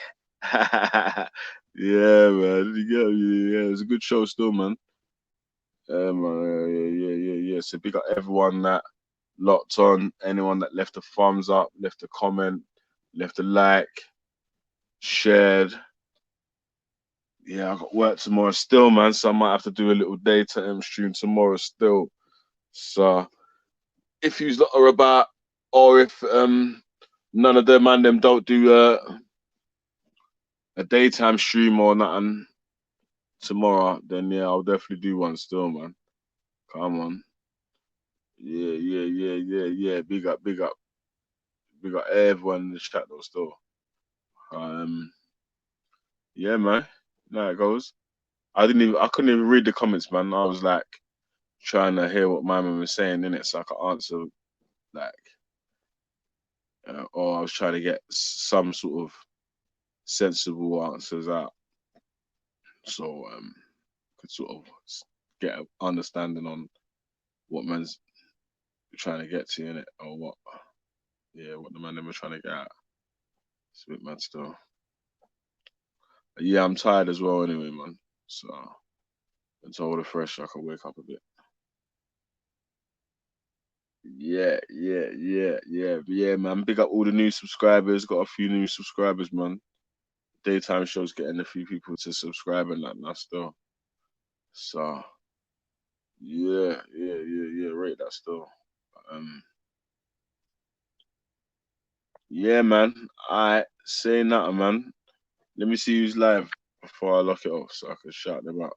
Yeah, man. You get me? Yeah, it's a good show still, man. Yeah. So big up everyone that locked on. Anyone that left a thumbs up, left a comment, left a like, shared. Yeah, I got work tomorrow still, man. So I might have to do a little daytime stream tomorrow still. So if you lot are about, or if none of them and them don't do a daytime stream or nothing tomorrow, then yeah, I'll definitely do one still, man. Come on. Yeah. Big up everyone in the chat though still. Yeah, man. There it goes. I couldn't even read the comments, man. I was like trying to hear what my man was saying in it so I could answer like or I was trying to get some sort of sensible answers out. So could sort of get an understanding on what man's trying to get to in it or what? Yeah, what the man them were trying to get at. It's a bit mad still. But yeah, I'm tired as well anyway, man. So until all the fresh, I can wake up a bit. But yeah, man. Big up all the new subscribers. Got a few new subscribers, man. Daytime shows getting a few people to subscribe and that now still. So yeah. Rate that still. Yeah, man. I say nothing, man. Let me see who's live before I lock it off so I can shout them out.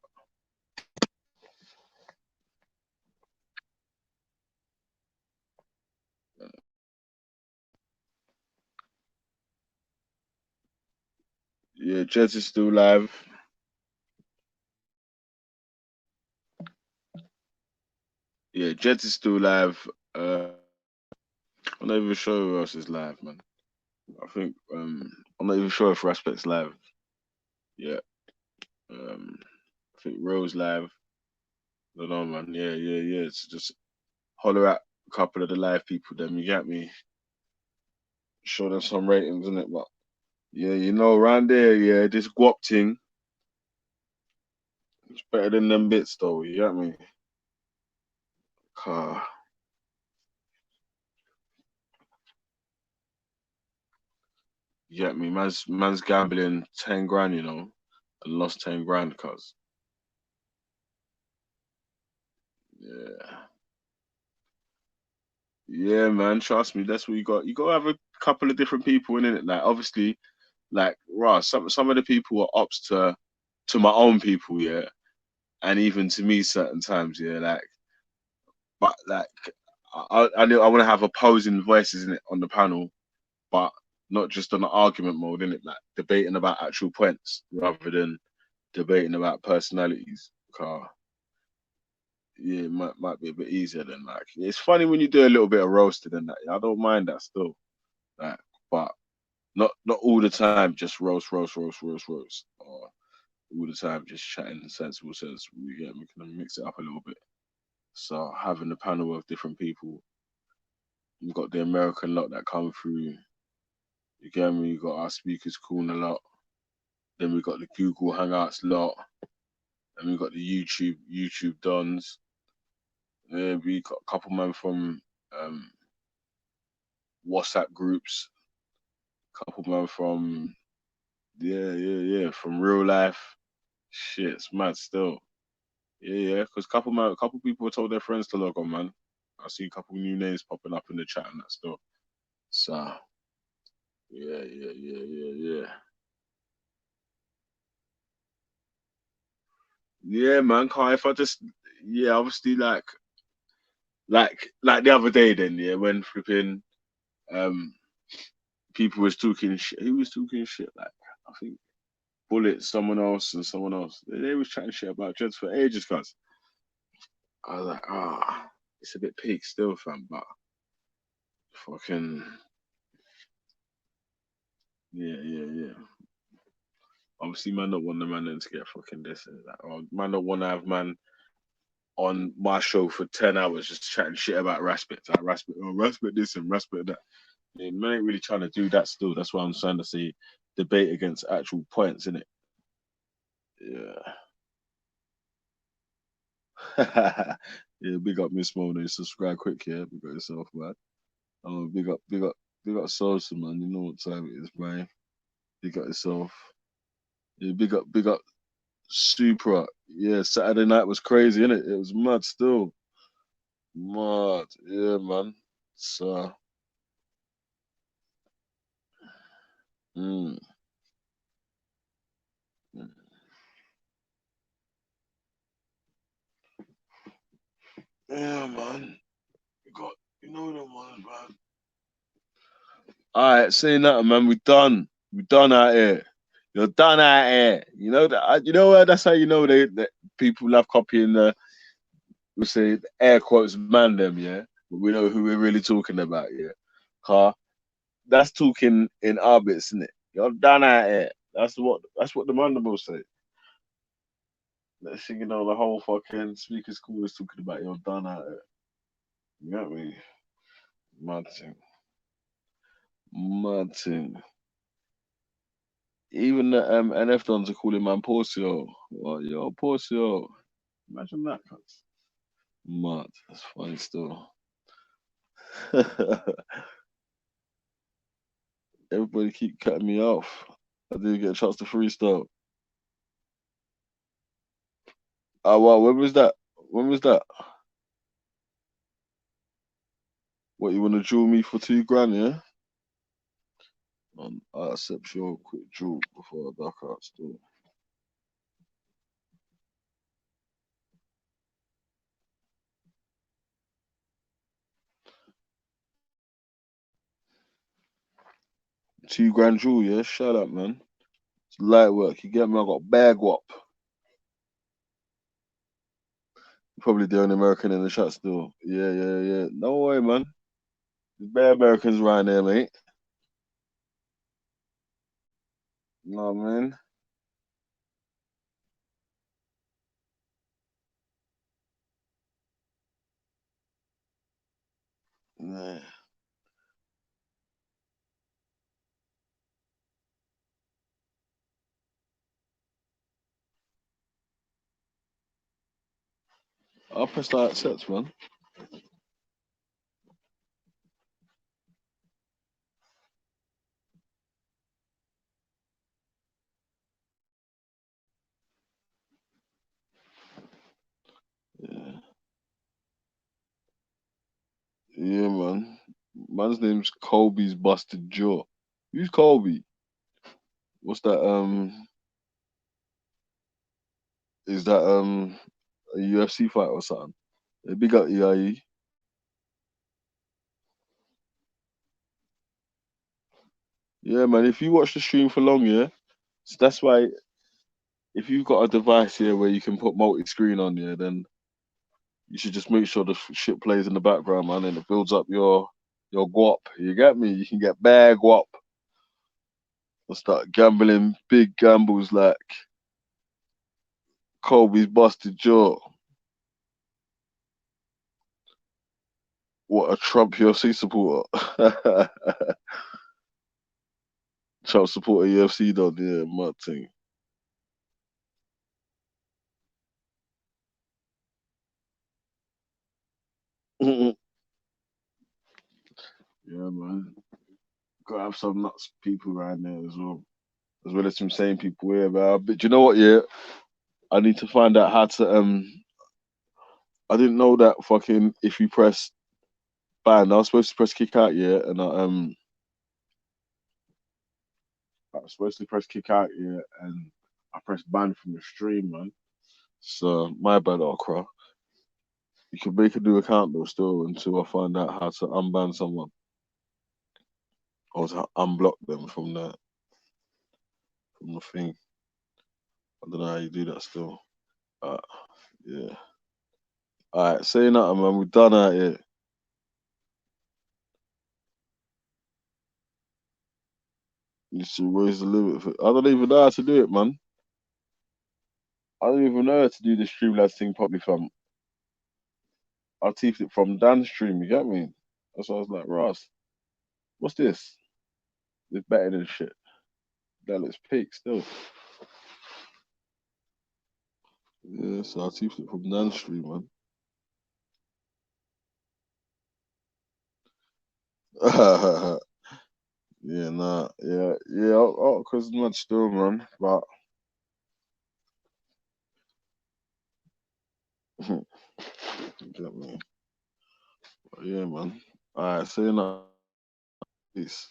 Yeah, Jez is still live. Yeah, Jez is still live. I'm not even sure who else is live, man. I think I'm not even sure if Raspet's live. Yeah. I think Rose live. I don't know, man. Yeah. It's just holler at a couple of the live people, then you get me. Show them some ratings, innit? But yeah, you know, around there, yeah, this guap thing, it's better than them bits, though. You get me? Car. You get me? Man's gambling 10 grand, you know, and lost 10 grand, cuz. Yeah. Yeah, man. Trust me, that's what you got. You got to have a couple of different people in it. Like, obviously, like, some of the people are ops to my own people, yeah, and even to me certain times, yeah. Like, but like, I want to have opposing voices in it on the panel, but not just on the argument mode, in it, like debating about actual points rather than debating about personalities. Yeah, it might be a bit easier than like. It's funny when you do a little bit of roasting and that. I don't mind that still, like, but not all the time. Just roast, or all the time just chatting sensible sense. We can mix it up a little bit. So having a panel of different people, you've got the American lot that come through. You get me? You got our speakers calling a lot. Then we got the Google Hangouts lot, and we got the YouTube dons. Yeah, we got a couple men from WhatsApp groups. Couple men from from real life. Shit, it's mad still. Yeah, because couple people told their friends to log on, man. I see a couple new names popping up in the chat and that still. So yeah. Yeah, man. If I just obviously like the other day then, yeah, when flipping people was talking shit. Who was talking shit? Like, I think Bullet, someone else, and someone else. They was chatting shit about Jets for ages, cuz. I was like, it's a bit peak still, fam, but fucking yeah. Obviously, man, don't want the man then to get fucking this and that. Or man don't want to have man on my show for 10 hours just chatting shit about Raspet. Like Raspet this and Raspet that. Yeah, man ain't really trying to do that still. That's why I'm trying to say debate against actual points, innit? Yeah. Yeah, big up Miss Mona. Subscribe quick, yeah. Big up yourself, man. Big up Sosa, man. You know what time it is, man. Big up yourself. Yeah, big up Supra. Yeah, Saturday night was crazy, innit? It was mad still. Mad. Yeah, man. So mm. Yeah, man. You know them ones, man. Alright, saying that, man, we done. We done out here. You're done out here. You know that. You know what? That's how you know that people love copying the. We say air quotes man them, yeah. But we know who we're really talking about, yeah. Car. That's talking in our bits, isn't it? You're done out here. That's what the man will say. Next thing you know, the whole fucking speaker school is talking about you're done out here. You get me? Mad thing. Mad thing. Even the NF dons are calling man Porcio. What, yo, Porcio. Imagine that, cuz. Mad. That's funny still. Everybody keep cutting me off. I didn't get a chance to freestyle. Oh, wow, when was that? When was that? What, you want to jewel me for $2,000, yeah? I accept your quick jewel before I duck out still. $2,000 jewel, yeah? Shut up, man. It's light work. You get me? I got bag wop. Probably the only American in the chat still. Yeah, yeah, yeah. No way, man. There's bare Americans around there, mate. You know what I mean? Yeah. I'll press that accept, man. Yeah. Yeah, man. Man's name's Colby's Busted Jaw. Who's Colby? What's that? Is that a UFC fight or something? Yeah, big up EIE. Yeah, man. If you watch the stream for long, yeah. So that's why if you've got a device here where you can put multi-screen on, yeah, then you should just make sure the shit plays in the background, man, and it builds up your guap. You get me? You can get bad guap. Or start gambling big gambles like Colby's Busted Jaw. What a Trump UFC supporter. Trump supporter UFC done, yeah, mad thing. Yeah, man. Gotta have some nuts people around there as well as some sane people here, man. But do you know what? Yeah, I need to find out how to. I didn't know that fucking if you press ban, I was supposed to press kick out, yeah, and I was supposed to press kick out, yeah, and I pressed ban from the stream, man. So my bad, Okra. You can make a new account though, still until I find out how to unban someone or to unblock them from the thing. I don't know how you do that still. Yeah. All right, say nothing, man. We're done out here. You should raise the limit. I don't even know how to do it, man. I don't even know how to do the Streamlabs thing properly, fam. I teeth it from downstream, you get me? That's why I was like, Ross, what's this? It's better than shit. That looks peak still. Yeah, so I teeth it from downstream, man. Yeah, nah, yeah, cause much still, man. But you get me? But yeah, man. All right, see you now. Peace.